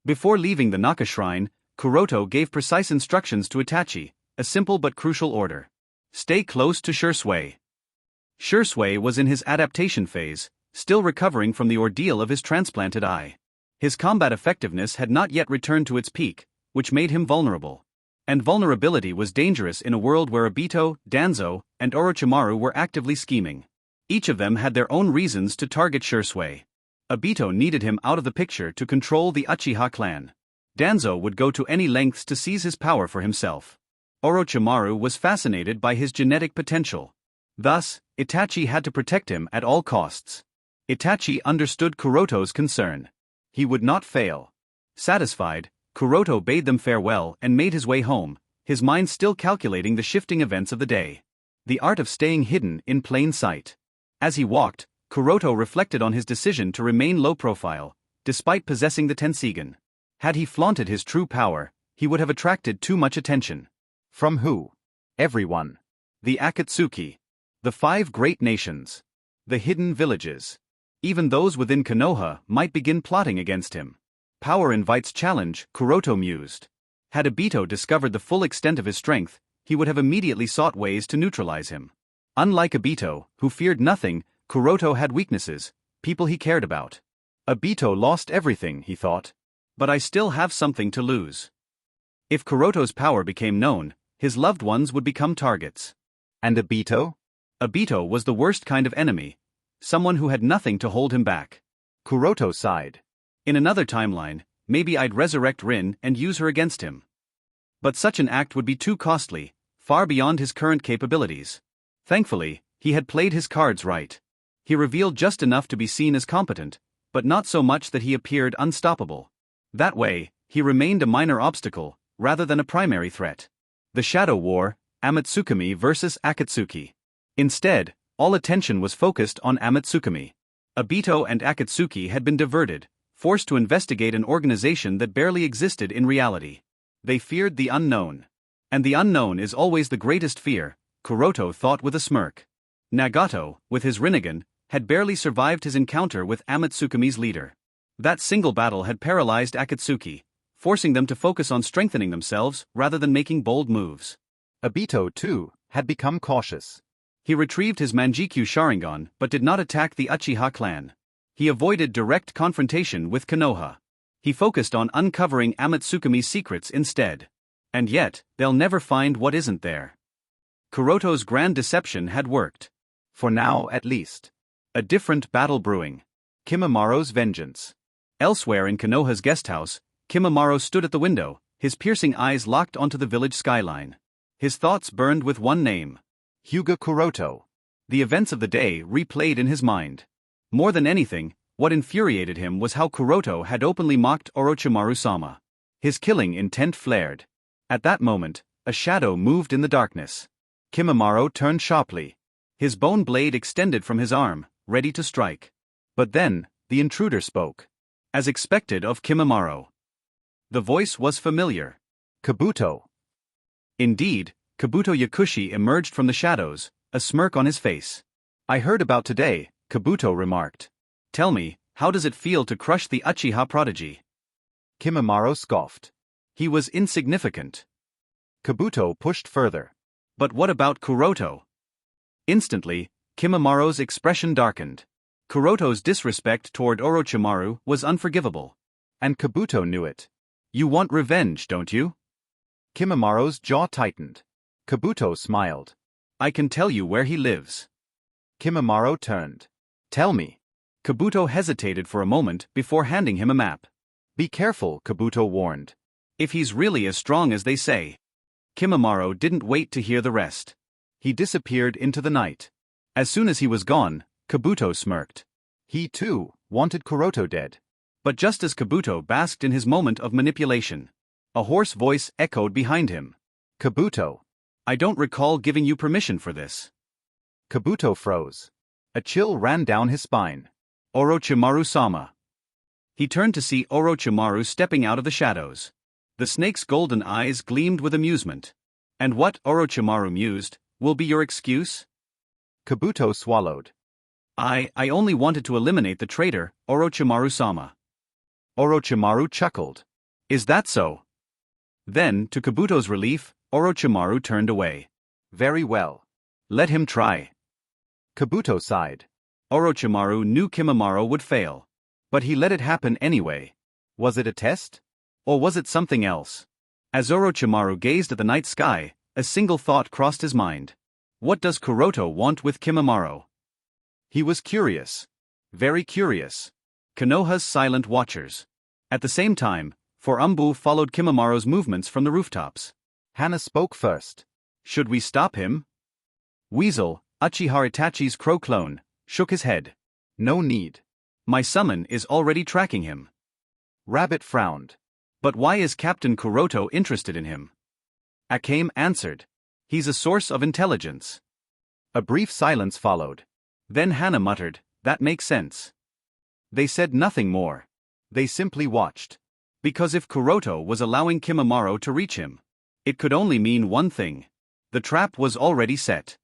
Before leaving the Naka shrine, Kuroto gave precise instructions to Itachi, a simple but crucial order. Stay close to Shursui. Shursui was in his adaptation phase, still recovering from the ordeal of his transplanted eye. His combat effectiveness had not yet returned to its peak, which made him vulnerable. And vulnerability was dangerous in a world where Obito, Danzo, and Orochimaru were actively scheming. Each of them had their own reasons to target Shursui. Obito needed him out of the picture to control the Uchiha clan. Danzo would go to any lengths to seize his power for himself. Orochimaru was fascinated by his genetic potential. Thus, Itachi had to protect him at all costs. Itachi understood Kuroto's concern. He would not fail. Satisfied, Kuroto bade them farewell and made his way home, his mind still calculating the shifting events of the day. The art of staying hidden in plain sight. As he walked, Kuroto reflected on his decision to remain low profile, despite possessing the Tenseigan. Had he flaunted his true power, he would have attracted too much attention. From who? Everyone. The Akatsuki. The 5 great nations. The hidden villages. Even those within Konoha might begin plotting against him. Power invites challenge, Kuroto mused. Had Obito discovered the full extent of his strength, he would have immediately sought ways to neutralize him. Unlike Obito, who feared nothing, Kuroto had weaknesses, people he cared about. Obito lost everything, he thought. But I still have something to lose. If Kuroto's power became known, his loved ones would become targets. And Obito? Obito was the worst kind of enemy, someone who had nothing to hold him back. Kuroto sighed. In another timeline, maybe I'd resurrect Rin and use her against him. But such an act would be too costly, far beyond his current capabilities. Thankfully, he had played his cards right. He revealed just enough to be seen as competent, but not so much that he appeared unstoppable. That way, he remained a minor obstacle, rather than a primary threat. The Shadow War, Amatsukami versus Akatsuki. Instead, all attention was focused on Amatsukami. Obito and Akatsuki had been diverted, forced to investigate an organization that barely existed in reality. They feared the unknown. And the unknown is always the greatest fear, Kuroto thought with a smirk. Nagato, with his Rinnegan, had barely survived his encounter with Amatsukami's leader. That single battle had paralyzed Akatsuki, forcing them to focus on strengthening themselves rather than making bold moves. Obito, too, had become cautious. He retrieved his Manjikyu Sharingan but did not attack the Uchiha clan. He avoided direct confrontation with Konoha. He focused on uncovering Amatsukami's secrets instead. And yet, they'll never find what isn't there. Kuroto's grand deception had worked. For now, at least. A different battle brewing. Kimamaro's vengeance. Elsewhere in Konoha's guesthouse, Kimamaro stood at the window, his piercing eyes locked onto the village skyline. His thoughts burned with one name. Hyuga Kuroto. The events of the day replayed in his mind. More than anything, what infuriated him was how Kuroto had openly mocked Orochimaru-sama. His killing intent flared. At that moment, a shadow moved in the darkness. Kimamaro turned sharply. His bone blade extended from his arm, ready to strike. But then, the intruder spoke. As expected of Kimamaro. The voice was familiar. Kabuto. Indeed, Kabuto Yakushi emerged from the shadows, a smirk on his face. I heard about today, Kabuto remarked. Tell me, how does it feel to crush the Uchiha prodigy? Kimamaro scoffed. He was insignificant. Kabuto pushed further. But what about Kuroto? Instantly, Kimamaro's expression darkened. Kuroto's disrespect toward Orochimaru was unforgivable. And Kabuto knew it. You want revenge, don't you? Kimamaro's jaw tightened. Kabuto smiled. I can tell you where he lives. Kimamaro turned. Tell me. Kabuto hesitated for a moment before handing him a map. Be careful, Kabuto warned. If he's really as strong as they say. Kimamaro didn't wait to hear the rest. He disappeared into the night. As soon as he was gone, Kabuto smirked. He, too, wanted Kuroto dead. But just as Kabuto basked in his moment of manipulation, a hoarse voice echoed behind him. Kabuto. I don't recall giving you permission for this. Kabuto froze. A chill ran down his spine. Orochimaru-sama. He turned to see Orochimaru stepping out of the shadows. The snake's golden eyes gleamed with amusement. And what, Orochimaru mused, will be your excuse? Kabuto swallowed. I only wanted to eliminate the traitor, Orochimaru-sama. Orochimaru chuckled. Is that so? Then, to Kabuto's relief, Orochimaru turned away. Very well. Let him try. Kabuto sighed. Orochimaru knew Kimimaro would fail. But he let it happen anyway. Was it a test? Or was it something else? As Orochimaru gazed at the night sky, a single thought crossed his mind. What does Kuroto want with Kimimaro? He was curious. Very curious. Konoha's silent watchers. At the same time, for Umbu followed Kimimaro's movements from the rooftops. Hana spoke first. Should we stop him? Weasel, Uchiha Itachi's crow clone, shook his head. No need. My summon is already tracking him. Rabbit frowned. But why is Captain Kuroto interested in him? Akame answered. He's a source of intelligence. A brief silence followed. Then Hana muttered, that makes sense. They said nothing more. They simply watched. Because if Kuroto was allowing Kimimaro to reach him, it could only mean one thing. The trap was already set.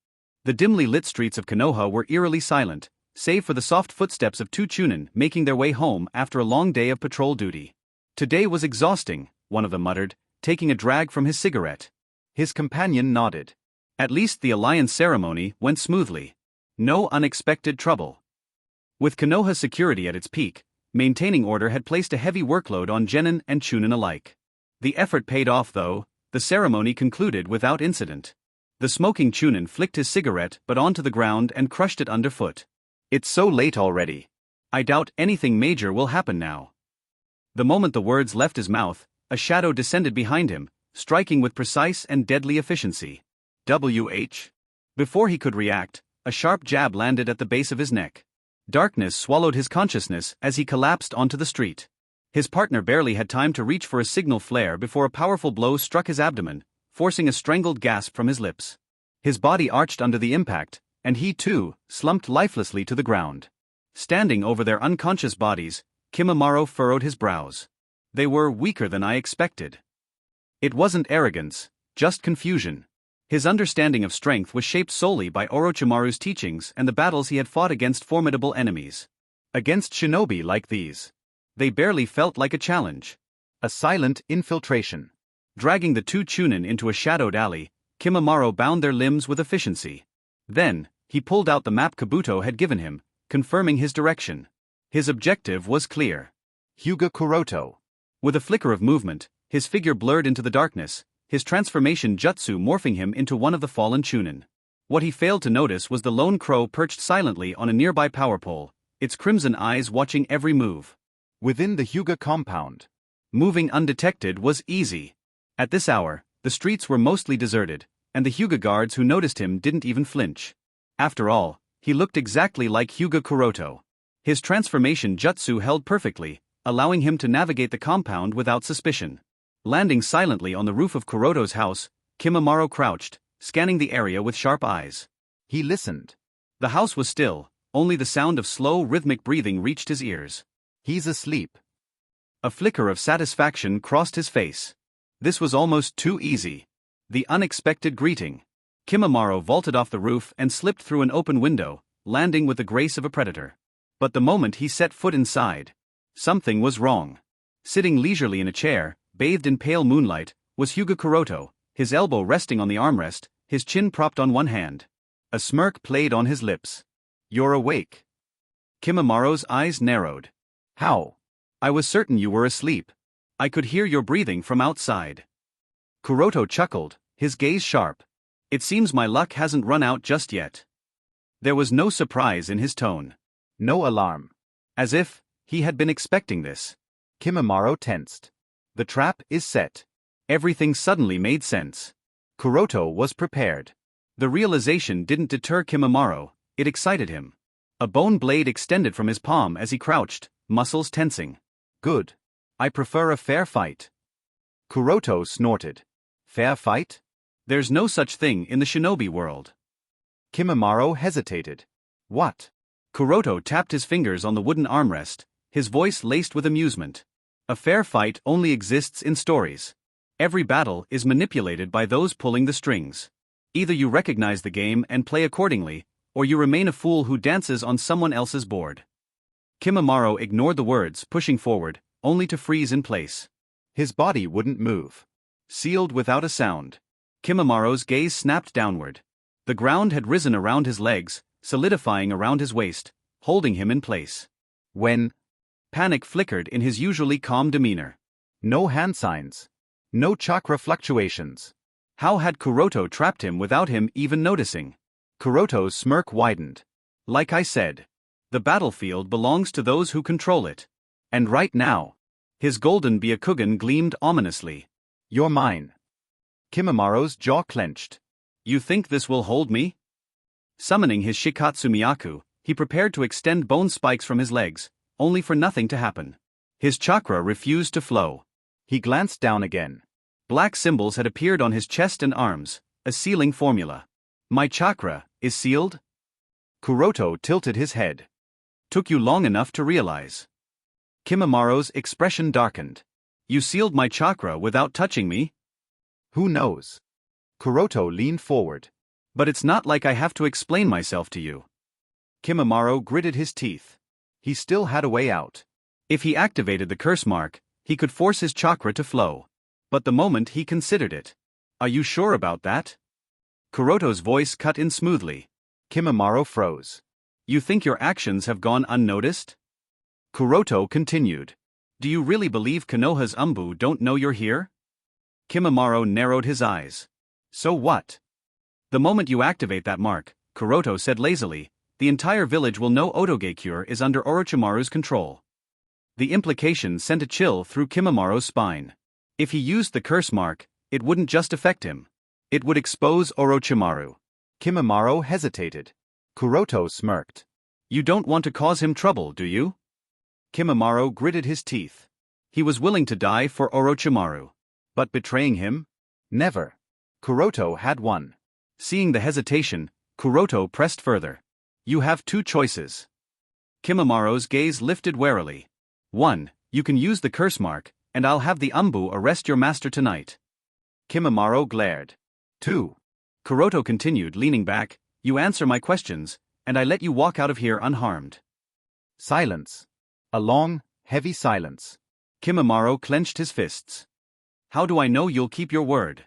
The dimly lit streets of Konoha were eerily silent, save for the soft footsteps of two Chunin making their way home after a long day of patrol duty. Today was exhausting, one of them muttered, taking a drag from his cigarette. His companion nodded. At least the alliance ceremony went smoothly. No unexpected trouble. With Konoha security at its peak, maintaining order had placed a heavy workload on genin and Chunin alike. The effort paid off though, the ceremony concluded without incident. The smoking Chunin flicked his cigarette but onto the ground and crushed it underfoot. It's so late already. I doubt anything major will happen now. The moment the words left his mouth, a shadow descended behind him, striking with precise and deadly efficiency. WH. Before he could react, a sharp jab landed at the base of his neck. Darkness swallowed his consciousness as he collapsed onto the street. His partner barely had time to reach for a signal flare before a powerful blow struck his abdomen, forcing a strangled gasp from his lips. His body arched under the impact, and he too slumped lifelessly to the ground. Standing over their unconscious bodies, Kimimaro furrowed his brows. They were weaker than I expected. It wasn't arrogance, just confusion. His understanding of strength was shaped solely by Orochimaru's teachings and the battles he had fought against formidable enemies. Against shinobi like these, they barely felt like a challenge. A silent infiltration. Dragging the two Chunin into a shadowed alley, Kimimaro bound their limbs with efficiency. Then, he pulled out the map Kabuto had given him, confirming his direction. His objective was clear. Hyuga Kuroto. With a flicker of movement, his figure blurred into the darkness, his transformation jutsu morphing him into one of the fallen Chunin. What he failed to notice was the lone crow perched silently on a nearby power pole, its crimson eyes watching every move. Within the Hyuga compound, moving undetected was easy. At this hour, the streets were mostly deserted, and the Hyuga guards who noticed him didn't even flinch. After all, he looked exactly like Hyuga Kuroto. His transformation jutsu held perfectly, allowing him to navigate the compound without suspicion. Landing silently on the roof of Kuroto's house, Kimimaro crouched, scanning the area with sharp eyes. He listened. The house was still, only the sound of slow rhythmic breathing reached his ears. He's asleep. A flicker of satisfaction crossed his face. This was almost too easy. The unexpected greeting. Kimimaro vaulted off the roof and slipped through an open window, landing with the grace of a predator. But the moment he set foot inside, something was wrong. Sitting leisurely in a chair, bathed in pale moonlight, was Hyuga Kuroto, his elbow resting on the armrest, his chin propped on one hand. A smirk played on his lips. You're awake. Kimimaro's eyes narrowed. How? I was certain you were asleep. I could hear your breathing from outside. Kuroto chuckled, his gaze sharp. It seems my luck hasn't run out just yet. There was no surprise in his tone. No alarm. As if he had been expecting this. Kimimaro tensed. The trap is set. Everything suddenly made sense. Kuroto was prepared. The realization didn't deter Kimimaro, it excited him. A bone blade extended from his palm as he crouched, muscles tensing. Good. I prefer a fair fight. Kuroto snorted. Fair fight? There's no such thing in the shinobi world. Kimimaro hesitated. What? Kuroto tapped his fingers on the wooden armrest, his voice laced with amusement. A fair fight only exists in stories. Every battle is manipulated by those pulling the strings. Either you recognize the game and play accordingly, or you remain a fool who dances on someone else's board. Kimimaro ignored the words, pushing forward, only to freeze in place. His body wouldn't move. Sealed without a sound. Kimamaro's gaze snapped downward. The ground had risen around his legs, solidifying around his waist, holding him in place. When? Panic flickered in his usually calm demeanor. No hand signs. No chakra fluctuations. How had Kuroto trapped him without him even noticing? Kuroto's smirk widened. Like I said, the battlefield belongs to those who control it. And right now, his golden Byakugan gleamed ominously. You're mine. Kimamaro's jaw clenched. You think this will hold me? Summoning his Shikatsu Miyaku, he prepared to extend bone spikes from his legs, only for nothing to happen. His chakra refused to flow. He glanced down again. Black symbols had appeared on his chest and arms, a sealing formula. My chakra is sealed? Kuroto tilted his head. Took you long enough to realize. Kimamaro's expression darkened. You sealed my chakra without touching me? Who knows? Kuroto leaned forward. But it's not like I have to explain myself to you. Kimamaro gritted his teeth. He still had a way out. If he activated the curse mark, he could force his chakra to flow. But the moment he considered it. Are you sure about that? Kuroto's voice cut in smoothly. Kimamaro froze. You think your actions have gone unnoticed? Kuroto continued. Do you really believe Konoha's Umbu don't know you're here? Kimamaro narrowed his eyes. So what? The moment you activate that mark, Kuroto said lazily, the entire village will know Otogekure is under Orochimaru's control. The implication sent a chill through Kimamaro's spine. If he used the curse mark, it wouldn't just affect him. It would expose Orochimaru. Kimamaro hesitated. Kuroto smirked. You don't want to cause him trouble, do you? Kimamaro gritted his teeth. He was willing to die for Orochimaru. But betraying him? Never. Kuroto had won. Seeing the hesitation, Kuroto pressed further. You have two choices. Kimamaro's gaze lifted warily. 1. You can use the curse mark, and I'll have the Umbu arrest your master tonight. Kimamaro glared. 2. Kuroto continued, leaning back. You answer my questions, and I let you walk out of here unharmed. Silence. A long, heavy silence. Kimamaro clenched his fists. How do I know you'll keep your word?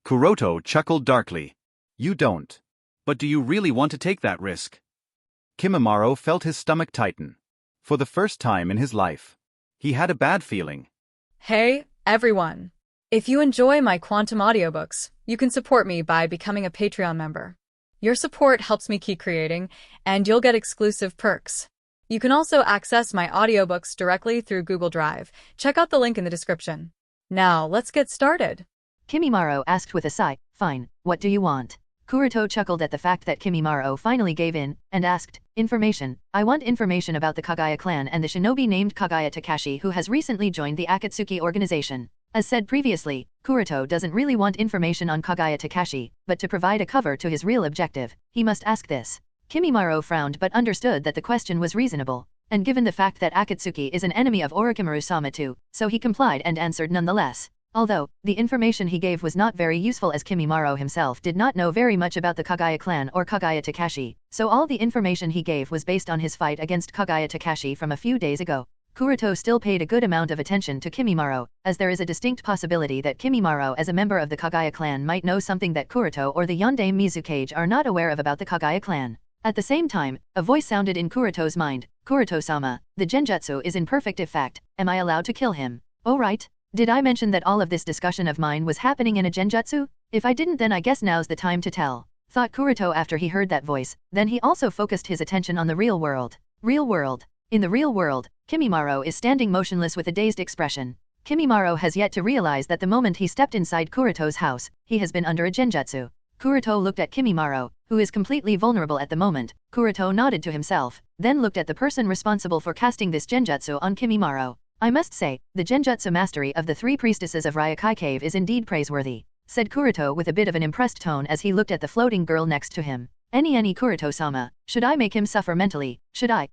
Kuroto chuckled darkly. You don't. But do you really want to take that risk? Kimamaro felt his stomach tighten. For the first time in his life, he had a bad feeling. Hey, everyone. If you enjoy my quantum audiobooks, you can support me by becoming a Patreon member. Your support helps me keep creating, and you'll get exclusive perks. You can also access my audiobooks directly through Google Drive. Check out the link in the description. Now, let's get started. Kimimaro asked with a sigh, Fine, what do you want? Kuroto chuckled at the fact that Kimimaro finally gave in, and asked, Information. I want information about the Kagaya clan and the shinobi named Kagaya Takashi who has recently joined the Akatsuki organization. As said previously, Kuroto doesn't really want information on Kagaya Takashi, but to provide a cover to his real objective, he must ask this. Kimimaro frowned but understood that the question was reasonable, and given the fact that Akatsuki is an enemy of Orochimaru-sama too, so he complied and answered nonetheless. Although, the information he gave was not very useful as Kimimaro himself did not know very much about the Kagaya clan or Kagaya Takashi, so all the information he gave was based on his fight against Kagaya Takashi from a few days ago. Kuroto still paid a good amount of attention to Kimimaro, as there is a distinct possibility that Kimimaro as a member of the Kagaya clan might know something that Kuroto or the Yondaime Mizukage are not aware of about the Kagaya clan. At the same time, a voice sounded in Kuroto's mind, Kuroto-sama, the genjutsu is in perfect effect, am I allowed to kill him? Oh right. Did I mention that all of this discussion of mine was happening in a genjutsu? If I didn't then I guess now's the time to tell, thought Kuroto after he heard that voice, then he also focused his attention on the real world. Real world. In the real world, Kimimaro is standing motionless with a dazed expression. Kimimaro has yet to realize that the moment he stepped inside Kuroto's house, he has been under a genjutsu. Kuroto looked at Kimimaro, who is completely vulnerable at the moment. Kuroto nodded to himself, then looked at the person responsible for casting this genjutsu on Kimimaro. I must say, the genjutsu mastery of the three priestesses of Ryokai Cave is indeed praiseworthy, said Kuroto with a bit of an impressed tone as he looked at the floating girl next to him. Any Kuroto-sama, should I make him suffer mentally? Should I?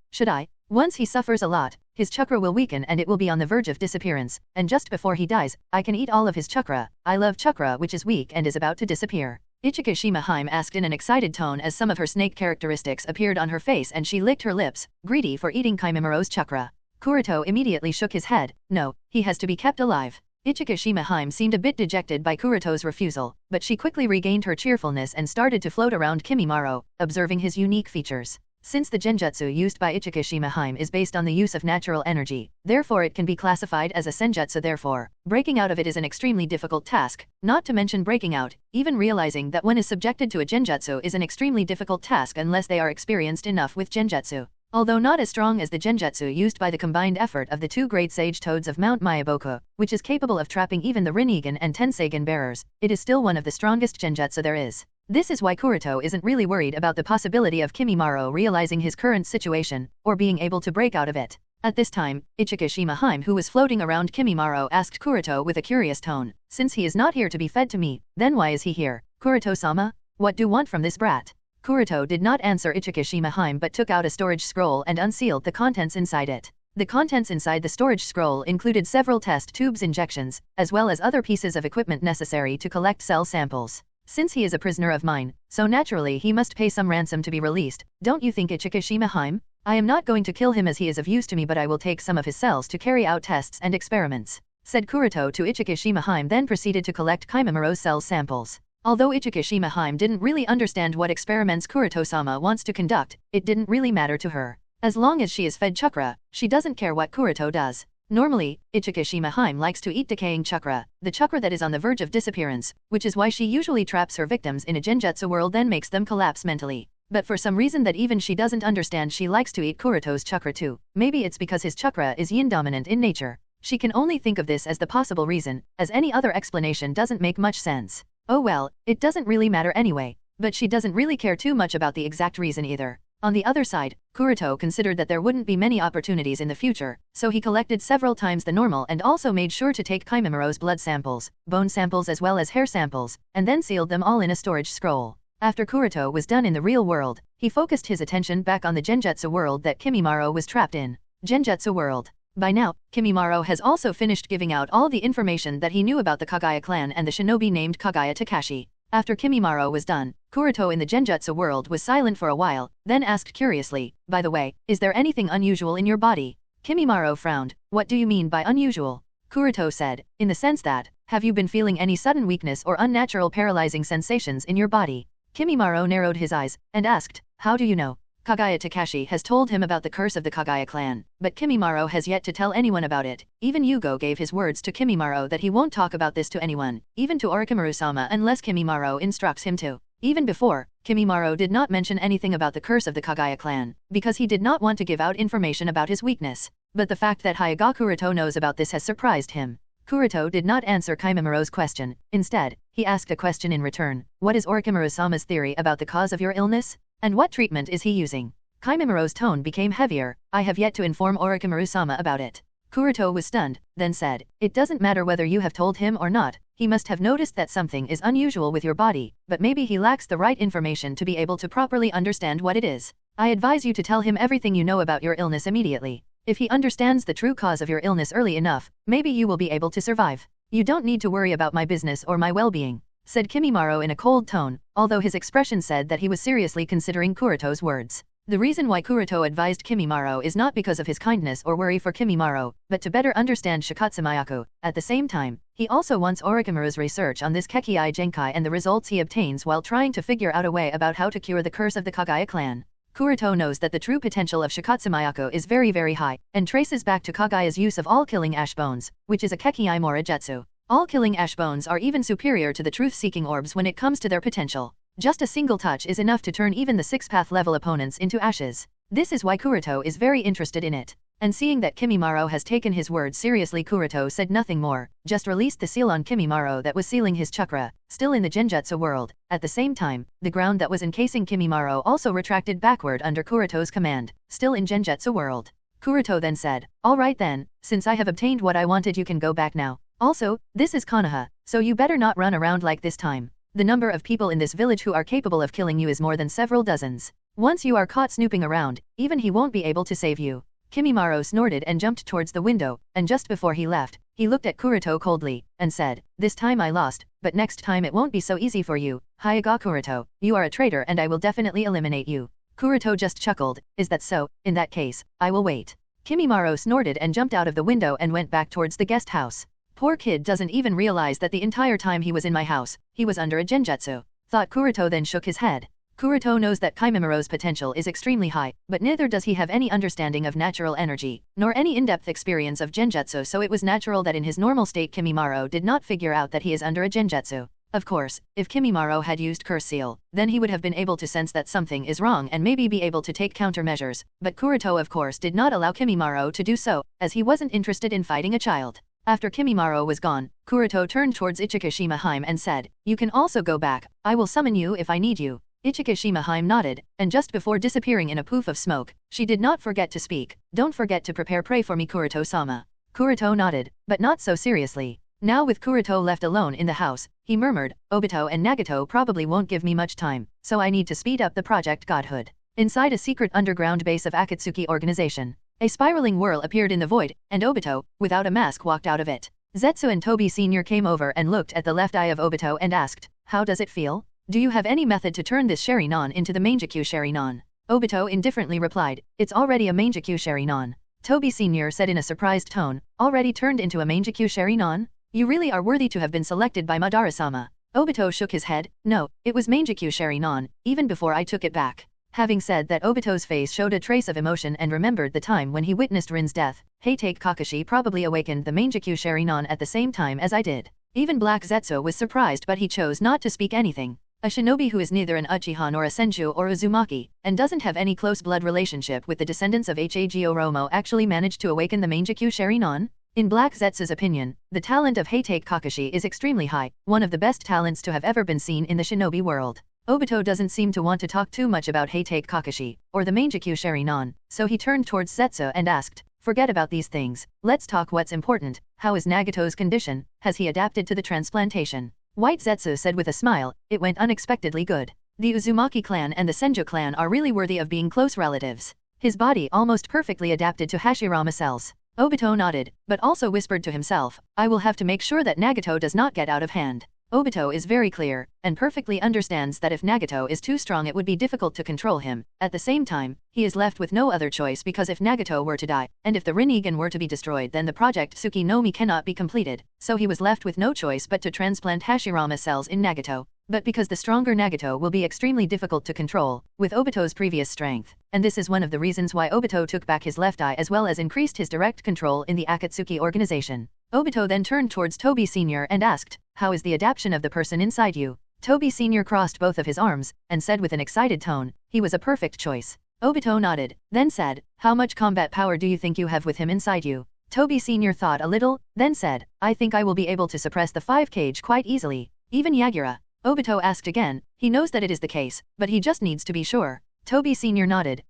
Once he suffers a lot, his chakra will weaken and it will be on the verge of disappearance, and just before he dies, I can eat all of his chakra. I love chakra which is weak and is about to disappear. Ichikashima Haim asked in an excited tone as some of her snake characteristics appeared on her face and she licked her lips, greedy for eating Kimimiro's chakra. Kuroto immediately shook his head. No, he has to be kept alive. Ichika Haim seemed a bit dejected by Kuroto's refusal, but she quickly regained her cheerfulness and started to float around Kimimaro, observing his unique features. Since the genjutsu used by Ichika Haim is based on the use of natural energy, therefore it can be classified as a senjutsu. Therefore, breaking out of it is an extremely difficult task, not to mention breaking out, even realizing that one is subjected to a genjutsu is an extremely difficult task unless they are experienced enough with genjutsu. Although not as strong as the genjutsu used by the combined effort of the two great sage toads of Mount Myaboku, which is capable of trapping even the Rinnegan and Tenseigan bearers, it is still one of the strongest genjutsu there is. This is why Kuroto isn't really worried about the possibility of Kimimaro realizing his current situation, or being able to break out of it. At this time, Ichika Haim, who was floating around Kimimaro, asked Kuroto with a curious tone, "Since he is not here to be fed to me, then why is he here? Kuroto-sama? What do you want from this brat?" Kuroto did not answer Ichika Haim but took out a storage scroll and unsealed the contents inside it. The contents inside the storage scroll included several test tubes injections, as well as other pieces of equipment necessary to collect cell samples. Since he is a prisoner of mine, so naturally he must pay some ransom to be released, don't you think, Ichika Haim? I am not going to kill him as he is of use to me, but I will take some of his cells to carry out tests and experiments, said Kuroto to Ichika Haim, then proceeded to collect Kimimiro's cell samples. Although Ichika Haim didn't really understand what experiments Kuroto-sama wants to conduct, it didn't really matter to her. As long as she is fed chakra, she doesn't care what Kuroto does. Normally, Ichika Haim likes to eat decaying chakra, the chakra that is on the verge of disappearance, which is why she usually traps her victims in a genjutsu world, then makes them collapse mentally. But for some reason that even she doesn't understand, she likes to eat Kuroto's chakra too. Maybe it's because his chakra is yin dominant in nature. She can only think of this as the possible reason, as any other explanation doesn't make much sense. Oh well, it doesn't really matter anyway, but she doesn't really care too much about the exact reason either. On the other side, Kuroto considered that there wouldn't be many opportunities in the future, so he collected several times the normal and also made sure to take Kimimiro's blood samples, bone samples as well as hair samples, and then sealed them all in a storage scroll. After Kuroto was done in the real world, he focused his attention back on the genjutsu world that Kimimaro was trapped in. Genjutsu world. By now, Kimimaro has also finished giving out all the information that he knew about the Kagaya clan and the shinobi named Kagaya Takashi. After Kimimaro was done, Kuroto in the genjutsu world was silent for a while, then asked curiously, "By the way, is there anything unusual in your body?" Kimimaro frowned. "What do you mean by unusual?" Kuroto said, "In the sense that, have you been feeling any sudden weakness or unnatural paralyzing sensations in your body?" Kimimaro narrowed his eyes, and asked, "How do you know?" Kagaya Takashi has told him about the curse of the Kagaya clan, but Kimimaro has yet to tell anyone about it. Even Yugo gave his words to Kimimaro that he won't talk about this to anyone, even to Orochimaru-sama, unless Kimimaro instructs him to. Even before, Kimimaro did not mention anything about the curse of the Kagaya clan, because he did not want to give out information about his weakness. But the fact that Hyuga Kuroto knows about this has surprised him. Kuroto did not answer Kimimiro's question. Instead, he asked a question in return. "What is Orochimaru-sama's theory about the cause of your illness? And what treatment is he using?" Kimimiro's tone became heavier. "I have yet to inform Orochimaru-sama about it." Kuroto was stunned, then said, "It doesn't matter whether you have told him or not. He must have noticed that something is unusual with your body, but maybe he lacks the right information to be able to properly understand what it is. I advise you to tell him everything you know about your illness immediately. If he understands the true cause of your illness early enough, maybe you will be able to survive. You don't need to worry about my business or my well-being," said Kimimaro in a cold tone, although his expression said that he was seriously considering Kuroto's words. The reason why Kuroto advised Kimimaro is not because of his kindness or worry for Kimimaro, but to better understand Shikatsumayaku. At the same time, he also wants Orochimaru's research on this Kekkai Genkai and the results he obtains while trying to figure out a way about how to cure the curse of the Kagaya clan. Kuroto knows that the true potential of Shikatsumayaku is very high, and traces back to Kagaya's use of all-killing ash bones, which is a Kekkai Mora Jutsu. All-killing ash bones are even superior to the truth-seeking orbs when it comes to their potential. Just a single touch is enough to turn even the 6th-path level opponents into ashes. This is why Kuroto is very interested in it. And seeing that Kimimaro has taken his words seriously, Kuroto said nothing more, just released the seal on Kimimaro that was sealing his chakra, still in the genjutsu world. At the same time, the ground that was encasing Kimimaro also retracted backward under Kuroto's command, still in genjutsu world. Kuroto then said, "All right then, since I have obtained what I wanted, you can go back now. Also, this is Konoha, so you better not run around like this time. The number of people in this village who are capable of killing you is more than several dozens. Once you are caught snooping around, even he won't be able to save you." Kimimaro snorted and jumped towards the window, and just before he left, he looked at Kuroto coldly, and said, "This time I lost, but next time it won't be so easy for you, Hyuga Kuroto. You are a traitor and I will definitely eliminate you." Kuroto just chuckled. "Is that so? In that case, I will wait." Kimimaro snorted and jumped out of the window and went back towards the guest house. Poor kid doesn't even realize that the entire time he was in my house, he was under a genjutsu, thought Kuroto, then shook his head. Kuroto knows that Kimimura's potential is extremely high, but neither does he have any understanding of natural energy, nor any in-depth experience of genjutsu, so it was natural that in his normal state Kimimaro did not figure out that he is under a genjutsu. Of course, if Kimimaro had used Curse Seal, then he would have been able to sense that something is wrong and maybe be able to take countermeasures, but Kuroto of course did not allow Kimimaro to do so, as he wasn't interested in fighting a child. After Kimimaro was gone, Kuroto turned towards Ichika Shimaheim and said, "You can also go back, I will summon you if I need you." Ichika Shimaheim nodded, and just before disappearing in a poof of smoke, she did not forget to speak, "Don't forget to prepare prey for me, Kuroto-sama." Kuroto nodded, but not so seriously. Now with Kuroto left alone in the house, he murmured, "Obito and Nagato probably won't give me much time, so I need to speed up the project Godhood." Inside a secret underground base of Akatsuki organization, a spiraling whirl appeared in the void, and Obito, without a mask, walked out of it. Zetsu and Tobi Sr. came over and looked at the left eye of Obito and asked, "How does it feel? Do you have any method to turn this Sharingan into the Mangekyou Sharingan?" Obito indifferently replied, "It's already a Mangekyou Sharingan." Tobi Sr. said in a surprised tone, "Already turned into a Mangekyou Sharingan? You really are worthy to have been selected by Madara-sama." Obito shook his head, "No, it was Mangekyou Sharingan, even before I took it back." Having said that, Obito's face showed a trace of emotion and remembered the time when he witnessed Rin's death. Heitake Kakashi probably awakened the Mangekyou Sharingan at the same time as I did. Even Black Zetsu was surprised, but he chose not to speak anything. A shinobi who is neither an Uchiha nor a Senju or Uzumaki, and doesn't have any close blood relationship with the descendants of Hage Oromo, actually managed to awaken the Mangekyou Sharingan? In Black Zetsu's opinion, the talent of Heitake Kakashi is extremely high, one of the best talents to have ever been seen in the shinobi world. Obito doesn't seem to want to talk too much about Heitake Kakashi, or the Mangekyou Sharingan, so he turned towards Zetsu and asked, "Forget about these things, let's talk what's important. How is Nagato's condition? Has he adapted to the transplantation?" White Zetsu said with a smile, "It went unexpectedly good. The Uzumaki clan and the Senju clan are really worthy of being close relatives. His body almost perfectly adapted to Hashirama cells." Obito nodded, but also whispered to himself, "I will have to make sure that Nagato does not get out of hand." Obito is very clear, and perfectly understands that if Nagato is too strong it would be difficult to control him. At the same time, he is left with no other choice, because if Nagato were to die, and if the Rinnegan were to be destroyed, then the project Tsuki no Mi cannot be completed, so he was left with no choice but to transplant Hashirama cells in Nagato. But because the stronger Nagato will be extremely difficult to control, with Obito's previous strength, and this is one of the reasons why Obito took back his left eye as well as increased his direct control in the Akatsuki organization. Obito then turned towards Tobi Sr. and asked, "How is the adaptation of the person inside you?" Tobi Sr. crossed both of his arms, and said with an excited tone, "He was a perfect choice." Obito nodded, then said, "How much combat power do you think you have with him inside you?" Tobi Sr. thought a little, then said, "I think I will be able to suppress the 5 Kage quite easily. Even Yagura." Obito asked again, he knows that it is the case, but he just needs to be sure. Tobi Sr. nodded,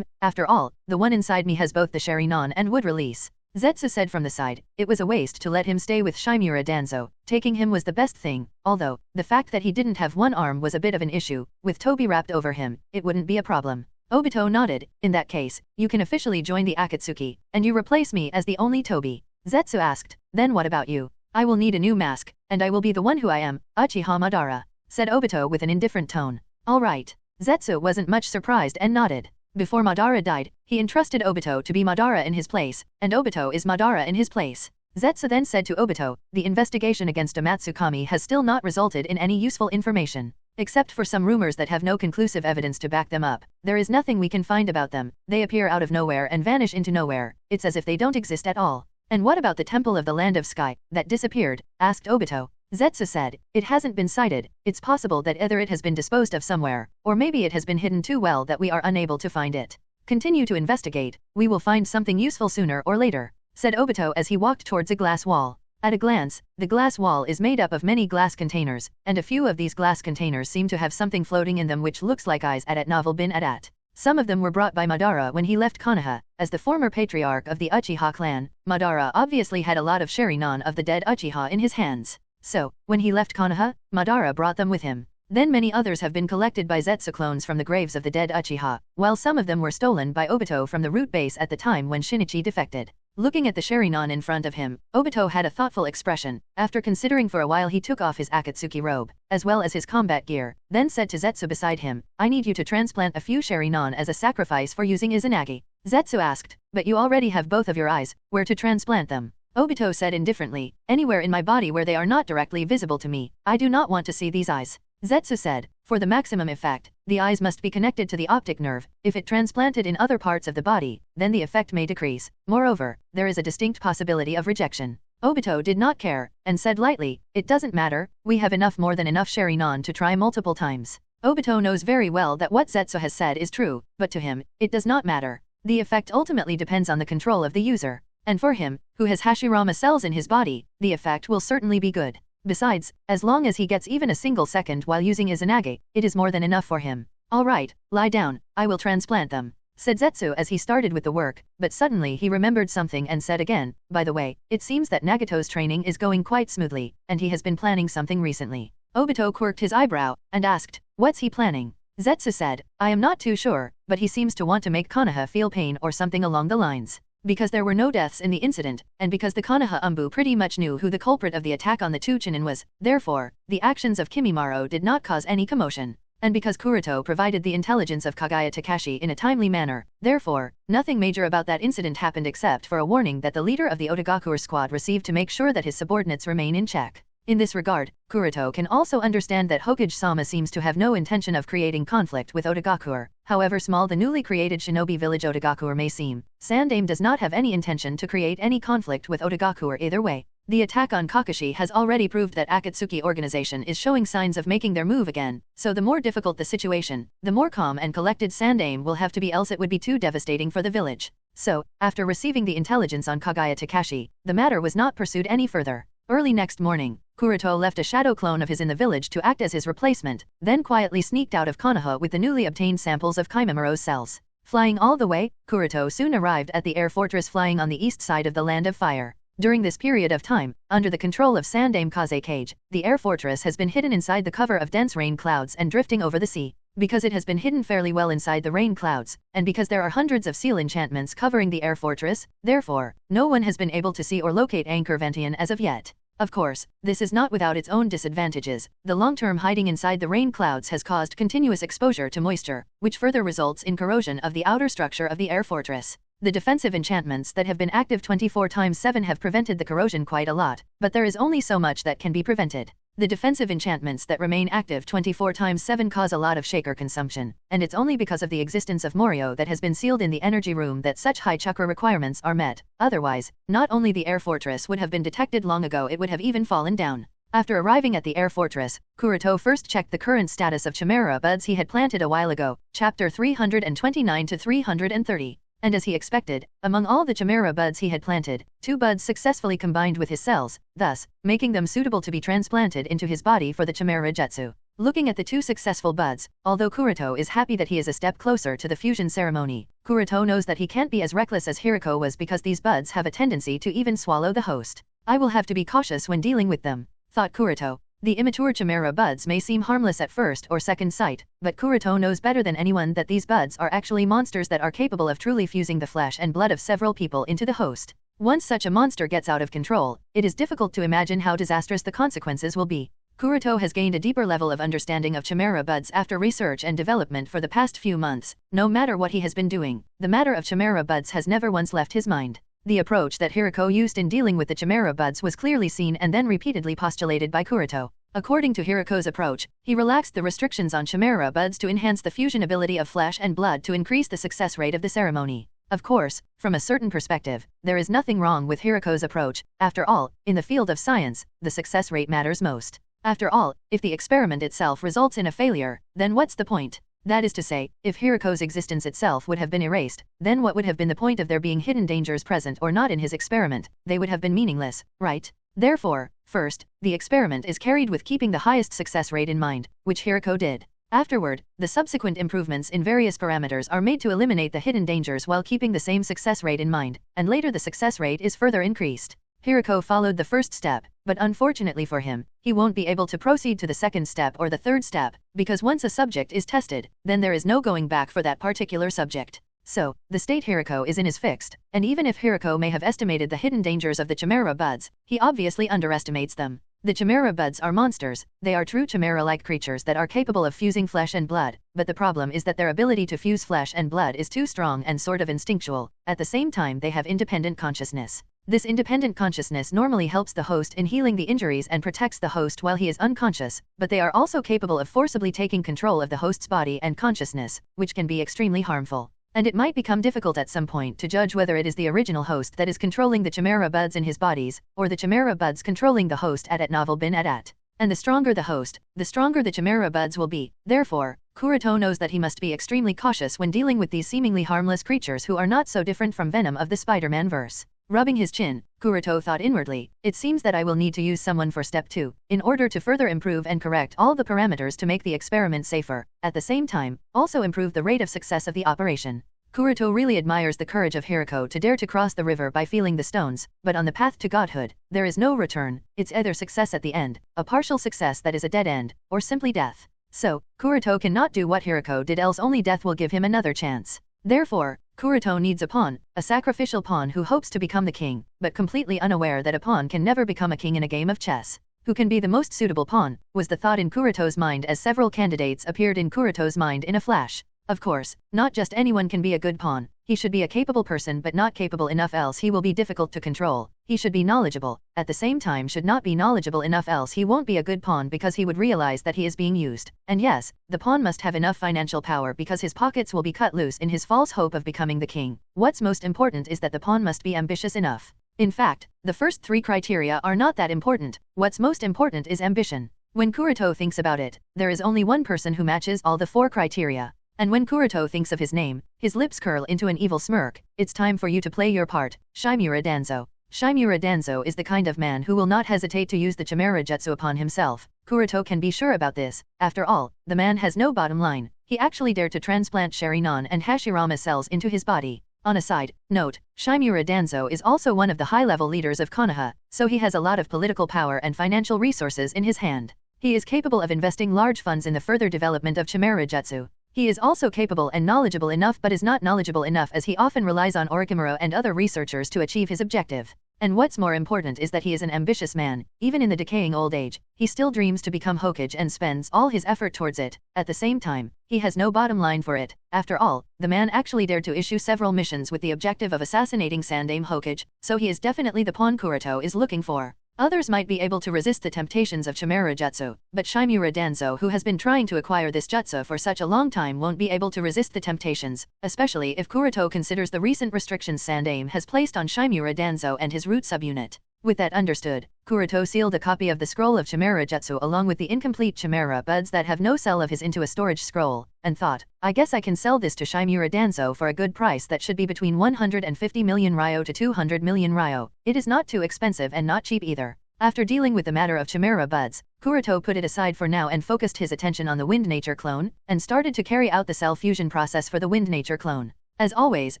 After all, the one inside me has both the Sharingan and would release." Zetsu said from the side, "It was a waste to let him stay with Shimura Danzo, taking him was the best thing, although, the fact that he didn't have one arm was a bit of an issue, with Tobi wrapped over him, it wouldn't be a problem." Obito nodded, "In that case, you can officially join the Akatsuki, and you replace me as the only Tobi." Zetsu asked, "Then what about you?" "I will need a new mask, and I will be the one who I am, Uchiha Madara," said Obito with an indifferent tone. "All right." Zetsu wasn't much surprised and nodded. Before Madara died, he entrusted Obito to be Madara in his place, and Obito is Madara in his place. Zetsu then said to Obito, "The investigation against Amatsukami has still not resulted in any useful information. Except for some rumors that have no conclusive evidence to back them up, there is nothing we can find about them. They appear out of nowhere and vanish into nowhere. It's as if they don't exist at all." "And what about the Temple of the Land of Sky, that disappeared?" asked Obito. Zetsu said, "It hasn't been sighted. It's possible that either it has been disposed of somewhere, or maybe it has been hidden too well that we are unable to find it. Continue to investigate, we will find something useful sooner or later," said Obito as he walked towards a glass wall. At a glance, the glass wall is made up of many glass containers, and a few of these glass containers seem to have something floating in them which looks like eyes at Novel bin Adat. Some of them were brought by Madara when he left Konoha. As the former patriarch of the Uchiha clan, Madara obviously had a lot of Sharingan of the dead Uchiha in his hands. So, when he left Konoha, Madara brought them with him. Then many others have been collected by Zetsu clones from the graves of the dead Uchiha, while some of them were stolen by Obito from the root base at the time when Shinichi defected. Looking at the Sharingan in front of him, Obito had a thoughtful expression. After considering for a while, he took off his Akatsuki robe, as well as his combat gear, then said to Zetsu beside him, "I need you to transplant a few Sharingan as a sacrifice for using Izanagi." Zetsu asked, "But you already have both of your eyes, where to transplant them?" Obito said indifferently, anywhere in my body where they are not directly visible to me, I do not want to see these eyes. Zetsu said, for the maximum effect, the eyes must be connected to the optic nerve. If it transplanted in other parts of the body, then the effect may decrease. Moreover, there is a distinct possibility of rejection. Obito did not care, and said lightly, it doesn't matter, we have more than enough Sharingan to try multiple times. Obito knows very well that what Zetsu has said is true, but to him, it does not matter. The effect ultimately depends on the control of the user. And for him, who has Hashirama cells in his body, the effect will certainly be good. Besides, as long as he gets even a single second while using Izanagi, it is more than enough for him. Alright, lie down, I will transplant them, said Zetsu as he started with the work, but suddenly he remembered something and said again, by the way, it seems that Nagato's training is going quite smoothly, and he has been planning something recently. Obito quirked his eyebrow, and asked, what's he planning? Zetsu said, I am not too sure, but he seems to want to make Konoha feel pain or something along the lines. Because there were no deaths in the incident, and because the Konoha Umbu pretty much knew who the culprit of the attack on the two Chunin was, therefore, the actions of Kimimaro did not cause any commotion. And because Kuroto provided the intelligence of Kagaya Takashi in a timely manner, therefore, nothing major about that incident happened except for a warning that the leader of the Otogakure squad received to make sure that his subordinates remain in check. In this regard, Kuroto can also understand that Hokage-sama seems to have no intention of creating conflict with Otogakure. However small the newly created shinobi village Otogakure may seem, Sandaime does not have any intention to create any conflict with Otogakure either way. The attack on Kakashi has already proved that Akatsuki organization is showing signs of making their move again, so the more difficult the situation, the more calm and collected Sandaime will have to be, else it would be too devastating for the village. So, after receiving the intelligence on Kagaya Takashi, the matter was not pursued any further. Early next morning, Kuroto left a shadow clone of his in the village to act as his replacement, then quietly sneaked out of Konoha with the newly obtained samples of Kimimiro's cells. Flying all the way, Kuroto soon arrived at the air fortress flying on the east side of the Land of Fire. During this period of time, under the control of Sandaime Kaze Kage, the air fortress has been hidden inside the cover of dense rain clouds and drifting over the sea. Because it has been hidden fairly well inside the rain clouds, and because there are hundreds of seal enchantments covering the air fortress, therefore, no one has been able to see or locate Anchor Ventian as of yet. Of course, this is not without its own disadvantages. The long-term hiding inside the rain clouds has caused continuous exposure to moisture, which further results in corrosion of the outer structure of the air fortress. The defensive enchantments that have been active 24/7 have prevented the corrosion quite a lot, but there is only so much that can be prevented. The defensive enchantments that remain active 24/7 cause a lot of shaker consumption, and it's only because of the existence of Morio that has been sealed in the energy room that such high chakra requirements are met. Otherwise, not only the air fortress would have been detected long ago, it would have even fallen down. After arriving at the air fortress, Kuroto first checked the current status of chimera buds he had planted a while ago, chapter 329 to 330. And as he expected, among all the chimera buds he had planted, 2 buds successfully combined with his cells, thus, making them suitable to be transplanted into his body for the chimera jutsu. Looking at the 2 successful buds, although Kuroto is happy that he is a step closer to the fusion ceremony, Kuroto knows that he can't be as reckless as Hiriko was because these buds have a tendency to even swallow the host. I will have to be cautious when dealing with them, thought Kuroto. The immature chimera buds may seem harmless at first or second sight, but Kuroto knows better than anyone that these buds are actually monsters that are capable of truly fusing the flesh and blood of several people into the host. Once such a monster gets out of control, it is difficult to imagine how disastrous the consequences will be. Kuroto has gained a deeper level of understanding of chimera buds after research and development for the past few months. No matter what he has been doing, the matter of chimera buds has never once left his mind. The approach that Hiriko used in dealing with the chimera buds was clearly seen and then repeatedly postulated by Kuroto. According to Hiriko's approach, he relaxed the restrictions on chimera buds to enhance the fusion ability of flesh and blood to increase the success rate of the ceremony. Of course, from a certain perspective, there is nothing wrong with Hiriko's approach. After all, in the field of science, the success rate matters most. After all, if the experiment itself results in a failure, then what's the point? That is to say, if Hiriko's existence itself would have been erased, then what would have been the point of there being hidden dangers present or not in his experiment? They would have been meaningless, right? Therefore, first, the experiment is carried with keeping the highest success rate in mind, which Hiriko did. Afterward, the subsequent improvements in various parameters are made to eliminate the hidden dangers while keeping the same success rate in mind, and later the success rate is further increased. Hiriko followed the first step, but unfortunately for him, he won't be able to proceed to the second step or the third step, because once a subject is tested, then there is no going back for that particular subject. So, the state Hiriko is in is fixed, and even if Hiriko may have estimated the hidden dangers of the chimera buds, he obviously underestimates them. The chimera buds are monsters. They are true chimera-like creatures that are capable of fusing flesh and blood, but the problem is that their ability to fuse flesh and blood is too strong and sort of instinctual. At the same time, they have independent consciousness. This independent consciousness normally helps the host in healing the injuries and protects the host while he is unconscious, but they are also capable of forcibly taking control of the host's body and consciousness, which can be extremely harmful. And it might become difficult at some point to judge whether it is the original host that is controlling the chimera buds in his bodies, or the chimera buds controlling the host at novel bin at. And the stronger the host, the stronger the chimera buds will be. Therefore, Kuroto knows that he must be extremely cautious when dealing with these seemingly harmless creatures who are not so different from Venom of the Spider-Man verse. Rubbing his chin, Kuroto thought inwardly, it seems that I will need to use someone for step 2, in order to further improve and correct all the parameters to make the experiment safer, at the same time, also improve the rate of success of the operation. Kuroto really admires the courage of Hiriko to dare to cross the river by feeling the stones, but on the path to godhood, there is no return, it's either success at the end, a partial success that is a dead end, or simply death. So, Kuroto cannot do what Hiriko did, else only death will give him another chance. Therefore, Kuroto needs a pawn, a sacrificial pawn who hopes to become the king, but completely unaware that a pawn can never become a king in a game of chess. Who can be the most suitable pawn, was the thought in Kuroto's mind as several candidates appeared in Kuroto's mind in a flash. Of course, not just anyone can be a good pawn, he should be a capable person but not capable enough else he will be difficult to control. He should be knowledgeable, at the same time should not be knowledgeable enough else he won't be a good pawn because he would realize that he is being used. And yes, the pawn must have enough financial power because his pockets will be cut loose in his false hope of becoming the king. What's most important is that the pawn must be ambitious enough. In fact, the first 3 criteria are not that important, what's most important is ambition. When Kuroto thinks about it, there is only one person who matches all the 4 criteria. And when Kuroto thinks of his name, his lips curl into an evil smirk. It's time for you to play your part, Shimura Danzo. Shimura Danzo is the kind of man who will not hesitate to use the Chimera Jutsu upon himself. Kuroto can be sure about this. After all, the man has no bottom line. He actually dared to transplant Sharingan and Hashirama cells into his body. On a side note, Shimura Danzo is also one of the high-level leaders of Konoha, so he has a lot of political power and financial resources in his hand. He is capable of investing large funds in the further development of Chimera Jutsu. He is also capable and knowledgeable enough but is not knowledgeable enough as he often relies on Orochimaru and other researchers to achieve his objective. And what's more important is that he is an ambitious man. Even in the decaying old age, he still dreams to become Hokage and spends all his effort towards it. At the same time, he has no bottom line for it. After all, the man actually dared to issue several missions with the objective of assassinating Sandaime Hokage, so he is definitely the pawn Kuroto is looking for. Others might be able to resist the temptations of Chimera Jutsu, but Shimura Danzo, who has been trying to acquire this jutsu for such a long time, won't be able to resist the temptations, especially if Kuroto considers the recent restrictions Sandaime has placed on Shimura Danzo and his root subunit. With that understood, Kuroto sealed a copy of the scroll of Chimera Jutsu along with the incomplete Chimera buds that have no cell of his into a storage scroll, and thought, I guess I can sell this to Shimura Danzo for a good price that should be between 150 million ryo to 200 million ryo. It is not too expensive and not cheap either. After dealing with the matter of Chimera buds, Kuroto put it aside for now and focused his attention on the Wind Nature clone, and started to carry out the cell fusion process for the Wind Nature clone. As always,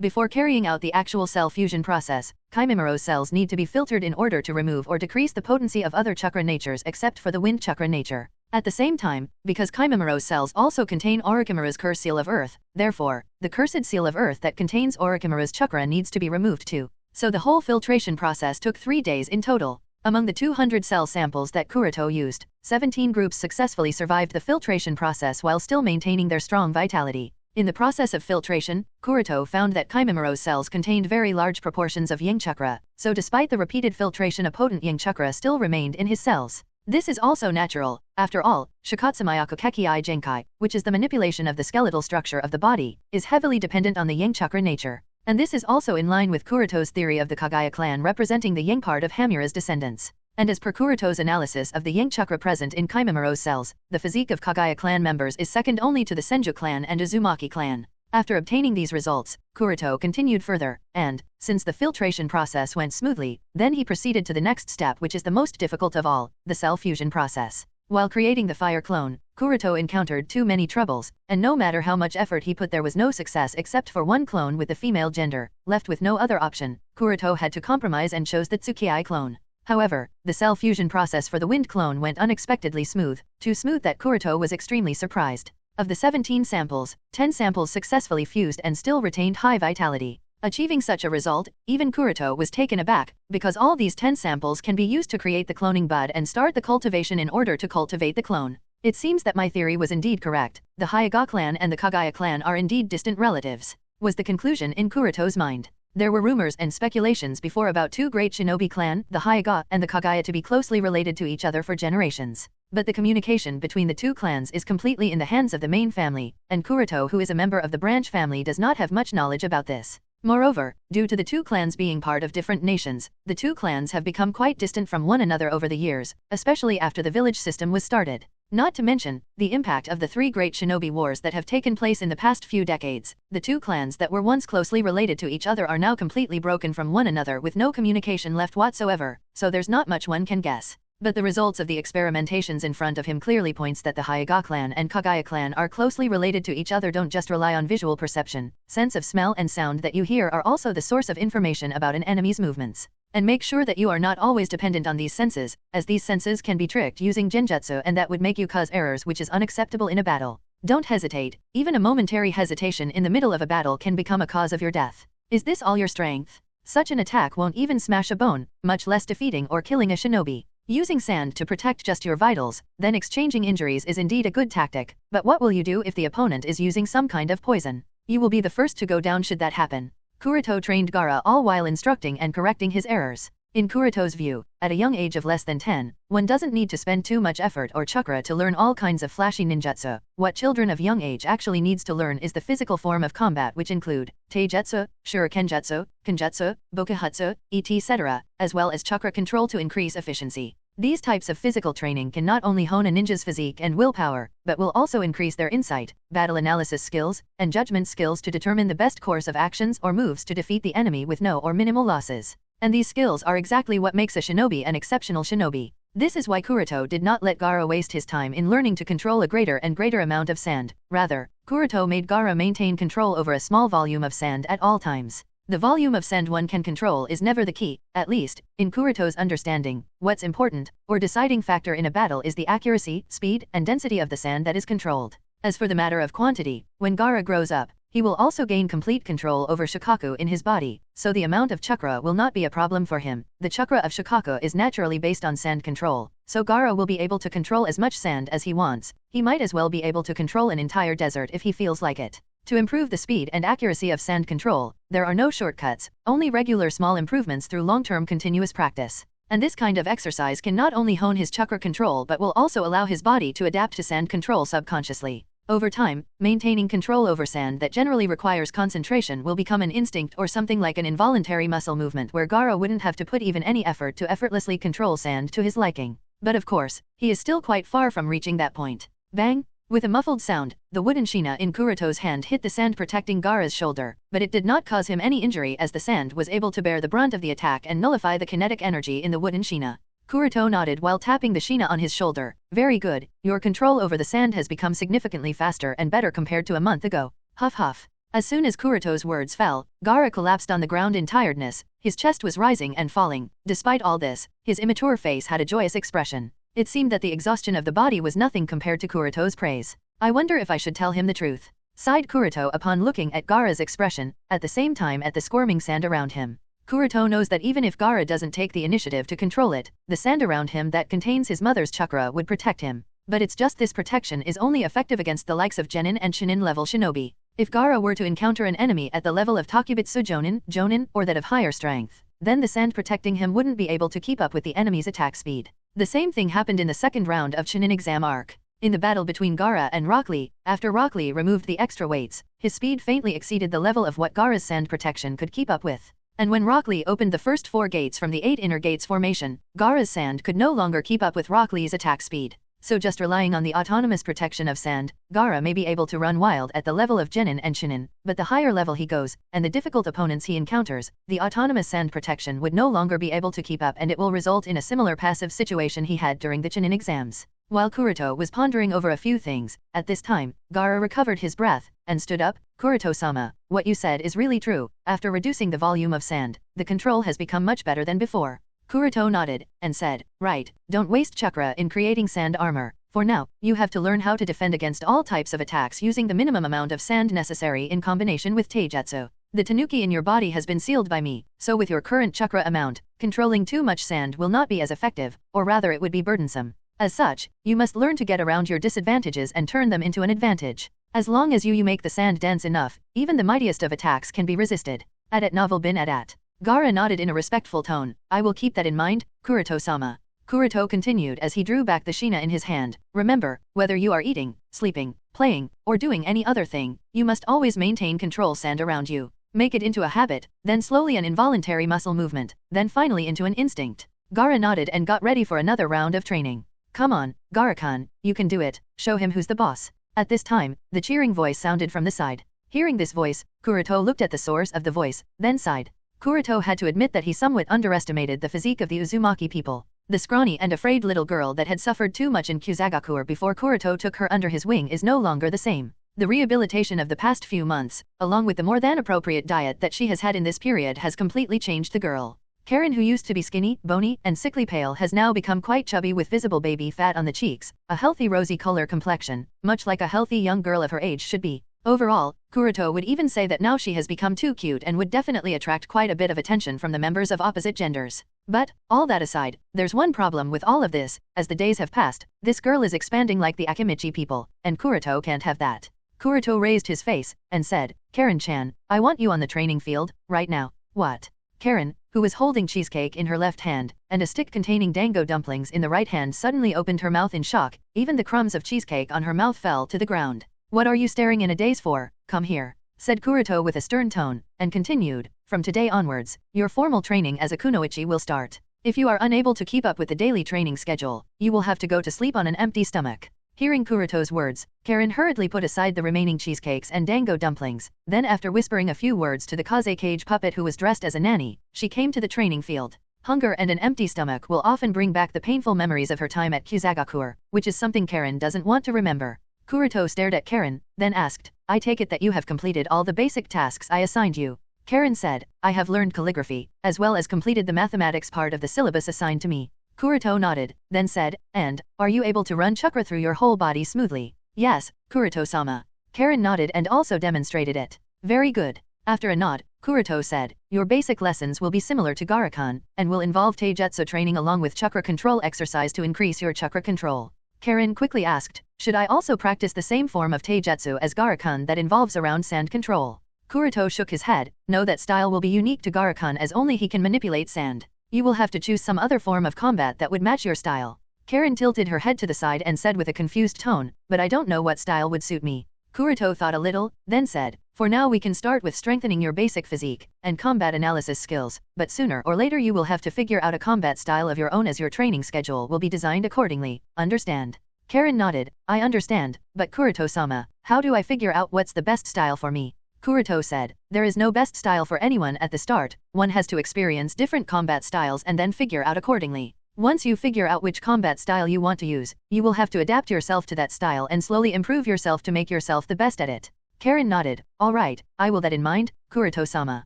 before carrying out the actual cell fusion process, Kimimura's cells need to be filtered in order to remove or decrease the potency of other chakra natures except for the wind chakra nature. At the same time, because Kimimura's cells also contain Orochimaru's curse seal of earth, therefore, the cursed seal of earth that contains Orochimaru's chakra needs to be removed too. So the whole filtration process took 3 days in total. Among the 200 cell samples that Kuroto used, 17 groups successfully survived the filtration process while still maintaining their strong vitality. In the process of filtration, Kuroto found that Kimimura's cells contained very large proportions of Yang chakra, so despite the repeated filtration a potent Yang chakra still remained in his cells. This is also natural. After all, Shikatsumayaku Kekii Genkai, which is the manipulation of the skeletal structure of the body, is heavily dependent on the Yang chakra nature. And this is also in line with Kuroto's theory of the Kagaya clan representing the Yang part of Hamura's descendants. And as per Kuroto's analysis of the Yang chakra present in Kimimura's cells, the physique of Kagaya clan members is second only to the Senju clan and Uzumaki clan. After obtaining these results, Kuroto continued further, and, since the filtration process went smoothly, then he proceeded to the next step, which is the most difficult of all, the cell fusion process. While creating the fire clone, Kuroto encountered too many troubles, and no matter how much effort he put there was no success except for one clone with the female gender. Left with no other option, Kuroto had to compromise and chose the Tsukii clone. However, the cell fusion process for the wind clone went unexpectedly smooth, too smooth that Kuroto was extremely surprised. Of the 17 samples, 10 samples successfully fused and still retained high vitality. Achieving such a result, even Kuroto was taken aback, because all these 10 samples can be used to create the cloning bud and start the cultivation in order to cultivate the clone. It seems that my theory was indeed correct. The Hyuga clan and the Kagaya clan are indeed distant relatives, was the conclusion in Kuroto's mind. There were rumors and speculations before about two great shinobi clan, the Hyuga and the Kagaya, to be closely related to each other for generations. But the communication between the two clans is completely in the hands of the main family, and Kuroto, who is a member of the branch family, does not have much knowledge about this. Moreover, due to the two clans being part of different nations, the two clans have become quite distant from one another over the years, especially after the village system was started. Not to mention, the impact of the three great shinobi wars that have taken place in the past few decades. The two clans that were once closely related to each other are now completely broken from one another with no communication left whatsoever, so there's not much one can guess. But the results of the experimentations in front of him clearly points that the Hyuga clan and Kagaya clan are closely related to each other. Don't just rely on visual perception. Sense of smell and sound that you hear are also the source of information about an enemy's movements. And make sure that you are not always dependent on these senses, as these senses can be tricked using genjutsu, and that would make you cause errors, which is unacceptable in a battle. Don't hesitate. Even a momentary hesitation in the middle of a battle can become a cause of your death. Is this all your strength? Such an attack won't even smash a bone, much less defeating or killing a shinobi. Using sand to protect just your vitals, then exchanging injuries is indeed a good tactic, but what will you do if the opponent is using some kind of poison? You will be the first to go down should that happen. Kuroto trained Gaara all while instructing and correcting his errors. In Kuroto's view, at a young age of less than 10, one doesn't need to spend too much effort or chakra to learn all kinds of flashy ninjutsu. What children of young age actually needs to learn is the physical form of combat, which include taijutsu, shurikenjutsu, kenjutsu, bokihutsu, etc., as well as chakra control to increase efficiency. These types of physical training can not only hone a ninja's physique and willpower, but will also increase their insight, battle analysis skills, and judgment skills to determine the best course of actions or moves to defeat the enemy with no or minimal losses. And these skills are exactly what makes a shinobi an exceptional shinobi. This is why Kuroto did not let Gaara waste his time in learning to control a greater and greater amount of sand. Rather, Kuroto made Gaara maintain control over a small volume of sand at all times. The volume of sand one can control is never the key, at least, in Kuroto's understanding. What's important, or deciding factor in a battle, is the accuracy, speed, and density of the sand that is controlled. As for the matter of quantity, when Gaara grows up, he will also gain complete control over Shukaku in his body, so the amount of chakra will not be a problem for him. The chakra of Shukaku is naturally based on sand control, so Gaara will be able to control as much sand as he wants. He might as well be able to control an entire desert if he feels like it. To improve the speed and accuracy of sand control, there are no shortcuts, only regular small improvements through long-term continuous practice. And this kind of exercise can not only hone his chakra control but will also allow his body to adapt to sand control subconsciously. Over time, maintaining control over sand that generally requires concentration will become an instinct or something like an involuntary muscle movement where Gaara wouldn't have to put even any effort to effortlessly control sand to his liking. But of course, he is still quite far from reaching that point. Bang! With a muffled sound, the wooden shina in Kuroto's hand hit the sand protecting Gaara's shoulder, but it did not cause him any injury as the sand was able to bear the brunt of the attack and nullify the kinetic energy in the wooden shina. Kuroto nodded while tapping the shina on his shoulder. Very good, your control over the sand has become significantly faster and better compared to a month ago. Huff huff. As soon as Kuroto's words fell, Gaara collapsed on the ground in tiredness. His chest was rising and falling. Despite all this, his immature face had a joyous expression. It seemed that the exhaustion of the body was nothing compared to Kuroto's praise. I wonder if I should tell him the truth, sighed Kuroto upon looking at Gaara's expression, at the same time at the squirming sand around him. Kuroto knows that even if Gaara doesn't take the initiative to control it, the sand around him that contains his mother's chakra would protect him. But it's just this protection is only effective against the likes of Genin and Shinin level shinobi. If Gaara were to encounter an enemy at the level of Takubitsu Jonin, or that of higher strength, then the sand protecting him wouldn't be able to keep up with the enemy's attack speed. The same thing happened in the second round of Chunin exam arc. In the battle between Gaara and Rock Lee, after Rock Lee removed the extra weights, his speed faintly exceeded the level of what Gaara's sand protection could keep up with. And when Rock Lee opened the first 4 gates from the 8 inner gates formation, Gaara's sand could no longer keep up with Rock Lee's attack speed. So just relying on the autonomous protection of sand, Gaara may be able to run wild at the level of Genin and Shinin, but the higher level he goes, and the difficult opponents he encounters, the autonomous sand protection would no longer be able to keep up, and it will result in a similar passive situation he had during the Chunin exams. While Kuroto was pondering over a few things, at this time, Gaara recovered his breath, and stood up. Kuroto-sama, what you said is really true. After reducing the volume of sand, the control has become much better than before. Kuroto nodded, and said, right, don't waste chakra in creating sand armor. For now, you have to learn how to defend against all types of attacks using the minimum amount of sand necessary in combination with taijutsu. The tanuki in your body has been sealed by me, so with your current chakra amount, controlling too much sand will not be as effective, or rather it would be burdensome. As such, you must learn to get around your disadvantages and turn them into an advantage. As long as you make the sand dense enough, even the mightiest of attacks can be resisted. At novel bin at. Gaara nodded in a respectful tone. I will keep that in mind, Kuroto-sama. Kuroto continued as he drew back the shina in his hand. Remember, whether you are eating, sleeping, playing, or doing any other thing, you must always maintain control sand around you. Make it into a habit, then slowly an involuntary muscle movement, then finally into an instinct. Gaara nodded and got ready for another round of training. Come on, Gaara-kun, you can do it, show him who's the boss. At this time, the cheering voice sounded from the side. Hearing this voice, Kuroto looked at the source of the voice, then sighed. Kuroto had to admit that he somewhat underestimated the physique of the Uzumaki people. The scrawny and afraid little girl that had suffered too much in Kyuzagakur before Kuroto took her under his wing is no longer the same. The rehabilitation of the past few months, along with the more than appropriate diet that she has had in this period, has completely changed the girl. Karen, who used to be skinny, bony, and sickly pale, has now become quite chubby with visible baby fat on the cheeks, a healthy rosy color complexion, much like a healthy young girl of her age should be. Overall, Kuroto would even say that now she has become too cute and would definitely attract quite a bit of attention from the members of opposite genders. But, all that aside, there's one problem with all of this. As the days have passed, this girl is expanding like the Akimichi people, and Kuroto can't have that. Kuroto raised his face, and said, Karen-chan, I want you on the training field, right now. What? Karen, who was holding cheesecake in her left hand, and a stick containing dango dumplings in the right hand, suddenly opened her mouth in shock. Even the crumbs of cheesecake on her mouth fell to the ground. What are you staring in a daze for? Come here, said Kuroto with a stern tone, and continued, from today onwards, your formal training as a kunoichi will start. If you are unable to keep up with the daily training schedule, you will have to go to sleep on an empty stomach. Hearing Kuroto's words, Karen hurriedly put aside the remaining cheesecakes and dango dumplings, then after whispering a few words to the kaze cage puppet who was dressed as a nanny, she came to the training field. Hunger and an empty stomach will often bring back the painful memories of her time at Kyuzagakur, which is something Karen doesn't want to remember. Kuroto stared at Karen, then asked, I take it that you have completed all the basic tasks I assigned you. Karen said, I have learned calligraphy, as well as completed the mathematics part of the syllabus assigned to me. Kuroto nodded, then said, and, are you able to run chakra through your whole body smoothly? Yes, Kuroto-sama. Karen nodded and also demonstrated it. Very good. After a nod, Kuroto said, your basic lessons will be similar to Gaara-kun, and will involve taijutsu training along with chakra control exercise to increase your chakra control. Karen quickly asked, should I also practice the same form of taijutsu as Gaara-kun that involves around sand control? Kuroto shook his head, no, that style will be unique to Gaara-kun as only he can manipulate sand. You will have to choose some other form of combat that would match your style. Karen tilted her head to the side and said with a confused tone, but I don't know what style would suit me. Kuroto thought a little, then said, for now we can start with strengthening your basic physique and combat analysis skills, but sooner or later you will have to figure out a combat style of your own as your training schedule will be designed accordingly, understand? Karen nodded, I understand, but Kuroto-sama, how do I figure out what's the best style for me? Kuroto said, there is no best style for anyone at the start, one has to experience different combat styles and then figure out accordingly. Once you figure out which combat style you want to use, you will have to adapt yourself to that style and slowly improve yourself to make yourself the best at it. Karen nodded, alright, I will that in mind, Kuroto-sama.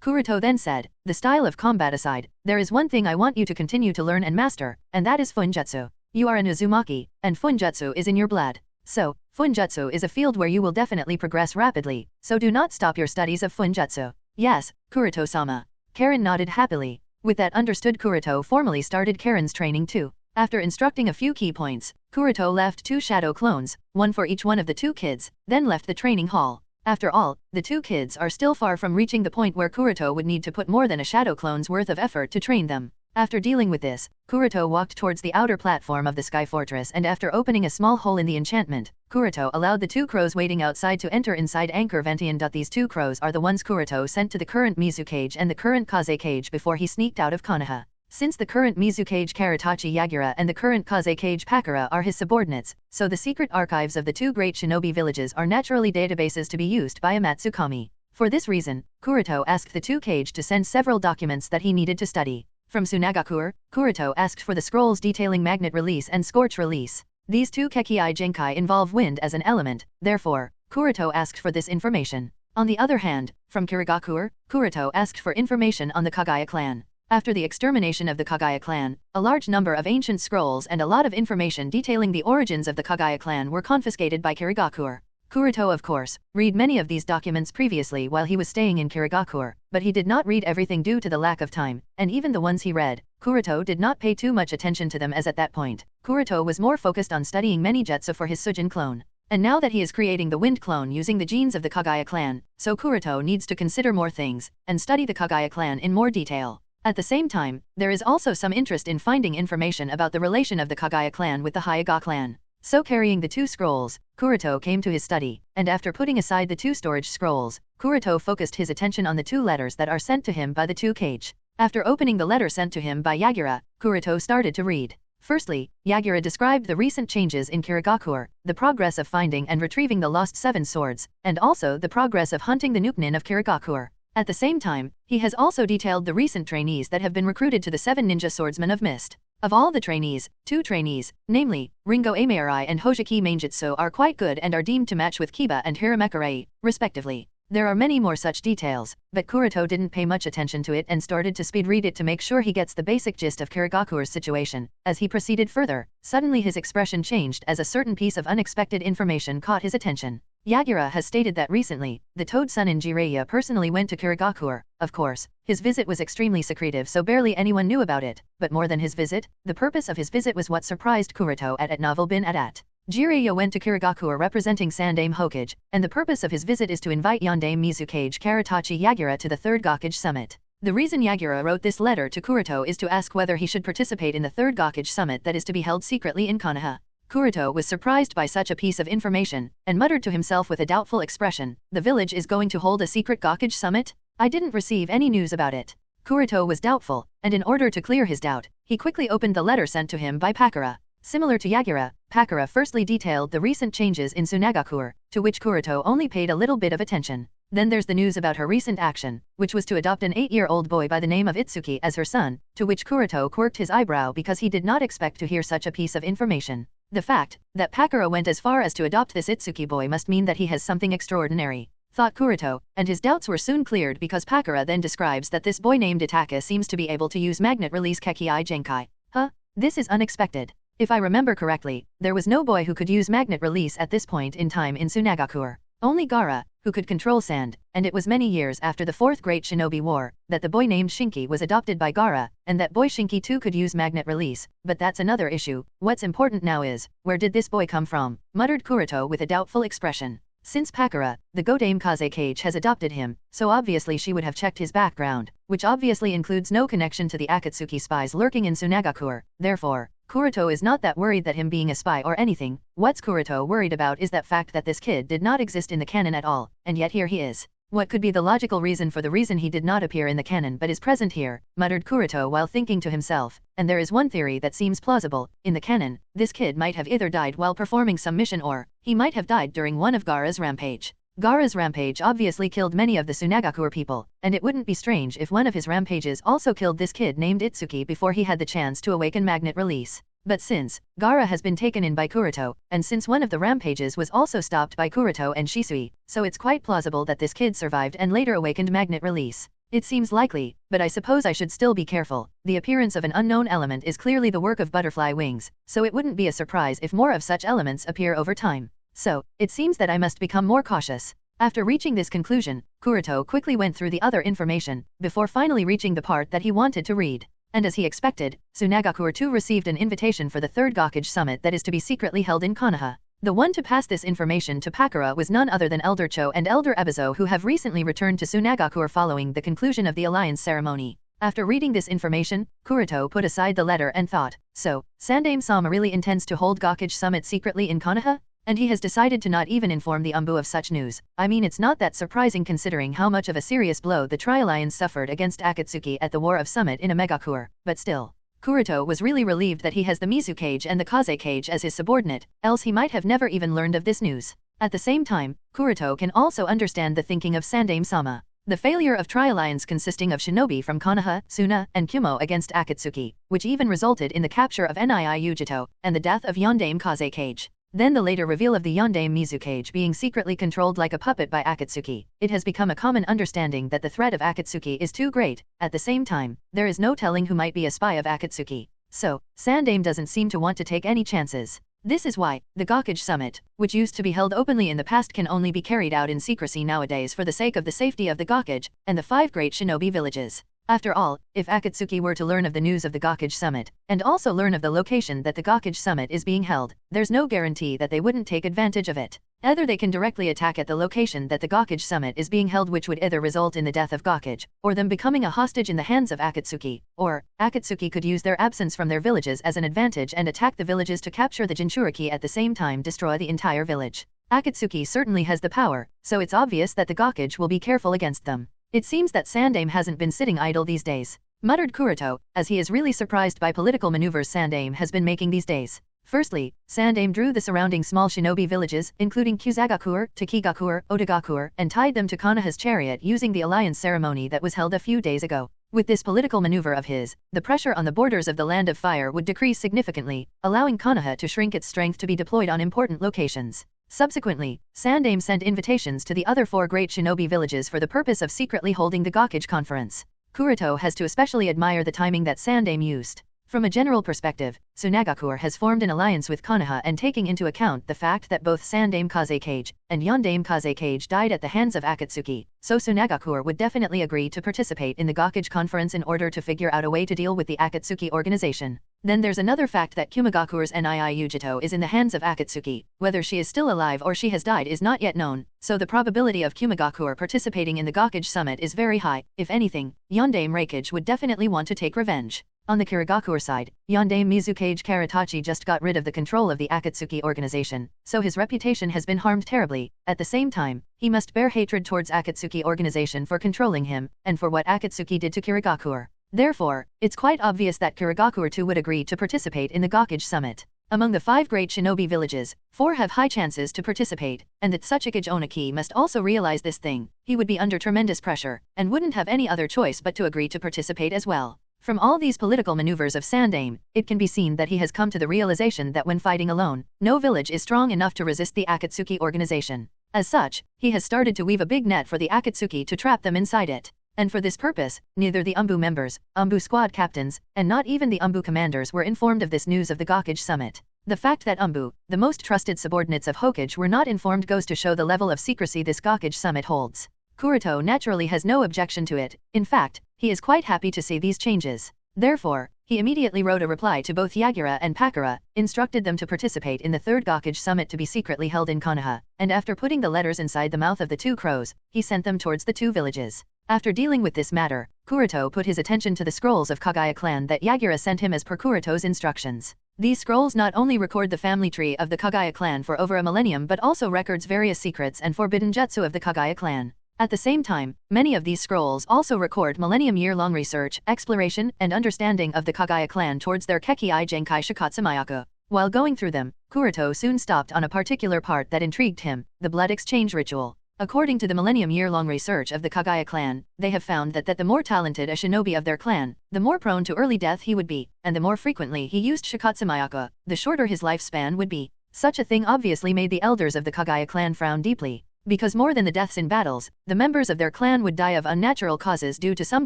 Kuroto then said, the style of combat aside, there is one thing I want you to continue to learn and master, and that is Funjutsu. You are an Uzumaki, and Funjutsu is in your blood. So, Funjutsu is a field where you will definitely progress rapidly, so do not stop your studies of Funjutsu. Yes, Kuroto-sama. Karen nodded happily. With that understood, Kuroto formally started Karen's training too. After instructing a few key points, Kuroto left 2 shadow clones, one for each one of the 2 kids, then left the training hall. After all, the 2 kids are still far from reaching the point where Kuroto would need to put more than a shadow clone's worth of effort to train them. After dealing with this, Kuroto walked towards the outer platform of the Sky Fortress, and after opening a small hole in the enchantment, Kuroto allowed the 2 crows waiting outside to enter inside Anchor Ventian. These 2 crows are the ones Kuroto sent to the current Mizu cage and the current Kaze cage before he sneaked out of Konoha. Since the current Mizu cage Karatachi Yagura and the current Kaze cage Pakura are his subordinates, so the secret archives of the 2 great shinobi villages are naturally databases to be used by a Matsukami. For this reason, Kuroto asked the 2 cage to send several documents that he needed to study. From Tsunagakur, Kuroto asked for the scrolls detailing magnet release and scorch release. These 2 Kekii Genkai involve wind as an element, therefore, Kuroto asked for this information. On the other hand, from Kirigakur, Kuroto asked for information on the Kagaya clan. After the extermination of the Kagaya clan, a large number of ancient scrolls and a lot of information detailing the origins of the Kagaya clan were confiscated by Kirigakur. Kuroto, of course, read many of these documents previously while he was staying in Kirigakur, but he did not read everything due to the lack of time, and even the ones he read, Kuroto did not pay too much attention to them, as at that point, Kuroto was more focused on studying many jutsu for his Sujin clone. And now that he is creating the wind clone using the genes of the Kagaya clan, so Kuroto needs to consider more things, and study the Kagaya clan in more detail. At the same time, there is also some interest in finding information about the relation of the Kagaya clan with the Hyuga clan. So carrying the 2 scrolls, Kuroto came to his study, and after putting aside the 2 storage scrolls, Kuroto focused his attention on the 2 letters that are sent to him by the 2 cage. After opening the letter sent to him by Yagura, Kuroto started to read. Firstly, Yagura described the recent changes in Kirigakure, the progress of finding and retrieving the lost 7 swords, and also the progress of hunting the Nukenin of Kirigakure. At the same time, he has also detailed the recent trainees that have been recruited to the 7 ninja swordsmen of Mist. Of all the trainees, 2 trainees, namely, Ringo Amarai and Hojiki Mainjutsu are quite good and are deemed to match with Kiba and Hiramekirei, respectively. There are many more such details, but Kuroto didn't pay much attention to it and started to speed read it to make sure he gets the basic gist of Kirigakure's situation. As he proceeded further, suddenly his expression changed as a certain piece of unexpected information caught his attention. Yagura has stated that recently, the Toad Sunin Jiraiya personally went to Kirigakure. Of course, his visit was extremely secretive so barely anyone knew about it, but more than his visit, the purpose of his visit was what surprised Kuroto at Novel Bin Adat. Jiraiya went to Kirigakure representing Sandame Hokage, and the purpose of his visit is to invite Yandame Mizukage Karatachi Yagura to the 3rd Gokage Summit. The reason Yagura wrote this letter to Kuroto is to ask whether he should participate in the 3rd Gokage Summit that is to be held secretly in Konoha. Kuroto was surprised by such a piece of information, and muttered to himself with a doubtful expression, "The village is going to hold a secret Gokage Summit? I didn't receive any news about it." Kuroto was doubtful, and in order to clear his doubt, he quickly opened the letter sent to him by Pakura. Similar to Yagura, Pakura firstly detailed the recent changes in Tsunagakure, to which Kuroto only paid a little bit of attention. Then there's the news about her recent action, which was to adopt an 8-year-old boy by the name of Itsuki as her son, to which Kuroto quirked his eyebrow because he did not expect to hear such a piece of information. The fact that Pakura went as far as to adopt this Itsuki boy must mean that he has something extraordinary, thought Kuroto, and his doubts were soon cleared because Pakura then describes that this boy named Itaka seems to be able to use magnet release Kekii Genkai. Huh? This is unexpected. If I remember correctly, there was no boy who could use magnet release at this point in time in Tsunagakure. Only Gaara, who could control sand, and it was many years after the 4th Great Shinobi War, that the boy named Shinki was adopted by Gaara, and that boy Shinki too could use magnet release, but that's another issue. What's important now is, where did this boy come from? Muttered Kuroto with a doubtful expression. Since Pakura, the Godame Kaze Cage has adopted him, so obviously she would have checked his background, which obviously includes no connection to the Akatsuki spies lurking in Tsunagakure. Therefore, Kuroto is not that worried that him being a spy or anything. What's Kuroto worried about is that fact that this kid did not exist in the canon at all, and yet here he is. What could be the logical reason for the reason he did not appear in the canon but is present here, muttered Kuroto while thinking to himself, and there is one theory that seems plausible. In the canon, this kid might have either died while performing some mission or, he might have died during one of Gaara's rampage. Gaara's rampage obviously killed many of the Tsunagakure people, and it wouldn't be strange if one of his rampages also killed this kid named Itsuki before he had the chance to awaken magnet release. But since Gaara has been taken in by Kuroto, and since one of the rampages was also stopped by Kuroto and Shisui, so it's quite plausible that this kid survived and later awakened magnet release. It seems likely, but I suppose I should still be careful. The appearance of an unknown element is clearly the work of butterfly wings, so it wouldn't be a surprise if more of such elements appear over time. So, it seems that I must become more cautious. After reaching this conclusion, Kuroto quickly went through the other information, before finally reaching the part that he wanted to read. And as he expected, Tsunagakure too received an invitation for the 3rd Gokage Summit that is to be secretly held in Konoha. The one to pass this information to Pakura was none other than Elder Cho and Elder Ebizo, who have recently returned to Tsunagakure following the conclusion of the alliance ceremony. After reading this information, Kuroto put aside the letter and thought, so, Sandame-sama really intends to hold Gokage Summit secretly in Konoha? And he has decided to not even inform the Umbu of such news. I mean, it's not that surprising considering how much of a serious blow the Tri-Alliance suffered against Akatsuki at the War of Summit in Omegakure, but still. Kuroto was really relieved that he has the Mizu Cage and the Kaze Cage as his subordinate, else he might have never even learned of this news. At the same time, Kuroto can also understand the thinking of Sandame-sama. The failure of Tri-Alliance consisting of shinobi from Konoha, Suna, and Kumo against Akatsuki, which even resulted in the capture of Nii Yujito, and the death of Yondame Kaze Cage. Then the later reveal of the Yondame Mizu Cage being secretly controlled like a puppet by Akatsuki. It has become a common understanding that the threat of Akatsuki is too great. At the same time, there is no telling who might be a spy of Akatsuki. So, Sandame doesn't seem to want to take any chances. This is why, the Gokage Summit, which used to be held openly in the past, can only be carried out in secrecy nowadays for the sake of the safety of the Gokage, and the 5 great shinobi villages. After all, if Akatsuki were to learn of the news of the Gakage Summit, and also learn of the location that the Gakage Summit is being held, there's no guarantee that they wouldn't take advantage of it. Either they can directly attack at the location that the Gakage Summit is being held, which would either result in the death of Gakage, or them becoming a hostage in the hands of Akatsuki, or Akatsuki could use their absence from their villages as an advantage and attack the villages to capture the Jinchuriki, at the same time destroy the entire village. Akatsuki certainly has the power, so it's obvious that the Gakage will be careful against them. It seems that Sandaime hasn't been sitting idle these days, muttered Kuroto, as he is really surprised by political maneuvers Sandaime has been making these days. Firstly, Sandaime drew the surrounding small shinobi villages, including Kusagakur, Takigakur, Otogakur, and tied them to Konoha's chariot using the alliance ceremony that was held a few days ago. With this political maneuver of his, the pressure on the borders of the Land of Fire would decrease significantly, allowing Konoha to shrink its strength to be deployed on important locations. Subsequently, Sandaime sent invitations to the other 4 great shinobi villages for the purpose of secretly holding the Gakage conference. Kuroto has to especially admire the timing that Sandaime used. From a general perspective, Tsunagakur has formed an alliance with Konoha, and taking into account the fact that both Sandaime Kazekage and Yondaime Kazekage died at the hands of Akatsuki, so Tsunagakur would definitely agree to participate in the Gakage conference in order to figure out a way to deal with the Akatsuki organization. Then there's another fact that Kumigakur's Nii Yujito is in the hands of Akatsuki. Whether she is still alive or she has died is not yet known, so the probability of Kumigakur participating in the Gakage summit is very high. If anything, Yondaime Reikage would definitely want to take revenge. On the Kirigakur side, Yondaime Mizukage Karatachi just got rid of the control of the Akatsuki organization, so his reputation has been harmed terribly. At the same time, he must bear hatred towards Akatsuki organization for controlling him, and for what Akatsuki did to Kirigakur. Therefore, it's quite obvious that Kirigakur too would agree to participate in the Gakage summit. Among the 5 great shinobi villages, 4 have high chances to participate, and that Tsuchikage Onaki must also realize this thing. He would be under tremendous pressure, and wouldn't have any other choice but to agree to participate as well. From all these political maneuvers of Sandaime, it can be seen that he has come to the realization that when fighting alone, no village is strong enough to resist the Akatsuki organization. As such, he has started to weave a big net for the Akatsuki to trap them inside it. And for this purpose, neither the Umbu members, Umbu squad captains, and not even the Umbu commanders were informed of this news of the Gakage summit. The fact that Umbu, the most trusted subordinates of Hokage, were not informed goes to show the level of secrecy this Gakage summit holds. Kuroto naturally has no objection to it. In fact, he is quite happy to see these changes. Therefore, he immediately wrote a reply to both Yagura and Pakura, instructed them to participate in the 3rd Gakage summit to be secretly held in Konoha, and after putting the letters inside the mouth of the 2 crows, he sent them towards the 2 villages. After dealing with this matter, Kuroto put his attention to the scrolls of Kagaya clan that Yagura sent him as per Kuroto's instructions. These scrolls not only record the family tree of the Kagaya clan for over a millennium but also records various secrets and forbidden jutsu of the Kagaya clan. At the same time, many of these scrolls also record millennium-year-long research, exploration, and understanding of the Kagaya clan towards their Kekii Genkai Shikatsumayaka. While going through them, Kuroto soon stopped on a particular part that intrigued him, the blood exchange ritual. According to the millennium-year-long research of the Kagaya clan, they have found that the more talented a shinobi of their clan, the more prone to early death he would be, and the more frequently he used Shikatsumayaka, the shorter his lifespan would be. Such a thing obviously made the elders of the Kagaya clan frown deeply. Because more than the deaths in battles, the members of their clan would die of unnatural causes due to some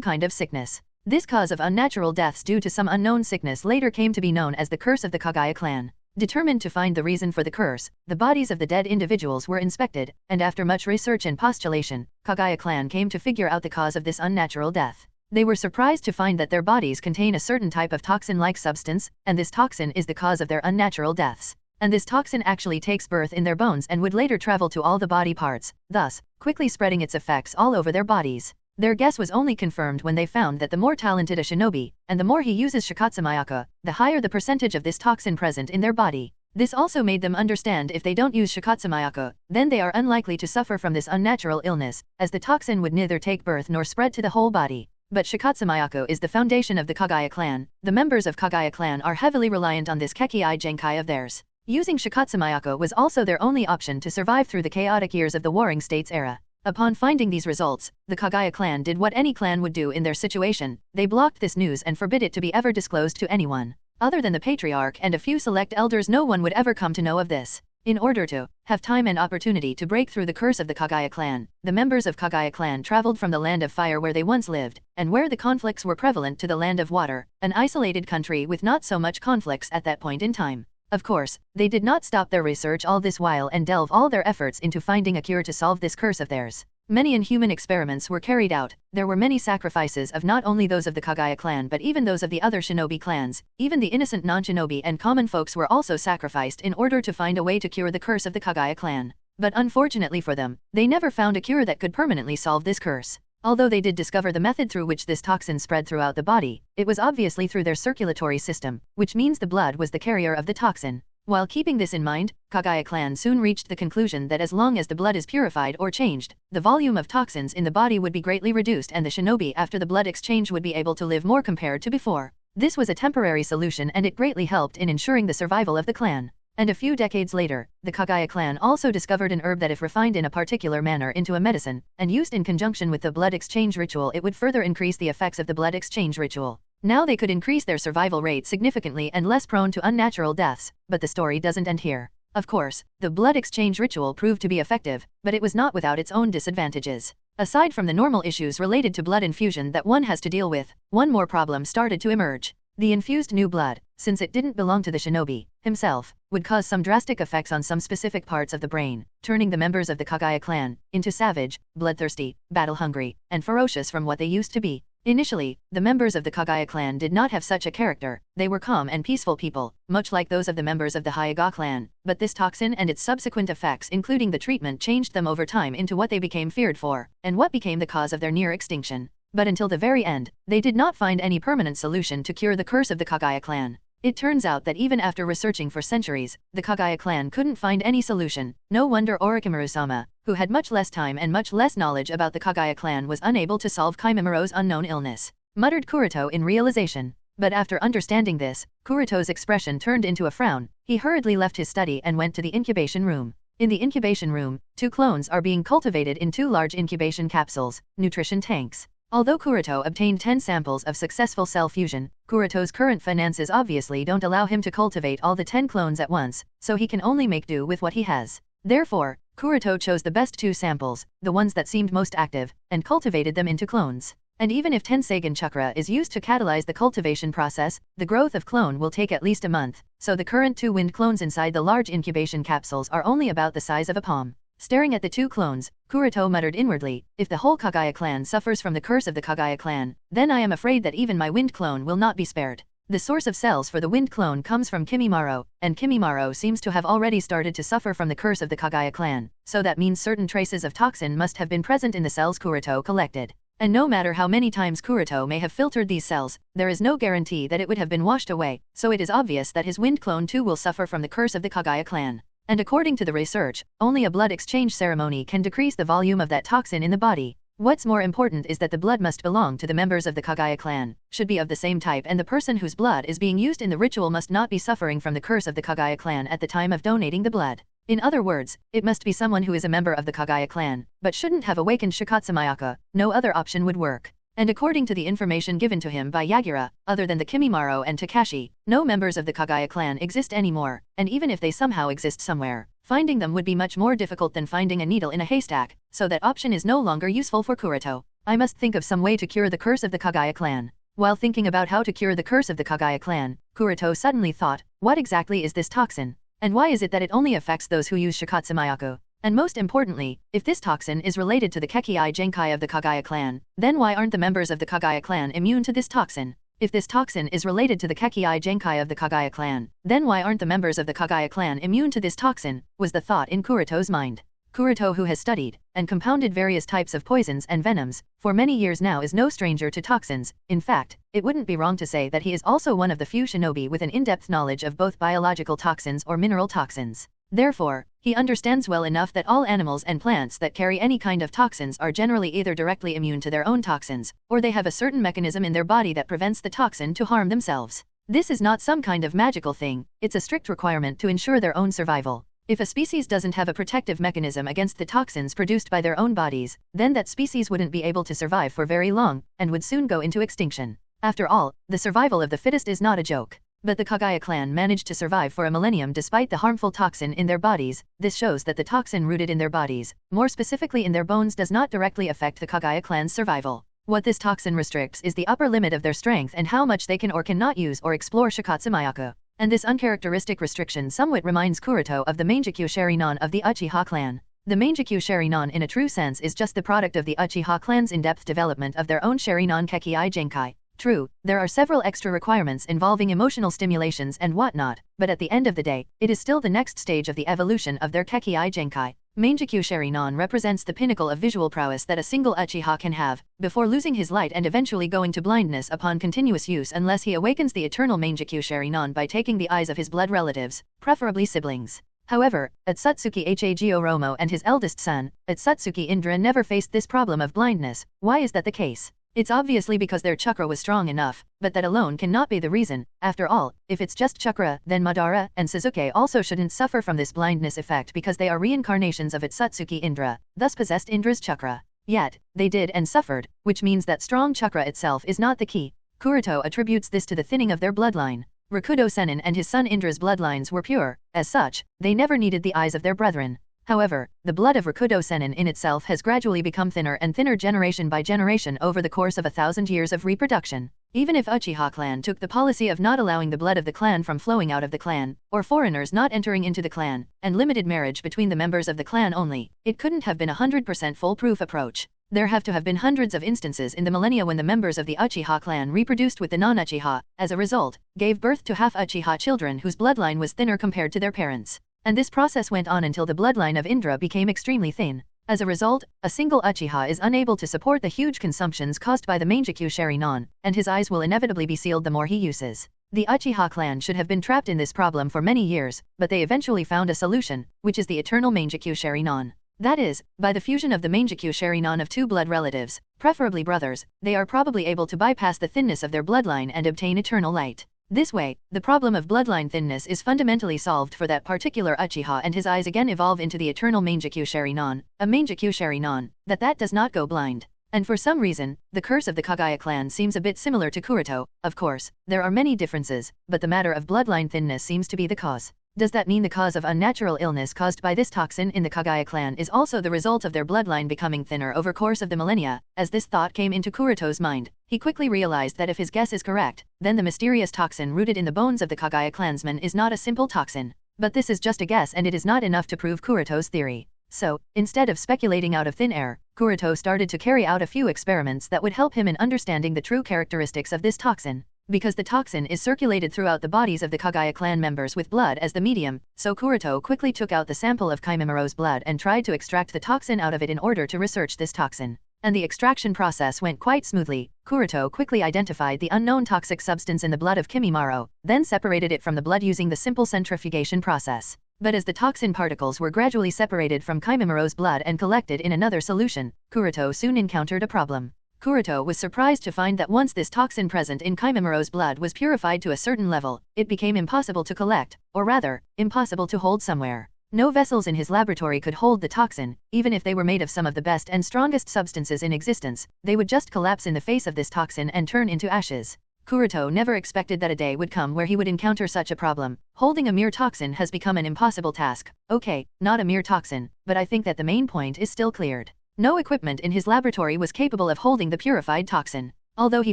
kind of sickness. This cause of unnatural deaths due to some unknown sickness later came to be known as the curse of the Kagaya clan. Determined to find the reason for the curse, the bodies of the dead individuals were inspected, and after much research and postulation, Kagaya clan came to figure out the cause of this unnatural death. They were surprised to find that their bodies contain a certain type of toxin-like substance, and this toxin is the cause of their unnatural deaths. And this toxin actually takes birth in their bones and would later travel to all the body parts, thus, quickly spreading its effects all over their bodies. Their guess was only confirmed when they found that the more talented a shinobi, and the more he uses Shikatsumayaka, the higher the percentage of this toxin present in their body. This also made them understand if they don't use Shikatsumayaka, then they are unlikely to suffer from this unnatural illness, as the toxin would neither take birth nor spread to the whole body. But Shikatsumayaka is the foundation of the Kagaya clan. The members of Kagaya clan are heavily reliant on this Kekii Genkai of theirs. Using Shikatsumayaka was also their only option to survive through the chaotic years of the Warring States era. Upon finding these results, the Kagaya clan did what any clan would do in their situation. They blocked this news and forbid it to be ever disclosed to anyone. Other than the patriarch and a few select elders, no one would ever come to know of this. In order to have time and opportunity to break through the curse of the Kagaya clan, the members of Kagaya clan traveled from the Land of Fire where they once lived, and where the conflicts were prevalent, to the Land of Water, an isolated country with not so much conflicts at that point in time. Of course, they did not stop their research all this while and delve all their efforts into finding a cure to solve this curse of theirs. Many inhuman experiments were carried out. There were many sacrifices of not only those of the Kagaya clan but even those of the other shinobi clans. Even the innocent non-shinobi and common folks were also sacrificed in order to find a way to cure the curse of the Kagaya clan. But unfortunately for them, they never found a cure that could permanently solve this curse. Although they did discover the method through which this toxin spread throughout the body, it was obviously through their circulatory system, which means the blood was the carrier of the toxin. While keeping this in mind, Kagaya clan soon reached the conclusion that as long as the blood is purified or changed, the volume of toxins in the body would be greatly reduced and the shinobi after the blood exchange would be able to live more compared to before. This was a temporary solution and it greatly helped in ensuring the survival of the clan. And a few decades later, the Kagaya clan also discovered an herb that if refined in a particular manner into a medicine, and used in conjunction with the blood exchange ritual it would further increase the effects of the blood exchange ritual. Now they could increase their survival rate significantly and less prone to unnatural deaths, but the story doesn't end here. Of course, the blood exchange ritual proved to be effective, but it was not without its own disadvantages. Aside from the normal issues related to blood infusion that one has to deal with, one more problem started to emerge. The infused new blood, since it didn't belong to the shinobi himself, would cause some drastic effects on some specific parts of the brain, turning the members of the Kagaya clan into savage, bloodthirsty, battle-hungry, and ferocious from what they used to be. Initially, the members of the Kagaya clan did not have such a character. They were calm and peaceful people, much like those of the members of the Hyuga clan, but this toxin and its subsequent effects including the treatment changed them over time into what they became feared for, and what became the cause of their near extinction. But until the very end, they did not find any permanent solution to cure the curse of the Kagaya clan. It turns out that even after researching for centuries, the Kagaya clan couldn't find any solution. No wonder Orochimaru-sama, who had much less time and much less knowledge about the Kagaya clan, was unable to solve Kimimura's unknown illness, muttered Kuroto in realization. But after understanding this, Kuroto's expression turned into a frown. He hurriedly left his study and went to the incubation room. In the incubation room, 2 clones are being cultivated in 2 large incubation capsules, nutrition tanks. Although Kuroto obtained 10 samples of successful cell fusion, Kuroto's current finances obviously don't allow him to cultivate all the 10 clones at once, so he can only make do with what he has. Therefore, Kuroto chose the best 2 samples, the ones that seemed most active, and cultivated them into clones. And even if Tenseigan chakra is used to catalyze the cultivation process, the growth of clone will take at least a month, so the current 2 wind clones inside the large incubation capsules are only about the size of a palm. Staring at the 2 clones, Kuroto muttered inwardly, if the whole Kagaya clan suffers from the curse of the Kagaya clan, then I am afraid that even my wind clone will not be spared. The source of cells for the wind clone comes from Kimimaro, and Kimimaro seems to have already started to suffer from the curse of the Kagaya clan, so that means certain traces of toxin must have been present in the cells Kuroto collected. And no matter how many times Kuroto may have filtered these cells, there is no guarantee that it would have been washed away, so it is obvious that his wind clone too will suffer from the curse of the Kagaya clan. And according to the research, only a blood exchange ceremony can decrease the volume of that toxin in the body. What's more important is that the blood must belong to the members of the Kagaya clan, should be of the same type, and the person whose blood is being used in the ritual must not be suffering from the curse of the Kagaya clan at the time of donating the blood. In other words, it must be someone who is a member of the Kagaya clan, but shouldn't have awakened Shikatsumayaka. No other option would work. And according to the information given to him by Yagura, other than the Kimimaro and Takashi, no members of the Kagaya clan exist anymore, and even if they somehow exist somewhere, finding them would be much more difficult than finding a needle in a haystack, so that option is no longer useful for Kuroto. I must think of some way to cure the curse of the Kagaya clan. While thinking about how to cure the curse of the Kagaya clan, Kuroto suddenly thought, what exactly is this toxin? And why is it that it only affects those who use Shikatsumayako? And most importantly, if this toxin is related to the Kekii Genkai of the Kagaya clan, then why aren't the members of the Kagaya clan immune to this toxin? If this toxin is related to the Kekii Genkai of the Kagaya clan, then why aren't the members of the Kagaya clan immune to this toxin? Was the thought in Kuroto's mind. Kuroto, who has studied and compounded various types of poisons and venoms for many years now, is no stranger to toxins. In fact, it wouldn't be wrong to say that he is also one of the few shinobi with an in-depth knowledge of both biological toxins or mineral toxins. Therefore, he understands well enough that all animals and plants that carry any kind of toxins are generally either directly immune to their own toxins, or they have a certain mechanism in their body that prevents the toxin to harm themselves. This is not some kind of magical thing, it's a strict requirement to ensure their own survival. If a species doesn't have a protective mechanism against the toxins produced by their own bodies, then that species wouldn't be able to survive for very long, and would soon go into extinction. After all, the survival of the fittest is not a joke. But the Kagaya clan managed to survive for a millennium despite the harmful toxin in their bodies. This shows that the toxin rooted in their bodies, more specifically in their bones, does not directly affect the Kagaya clan's survival. What this toxin restricts is the upper limit of their strength and how much they can or cannot use or explore Shikatsumayaka. And this uncharacteristic restriction somewhat reminds Kuroto of the Mangekyo Sharinan of the Uchiha clan. The Mangekyu Sharinon in a true sense is just the product of the Uchiha clan's in-depth development of their own Sharinon Kekii Genkai. True, there are several extra requirements involving emotional stimulations and whatnot, but at the end of the day, it is still the next stage of the evolution of their Kekii Genkai. Mangekyu Sharinon represents the pinnacle of visual prowess that a single Uchiha can have, before losing his light and eventually going to blindness upon continuous use unless he awakens the eternal Mangekyu Sharinon by taking the eyes of his blood relatives, preferably siblings. However, Atsutsuki Hagoromo and his eldest son, Atsutsuki Indra, never faced this problem of blindness. Why is that the case? It's obviously because their chakra was strong enough, but that alone cannot be the reason. After all, if it's just chakra, then Madara and Sasuke also shouldn't suffer from this blindness effect because they are reincarnations of Atsutsuki Indra, thus possessed Indra's chakra. Yet, they did and suffered, which means that strong chakra itself is not the key. Kuroto attributes this to the thinning of their bloodline. Rakudo Sennin and his son Indra's bloodlines were pure. As such, they never needed the eyes of their brethren. However, the blood of Rakudo Sennin in itself has gradually become thinner and thinner generation by generation over the course of 1,000 years of reproduction. Even if Uchiha clan took the policy of not allowing the blood of the clan from flowing out of the clan, or foreigners not entering into the clan, and limited marriage between the members of the clan only, it couldn't have been a 100% foolproof approach. There have to have been hundreds of instances in the millennia when the members of the Uchiha clan reproduced with the non-Uchiha, as a result, gave birth to half-Uchiha children whose bloodline was thinner compared to their parents. And this process went on until the bloodline of Indra became extremely thin. As a result, a single Uchiha is unable to support the huge consumptions caused by the Mangekyu Sharinon, and his eyes will inevitably be sealed the more he uses. The Uchiha clan should have been trapped in this problem for many years, but they eventually found a solution, which is the eternal Mangekyu Sharinon. That is, by the fusion of the Mangekyu Sharinon of two blood relatives, preferably brothers, they are probably able to bypass the thinness of their bloodline and obtain eternal light. This way, the problem of bloodline thinness is fundamentally solved for that particular Uchiha, and his eyes again evolve into the eternal Mangekyu Sharinon, a Mangekyu Sharinon, that does not go blind. And for some reason, the curse of the Kagaya clan seems a bit similar to Kuroto. Of course, there are many differences, but the matter of bloodline thinness seems to be the cause. Does that mean the cause of unnatural illness caused by this toxin in the Kagaya clan is also the result of their bloodline becoming thinner over course of the millennia? As this thought came into Kuroto's mind, he quickly realized that if his guess is correct, then the mysterious toxin rooted in the bones of the Kagaya clansmen is not a simple toxin. But this is just a guess, and it is not enough to prove Kuroto's theory. So, instead of speculating out of thin air, Kuroto started to carry out a few experiments that would help him in understanding the true characteristics of this toxin. Because the toxin is circulated throughout the bodies of the Kagaya clan members with blood as the medium, so Kuroto quickly took out the sample of Kimimura's blood and tried to extract the toxin out of it in order to research this toxin. And the extraction process went quite smoothly. Kuroto quickly identified the unknown toxic substance in the blood of Kimimaro, then separated it from the blood using the simple centrifugation process. But as the toxin particles were gradually separated from Kimimura's blood and collected in another solution, Kuroto soon encountered a problem. Kuroto was surprised to find that once this toxin present in Kimimura's blood was purified to a certain level, it became impossible to collect, or rather, impossible to hold somewhere. No vessels in his laboratory could hold the toxin, even if they were made of some of the best and strongest substances in existence, they would just collapse in the face of this toxin and turn into ashes. Kuroto never expected that a day would come where he would encounter such a problem. Holding a mere toxin has become an impossible task. Okay, not a mere toxin, but I think that the main point is still cleared. No equipment in his laboratory was capable of holding the purified toxin. Although he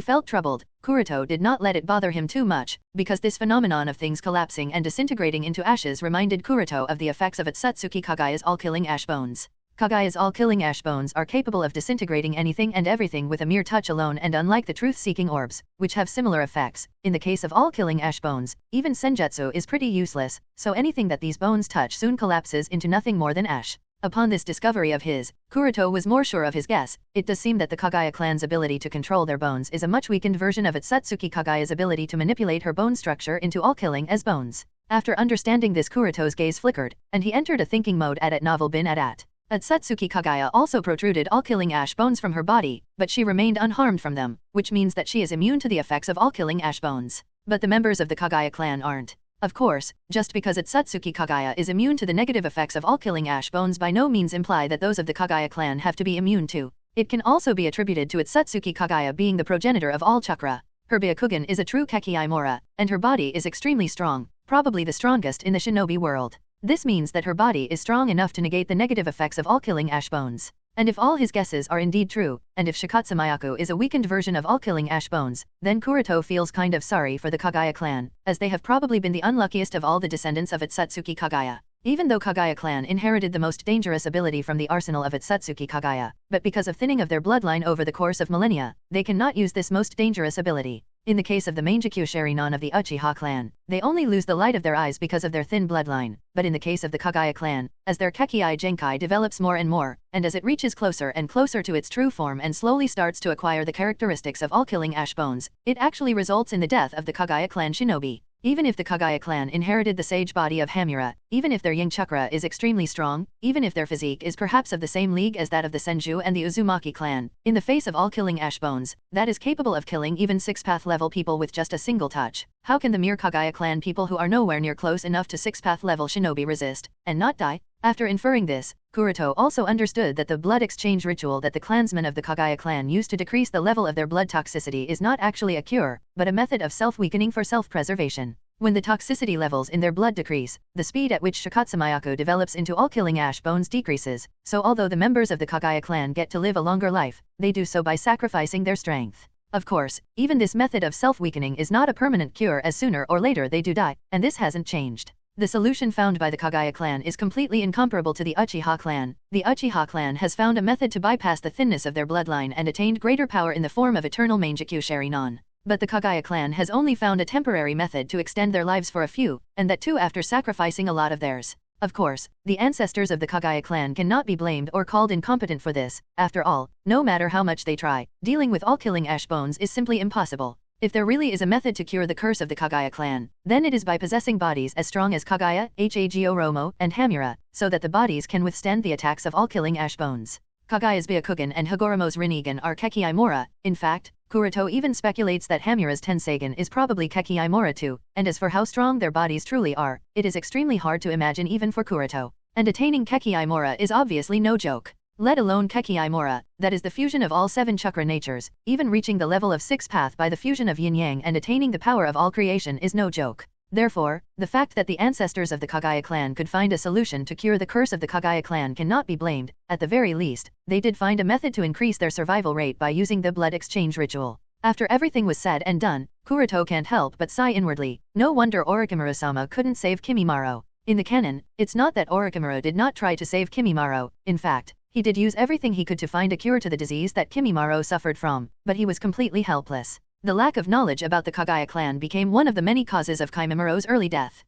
felt troubled, Kuroto did not let it bother him too much, because this phenomenon of things collapsing and disintegrating into ashes reminded Kuroto of the effects of Atsutsuki Kagaya's all-killing ash bones. Kagaya's all-killing ash bones are capable of disintegrating anything and everything with a mere touch alone, and unlike the truth-seeking orbs, which have similar effects, in the case of all-killing ash bones, even senjutsu is pretty useless, so anything that these bones touch soon collapses into nothing more than ash. Upon this discovery of his, Kuroto was more sure of his guess. It does seem that the Kagaya clan's ability to control their bones is a much weakened version of Atsutsuki Kagaya's ability to manipulate her bone structure into all-killing as bones. After understanding this, Kuroto's gaze flickered, and he entered a thinking mode at novel bin at. Atsutsuki Kagaya also protruded all-killing ash bones from her body, but she remained unharmed from them, which means that she is immune to the effects of all-killing ash bones. But the members of the Kagaya clan aren't. Of course, just because Atsutsuki Kagaya is immune to the negative effects of all-killing ash bones by no means imply that those of the Kagaya clan have to be immune too. It can also be attributed to Atsutsuki Kagaya being the progenitor of all chakra. Her Byakugan is a true Kekii Mora, and her body is extremely strong, probably the strongest in the shinobi world. This means that her body is strong enough to negate the negative effects of all-killing ash bones. And if all his guesses are indeed true, and if Shikatsu Mayaku is a weakened version of all-killing ash bones, then Kuroto feels kind of sorry for the Kagaya clan, as they have probably been the unluckiest of all the descendants of Atsutsuki Kagaya. Even though Kagaya clan inherited the most dangerous ability from the arsenal of its Satsuki Kagaya, but because of thinning of their bloodline over the course of millennia, they cannot use this most dangerous ability. In the case of the Mangekyo Sharinon of the Uchiha clan, they only lose the light of their eyes because of their thin bloodline, but in the case of the Kagaya clan, as their Kekii Genkai develops more and more, and as it reaches closer and closer to its true form and slowly starts to acquire the characteristics of all-killing ash bones, it actually results in the death of the Kagaya clan shinobi. Even if the Kagaya clan inherited the sage body of Hamura, even if their yin chakra is extremely strong, even if their physique is perhaps of the same league as that of the Senju and the Uzumaki clan, in the face of all killing ash bones, that is capable of killing even 6-path level people with just a single touch, how can the mere Kagaya clan people who are nowhere near close enough to 6-path level shinobi resist, and not die? After inferring this, Kuroto also understood that the blood exchange ritual that the clansmen of the Kagaya clan use to decrease the level of their blood toxicity is not actually a cure, but a method of self-weakening for self-preservation. When the toxicity levels in their blood decrease, the speed at which Shikatsumayako develops into all-killing ash bones decreases, so although the members of the Kagaya clan get to live a longer life, they do so by sacrificing their strength. Of course, even this method of self-weakening is not a permanent cure, as sooner or later they do die, and this hasn't changed. The solution found by the Kagaya clan is completely incomparable to the Uchiha clan. The Uchiha clan has found a method to bypass the thinness of their bloodline and attained greater power in the form of eternal Mangekyo Sharinon. But the Kagaya clan has only found a temporary method to extend their lives for a few, and that too after sacrificing a lot of theirs. Of course, the ancestors of the Kagaya clan cannot be blamed or called incompetent for this. After all, no matter how much they try, dealing with all-killing ash bones is simply impossible. If there really is a method to cure the curse of the Kagaya clan, then it is by possessing bodies as strong as Kagaya, Hago Romo, and Hamura, so that the bodies can withstand the attacks of all-killing ash bones. Kagaya's Byakugan and Hagoromo's Rinnegan are Kekii Mora. In fact, Kuroto even speculates that Hamura's Tenseigan is probably Kekii Mora too, and as for how strong their bodies truly are, it is extremely hard to imagine even for Kuroto. And attaining Kekii Mora is obviously no joke. Let alone Kekii Mora, that is the fusion of all 7 chakra natures, even reaching the level of 6-path by the fusion of yin-yang and attaining the power of all creation is no joke. Therefore, the fact that the ancestors of the Kagaya clan could find a solution to cure the curse of the Kagaya clan cannot be blamed. At the very least, they did find a method to increase their survival rate by using the blood exchange ritual. After everything was said and done, Kuroto can't help but sigh inwardly. No wonder Orochimaru-sama couldn't save Kimimaro. In the canon, it's not that Orochimaru did not try to save Kimimaro. In fact, he did use everything he could to find a cure to the disease that Kimimaro suffered from, but he was completely helpless. The lack of knowledge about the Kagaya clan became one of the many causes of Kimimiro's early death.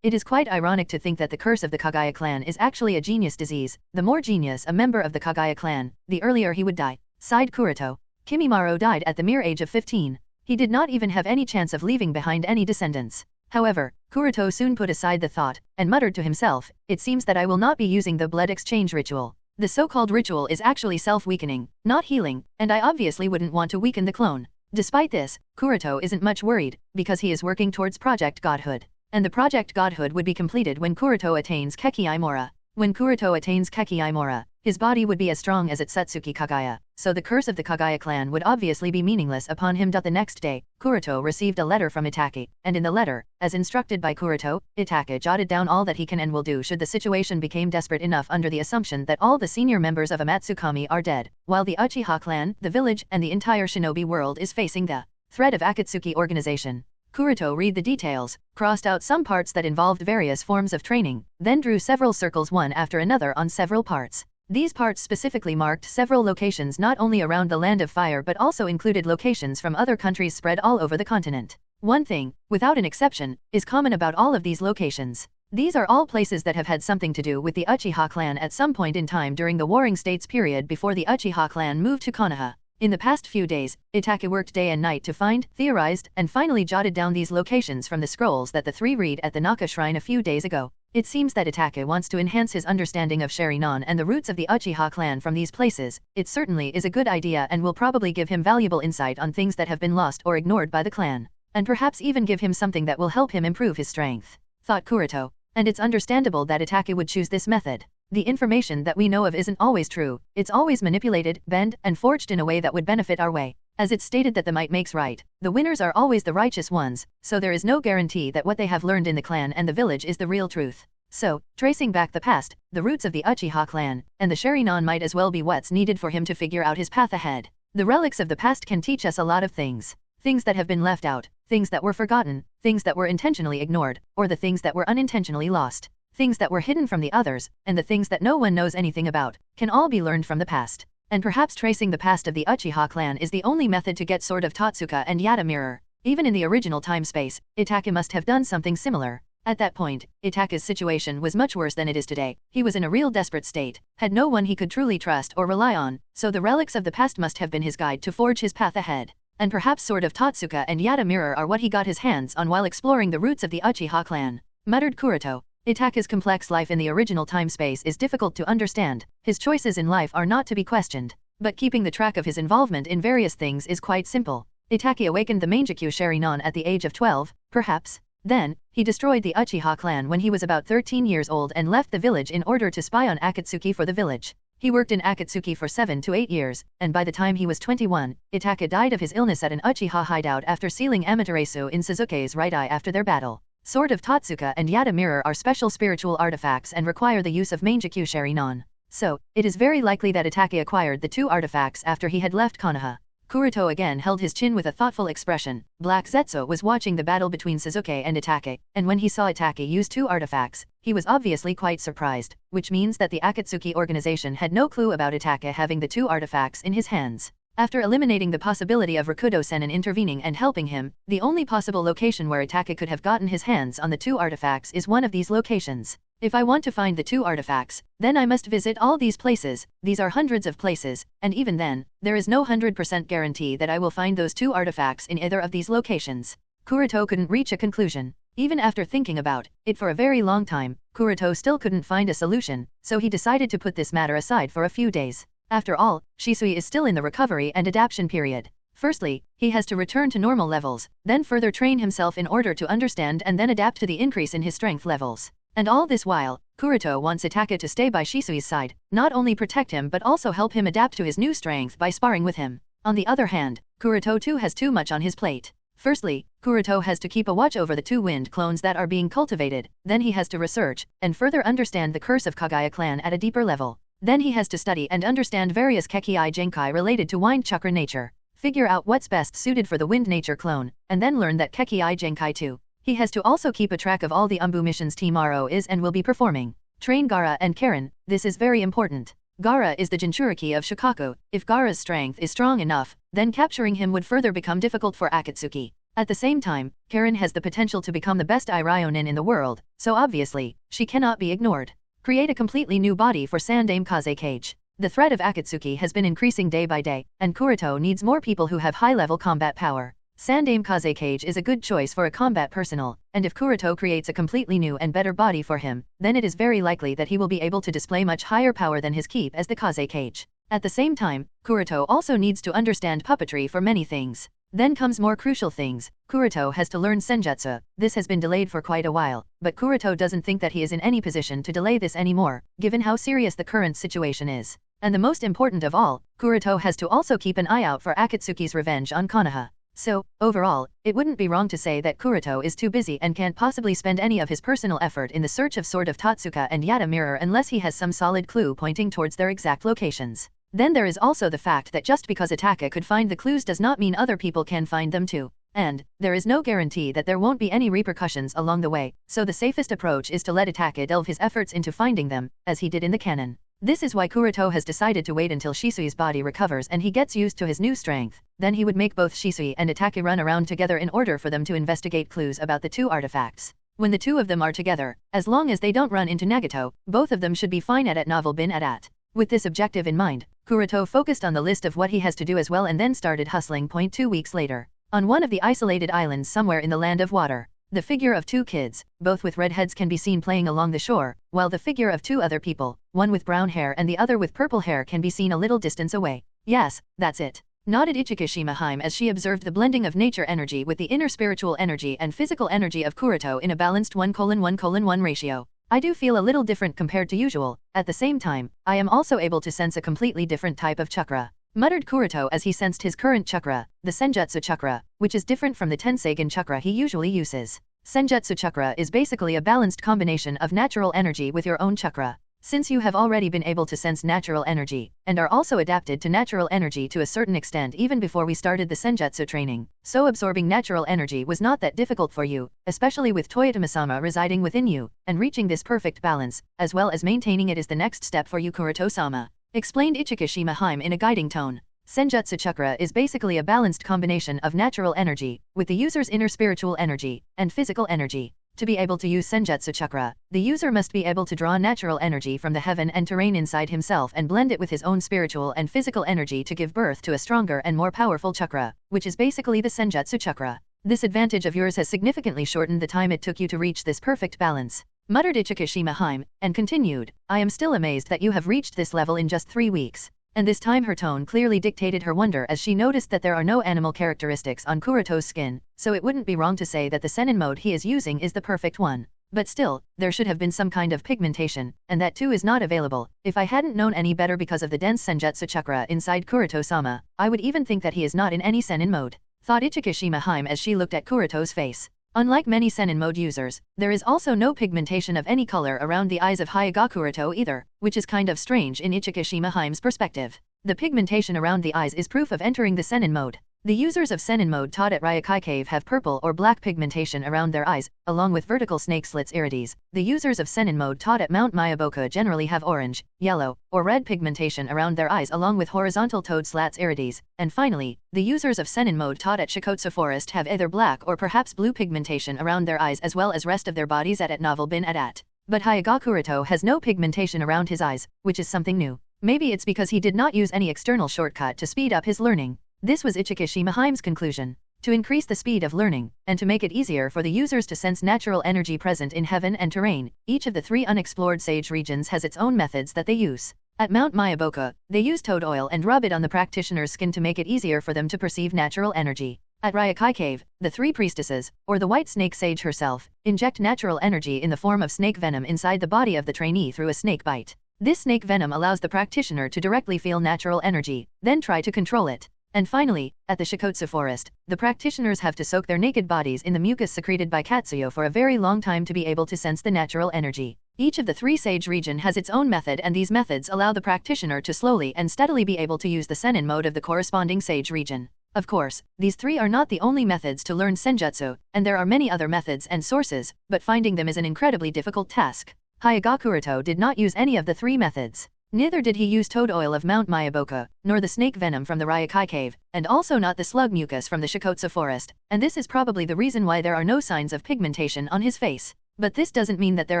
It is quite ironic to think that the curse of the Kagaya clan is actually a genius disease. The more genius a member of the Kagaya clan, the earlier he would die, sighed Kuroto. Kimimaro died at the mere age of 15. He did not even have any chance of leaving behind any descendants. However, Kuroto soon put aside the thought, and muttered to himself, it seems that I will not be using the blood exchange ritual. The so-called ritual is actually self-weakening, not healing, and I obviously wouldn't want to weaken the clone. Despite this, Kuroto isn't much worried, because he is working towards Project Godhood. And the Project Godhood would be completed when Kuroto attains Kekii Mora. When Kuroto attains Kekii Mora, his body would be as strong as its Satsuki Kagaya, so the curse of the Kagaya clan would obviously be meaningless upon him. The next day, Kuroto received a letter from Itake, and in the letter, as instructed by Kuroto, Itake jotted down all that he can and will do should the situation become desperate enough under the assumption that all the senior members of Amatsukami are dead, while the Uchiha clan, the village, and the entire shinobi world is facing the threat of Akatsuki organization. Kuroto read the details, crossed out some parts that involved various forms of training, then drew several circles one after another on several parts. These parts specifically marked several locations not only around the Land of Fire but also included locations from other countries spread all over the continent. One thing, without an exception, is common about all of these locations. These are all places that have had something to do with the Uchiha clan at some point in time during the Warring States period before the Uchiha clan moved to Konoha. In the past few days, Itake worked day and night to find, theorized, and finally jotted down these locations from the scrolls that the three read at the Naka shrine a few days ago. It seems that Itake wants to enhance his understanding of Sharinon and the roots of the Uchiha clan from these places. It certainly is a good idea and will probably give him valuable insight on things that have been lost or ignored by the clan. And perhaps even give him something that will help him improve his strength, thought Kuroto. And it's understandable that Itake would choose this method. The information that we know of isn't always true, it's always manipulated, bent, and forged in a way that would benefit our way. As it's stated that the might makes right, the winners are always the righteous ones, so there is no guarantee that what they have learned in the clan and the village is the real truth. So, tracing back the past, the roots of the Uchiha clan, and the Sharinon might as well be what's needed for him to figure out his path ahead. The relics of the past can teach us a lot of things. Things that have been left out, things that were forgotten, things that were intentionally ignored, or the things that were unintentionally lost. things that were hidden from the others, and the things that no one knows anything about, can all be learned from the past. And perhaps tracing the past of the Uchiha clan is the only method to get Sword of Totsuka and Yata Mirror. Even in the original time-space, Itachi must have done something similar. At that point, Itachi's situation was much worse than it is today. He was in a real desperate state, had no one he could truly trust or rely on, so the relics of the past must have been his guide to forge his path ahead. And perhaps Sword of Totsuka and Yata Mirror are what he got his hands on while exploring the roots of the Uchiha clan, muttered Kuroto. Itachi's complex life in the original time-space is difficult to understand. His choices in life are not to be questioned. But keeping the track of his involvement in various things is quite simple. Itachi awakened the Mangekyo Sharingan at the age of 12, perhaps. Then, he destroyed the Uchiha clan when he was about 13 years old and left the village in order to spy on Akatsuki for the village. He worked in Akatsuki for 7 to 8 years, and by the time he was 21, Itachi died of his illness at an Uchiha hideout after sealing Amaterasu in Sasuke's right eye after their battle. Sword of Totsuka and Yata Mirror are special spiritual artifacts and require the use of Mangekyo Sharingan. So, it is very likely that Itachi acquired the 2 artifacts after he had left Konoha. Kuroto again held his chin with a thoughtful expression. Black Zetsu was watching the battle between Sasuke and Itachi, and when he saw Itachi use 2 artifacts, he was obviously quite surprised, which means that the Akatsuki organization had no clue about Itachi having the 2 artifacts in his hands. After eliminating the possibility of Rakudo Sennin intervening and helping him, the only possible location where Itachi could have gotten his hands on the 2 artifacts is one of these locations. If I want to find the 2 artifacts, then I must visit all these places. These are hundreds of places, and even then, there is no 100% guarantee that I will find those 2 artifacts in either of these locations. Kuroto couldn't reach a conclusion. Even after thinking about it for a very long time, Kuroto still couldn't find a solution, so he decided to put this matter aside for a few days. After all, Shisui is still in the recovery and adaptation period. Firstly, he has to return to normal levels, then further train himself in order to understand and then adapt to the increase in his strength levels. And all this while, Kuroto wants Itachi to stay by Shisui's side, not only protect him but also help him adapt to his new strength by sparring with him. On the other hand, Kuroto too has too much on his plate. Firstly, Kuroto has to keep a watch over the 2 wind clones that are being cultivated, then he has to research and further understand the curse of Kagaya clan at a deeper level. Then he has to study and understand various Kekii Genkai related to wind chakra nature, figure out what's best suited for the wind nature clone, and then learn that Kekii Genkai too. He has to also keep a track of all the Umbu missions Team Aro is and will be performing. Train Gaara and Karen, this is very important. Gaara is the Jinchuriki of Shikaku. If Gaara's strength is strong enough, then capturing him would further become difficult for Akatsuki. At the same time, Karen has the potential to become the best Irionin in the world, so obviously, she cannot be ignored. Create a completely new body for Sandaime Kaze Cage. The threat of Akatsuki has been increasing day by day, and Kuroto needs more people who have high-level combat power. Sandaime Kaze Cage is a good choice for a combat personnel, and if Kuroto creates a completely new and better body for him, then it is very likely that he will be able to display much higher power than his keep as the Kaze Cage. At the same time, Kuroto also needs to understand puppetry for many things. Then comes more crucial things. Kuroto has to learn senjutsu. This has been delayed for quite a while, but Kuroto doesn't think that he is in any position to delay this anymore, given how serious the current situation is. And the most important of all, Kuroto has to also keep an eye out for Akatsuki's revenge on Konoha. So, overall, it wouldn't be wrong to say that Kuroto is too busy and can't possibly spend any of his personal effort in the search of Sword of Totsuka and Yata Mirror unless he has some solid clue pointing towards their exact locations. Then there is also the fact that just because Itachi could find the clues does not mean other people can find them too. And, there is no guarantee that there won't be any repercussions along the way, so the safest approach is to let Itachi delve his efforts into finding them, as he did in the canon. This is why Kuroto has decided to wait until Shisui's body recovers and he gets used to his new strength. Then he would make both Shisui and Itachi run around together in order for them to investigate clues about the 2 artifacts. When the 2 of them are together, as long as they don't run into Nagato, both of them should be fine at novel bin at. With this objective in mind, Kuroto focused on the list of what he has to do as well and then started hustling. 2 weeks later, on one of the isolated islands somewhere in the land of water, the figure of 2 kids, both with red heads, can be seen playing along the shore, while the figure of 2 other people, one with brown hair and the other with purple hair, can be seen a little distance away. Yes, that's it, nodded Ichikishima Hime as she observed the blending of nature energy with the inner spiritual energy and physical energy of Kuroto in a balanced 1:1:1 ratio. I do feel a little different compared to usual. At the same time, I am also able to sense a completely different type of chakra, muttered Kuroto as he sensed his current chakra, the Senjutsu chakra, which is different from the Tenseigan chakra he usually uses. Senjutsu chakra is basically a balanced combination of natural energy with your own chakra. Since you have already been able to sense natural energy, and are also adapted to natural energy to a certain extent even before we started the senjutsu training, so absorbing natural energy was not that difficult for you, especially with Toyotama-sama residing within you, and reaching this perfect balance, as well as maintaining it is the next step for you, Kuroto-sama, explained Ichikashima Haim in a guiding tone. Senjutsu chakra is basically a balanced combination of natural energy, with the user's inner spiritual energy, and physical energy. To be able to use Senjutsu chakra, the user must be able to draw natural energy from the heaven and terrain inside himself and blend it with his own spiritual and physical energy to give birth to a stronger and more powerful chakra, which is basically the Senjutsu chakra. This advantage of yours has significantly shortened the time it took you to reach this perfect balance, muttered Ichikashima Haim, and continued, I am still amazed that you have reached this level in just 3 weeks. And this time her tone clearly dictated her wonder as she noticed that there are no animal characteristics on Kuroto's skin, so it wouldn't be wrong to say that the Senin mode he is using is the perfect one. But still, there should have been some kind of pigmentation, and that too is not available. If I hadn't known any better because of the dense Senjutsu chakra inside Kuroto-sama, I would even think that he is not in any Senin mode, thought Ichikashima Haim as she looked at Kuroto's face. Unlike many Senin mode users, there is also no pigmentation of any color around the eyes of Hyuga Kuroto either, which is kind of strange in Ichikashima Haim's perspective. The pigmentation around the eyes is proof of entering the Senin mode. The users of Senin mode taught at Ryokai Cave have purple or black pigmentation around their eyes, along with vertical snake slits irides. The users of Senin mode taught at Mount Myaboka generally have orange, yellow, or red pigmentation around their eyes along with horizontal toed slats irides. And finally, the users of Senin mode taught at Shikotsu Forest have either black or perhaps blue pigmentation around their eyes as well as rest of their bodies at Novel Bin at. But Hyuga Kuroto has no pigmentation around his eyes, which is something new. Maybe it's because he did not use any external shortcut to speed up his learning. This was Ichikashima Haim's conclusion. To increase the speed of learning, and to make it easier for the users to sense natural energy present in heaven and terrain, each of the 3 unexplored sage regions has its own methods that they use. At Mount Myaboka, they use toad oil and rub it on the practitioner's skin to make it easier for them to perceive natural energy. At Ryokai Cave, the 3 priestesses, or the white snake sage herself, inject natural energy in the form of snake venom inside the body of the trainee through a snake bite. This snake venom allows the practitioner to directly feel natural energy, then try to control it. And finally, at the Shikotsu Forest, the practitioners have to soak their naked bodies in the mucus secreted by Katsuyo for a very long time to be able to sense the natural energy. Each of the 3 sage region has its own method, and these methods allow the practitioner to slowly and steadily be able to use the Senin mode of the corresponding sage region. Of course, these 3 are not the only methods to learn Senjutsu, and there are many other methods and sources, but finding them is an incredibly difficult task. Hyuga Kuroto did not use any of the 3 methods. Neither did he use toad oil of Mount Myaboka, nor the snake venom from the Ryokai Cave, and also not the slug mucus from the Shikotsu Forest, and this is probably the reason why there are no signs of pigmentation on his face. But this doesn't mean that there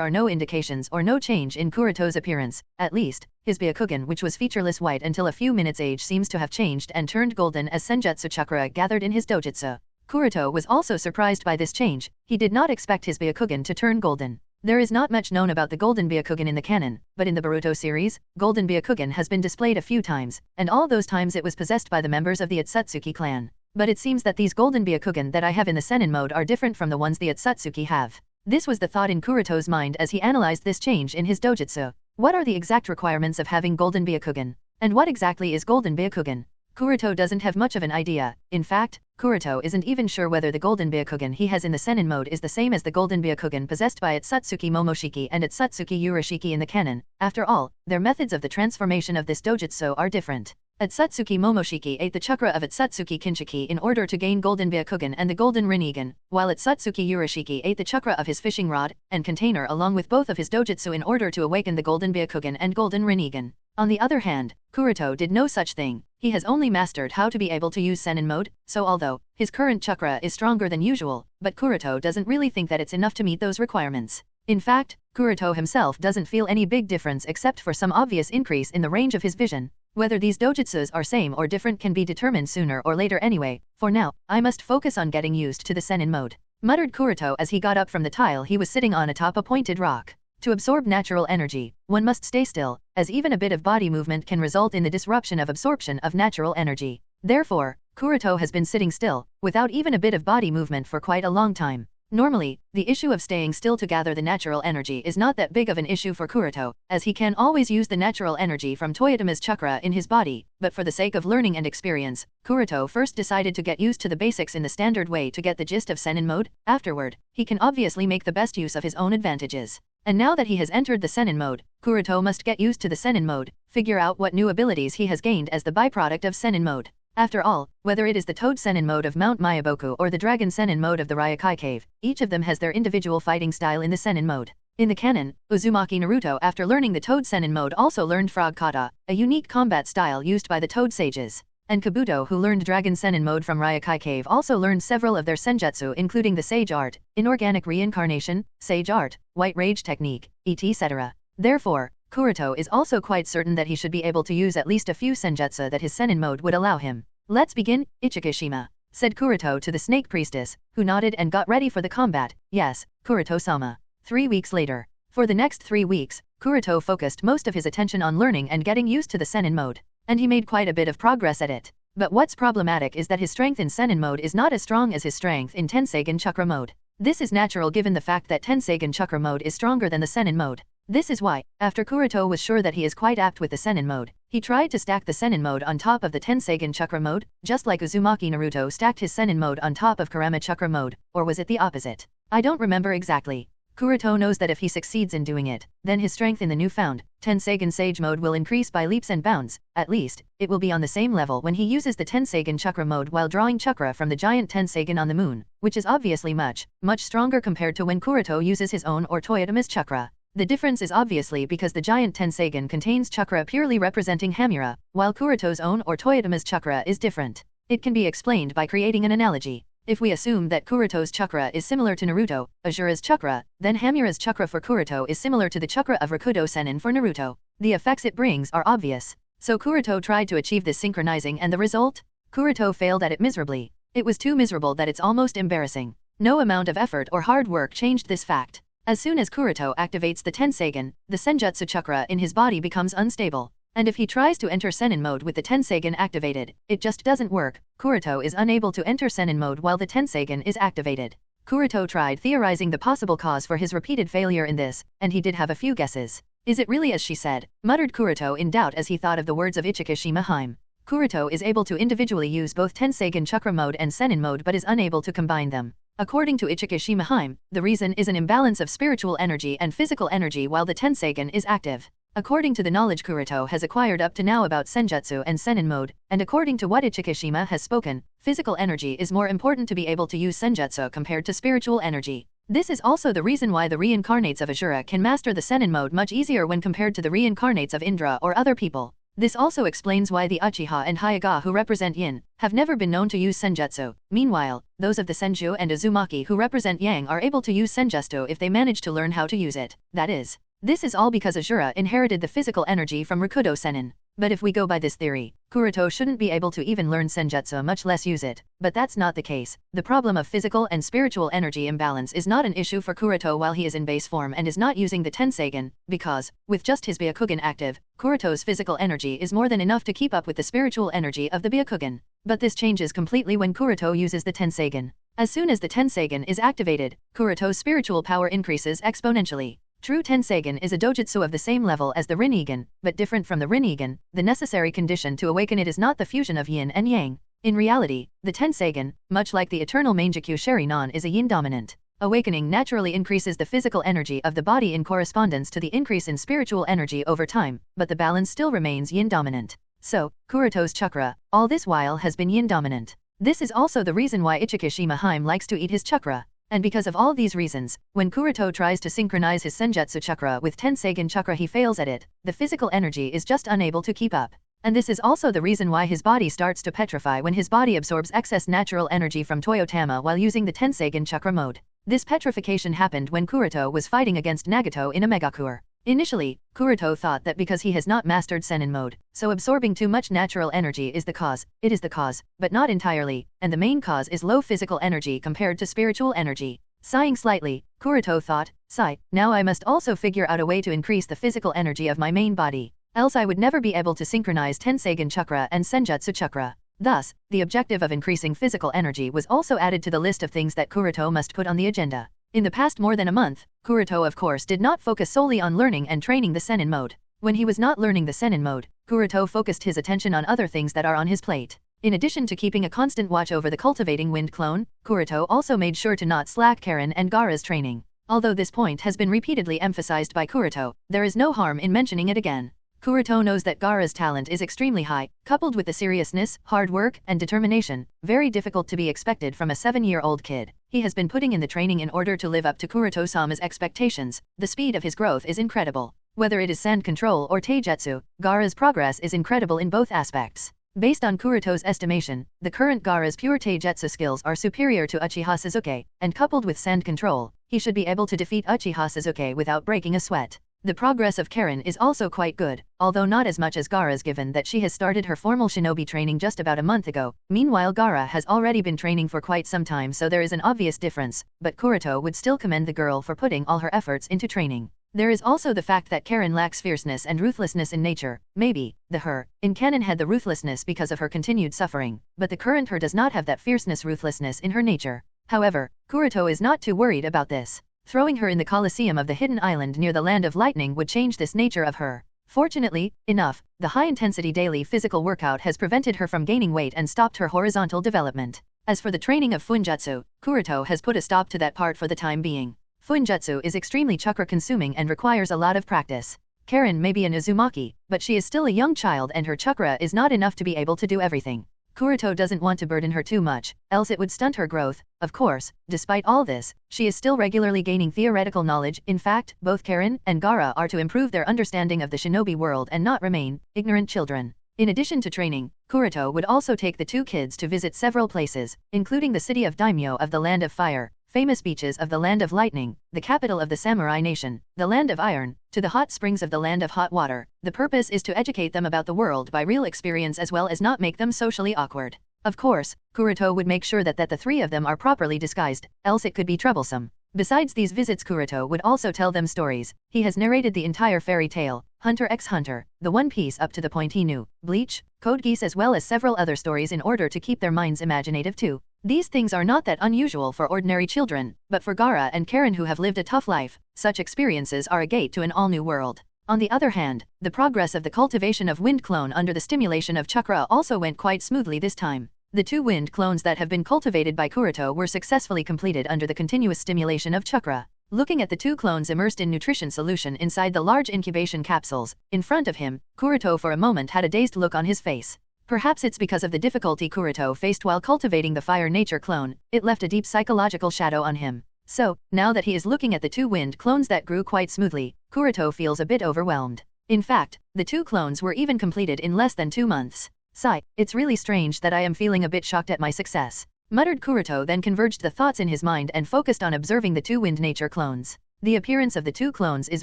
are no indications or no change in Kuroto's appearance. At least, his Byakugan, which was featureless white until a few minutes age, seems to have changed and turned golden as Senjutsu chakra gathered in his dojutsu. Kuroto was also surprised by this change. He did not expect his Byakugan to turn golden. There is not much known about the Golden Byakugan in the canon, but in the Boruto series, Golden Byakugan has been displayed a few times, and all those times it was possessed by the members of the Otsutsuki clan. But it seems that these Golden Byakugan that I have in the Senin mode are different from the ones the Otsutsuki have. This was the thought in Kuroto's mind as he analyzed this change in his dojutsu. What are the exact requirements of having Golden Byakugan? And what exactly is Golden Byakugan? Kuroto doesn't have much of an idea. In fact, Kuroto isn't even sure whether the Golden Byakugan he has in the Senin mode is the same as the Golden Byakugan possessed by Otsutsuki Momoshiki and Otsutsuki Urashiki in the canon. After all, their methods of the transformation of this dojutsu are different. Otsutsuki Momoshiki ate the chakra of Otsutsuki Kinshiki in order to gain Golden Byakugan and the Golden Rinnegan, while Otsutsuki Urashiki ate the chakra of his fishing rod and container along with both of his dojutsu in order to awaken the Golden Byakugan and Golden Rinnegan. On the other hand, Kuroto did no such thing. He has only mastered how to be able to use Senin mode, so although his current chakra is stronger than usual, but Kuroto doesn't really think that it's enough to meet those requirements. In fact, Kuroto himself doesn't feel any big difference except for some obvious increase in the range of his vision. Whether these dojutsus are same or different can be determined sooner or later anyway. For now, I must focus on getting used to the Senin mode, muttered Kuroto as he got up from the tile he was sitting on atop a pointed rock. To absorb natural energy, one must stay still, as even a bit of body movement can result in the disruption of absorption of natural energy. Therefore, Kuroto has been sitting still, without even a bit of body movement for quite a long time. Normally, the issue of staying still to gather the natural energy is not that big of an issue for Kuroto, as he can always use the natural energy from Toyotama's chakra in his body, but for the sake of learning and experience, Kuroto first decided to get used to the basics in the standard way to get the gist of Senin mode. Afterward, he can obviously make the best use of his own advantages. And now that he has entered the Sennin mode, Kuroto must get used to the Sennin mode, figure out what new abilities he has gained as the byproduct of Sennin mode. After all, whether it is the Toad Sennin mode of Mount Mayaboku or the Dragon Sennin mode of the Ryokai Cave, each of them has their individual fighting style in the Sennin mode. In the canon, Uzumaki Naruto after learning the Toad Sennin mode also learned Frog Kata, a unique combat style used by the Toad sages. And Kabuto who learned Dragon Sennin mode from Ryokai Cave also learned several of their senjutsu including the Sage Art, Inorganic Reincarnation, Sage Art, White Rage Technique, etc. Therefore, Kuroto is also quite certain that he should be able to use at least a few senjutsu that his Sennin mode would allow him. Let's begin, Ichikashima, said Kuroto to the Snake Priestess, who nodded and got ready for the combat. Yes, Kuroto-sama. 3 weeks later. For the next 3 weeks, Kuroto focused most of his attention on learning and getting used to the Sennin mode. And he made quite a bit of progress at it. But what's problematic is that his strength in Sennin mode is not as strong as his strength in Tenseigan Chakra mode. This is natural given the fact that Tenseigan Chakra mode is stronger than the Sennin mode. This is why, after Kuroto was sure that he is quite apt with the Sennin mode, he tried to stack the Sennin mode on top of the Tenseigan Chakra mode, just like Uzumaki Naruto stacked his Sennin mode on top of Kurama Chakra mode, or was it the opposite? I don't remember exactly. Kuroto knows that if he succeeds in doing it, then his strength in the newfound Tenseigan Sage mode will increase by leaps and bounds. At least, it will be on the same level when he uses the Tenseigan Chakra mode while drawing chakra from the giant Tenseigan on the moon, which is obviously much stronger compared to when Kuroto uses his own or Toyotomi's chakra. The difference is obviously because the giant Tenseigan contains chakra purely representing Hamura, while Kuroto's own or Toyotomi's chakra is different. It can be explained by creating an analogy. If we assume that Kuroto's chakra is similar to Naruto, Asura's chakra, then Hamura's chakra for Kuroto is similar to the chakra of Rakudo Sennin for Naruto. The effects it brings are obvious. So Kuroto tried to achieve this synchronizing and the result? Kuroto failed at it miserably. It was too miserable that it's almost embarrassing. No amount of effort or hard work changed this fact. As soon as Kuroto activates the Tenseigan, the Senjutsu chakra in his body becomes unstable. And if he tries to enter Sennin mode with the Tenseigan activated, it just doesn't work. Kuroto is unable to enter Sennin mode while the Tenseigan is activated. Kuroto tried theorizing the possible cause for his repeated failure in this, and he did have a few guesses. Is it really as she said? Muttered Kuroto in doubt as he thought of the words of Ichikashima Hime. Kuroto is able to individually use both Tenseigan chakra mode and Sennin mode but is unable to combine them. According to Ichikashima Hime, the reason is an imbalance of spiritual energy and physical energy while the Tenseigan is active. According to the knowledge Kuroto has acquired up to now about Senjutsu and Sennin mode, and according to what Ichikashima has spoken, physical energy is more important to be able to use Senjutsu compared to spiritual energy. This is also the reason why the reincarnates of Asura can master the Sennin mode much easier when compared to the reincarnates of Indra or other people. This also explains why the Uchiha and Hyuga who represent Yin have never been known to use Senjutsu. Meanwhile, those of the Senju and Uzumaki who represent Yang are able to use Senjutsu if they manage to learn how to use it. That is. This is all because Asura inherited the physical energy from Rakudo Sennin. But if we go by this theory, Kuroto shouldn't be able to even learn Senjutsu much less use it. But that's not the case. The problem of physical and spiritual energy imbalance is not an issue for Kuroto while he is in base form and is not using the Tenseigan, because, with just his Byakugan active, Kuroto's physical energy is more than enough to keep up with the spiritual energy of the Byakugan. But this changes completely when Kuroto uses the Tenseigan. As soon as the Tenseigan is activated, Kuroto's spiritual power increases exponentially. True Tenseigan is a dojutsu of the same level as the Rinnegan, but different from the Rinnegan. The necessary condition to awaken it is not the fusion of yin and yang. In reality, the Tenseigan, much like the eternal Mangekyou Sheri-non, is a yin dominant. Awakening naturally increases the physical energy of the body in correspondence to the increase in spiritual energy over time, but the balance still remains yin dominant. So, Kuroto's chakra, all this while has been yin dominant. This is also the reason why Ichikashima Hime likes to eat his chakra. And because of all these reasons, when Kuroto tries to synchronize his Senjutsu chakra with Tenseigan chakra he fails at it. The physical energy is just unable to keep up. And this is also the reason why his body starts to petrify when his body absorbs excess natural energy from Toyotama while using the Tenseigan chakra mode. This petrification happened when Kuroto was fighting against Nagato in a Megakure. Initially, Kuroto thought that because he has not mastered Sennin mode, so absorbing too much natural energy is the cause. It is the cause, but not entirely, and the main cause is low physical energy compared to spiritual energy. Sighing slightly, Kuroto thought, sigh, now I must also figure out a way to increase the physical energy of my main body, else I would never be able to synchronize Tenseigan chakra and Senjutsu chakra. Thus, the objective of increasing physical energy was also added to the list of things that Kuroto must put on the agenda. In the past more than a month, Kuroto of course did not focus solely on learning and training the Sennin mode. When he was not learning the Sennin mode, Kuroto focused his attention on other things that are on his plate. In addition to keeping a constant watch over the cultivating wind clone, Kuroto also made sure to not slack Karen and Gaara's training. Although this point has been repeatedly emphasized by Kuroto, there is no harm in mentioning it again. Kuroto knows that Gaara's talent is extremely high, coupled with the seriousness, hard work, and determination, very difficult to be expected from a 7-year-old kid. He has been putting in the training in order to live up to Kuroto-sama's expectations. The speed of his growth is incredible. Whether it is sand control or taijutsu, Gaara's progress is incredible in both aspects. Based on Kuroto's estimation, the current Gaara's pure taijutsu skills are superior to Uchiha Sasuke, and coupled with sand control, he should be able to defeat Uchiha Sasuke without breaking a sweat. The progress of Karen is also quite good, although not as much as Gaara's given that she has started her formal shinobi training just about a month ago. Meanwhile Gaara has already been training for quite some time, so there is an obvious difference, but Kuroto would still commend the girl for putting all her efforts into training. There is also the fact that Karen lacks fierceness and ruthlessness in nature. Maybe, the her in canon had the ruthlessness because of her continued suffering, but the current her does not have that fierceness ruthlessness in her nature. However, Kuroto is not too worried about this. Throwing her in the Colosseum of the Hidden Island near the Land of Lightning would change this nature of her. Fortunately enough, the high-intensity daily physical workout has prevented her from gaining weight and stopped her horizontal development. As for the training of Funjutsu, Kuroto has put a stop to that part for the time being. Funjutsu is extremely chakra-consuming and requires a lot of practice. Karen may be an Uzumaki, but she is still a young child and her chakra is not enough to be able to do everything. Kuroto doesn't want to burden her too much, else it would stunt her growth. Of course, despite all this, she is still regularly gaining theoretical knowledge. In fact, both Karen and Gaara are to improve their understanding of the shinobi world and not remain ignorant children. In addition to training, Kuroto would also take the two kids to visit several places, including the city of Daimyo of the Land of Fire, famous beaches of the Land of Lightning, the capital of the Samurai Nation, the Land of Iron, to the hot springs of the Land of Hot Water. The purpose is to educate them about the world by real experience as well as not make them socially awkward. Of course, Kuroto would make sure that the three of them are properly disguised, else it could be troublesome. Besides these visits, Kuroto would also tell them stories. He has narrated the entire fairy tale, Hunter x Hunter, the One Piece up to the point he knew, Bleach, Code Geass as well as several other stories in order to keep their minds imaginative too. These things are not that unusual for ordinary children, but for Gaara and Karen who have lived a tough life, such experiences are a gate to an all-new world. On the other hand, the progress of the cultivation of wind clone under the stimulation of chakra also went quite smoothly this time. The two wind clones that have been cultivated by Kuroto were successfully completed under the continuous stimulation of chakra. Looking at the two clones immersed in nutrition solution inside the large incubation capsules, in front of him, Kuroto for a moment had a dazed look on his face. Perhaps it's because of the difficulty Kuroto faced while cultivating the fire nature clone, it left a deep psychological shadow on him. So, now that he is looking at the two wind clones that grew quite smoothly, Kuroto feels a bit overwhelmed. In fact, the two clones were even completed in less than 2 months. Sigh, it's really strange that I am feeling a bit shocked at my success, muttered Kuroto, then converged the thoughts in his mind and focused on observing the two wind nature clones. The appearance of the two clones is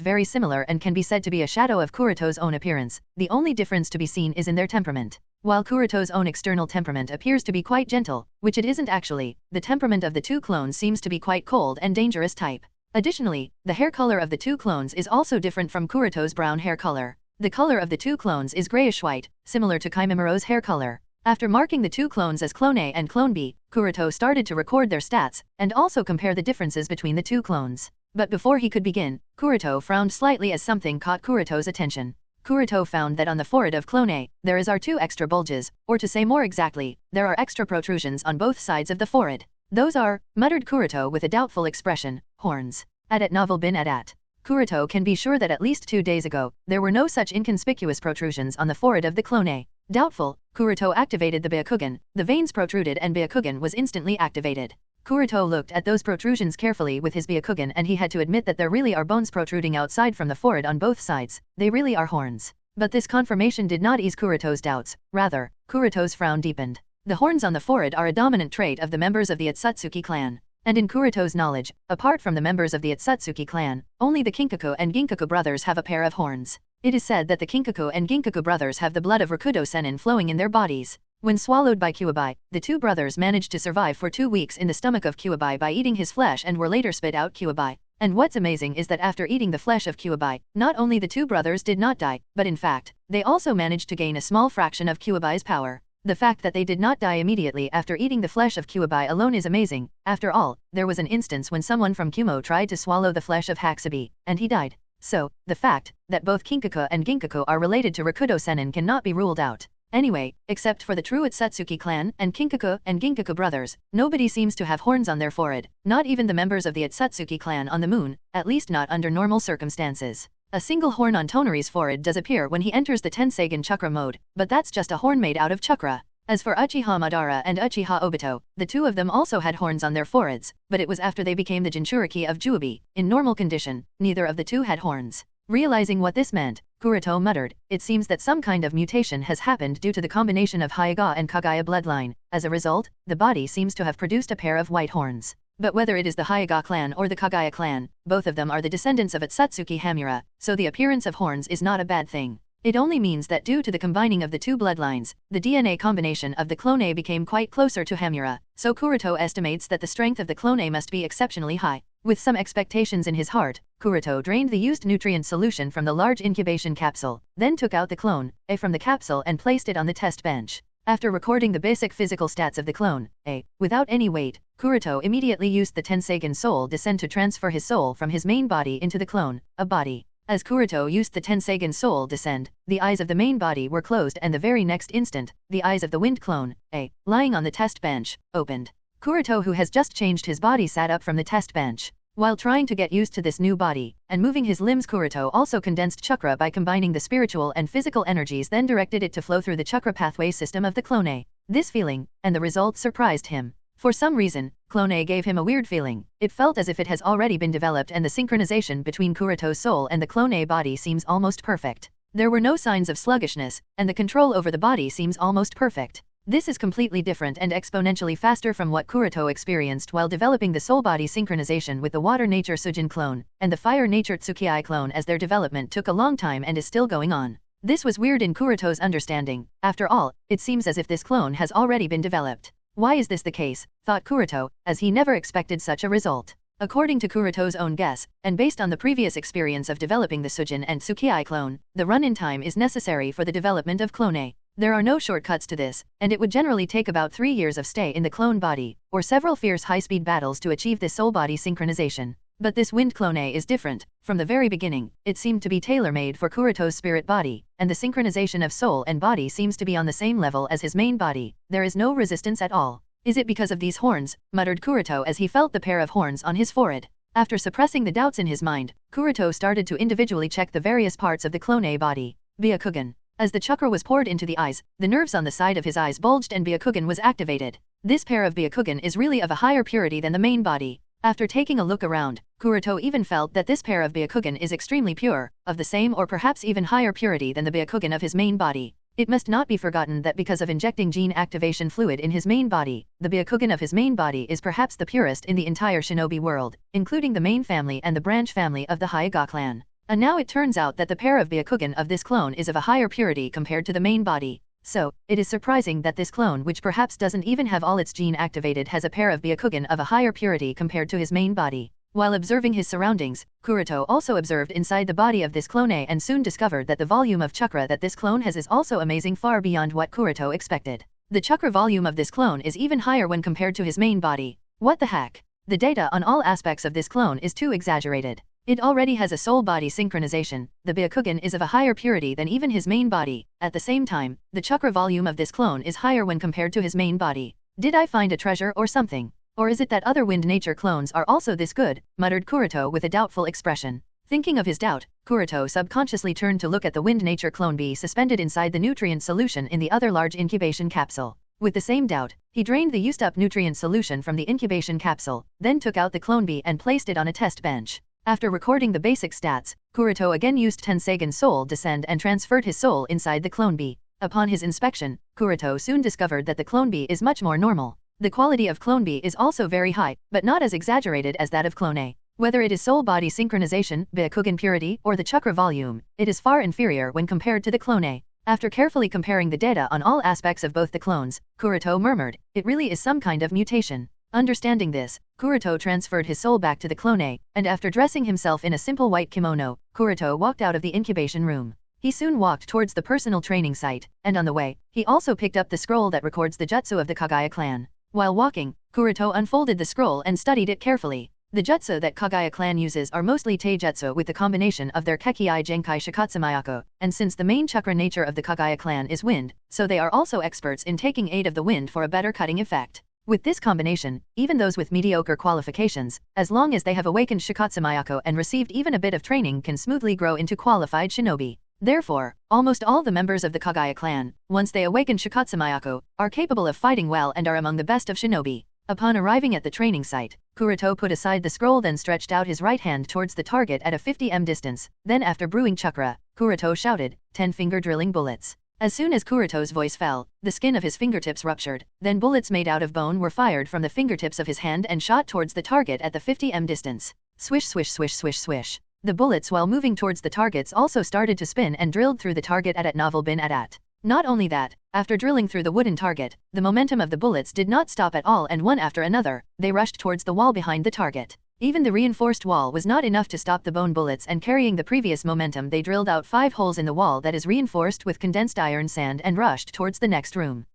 very similar and can be said to be a shadow of Kuroto's own appearance. The only difference to be seen is in their temperament. While Kuroto's own external temperament appears to be quite gentle, which it isn't actually, the temperament of the two clones seems to be quite cold and dangerous type. Additionally, the hair color of the two clones is also different from Kuroto's brown hair color. The color of the two clones is grayish-white, similar to Kimimura's hair color. After marking the two clones as Clone A and Clone B, Kuroto started to record their stats, and also compare the differences between the two clones. But before he could begin, Kuroto frowned slightly as something caught Kuroto's attention. Kuroto found that on the forehead of Clone A, there are 2 extra bulges, or to say more exactly, there are extra protrusions on both sides of the forehead. Those are, muttered Kuroto with a doubtful expression, horns. Adat novel bin adat. Kuroto can be sure that at least 2 days ago, there were no such inconspicuous protrusions on the forehead of the Clone A. Doubtful, Kuroto activated the Byakugan, the veins protruded and Byakugan was instantly activated. Kuroto looked at those protrusions carefully with his Byakugan and he had to admit that there really are bones protruding outside from the forehead on both sides, they really are horns. But this confirmation did not ease Kuroto's doubts, rather, Kuroto's frown deepened. The horns on the forehead are a dominant trait of the members of the Otsutsuki clan. And in Kuroto's knowledge, apart from the members of the Otsutsuki clan, only the Kinkaku and Ginkaku brothers have a pair of horns. It is said that the Kinkaku and Ginkaku brothers have the blood of Rakudo Sennin flowing in their bodies. When swallowed by Kyuubi, the 2 brothers managed to survive for 2 weeks in the stomach of Kyuubi by eating his flesh and were later spit out Kyuubi. And what's amazing is that after eating the flesh of Kyuubi, not only the 2 brothers did not die, but in fact, they also managed to gain a small fraction of Kyuubi's power. The fact that they did not die immediately after eating the flesh of Kyuubi alone is amazing. After all, there was an instance when someone from Kumo tried to swallow the flesh of Hakubi, and he died. So, the fact that both Kinkaku and Ginkaku are related to Rakudo Sennin cannot be ruled out. Anyway, except for the true Atsutsuki clan and Kinkaku and Ginkaku brothers, nobody seems to have horns on their forehead, not even the members of the Atsutsuki clan on the moon, at least not under normal circumstances. A single horn on Tonari's forehead does appear when he enters the Tenseigan chakra mode, but that's just a horn made out of chakra. As for Uchiha Madara and Uchiha Obito, the two of them also had horns on their foreheads, but it was after they became the Jinchuriki of Juobi. In normal condition, neither of the two had horns. Realizing what this meant, Kuroto muttered, "It seems that some kind of mutation has happened due to the combination of Hyuga and Kagaya bloodline. As a result, the body seems to have produced a pair of white horns. But whether it is the Hyuga clan or the Kagaya clan, both of them are the descendants of Atsutsuki Hamura, so the appearance of horns is not a bad thing. It only means that due to the combining of the two bloodlines, the DNA combination of the clone A became quite closer to Hamura, so Kuroto estimates that the strength of the clone A must be exceptionally high." With some expectations in his heart, Kuroto drained the used nutrient solution from the large incubation capsule, then took out the clone A from the capsule and placed it on the test bench. After recording the basic physical stats of the clone A, without any weight, Kuroto immediately used the Tenseigan soul descent to transfer his soul from his main body into the clone A body. As Kuroto used the Tenseigan soul descend, the eyes of the main body were closed and the very next instant, the eyes of the wind clone A, lying on the test bench, opened. Kuroto, who has just changed his body, sat up from the test bench. While trying to get used to this new body, and moving his limbs, Kuroto also condensed chakra by combining the spiritual and physical energies, then directed it to flow through the chakra pathway system of the clone A. This feeling, and the result, surprised him. For some reason, clone A gave him a weird feeling. It felt as if it has already been developed, and the synchronization between Kuroto's soul and the clone A body seems almost perfect. There were no signs of sluggishness, and the control over the body seems almost perfect. This is completely different and exponentially faster from what Kuroto experienced while developing the soul-body synchronization with the water nature Sujin clone, and the fire nature Tsukii clone, as their development took a long time and is still going on. This was weird in Kuroto's understanding. After all, it seems as if this clone has already been developed. Why is this the case, thought Kuroto, as he never expected such a result. According to Kuroto's own guess, and based on the previous experience of developing the Sujin and Tsukii clone, the run-in time is necessary for the development of clone A. There are no shortcuts to this, and it would generally take about 3 years of stay in the clone body, or several fierce high-speed battles to achieve this soul-body synchronization. But this wind clone A is different. From the very beginning, it seemed to be tailor-made for Kuroto's spirit body, and the synchronization of soul and body seems to be on the same level as his main body. There is no resistance at all. Is it because of these horns? Muttered Kuroto as he felt the pair of horns on his forehead. After suppressing the doubts in his mind, Kuroto started to individually check the various parts of the clone A body. Byakugan. As the chakra was poured into the eyes, the nerves on the side of his eyes bulged and Byakugan was activated. This pair of Byakugan is really of a higher purity than the main body. After taking a look around, Kuroto even felt that this pair of Byakugan is extremely pure, of the same or perhaps even higher purity than the Byakugan of his main body. It must not be forgotten that because of injecting gene activation fluid in his main body, the Byakugan of his main body is perhaps the purest in the entire shinobi world, including the main family and the branch family of the Hyuga clan. And now it turns out that the pair of Byakugan of this clone is of a higher purity compared to the main body. So, it is surprising that this clone, which perhaps doesn't even have all its gene activated, has a pair of Byakugan of a higher purity compared to his main body. While observing his surroundings, Kuroto also observed inside the body of this clone A and soon discovered that the volume of chakra that this clone has is also amazing, far beyond what Kuroto expected. The chakra volume of this clone is even higher when compared to his main body. What the heck? The data on all aspects of this clone is too exaggerated. It already has a soul-body synchronization. The Byakugan is of a higher purity than even his main body. At the same time, the chakra volume of this clone is higher when compared to his main body. Did I find a treasure or something? Or is it that other wind nature clones are also this good? Muttered Kuroto with a doubtful expression. Thinking of his doubt, Kuroto subconsciously turned to look at the wind nature clone B suspended inside the nutrient solution in the other large incubation capsule. With the same doubt, he drained the used-up nutrient solution from the incubation capsule, then took out the clone B and placed it on a test bench. After recording the basic stats, Kuroto again used Tenseigan soul descend and transferred his soul inside the clone B. Upon his inspection, Kuroto soon discovered that the clone B is much more normal. The quality of clone B is also very high, but not as exaggerated as that of clone A. Whether it is soul-body synchronization, Byakugan purity, or the chakra volume, it is far inferior when compared to the clone A. After carefully comparing the data on all aspects of both the clones, Kuroto murmured, "It really is some kind of mutation." Understanding this, Kuroto transferred his soul back to the clone A, and after dressing himself in a simple white kimono, Kuroto walked out of the incubation room. He soon walked towards the personal training site, and on the way, he also picked up the scroll that records the jutsu of the Kagaya clan. While walking, Kuroto unfolded the scroll and studied it carefully. The jutsu that Kagaya clan uses are mostly taijutsu with the combination of their Kekkai Genkai Shikatsumayako, and since the main chakra nature of the Kagaya clan is wind, so they are also experts in taking aid of the wind for a better cutting effect. With this combination, even those with mediocre qualifications, as long as they have awakened Shikatsumayako and received even a bit of training, can smoothly grow into qualified shinobi. Therefore, almost all the members of the Kagaya clan, once they awaken Shikatsumayako, are capable of fighting well and are among the best of shinobi. Upon arriving at the training site, Kuroto put aside the scroll, then stretched out his right hand towards the target at a 50 m distance. Then after brewing chakra, Kuroto shouted, 10-finger drilling bullets. As soon as Kuroto's voice fell, the skin of his fingertips ruptured, then bullets made out of bone were fired from the fingertips of his hand and shot towards the target at the 50 m distance. Swish swish swish swish swish. The bullets while moving towards the targets also started to spin and drilled through the target at Novel bin Adat. Not only that, after drilling through the wooden target, the momentum of the bullets did not stop at all, and one after another, they rushed towards the wall behind the target. Even the reinforced wall was not enough to stop the bone bullets, and carrying the previous momentum, they drilled out 5 holes in the wall that is reinforced with condensed iron sand and rushed towards the next room.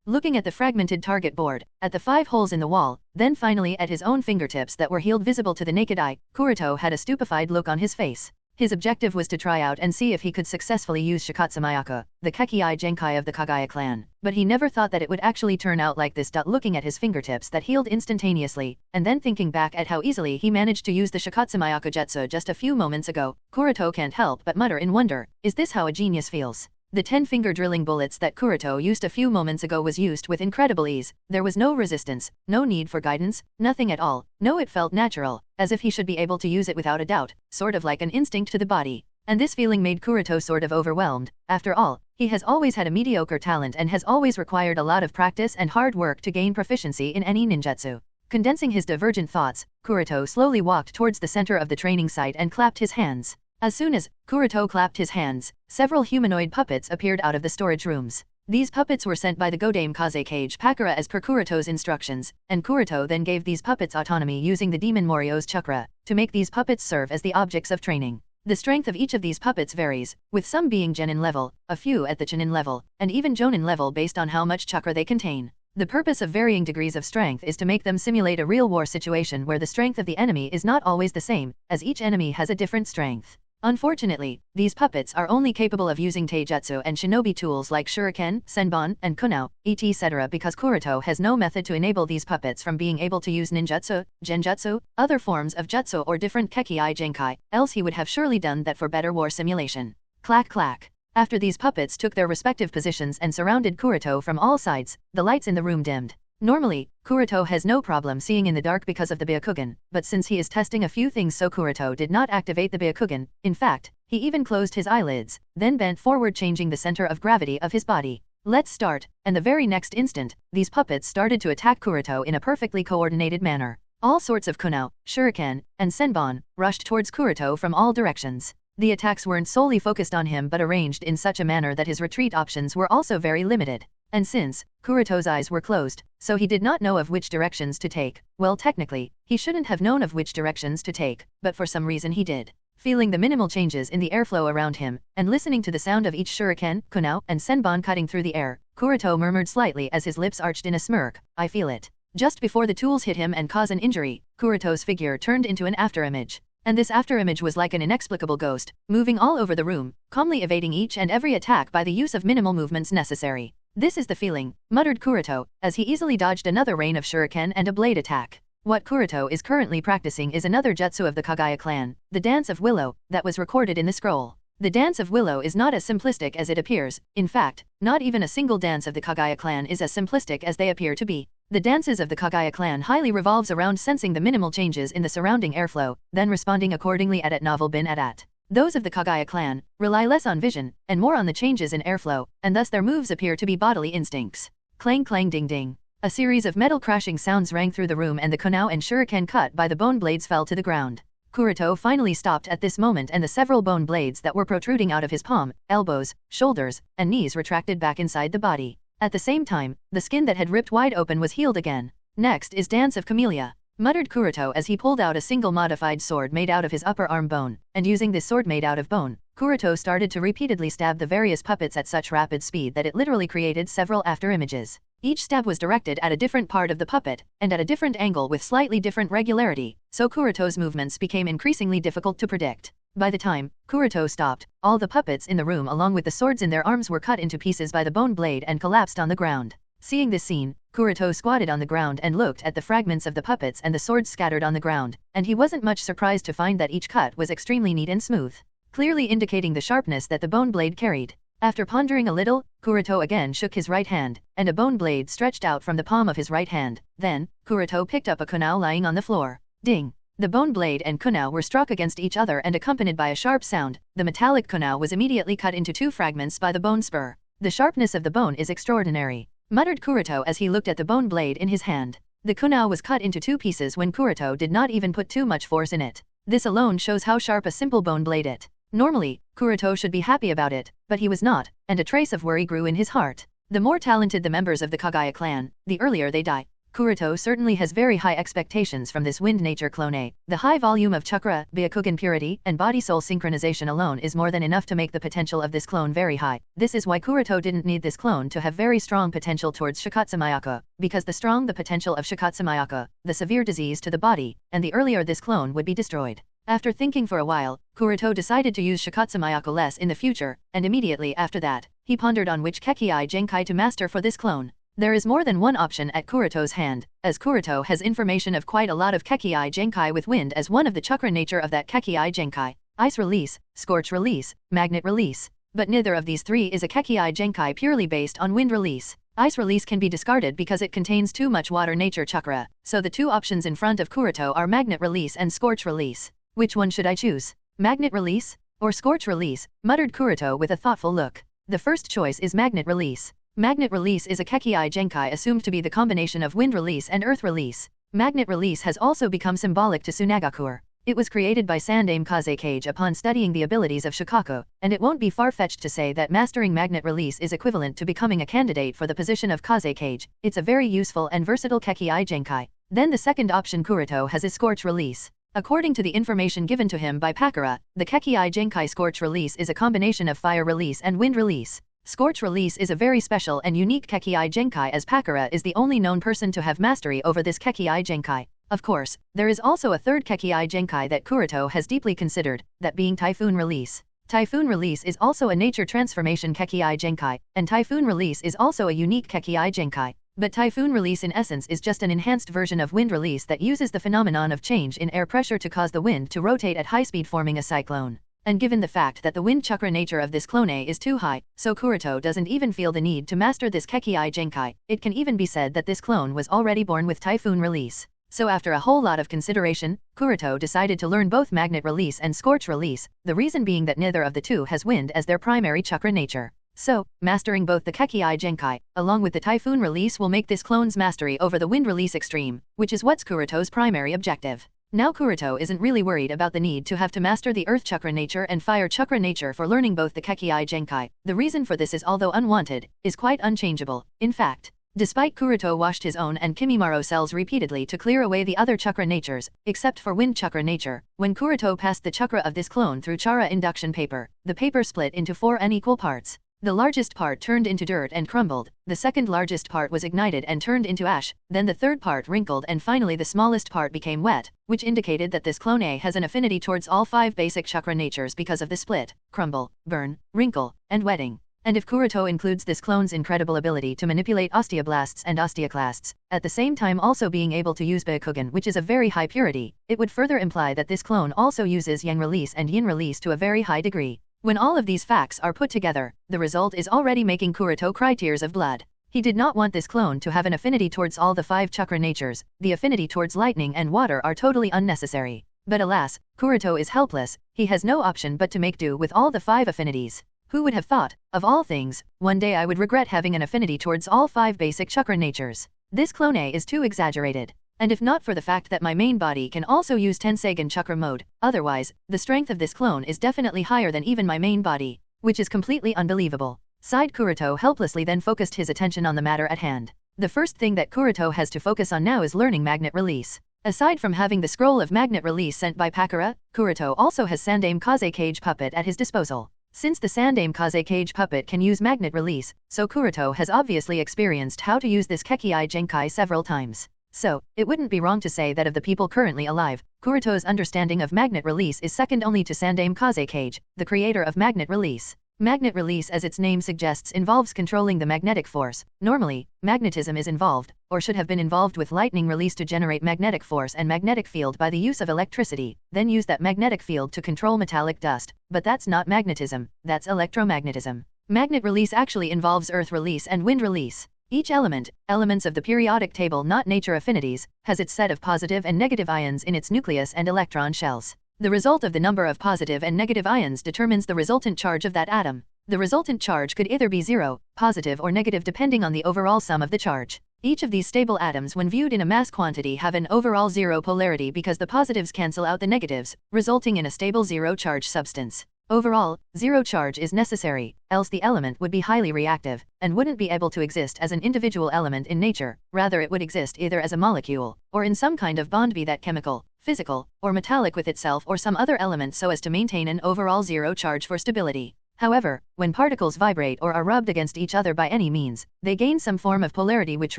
Looking at the fragmented target board, at the 5 holes in the wall, then finally at his own fingertips that were healed visible to the naked eye, Kuroto had a stupefied look on his face. His objective was to try out and see if he could successfully use Shikatsumayako, the Kekkai Genkai of the Kagaya clan, but he never thought that it would actually turn out like this. Looking at his fingertips that healed instantaneously, and then thinking back at how easily he managed to use the Shikatsumayako jutsu just a few moments ago, Kuroto can't help but mutter in wonder, is this how a genius feels? The 10-finger drilling bullets that Kuroto used a few moments ago was used with incredible ease. There was no resistance, no need for guidance, nothing at all. No, it felt natural, as if he should be able to use it without a doubt, sort of like an instinct to the body. And this feeling made Kuroto sort of overwhelmed. After all, he has always had a mediocre talent and has always required a lot of practice and hard work to gain proficiency in any ninjutsu. Condensing his divergent thoughts, Kuroto slowly walked towards the center of the training site and clapped his hands. As soon as Kuroto clapped his hands, several humanoid puppets appeared out of the storage rooms. These puppets were sent by the Godame Kaze Cage Pakura as per Kuroto's instructions, and Kuroto then gave these puppets autonomy using the Demon Morio's chakra, to make these puppets serve as the objects of training. The strength of each of these puppets varies, with some being Genin level, a few at the Chunin level, and even Jonin level based on how much chakra they contain. The purpose of varying degrees of strength is to make them simulate a real war situation where the strength of the enemy is not always the same, as each enemy has a different strength. Unfortunately, these puppets are only capable of using taijutsu and shinobi tools like shuriken, senbon, and kunao, etc. because Kuroto has no method to enable these puppets from being able to use ninjutsu, genjutsu, other forms of jutsu or different Kekkai Genkai, else he would have surely done that for better war simulation. Clack clack. After these puppets took their respective positions and surrounded Kuroto from all sides, the lights in the room dimmed. Normally, Kuroto has no problem seeing in the dark because of the Byakugan, but since he is testing a few things, so Kuroto did not activate the Byakugan. In fact, he even closed his eyelids, then bent forward, changing the center of gravity of his body. Let's start, and the very next instant, these puppets started to attack Kuroto in a perfectly coordinated manner. All sorts of kunao, shuriken, and senbon rushed towards Kuroto from all directions. The attacks weren't solely focused on him but arranged in such a manner that his retreat options were also very limited. And since Kuroto's eyes were closed, so he did not know of which directions to take. Well, technically, he shouldn't have known of which directions to take, but for some reason he did. Feeling the minimal changes in the airflow around him, and listening to the sound of each shuriken, kunao, and senbon cutting through the air, Kuroto murmured slightly as his lips arched in a smirk, I feel it. Just before the tools hit him and cause an injury, Kuroto's figure turned into an afterimage. And this afterimage was like an inexplicable ghost, moving all over the room, calmly evading each and every attack by the use of minimal movements necessary. This is the feeling, muttered Kuroto, as he easily dodged another rain of shuriken and a blade attack. What Kuroto is currently practicing is another jutsu of the Kagaya clan, the Dance of Willow, that was recorded in the scroll. The Dance of Willow is not as simplistic as it appears. In fact, not even a single dance of the Kagaya clan is as simplistic as they appear to be. The dances of the Kagaya clan highly revolves around sensing the minimal changes in the surrounding airflow, then responding accordingly at Novel bin Adat. Those of the Kagaya clan rely less on vision and more on the changes in airflow, and thus their moves appear to be bodily instincts. Clang clang ding ding. A series of metal crashing sounds rang through the room and the kunao and shuriken cut by the bone blades fell to the ground. Kuroto finally stopped at this moment, and the several bone blades that were protruding out of his palm, elbows, shoulders, and knees retracted back inside the body. At the same time, the skin that had ripped wide open was healed again. Next is Dance of Camellia, muttered Kuroto as he pulled out a single modified sword made out of his upper arm bone, and using this sword made out of bone, Kuroto started to repeatedly stab the various puppets at such rapid speed that it literally created several afterimages. Each stab was directed at a different part of the puppet, and at a different angle with slightly different regularity, so Kuroto's movements became increasingly difficult to predict. By the time Kuroto stopped, all the puppets in the room along with the swords in their arms were cut into pieces by the bone blade and collapsed on the ground. Seeing this scene, Kuroto squatted on the ground and looked at the fragments of the puppets and the swords scattered on the ground, and he wasn't much surprised to find that each cut was extremely neat and smooth, clearly indicating the sharpness that the bone blade carried. After pondering a little, Kuroto again shook his right hand, and a bone blade stretched out from the palm of his right hand. Then, Kuroto picked up a kunao lying on the floor. Ding! The bone blade and kunao were struck against each other and accompanied by a sharp sound. The metallic kunao was immediately cut into 2 fragments by the bone spur. The sharpness of the bone is extraordinary, muttered Kuroto as he looked at the bone blade in his hand. The kunao was cut into 2 pieces when Kuroto did not even put too much force in it. This alone shows how sharp a simple bone blade is. Normally, Kuroto should be happy about it, but he was not, and a trace of worry grew in his heart. The more talented the members of the Kaguya clan, the earlier they die. Kuroto certainly has very high expectations from this wind nature clone. The high volume of chakra, Byakugan purity, and body-soul synchronization alone is more than enough to make the potential of this clone very high. This is why Kuroto didn't need this clone to have very strong potential towards Shikatsumayaka, because the strong the potential of Shikatsumayaka, the severe disease to the body, and the earlier this clone would be destroyed. After thinking for a while, Kuroto decided to use Shikatsumayaka less in the future, and immediately after that, he pondered on which Kekii Genkai to master for this clone. There is more than one option at Kuroto's hand, as Kuroto has information of quite a lot of Kekii Genkai with wind as one of the chakra nature of that Kekii Genkai. Ice release, scorch release, magnet release. But neither of these 3 is a Kekii Genkai purely based on wind release. Ice release can be discarded because it contains too much water nature chakra, so the 2 options in front of Kuroto are magnet release and scorch release. Which one should I choose? Magnet release? Or scorch release? Muttered Kuroto with a thoughtful look. The first choice is magnet release. Magnet release is a Kekii Genkai assumed to be the combination of wind release and earth release. Magnet release has also become symbolic to Tsunagakur. It was created by Sandaime Kazekage upon studying the abilities of Shikaku, and it won't be far-fetched to say that mastering magnet release is equivalent to becoming a candidate for the position of Kazekage. It's a very useful and versatile Kekii Genkai. Then the second option Kuroto has is scorch release. According to the information given to him by Pakura, the Kekii Genkai scorch release is a combination of fire release and wind release. Scorch release is a very special and unique Kekii Genkai as Pakura is the only known person to have mastery over this Kekii Genkai. Of course, there is also a third Kekii Genkai that Kuroto has deeply considered, that being Typhoon Release. Typhoon Release is also a nature transformation Kekii Genkai, and Typhoon Release is also a unique Kekii Genkai. But Typhoon Release in essence is just an enhanced version of wind release that uses the phenomenon of change in air pressure to cause the wind to rotate at high speed forming a cyclone. And given the fact that the wind chakra nature of this clone is too high, so Kuroto doesn't even feel the need to master this Kekii Genkai. It can even be said that this clone was already born with Typhoon Release. So after a whole lot of consideration, Kuroto decided to learn both magnet release and scorch release, the reason being that neither of the 2 has wind as their primary chakra nature. So, mastering both the Kekii Genkai, along with the Typhoon Release will make this clone's mastery over the wind release extreme, which is what's Kuroto's primary objective. Now Kuroto isn't really worried about the need to have to master the earth chakra nature and fire chakra nature for learning both the Kekii Genkai. The reason for this is, although unwanted, is quite unchangeable. In fact, despite Kuroto washed his own and Kimimaro cells repeatedly to clear away the other chakra natures, except for wind chakra nature, when Kuroto passed the chakra of this clone through chara induction paper, the paper split into 4 unequal parts. The largest part turned into dirt and crumbled, the second largest part was ignited and turned into ash, then the third part wrinkled and finally the smallest part became wet, which indicated that this clone has an affinity towards all 5 basic chakra natures because of the split, crumble, burn, wrinkle, and wetting. And if Kuroto includes this clone's incredible ability to manipulate osteoblasts and osteoclasts, at the same time also being able to use Byakugan, which is of very high purity, it would further imply that this clone also uses yang release and yin release to a very high degree. When all of these facts are put together, the result is already making Kuroto cry tears of blood. He did not want this clone to have an affinity towards all the 5 chakra natures. The affinity towards lightning and water are totally unnecessary. But alas, Kuroto is helpless. He has no option but to make do with all the 5 affinities. Who would have thought, of all things, one day I would regret having an affinity towards all 5 basic chakra natures. This clone is too exaggerated. And if not for the fact that my main body can also use Tenseigan chakra mode, otherwise, the strength of this clone is definitely higher than even my main body, which is completely unbelievable. Sighed Kuroto helplessly, then focused his attention on the matter at hand. The first thing that Kuroto has to focus on now is learning magnet release. Aside from having the scroll of magnet release sent by Pakura, Kuroto also has Sandaime Kazekage puppet at his disposal. Since the Sandaime Cage puppet can use magnet release, so Kuroto has obviously experienced how to use this Kekkai Genkai several times. So, it wouldn't be wrong to say that of the people currently alive, Kuroto's understanding of magnet release is second only to Sandaime Cage, the creator of magnet release. Magnet release, as its name suggests, involves controlling the magnetic force. Normally, magnetism is involved, or should have been involved with lightning release to generate magnetic force and magnetic field by the use of electricity, then use that magnetic field to control metallic dust. But that's not magnetism, that's electromagnetism. Magnet release actually involves earth release and wind release. Each element, elements of the periodic table not nature affinities, has its set of positive and negative ions in its nucleus and electron shells. The result of the number of positive and negative ions determines the resultant charge of that atom. The resultant charge could either be zero, positive or negative depending on the overall sum of the charge. Each of these stable atoms when viewed in a mass quantity have an overall zero polarity because the positives cancel out the negatives, resulting in a stable zero charge substance. Overall, zero charge is necessary, else the element would be highly reactive, and wouldn't be able to exist as an individual element in nature, rather it would exist either as a molecule, or in some kind of bond, be that chemical, physical, or metallic with itself or some other element so as to maintain an overall zero charge for stability. However, when particles vibrate or are rubbed against each other by any means, they gain some form of polarity which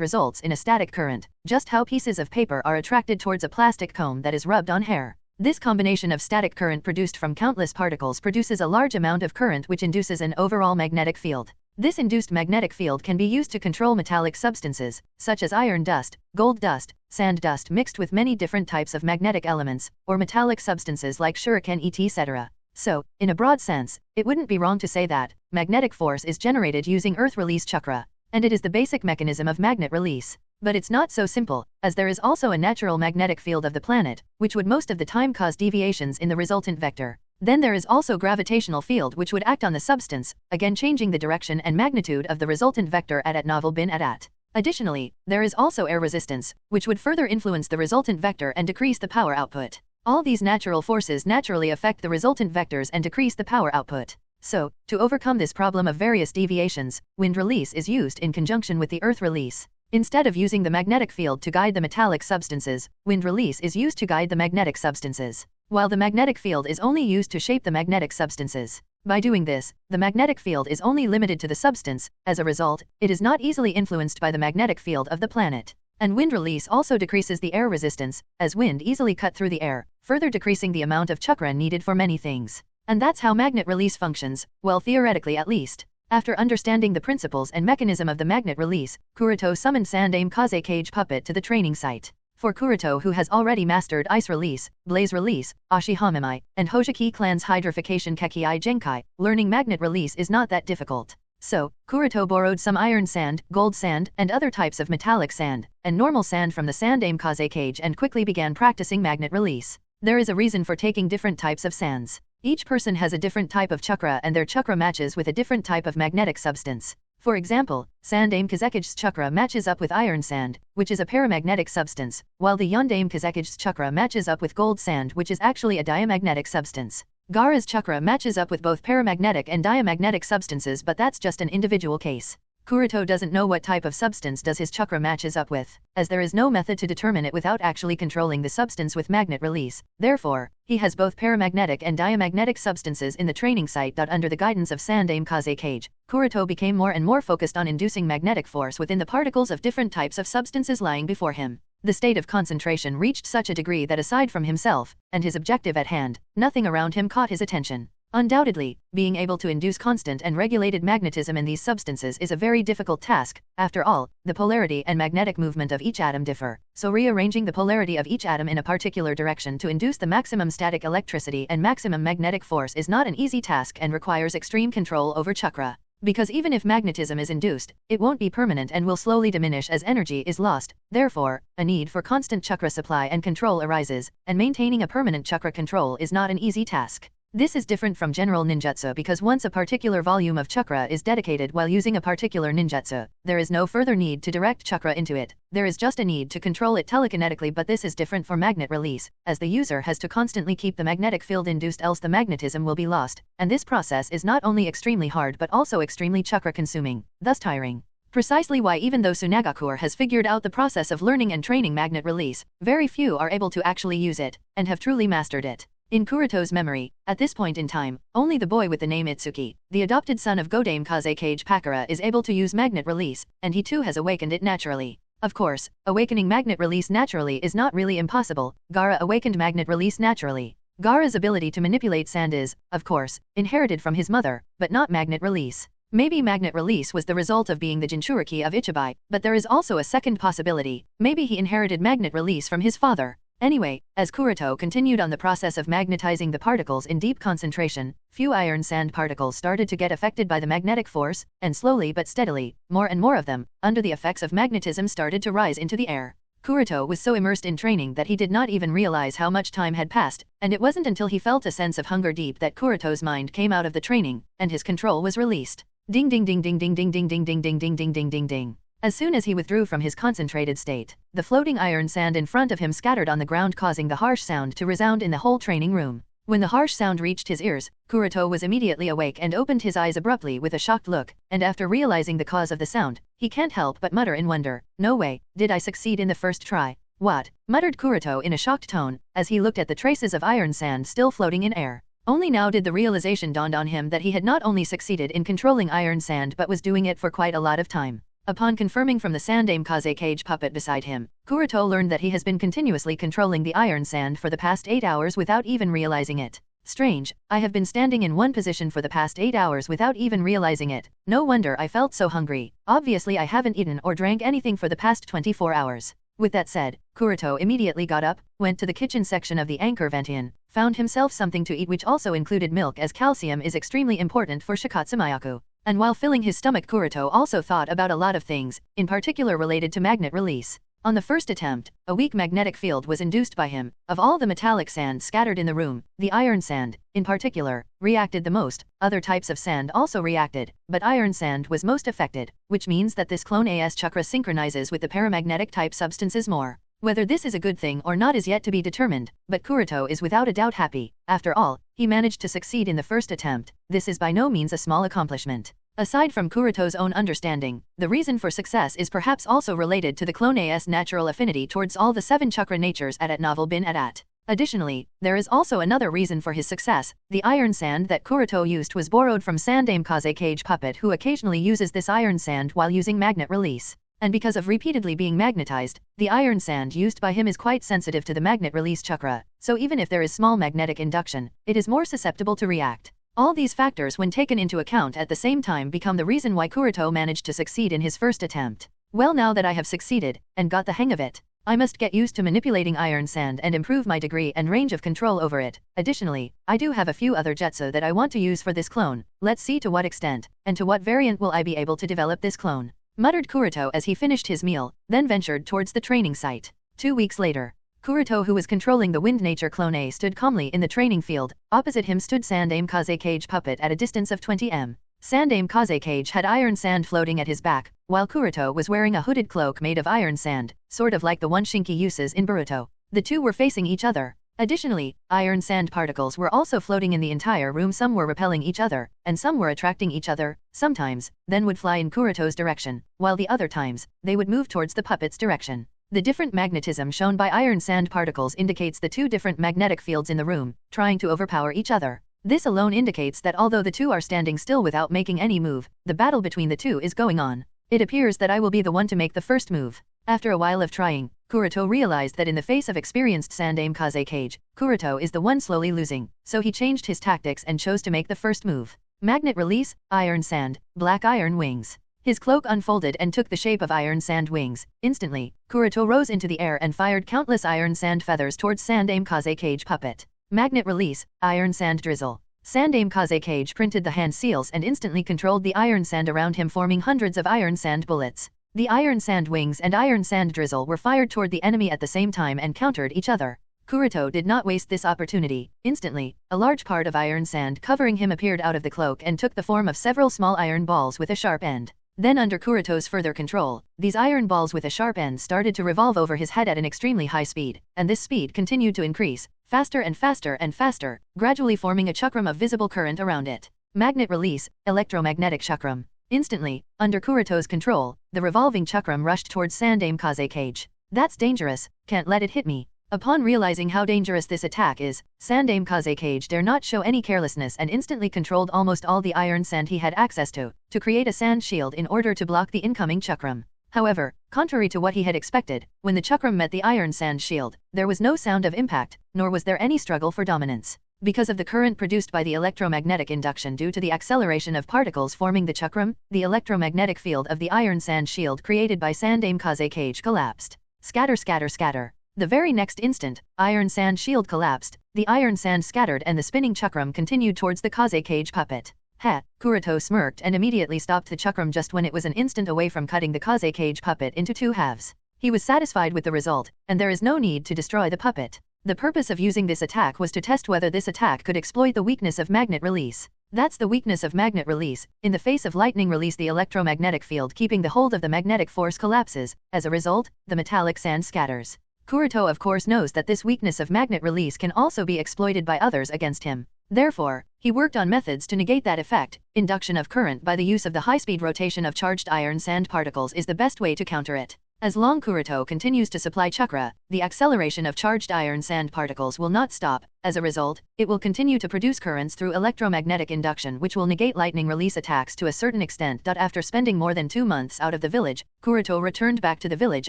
results in a static current, just how pieces of paper are attracted towards a plastic comb that is rubbed on hair. This combination of static current produced from countless particles produces a large amount of current which induces an overall magnetic field. This induced magnetic field can be used to control metallic substances, such as iron dust, gold dust, sand dust mixed with many different types of magnetic elements, or metallic substances like shuriken etc. So, in a broad sense, it wouldn't be wrong to say that magnetic force is generated using earth release chakra, and it is the basic mechanism of magnet release. But it's not so simple, as there is also a natural magnetic field of the planet, which would most of the time cause deviations in the resultant vector. Then there is also gravitational field which would act on the substance, again changing the direction and magnitude of the resultant vector at novel bin at. Additionally, there is also air resistance, which would further influence the resultant vector and decrease the power output. All these natural forces naturally affect the resultant vectors and decrease the power output. So, to overcome this problem of various deviations, wind release is used in conjunction with the earth release. Instead of using the magnetic field to guide the metallic substances, wind release is used to guide the magnetic substances, while the magnetic field is only used to shape the magnetic substances. By doing this, the magnetic field is only limited to the substance. As a result, it is not easily influenced by the magnetic field of the planet. And wind release also decreases the air resistance, as wind easily cut through the air, further decreasing the amount of chakra needed for many things. And that's how magnet release functions, well, theoretically at least. After understanding the principles and mechanism of the magnet release, Kuroto summoned Sandaime Cage puppet to the training site. For Kuroto, who has already mastered ice release, blaze release, Ashihamimai, and Hojiki clan's hydrification Kekkai Genkai, learning magnet release is not that difficult. So, Kuroto borrowed some iron sand, gold sand, and other types of metallic sand, and normal sand from the Sandaime Cage and quickly began practicing magnet release. There is a reason for taking different types of sands. Each person has a different type of chakra and their chakra matches with a different type of magnetic substance. For example, Sandaime Kazekige's chakra matches up with iron sand, which is a paramagnetic substance, while the Yondaime Kazekige's chakra matches up with gold sand, which is actually a diamagnetic substance. Gaara's chakra matches up with both paramagnetic and diamagnetic substances, but that's just an individual case. Kuroto doesn't know what type of substance does his chakra matches up with, as there is no method to determine it without actually controlling the substance with magnet release. Therefore, he has both paramagnetic and diamagnetic substances in the training site. Under the guidance of Sandaime Cage, Kuroto became more and more focused on inducing magnetic force within the particles of different types of substances lying before him. The state of concentration reached such a degree that aside from himself, and his objective at hand, nothing around him caught his attention. Undoubtedly, being able to induce constant and regulated magnetism in these substances is a very difficult task. After all, the polarity and magnetic movement of each atom differ, so rearranging the polarity of each atom in a particular direction to induce the maximum static electricity and maximum magnetic force is not an easy task and requires extreme control over chakra. Because even if magnetism is induced, it won't be permanent and will slowly diminish as energy is lost. Therefore, a need for constant chakra supply and control arises, and maintaining a permanent chakra control is not an easy task. This is different from general ninjutsu because once a particular volume of chakra is dedicated while using a particular ninjutsu, there is no further need to direct chakra into it. There is just a need to control it telekinetically, but this is different for magnet release, as the user has to constantly keep the magnetic field induced, else the magnetism will be lost, and this process is not only extremely hard but also extremely chakra consuming, thus tiring. Precisely why even though Tsunagakur has figured out the process of learning and training magnet release, very few are able to actually use it, and have truly mastered it. In Kuroto's memory, at this point in time, only the boy with the name Itsuki, the adopted son of Godame Kazekage Pakara, is able to use magnet release, and he too has awakened it naturally. Of course, awakening magnet release naturally is not really impossible. Gaara awakened magnet release naturally. Gaara's ability to manipulate sand is, of course, inherited from his mother, but not magnet release. Maybe magnet release was the result of being the Jinchuriki of Ichibai, but there is also a second possibility. Maybe he inherited magnet release from his father. Anyway, as Kuroto continued on the process of magnetizing the particles in deep concentration, few iron sand particles started to get affected by the magnetic force, and slowly but steadily, more and more of them, under the effects of magnetism, started to rise into the air. Kuroto was so immersed in training that he did not even realize how much time had passed, and it wasn't until he felt a sense of hunger deep that Kuroto's mind came out of the training, and his control was released. Ding ding ding ding ding ding ding ding ding ding ding ding ding ding ding. As soon as he withdrew from his concentrated state, the floating iron sand in front of him scattered on the ground, causing the harsh sound to resound in the whole training room. When the harsh sound reached his ears, Kuroto was immediately awake and opened his eyes abruptly with a shocked look, and after realizing the cause of the sound, he can't help but mutter in wonder, "No way, did I succeed in the first try?" "What?" muttered Kuroto in a shocked tone, as he looked at the traces of iron sand still floating in air. Only now did the realization dawn on him that he had not only succeeded in controlling iron sand but was doing it for quite a lot of time. Upon confirming from the Sandame Kazekage puppet beside him, Kuroto learned that he has been continuously controlling the iron sand for the past 8 hours without even realizing it. Strange, I have been standing in one position for the past 8 hours without even realizing it. No wonder I felt so hungry. Obviously I haven't eaten or drank anything for the past 24 hours. With that said, Kuroto immediately got up, went to the kitchen section of the Anchor Ventian, found himself something to eat which also included milk, as calcium is extremely important for Shikatsumayaku. And while filling his stomach, Kuroto also thought about a lot of things, in particular related to magnet release. On the first attempt, a weak magnetic field was induced by him. Of all the metallic sand scattered in the room, the iron sand, in particular, reacted the most. Other types of sand also reacted, but iron sand was most affected, which means that this clone AS chakra synchronizes with the paramagnetic type substances more. Whether this is a good thing or not is yet to be determined, but Kuroto is without a doubt happy. After all, he managed to succeed in the first attempt. This is by no means a small accomplishment. Aside from Kuroto's own understanding, the reason for success is perhaps also related to the clone AS natural affinity towards all the 7 chakra natures at Novel Bin at. Additionally, there is also another reason for his success. The iron sand that Kuroto used was borrowed from Sandame Kazekage puppet, who occasionally uses this iron sand while using magnet release. And because of repeatedly being magnetized, the iron sand used by him is quite sensitive to the magnet release chakra, so even if there is small magnetic induction, it is more susceptible to react. All these factors, when taken into account at the same time, become the reason why Kuroto managed to succeed in his first attempt. Well, now that I have succeeded, and got the hang of it, I must get used to manipulating iron sand and improve my degree and range of control over it. Additionally, I do have a few other jutsu that I want to use for this clone. Let's see to what extent, and to what variant will I be able to develop this clone, muttered Kuroto as he finished his meal, then ventured towards the training site. 2 weeks later, Kuroto, who was controlling the wind nature clone A, stood calmly in the training field. Opposite him stood Sandame Kazekage puppet at a distance of 20 m. Sandame Kazekage had iron sand floating at his back, while Kuroto was wearing a hooded cloak made of iron sand, sort of like the one Shinki uses in Boruto. The two were facing each other. Additionally, iron sand particles were also floating in the entire room. Some were repelling each other, and some were attracting each other. Sometimes, then would fly in Kuroto's direction, while the other times, they would move towards the puppet's direction. The different magnetism shown by iron sand particles indicates the 2 different magnetic fields in the room, trying to overpower each other. This alone indicates that although the 2 are standing still without making any move, the battle between the 2 is going on. It appears that I will be the one to make the first move. After a while of trying, Kuroto realized that in the face of experienced Sandame Kazekage, Kuroto is the one slowly losing, so he changed his tactics and chose to make the first move. Magnet release, iron sand, black iron wings. His cloak unfolded and took the shape of iron sand wings. Instantly, Kuroto rose into the air and fired countless iron sand feathers towards Sandame Kazekage puppet. Magnet release, iron sand drizzle. Sandame Kazekage printed the hand seals and instantly controlled the iron sand around him, forming hundreds of iron sand bullets. The iron sand wings and iron sand drizzle were fired toward the enemy at the same time and countered each other. Kuroto did not waste this opportunity. Instantly, a large part of iron sand covering him appeared out of the cloak and took the form of several small iron balls with a sharp end. Then, under Kuroto's further control, these iron balls with a sharp end started to revolve over his head at an extremely high speed, and this speed continued to increase, faster and faster and faster, gradually forming a chakram of visible current around it. Magnet release, electromagnetic chakram. Instantly, under Kuroto's control, the revolving chakram rushed towards Sandame Kazekage. That's dangerous, can't let it hit me. Upon realizing how dangerous this attack is, Sandaime Kazekage dare not show any carelessness and instantly controlled almost all the iron sand he had access to create a sand shield in order to block the incoming chakram. However, contrary to what he had expected, when the chakram met the iron sand shield, there was no sound of impact, nor was there any struggle for dominance. Because of the current produced by the electromagnetic induction due to the acceleration of particles forming the chakram, the electromagnetic field of the iron sand shield created by Sandaime Kazekage collapsed. Scatter, scatter, scatter. The very next instant, iron sand shield collapsed, the iron sand scattered and the spinning chakram continued towards the Kazekage puppet. Ha! Kuroto smirked and immediately stopped the chakram just when it was an instant away from cutting the Kazekage puppet into two halves. He was satisfied with the result, and there is no need to destroy the puppet. The purpose of using this attack was to test whether this attack could exploit the weakness of magnet release. That's the weakness of magnet release. In the face of lightning release, the electromagnetic field keeping the hold of the magnetic force collapses. As a result, the metallic sand scatters. Kuroto of course knows that this weakness of magnet release can also be exploited by others against him. Therefore, he worked on methods to negate that effect. Induction of current by the use of the high-speed rotation of charged iron sand particles is the best way to counter it. As long Kuroto continues to supply chakra, the acceleration of charged iron sand particles will not stop. As a result, it will continue to produce currents through electromagnetic induction which will negate lightning release attacks to a certain extent. After spending more than 2 months out of the village, Kuroto returned back to the village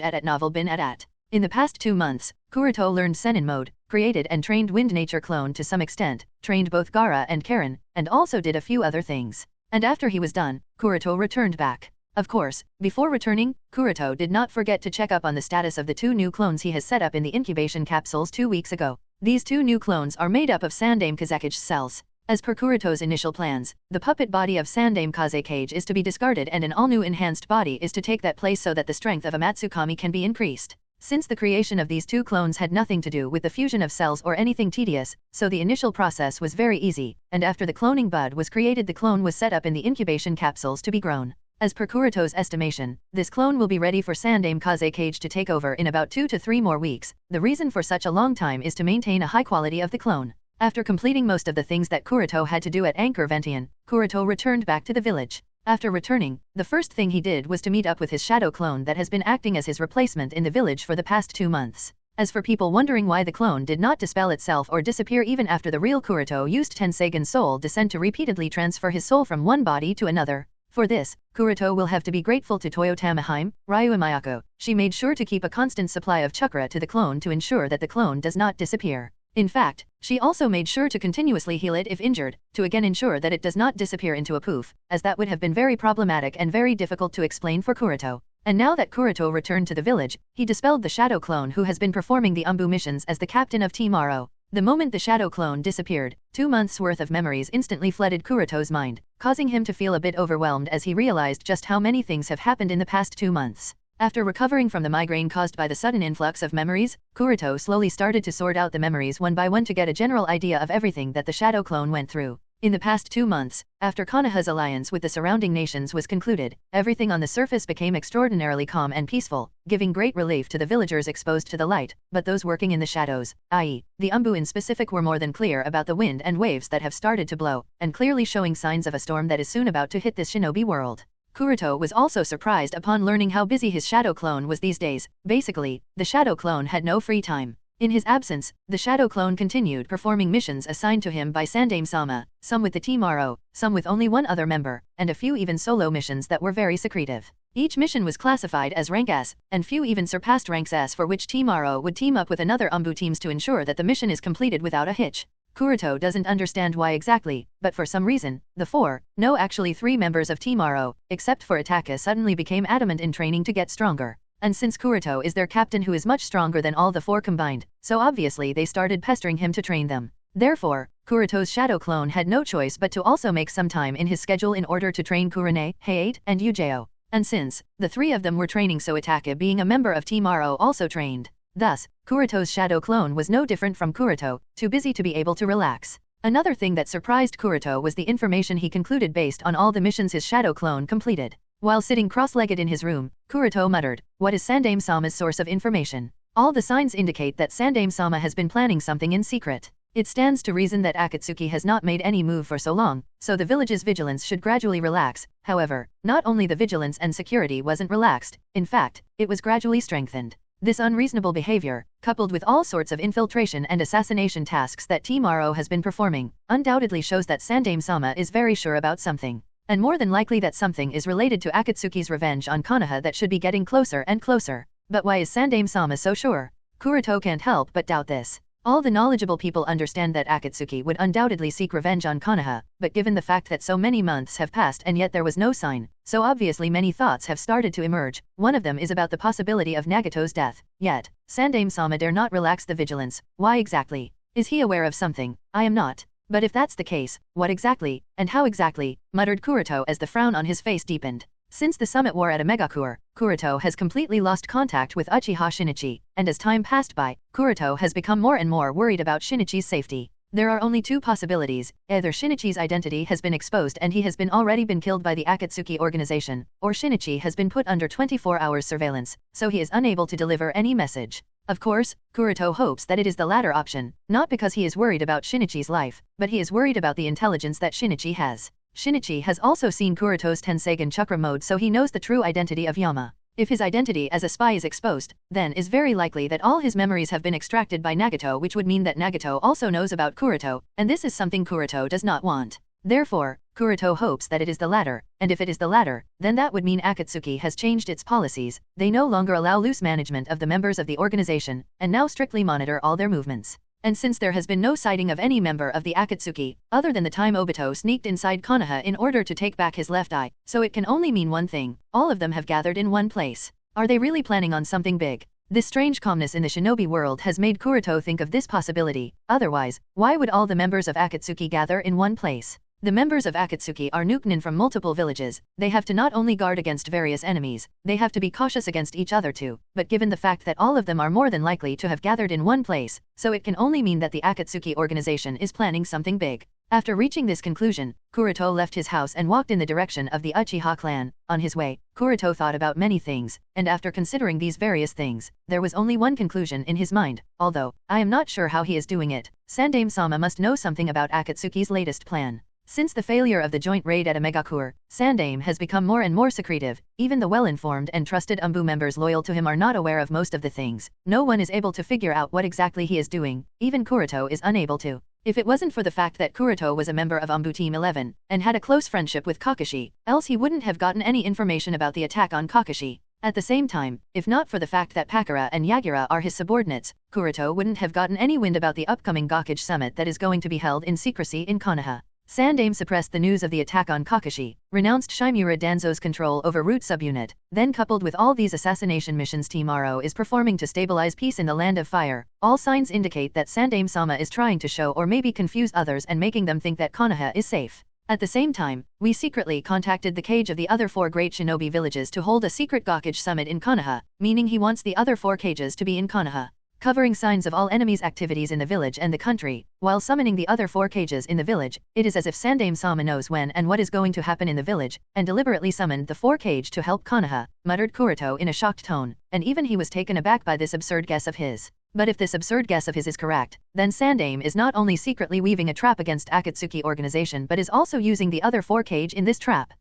at Novel Bin At. In the past 2 months, Kuroto learned Senin mode, created and trained Wind Nature clone to some extent, trained both Gaara and Karen, and also did a few other things. And after he was done, Kuroto returned back. Of course, before returning, Kuroto did not forget to check up on the status of the 2 new clones he has set up in the incubation capsules 2 weeks ago. These 2 new clones are made up of Sandaime Kazekage's cells. As per Kuroto's initial plans, the puppet body of Sandaime Kazekage is to be discarded and an all-new enhanced body is to take that place so that the strength of a Matsukami can be increased. Since the creation of these 2 clones had nothing to do with the fusion of cells or anything tedious, so the initial process was very easy, and after the cloning bud was created, the clone was set up in the incubation capsules to be grown. As per Kuroto's estimation, this clone will be ready for Sandaime Kazekage to take over in about 2 to 3 more weeks. The reason for such a long time is to maintain a high quality of the clone. After completing most of the things that Kuroto had to do at Anchor Ventian, Kuroto returned back to the village. After returning, the first thing he did was to meet up with his shadow clone that has been acting as his replacement in the village for the past 2 months. As for people wondering why the clone did not dispel itself or disappear even after the real Kuroto used Tenseigan's soul descent to repeatedly transfer his soul from one body to another. For this, Kuroto will have to be grateful to Toyotama Hime, Ryu Mayako. She made sure to keep a constant supply of chakra to the clone to ensure that the clone does not disappear. In fact, she also made sure to continuously heal it if injured, to again ensure that it does not disappear into a poof, as that would have been very problematic and very difficult to explain for Kuroto. And now that Kuroto returned to the village, he dispelled the shadow clone who has been performing the Umbu missions as the captain of Team Aro. The moment the shadow clone disappeared, 2 months' worth of memories instantly flooded Kuroto's mind, causing him to feel a bit overwhelmed as he realized just how many things have happened in the past 2 months. After recovering from the migraine caused by the sudden influx of memories, Kuroto slowly started to sort out the memories one by one to get a general idea of everything that the shadow clone went through. In the past 2 months, after Konoha's alliance with the surrounding nations was concluded, everything on the surface became extraordinarily calm and peaceful, giving great relief to the villagers exposed to the light, but those working in the shadows, i.e., the Umbu in specific, were more than clear about the wind and waves that have started to blow, and clearly showing signs of a storm that is soon about to hit this shinobi world. Kuroto was also surprised upon learning how busy his shadow clone was these days. Basically, the shadow clone had no free time. In his absence, the shadow clone continued performing missions assigned to him by Sandaime-sama, some with the Team Aro, some with only one other member, and a few even solo missions that were very secretive. Each mission was classified as rank S, and few even surpassed ranks S, for which Team Aro would team up with another Umbu teams to ensure that the mission is completed without a hitch. Kuroto doesn't understand why exactly, but for some reason, the 3 members of Team Aro, except for Ataka, suddenly became adamant in training to get stronger. And since Kuroto is their captain who is much stronger than all the 4 combined, so obviously they started pestering him to train them. Therefore, Kuroto's shadow clone had no choice but to also make some time in his schedule in order to train Kurone, Hayate, and Yujeo. And since the 3 of them were training, so Ataka, being a member of Team Aro, also trained. Thus, Kuroto's shadow clone was no different from Kuroto, too busy to be able to relax. Another thing that surprised Kuroto was the information he concluded based on all the missions his shadow clone completed. While sitting cross-legged in his room, Kuroto muttered, "What is Sandaime-sama's source of information? All the signs indicate that Sandaime-sama has been planning something in secret. It stands to reason that Akatsuki has not made any move for so long, so the village's vigilance should gradually relax." However, not only the vigilance and security wasn't relaxed, in fact, it was gradually strengthened. This unreasonable behavior, coupled with all sorts of infiltration and assassination tasks that Team RO has been performing, undoubtedly shows that Sandaime-sama is very sure about something. And more than likely that something is related to Akatsuki's revenge on Konoha that should be getting closer and closer. But why is Sandaime-sama so sure? Kuroto can't help but doubt this. All the knowledgeable people understand that Akatsuki would undoubtedly seek revenge on Konoha, but given the fact that so many months have passed and yet there was no sign, so obviously many thoughts have started to emerge. One of them is about the possibility of Nagato's death. Yet, Sandaime-sama dare not relax the vigilance. Why exactly? Is he aware of something? I am not. But if that's the case, what exactly, and how exactly, muttered Kuroto as the frown on his face deepened. Since the summit war at Omegakure, Kuroto has completely lost contact with Uchiha Shinichi, and as time passed by, Kuroto has become more and more worried about Shinichi's safety. There are only two possibilities: either Shinichi's identity has been exposed and he has already been killed by the Akatsuki organization, or Shinichi has been put under 24 hours surveillance, so he is unable to deliver any message. Of course, Kuroto hopes that it is the latter option, not because he is worried about Shinichi's life, but he is worried about the intelligence that Shinichi has. Shinichi has also seen Kuroto's Tenseigan chakra mode, so he knows the true identity of Yama. If his identity as a spy is exposed, then is very likely that all his memories have been extracted by Nagato, which would mean that Nagato also knows about Kuroto, and this is something Kuroto does not want. Therefore, Kuroto hopes that it is the latter, and if it is the latter, then that would mean Akatsuki has changed its policies. They no longer allow loose management of the members of the organization, and now strictly monitor all their movements. And since there has been no sighting of any member of the Akatsuki, other than the time Obito sneaked inside Konoha in order to take back his left eye, so it can only mean one thing: all of them have gathered in one place. Are they really planning on something big? This strange calmness in the shinobi world has made Kuroto think of this possibility. Otherwise, why would all the members of Akatsuki gather in one place? The members of Akatsuki are Nukenin from multiple villages. They have to not only guard against various enemies, they have to be cautious against each other too. But given the fact that all of them are more than likely to have gathered in one place, so it can only mean that the Akatsuki organization is planning something big. After reaching this conclusion, Kuroto left his house and walked in the direction of the Uchiha clan. On his way, Kuroto thought about many things, and after considering these various things, there was only one conclusion in his mind. Although, I am not sure how he is doing it, Sandaime-sama must know something about Akatsuki's latest plan. Since the failure of the joint raid at Omegakure, Sandaime has become more and more secretive. Even the well-informed and trusted Umbu members loyal to him are not aware of most of the things. No one is able to figure out what exactly he is doing. Even Kuroto is unable to. If it wasn't for the fact that Kuroto was a member of Umbu Team 11, and had a close friendship with Kakashi, else he wouldn't have gotten any information about the attack on Kakashi. At the same time, if not for the fact that Pakura and Yagura are his subordinates, Kuroto wouldn't have gotten any wind about the upcoming Gakage summit that is going to be held in secrecy in Konoha. Sandaime suppressed the news of the attack on Kakashi, renounced Shimura Danzo's control over Root subunit, then coupled with all these assassination missions Team RO is performing to stabilize peace in the Land of Fire, all signs indicate that Sandaime-sama is trying to show or maybe confuse others and making them think that Konoha is safe. At the same time, we secretly contacted the cage of the other 4 great shinobi villages to hold a secret Gakage summit in Konoha, meaning he wants the other 4 cages to be in Konoha, covering signs of all enemies' activities in the village and the country, while summoning the other 4 cages in the village. It is as if Sandaime-sama knows when and what is going to happen in the village, and deliberately summoned the 4 cage to help Konoha, muttered Kuroto in a shocked tone, and even he was taken aback by this absurd guess of his. But if this absurd guess of his is correct, then Sandaime is not only secretly weaving a trap against Akatsuki organization but is also using the other 4 cage in this trap.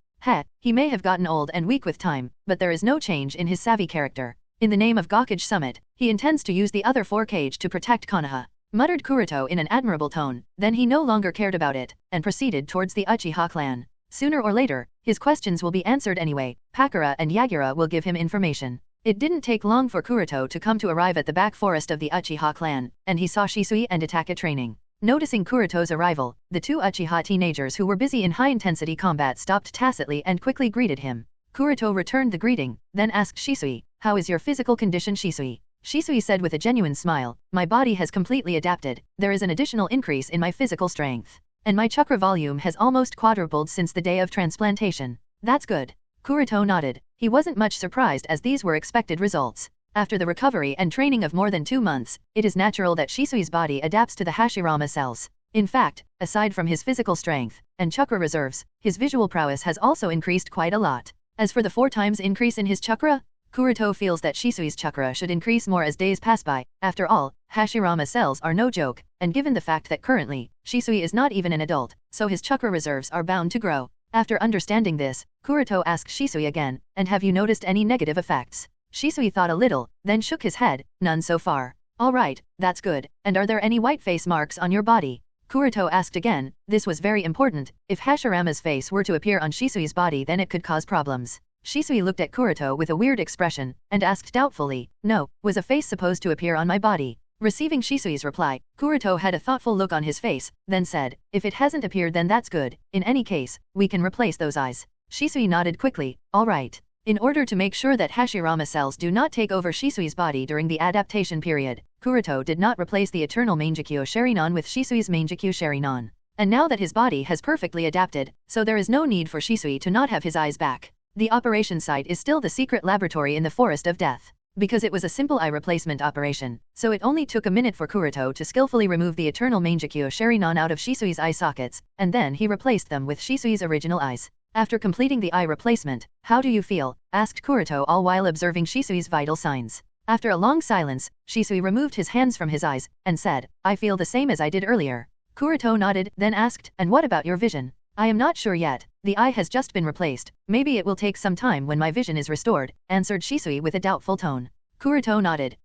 He may have gotten old and weak with time, but there is no change in his savvy character. In the name of Gakage Summit, he intends to use the other 4 cage to protect Konoha, muttered Kuroto in an admirable tone. Then he no longer cared about it, and proceeded towards the Uchiha clan. Sooner or later, his questions will be answered anyway. Pakura and Yagura will give him information. It didn't take long for Kuroto to arrive at the back forest of the Uchiha clan, and he saw Shisui and Itaka training. Noticing Kuroto's arrival, the 2 Uchiha teenagers who were busy in high-intensity combat stopped tacitly and quickly greeted him. Kuroto returned the greeting, then asked Shisui, "How is your physical condition, Shisui?" Shisui said with a genuine smile, "My body has completely adapted. There is an additional increase in my physical strength, and my chakra volume has almost quadrupled since the day of transplantation." "That's good." Kuroto nodded. He wasn't much surprised as these were expected results. After the recovery and training of more than 2 months, it is natural that Shisui's body adapts to the Hashirama cells. In fact, aside from his physical strength and chakra reserves, his visual prowess has also increased quite a lot. As for the 4 times increase in his chakra, Kuroto feels that Shisui's chakra should increase more as days pass by. After all, Hashirama cells are no joke, and given the fact that currently, Shisui is not even an adult, so his chakra reserves are bound to grow. After understanding this, Kuroto asked Shisui again, "And have you noticed any negative effects?" Shisui thought a little, then shook his head, none so far. Alright, that's good, and are there any white face marks on your body? Kuroto asked again. This was very important. If Hashirama's face were to appear on Shisui's body, then it could cause problems. Shisui looked at Kuroto with a weird expression, and asked doubtfully, no, was a face supposed to appear on my body? Receiving Shisui's reply, Kuroto had a thoughtful look on his face, then said, if it hasn't appeared then that's good, in any case, we can replace those eyes. Shisui nodded quickly, alright. In order to make sure that Hashirama cells do not take over Shisui's body during the adaptation period, Kuroto did not replace the eternal Mangekyo Sharinon with Shisui's Mangekyo Sharinon. And now that his body has perfectly adapted, so there is no need for Shisui to not have his eyes back. The operation site is still the secret laboratory in the Forest of Death. Because it was a simple eye replacement operation, so it only took a minute for Kuroto to skillfully remove the eternal Mangekyo Sharinon out of Shisui's eye sockets, and then he replaced them with Shisui's original eyes. After completing the eye replacement, how do you feel? Asked Kuroto all while observing Shisui's vital signs. After a long silence, Shisui removed his hands from his eyes, and said, I feel the same as I did earlier. Kuroto nodded, then asked, and what about your vision? I am not sure yet, the eye has just been replaced, maybe it will take some time when my vision is restored, answered Shisui with a doubtful tone. Kuroto nodded.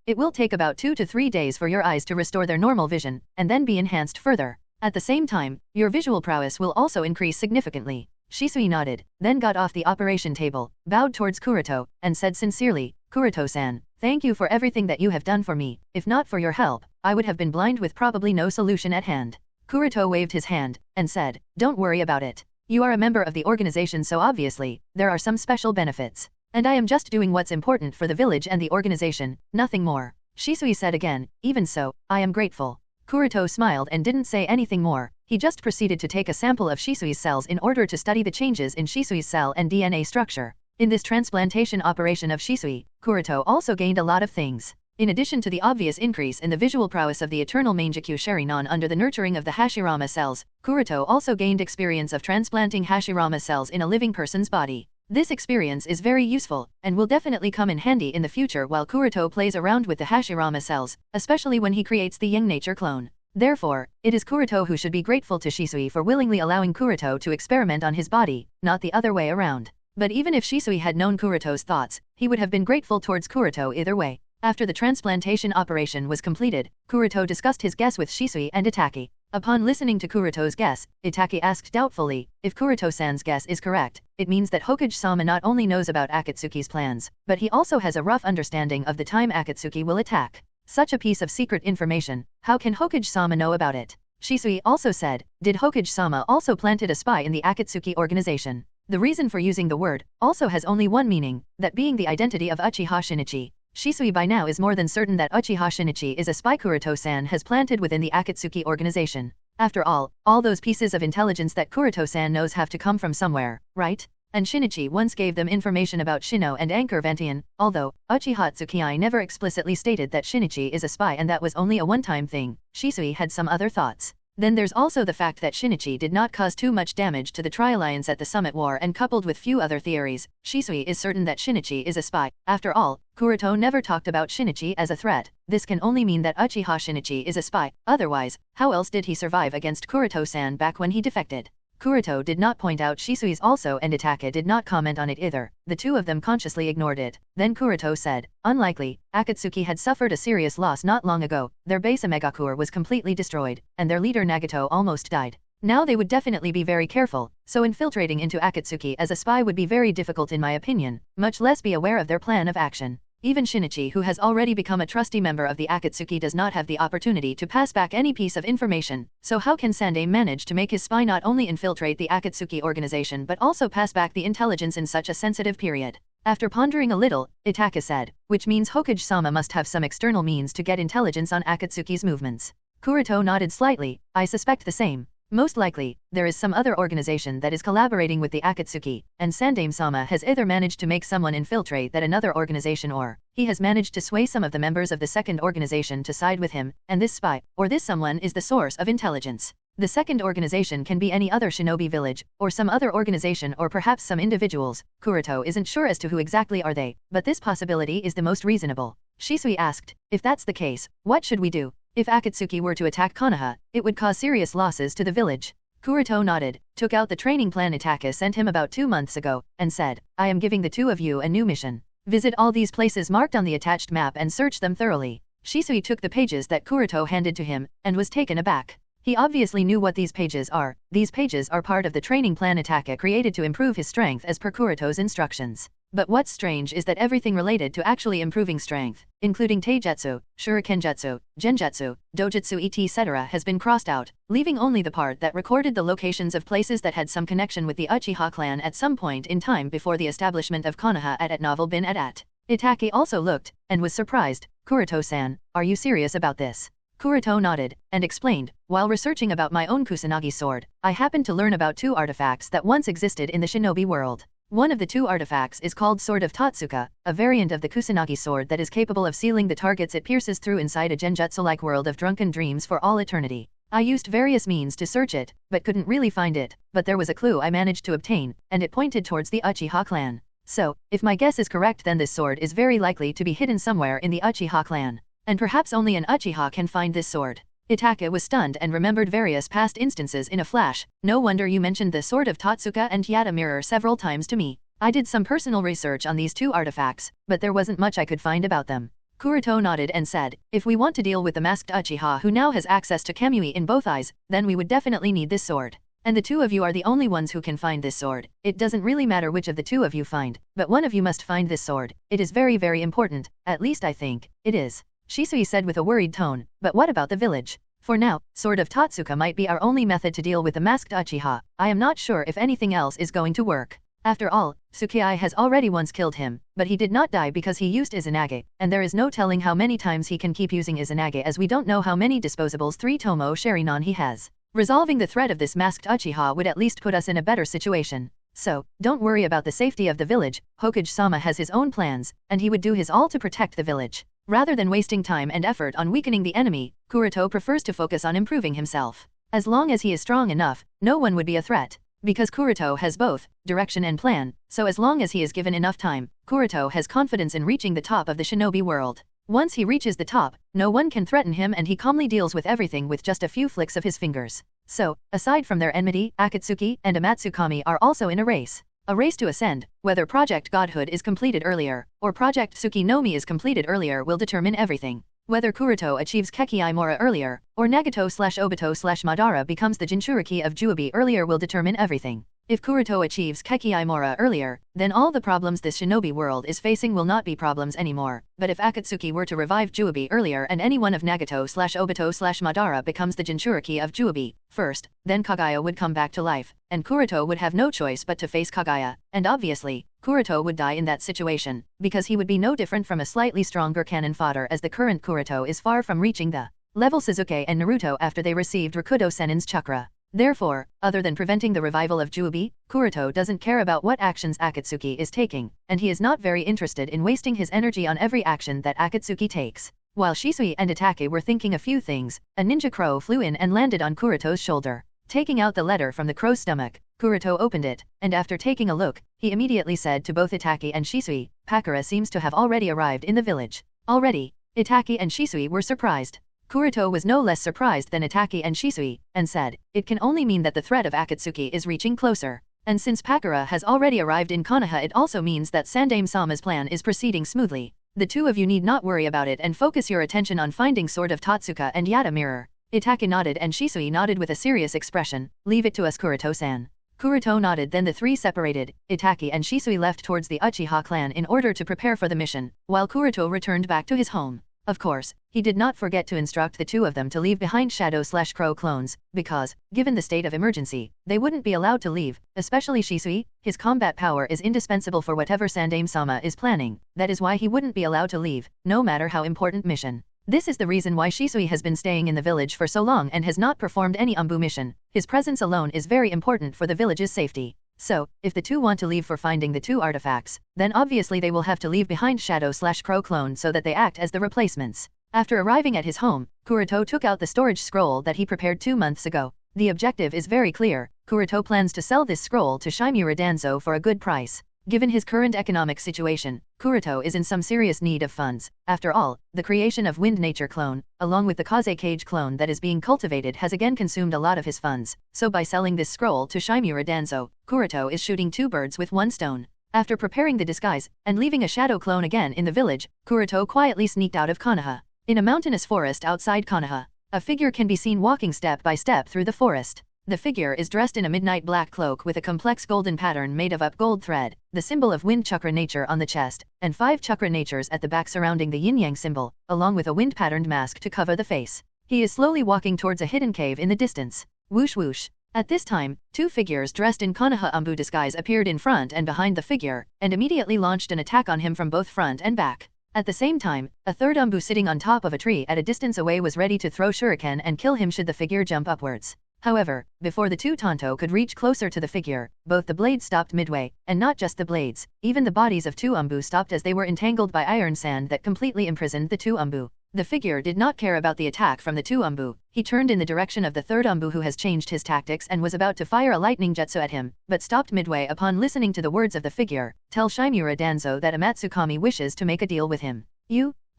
It will take about 2 to 3 days for your eyes to restore their normal vision, and then be enhanced further. At the same time, your visual prowess will also increase significantly. Shisui nodded, then got off the operation table, bowed towards Kuroto, and said sincerely, Kuroto-san, thank you for everything that you have done for me. If not for your help, I would have been blind with probably no solution at hand. Kuroto waved his hand, and said, don't worry about it. You are a member of the organization, so obviously, there are some special benefits. And I am just doing what's important for the village and the organization, nothing more. Shisui said again, even so, I am grateful. Kuroto smiled and didn't say anything more. He just proceeded to take a sample of Shisui's cells in order to study the changes in Shisui's cell and DNA structure. In this transplantation operation of Shisui, Kuroto also gained a lot of things. In addition to the obvious increase in the visual prowess of the eternal Mangekyo Sharinon under the nurturing of the Hashirama cells, Kuroto also gained experience of transplanting Hashirama cells in a living person's body. This experience is very useful, and will definitely come in handy in the future while Kuroto plays around with the Hashirama cells, especially when he creates the Yang Nature clone. Therefore, it is Kuroto who should be grateful to Shisui for willingly allowing Kuroto to experiment on his body, not the other way around. But even if Shisui had known Kuroto's thoughts, he would have been grateful towards Kuroto either way. After the transplantation operation was completed, Kuroto discussed his guess with Shisui and Itaki. Upon listening to Kuroto's guess, Itaki asked doubtfully, if Kuroto-san's guess is correct, it means that Hokage-sama not only knows about Akatsuki's plans, but he also has a rough understanding of the time Akatsuki will attack. Such a piece of secret information, how can Hokage-sama know about it? Shisui also said, did Hokage-sama also planted a spy in the Akatsuki organization? The reason for using the word, also has only one meaning, that being the identity of Uchiha Shinichi. Shisui by now is more than certain that Uchiha Shinichi is a spy Kuroto-san has planted within the Akatsuki organization. After all those pieces of intelligence that Kuroto-san knows have to come from somewhere, right? And Shinichi once gave them information about Shino and Anchor Ventian, although Uchiha Tsukii never explicitly stated that Shinichi is a spy and that was only a one-time thing. Shisui had some other thoughts. Then there's also the fact that Shinichi did not cause too much damage to the Tri-Alliance at the Summit War, and coupled with few other theories, Shisui is certain that Shinichi is a spy. After all, Kuroto never talked about Shinichi as a threat. This can only mean that Uchiha Shinichi is a spy. Otherwise, how else did he survive against Kuroto-san back when he defected? Kuroto did not point out Shisui's also, and Itaka did not comment on it either. The two of them consciously ignored it. Then Kuroto said, unlikely, Akatsuki had suffered a serious loss not long ago. Their base Omegakure was completely destroyed, and their leader Nagato almost died. Now they would definitely be very careful, so infiltrating into Akatsuki as a spy would be very difficult in my opinion, much less be aware of their plan of action. Even Shinichi, who has already become a trusty member of the Akatsuki, does not have the opportunity to pass back any piece of information, so how can Sandai manage to make his spy not only infiltrate the Akatsuki organization but also pass back the intelligence in such a sensitive period? After pondering a little, Itaka said, which means Hokage-sama must have some external means to get intelligence on Akatsuki's movements. Kuroto nodded slightly, I suspect the same. Most likely, there is some other organization that is collaborating with the Akatsuki, and Sandaime-sama has either managed to make someone infiltrate that another organization, or he has managed to sway some of the members of the second organization to side with him, and this spy, or this someone, is the source of intelligence. The second organization can be any other shinobi village, or some other organization, or perhaps some individuals. Kuroto isn't sure as to who exactly are they, but this possibility is the most reasonable. Shisui asked, if that's the case, what should we do? If Akatsuki were to attack Konoha, it would cause serious losses to the village. Kuroto nodded, took out the training plan Itaka sent him about 2 months ago, and said, I am giving the two of you a new mission. Visit all these places marked on the attached map and search them thoroughly. Shisui took the pages that Kuroto handed to him, and was taken aback. He obviously knew what these pages are. These pages are part of the training plan Itaka created to improve his strength as per Kuroto's instructions. But what's strange is that everything related to actually improving strength, including Taijutsu, Shurikenjutsu, Genjutsu, Dojutsu etc. has been crossed out, leaving only the part that recorded the locations of places that had some connection with the Uchiha clan at some point in time before the establishment of Konoha at Novel Bin at. Itaki also looked, and was surprised. Kuroto-san, are you serious about this? Kuroto nodded, and explained, while researching about my own Kusanagi sword, I happened to learn about 2 artifacts that once existed in the shinobi world. One of the 2 artifacts is called Sword of Totsuka, a variant of the Kusanagi sword that is capable of sealing the targets it pierces through inside a genjutsu-like world of drunken dreams for all eternity. I used various means to search it, but couldn't really find it, but there was a clue I managed to obtain, and it pointed towards the Uchiha clan. So, if my guess is correct, then this sword is very likely to be hidden somewhere in the Uchiha clan. And perhaps only an Uchiha can find this sword. Itaka was stunned and remembered various past instances in a flash. No wonder you mentioned the Sword of Totsuka and Yata Mirror several times to me. I did some personal research on these 2 artifacts, but there wasn't much I could find about them. Kuroto nodded and said, if we want to deal with the masked Uchiha who now has access to Kamui in both eyes, then we would definitely need this sword. And the 2 of you are the only ones who can find this sword. It doesn't really matter which of the 2 of you find, but one of you must find this sword. It is very, very important, at least I think it is. Shisui said with a worried tone, but what about the village? For now, Sword of Totsuka might be our only method to deal with the masked Uchiha. I am not sure if anything else is going to work. After all, Tsukii has already once killed him, but he did not die because he used Izanage, and there is no telling how many times he can keep using Izanage as we don't know how many disposables 3 Tomo Sharinon he has. Resolving the threat of this masked Uchiha would at least put us in a better situation. So, don't worry about the safety of the village. Hokage-sama has his own plans, and he would do his all to protect the village. Rather than wasting time and effort on weakening the enemy, Kuroto prefers to focus on improving himself. As long as he is strong enough, no one would be a threat. Because Kuroto has both direction and plan, so as long as he is given enough time, Kuroto has confidence in reaching the top of the shinobi world. Once he reaches the top, no one can threaten him and he calmly deals with everything with just a few flicks of his fingers. So, aside from their enmity, Akatsuki and Amatsukami are also in a race. A race to ascend. Whether Project Godhood is completed earlier, or Project Tsuki no Mi is completed earlier will determine everything. Whether Kuroto achieves Keki Imora earlier, or Nagato/Obito/Madara becomes the Jinchuriki of Juobi earlier will determine everything. If Kuroto achieves Keki Imora earlier, then all the problems this shinobi world is facing will not be problems anymore. But if Akatsuki were to revive Juobi earlier and any one of Nagato/Obito/Madara becomes the Jinchuriki of Juobi first, then Kaguya would come back to life, and Kuroto would have no choice but to face Kaguya, and obviously, Kuroto would die in that situation, because he would be no different from a slightly stronger cannon fodder as the current Kuroto is far from reaching the level Sasuke and Naruto after they received Rakudo Senin's chakra. Therefore, other than preventing the revival of Juobi, Kuroto doesn't care about what actions Akatsuki is taking, and he is not very interested in wasting his energy on every action that Akatsuki takes. While Shisui and Itake were thinking a few things, a ninja crow flew in and landed on Kuroto's shoulder. Taking out the letter from the crow's stomach, Kuroto opened it, and after taking a look, he immediately said to both Itake and Shisui, Pakura seems to have already arrived in the village. Already? Itake and Shisui were surprised. Kuroto was no less surprised than Itake and Shisui, and said, it can only mean that the threat of Akatsuki is reaching closer. And since Pakura has already arrived in Konoha, it also means that Sandaime-sama's plan is proceeding smoothly. The 2 of you need not worry about it and focus your attention on finding Sword of Totsuka and Yata Mirror. Itake nodded and Shisui nodded with a serious expression. Leave it to us, Kuroto-san. Kuroto nodded. Then the 3 separated. Itake and Shisui left towards the Uchiha clan in order to prepare for the mission, while Kuroto returned back to his home. Of course, he did not forget to instruct the 2 of them to leave behind Shadow/Crow clones, because, given the state of emergency, they wouldn't be allowed to leave, especially Shisui. His combat power is indispensable for whatever Sandaime-sama is planning. That is why he wouldn't be allowed to leave, no matter how important mission. This is the reason why Shisui has been staying in the village for so long and has not performed any Umbu mission. His presence alone is very important for the village's safety. So, if the 2 want to leave for finding the 2 artifacts, then obviously they will have to leave behind Shadow/Crow clone so that they act as the replacements. After arriving at his home, Kuroto took out the storage scroll that he prepared 2 months ago. The objective is very clear. Kuroto plans to sell this scroll to Shimura Danzo for a good price. Given his current economic situation, Kuroto is in some serious need of funds. After all, the creation of Wind Nature clone, along with the Kaze Cage clone that is being cultivated, has again consumed a lot of his funds. So by selling this scroll to Shimura Danzo, Kuroto is shooting 2 birds with 1 stone. After preparing the disguise, and leaving a shadow clone again in the village, Kuroto quietly sneaked out of Konoha. In a mountainous forest outside Konoha, a figure can be seen walking step by step through the forest. The figure is dressed in a midnight black cloak with a complex golden pattern made of gold thread, the symbol of wind chakra nature on the chest, and 5 chakra natures at the back surrounding the yin-yang symbol, along with a wind-patterned mask to cover the face. He is slowly walking towards a hidden cave in the distance. Whoosh whoosh. At this time, 2 figures dressed in Konoha Umbu disguise appeared in front and behind the figure, and immediately launched an attack on him from both front and back. At the same time, a third Umbu sitting on top of a tree at a distance away was ready to throw shuriken and kill him should the figure jump upwards. However, before the 2 Tonto could reach closer to the figure, both the blades stopped midway, and not just the blades, even the bodies of 2 Umbu stopped as they were entangled by iron sand that completely imprisoned the 2 Umbu. The figure did not care about the attack from the 2 Umbu. He turned in the direction of the third Umbu who has changed his tactics and was about to fire a lightning jutsu at him, but stopped midway upon listening to the words of the figure. Tell Shimura Danzo that Amatsukami wishes to make a deal with him.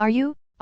Are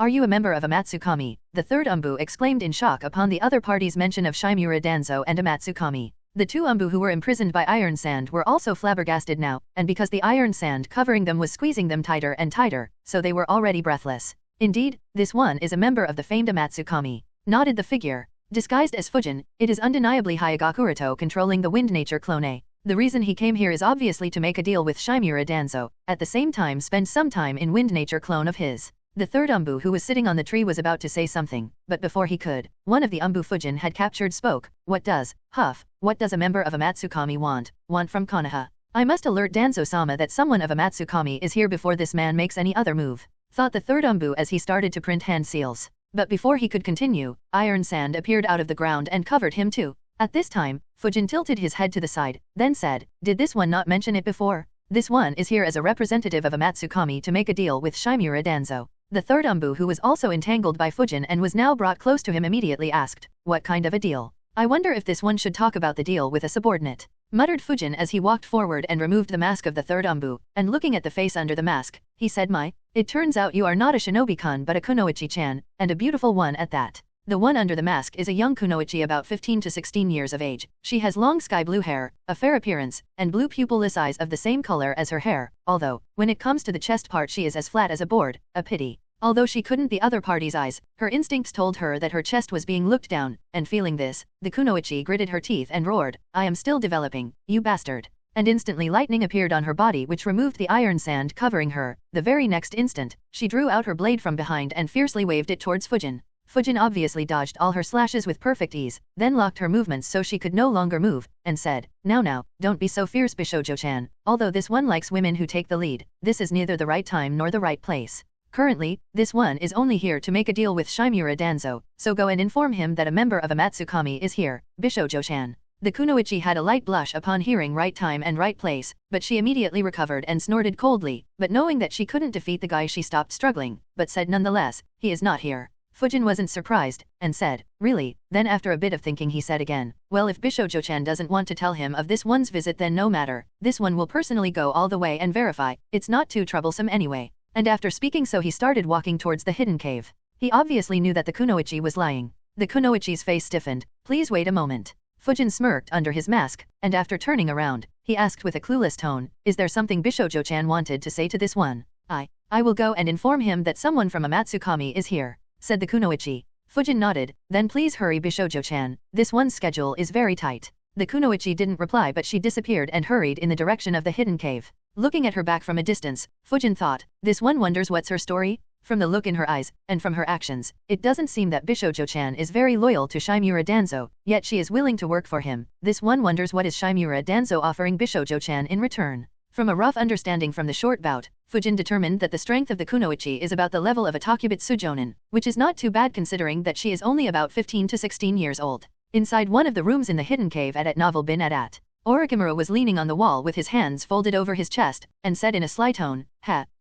you a member of Amatsukami? The third Umbu exclaimed in shock upon the other party's mention of Shimura Danzo and Amatsukami. The 2 Umbu who were imprisoned by iron sand were also flabbergasted now, and because the iron sand covering them was squeezing them tighter and tighter, so they were already breathless. Indeed, this one is a member of the famed Amatsukami. Nodded the figure. Disguised as Fujin, it is undeniably Hyuga Kuroto controlling the wind nature clone A. The reason he came here is obviously to make a deal with Shimura Danzo, at the same time spend some time in wind nature clone of his. The third Umbu who was sitting on the tree was about to say something, but before he could, one of the Umbu Fujin had captured spoke. What does a member of Amatsukami want from Konoha? I must alert Danzo-sama that someone of Amatsukami is here before this man makes any other move, thought the third Umbu as he started to print hand seals. But before he could continue, iron sand appeared out of the ground and covered him too. At this time, Fujin tilted his head to the side, then said, did this one not mention it before? This one is here as a representative of Amatsukami to make a deal with Shimura Danzo. The third Umbu who was also entangled by Fujin and was now brought close to him immediately asked, what kind of a deal? I wonder if this one should talk about the deal with a subordinate. Muttered Fujin as he walked forward and removed the mask of the third Umbu, and looking at the face under the mask, he said it turns out you are not a shinobi-kun but a kunoichi-chan, and a beautiful one at that. The one under the mask is a young kunoichi about 15 to 16 years of age. She has long sky blue hair, a fair appearance, and blue pupilless eyes of the same color as her hair, although, when it comes to the chest part she is as flat as a board, a pity. Although she couldn't the other party's eyes, her instincts told her that her chest was being looked down, and feeling this, the kunoichi gritted her teeth and roared, I am still developing, you bastard. And instantly lightning appeared on her body which removed the iron sand covering her. The very next instant, she drew out her blade from behind and fiercely waved it towards Fujin. Fujin obviously dodged all her slashes with perfect ease, then locked her movements so she could no longer move, and said, Now, don't be so fierce Bishojo-chan, although this one likes women who take the lead, this is neither the right time nor the right place. Currently, this one is only here to make a deal with Shimura Danzo, so go and inform him that a member of Amatsukami is here, Bishojo-chan. The kunoichi had a light blush upon hearing right time and right place, but she immediately recovered and snorted coldly, but knowing that she couldn't defeat the guy she stopped struggling, but said nonetheless, he is not here. Fujin wasn't surprised, and said, really? Then after a bit of thinking he said again, well if Bishojo-chan doesn't want to tell him of this one's visit then no matter, this one will personally go all the way and verify, it's not too troublesome anyway. And after speaking so he started walking towards the hidden cave. He obviously knew that the kunoichi was lying. The kunoichi's face stiffened. Please wait a moment. Fujin smirked under his mask, and after turning around, he asked with a clueless tone, is there something Bishojo-chan wanted to say to this one? I will go and inform him that someone from Amatsukami is here, said the kunoichi. Fujin nodded, then please hurry Bishojo-chan, this one's schedule is very tight. The kunoichi didn't reply but she disappeared and hurried in the direction of the hidden cave. Looking at her back from a distance, Fujin thought, this one wonders what's her story? From the look in her eyes, and from her actions, it doesn't seem that Bishojo-chan is very loyal to Shimura Danzo, yet she is willing to work for him. This one wonders what is Shimura Danzo offering Bishojo-chan in return. From a rough understanding from the short bout, Fujin determined that the strength of the kunoichi is about the level of a Takubitsu Jonin, which is not too bad considering that she is only about 15 to 16 years old. Inside one of the rooms in the hidden cave at Novel Bin at. Orochimaru was leaning on the wall with his hands folded over his chest, and said in a sly tone,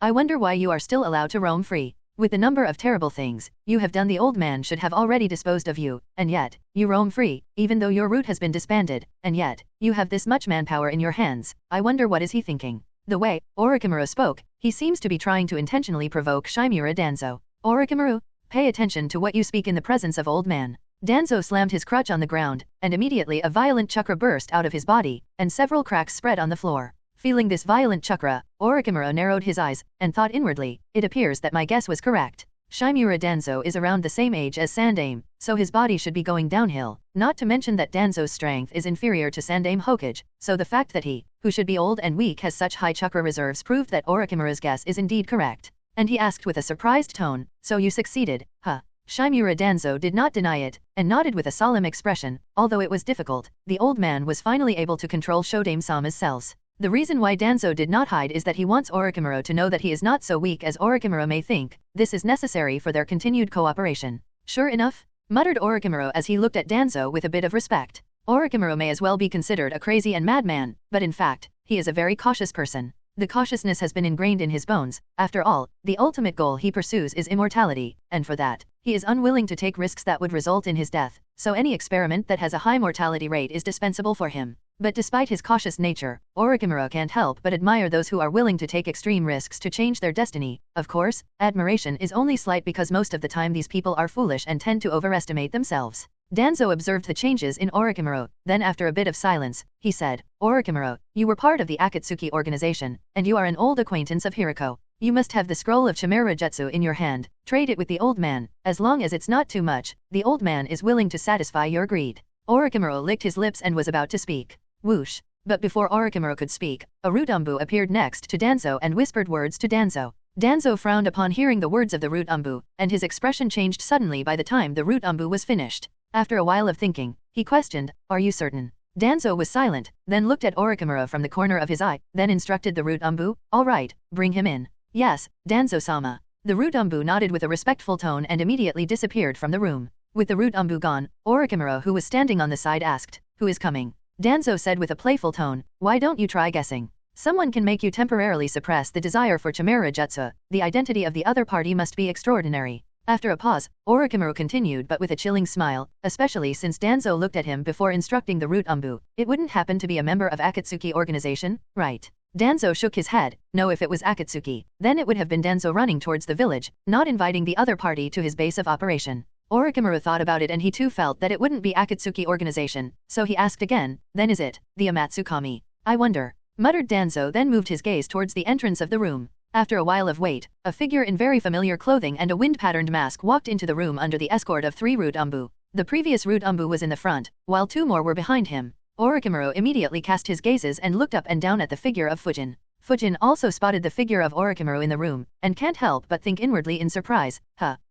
I wonder why you are still allowed to roam free. With the number of terrible things you have done the old man should have already disposed of you, and yet, you roam free, even though your route has been disbanded, and yet, you have this much manpower in your hands, I wonder what is he thinking. The way Orochimaru spoke, he seems to be trying to intentionally provoke Shimura Danzo. Orochimaru, pay attention to what you speak in the presence of old man. Danzo slammed his crutch on the ground, and immediately a violent chakra burst out of his body, and several cracks spread on the floor. Feeling this violent chakra, Orochimaru narrowed his eyes, and thought inwardly, it appears that my guess was correct. Shimura Danzo is around the same age as Sandaime, so his body should be going downhill, not to mention that Danzo's strength is inferior to Sandaime Hokage, so the fact that he, who should be old and weak, has such high chakra reserves proved that Orochimaru's guess is indeed correct. And he asked with a surprised tone, so you succeeded, huh? Shimura Danzo did not deny it, and nodded with a solemn expression. Although it was difficult, the old man was finally able to control Shodaime-sama's cells. The reason why Danzo did not hide is that he wants Orochimaru to know that he is not so weak as Orochimaru may think. This is necessary for their continued cooperation. Sure enough, muttered Orochimaru as he looked at Danzo with a bit of respect. Orochimaru may as well be considered a crazy and madman, but in fact, he is a very cautious person. The cautiousness has been ingrained in his bones. After all, the ultimate goal he pursues is immortality, and for that, he is unwilling to take risks that would result in his death, so any experiment that has a high mortality rate is dispensable for him. But despite his cautious nature, Orochimaru can't help but admire those who are willing to take extreme risks to change their destiny. Of course, admiration is only slight because most of the time these people are foolish and tend to overestimate themselves. Danzo observed the changes in Orochimaru, then after a bit of silence, he said, Orochimaru, you were part of the Akatsuki organization, and you are an old acquaintance of Hiriko. You must have the scroll of Chimera Jutsu in your hand. Trade it with the old man, as long as it's not too much. The old man is willing to satisfy your greed. Orochimaru licked his lips and was about to speak. Whoosh. But before Orochimaru could speak, a root umbu appeared next to Danzo and whispered words to Danzo. Danzo frowned upon hearing the words of the root umbu, and his expression changed suddenly by the time the root umbu was finished. After a while of thinking, he questioned, are you certain? Danzo was silent, then looked at Orochimaru from the corner of his eye, then instructed the root umbu, all right, bring him in. Yes, Danzo-sama. The root umbu nodded with a respectful tone and immediately disappeared from the room. With the root umbu gone, Orochimaru, who was standing on the side, asked, who is coming? Danzo said with a playful tone, why don't you try guessing? Someone can make you temporarily suppress the desire for Chimera Jutsu. The identity of the other party must be extraordinary. After a pause, Orochimaru continued but with a chilling smile, especially since Danzo looked at him before instructing the root umbu. It wouldn't happen to be a member of Akatsuki organization, right? Danzo shook his head. No, if it was Akatsuki, then it would have been Danzo running towards the village, not inviting the other party to his base of operation. Orochimaru thought about it and he too felt that it wouldn't be Akatsuki organization, so he asked again, then is it, the Amatsukami? I wonder, muttered Danzo, then moved his gaze towards the entrance of the room. After a while of wait, a figure in very familiar clothing and a wind-patterned mask walked into the room under the escort of 3 root umbu. The previous root umbu was in the front, while 2 more were behind him. Orochimaru immediately cast his gazes and looked up and down at the figure of Fujin. Fujin also spotted the figure of Orochimaru in the room, and can't help but think inwardly in surprise,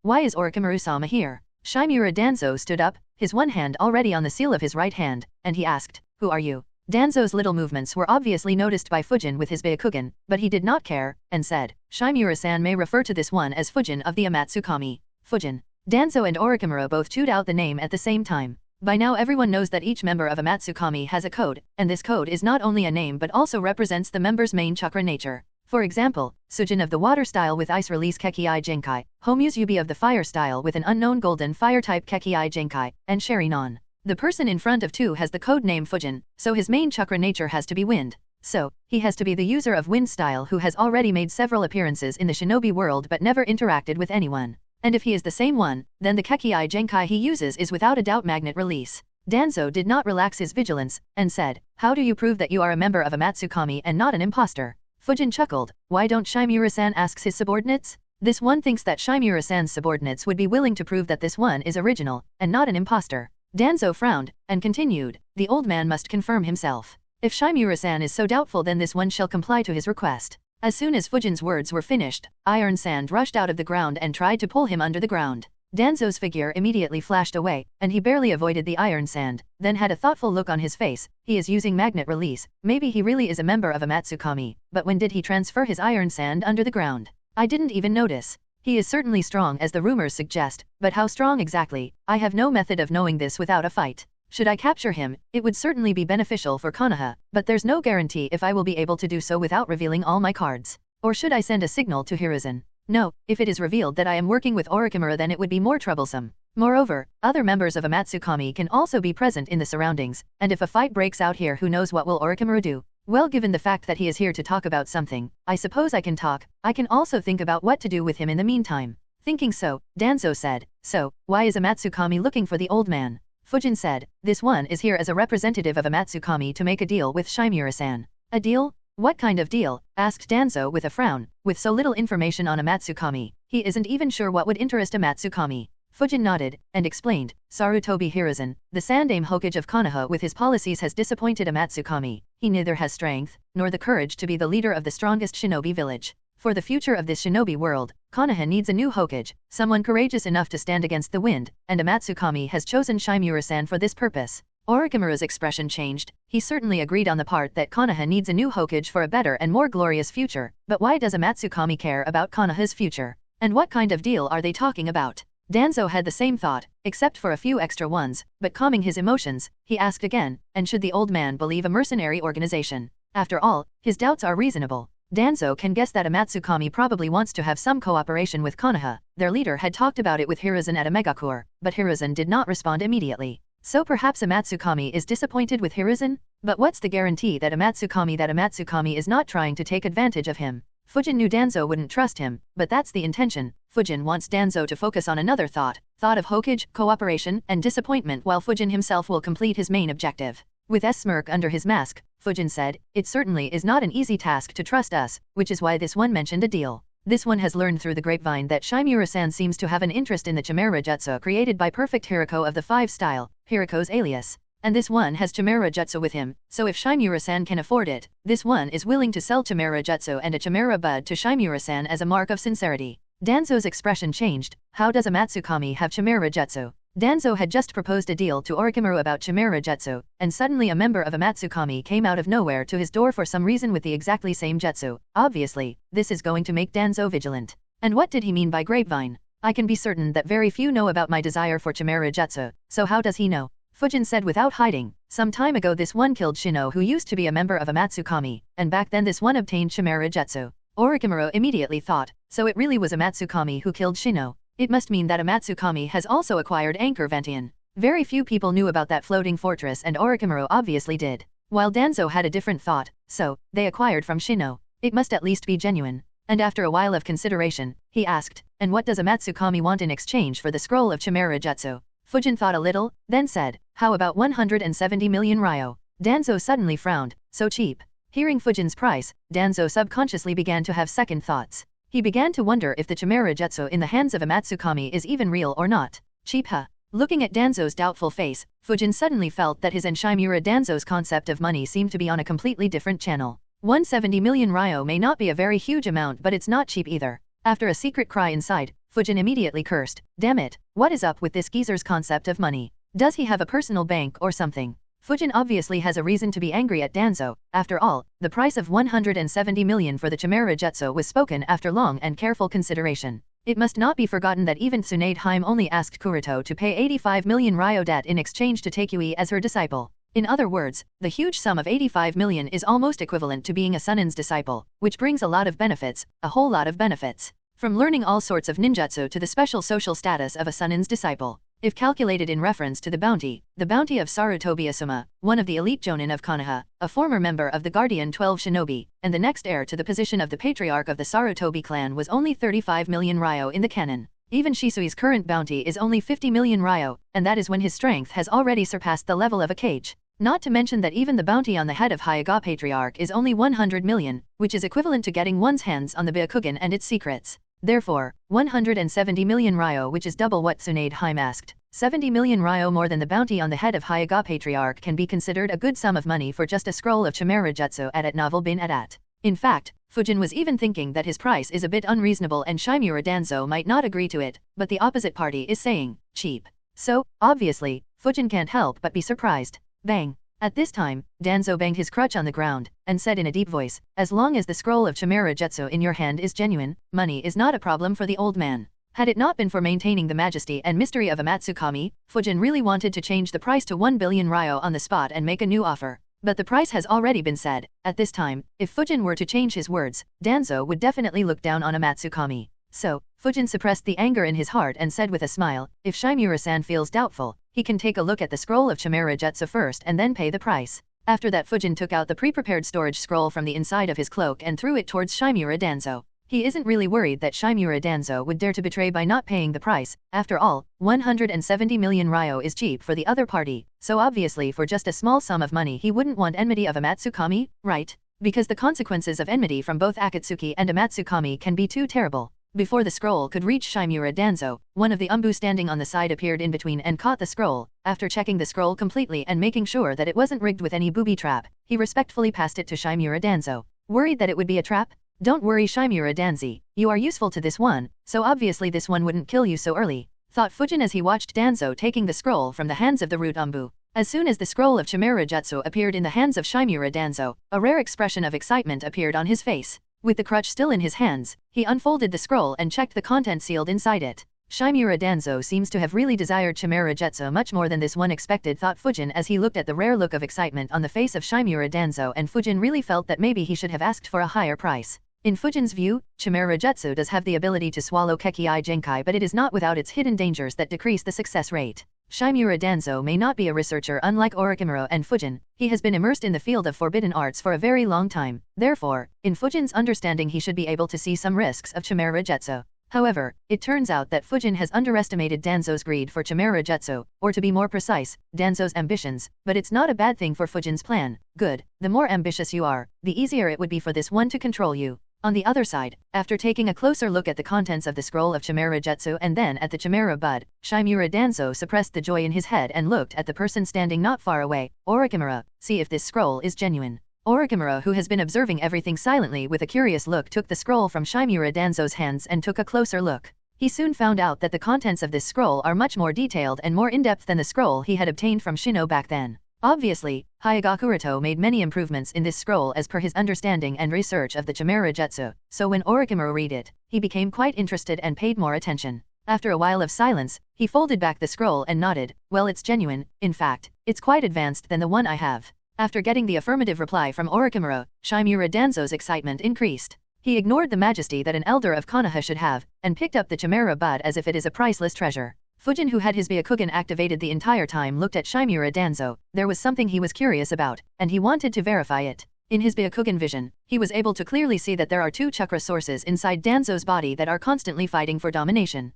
why is Orochimaru-sama here? Shimura Danzo stood up, his one hand already on the seal of his right hand, and he asked, who are you? Danzo's little movements were obviously noticed by Fujin with his Byakugan, but he did not care, and said, Shimura-san may refer to this one as Fujin of the Amatsukami. Fujin. Danzo and Orochimaru both chewed out the name at the same time. By now everyone knows that each member of Amatsukami has a code, and this code is not only a name but also represents the member's main chakra nature. For example, Sujin of the water style with ice release Kekii Genkai, Homuse Yubi of the fire style with an unknown golden fire type Kekii Genkai, and Sherinon. The person in front of 2 has the code name Fujin, so his main chakra nature has to be wind. So, he has to be the user of wind style who has already made several appearances in the shinobi world but never interacted with anyone. And if he is the same one, then the Kekii Genkai he uses is without a doubt magnet release. Danzo did not relax his vigilance, and said, how do you prove that you are a member of Amatsukami and not an imposter? Fujin chuckled, why don't Shimura-san asks his subordinates? This one thinks that Shimura-san's subordinates would be willing to prove that this one is original, and not an imposter. Danzo frowned, and continued, the old man must confirm himself. If Shimura-san is so doubtful then this one shall comply to his request. As soon as Fujin's words were finished, iron sand rushed out of the ground and tried to pull him under the ground. Danzo's figure immediately flashed away, and he barely avoided the iron sand, then had a thoughtful look on his face. He is using magnet release, maybe he really is a member of Amatsukami, but when did he transfer his iron sand under the ground? I didn't even notice. He is certainly strong as the rumors suggest, but how strong exactly? I have no method of knowing this without a fight. Should I capture him, it would certainly be beneficial for Konoha, but there's no guarantee if I will be able to do so without revealing all my cards. Or should I send a signal to Hiruzen? No, if it is revealed that I am working with Orochimaru then it would be more troublesome. Moreover, other members of Amatsukami can also be present in the surroundings, and if a fight breaks out here who knows what will Orochimaru do? Well, given the fact that he is here to talk about something, I suppose I can talk. I can also think about what to do with him in the meantime. Thinking so, Danzo said, so, why is Amatsukami looking for the old man? Fujin said, this one is here as a representative of Amatsukami to make a deal with Shimura-san. A deal? What kind of deal? Asked Danzo with a frown. With so little information on a Matsukami, he isn't even sure what would interest a Matsukami. Fujin nodded, and explained, Sarutobi Hiruzen, the Sandaime Hokage of Konoha with his policies has disappointed a Matsukami. He neither has strength, nor the courage to be the leader of the strongest shinobi village. For the future of this shinobi world, Konoha needs a new Hokage, someone courageous enough to stand against the wind, and a Matsukami has chosen Shimura-san for this purpose. Orochimaru's expression changed. He certainly agreed on the part that Konoha needs a new Hokage for a better and more glorious future, but why does a Matsukami care about Konoha's future? And what kind of deal are they talking about? Danzo had the same thought, except for a few extra ones, but calming his emotions, he asked again, and should the old man believe a mercenary organization? After all, his doubts are reasonable. Danzo can guess that a Matsukami probably wants to have some cooperation with Konoha. Their leader had talked about it with Hiruzen at a Megakure, but Hiruzen did not respond immediately. So perhaps a Matsukami is disappointed with Hiruzen? But what's the guarantee that a Matsukami is not trying to take advantage of him? Fujin knew Danzo wouldn't trust him, but that's the intention. Fujin wants Danzo to focus on another thought of Hokage, cooperation, and disappointment while Fujin himself will complete his main objective. With a smirk under his mask, Fujin said, it certainly is not an easy task to trust us, which is why this one mentioned a deal. This one has learned through the grapevine that Shimura-san seems to have an interest in the Chimera Jutsu created by Perfect Hiriko of the 5 style, Hiriko's alias. And this one has Chimera Jutsu with him, so if Shimura-san can afford it, this one is willing to sell Chimera Jutsu and a Chimera Bud to Shimura-san as a mark of sincerity. Danzo's expression changed. How does a Matsukami have Chimera Jutsu? Danzo had just proposed a deal to Orochimaru about Chimera Jutsu, and suddenly a member of a Matsukami came out of nowhere to his door for some reason with the exactly same jutsu. Obviously, this is going to make Danzo vigilant. And what did he mean by grapevine? I can be certain that very few know about my desire for Chimera Jutsu, so how does he know? Fujin said without hiding, some time ago this one killed Shino who used to be a member of a Matsukami, and back then this one obtained Chimera Jutsu. Orochimaru immediately thought, so it really was a Matsukami who killed Shino. It must mean that a Matsukami has also acquired Anchor Vantian. Very few people knew about that floating fortress and Orochimaru obviously did. While Danzo had a different thought, so, they acquired from Shino. It must at least be genuine. And after a while of consideration, he asked, and what does a Matsukami want in exchange for the scroll of Chimera Jutsu? Fujin thought a little, then said, how about 170 million ryo? Danzo suddenly frowned, so cheap. Hearing Fujin's price, Danzo subconsciously began to have second thoughts. He began to wonder if the Chimera Jutsu in the hands of a Matsukami is even real or not. Cheap huh? Looking at Danzo's doubtful face, Fujin suddenly felt that his and Shimura Danzo's concept of money seemed to be on a completely different channel. 170 million ryo may not be a very huge amount, but it's not cheap either. After a secret cry inside, Fujin immediately cursed, damn it, what is up with this geezer's concept of money? Does he have a personal bank or something? Fujin obviously has a reason to be angry at Danzo. After all, the price of 170 million for the Chimera Jutsu was spoken after long and careful consideration. It must not be forgotten that even Tsunade Haim only asked Kuroto to pay 85 million ryo debt in exchange to take Yui as her disciple. In other words, the huge sum of 85 million is almost equivalent to being a Sunin's disciple, which brings a lot of benefits, a whole lot of benefits. From learning all sorts of ninjutsu to the special social status of a Sunin's disciple. If calculated in reference to the bounty of Sarutobi Asuma, one of the elite jonin of Konoha, a former member of the Guardian 12 Shinobi, and the next heir to the position of the patriarch of the Sarutobi clan was only 35 million ryo in the canon. Even Shisui's current bounty is only 50 million ryo, and that is when his strength has already surpassed the level of a Kage. Not to mention that even the bounty on the head of Hyuga Patriarch is only 100 million, which is equivalent to getting one's hands on the Byakugan and its secrets. Therefore, 170 million ryo, which is double what Tsunade Haim asked. 70 million ryo more than the bounty on the head of Hyuga Patriarch can be considered a good sum of money for just a scroll of Chimera Jutsu at Novel Bin Adat. In fact, Fujin was even thinking that his price is a bit unreasonable and Shimura Danzo might not agree to it, but the opposite party is saying, cheap. So, obviously, Fujin can't help but be surprised. Bang. At this time, Danzo banged his crutch on the ground, and said in a deep voice, as long as the scroll of Chimera Jutsu in your hand is genuine, money is not a problem for the old man. Had it not been for maintaining the majesty and mystery of a Matsukami, Fujin really wanted to change the price to 1 billion ryo on the spot and make a new offer. But the price has already been said. At this time, if Fujin were to change his words, Danzo would definitely look down on a Matsukami. So, Fujin suppressed the anger in his heart and said with a smile, if Shimura-san feels doubtful, he can take a look at the scroll of Chimera Jutsu first and then pay the price. After that, Fujin took out the pre-prepared storage scroll from the inside of his cloak and threw it towards Shimura Danzo. He isn't really worried that Shimura Danzo would dare to betray by not paying the price. After all, 170 million ryo is cheap for the other party, so obviously for just a small sum of money he wouldn't want enmity of a Matsukami, right? because the consequences of enmity from both Akatsuki and Amatsukami can be too terrible. Before the scroll could reach Shimura Danzo, one of the Umbu standing on the side appeared in between and caught the scroll. After checking the scroll completely and making sure that it wasn't rigged with any booby trap, he respectfully passed it to Shimura Danzo. Worried that it would be a trap? Don't worry Shimura Danzi, you are useful to this one, so obviously this one wouldn't kill you so early, thought Fujin as he watched Danzo taking the scroll from the hands of the root Umbu. As soon as the scroll of Chimera Jutsu appeared in the hands of Shimura Danzo, a rare expression of excitement appeared on his face. With the crutch still in his hands, he unfolded the scroll and checked the content sealed inside it. Shimura Danzo seems to have really desired Chimera Jutsu much more than this one expected, thought Fujin as he looked at the rare look of excitement on the face of Shimura Danzo, and Fujin really felt that maybe he should have asked for a higher price. In Fujin's view, Chimera Jutsu does have the ability to swallow Kekii Genkai, but it is not without its hidden dangers that decrease the success rate. Shimura Danzo may not be a researcher unlike Orochimaru and Fujin, he has been immersed in the field of forbidden arts for a very long time, therefore, in Fujin's understanding he should be able to see some risks of Chimera Jutsu. However, it turns out that Fujin has underestimated Danzo's greed for Chimera Jutsu, or to be more precise, Danzo's ambitions, but it's not a bad thing for Fujin's plan. Good, the more ambitious you are, the easier it would be for this one to control you. On the other side, after taking a closer look at the contents of the scroll of Chimera Jutsu and then at the Chimera bud, Shimura Danzo suppressed the joy in his head and looked at the person standing not far away. Orochimaru, see if this scroll is genuine. Orochimaru, who has been observing everything silently with a curious look, took the scroll from Shimura Danzo's hands and took a closer look. He soon found out that the contents of this scroll are much more detailed and more in-depth than the scroll he had obtained from Shino back then. Obviously, Hyuga Kuroto made many improvements in this scroll as per his understanding and research of the Chimera Jutsu, so when Orochimaru read it, he became quite interested and paid more attention. After a while of silence, he folded back the scroll and nodded. Well, it's genuine, in fact, it's quite advanced than the one I have. After getting the affirmative reply from Orochimaru, Shimura Danzo's excitement increased. He ignored the majesty that an elder of Konoha should have, and picked up the Chimera bud as if it is a priceless treasure. Fujin, who had his Byakugan activated the entire time, looked at Shimura Danzo. There was something he was curious about, and he wanted to verify it. In his Byakugan vision, he was able to clearly see that there are two chakra sources inside Danzo's body that are constantly fighting for domination.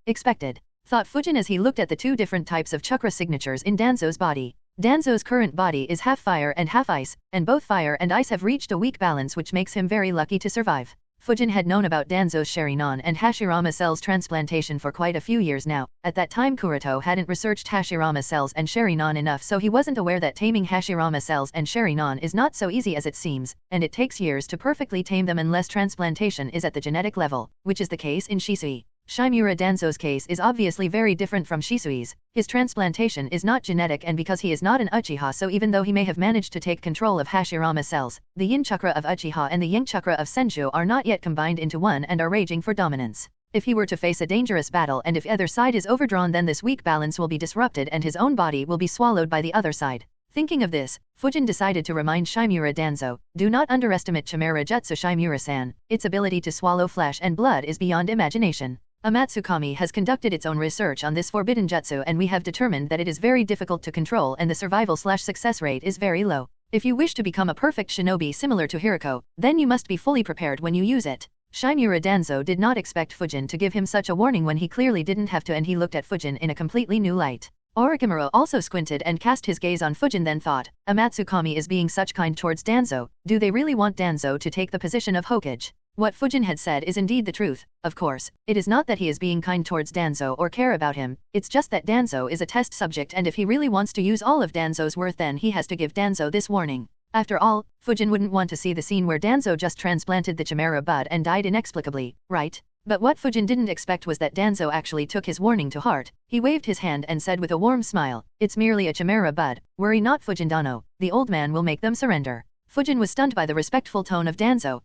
Expected, thought Fujin as he looked at the two different types of chakra signatures in Danzo's body. Danzo's current body is half fire and half ice, and both fire and ice have reached a weak balance, which makes him very lucky to survive. Fujin had known about Danzo's Sharinon and Hashirama cells transplantation for quite a few years now. At that time Kuroto hadn't researched Hashirama cells and Sharinon enough, so he wasn't aware that taming Hashirama cells and Sharinon is not so easy as it seems, and it takes years to perfectly tame them unless transplantation is at the genetic level, which is the case in Shisui. Shimura Danzo's case is obviously very different from Shisui's. His transplantation is not genetic, and because he is not an Uchiha, so even though he may have managed to take control of Hashirama cells, the yin chakra of Uchiha and the yang chakra of Senju are not yet combined into one and are raging for dominance. If he were to face a dangerous battle and if either side is overdrawn, then this weak balance will be disrupted and his own body will be swallowed by the other side. Thinking of this, Fujin decided to remind Shimura Danzo, do not underestimate Chimera Jutsu Shimura-san, its ability to swallow flesh and blood is beyond imagination. Amatsukami has conducted its own research on this forbidden jutsu, and we have determined that it is very difficult to control and the survival/success rate is very low. If you wish to become a perfect shinobi similar to Hiriko, then you must be fully prepared when you use it. Shimura Danzo did not expect Fujin to give him such a warning when he clearly didn't have to, and he looked at Fujin in a completely new light. Orochimaru also squinted and cast his gaze on Fujin, then thought, Amatsukami is being such kind towards Danzo, do they really want Danzo to take the position of Hokage? What Fujin had said is indeed the truth. Of course, it is not that he is being kind towards Danzo or care about him, it's just that Danzo is a test subject, and if he really wants to use all of Danzo's worth, then he has to give Danzo this warning. After all, Fujin wouldn't want to see the scene where Danzo just transplanted the Chimera bud and died inexplicably, right? But what Fujin didn't expect was that Danzo actually took his warning to heart. He waved his hand and said with a warm smile, it's merely a Chimera bud, worry not Fujin Dano, the old man will make them surrender. Fujin was stunned by the respectful tone of Danzo.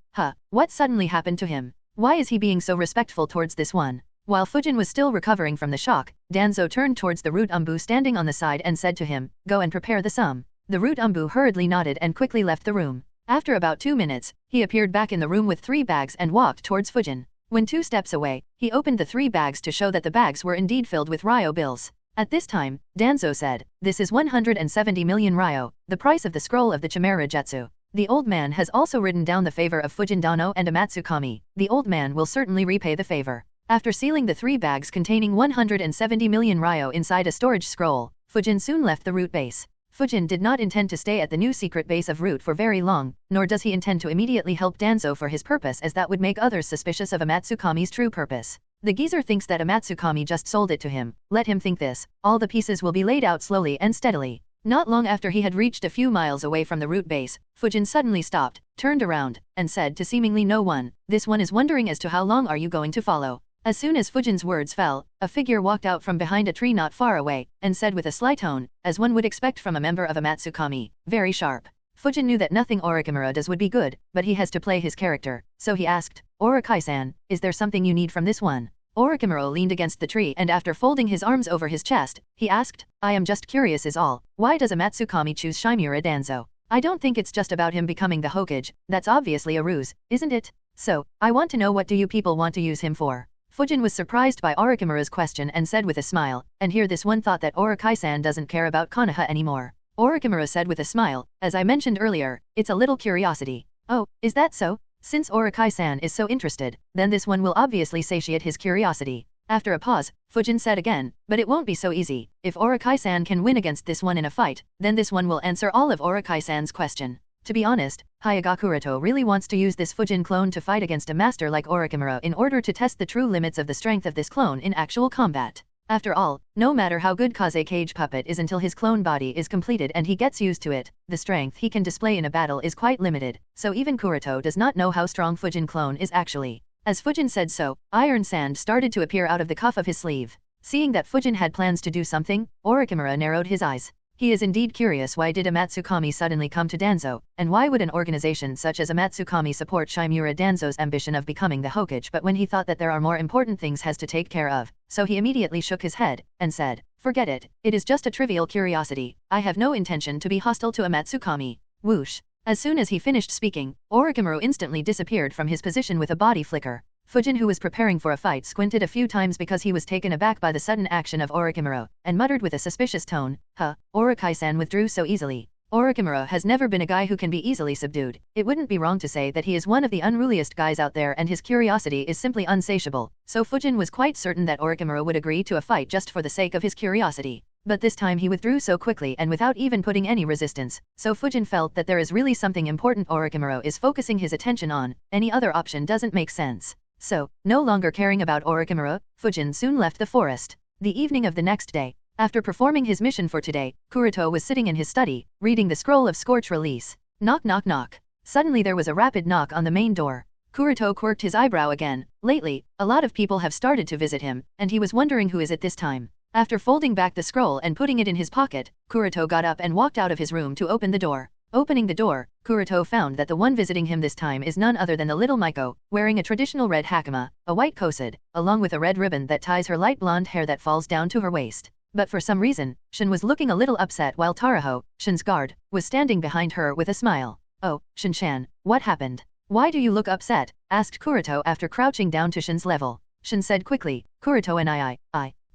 What suddenly happened to him? Why is he being so respectful towards this one? While Fujin was still recovering from the shock, Danzo turned towards the root Umbu standing on the side and said to him, go and prepare the sum. The root Umbu hurriedly nodded and quickly left the room. After about 2 minutes, he appeared back in the room with 3 bags and walked towards Fujin. When 2 steps away, he opened the 3 bags to show that the bags were indeed filled with Ryo bills. At this time, Danzo said, this is 170 million Ryo, the price of the scroll of the Chimera Jutsu. The old man has also written down the favor of Fujin Dano and Amatsukami. The old man will certainly repay the favor. After sealing the 3 bags containing 170 million Ryo inside a storage scroll, Fujin soon left the root base. Fujin did not intend to stay at the new secret base of Root for very long, nor does he intend to immediately help Danzo for his purpose, as that would make others suspicious of Amatsukami's true purpose. The geezer thinks that Amatsukami just sold it to him. Let him think this. All the pieces will be laid out slowly and steadily. Not long after he had reached a few miles away from the Root base, Fujin suddenly stopped, turned around, and said to seemingly no one, "This one is wondering as to how long are you going to follow." As soon as Fujin's words fell, a figure walked out from behind a tree not far away, and said with a sly tone, as one would expect from a member of Amatsukami, very sharp. Fujin knew that nothing Orochimaru does would be good, but he has to play his character, so he asked, "Orokai-san, is there something you need from this one?" Orochimaru leaned against the tree and after folding his arms over his chest, he asked, "I am just curious is all. Why does Amatsukami choose Shimura Danzo? I don't think it's just about him becoming the Hokage, that's obviously a ruse, isn't it? So, I want to know what do you people want to use him for?" Fujin was surprised by Orochimaru's question and said with a smile, and here this one thought that Orokai-san doesn't care about Konoha anymore. Orochimaru said with a smile, "As I mentioned earlier, it's a little curiosity." "Oh, is that so? Since Orokai-san is so interested, then this one will obviously satiate his curiosity." After a pause, Fujin said again, "But it won't be so easy. If Orokai-san can win against this one in a fight, then this one will answer all of Orokai-san's question." To be honest, Hyuga Kuroto really wants to use this Fujin clone to fight against a master like Orochimaru in order to test the true limits of the strength of this clone in actual combat. After all, no matter how good Kaze Cage Puppet is until his clone body is completed and he gets used to it, the strength he can display in a battle is quite limited, so even Kuroto does not know how strong Fujin clone is actually. As Fujin said so, iron sand started to appear out of the cuff of his sleeve. Seeing that Fujin had plans to do something, Orochimaru narrowed his eyes. He is indeed curious why did Amatsukami suddenly come to Danzo, and why would an organization such as Amatsukami support Shimura Danzo's ambition of becoming the Hokage, but when he thought that there are more important things has to take care of, so he immediately shook his head, and said, "Forget it, it is just a trivial curiosity, I have no intention to be hostile to Amatsukami." Whoosh. As soon as he finished speaking, Orochimaru instantly disappeared from his position with a body flicker. Fujin, who was preparing for a fight, squinted a few times because he was taken aback by the sudden action of Orochimaru, and muttered with a suspicious tone, "Huh, Orokai-san withdrew so easily." Orochimaru has never been a guy who can be easily subdued. It wouldn't be wrong to say that he is one of the unruliest guys out there and his curiosity is simply insatiable, so Fujin was quite certain that Orochimaru would agree to a fight just for the sake of his curiosity. But this time he withdrew so quickly and without even putting any resistance, so Fujin felt that there is really something important Orochimaru is focusing his attention on, any other option doesn't make sense. So, no longer caring about Orochimaru, Fujin soon left the forest. The evening of the next day, after performing his mission for today, Kuroto was sitting in his study, reading the scroll of Scorch Release. Knock knock knock. Suddenly there was a rapid knock on the main door. Kuroto quirked his eyebrow again. Lately, a lot of people have started to visit him, and he was wondering who is it this time. After folding back the scroll and putting it in his pocket, Kuroto got up and walked out of his room to open the door. Opening the door, Kuroto found that the one visiting him this time is none other than the little Maiko, wearing a traditional red hakama, a white kosud, along with a red ribbon that ties her light blonde hair that falls down to her waist. But for some reason, Shin was looking a little upset while Taraho, Shin's guard, was standing behind her with a smile. "Oh, Shin-chan, what happened? Why do you look upset?" asked Kuroto after crouching down to Shin's level. Shin said quickly, "Kuroto and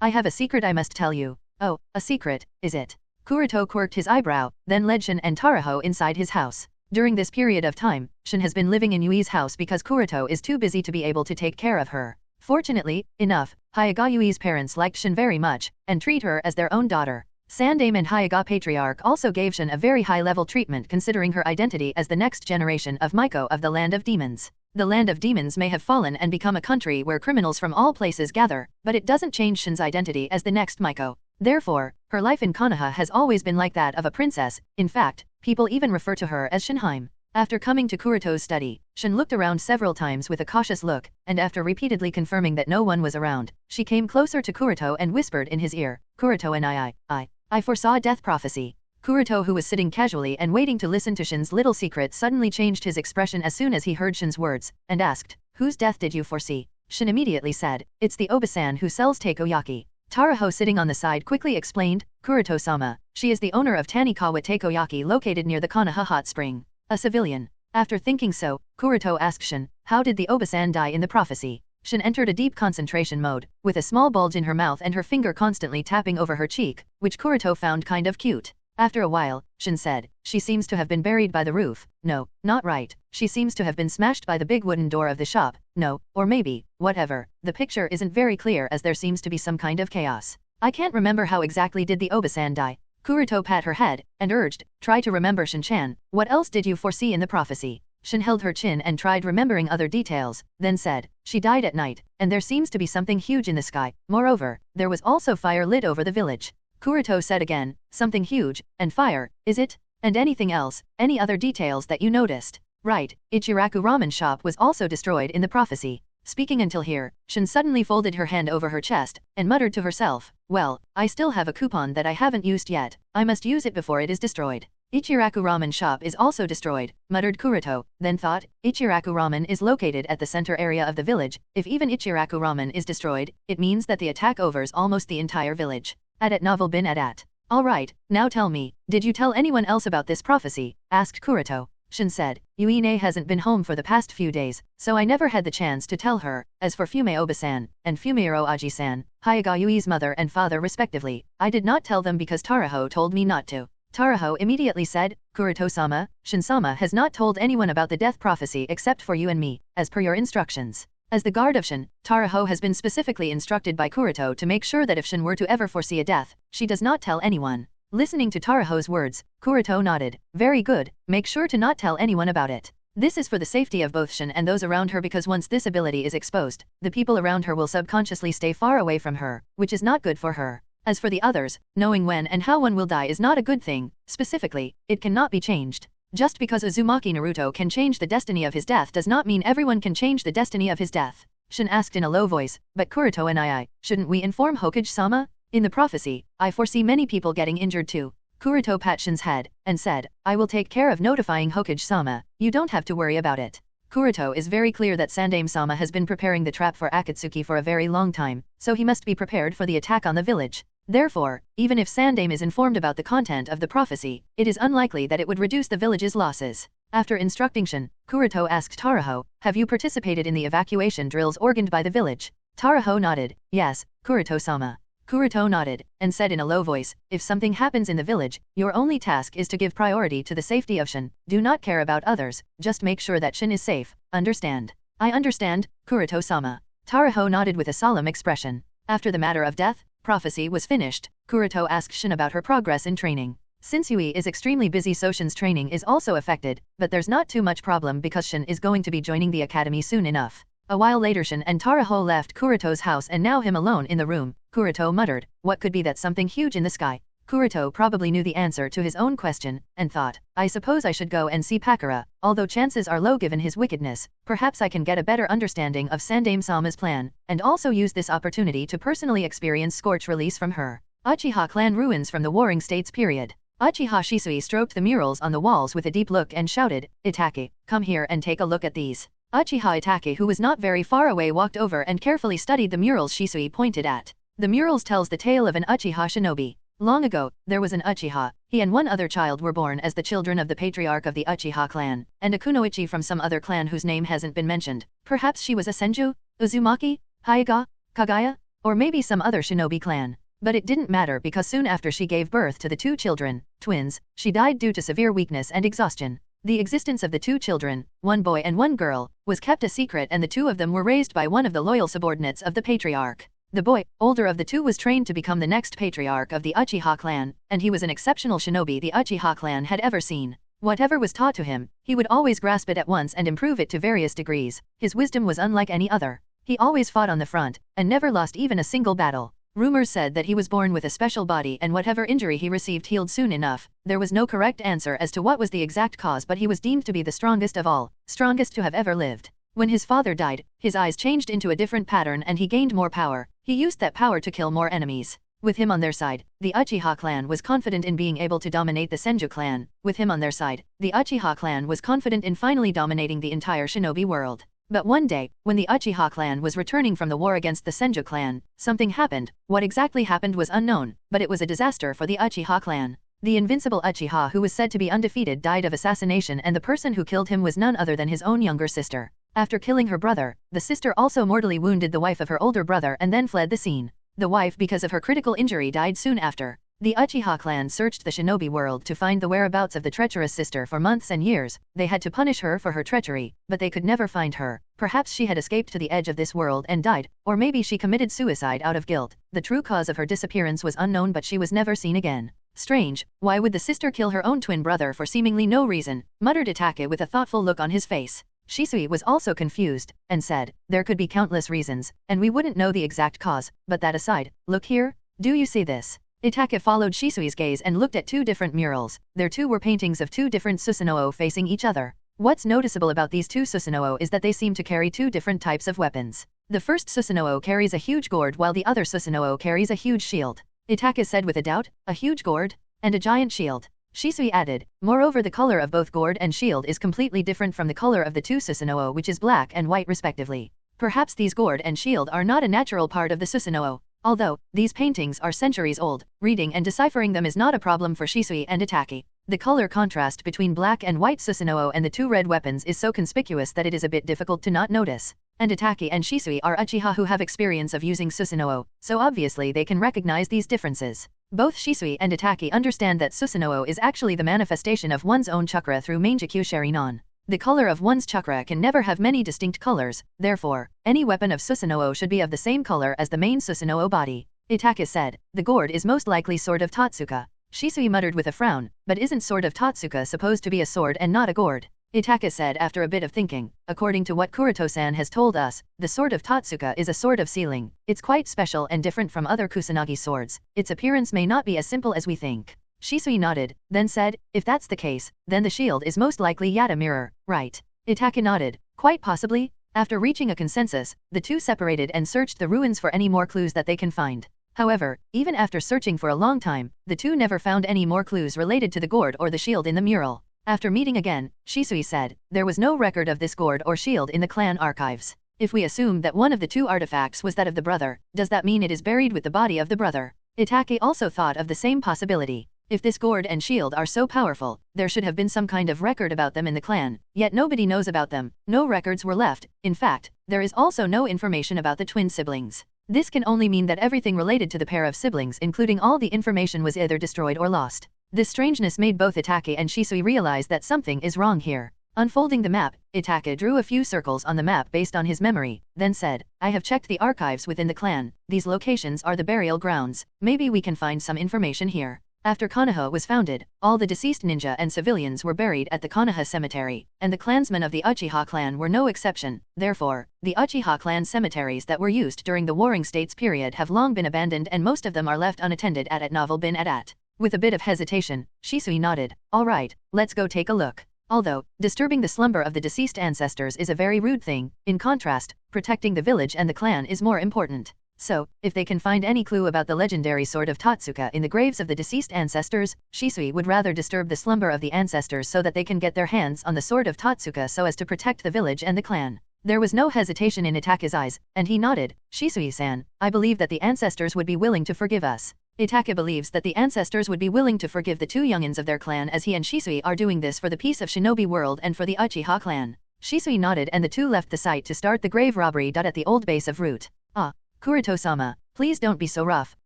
I have a secret I must tell you." "Oh, a secret, is it?" Kuroto quirked his eyebrow, then led Shin and Taraho inside his house. During this period of time, Shin has been living in Yui's house because Kuroto is too busy to be able to take care of her. Fortunately enough, Hyuga Yui's parents liked Shin very much, and treat her as their own daughter. Sandaime and Hyuga Patriarch also gave Shin a very high-level treatment considering her identity as the next generation of Maiko of the Land of Demons. The Land of Demons may have fallen and become a country where criminals from all places gather, but it doesn't change Shin's identity as the next Maiko. Therefore, her life in Konoha has always been like that of a princess. In fact, people even refer to her as Shinheim. After coming to Kuroto's study, Shin looked around several times with a cautious look, and after repeatedly confirming that no one was around, she came closer to Kuroto and whispered in his ear, "Kuroto and I foresaw a death prophecy." Kuroto, who was sitting casually and waiting to listen to Shin's little secret, suddenly changed his expression as soon as he heard Shin's words, and asked, "Whose death did you foresee?" Shin immediately said, "It's the Obasan who sells takoyaki." Taraho, sitting on the side, quickly explained, "Kuroto-sama, she is the owner of Tanikawa Takoyaki located near the Konoha hot spring." A civilian. After thinking so, Kuroto asked Shin, "How did the Obasan die in the prophecy?" Shin entered a deep concentration mode, with a small bulge in her mouth and her finger constantly tapping over her cheek, which Kuroto found kind of cute. After a while, Shin said, "She seems to have been buried by the roof." "No, not right. She seems to have been smashed by the big wooden door of the shop." "No, or maybe, whatever. The picture isn't very clear as there seems to be some kind of chaos. I can't remember how exactly did the Obasan die." Kuroto pat her head, and urged, try to remember Shin-chan, what else did you foresee in the prophecy? Shin held her chin and tried remembering other details, then said, she died at night, and there seems to be something huge in the sky, moreover, there was also fire lit over the village. Kuroto said again, something huge, and fire, is it? And anything else, any other details that you noticed? Right, Ichiraku ramen shop was also destroyed in the prophecy. Speaking until here, Shin suddenly folded her hand over her chest, and muttered to herself, well, I still have a coupon that I haven't used yet, I must use it before it is destroyed. Ichiraku ramen shop is also destroyed, muttered Kuroto, then thought, Ichiraku ramen is located at the center area of the village, if even Ichiraku ramen is destroyed, it means that the attack overs almost the entire village. Adat novel bin adat. Alright, now tell me, did you tell anyone else about this prophecy? Asked Kuroto. Shin said, Yuine hasn't been home for the past few days, so I never had the chance to tell her. As for Fume-oba-san, and Fumiro Aji-san, Hyuga Yui's mother and father respectively, I did not tell them because Taraho told me not to. Taraho immediately said, Kuroto-sama, Shin-sama has not told anyone about the death prophecy except for you and me, as per your instructions. As the guard of Shin, Taraho has been specifically instructed by Kuroto to make sure that if Shin were to ever foresee a death, she does not tell anyone. Listening to Taraho's words, Kuroto nodded. Very good, make sure to not tell anyone about it. This is for the safety of both Shin and those around her because once this ability is exposed, the people around her will subconsciously stay far away from her, which is not good for her. As for the others, knowing when and how one will die is not a good thing, specifically, it cannot be changed. Just because Uzumaki Naruto can change the destiny of his death does not mean everyone can change the destiny of his death. Shin asked in a low voice, but Kuroto and I, shouldn't we inform Hokage-sama? In the prophecy, I foresee many people getting injured too. Kuroto pat Shin's head, and said, I will take care of notifying Hokage-sama, you don't have to worry about it. Kuroto is very clear that Sandaime-sama has been preparing the trap for Akatsuki for a very long time, so he must be prepared for the attack on the village. Therefore, even if Sandaime is informed about the content of the prophecy, it is unlikely that it would reduce the village's losses. After instructing Shin, Kuroto asked Taraho, have you participated in the evacuation drills organized by the village? Taraho nodded, yes, Kuroto-sama. Kuroto nodded, and said in a low voice, if something happens in the village, your only task is to give priority to the safety of Shin, do not care about others, just make sure that Shin is safe, understand? I understand, Kuroto-sama. Taraho nodded with a solemn expression. After the matter of death, prophecy was finished, Kuroto asked Shin about her progress in training. Since Yui is extremely busy so Shin's training is also affected, but there's not too much problem because Shin is going to be joining the academy soon enough. A while later Shin and Taraho left Kuroto's house and now him alone in the room. Kuroto muttered, what could be that something huge in the sky? Kuroto probably knew the answer to his own question, and thought, I suppose I should go and see Pakura, although chances are low given his wickedness, perhaps I can get a better understanding of Sandaime-sama's plan, and also use this opportunity to personally experience Scorch release from her. Uchiha clan ruins from the Warring States period. Uchiha Shisui stroked the murals on the walls with a deep look and shouted, Itake, come here and take a look at these. Uchiha Itake, who was not very far away, walked over and carefully studied the murals Shisui pointed at. The murals tells the tale of an Uchiha shinobi. Long ago, there was an Uchiha. He and one other child were born as the children of the patriarch of the Uchiha clan, and a kunoichi from some other clan whose name hasn't been mentioned. Perhaps she was a Senju, Uzumaki, Hyuga, Kagaya, or maybe some other shinobi clan. But it didn't matter because soon after she gave birth to the two children, twins, she died due to severe weakness and exhaustion. The existence of the two children, one boy and one girl, was kept a secret and the two of them were raised by one of the loyal subordinates of the patriarch. The boy, older of the two, was trained to become the next patriarch of the Uchiha clan, and he was an exceptional shinobi the Uchiha clan had ever seen. Whatever was taught to him, he would always grasp it at once and improve it to various degrees. His wisdom was unlike any other. He always fought on the front, and never lost even a single battle. Rumors said that he was born with a special body and whatever injury he received healed soon enough. There was no correct answer as to what was the exact cause, but he was deemed to be the strongest of all, strongest to have ever lived. When his father died, his eyes changed into a different pattern and he gained more power. He used that power to kill more enemies. With him on their side, the Uchiha clan was confident in being able to dominate the Senju clan. With him on their side, the Uchiha clan was confident in finally dominating the entire shinobi world. But one day, when the Uchiha clan was returning from the war against the Senju clan, something happened. What exactly happened was unknown, but it was a disaster for the Uchiha clan. The invincible Uchiha who was said to be undefeated died of assassination, and the person who killed him was none other than his own younger sister. After killing her brother, the sister also mortally wounded the wife of her older brother and then fled the scene. The wife, because of her critical injury, died soon after. The Uchiha clan searched the shinobi world to find the whereabouts of the treacherous sister for months and years. They had to punish her for her treachery, but they could never find her. Perhaps she had escaped to the edge of this world and died, or maybe she committed suicide out of guilt. The true cause of her disappearance was unknown, but she was never seen again. Strange, why would the sister kill her own twin brother for seemingly no reason, muttered Itachi with a thoughtful look on his face. Shisui was also confused, and said, there could be countless reasons, and we wouldn't know the exact cause, but that aside, look here, do you see this? Itachi followed Shisui's gaze and looked at two different murals. There too were paintings of two different Susanoo facing each other. What's noticeable about these two Susanoo is that they seem to carry two different types of weapons. The first Susanoo carries a huge gourd while the other Susanoo carries a huge shield. Itachi said with a doubt, a huge gourd? And a giant shield. Shisui added, moreover the color of both gourd and shield is completely different from the color of the two Susanoo, which is black and white respectively. Perhaps these gourd and shield are not a natural part of the Susanoo. Although, these paintings are centuries old, reading and deciphering them is not a problem for Shisui and Itachi. The color contrast between black and white Susanoo and the two red weapons is so conspicuous that it is a bit difficult to not notice. And Itachi and Shisui are Uchiha who have experience of using Susanoo, so obviously they can recognize these differences. Both Shisui and Itachi understand that Susanoo is actually the manifestation of one's own chakra through Mangekyou Sharinon. The color of one's chakra can never have many distinct colors, therefore, any weapon of Susanoo should be of the same color as the main Susanoo body. Itachi said, the gourd is most likely sword of Totsuka. Shisui muttered with a frown, but isn't sword of Totsuka supposed to be a sword and not a gourd? Itachi said after a bit of thinking, according to what Kuroto-san has told us, the sword of Totsuka is a sword of sealing. It's quite special and different from other Kusanagi swords. Its appearance may not be as simple as we think. Shisui nodded, then said, if that's the case, then the shield is most likely Yata mirror, right? Itachi nodded, quite possibly. After reaching a consensus, the two separated and searched the ruins for any more clues that they can find. However, even after searching for a long time, the two never found any more clues related to the gourd or the shield in the mural. After meeting again, Shisui said, there was no record of this gourd or shield in the clan archives. If we assume that one of the two artifacts was that of the brother, does that mean it is buried with the body of the brother? Itachi also thought of the same possibility. If this gourd and shield are so powerful, there should have been some kind of record about them in the clan, yet nobody knows about them, no records were left. In fact, there is also no information about the twin siblings. This can only mean that everything related to the pair of siblings including all the information was either destroyed or lost. This strangeness made both Itachi and Shisui realize that something is wrong here. Unfolding the map, Itachi drew a few circles on the map based on his memory, then said, I have checked the archives within the clan. These locations are the burial grounds. Maybe we can find some information here. After Konoha was founded, all the deceased ninja and civilians were buried at the Konoha cemetery, and the clansmen of the Uchiha clan were no exception. Therefore, the Uchiha clan cemeteries that were used during the Warring States period have long been abandoned and most of them are left unattended at Novel Bin Adat. With a bit of hesitation, Shisui nodded, alright, let's go take a look. Although, disturbing the slumber of the deceased ancestors is a very rude thing, in contrast, protecting the village and the clan is more important. So, if they can find any clue about the legendary sword of Totsuka in the graves of the deceased ancestors, Shisui would rather disturb the slumber of the ancestors so that they can get their hands on the sword of Totsuka so as to protect the village and the clan. There was no hesitation in Itachi's eyes, and he nodded, Shisui-san, I believe that the ancestors would be willing to forgive us. Itachi believes that the ancestors would be willing to forgive the two youngins of their clan as he and Shisui are doing this for the peace of Shinobi world and for the Uchiha clan. Shisui nodded and the two left the site to start the grave robbery. At the old base of Root. Ah, Kuroto-sama, please don't be so rough,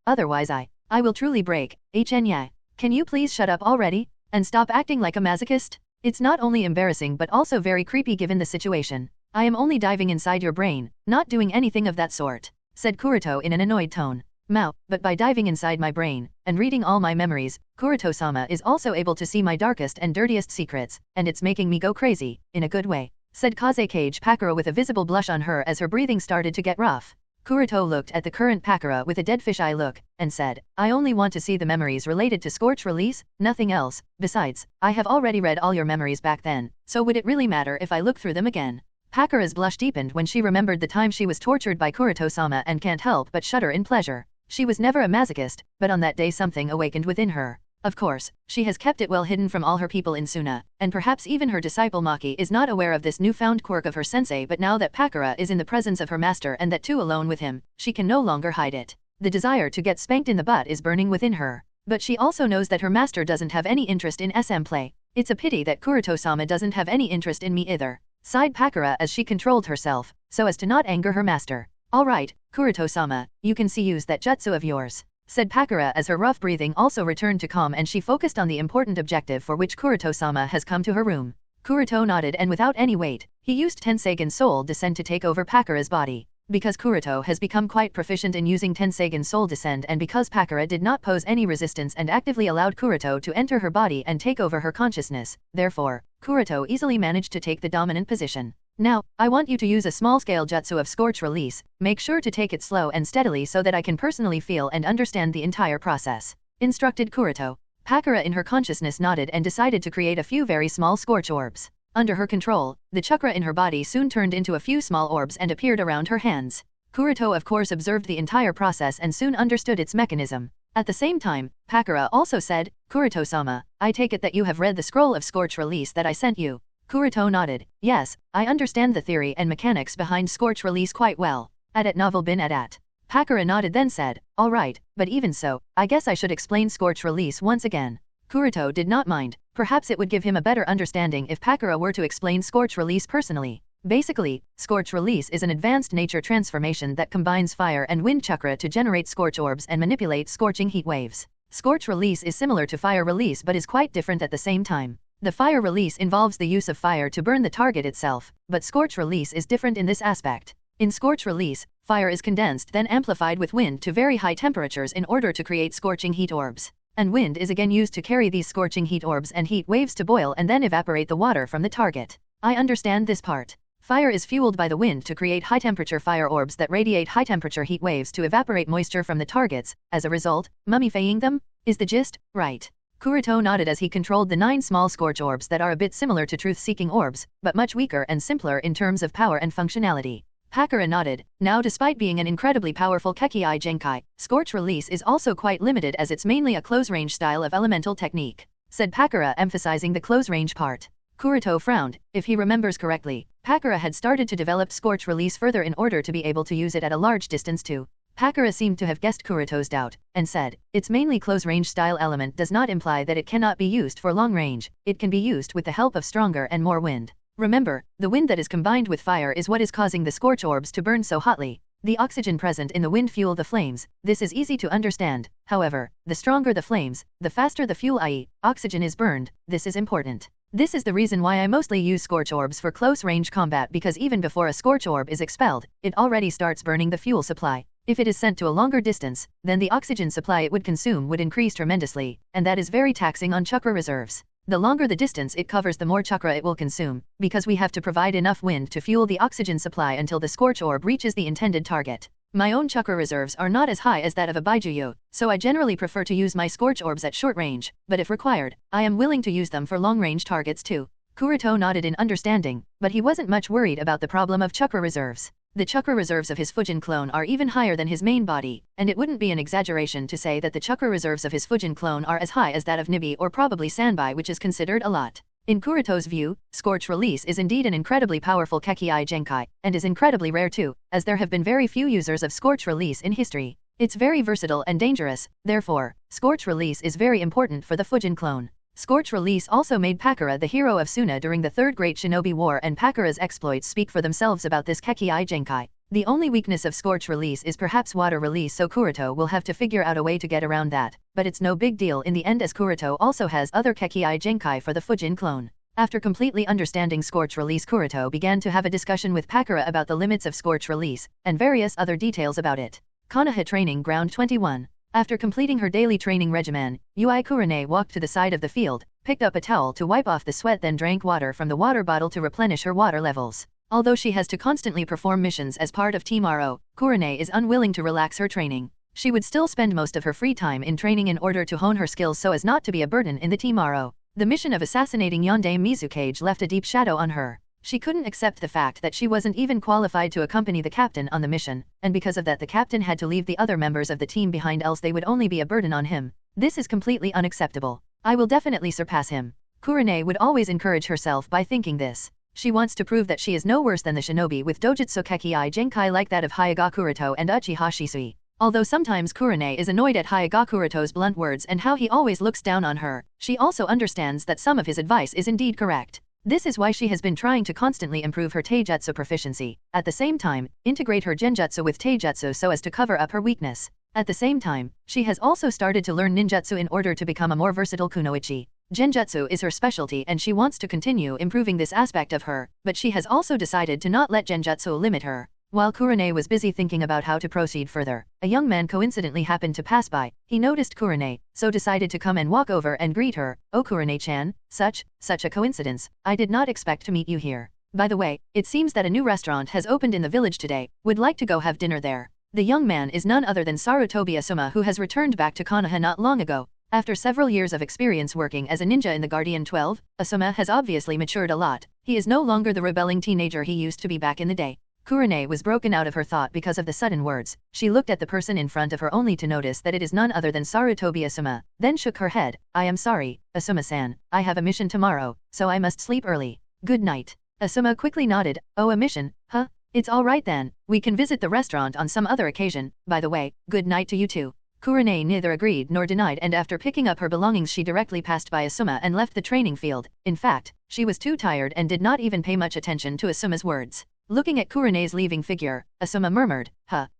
otherwise I will truly break. Nya, can you please shut up already, and stop acting like a masochist? It's not only embarrassing but also very creepy given the situation. I am only diving inside your brain, not doing anything of that sort, said Kuroto in an annoyed tone. But by diving inside my brain, and reading all my memories, Kuroto-sama is also able to see my darkest and dirtiest secrets, and it's making me go crazy, in a good way, said Kazekage Pakura with a visible blush on her as her breathing started to get rough. Kuroto looked at the current Pakura with a dead fish eye look, and said, I only want to see the memories related to Scorch release, nothing else. Besides, I have already read all your memories back then, so would it really matter if I look through them again? Pakura's blush deepened when she remembered the time she was tortured by Kuroto-sama and can't help but shudder in pleasure. She was never a masochist, but on that day something awakened within her. Of course, she has kept it well hidden from all her people in Suna, and perhaps even her disciple Maki is not aware of this newfound quirk of her sensei, but now that Pakura is in the presence of her master and that too alone with him, she can no longer hide it. The desire to get spanked in the butt is burning within her. But she also knows that her master doesn't have any interest in SM play. It's a pity that Kuroto-sama doesn't have any interest in me either, sighed Pakura as she controlled herself, so as to not anger her master. Alright, Kuroto-sama, you can use that jutsu of yours, said Pakura as her rough breathing also returned to calm and she focused on the important objective for which Kuroto-sama has come to her room. Kuroto nodded and without any weight, he used Tenseigan Soul Descent to take over Pakura's body. Because Kuroto has become quite proficient in using Tenseigan Soul Descend and because Pakura did not pose any resistance and actively allowed Kuroto to enter her body and take over her consciousness, therefore, Kuroto easily managed to take the dominant position. Now, I want you to use a small-scale jutsu of Scorch Release. Make sure to take it slow and steadily so that I can personally feel and understand the entire process, instructed Kuroto. Pakura in her consciousness nodded and decided to create a few very small scorch orbs. Under her control, the chakra in her body soon turned into a few small orbs and appeared around her hands. Kuroto of course observed the entire process and soon understood its mechanism. At the same time, Pakura also said, Kuroto-sama, I take it that you have read the scroll of Scorch Release that I sent you. Kuroto nodded. Yes, I understand the theory and mechanics behind Scorch Release quite well. Adat novel bin adat. Pakura nodded then said, alright, but even so, I guess I should explain Scorch Release once again. Kuroto did not mind. Perhaps it would give him a better understanding if Pakura were to explain Scorch Release personally. Basically, Scorch Release is an advanced nature transformation that combines fire and wind chakra to generate scorch orbs and manipulate scorching heat waves. Scorch Release is similar to Fire Release but is quite different at the same time. The Fire Release involves the use of fire to burn the target itself, but Scorch Release is different in this aspect. In Scorch Release, fire is condensed then amplified with wind to very high temperatures in order to create scorching heat orbs. And wind is again used to carry these scorching heat orbs and heat waves to boil and then evaporate the water from the target. I understand this part. Fire is fueled by the wind to create high-temperature fire orbs that radiate high-temperature heat waves to evaporate moisture from the targets, as a result, mummifying them? Is the gist right? Kuroto nodded as he controlled the 9 small scorch orbs that are a bit similar to truth-seeking orbs, but much weaker and simpler in terms of power and functionality. Pakura nodded. Now despite being an incredibly powerful Kekii Genkai, Scorch Release is also quite limited as it's mainly a close-range style of elemental technique, said Pakura emphasizing the close-range part. Kuroto frowned. If he remembers correctly, Pakura had started to develop Scorch Release further in order to be able to use it at a large distance too. Pakura seemed to have guessed Kuroto's doubt, and said, its mainly close-range style element does not imply that it cannot be used for long range, it can be used with the help of stronger and more wind. Remember, the wind that is combined with fire is what is causing the scorch orbs to burn so hotly. The oxygen present in the wind fuel the flames, this is easy to understand. However, the stronger the flames, the faster the fuel i.e., oxygen is burned, this is important. This is the reason why I mostly use scorch orbs for close-range combat because even before a scorch orb is expelled, it already starts burning the fuel supply. If it is sent to a longer distance, then the oxygen supply it would consume would increase tremendously, and that is very taxing on chakra reserves. The longer the distance it covers the more chakra it will consume, because we have to provide enough wind to fuel the oxygen supply until the scorch orb reaches the intended target. My own chakra reserves are not as high as that of a Baijuyo, so I generally prefer to use my scorch orbs at short range, but if required, I am willing to use them for long-range targets too. Kuroto nodded in understanding, but he wasn't much worried about the problem of chakra reserves. The chakra reserves of his Fujin clone are even higher than his main body, and it wouldn't be an exaggeration to say that the chakra reserves of his Fujin clone are as high as that of Nibi or probably Sanbai, which is considered a lot. In Kuroto's view, Scorch Release is indeed an incredibly powerful Kekii Genkai, and is incredibly rare too, as there have been very few users of Scorch Release in history. It's very versatile and dangerous, therefore, Scorch Release is very important for the Fujin clone. Scorch Release also made Pakura the hero of Suna during the Third Great Shinobi War, and Pakura's exploits speak for themselves about this Kekii Genkai. The only weakness of Scorch Release is perhaps water release, so Kuroto will have to figure out a way to get around that, but it's no big deal in the end as Kuroto also has other Kekii Genkai for the Fujin clone. After completely understanding Scorch Release, Kuroto began to have a discussion with Pakura about the limits of Scorch Release, and various other details about it. Konoha Training Ground 21. After completing her daily training regimen, Yui Kurane walked to the side of the field, picked up a towel to wipe off the sweat, then drank water from the water bottle to replenish her water levels. Although she has to constantly perform missions as part of Team RO, Kurane is unwilling to relax her training. She would still spend most of her free time in training in order to hone her skills so as not to be a burden in the Team RO. The mission of assassinating Yonde Mizukage left a deep shadow on her. She couldn't accept the fact that she wasn't even qualified to accompany the captain on the mission, and because of that the captain had to leave the other members of the team behind, else they would only be a burden on him. This is completely unacceptable. I will definitely surpass him. Kurane would always encourage herself by thinking this. She wants to prove that she is no worse than the shinobi with dojutsu Kekii Genkai like that of Hyuga Kuroto and Uchiha Shisui. Although sometimes Kurane is annoyed at Hyuga Kuroto's blunt words and how he always looks down on her, she also understands that some of his advice is indeed correct. This is why she has been trying to constantly improve her taijutsu proficiency. At the same time, integrate her genjutsu with taijutsu so as to cover up her weakness. At the same time, she has also started to learn ninjutsu in order to become a more versatile kunoichi. Genjutsu is her specialty and she wants to continue improving this aspect of her, but she has also decided to not let genjutsu limit her. While Kurone was busy thinking about how to proceed further, a young man coincidentally happened to pass by. He noticed Kurone, so decided to come and walk over and greet her. "Oh Kurone-chan, such a coincidence. I did not expect to meet you here. By the way, it seems that a new restaurant has opened in the village today. Would like to go have dinner there." The young man is none other than Sarutobi Asuma, who has returned back to Konoha not long ago. After several years of experience working as a ninja in the Guardian 12, Asuma has obviously matured a lot. He is no longer the rebelling teenager he used to be back in the day. Kurone was broken out of her thought because of the sudden words. She looked at the person in front of her only to notice that it is none other than Sarutobi Asuma, then shook her head. "I am sorry, Asuma-san. I have a mission tomorrow, so I must sleep early. Good night." Asuma quickly nodded. "Oh, a mission, huh? It's alright then. We can visit the restaurant on some other occasion. By the way, good night to you too." Kurone neither agreed nor denied, and after picking up her belongings she directly passed by Asuma and left the training field. In fact, she was too tired and did not even pay much attention to Asuma's words. Looking at Kurone's leaving figure, Asuma murmured,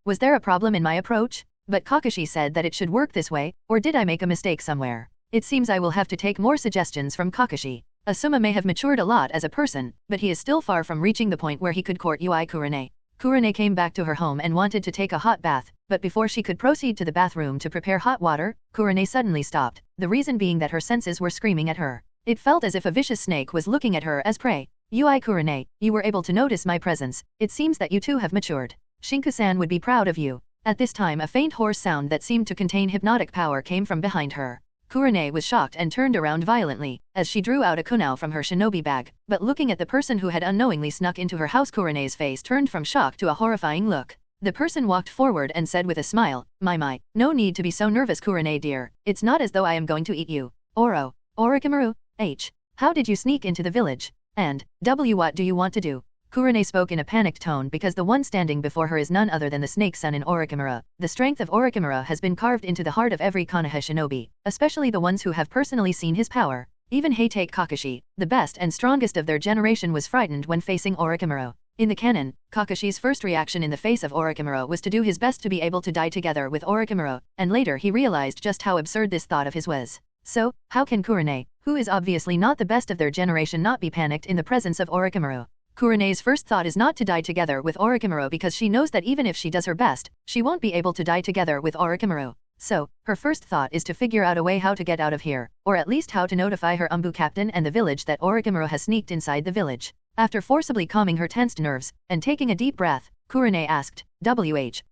was there a problem in my approach? But Kakashi said that it should work this way, or did I make a mistake somewhere? It seems I will have to take more suggestions from Kakashi. Asuma may have matured a lot as a person, but he is still far from reaching the point where he could court Ui Kurone. Kurone came back to her home and wanted to take a hot bath, but before she could proceed to the bathroom to prepare hot water, Kurone suddenly stopped, the reason being that her senses were screaming at her. It felt as if a vicious snake was looking at her as prey. "Ui Kurone, you were able to notice my presence. It seems that you too have matured. Shinku-san would be proud of you." At this time a faint hoarse sound that seemed to contain hypnotic power came from behind her. Kurone was shocked and turned around violently, as she drew out a kunao from her shinobi bag, but looking at the person who had unknowingly snuck into her house, Kurone's face turned from shock to a horrifying look. The person walked forward and said with a smile, My, no need to be so nervous Kurone dear, it's not as though I am going to eat you. Orochimaru, how did you sneak into the village? And, what do you want to do? Kurone spoke in a panicked tone because the one standing before her is none other than the snake sun in Orochimaru. The strength of Orochimaru has been carved into the heart of every Konoha shinobi, especially the ones who have personally seen his power. Even Heitake Kakashi, the best and strongest of their generation, was frightened when facing Orochimaru. In the canon, Kakashi's first reaction in the face of Orochimaru was to do his best to be able to die together with Orochimaru, and later he realized just how absurd this thought of his was. So, how can Kurone, who is obviously not the best of their generation, not be panicked in the presence of Orochimaru? Kurone's first thought is not to die together with Orochimaru because she knows that even if she does her best, she won't be able to die together with Orochimaru. So, her first thought is to figure out a way how to get out of here, or at least how to notify her Umbu captain and the village that Orochimaru has sneaked inside the village. After forcibly calming her tensed nerves, and taking a deep breath, Kurone asked,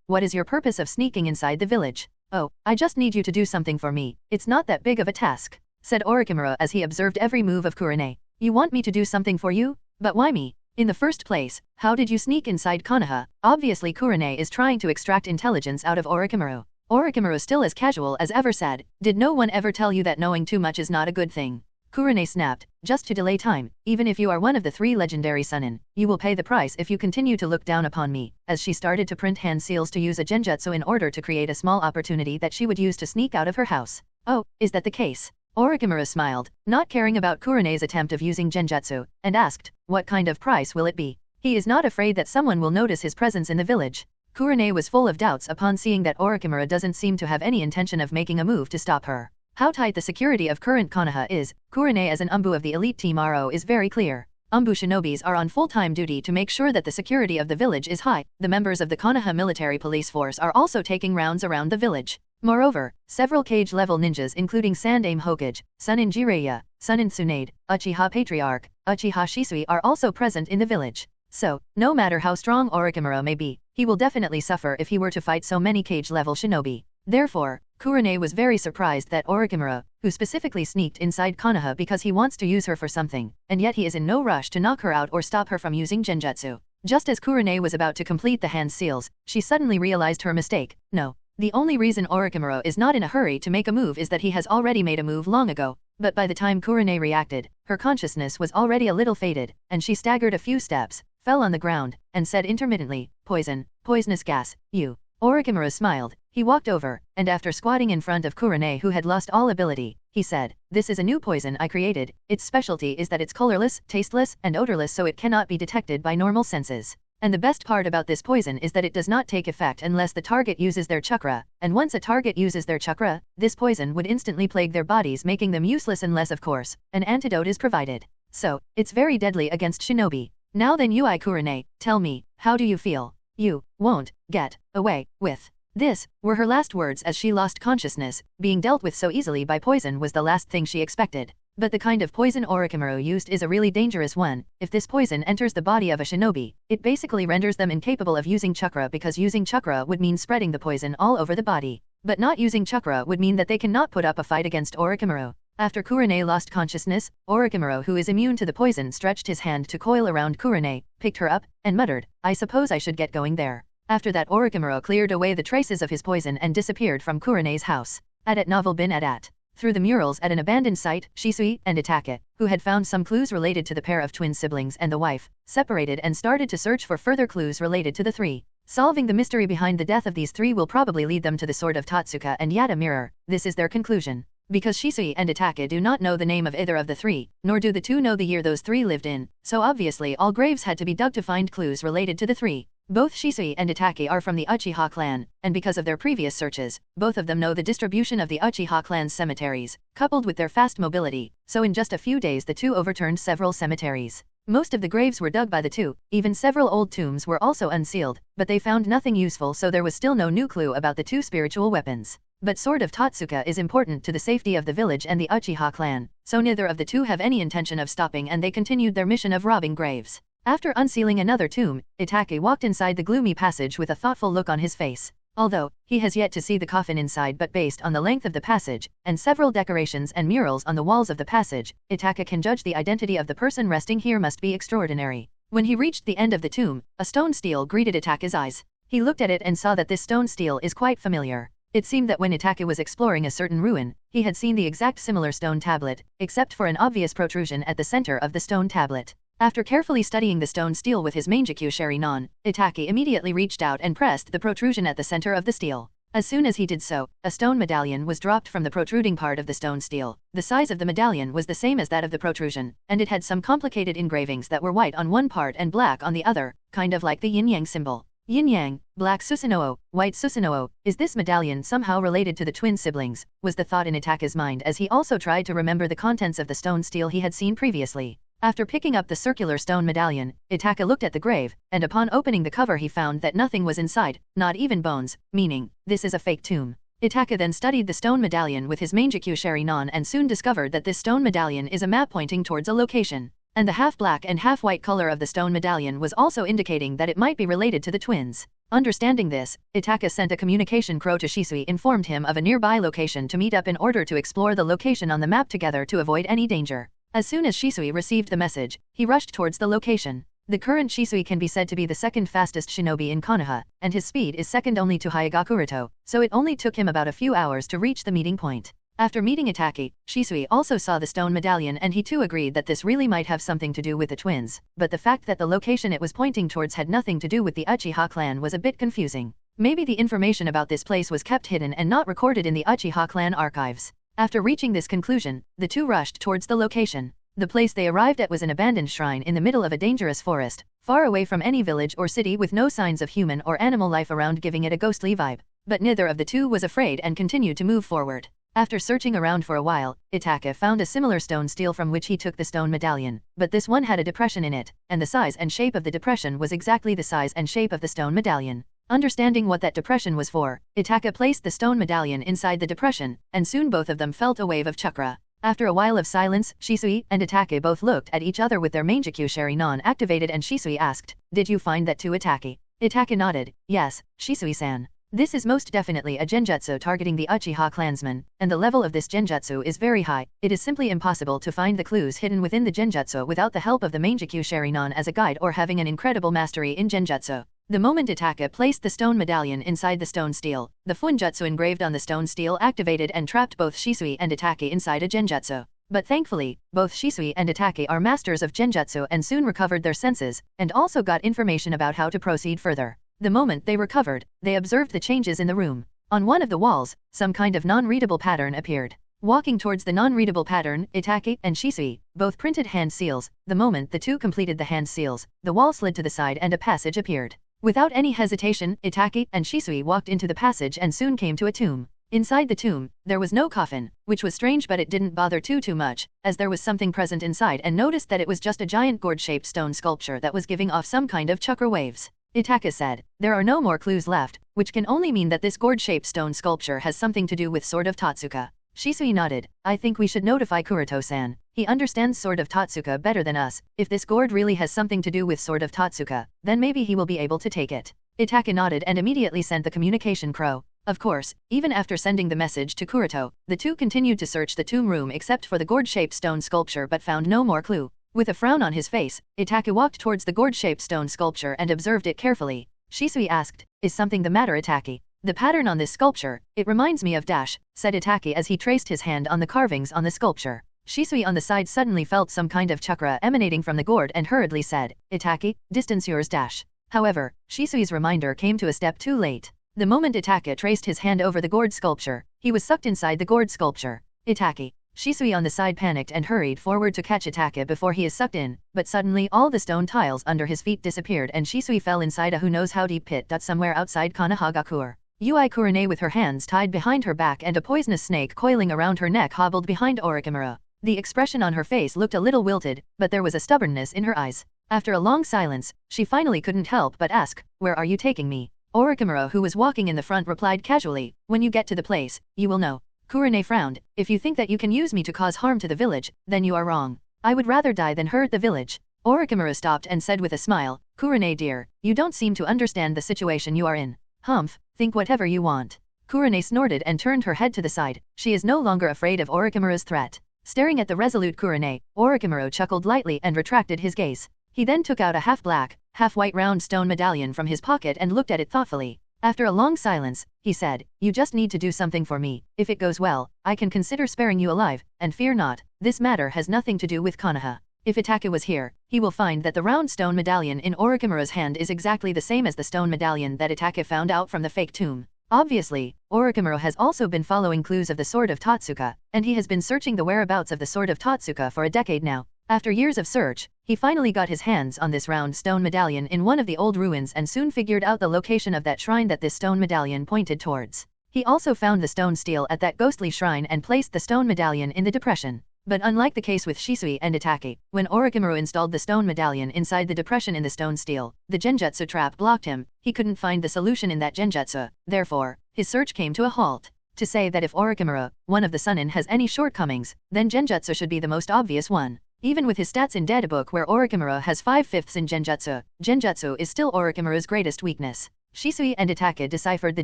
what is your purpose of sneaking inside the village? "Oh, I just need you to do something for me, it's not that big of a task," said Orochimaru as he observed every move of Kurone. "You want me to do something for you? But why me? In the first place, how did you sneak inside Konoha?" Obviously Kurone is trying to extract intelligence out of Orochimaru. Orochimaru, still as casual as ever, said, "Did no one ever tell you that knowing too much is not a good thing?" Kurone snapped, "Just to delay time, even if you are one of the 3 legendary Sunin, you will pay the price if you continue to look down upon me," as she started to print hand seals to use a genjutsu in order to create a small opportunity that she would use to sneak out of her house. "Oh, is that the case?" Orochimaru smiled, not caring about Kurone's attempt of using genjutsu, and asked, "What kind of price will it be?" He is not afraid that someone will notice his presence in the village. Kurone was full of doubts upon seeing that Orochimaru doesn't seem to have any intention of making a move to stop her. How tight the security of current Konoha is, Kurone as an Umbu of the elite team RO is very clear. Umbu shinobis are on full-time duty to make sure that the security of the village is high. The members of the Konoha military police force are also taking rounds around the village. Moreover, several cage-level ninjas including Sandaime Hokage, Sunin Jiraiya, Sunin Tsunade, Uchiha Patriarch, Uchiha Shisui are also present in the village. So, no matter how strong Orochimaru may be, he will definitely suffer if he were to fight so many cage-level shinobi. Therefore, Kurone was very surprised that Orochimaru, who specifically sneaked inside Konoha because he wants to use her for something, and yet he is in no rush to knock her out or stop her from using genjutsu. Just as Kurone was about to complete the hand seals, she suddenly realized her mistake. No. The only reason Orochimaru is not in a hurry to make a move is that he has already made a move long ago, but by the time Kurone reacted, her consciousness was already a little faded, and she staggered a few steps, fell on the ground, and said intermittently, "Poisonous gas, you." Orochimaru smiled. He walked over, and after squatting in front of Kurone, who had lost all ability, he said, "This is a new poison I created. Its specialty is that it's colorless, tasteless, and odorless, so it cannot be detected by normal senses. And the best part about this poison is that it does not take effect unless the target uses their chakra, and once a target uses their chakra, this poison would instantly plague their bodies, making them useless unless, of course, an antidote is provided. So, it's very deadly against shinobi. Now then, Ui Kurone, tell me, how do you feel?" You won't get away with this, were her last words as she lost consciousness. Being dealt with so easily by poison was the last thing she expected. But the kind of poison Orochimaru used is a really dangerous one. If this poison enters the body of a shinobi, it basically renders them incapable of using chakra, because using chakra would mean spreading the poison all over the body. But not using chakra would mean that they cannot put up a fight against Orochimaru. After Kurane lost consciousness, Orochimaru, who is immune to the poison, stretched his hand to coil around Kurane, picked her up, and muttered, "I suppose I should get going there." After that, Orochimaru cleared away the traces of his poison and disappeared from Kurane's house. At Novel Bin at. Through the murals at an abandoned site, Shisui and Itachi, who had found some clues related to the pair of twin siblings and the wife, separated and started to search for further clues related to the three. Solving the mystery behind the death of these three will probably lead them to the sword of Totsuka and Yada mirror. This is their conclusion. Because Shisui and Itachi do not know the name of either of the three, nor do the two know the year those three lived in, so obviously all graves had to be dug to find clues related to the three. Both Shisui and Itachi are from the Uchiha clan, and because of their previous searches, both of them know the distribution of the Uchiha clan's cemeteries, coupled with their fast mobility, so in just a few days the two overturned several cemeteries. Most of the graves were dug by the two, even several old tombs were also unsealed, but they found nothing useful, so there was still no new clue about the two spiritual weapons. But Sword of Totsuka is important to the safety of the village and the Uchiha clan, so neither of the two have any intention of stopping, and they continued their mission of robbing graves. After unsealing another tomb, Itachi walked inside the gloomy passage with a thoughtful look on his face. Although he has yet to see the coffin inside, but based on the length of the passage, and several decorations and murals on the walls of the passage, Itachi can judge the identity of the person resting here must be extraordinary. When he reached the end of the tomb, a stone stele greeted Itachi's eyes. He looked at it and saw that this stone stele is quite familiar. It seemed that when Itachi was exploring a certain ruin, he had seen the exact similar stone tablet, except for an obvious protrusion at the center of the stone tablet. After carefully studying the stone stele with his Mangekyou Sharinon, Itachi immediately reached out and pressed the protrusion at the center of the stele. As soon as he did so, a stone medallion was dropped from the protruding part of the stone stele. The size of the medallion was the same as that of the protrusion, and it had some complicated engravings that were white on one part and black on the other, kind of like the yin-yang symbol. Yin-yang, black Susanoo, white Susanoo. Is this medallion somehow related to the twin siblings? Was the thought in Itachi's mind as he also tried to remember the contents of the stone stele he had seen previously. After picking up the circular stone medallion, Itachi looked at the grave, and upon opening the cover he found that nothing was inside, not even bones, meaning, this is a fake tomb. Itachi then studied the stone medallion with his Mangekyou Sharinon and soon discovered that this stone medallion is a map pointing towards a location. And the half-black and half-white color of the stone medallion was also indicating that it might be related to the twins. Understanding this, Itachi sent a communication crow to Shisui, informed him of a nearby location to meet up in order to explore the location on the map together to avoid any danger. As soon as Shisui received the message, he rushed towards the location. The current Shisui can be said to be the second fastest shinobi in Konoha, and his speed is second only to Hyuga Kuroto, so it only took him about a few hours to reach the meeting point. After meeting Itachi, Shisui also saw the stone medallion and he too agreed that this really might have something to do with the twins, but the fact that the location it was pointing towards had nothing to do with the Uchiha clan was a bit confusing. Maybe the information about this place was kept hidden and not recorded in the Uchiha clan archives. After reaching this conclusion, the two rushed towards the location. The place they arrived at was an abandoned shrine in the middle of a dangerous forest, far away from any village or city, with no signs of human or animal life around, giving it a ghostly vibe. But neither of the two was afraid and continued to move forward. After searching around for a while, Itachi found a similar stone stele from which he took the stone medallion, but this one had a depression in it, and the size and shape of the depression was exactly the size and shape of the stone medallion. Understanding what that depression was for, Itachi placed the stone medallion inside the depression, and soon both of them felt a wave of chakra. After a while of silence, Shisui and Itachi both looked at each other with their Mangekyou Sharinon activated, and Shisui asked, "Did you find that too, Itachi?" Itachi nodded, "Yes, Shisui-san. This is most definitely a genjutsu targeting the Uchiha clansmen, and the level of this genjutsu is very high. It is simply impossible to find the clues hidden within the genjutsu without the help of the Mangekyou Sharinon as a guide or having an incredible mastery in genjutsu." The moment Itachi placed the stone medallion inside the stone stele, the funjutsu engraved on the stone stele activated and trapped both Shisui and Itachi inside a genjutsu. But thankfully, both Shisui and Itachi are masters of genjutsu and soon recovered their senses, and also got information about how to proceed further. The moment they recovered, they observed the changes in the room. On one of the walls, some kind of non-readable pattern appeared. Walking towards the non-readable pattern, Itachi and Shisui both printed hand seals. The moment the two completed the hand seals, the wall slid to the side and a passage appeared. Without any hesitation, Itachi and Shisui walked into the passage and soon came to a tomb. Inside the tomb, there was no coffin, which was strange, but it didn't bother too much, as there was something present inside, and noticed that it was just a giant gourd-shaped stone sculpture that was giving off some kind of chakra waves. Itaka said. There are no more clues left, which can only mean that this gourd-shaped stone sculpture has something to do with Sword of Totsuka. Shisui nodded. I think we should notify Kuroto-san. He understands Sword of Totsuka better than us. If this gourd really has something to do with Sword of Totsuka, then maybe he will be able to take it. Itaka nodded and immediately sent the communication crow. Of course, even after sending the message to Kuroto, the two continued to search the tomb room except for the gourd-shaped stone sculpture but found no more clue. With a frown on his face, Itaka walked towards the gourd-shaped stone sculpture and observed it carefully. Shisui asked, Is something the matter, Itaki? The pattern on this sculpture, it reminds me of dash, said Itaki as he traced his hand on the carvings on the sculpture. Shisui on the side suddenly felt some kind of chakra emanating from the gourd and hurriedly said, Itaki, distance yours dash. However, Shisui's reminder came to a step too late. The moment Itaka traced his hand over the gourd sculpture, he was sucked inside the gourd sculpture. Itaki. Shisui on the side panicked and hurried forward to catch Itaka before he is sucked in, but suddenly all the stone tiles under his feet disappeared and Shisui fell inside a who knows how deep pit. Somewhere outside Konohagakure. Yui Kurone with her hands tied behind her back and a poisonous snake coiling around her neck hobbled behind Orochimaru. The expression on her face looked a little wilted, but there was a stubbornness in her eyes. After a long silence, she finally couldn't help but ask, Where are you taking me? Orochimaru, who was walking in the front, replied casually, When you get to the place, you will know. Kurone frowned. If you think that you can use me to cause harm to the village, then you are wrong. I would rather die than hurt the village. Orochimaru stopped and said with a smile, Kurone dear, you don't seem to understand the situation you are in. Humph, think whatever you want. Kurone snorted and turned her head to the side. She is no longer afraid of Orochimaru's threat. Staring at the resolute Kurone, Orochimaru chuckled lightly and retracted his gaze. He then took out a half-black, half-white round stone medallion from his pocket and looked at it thoughtfully. After a long silence, he said, You just need to do something for me. If it goes well, I can consider sparing you alive, and fear not, this matter has nothing to do with Konoha. If Itaka was here, he will find that the round stone medallion in Orochimaru's hand is exactly the same as the stone medallion that Itaka found out from the fake tomb. Obviously, Orochimaru has also been following clues of the Sword of Totsuka, and he has been searching the whereabouts of the Sword of Totsuka for a decade now. After years of search, he finally got his hands on this round stone medallion in one of the old ruins and soon figured out the location of that shrine that this stone medallion pointed towards. He also found the stone stele at that ghostly shrine and placed the stone medallion in the depression. But unlike the case with Shisui and Itaki, when Orochimaru installed the stone medallion inside the depression in the stone stele, the genjutsu trap blocked him. He couldn't find the solution in that genjutsu. Therefore, his search came to a halt. To say that if Orochimaru, one of the Sannin, has any shortcomings, then genjutsu should be the most obvious one. Even with his stats in Audiobook where Orochimaru has 5/5 in genjutsu is still Orochimaru's greatest weakness. Shisui and Itaka deciphered the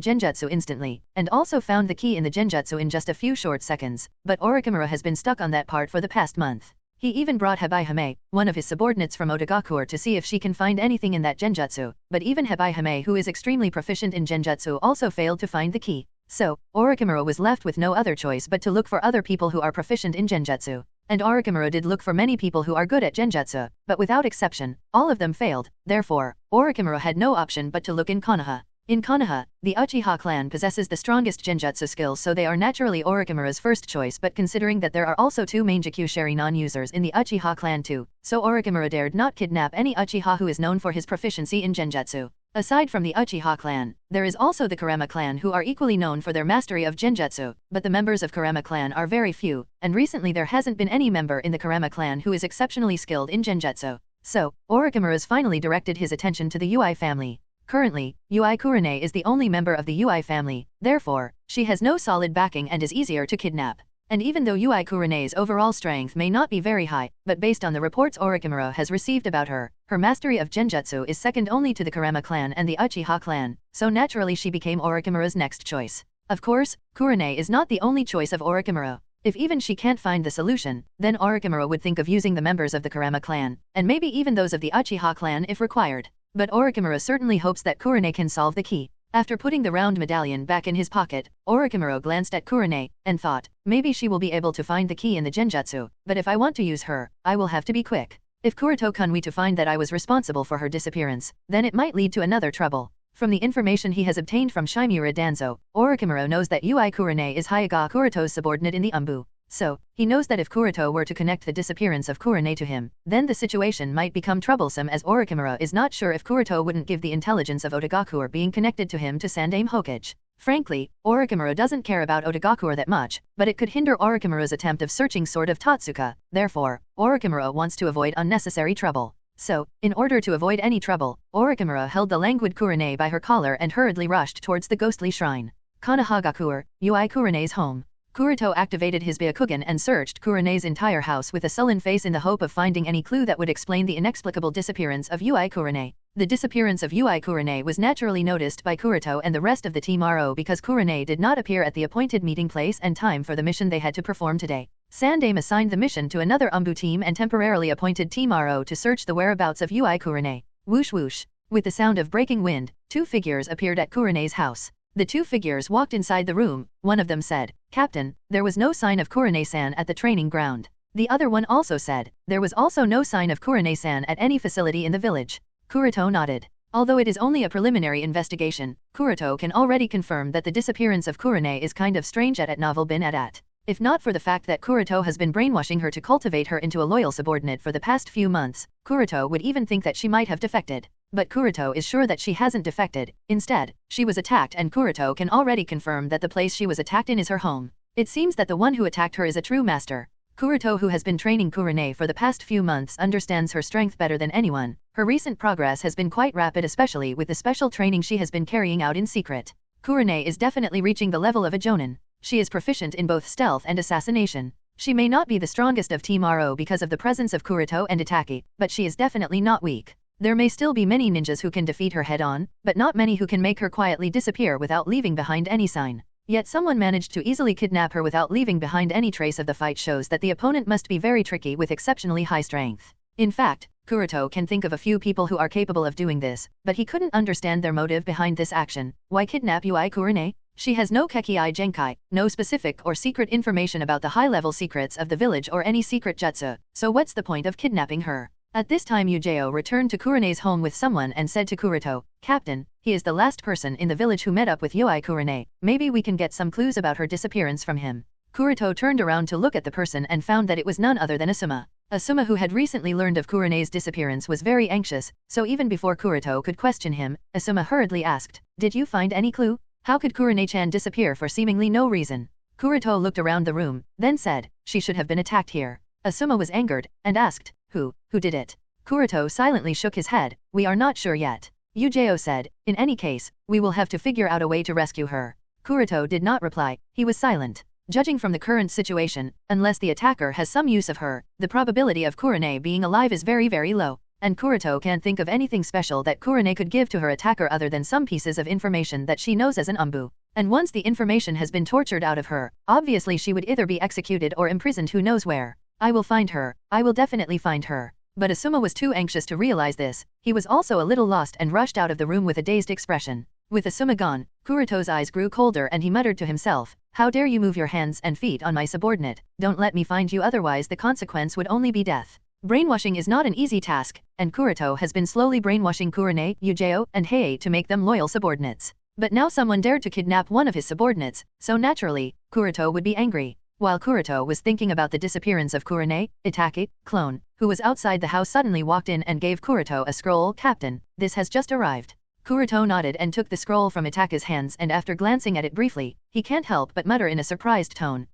genjutsu instantly, and also found the key in the genjutsu in just a few short seconds, but Orochimaru has been stuck on that part for the past month. He even brought Hebai Hime, one of his subordinates from Otogakure, to see if she can find anything in that genjutsu, but even Hebai Hime, who is extremely proficient in genjutsu, also failed to find the key. So, Orochimaru was left with no other choice but to look for other people who are proficient in genjutsu. And Orochimaru did look for many people who are good at genjutsu, but without exception, all of them failed. Therefore, Orochimaru had no option but to look in Konoha. In Konoha, the Uchiha clan possesses the strongest genjutsu skills, so they are naturally Orochimaru's first choice, but considering that there are also 2 Mangekyou Sheri non-users in the Uchiha clan too, so Orochimaru dared not kidnap any Uchiha who is known for his proficiency in genjutsu. Aside from the Uchiha clan, there is also the Kurama clan, who are equally known for their mastery of genjutsu, but the members of Kurama clan are very few, and recently there hasn't been any member in the Kurama clan who is exceptionally skilled in genjutsu. So, Orochimaru finally directed his attention to the Yui family. Currently, Yui Kurone is the only member of the Yui family, therefore, she has no solid backing and is easier to kidnap. And even though Yui Kurone's overall strength may not be very high, but based on the reports Orochimaru has received about her, her mastery of genjutsu is second only to the Kurama clan and the Uchiha clan, so naturally she became Orochimaru's next choice. Of course, Kurone is not the only choice of Orochimaru. If even she can't find the solution, then Orochimaru would think of using the members of the Kurama clan, and maybe even those of the Uchiha clan if required. But Orochimaru certainly hopes that Kurone can solve the key. After putting the round medallion back in his pocket, Orochimaru glanced at Kurone, and thought, maybe she will be able to find the key in the genjutsu, but if I want to use her, I will have to be quick. If Kuroto Kunwi to find that I was responsible for her disappearance, then it might lead to another trouble. From the information he has obtained from Shimura Danzo, Orochimaru knows that Yui Kurone is Hyuga Kuroto's subordinate in the Umbu. So, he knows that if Kuroto were to connect the disappearance of Kurone to him, then the situation might become troublesome, as Orochimaru is not sure if Kuroto wouldn't give the intelligence of Otogakure being connected to him to Sandaime Hokage. Frankly, Orochimaru doesn't care about Otogakure that much, but it could hinder Orochimaru's attempt of searching Sword of Totsuka. Therefore, Orochimaru wants to avoid unnecessary trouble. So, in order to avoid any trouble, Orochimaru held the languid Kurane by her collar and hurriedly rushed towards the ghostly shrine. Kanahagakur, Ui Kurane's home. Kuroto activated his Byakugan and searched Kurane's entire house with a sullen face in the hope of finding any clue that would explain the inexplicable disappearance of Ui Kurane. The disappearance of Ui Kurane was naturally noticed by Kuroto and the rest of the Team RO because Kurane did not appear at the appointed meeting place and time for the mission they had to perform today. Sandame assigned the mission to another Umbu team and temporarily appointed Team RO to search the whereabouts of Ui Kurane. Whoosh whoosh. With the sound of breaking wind, two figures appeared at Kurane's house. The two figures walked inside the room. One of them said, "Captain, there was no sign of Kurane-san at the training ground." The other one also said, "There was also no sign of Kurane-san at any facility in the village." Kuroto nodded. Although it is only a preliminary investigation, Kuroto can already confirm that the disappearance of Kurane is kind of strange at novel been at. If not for the fact that Kuroto has been brainwashing her to cultivate her into a loyal subordinate for the past few months, Kuroto would even think that she might have defected. But Kuroto is sure that she hasn't defected. Instead, she was attacked and Kuroto can already confirm that the place she was attacked in is her home. It seems that the one who attacked her is a true master. Kuroto, who has been training Kurane for the past few months, understands her strength better than anyone. Her recent progress has been quite rapid, especially with the special training she has been carrying out in secret. Kurane is definitely reaching the level of a Jonin. She is proficient in both stealth and assassination. She may not be the strongest of Team RO because of the presence of Kuroto and Itaki, but she is definitely not weak. There may still be many ninjas who can defeat her head-on, but not many who can make her quietly disappear without leaving behind any sign. Yet someone managed to easily kidnap her without leaving behind any trace of the fight shows that the opponent must be very tricky with exceptionally high strength. In fact, Kuroto can think of a few people who are capable of doing this, but he couldn't understand their motive behind this action. Why kidnap Ui Kurane? She has no Kekkai Genkai, no specific or secret information about the high-level secrets of the village or any secret jutsu, so what's the point of kidnapping her? At this time Yujeo returned to Kurane's home with someone and said to Kuroto, "Captain, he is the last person in the village who met up with Ui Kurane, maybe we can get some clues about her disappearance from him." Kuroto turned around to look at the person and found that it was none other than Asuma. Asuma, who had recently learned of Kurane's disappearance, was very anxious, so even before Kuroto could question him, Asuma hurriedly asked, "Did you find any clue? How could Kurane-chan disappear for seemingly no reason?" Kuroto looked around the room, then said, "She should have been attacked here." Asuma was angered, and asked, Who did it?" Kuroto silently shook his head, "We are not sure yet." Yujeo said, "In any case, we will have to figure out a way to rescue her." Kuroto did not reply, he was silent. Judging from the current situation, unless the attacker has some use of her, the probability of Kurane being alive is very very low. And Kuroto can't think of anything special that Kurane could give to her attacker other than some pieces of information that she knows as an umbu. And once the information has been tortured out of her, obviously she would either be executed or imprisoned who knows where. "I will find her, I will definitely find her." But Asuma was too anxious to realize this. He was also a little lost and rushed out of the room with a dazed expression. With Asuma gone, Kuroto's eyes grew colder and he muttered to himself, "How dare you move your hands and feet on my subordinate? Don't let me find you, otherwise the consequence would only be death." Brainwashing is not an easy task, and Kuroto has been slowly brainwashing Kurane, Yujeo, and Hei to make them loyal subordinates. But now someone dared to kidnap one of his subordinates, so naturally, Kuroto would be angry. While Kuroto was thinking about the disappearance of Kurane, Itaki, clone, who was outside the house, suddenly walked in and gave Kuroto a scroll. "Captain, this has just arrived." Kuroto nodded and took the scroll from Itaki's hands, and after glancing at it briefly, he can't help but mutter in a surprised tone,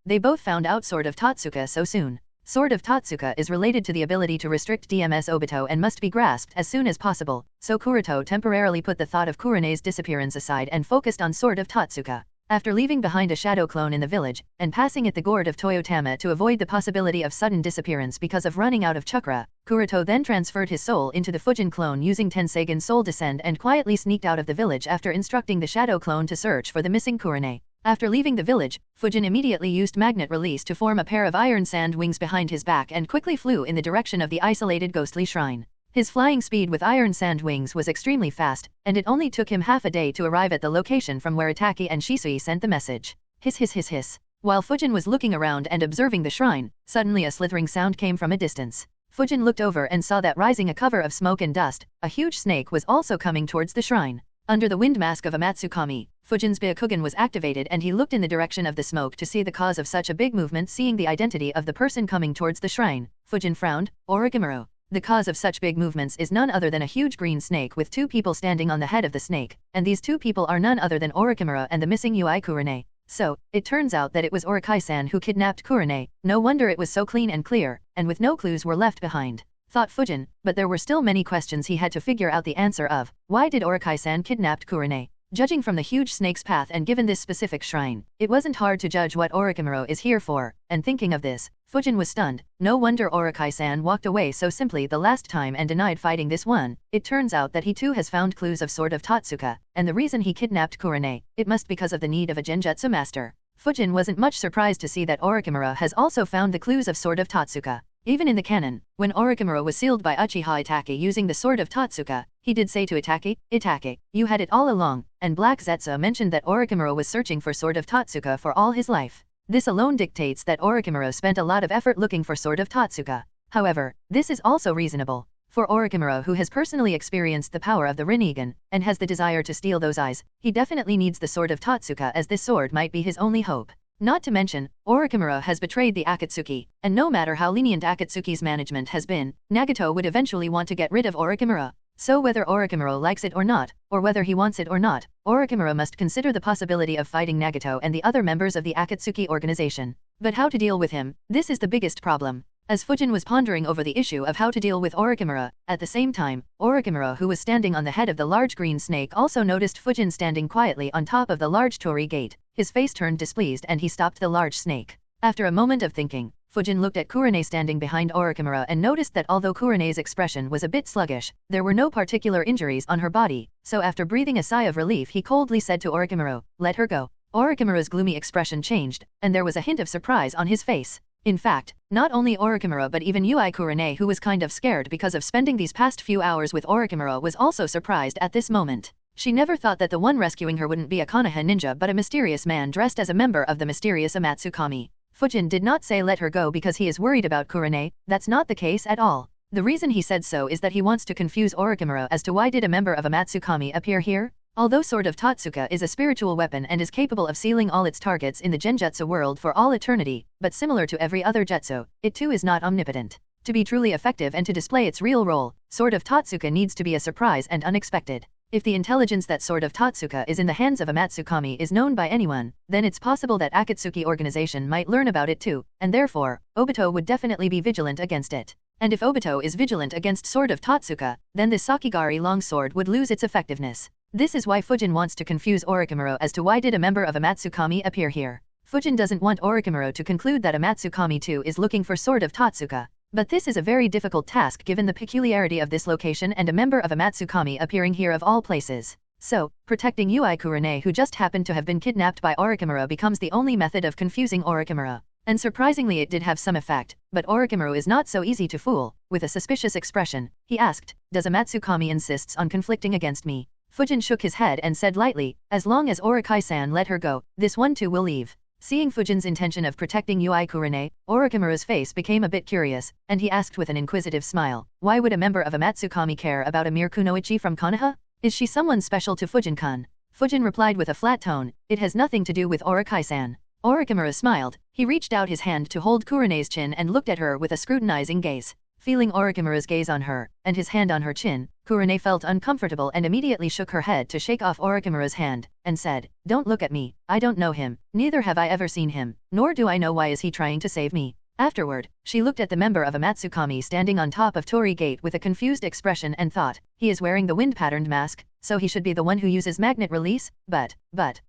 they both found out Sword of Totsuka so soon." Sword of Totsuka is related to the ability to restrict DMS Obito and must be grasped as soon as possible, so Kuroto temporarily put the thought of Kurane's disappearance aside and focused on Sword of Totsuka. After leaving behind a shadow clone in the village, and passing at the gourd of Toyotama to avoid the possibility of sudden disappearance because of running out of chakra, Kuroto then transferred his soul into the Fujin clone using Tenseigan Soul Descend and quietly sneaked out of the village after instructing the shadow clone to search for the missing Kurane. After leaving the village, Fujin immediately used magnet release to form a pair of iron sand wings behind his back and quickly flew in the direction of the isolated ghostly shrine. His flying speed with iron sand wings was extremely fast, and it only took him half a day to arrive at the location from where Itaki and Shisui sent the message. Hiss hiss hiss hiss. While Fujin was looking around and observing the shrine, suddenly a slithering sound came from a distance. Fujin looked over and saw that rising a cover of smoke and dust, a huge snake was also coming towards the shrine. Under the wind mask of a Matsukami, Fujin's Byakugan was activated and he looked in the direction of the smoke to see the cause of such a big movement. Seeing the identity of the person coming towards the shrine, Fujin frowned. Orochimaru. The cause of such big movements is none other than a huge green snake with two people standing on the head of the snake, and these two people are none other than Orochimaru and the missing Ui Kurane. So, it turns out that it was Orokai-san who kidnapped Kurane. No wonder it was so clean and clear, and with no clues were left behind. thought Fujin, but there were still many questions he had to figure out the answer of. Why did Orokai-san kidnapped Kurone? Judging from the huge snake's path and given this specific shrine, it wasn't hard to judge what Orochimaru is here for, and thinking of this, Fujin was stunned. No wonder Orokai-san walked away so simply the last time and denied fighting this one. It turns out that he too has found clues of Sword of Totsuka, and the reason he kidnapped Kurone, it must because of the need of a genjutsu master. Fujin wasn't much surprised to see that Orochimaru has also found the clues of Sword of Totsuka. Even in the canon, when Orochimaru was sealed by Uchiha Itachi using the Sword of Totsuka, he did say to Itachi, "Itachi, you had it all along," and Black Zetsu mentioned that Orochimaru was searching for Sword of Totsuka for all his life. This alone dictates that Orochimaru spent a lot of effort looking for Sword of Totsuka. However, this is also reasonable. For Orochimaru, who has personally experienced the power of the Rinnegan, and has the desire to steal those eyes, he definitely needs the Sword of Totsuka, as this sword might be his only hope. Not to mention, Orochimaru has betrayed the Akatsuki, and no matter how lenient Akatsuki's management has been, Nagato would eventually want to get rid of Orochimaru. So whether Orochimaru likes it or not, or whether he wants it or not, Orochimaru must consider the possibility of fighting Nagato and the other members of the Akatsuki organization. But how to deal with him, this is the biggest problem. As Fujin was pondering over the issue of how to deal with Orochimaru, at the same time, Orochimaru, who was standing on the head of the large green snake, also noticed Fujin standing quietly on top of the large torii gate. His face turned displeased and he stopped the large snake. After a moment of thinking, Fujin looked at Kurone standing behind Orochimaru and noticed that although Kurone's expression was a bit sluggish, there were no particular injuries on her body, so after breathing a sigh of relief he coldly said to Orochimaru, "Let her go." Orochimaru's gloomy expression changed, and there was a hint of surprise on his face. In fact, not only Orochimaru but even Yui Kurone, who was kind of scared because of spending these past few hours with Orochimaru, was also surprised at this moment. She never thought that the one rescuing her wouldn't be a Konoha ninja but a mysterious man dressed as a member of the mysterious Amatsukami. Fujin did not say let her go because he is worried about Kurone, that's not the case at all. The reason he said so is that he wants to confuse Orochimaru as to why did a member of Amatsukami appear here? Although Sword of Totsuka is a spiritual weapon and is capable of sealing all its targets in the genjutsu world for all eternity, but similar to every other jutsu, it too is not omnipotent. To be truly effective and to display its real role, Sword of Totsuka needs to be a surprise and unexpected. If the intelligence that Sword of Totsuka is in the hands of a Matsukami is known by anyone, then it's possible that Akatsuki organization might learn about it too, and therefore, Obito would definitely be vigilant against it. And if Obito is vigilant against Sword of Totsuka, then this Sakigari longsword would lose its effectiveness. This is why Fujin wants to confuse Orochimaru as to why did a member of a Matsukami appear here. Fujin doesn't want Orochimaru to conclude that a Matsukami too is looking for Sword of Totsuka. But this is a very difficult task given the peculiarity of this location and a member of a Matsukami appearing here of all places. So, protecting Yui Kurone, who just happened to have been kidnapped by Orochimaru, becomes the only method of confusing Orochimaru. And surprisingly it did have some effect, but Orochimaru is not so easy to fool. With a suspicious expression, he asked, "Does a Matsukami insists on conflicting against me?" Fujin shook his head and said lightly, "As long as Orokai-san let her go, this one too will leave." Seeing Fujin's intention of protecting Yui Kurone, Orochimaru's face became a bit curious, and he asked with an inquisitive smile, "Why would a member of a Matsukami care about a mere kunoichi from Konoha? Is she someone special to Fujin-kun?" Fujin replied with a flat tone, "It has nothing to do with Orokai-san." Orochimaru smiled. He reached out his hand to hold Kurone's chin and looked at her with a scrutinizing gaze. Feeling Orochimaru's gaze on her, and his hand on her chin, Kurone felt uncomfortable and immediately shook her head to shake off Orochimaru's hand, and said, "Don't look at me, I don't know him, neither have I ever seen him, nor do I know why is he trying to save me." Afterward, she looked at the member of a Matsukami standing on top of Torii Gate with a confused expression and thought, he is wearing the wind-patterned mask, so he should be the one who uses magnet release, but,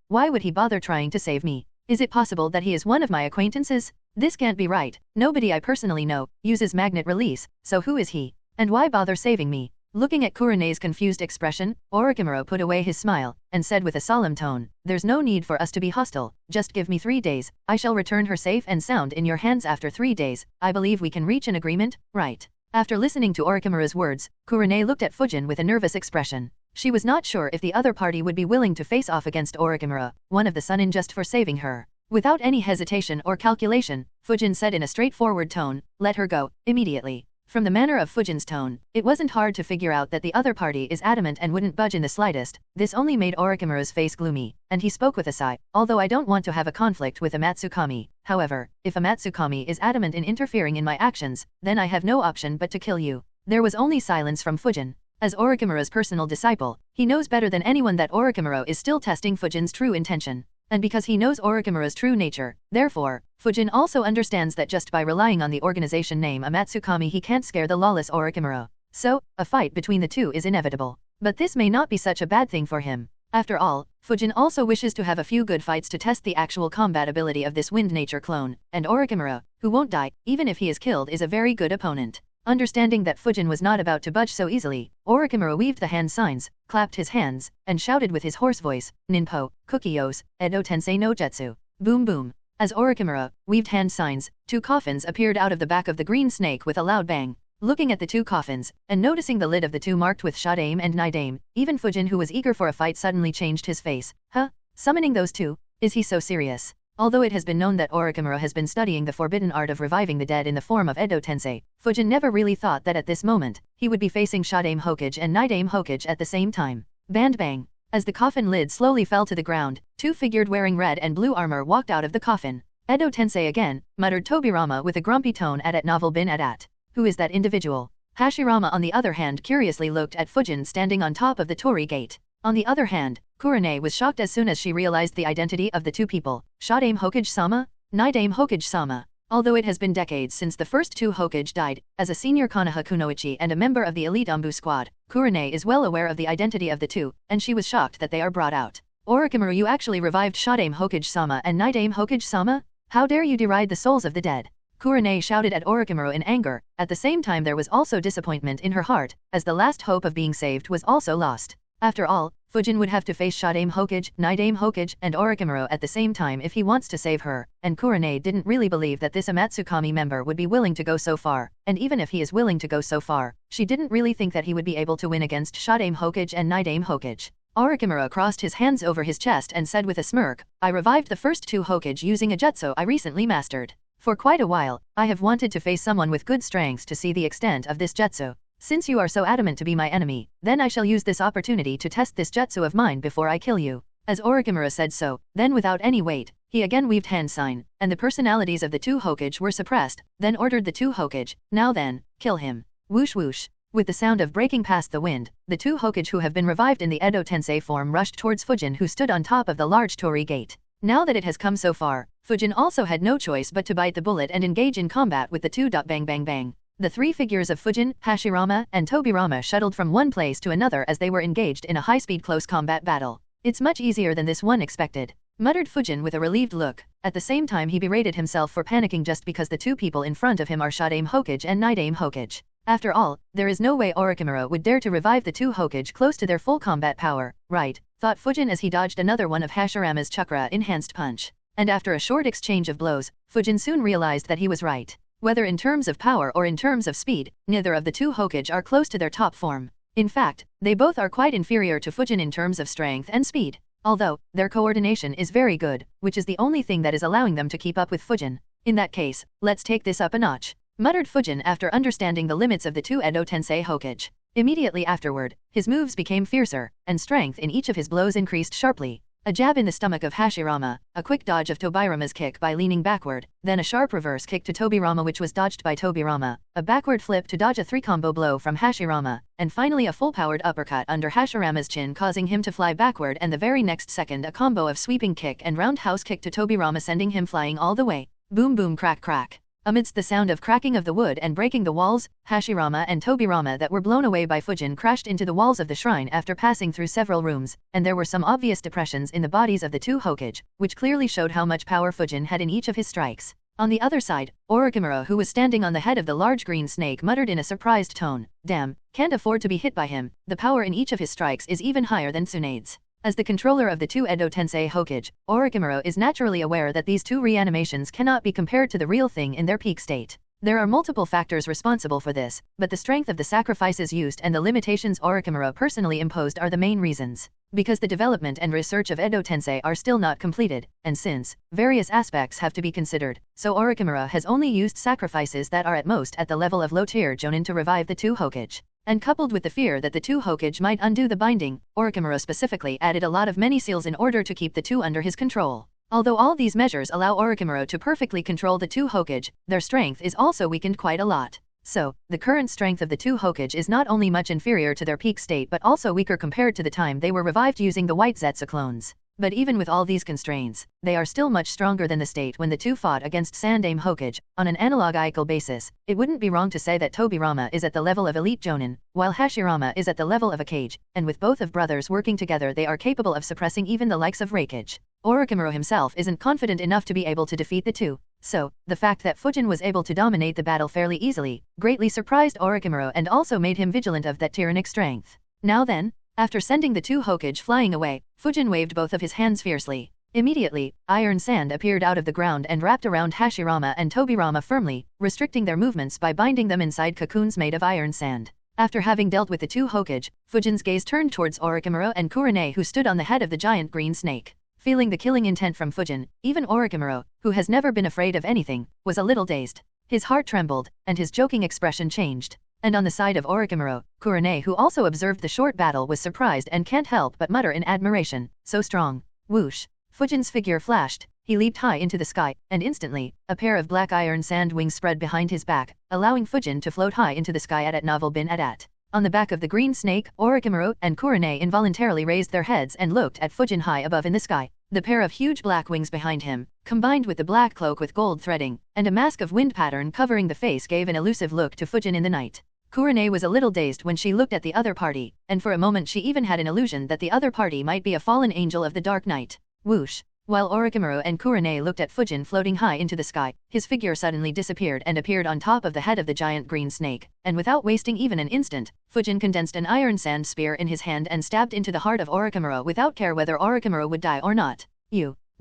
why would he bother trying to save me? Is it possible that he is one of my acquaintances? This can't be right. Nobody I personally know uses magnet release, so who is he? And why bother saving me? Looking at Kurone's confused expression, Orochimaru put away his smile, and said with a solemn tone, "There's no need for us to be hostile, just give me 3 days, I shall return her safe and sound in your hands after 3 days, I believe we can reach an agreement, right?" After listening to Orochimaru's words, Kurone looked at Fujin with a nervous expression. She was not sure if the other party would be willing to face off against Orochimaru, one of the Sunin, just for saving her. Without any hesitation or calculation, Fujin said in a straightforward tone, "Let her go, immediately." From the manner of Fujin's tone, it wasn't hard to figure out that the other party is adamant and wouldn't budge in the slightest. This only made Orochimaru's face gloomy, and he spoke with a sigh, "Although I don't want to have a conflict with a Matsukami, however, if a Matsukami is adamant in interfering in my actions, then I have no option but to kill you." There was only silence from Fujin. As Orochimaru's personal disciple, he knows better than anyone that Orochimaru is still testing Fujin's true intention. And because he knows Orochimaru's true nature, therefore, Fujin also understands that just by relying on the organization name Amatsukami he can't scare the lawless Orochimaru. So, a fight between the two is inevitable. But this may not be such a bad thing for him. After all, Fujin also wishes to have a few good fights to test the actual combat ability of this wind nature clone, and Orochimaru, who won't die, even if he is killed, is a very good opponent. Understanding that Fujin was not about to budge so easily, Orochimaru weaved the hand signs, clapped his hands, and shouted with his hoarse voice, Ninpo, Kukiyos, Edo Tensei no Jutsu. Boom boom. As Orochimaru weaved hand signs, 2 coffins appeared out of the back of the green snake with a loud bang. Looking at the 2 coffins, and noticing the lid of the 2 marked with Shadame and Nidame, even Fujin, who was eager for a fight, suddenly changed his face. Huh? Summoning those 2? Is he so serious? Although it has been known that Orochimaru has been studying the forbidden art of reviving the dead in the form of Edo Tensei, Fujin never really thought that at this moment, he would be facing Shadame Hokage and Nidame Hokage at the same time. Band bang. As the coffin lid slowly fell to the ground, 2 figures wearing red and blue armor walked out of the coffin. Edo Tensei again, muttered Tobirama with a grumpy tone at novel bin at. Who is that individual? Hashirama on the other hand curiously looked at Fujin standing on top of the torii gate. On the other hand, Kurane was shocked as soon as she realized the identity of the 2 people. Shadame Hokage-sama? Nidame Hokage-sama. Although it has been decades since the first 2 Hokage died, as a senior Konoha Kunoichi and a member of the elite Anbu squad, Kurane is well aware of the identity of the 2, and she was shocked that they are brought out. Orochimaru, you actually revived Shadame Hokage-sama and Nidame Hokage-sama? How dare you deride the souls of the dead? Kurane shouted at Orochimaru in anger. At the same time there was also disappointment in her heart, as the last hope of being saved was also lost. After all, Fujin would have to face Shadame Hokage, Nidame Hokage, and Orochimaru at the same time if he wants to save her, and Kurane didn't really believe that this Amatsukami member would be willing to go so far, and even if he is willing to go so far, she didn't really think that he would be able to win against Shadame Hokage and Nidame Hokage. Orochimaru crossed his hands over his chest and said with a smirk, I revived the first 2 Hokage using a jutsu I recently mastered. For quite a while, I have wanted to face someone with good strengths to see the extent of this jutsu. Since you are so adamant to be my enemy, then I shall use this opportunity to test this jutsu of mine before I kill you. As Orochimaru said so, then without any wait, he again weaved hand sign, and the personalities of the 2 Hokage were suppressed, then ordered the 2 Hokage, now then, kill him. Whoosh whoosh. With the sound of breaking past the wind, the 2 Hokage who have been revived in the Edo Tensei form rushed towards Fujin, who stood on top of the large torii gate. Now that it has come so far, Fujin also had no choice but to bite the bullet and engage in combat with the 2. Bang bang bang. The 3 figures of Fujin, Hashirama, and Tobirama shuttled from one place to another as they were engaged in a high-speed close combat battle. It's much easier than this one expected, muttered Fujin with a relieved look. At the same time he berated himself for panicking just because the 2 people in front of him are Shadame Hokage and Nidame Hokage. After all, there is no way Orochimaru would dare to revive the 2 Hokage close to their full combat power, right? Thought Fujin as he dodged another one of Hashirama's chakra-enhanced punch. And after a short exchange of blows, Fujin soon realized that he was right. Whether in terms of power or in terms of speed, neither of the 2 Hokage are close to their top form. In fact, they both are quite inferior to Fujin in terms of strength and speed. Although, their coordination is very good, which is the only thing that is allowing them to keep up with Fujin. In that case, let's take this up a notch, muttered Fujin after understanding the limits of the 2 Edo Tensei Hokage. Immediately afterward, his moves became fiercer, and strength in each of his blows increased sharply. A jab in the stomach of Hashirama, a quick dodge of Tobirama's kick by leaning backward, then a sharp reverse kick to Tobirama which was dodged by Tobirama, a backward flip to dodge a 3-combo blow from Hashirama, and finally a full-powered uppercut under Hashirama's chin causing him to fly backward, and the very next second a combo of sweeping kick and roundhouse kick to Tobirama sending him flying all the way. Boom boom crack crack. Amidst the sound of cracking of the wood and breaking the walls, Hashirama and Tobirama that were blown away by Fujin crashed into the walls of the shrine after passing through several rooms, and there were some obvious depressions in the bodies of the 2 Hokage, which clearly showed how much power Fujin had in each of his strikes. On the other side, Orochimaru, who was standing on the head of the large green snake, muttered in a surprised tone, Damn, can't afford to be hit by him, the power in each of his strikes is even higher than Tsunade's. As the controller of the 2 Edo Tensei Hokage, Orochimaru is naturally aware that these 2 reanimations cannot be compared to the real thing in their peak state. There are multiple factors responsible for this, but the strength of the sacrifices used and the limitations Orochimaru personally imposed are the main reasons. Because the development and research of Edo Tensei are still not completed, and since various aspects have to be considered, so Orochimaru has only used sacrifices that are at most at the level of low-tier jonin to revive the 2 Hokage. And coupled with the fear that the 2 Hokage might undo the binding, Orochimaru specifically added a lot of many seals in order to keep the 2 under his control. Although all these measures allow Orochimaru to perfectly control the 2 Hokage, their strength is also weakened quite a lot. So, the current strength of the 2 Hokage is not only much inferior to their peak state but also weaker compared to the time they were revived using the White Zetsu clones. But even with all these constraints, they are still much stronger than the state when the two fought against Sandaime Hokage. On an analogical basis, it wouldn't be wrong to say that Tobirama is at the level of elite Jonin, while Hashirama is at the level of a Kage, and with both of brothers working together they are capable of suppressing even the likes of Reikage. Orochimaru himself isn't confident enough to be able to defeat the two, so, the fact that Fujin was able to dominate the battle fairly easily, greatly surprised Orochimaru and also made him vigilant of that tyrannic strength. Now then, after sending the two Hokage flying away, Fujin waved both of his hands fiercely. Immediately, iron sand appeared out of the ground and wrapped around Hashirama and Tobirama firmly, restricting their movements by binding them inside cocoons made of iron sand. After having dealt with the two Hokage, Fujin's gaze turned towards Orochimaru and Kurenai, who stood on the head of the giant green snake. Feeling the killing intent from Fujin, even Orochimaru, who has never been afraid of anything, was a little dazed. His heart trembled, and his joking expression changed. And on the side of Orochimaru, Kurenai, who also observed the short battle, was surprised and can't help but mutter in admiration, "So strong." Whoosh! Fujin's figure flashed, he leaped high into the sky, and instantly, a pair of black iron sand wings spread behind his back, allowing Fujin to float high into the sky at Novel bin Adat. On the back of the green snake, Orochimaru and Kurenai involuntarily raised their heads and looked at Fujin high above in the sky. The pair of huge black wings behind him, combined with the black cloak with gold threading, and a mask of wind pattern covering the face, gave an elusive look to Fujin in the night. Kurenai was a little dazed when she looked at the other party, and for a moment she even had an illusion that the other party might be a fallen angel of the dark night. Whoosh! While Orochimaru and Kurenai looked at Fujin floating high into the sky, his figure suddenly disappeared and appeared on top of the head of the giant green snake, and without wasting even an instant, Fujin condensed an iron sand spear in his hand and stabbed into the heart of Orochimaru without care whether Orochimaru would die or not.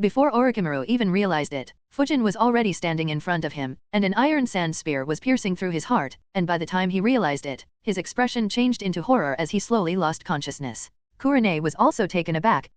Before Orochimaru even realized it, Fujin was already standing in front of him, and an iron sand spear was piercing through his heart, and by the time he realized it, his expression changed into horror as he slowly lost consciousness. Kurenai was also taken aback.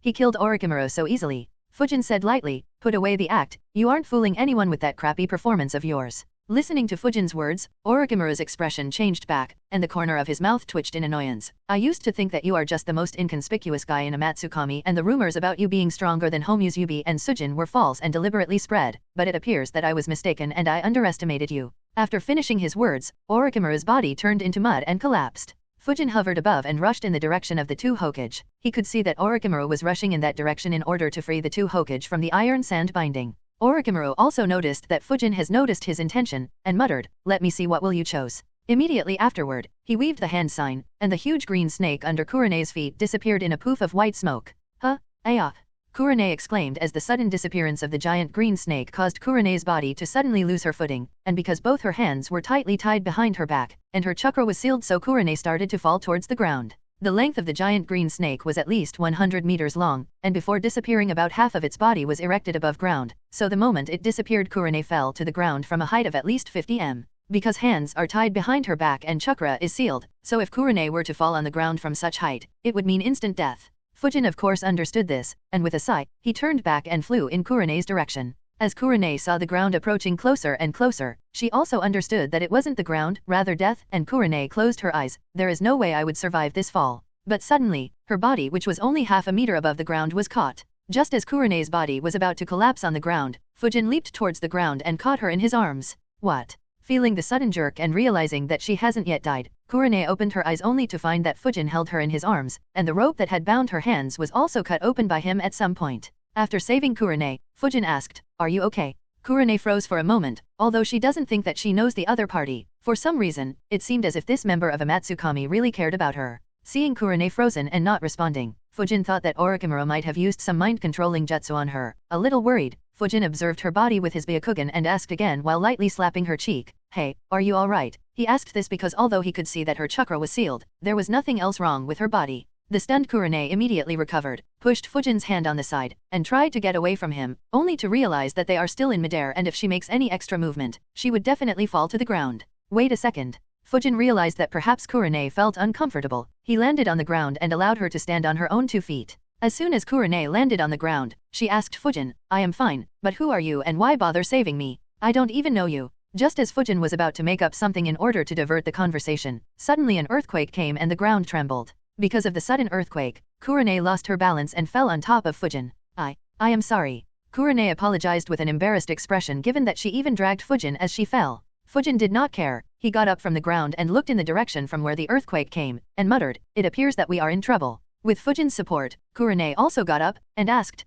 He killed Orochimaru so easily. Fujin said lightly, "Put away the act, you aren't fooling anyone with that crappy performance of yours." Listening to Fujin's words, Orochimaru's expression changed back, and the corner of his mouth twitched in annoyance. "I used to think that you are just the most inconspicuous guy in Amatsukami, and the rumors about you being stronger than Homu's Yubi and Sujin were false and deliberately spread, but it appears that I was mistaken and I underestimated you." After finishing his words, Orochimaru's body turned into mud and collapsed. Fujin hovered above and rushed in the direction of the two Hokage. He could see that Orochimaru was rushing in that direction in order to free the two Hokage from the iron sand binding. Orochimaru also noticed that Fujin has noticed his intention, and muttered, "Let me see what will you chose." Immediately afterward, he weaved the hand sign, and the huge green snake under Kurenai's feet disappeared in a poof of white smoke. "Huh? Ayah!" Kurenai exclaimed as the sudden disappearance of the giant green snake caused Kurenai's body to suddenly lose her footing, and because both her hands were tightly tied behind her back, and her chakra was sealed, so Kurenai started to fall towards the ground. The length of the giant green snake was at least 100 meters long, and before disappearing about half of its body was erected above ground, so the moment it disappeared Kurenai fell to the ground from a height of at least 50 m. Because hands are tied behind her back and chakra is sealed, so if Kurenai were to fall on the ground from such height, it would mean instant death. Fujin of course understood this, and with a sigh, he turned back and flew in Kurenai's direction. As Kurenai saw the ground approaching closer and closer, she also understood that it wasn't the ground, rather death, and Kurenai closed her eyes. "There is no way I would survive this fall." But suddenly, her body, which was only half a meter above the ground, was caught. Just as Kurenai's body was about to collapse on the ground, Fujin leaped towards the ground and caught her in his arms. "What?" Feeling the sudden jerk and realizing that she hasn't yet died, Kurenai opened her eyes only to find that Fujin held her in his arms, and the rope that had bound her hands was also cut open by him at some point. After saving Kurenai, Fujin asked, "Are you okay?" Kurenai froze for a moment, although she doesn't think that she knows the other party. For some reason, it seemed as if this member of Amatsukami really cared about her. Seeing Kurenai frozen and not responding, Fujin thought that Orochimaru might have used some mind-controlling jutsu on her. A little worried, Fujin observed her body with his Byakugan and asked again while lightly slapping her cheek, "Hey, are you alright?" He asked this because although he could see that her chakra was sealed, there was nothing else wrong with her body. The stunned Kurenai immediately recovered, pushed Fujin's hand on the side, and tried to get away from him, only to realize that they are still in midair and if she makes any extra movement, she would definitely fall to the ground. Wait a second. Fujin realized that perhaps Kurenai felt uncomfortable. He landed on the ground and allowed her to stand on her own 2 feet. As soon as Kurenai landed on the ground, she asked Fujin, "I am fine, but who are you and why bother saving me? I don't even know you." Just as Fujin was about to make up something in order to divert the conversation, suddenly an earthquake came and the ground trembled. Because of the sudden earthquake, Kurenai lost her balance and fell on top of Fujin. I am sorry." Kurenai apologized with an embarrassed expression given that she even dragged Fujin as she fell. Fujin did not care. He got up from the ground and looked in the direction from where the earthquake came, and muttered, "It appears that we are in trouble." With Fujin's support, Kurone also got up and asked,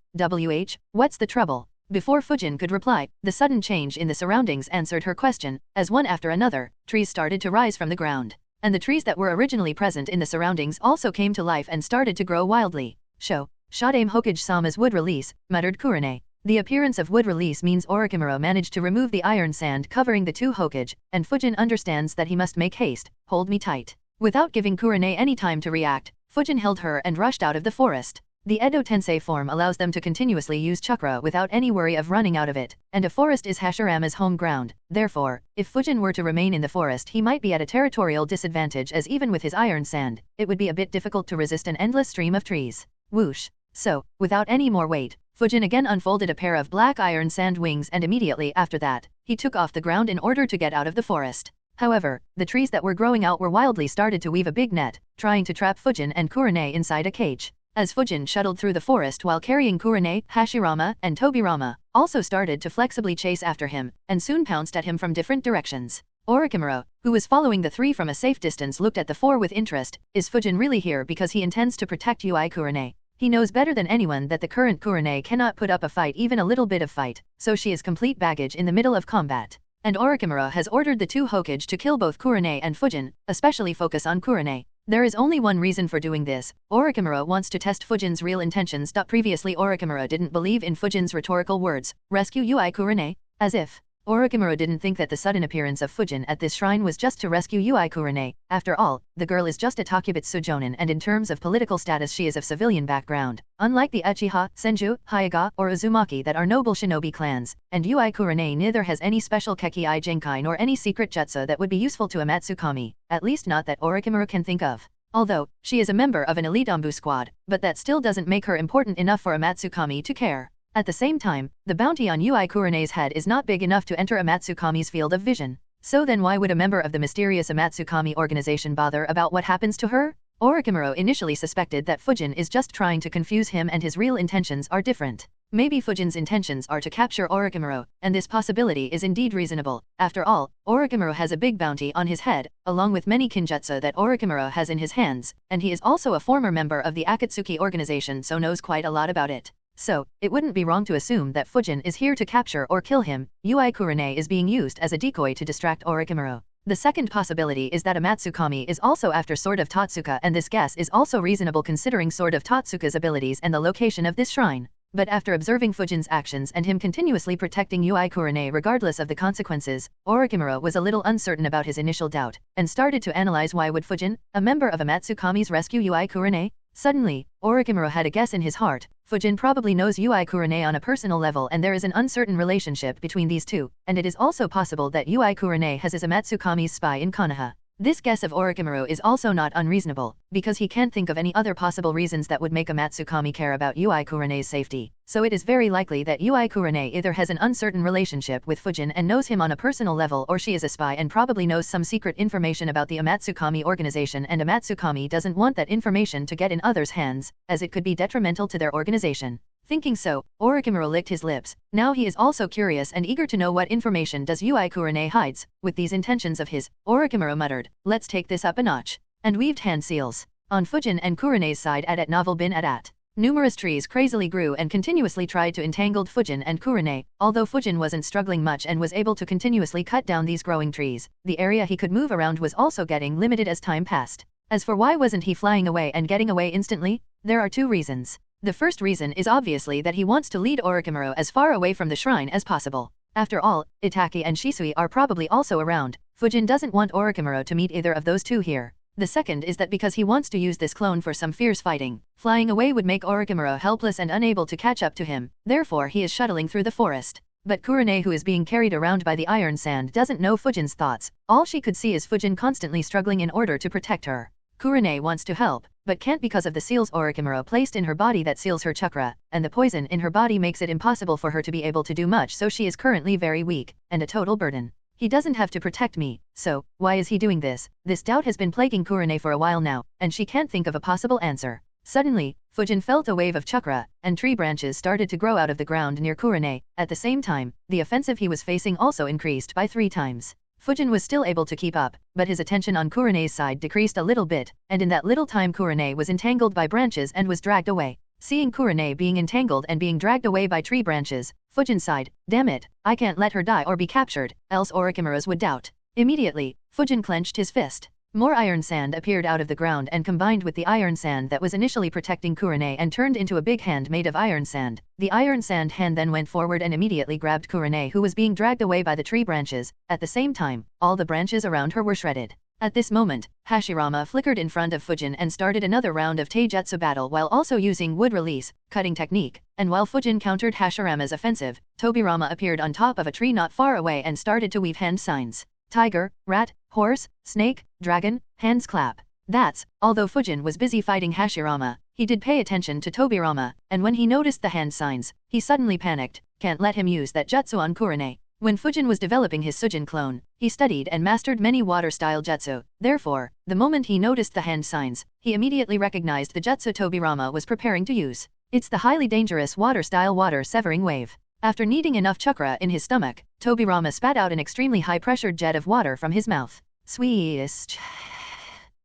what's the trouble? Before Fujin could reply, the sudden change in the surroundings answered her question, as one after another, trees started to rise from the ground. And the trees that were originally present in the surroundings also came to life and started to grow wildly. Shadame Hokage Sama's wood release, muttered Kurone. The appearance of wood release means Orochimaru managed to remove the iron sand covering the two Hokage, and Fujin understands that he must make haste. Hold me tight. Without giving Kurone any time to react, Fujin held her and rushed out of the forest. The Edo Tensei form allows them to continuously use chakra without any worry of running out of it, and a forest is Hashirama's home ground. Therefore, if Fujin were to remain in the forest, he might be at a territorial disadvantage, as even with his iron sand, it would be a bit difficult to resist an endless stream of trees. Whoosh! So, without any more wait, Fujin again unfolded a pair of black iron sand wings, and immediately after that, he took off the ground in order to get out of the forest. However, the trees that were growing out were wildly started to weave a big net, trying to trap Fujin and Kurone inside a cage. As Fujin shuttled through the forest while carrying Kurone, Hashirama, and Tobirama, also started to flexibly chase after him, and soon pounced at him from different directions. Orochimaru, who was following the three from a safe distance, looked at the four with interest. Is Fujin really here because he intends to protect Ui Kurone? He knows better than anyone that the current Kurone cannot put up a fight, even a little bit of fight, so she is complete baggage in the middle of combat. And Orochimaru has ordered the two Hokage to kill both Kurone and Fujin, especially focus on Kurone. There is only one reason for doing this. Orochimaru wants to test Fujin's real intentions. Previously Orochimaru didn't believe in Fujin's rhetorical words, rescue Ui Kurone, as if Orochimaru didn't think that the sudden appearance of Fujin at this shrine was just to rescue Ui Kurone. After all, the girl is just a Takebutsu Jonin, and in terms of political status she is of civilian background, unlike the Uchiha, Senju, Hyuga, or Uzumaki that are noble shinobi clans, and Ui Kurone neither has any special Kekkai Genkai nor any secret jutsu that would be useful to a Matsukami, at least not that Orochimaru can think of. Although, she is a member of an elite Anbu squad, but that still doesn't make her important enough for a Matsukami to care. At the same time, the bounty on Ui Kurone's head is not big enough to enter a Matsukami's field of vision. So then why would a member of the mysterious Amatsukami organization bother about what happens to her? Orochimaru initially suspected that Fujin is just trying to confuse him and his real intentions are different. Maybe Fujin's intentions are to capture Orochimaru, and this possibility is indeed reasonable. After all, Orochimaru has a big bounty on his head, along with many kinjutsu that Orochimaru has in his hands, and he is also a former member of the Akatsuki organization, so knows quite a lot about it. So, it wouldn't be wrong to assume that Fujin is here to capture or kill him. Ui Kurone is being used as a decoy to distract Orochimaru. The second possibility is that a Matsukami is also after Sword of Totsuka, and this guess is also reasonable considering Sword of Totsuka's abilities and the location of this shrine. But after observing Fujin's actions and him continuously protecting Ui Kurone regardless of the consequences, Orochimaru was a little uncertain about his initial doubt, and started to analyze why would Fujin, a member of a Matsukami's, rescue Ui Kurone? Suddenly, Orochimaru had a guess in his heart. Fujin probably knows Ui Kurone on a personal level, and there is an uncertain relationship between these two, and it is also possible that Ui Kurone has as a Matsukami's spy in Konoha. This guess of Orochimaru is also not unreasonable, because he can't think of any other possible reasons that would make a Matsukami care about Ui Kurone's safety, so it is very likely that Ui Kurone either has an uncertain relationship with Fujin and knows him on a personal level, or she is a spy and probably knows some secret information about the Amatsukami organization, and Amatsukami doesn't want that information to get in others' hands, as it could be detrimental to their organization. Thinking so, Orochimaru licked his lips. Now he is also curious and eager to know what information does Ui Kurone hides. With these intentions of his, Orochimaru muttered, let's take this up a notch, and weaved hand seals. On Fujin and Kurone's side at Novel Bin Adat, numerous trees crazily grew and continuously tried to entangle Fujin and Kurone. Although Fujin wasn't struggling much and was able to continuously cut down these growing trees, the area he could move around was also getting limited as time passed. As for why wasn't he flying away and getting away instantly, there are two reasons. The first reason is obviously that he wants to lead Orochimaru as far away from the shrine as possible. After all, Itaki and Shisui are probably also around. Fujin doesn't want Orochimaru to meet either of those two here. The second is that because he wants to use this clone for some fierce fighting. Flying away would make Orochimaru helpless and unable to catch up to him, therefore he is shuttling through the forest. But Kurone, who is being carried around by the iron sand, doesn't know Fujin's thoughts. All she could see is Fujin constantly struggling in order to protect her. Kurone wants to help, but can't because of the seals Orochimaru placed in her body that seals her chakra, and the poison in her body makes it impossible for her to be able to do much, so she is currently very weak, and a total burden. He doesn't have to protect me, so, why is he doing this? This doubt has been plaguing Kurone for a while now, and she can't think of a possible answer. Suddenly, Fujin felt a wave of chakra, and tree branches started to grow out of the ground near Kurone. At the same time, the offensive he was facing also increased by 3 times. Fujin was still able to keep up, but his attention on Kurene's side decreased a little bit, and in that little time Kurene was entangled by branches and was dragged away. Seeing Kurene being entangled and being dragged away by tree branches, Fujin sighed, "Damn it, I can't let her die or be captured, else Orochimaru's would doubt." Immediately, Fujin clenched his fist. More iron sand appeared out of the ground and combined with the iron sand that was initially protecting Kurene and turned into a big hand made of iron sand. The iron sand hand then went forward and immediately grabbed Kurene, who was being dragged away by the tree branches. At the same time, all the branches around her were shredded. At this moment, Hashirama flickered in front of Fujin and started another round of taijutsu battle while also using wood release, cutting technique, and while Fujin countered Hashirama's offensive, Tobirama appeared on top of a tree not far away and started to weave hand signs. Tiger, rat, horse, snake, dragon, hands clap. That's, although Fujin was busy fighting Hashirama, he did pay attention to Tobirama, and when he noticed the hand signs, he suddenly panicked. Can't let him use that jutsu on Kurene. When Fujin was developing his Sujin clone, he studied and mastered many water-style jutsu. Therefore, the moment he noticed the hand signs, he immediately recognized the jutsu Tobirama was preparing to use. It's the highly dangerous water-style water-severing wave. After needing enough chakra in his stomach, Tobirama spat out an extremely high-pressured jet of water from his mouth. Swish.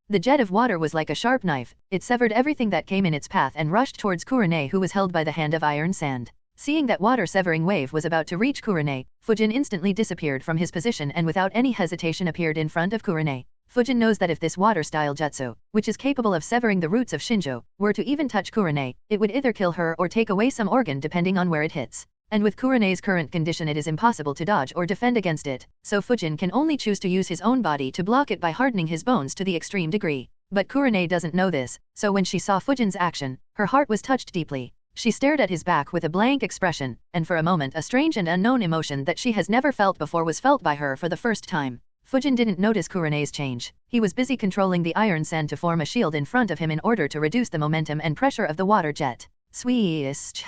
The jet of water was like a sharp knife. It severed everything that came in its path and rushed towards Kurene, who was held by the hand of iron sand. Seeing that water-severing wave was about to reach Kurene, Fujin instantly disappeared from his position and without any hesitation appeared in front of Kurene. Fujin knows that if this water-style jutsu, which is capable of severing the roots of Shinjo, were to even touch Kurene, it would either kill her or take away some organ depending on where it hits. And with Kurene's current condition it is impossible to dodge or defend against it, so Fujin can only choose to use his own body to block it by hardening his bones to the extreme degree. But Kurene doesn't know this, so when she saw Fujin's action, her heart was touched deeply. She stared at his back with a blank expression, and for a moment a strange and unknown emotion that she has never felt before was felt by her for the first time. Fujin didn't notice Kurene's change. He was busy controlling the iron sand to form a shield in front of him in order to reduce the momentum and pressure of the water jet. Swish.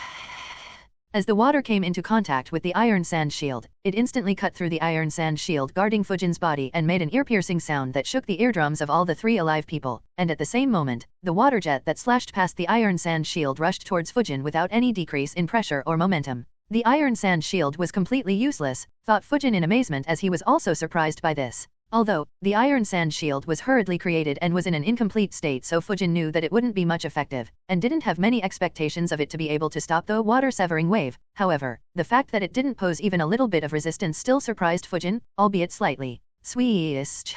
As the water came into contact with the iron sand shield, it instantly cut through the iron sand shield guarding Fujin's body and made an ear-piercing sound that shook the eardrums of all the three alive people, and at the same moment, the water jet that slashed past the iron sand shield rushed towards Fujin without any decrease in pressure or momentum. The iron sand shield was completely useless, thought Fujin in amazement as he was also surprised by this. Although, the iron sand shield was hurriedly created and was in an incomplete state, so Fujin knew that it wouldn't be much effective, and didn't have many expectations of it to be able to stop the water-severing wave. However, the fact that it didn't pose even a little bit of resistance still surprised Fujin, albeit slightly. Swish.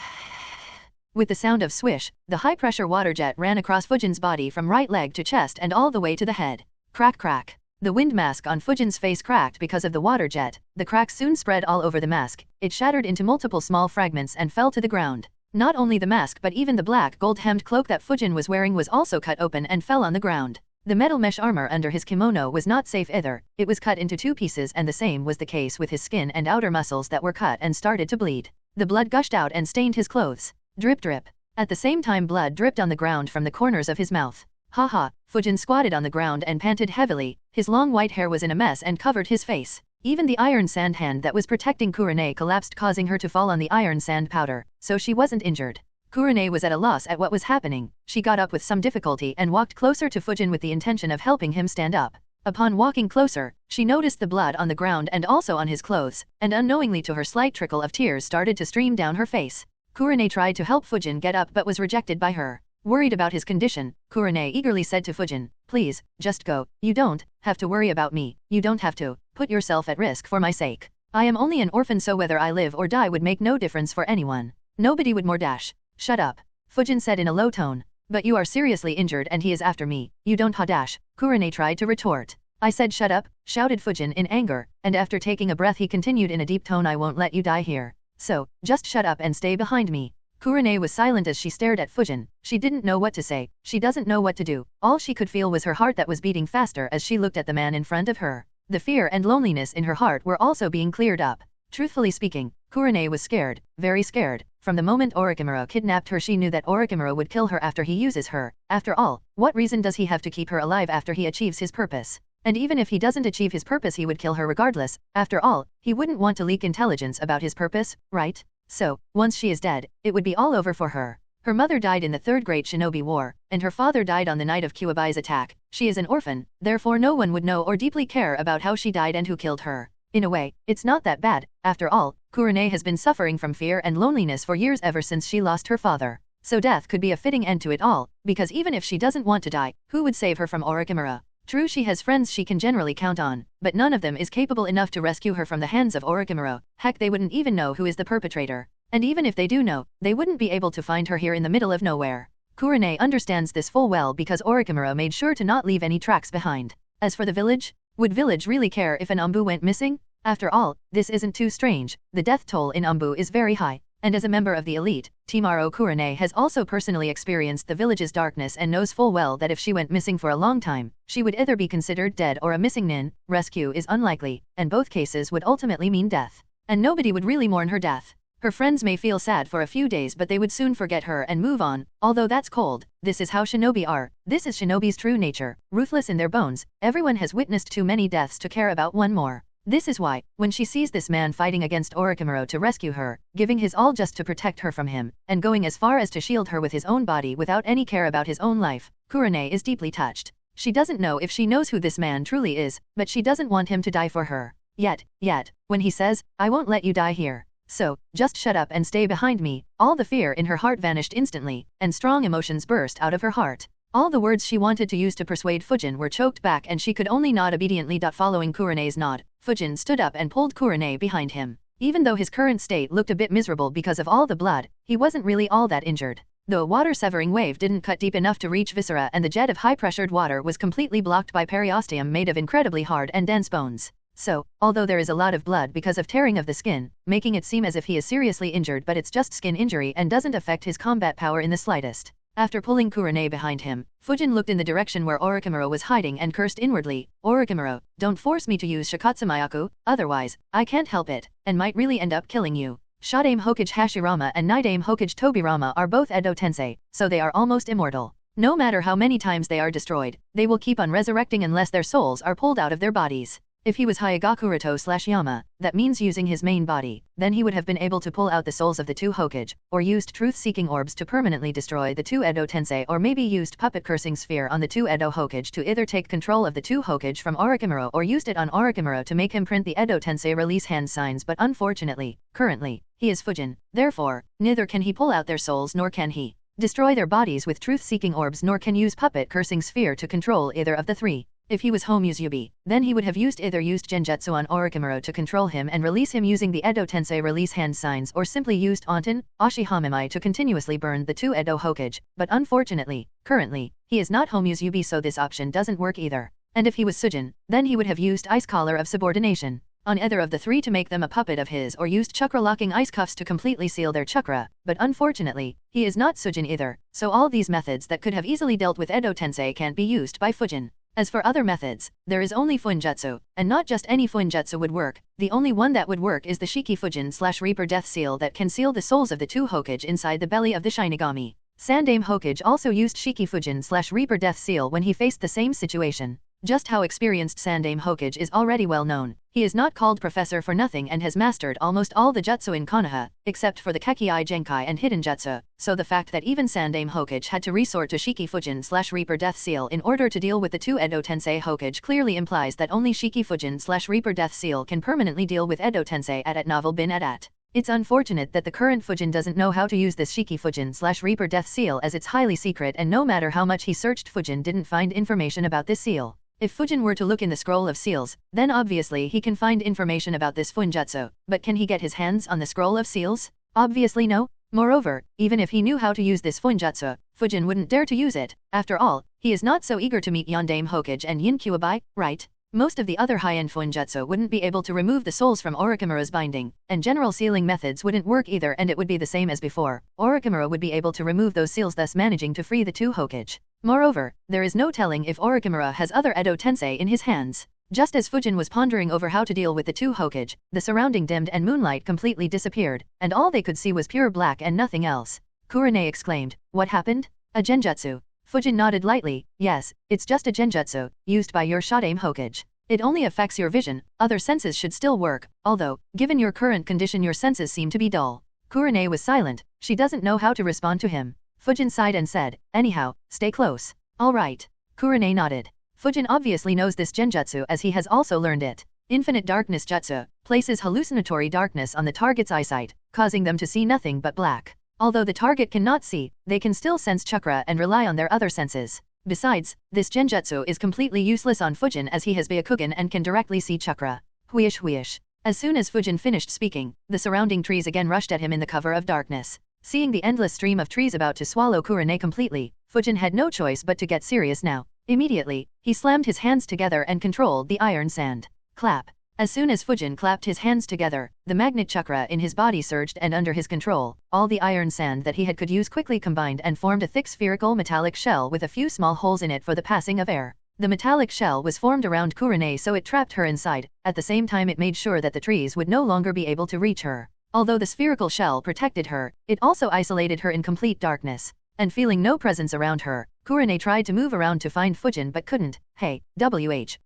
With the sound of swish, the high-pressure water jet ran across Fujin's body from right leg to chest and all the way to the head. Crack crack. The wind mask on Fujin's face cracked because of the water jet. The cracks soon spread all over the mask. It shattered into multiple small fragments and fell to the ground. Not only the mask but even the black gold-hemmed cloak that Fujin was wearing was also cut open and fell on the ground. The metal mesh armor under his kimono was not safe either. It was cut into two pieces, and the same was the case with his skin and outer muscles that were cut and started to bleed. The blood gushed out and stained his clothes. Drip drip. At the same time blood dripped on the ground from the corners of his mouth. Haha, Fujin squatted on the ground and panted heavily. His long white hair was in a mess and covered his face. Even the iron sand hand that was protecting Kurene collapsed, causing her to fall on the iron sand powder, so she wasn't injured. Kurene was at a loss at what was happening. She got up with some difficulty and walked closer to Fujin with the intention of helping him stand up. Upon walking closer, she noticed the blood on the ground and also on his clothes, and unknowingly to her slight trickle of tears started to stream down her face. Kurene tried to help Fujin get up but was rejected by her. Worried about his condition, Kurene eagerly said to Fujin, "Please, just go. You don't have to worry about me. You don't have to put yourself at risk for my sake. I am only an orphan, so whether I live or die would make no difference for anyone. Nobody would more dash." "Shut up," Fujin said in a low tone. "But you are seriously injured and he is after me. You don't ha-dash," Kurene tried to retort. "I said shut up," shouted Fujin in anger, and after taking a breath he continued in a deep tone, "I won't let you die here. So, just shut up and stay behind me." Kurene was silent as she stared at Fujin. She didn't know what to say. She doesn't know what to do. All she could feel was her heart that was beating faster as she looked at the man in front of her. The fear and loneliness in her heart were also being cleared up. Truthfully speaking, Kurene was scared, very scared. From the moment Orochimaru kidnapped her, she knew that Orochimaru would kill her after he uses her. After all, what reason does he have to keep her alive after he achieves his purpose? And even if he doesn't achieve his purpose, he would kill her regardless. After all, he wouldn't want to leak intelligence about his purpose, right? So, once she is dead, it would be all over for her. Her mother died in the Third Great Shinobi War, and her father died on the night of Kyuubi's attack. She is an orphan, therefore no one would know or deeply care about how she died and who killed her. In a way, it's not that bad. After all, Kurenai has been suffering from fear and loneliness for years ever since she lost her father. So death could be a fitting end to it all, because even if she doesn't want to die, who would save her from Orochimaru? True, she has friends she can generally count on, but none of them is capable enough to rescue her from the hands of Orochimaru. Heck, they wouldn't even know who is the perpetrator. And even if they do know, they wouldn't be able to find her here in the middle of nowhere. Kurenai understands this full well because Orochimaru made sure to not leave any tracks behind. As for the village, would village really care if an Umbu went missing? After all, this isn't too strange. The death toll in Umbu is very high, and as a member of the elite, Temaro Kurenai has also personally experienced the village's darkness and knows full well that if she went missing for a long time, she would either be considered dead or a missing nin. Rescue is unlikely, and both cases would ultimately mean death. And nobody would really mourn her death. Her friends may feel sad for a few days, but they would soon forget her and move on, although that's cold. This is how shinobi are. This is shinobi's true nature, ruthless in their bones. Everyone has witnessed too many deaths to care about one more. This is why, when she sees this man fighting against Orochimaru to rescue her, giving his all just to protect her from him, and going as far as to shield her with his own body without any care about his own life, Kurenai is deeply touched. She doesn't know if she knows who this man truly is, but she doesn't want him to die for her. Yet, when he says, "I won't let you die here. So, just shut up and stay behind me," all the fear in her heart vanished instantly, and strong emotions burst out of her heart. All the words she wanted to use to persuade Fujin were choked back and she could only nod obediently. Following Kurenai's nod, Fujin stood up and pulled Kurenai behind him. Even though his current state looked a bit miserable because of all the blood, he wasn't really all that injured. The water-severing wave didn't cut deep enough to reach viscera, and the jet of high-pressured water was completely blocked by periosteum made of incredibly hard and dense bones. So, although there is a lot of blood because of tearing of the skin, making it seem as if he is seriously injured, but it's just skin injury and doesn't affect his combat power in the slightest. After pulling Kurenai behind him, Fujin looked in the direction where Orochimaru was hiding and cursed inwardly. "Orochimaru, don't force me to use Shikatsumayaku, otherwise, I can't help it, and might really end up killing you." Shadame Hokage Hashirama and Nidame Hokage Tobirama are both Edo Tensei, so they are almost immortal. No matter how many times they are destroyed, they will keep on resurrecting unless their souls are pulled out of their bodies. If he was Hyuga Kuroto/Yama, that means using his main body, then he would have been able to pull out the souls of the two Hokage, or used truth-seeking orbs to permanently destroy the two Edo Tensei, or maybe used puppet cursing sphere on the two Edo Hokage to either take control of the two Hokage from Orochimaru or used it on Orochimaru to make him print the Edo Tensei release hand signs. But unfortunately, currently, he is Fujin. Therefore, neither can he pull out their souls nor can he destroy their bodies with truth-seeking orbs, nor can use puppet cursing sphere to control either of the three. If he was Homusubi, then he would have either used Genjutsu on Orochimaru to control him and release him using the Edo Tensei release hand signs, or simply used Onten, Ashihamimai to continuously burn the two Edo Hokage. But unfortunately, currently, he is not Homusubi, so this option doesn't work either. And if he was Sujin, then he would have used Ice Collar of Subordination on either of the three to make them a puppet of his, or used chakra-locking ice cuffs to completely seal their chakra. But unfortunately, he is not Sujin either, so all these methods that could have easily dealt with Edo Tensei can't be used by Fujin. As for other methods, there is only Fuinjutsu, and not just any Fuinjutsu would work. The only one that would work is the Shiki Fujin/Reaper Death Seal that can seal the souls of the two Hokage inside the belly of the Shinigami. Sandaime Hokage also used Shiki Fujin/Reaper Death Seal when he faced the same situation. Just how experienced Sandaime Hokage is already well known. He is not called Professor for nothing and has mastered almost all the jutsu in Konoha, except for the Kekkai Genkai and Hidden Jutsu, so the fact that even Sandaime Hokage had to resort to Shiki Fujin/Reaper Death Seal in order to deal with the two Edo Tensei Hokage clearly implies that only Shiki Fujin/Reaper Death Seal can permanently deal with Edo Tensei at novel bin at. It's unfortunate that the current Fujin doesn't know how to use this Shiki Fujin/Reaper Death Seal, as it's highly secret, and no matter how much he searched, Fujin didn't find information about this seal. If Fujin were to look in the scroll of seals, then obviously he can find information about this Fuinjutsu, but can he get his hands on the scroll of seals? Obviously no. Moreover, even if he knew how to use this Fuinjutsu, Fujin wouldn't dare to use it. After all, he is not so eager to meet Yondaime Hokage and Yin Kuwabai, right? Most of the other high-end Fuinjutsu wouldn't be able to remove the souls from Orochimaru's binding, and general sealing methods wouldn't work either, and it would be the same as before. Orochimaru would be able to remove those seals, thus managing to free the two Hokage. Moreover, there is no telling if Orochimaru has other Edo Tensei in his hands. Just as Fujin was pondering over how to deal with the two Hokage, the surrounding dimmed and moonlight completely disappeared, and all they could see was pure black and nothing else. Kurenai exclaimed, "What happened?" "A genjutsu." Fujin nodded lightly. "Yes, it's just a genjutsu, used by your Shadaime Hokage. It only affects your vision, other senses should still work, although, given your current condition, your senses seem to be dull." Kurenai was silent. She doesn't know how to respond to him. Fujin sighed and said, "Anyhow, stay close." "All right." Kurenai nodded. Fujin obviously knows this genjutsu, as he has also learned it. Infinite Darkness Jutsu places hallucinatory darkness on the target's eyesight, causing them to see nothing but black. Although the target cannot see, they can still sense chakra and rely on their other senses. Besides, this genjutsu is completely useless on Fujin as he has Byakugan and can directly see chakra. Huish huish. As soon as Fujin finished speaking, the surrounding trees again rushed at him in the cover of darkness. Seeing the endless stream of trees about to swallow Kurenai completely, Fujin had no choice but to get serious now. Immediately, he slammed his hands together and controlled the iron sand. Clap. As soon as Fujin clapped his hands together, the magnet chakra in his body surged and under his control, all the iron sand that he could use quickly combined and formed a thick spherical metallic shell with a few small holes in it for the passing of air. The metallic shell was formed around Kurenai so it trapped her inside, at the same time it made sure that the trees would no longer be able to reach her. Although the spherical shell protected her, it also isolated her in complete darkness. And feeling no presence around her, Kurenai tried to move around to find Fujin but couldn't. Hey,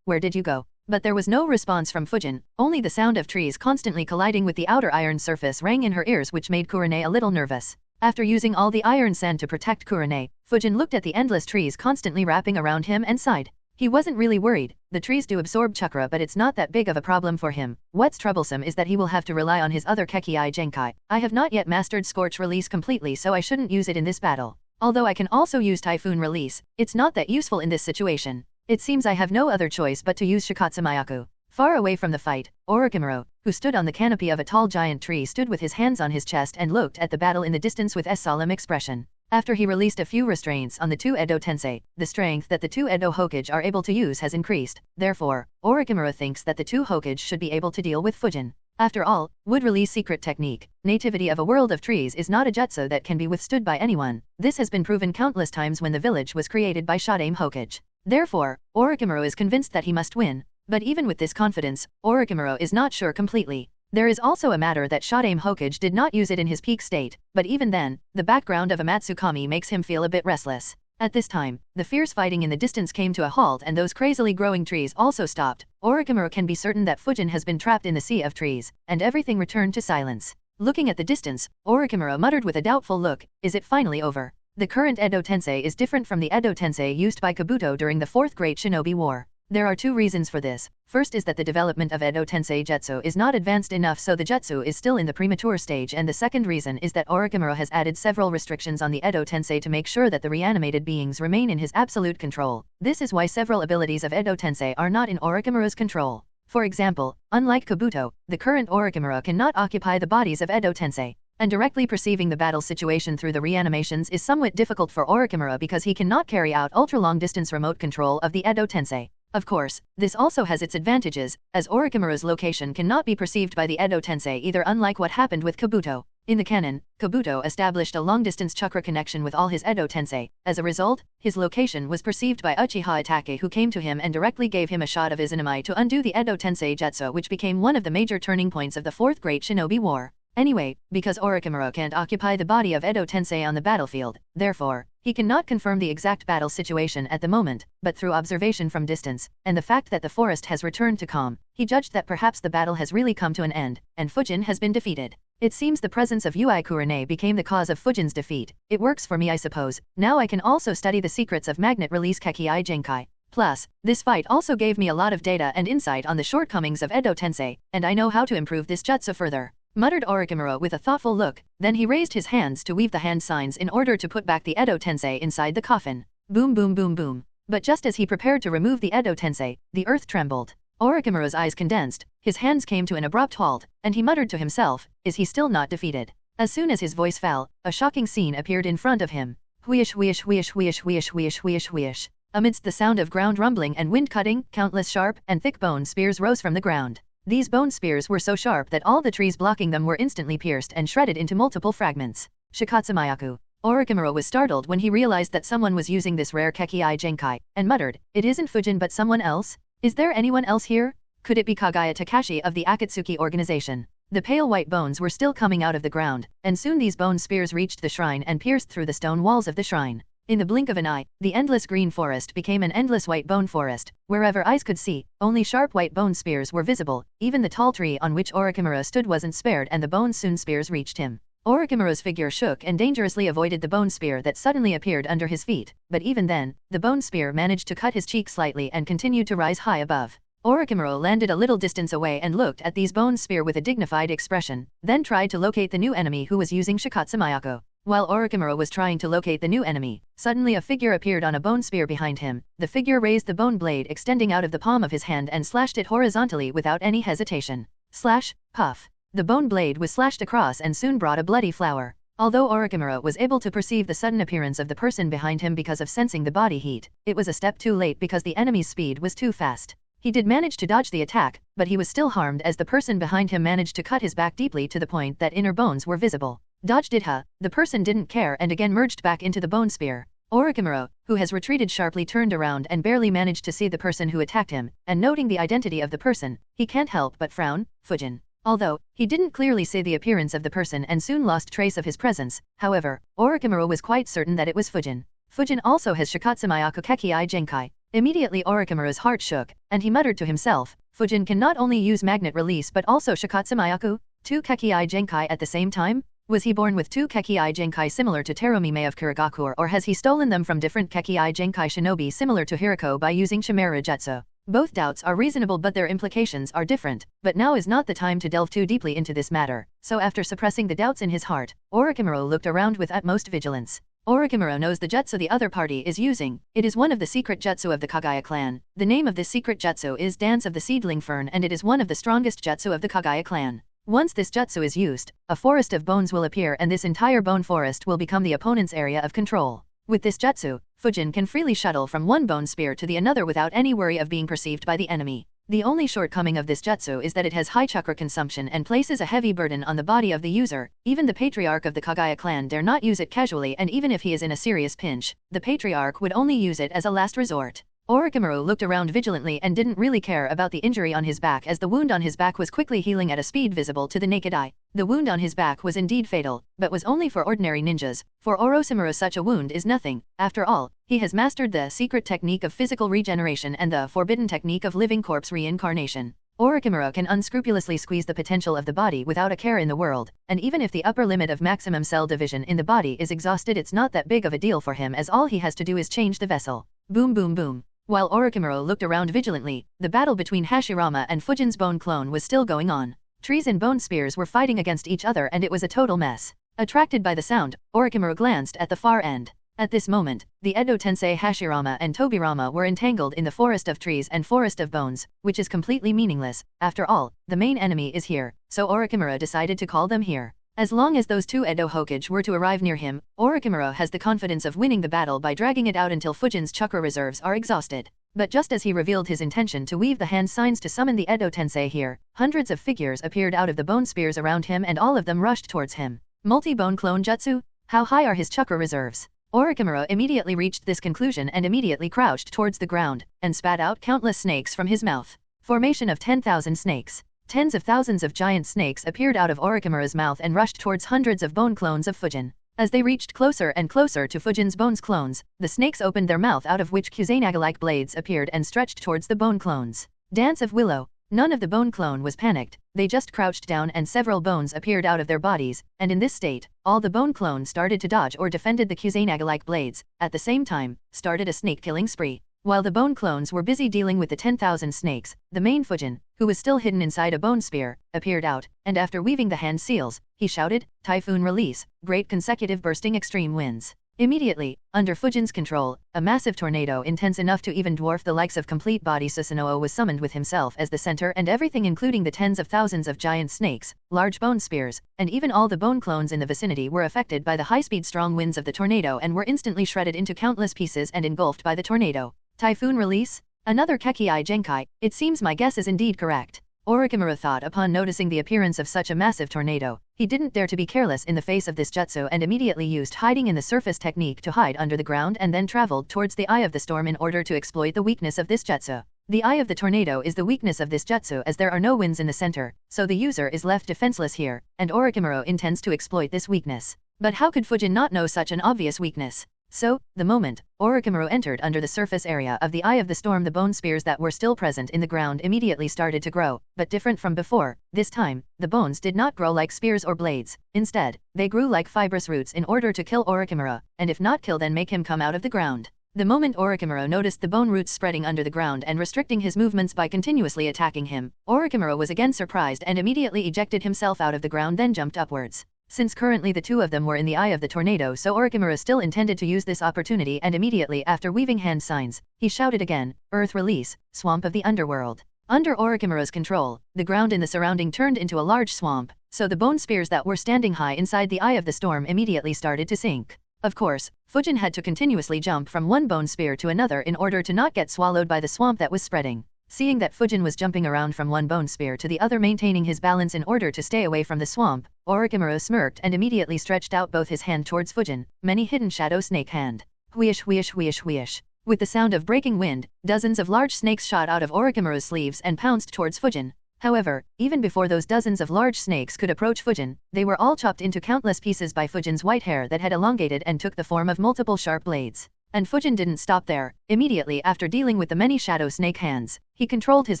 where did you go? But there was no response from Fujin, only the sound of trees constantly colliding with the outer iron surface rang in her ears which made Kurenai a little nervous. After using all the iron sand to protect Kurenai, Fujin looked at the endless trees constantly wrapping around him and sighed. He wasn't really worried, the trees do absorb chakra but it's not that big of a problem for him. What's troublesome is that he will have to rely on his other Kekii Genkai. I have not yet mastered Scorch Release completely so I shouldn't use it in this battle. Although I can also use Typhoon Release, it's not that useful in this situation. It seems I have no other choice but to use Shikatsumayaku. Far away from the fight, Orochimaru, who stood on the canopy of a tall giant tree stood with his hands on his chest and looked at the battle in the distance with a solemn expression. After he released a few restraints on the two Edo Tensei, the strength that the two Edo Hokage are able to use has increased. Therefore, Orochimaru thinks that the two Hokage should be able to deal with Fujin. After all, Wood Release Secret Technique, Nativity of a World of Trees is not a jutsu that can be withstood by anyone. This has been proven countless times when the village was created by Shadaime Hokage. Therefore, Orochimaru is convinced that he must win. But even with this confidence, Orochimaru is not sure completely. There is also a matter that Shadaime Hokage did not use it in his peak state, but even then, the background of a Matsukami makes him feel a bit restless. At this time, the fierce fighting in the distance came to a halt and those crazily growing trees also stopped. Orochimaru can be certain that Fujin has been trapped in the sea of trees, and everything returned to silence. Looking at the distance, Orochimaru muttered with a doubtful look, is it finally over? The current Edo Tensei is different from the Edo Tensei used by Kabuto during the Fourth Great Shinobi War. There are two reasons for this. First is that the development of Edo Tensei Jutsu is not advanced enough so the jutsu is still in the premature stage and the second reason is that Orochimaru has added several restrictions on the Edo Tensei to make sure that the reanimated beings remain in his absolute control. This is why several abilities of Edo Tensei are not in Orochimaru's control. For example, unlike Kabuto, the current Orochimaru cannot occupy the bodies of Edo Tensei. And directly perceiving the battle situation through the reanimations is somewhat difficult for Orochimaru because he cannot carry out ultra-long distance remote control of the Edo Tensei. Of course, this also has its advantages, as Orochimaru's location cannot be perceived by the Edo Tensei either unlike what happened with Kabuto. In the canon, Kabuto established a long-distance chakra connection with all his Edo Tensei. As a result, his location was perceived by Uchiha Itachi who came to him and directly gave him a shot of Izanami to undo the Edo Tensei Jutsu which became one of the major turning points of the Fourth Great Shinobi War. Anyway, because Orochimaru can't occupy the body of Edo Tensei on the battlefield, therefore, he cannot confirm the exact battle situation at the moment, but through observation from distance, and the fact that the forest has returned to calm, he judged that perhaps the battle has really come to an end, and Fujin has been defeated. It seems the presence of Hyuga Kuroto became the cause of Fujin's defeat. It works for me I suppose. Now I can also study the secrets of magnet release Kekii Genkai. Plus, this fight also gave me a lot of data and insight on the shortcomings of Edo Tensei, and I know how to improve this jutsu further. Muttered Orochimaru with a thoughtful look, then he raised his hands to weave the hand signs in order to put back the Edo Tensei inside the coffin. Boom boom boom boom. But just as he prepared to remove the Edo Tensei, the earth trembled. Orochimaru's eyes condensed, his hands came to an abrupt halt, and he muttered to himself, is he still not defeated? As soon as his voice fell, a shocking scene appeared in front of him. Whoosh whoosh whoosh whoosh whoosh whoosh whoosh whoosh. Amidst the sound of ground rumbling and wind cutting, countless sharp and thick bone spears rose from the ground. These bone spears were so sharp that all the trees blocking them were instantly pierced and shredded into multiple fragments. Shikatsumayaku. Orochimaru was startled when he realized that someone was using this rare Kekii Genkai, and muttered, it isn't Fujin but someone else? Is there anyone else here? Could it be Kagaya Takashi of the Akatsuki organization? The pale white bones were still coming out of the ground, and soon these bone spears reached the shrine and pierced through the stone walls of the shrine. In the blink of an eye, the endless green forest became an endless white bone forest. Wherever eyes could see, only sharp white bone spears were visible. Even the tall tree on which Orochimaru stood wasn't spared and the bone soon spears reached him. Orochimaru's figure shook and dangerously avoided the bone spear that suddenly appeared under his feet, but even then, the bone spear managed to cut his cheek slightly and continued to rise high above. Orochimaru landed a little distance away and looked at these bone spear with a dignified expression, then tried to locate the new enemy who was using Shikatsu Mayako. While Orochimaru was trying to locate the new enemy, suddenly a figure appeared on a bone spear behind him. The figure raised the bone blade extending out of the palm of his hand and slashed it horizontally without any hesitation. Slash, puff. The bone blade was slashed across and soon brought a bloody flower. Although Orochimaru was able to perceive the sudden appearance of the person behind him because of sensing the body heat, it was a step too late because the enemy's speed was too fast. He did manage to dodge the attack, but he was still harmed as the person behind him managed to cut his back deeply to the point that inner bones were visible. Dodged it the person didn't care and again merged back into the bone spear. Orochimaru, who has retreated sharply, turned around and barely managed to see the person who attacked him, and noting the identity of the person, he can't help but frown. Fujin. Although, he didn't clearly see the appearance of the person and soon lost trace of his presence, however, Orochimaru was quite certain that it was Fujin. Fujin also has Shikatsu Mayako Kekii Genkai. Immediately Orochimaru's heart shook, and he muttered to himself, Fujin can not only use magnet release but also Shikatsu Mayako, 2 Kekii Genkai at the same time? Was he born with 2 Kekii Genkai similar to Terumime of Kurigakure, or has he stolen them from different Kekii Genkai shinobi similar to Hiriko by using Chimera Jutsu? Both doubts are reasonable but their implications are different, but now is not the time to delve too deeply into this matter, so after suppressing the doubts in his heart, Orochimaru looked around with utmost vigilance. Orochimaru knows the jutsu the other party is using. It is one of the secret jutsu of the Kagaya clan. The name of this secret jutsu is Dance of the Seedling Fern, and it is one of the strongest jutsu of the Kagaya clan. Once this jutsu is used, a forest of bones will appear and this entire bone forest will become the opponent's area of control. With this jutsu, Fujin can freely shuttle from one bone spear to the another without any worry of being perceived by the enemy. The only shortcoming of this jutsu is that it has high chakra consumption and places a heavy burden on the body of the user. Even the patriarch of the Kagaya clan dare not use it casually, and even if he is in a serious pinch, the patriarch would only use it as a last resort. Orochimaru looked around vigilantly and didn't really care about the injury on his back, as the wound on his back was quickly healing at a speed visible to the naked eye. The wound on his back was indeed fatal, but was only for ordinary ninjas. For Orochimaru such a wound is nothing. After all, he has mastered the secret technique of physical regeneration and the forbidden technique of living corpse reincarnation. Orochimaru can unscrupulously squeeze the potential of the body without a care in the world, and even if the upper limit of maximum cell division in the body is exhausted, it's not that big of a deal for him, as all he has to do is change the vessel. Boom boom boom. While Orochimaru looked around vigilantly, the battle between Hashirama and Fujin's bone clone was still going on. Trees and bone spears were fighting against each other and it was a total mess. Attracted by the sound, Orochimaru glanced at the far end. At this moment, the Edo Tensei Hashirama and Tobirama were entangled in the forest of trees and forest of bones, which is completely meaningless. After all, the main enemy is here, so Orochimaru decided to call them here. As long as those 2 Edo Hokage were to arrive near him, Orochimaru has the confidence of winning the battle by dragging it out until Fujin's chakra reserves are exhausted. But just as he revealed his intention to weave the hand signs to summon the Edo Tensei here, hundreds of figures appeared out of the bone spears around him and all of them rushed towards him. Multi-bone clone jutsu? How high are his chakra reserves? Orochimaru immediately reached this conclusion and immediately crouched towards the ground, and spat out countless snakes from his mouth. Formation of 10,000 snakes. Tens of thousands of giant snakes appeared out of Orochimaru's mouth and rushed towards hundreds of bone clones of Fujin. As they reached closer and closer to Fujin's bones clones, the snakes opened their mouth, out of which Kusanagi-like blades appeared and stretched towards the bone clones. Dance of Willow. None of the bone clone was panicked, they just crouched down and several bones appeared out of their bodies, and in this state, all the bone clones started to dodge or defended the Kusanagi-like blades, at the same time, started a snake-killing spree. While the bone clones were busy dealing with the 10,000 snakes, the main Fujin, who was still hidden inside a bone spear, appeared out, and after weaving the hand seals, he shouted, Typhoon Release, Great Consecutive Bursting Extreme Winds. Immediately, under Fujin's control, a massive tornado intense enough to even dwarf the likes of complete body Susanoo was summoned with himself as the center, and everything including the tens of thousands of giant snakes, large bone spears, and even all the bone clones in the vicinity were affected by the high-speed strong winds of the tornado and were instantly shredded into countless pieces and engulfed by the tornado. Typhoon Release? Another Kekii Genkai, it seems my guess is indeed correct. Orochimaru thought upon noticing the appearance of such a massive tornado. He didn't dare to be careless in the face of this jutsu and immediately used hiding in the surface technique to hide under the ground and then traveled towards the eye of the storm in order to exploit the weakness of this jutsu. The eye of the tornado is the weakness of this jutsu, as there are no winds in the center, so the user is left defenseless here, and Orochimaru intends to exploit this weakness. But how could Fujin not know such an obvious weakness? So, the moment Orochimaru entered under the surface area of the eye of the storm, the bone spears that were still present in the ground immediately started to grow, but different from before, this time, the bones did not grow like spears or blades. Instead, they grew like fibrous roots in order to kill Orochimaru, and if not kill then make him come out of the ground. The moment Orochimaru noticed the bone roots spreading under the ground and restricting his movements by continuously attacking him, Orochimaru was again surprised and immediately ejected himself out of the ground, then jumped upwards. Since currently the two of them were in the eye of the tornado, so Orochimaru still intended to use this opportunity, and immediately after weaving hand signs, he shouted again, "Earth release, swamp of the underworld." Under Orochimaru's control, the ground in the surrounding turned into a large swamp, so the bone spears that were standing high inside the eye of the storm immediately started to sink. Of course, Fujin had to continuously jump from one bone spear to another in order to not get swallowed by the swamp that was spreading. Seeing that Fujin was jumping around from one bone spear to the other, maintaining his balance in order to stay away from the swamp, Orochimaru smirked and immediately stretched out both his hand towards Fujin, many hidden shadow snake hand. Whoosh whoosh whoosh whoosh. With the sound of breaking wind, dozens of large snakes shot out of Orochimaru's sleeves and pounced towards Fujin. However, even before those dozens of large snakes could approach Fujin, they were all chopped into countless pieces by Fujin's white hair that had elongated and took the form of multiple sharp blades. And Fujin didn't stop there. Immediately after dealing with the many shadow snake hands, he controlled his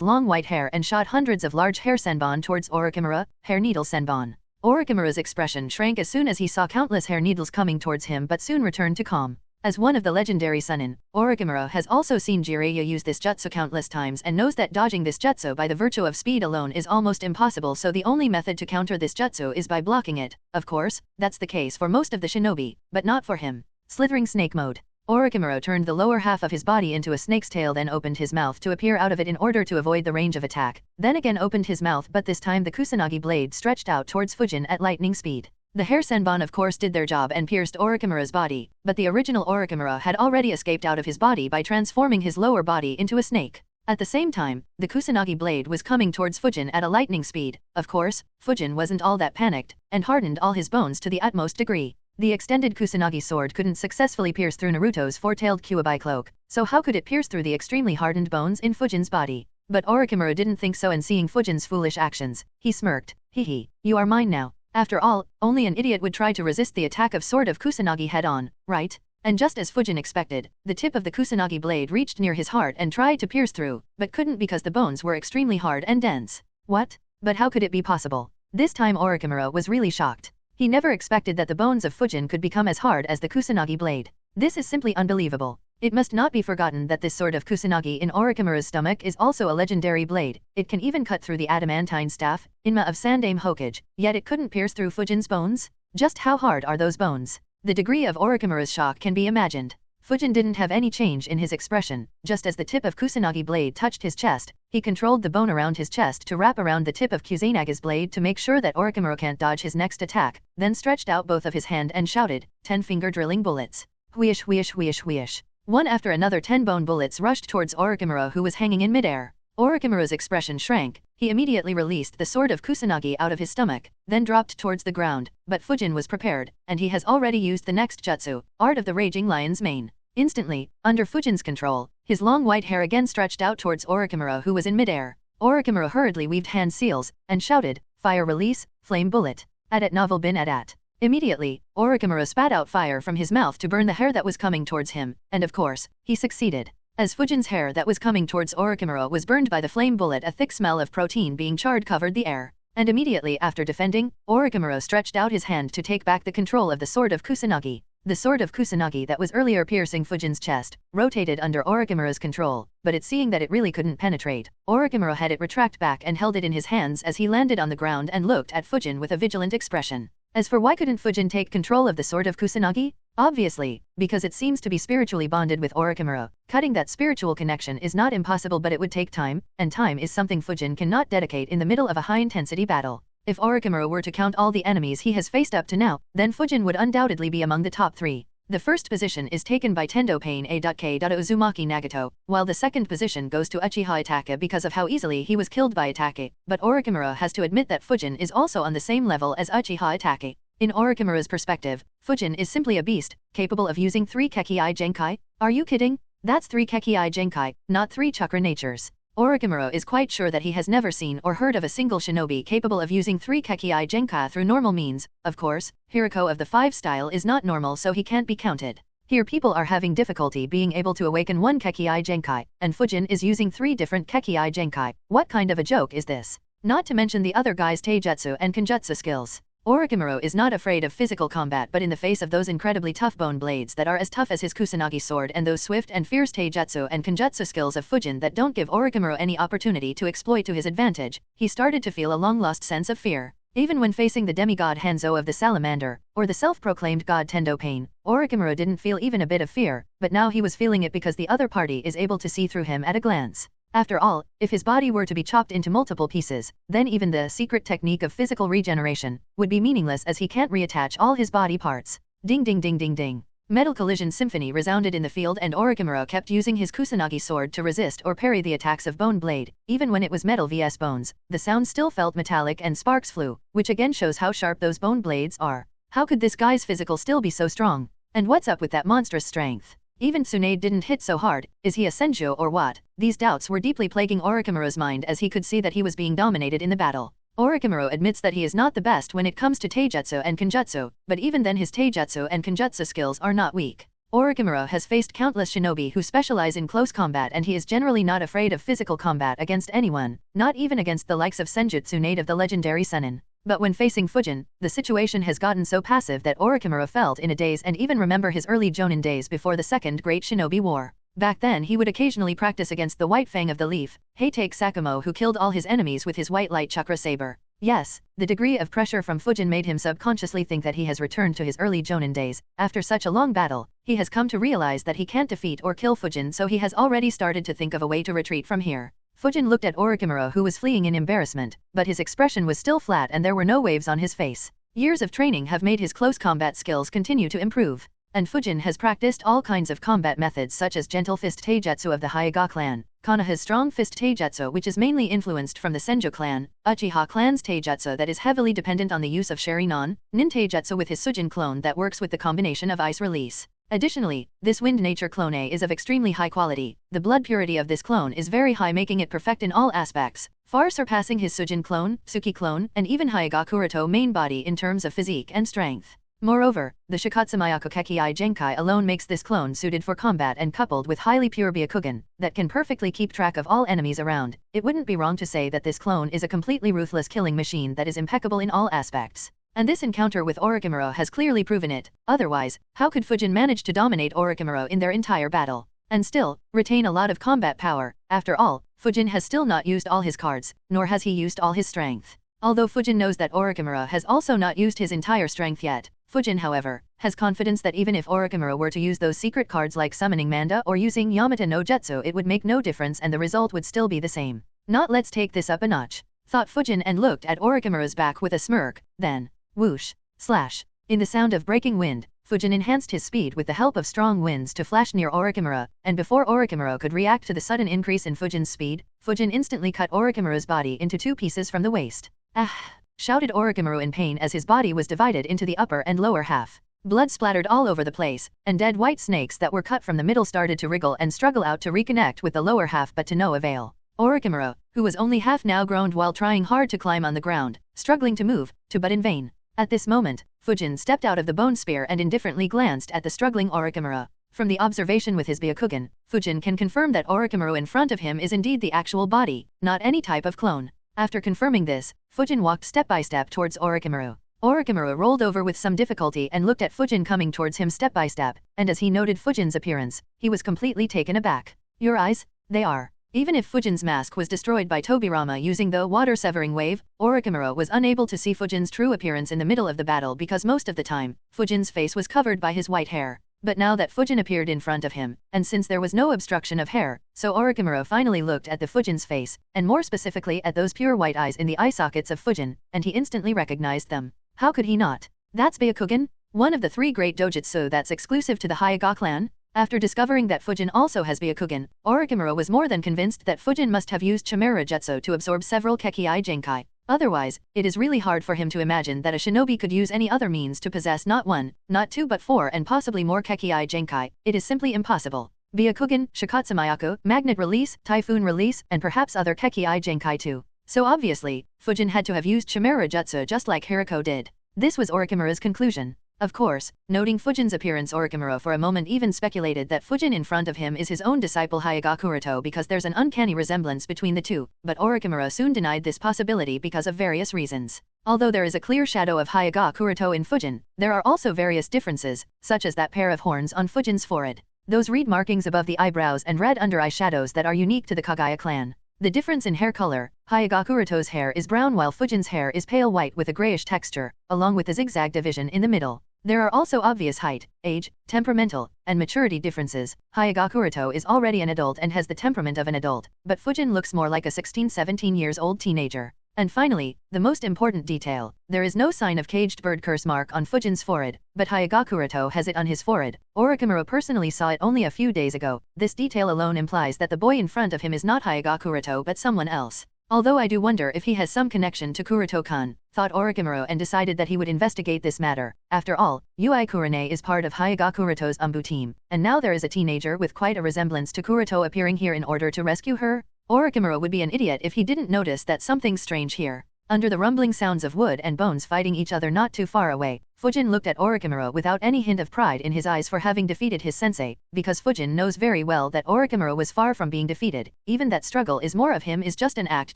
long white hair and shot hundreds of large hair senbon towards Orochimaru, hair needle senbon. Orochimaru's expression shrank as soon as he saw countless hair needles coming towards him, but soon returned to calm. As one of the legendary Sannin, Orochimaru has also seen Jiraiya use this jutsu countless times and knows that dodging this jutsu by the virtue of speed alone is almost impossible, so the only method to counter this jutsu is by blocking it. Of course, that's the case for most of the shinobi, but not for him. Slithering snake mode. Orochimaru turned the lower half of his body into a snake's tail, then opened his mouth to appear out of it in order to avoid the range of attack, then again opened his mouth, but this time the Kusanagi blade stretched out towards Fujin at lightning speed. The hair senbon of course did their job and pierced Orochimaru's body, but the original Orochimaru had already escaped out of his body by transforming his lower body into a snake. At the same time, the Kusanagi blade was coming towards Fujin at a lightning speed. Of course, Fujin wasn't all that panicked, and hardened all his bones to the utmost degree. The extended Kusanagi sword couldn't successfully pierce through Naruto's four-tailed Kyuubi cloak, so how could it pierce through the extremely hardened bones in Fujin's body? But Orochimaru didn't think so, and seeing Fujin's foolish actions, he smirked. Hehe, you are mine now. After all, only an idiot would try to resist the attack of sword of Kusanagi head-on, right? And just as Fujin expected, the tip of the Kusanagi blade reached near his heart and tried to pierce through, but couldn't because the bones were extremely hard and dense. What? But how could it be possible? This time Orochimaru was really shocked. He never expected that the bones of Fujin could become as hard as the Kusanagi blade. This is simply unbelievable. It must not be forgotten that this sword of Kusanagi in Orochimaru's stomach is also a legendary blade. It can even cut through the adamantine staff, Inma of Sandaime Hokage, yet it couldn't pierce through Fujin's bones? Just how hard are those bones? The degree of Orochimaru's shock can be imagined. Fujin didn't have any change in his expression. Just as the tip of Kusanagi blade touched his chest, he controlled the bone around his chest to wrap around the tip of Kusanaga's blade to make sure that Orochimaru can't dodge his next attack, then stretched out both of his hand and shouted, 10-finger drilling bullets. Whoosh whoosh whoosh whoosh. One after another 10 bone bullets rushed towards Orochimaru, who was hanging in midair. Orochimaru's expression shrank. He immediately released the sword of Kusanagi out of his stomach, then dropped towards the ground, but Fujin was prepared, and he has already used the next jutsu, Art of the Raging Lion's Mane. Instantly, under Fujin's control, his long white hair again stretched out towards Orochimaru, who was in midair. Orochimaru hurriedly weaved hand seals, and shouted, fire release, flame bullet. At novel bin at. Immediately, Orochimaru spat out fire from his mouth to burn the hair that was coming towards him, and of course, he succeeded. As Fujin's hair that was coming towards Orochimaru was burned by the flame bullet, a thick smell of protein being charred covered the air. And immediately after defending, Orochimaru stretched out his hand to take back the control of the sword of Kusanagi. The sword of Kusanagi that was earlier piercing Fujin's chest, rotated under Orochimaru's control, but it seeing that it really couldn't penetrate, Orochimaru had it retract back and held it in his hands as he landed on the ground and looked at Fujin with a vigilant expression. As for why couldn't Fujin take control of the sword of Kusanagi? Obviously, because it seems to be spiritually bonded with Orochimaru. Cutting that spiritual connection is not impossible, but it would take time, and time is something Fujin cannot dedicate in the middle of a high-intensity battle. If Orochimaru were to count all the enemies he has faced up to now, then Fujin would undoubtedly be among the top 3. The first position is taken by Tendo Pain A.K. Uzumaki Nagato, while the second position goes to Uchiha Itachi because of how easily he was killed by Itachi. But Orochimaru has to admit that Fujin is also on the same level as Uchiha Itachi. In Orochimaru's perspective, Fujin is simply a beast, capable of using 3 Kekii Genkai. Are you kidding? That's 3 Kekii Genkai, not 3 chakra natures. Orochimaru is quite sure that he has never seen or heard of a single shinobi capable of using 3 Kekii Genkai through normal means. Of course, Hiriko of the 5 style is not normal, so he can't be counted. Here people are having difficulty being able to awaken 1 Kekii Genkai, and Fujin is using 3 different Kekii Genkai. What kind of a joke is this? Not to mention the other guy's taijutsu and kenjutsu skills. Orochimaru is not afraid of physical combat, but in the face of those incredibly tough bone blades that are as tough as his Kusanagi sword and those swift and fierce taijutsu and kenjutsu skills of Fujin that don't give Orochimaru any opportunity to exploit to his advantage, he started to feel a long-lost sense of fear. Even when facing the demigod Hanzo of the Salamander, or the self-proclaimed god Tendo Pain, Orochimaru didn't feel even a bit of fear, but now he was feeling it because the other party is able to see through him at a glance. After all, if his body were to be chopped into multiple pieces, then even the secret technique of physical regeneration would be meaningless as he can't reattach all his body parts. Ding ding ding ding ding. Metal collision symphony resounded in the field and Orochimaru kept using his Kusanagi sword to resist or parry the attacks of Bone Blade. Even when it was metal vs bones, the sound still felt metallic and sparks flew, which again shows how sharp those bone blades are. How could this guy's physical still be so strong? And what's up with that monstrous strength? Even Tsunade didn't hit so hard, is he a Senju or what? These doubts were deeply plaguing Orochimaru's mind as he could see that he was being dominated in the battle. Orochimaru admits that he is not the best when it comes to taijutsu and kenjutsu, but even then his taijutsu and kenjutsu skills are not weak. Orochimaru has faced countless shinobi who specialize in close combat and he is generally not afraid of physical combat against anyone, not even against the likes of Senjutsu Tsunade of the legendary Sennin. But when facing Fujin, the situation has gotten so passive that Orochimaru felt in a daze and even remember his early Jonin days before the Second Great Shinobi War. Back then he would occasionally practice against the White Fang of the Leaf, Heitake Sakumo who killed all his enemies with his white light chakra saber. Yes, the degree of pressure from Fujin made him subconsciously think that he has returned to his early Jonin days. After such a long battle, he has come to realize that he can't defeat or kill Fujin, so he has already started to think of a way to retreat from here. Fujin looked at Orochimaru who was fleeing in embarrassment, but his expression was still flat and there were no waves on his face. Years of training have made his close combat skills continue to improve. And Fujin has practiced all kinds of combat methods such as gentle fist taijutsu of the Hyuga clan, Konoha's strong fist taijutsu which is mainly influenced from the Senju clan, Uchiha clan's taijutsu that is heavily dependent on the use of Sharingan, Nin taijutsu with his Sujin clone that works with the combination of ice release. Additionally, this wind nature clone is of extremely high quality. The blood purity of this clone is very high, making it perfect in all aspects, far surpassing his Sujin clone, Suki clone, and even Hyuga Kuroto main body in terms of physique and strength. Moreover, the Shikatsumayako Kekii Genkai alone makes this clone suited for combat and coupled with highly pure Byakugan that can perfectly keep track of all enemies around. It wouldn't be wrong to say that this clone is a completely ruthless killing machine that is impeccable in all aspects. And this encounter with Orochimaru has clearly proven it. Otherwise, how could Fujin manage to dominate Orochimaru in their entire battle? And still, retain a lot of combat power? After all, Fujin has still not used all his cards, nor has he used all his strength. Although Fujin knows that Orochimaru has also not used his entire strength yet, Fujin, however, has confidence that even if Orochimaru were to use those secret cards like summoning Manda or using Yamata no Jutsu, it would make no difference and the result would still be the same. Not let's take this up a notch, thought Fujin and looked at Orochimaru's back with a smirk, then, whoosh, slash. In the sound of breaking wind, Fujin enhanced his speed with the help of strong winds to flash near Orochimaru, and before Orochimaru could react to the sudden increase in Fujin's speed, Fujin instantly cut Orochimaru's body into 2 pieces from the waist. Ah! Shouted Orochimaru in pain as his body was divided into the upper and lower half. Blood splattered all over the place, and dead white snakes that were cut from the middle started to wriggle and struggle out to reconnect with the lower half, but to no avail. Orochimaru, who was only half now, groaned while trying hard to climb on the ground, struggling to move, but in vain. At this moment, Fujin stepped out of the bone spear and indifferently glanced at the struggling Orochimaru. From the observation with his Byakugan, Fujin can confirm that Orochimaru in front of him is indeed the actual body, not any type of clone. After confirming this, Fujin walked step by step towards Orochimaru. Orochimaru rolled over with some difficulty and looked at Fujin coming towards him step by step, and as he noted Fujin's appearance, he was completely taken aback. Your eyes? They are. Even if Fujin's mask was destroyed by Tobirama using the water-severing wave, Orochimaru was unable to see Fujin's true appearance in the middle of the battle because most of the time, Fujin's face was covered by his white hair. But now that Fujin appeared in front of him, and since there was no obstruction of hair, so Orochimaru finally looked at the Fujin's face, and more specifically at those pure white eyes in the eye sockets of Fujin, and he instantly recognized them. How could he not? That's Byakugan? One of the 3 great dojutsu that's exclusive to the Hyuga clan? After discovering that Fujin also has Byakugan, Orochimaru was more than convinced that Fujin must have used Chimera Jutsu to absorb several Kekii Genkai. Otherwise, it is really hard for him to imagine that a shinobi could use any other means to possess not 1, not 2 but 4 and possibly more Kekii Genkai. It is simply impossible. Byakugan, Shikatsumayako, Magnet Release, Typhoon Release, and perhaps other Kekii Genkai too. So obviously, Fujin had to have used Chimera Jutsu just like Hiriko did. This was Orochimaru's conclusion. Of course, noting Fujin's appearance, Orochimaru for a moment even speculated that Fujin in front of him is his own disciple Hyuga Kuroto because there's an uncanny resemblance between the two, but Orochimaru soon denied this possibility because of various reasons. Although there is a clear shadow of Hyuga Kuroto in Fujin, there are also various differences, such as that pair of horns on Fujin's forehead, those reed markings above the eyebrows and red under-eye shadows that are unique to the Kagaya clan. The difference in hair color, Hyuga Kuroto's hair is brown while Fujin's hair is pale white with a grayish texture, along with the zigzag division in the middle. There are also obvious height, age, temperamental, and maturity differences. Hyuga Kuroto is already an adult and has the temperament of an adult, but Fujin looks more like a 16-17 years old teenager. And finally, the most important detail, there is no sign of caged bird curse mark on Fujin's forehead, but Hyuga Kuroto has it on his forehead. Orochimaru personally saw it only a few days ago. This detail alone implies that the boy in front of him is not Hyuga Kuroto but someone else. Although I do wonder if he has some connection to Kuroto-kan, thought Orochimaru and decided that he would investigate this matter. After all, Yui Kurane is part of Hyuga Kuroto's Umbu team, and now there is a teenager with quite a resemblance to Kuroto appearing here in order to rescue her. Orochimaru would be an idiot if he didn't notice that something's strange here. Under the rumbling sounds of wood and bones fighting each other not too far away, Fujin looked at Orochimaru without any hint of pride in his eyes for having defeated his sensei, because Fujin knows very well that Orochimaru was far from being defeated. Even that struggle is more of him is just an act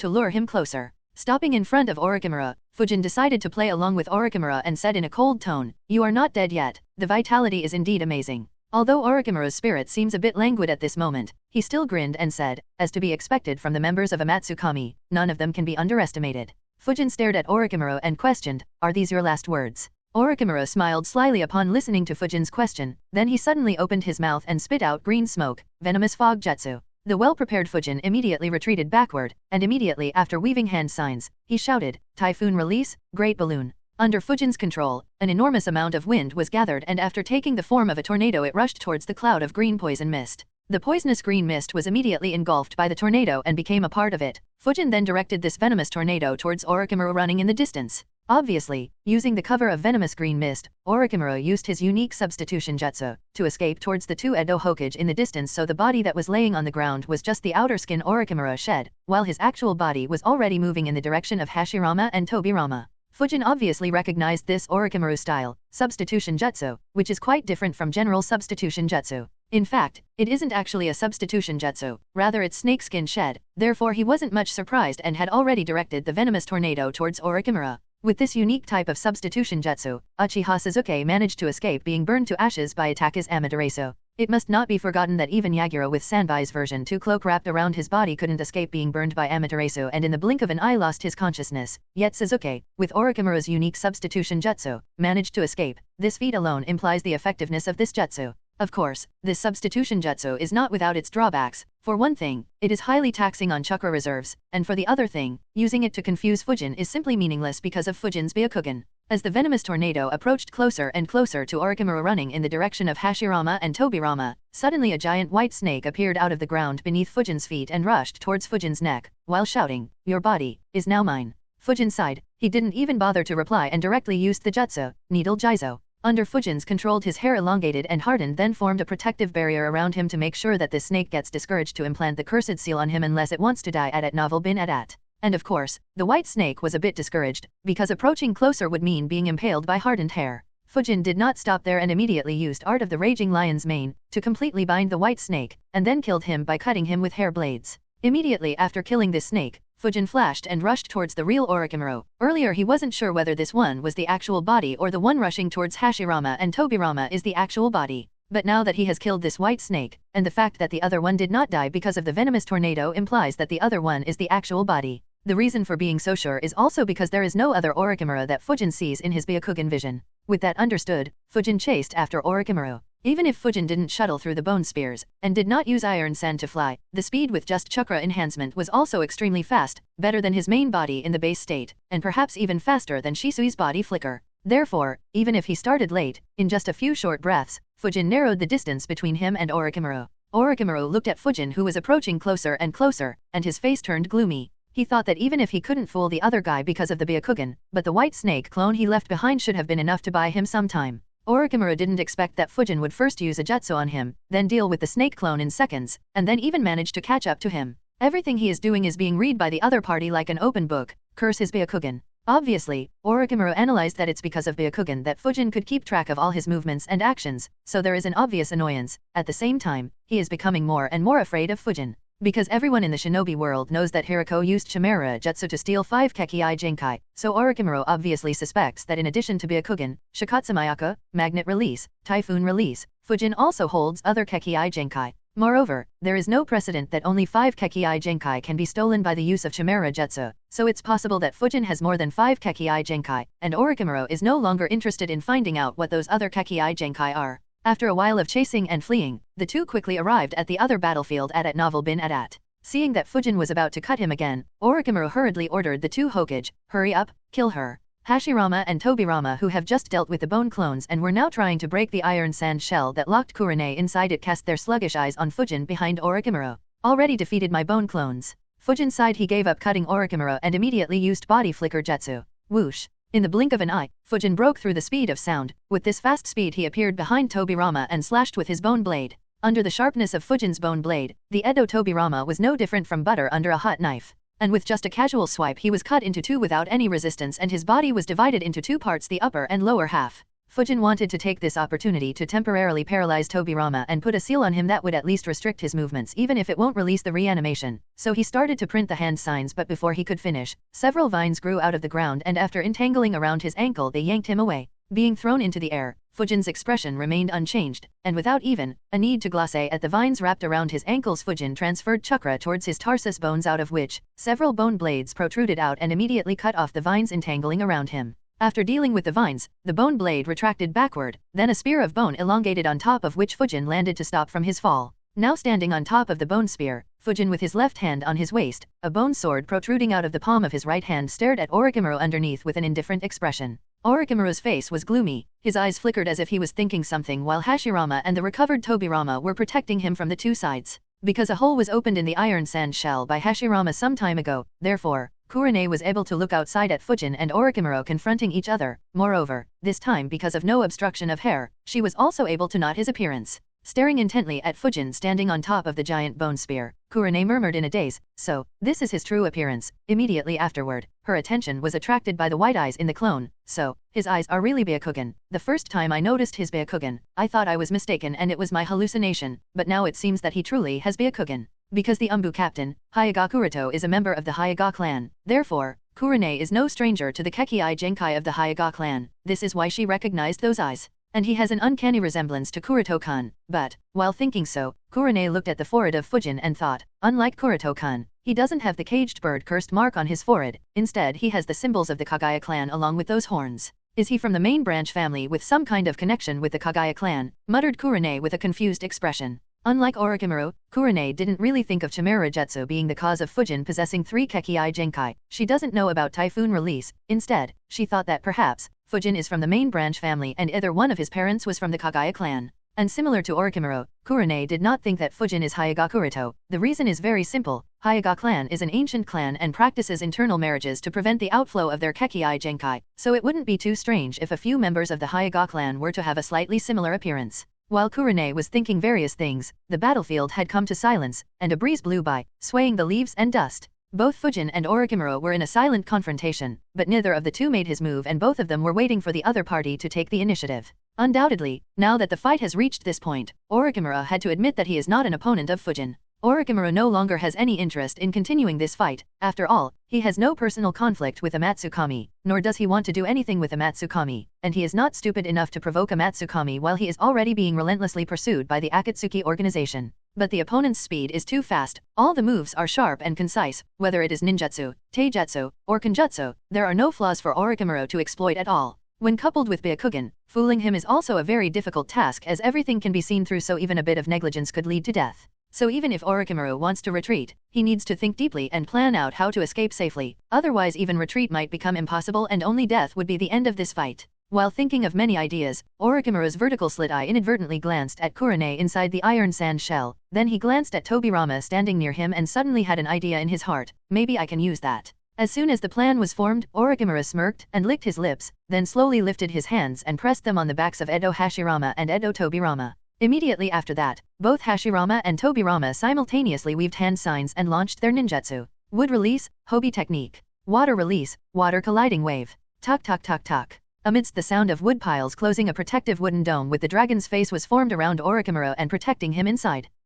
to lure him closer. Stopping in front of Orochimaru, Fujin decided to play along with Orochimaru and said in a cold tone, "You are not dead yet. The vitality is indeed amazing." Although Orochimaru's spirit seems a bit languid at this moment, he still grinned and said, as to be expected from the members of Amatsukami, none of them can be underestimated. Fujin stared at Orochimaru and questioned, "Are these your last words?" Orochimaru smiled slyly upon listening to Fujin's question, then he suddenly opened his mouth and spit out green smoke, venomous fog jutsu. The well-prepared Fujin immediately retreated backward, and immediately after weaving hand signs, he shouted, "Typhoon release, great balloon." Under Fujin's control, an enormous amount of wind was gathered and after taking the form of a tornado it rushed towards the cloud of green poison mist. The poisonous green mist was immediately engulfed by the tornado and became a part of it. Fujin then directed this venomous tornado towards Orochimaru running in the distance. Obviously, using the cover of venomous green mist, Orochimaru used his unique substitution jutsu to escape towards the two Edo Hokage in the distance, so the body that was laying on the ground was just the outer skin Orochimaru shed, while his actual body was already moving in the direction of Hashirama and Tobirama. Fujin obviously recognized this Orochimaru style, substitution jutsu, which is quite different from general substitution jutsu. In fact, it isn't actually a substitution jutsu, rather it's snakeskin shed, therefore he wasn't much surprised and had already directed the venomous tornado towards Orochimaru. With this unique type of substitution jutsu, Uchiha Sasuke managed to escape being burned to ashes by Itake's Amaterasu. It must not be forgotten that even Yagura with Sanbai's version 2 cloak wrapped around his body couldn't escape being burned by Amaterasu and in the blink of an eye lost his consciousness, yet Sasuke, with Orochimaru's unique substitution jutsu, managed to escape. This feat alone implies the effectiveness of this jutsu. Of course, this substitution jutsu is not without its drawbacks. For one thing, it is highly taxing on chakra reserves, and for the other thing, using it to confuse Fujin is simply meaningless because of Fujin's Byakugan. As the venomous tornado approached closer and closer to Orochimaru running in the direction of Hashirama and Tobirama, suddenly a giant white snake appeared out of the ground beneath Fujin's feet and rushed towards Fujin's neck, while shouting, "Your body is now mine." Fujin sighed. He didn't even bother to reply and directly used the jutsu, Needle Jizo. Under Fujin's control his hair elongated and hardened, then formed a protective barrier around him to make sure that this snake gets discouraged to implant the cursed seal on him unless it wants to die at novel bin at. And of course, the white snake was a bit discouraged, because approaching closer would mean being impaled by hardened hair. Fujin did not stop there and immediately used Art of the Raging Lion's mane to completely bind the white snake, and then killed him by cutting him with hair blades. Immediately after killing this snake, Fujin flashed and rushed towards the real Orochimaru. Earlier he wasn't sure whether this one was the actual body or the one rushing towards Hashirama and Tobirama is the actual body. But now that he has killed this white snake, and the fact that the other one did not die because of the venomous tornado implies that the other one is the actual body. The reason for being so sure is also because there is no other Orochimaru that Fujin sees in his Byakugan vision. With that understood, Fujin chased after Orochimaru. Even if Fujin didn't shuttle through the bone spears, and did not use iron sand to fly, the speed with just chakra enhancement was also extremely fast, better than his main body in the base state, and perhaps even faster than Shisui's body flicker. Therefore, even if he started late, in just a few short breaths, Fujin narrowed the distance between him and Orochimaru. Orochimaru looked at Fujin who was approaching closer and closer, and his face turned gloomy. He thought that even if he couldn't fool the other guy because of the Byakugan, but the white snake clone he left behind should have been enough to buy him some time. Orochimaru didn't expect that Fujin would first use a jutsu on him, then deal with the snake clone in seconds, and then even manage to catch up to him. Everything he is doing is being read by the other party like an open book. Curse his Byakugan. Obviously, Orochimaru analyzed that it's because of Byakugan that Fujin could keep track of all his movements and actions, so there is an obvious annoyance. At the same time, he is becoming more and more afraid of Fujin. Because everyone in the shinobi world knows that Hirako used Chimera Jutsu to steal 5 Kekkei Genkai, so Orochimaru obviously suspects that in addition to Byakugan, Shikatsumayaka, Magnet Release, Typhoon Release, Fujin also holds other Kekkei Genkai. Moreover, there is no precedent that only 5 Kekkei Genkai can be stolen by the use of Chimera Jutsu, so it's possible that Fujin has more than 5 Kekkei Genkai, and Orochimaru is no longer interested in finding out what those other Kekkei Genkai are. After a while of chasing and fleeing, the two quickly arrived at the other battlefield at Novel Bin Adat. Seeing that Fujin was about to cut him again, Orochimaru hurriedly ordered the two Hokage, "Hurry up, kill her." Hashirama and Tobirama, who have just dealt with the bone clones and were now trying to break the iron sand shell that locked Kurenai inside it, cast their sluggish eyes on Fujin behind Orochimaru. "Already defeated my bone clones." Fujin sighed. He gave up cutting Orochimaru and immediately used body flicker jutsu. Whoosh. In the blink of an eye, Fujin broke through the speed of sound. With this fast speed he appeared behind Tobirama and slashed with his bone blade. Under the sharpness of Fujin's bone blade, the Edo Tobirama was no different from butter under a hot knife. And with just a casual swipe he was cut into two without any resistance, and his body was divided into two parts, the upper and lower half. Fujin wanted to take this opportunity to temporarily paralyze Tobirama and put a seal on him that would at least restrict his movements, even if it won't release the reanimation. So he started to print the hand signs, but before he could finish, several vines grew out of the ground, and after entangling around his ankle they yanked him away. Being thrown into the air, Fujin's expression remained unchanged, and without even a need to glace at the vines wrapped around his ankles, Fujin transferred chakra towards his tarsus bones, out of which several bone blades protruded out and immediately cut off the vines entangling around him. After dealing with the vines, the bone blade retracted backward, then a spear of bone elongated on top of which Fujin landed to stop from his fall. Now standing on top of the bone spear, Fujin with his left hand on his waist, a bone sword protruding out of the palm of his right hand, stared at Orochimaru underneath with an indifferent expression. Orochimaru's face was gloomy, his eyes flickered as if he was thinking something, while Hashirama and the recovered Tobirama were protecting him from the two sides. Because a hole was opened in the iron sand shell by Hashirama some time ago, therefore, Kurenai was able to look outside at Fujin and Orochimaru confronting each other. Moreover, this time because of no obstruction of hair, she was also able to note his appearance. Staring intently at Fujin standing on top of the giant bone spear, Kurenai murmured in a daze, "So, this is his true appearance." Immediately afterward, her attention was attracted by the white eyes in the clone. "So, his eyes are really Byakugan. The first time I noticed his Byakugan, I thought I was mistaken and it was my hallucination, but now it seems that he truly has Byakugan." Because the Umbu captain, Hyuga Kuroto, is a member of the Hyuga clan, therefore, Kurenai is no stranger to the Kekkei Genkai of the Hyuga clan. This is why she recognized those eyes. And he has an uncanny resemblance to Kuroto-kun. But, while thinking so, Kurenai looked at the forehead of Fujin and thought, unlike Kuroto-kun, he doesn't have the caged bird cursed mark on his forehead. Instead he has the symbols of the Kagaya clan along with those horns. Is he from the main branch family with some kind of connection with the Kagaya clan? Muttered Kurenai with a confused expression. Unlike Orochimaru, Kurenai didn't really think of Chimera Jutsu being the cause of Fujin possessing 3 Kekkei Genkai. She doesn't know about Typhoon Release. Instead, she thought that perhaps Fujin is from the main branch family and either one of his parents was from the Kagaya clan. And similar to Orochimaru, Kurenai did not think that Fujin is Hyuga Kuroto. The reason is very simple. Hyuga clan is an ancient clan and practices internal marriages to prevent the outflow of their Kekkei Genkai, so it wouldn't be too strange if a few members of the Hyuga clan were to have a slightly similar appearance. While Kurenai was thinking various things, the battlefield had come to silence, and a breeze blew by, swaying the leaves and dust. Both Fujin and Orochimaru were in a silent confrontation, but neither of the two made his move and both of them were waiting for the other party to take the initiative. Undoubtedly, now that the fight has reached this point, Orochimaru had to admit that he is not an opponent of Fujin. Orochimaru no longer has any interest in continuing this fight. After all, he has no personal conflict with Amatsukami, nor does he want to do anything with Amatsukami, and he is not stupid enough to provoke Amatsukami while he is already being relentlessly pursued by the Akatsuki organization. But the opponent's speed is too fast. All the moves are sharp and concise, whether it is ninjutsu, taijutsu, or kenjutsu. There are no flaws for Orochimaru to exploit at all. When coupled with Byakugan, fooling him is also a very difficult task, as everything can be seen through, so even a bit of negligence could lead to death. So even if Orochimaru wants to retreat, he needs to think deeply and plan out how to escape safely. Otherwise even retreat might become impossible and only death would be the end of this fight. While thinking of many ideas, Orochimaru's vertical slit eye inadvertently glanced at Kurenai inside the iron sand shell. Then he glanced at Tobirama standing near him and suddenly had an idea in his heart. Maybe I can use that. As soon as the plan was formed, Orochimaru smirked and licked his lips, then slowly lifted his hands and pressed them on the backs of Edo Hashirama and Edo Tobirama. Immediately after that, both Hashirama and Tobirama simultaneously weaved hand signs and launched their ninjutsu. Wood release, Hobi technique. Water release, water colliding wave. Tuk tuk tuk tuk. Amidst the sound of wood piles closing, a protective wooden dome with the dragon's face was formed around Orochimaru and protecting him inside.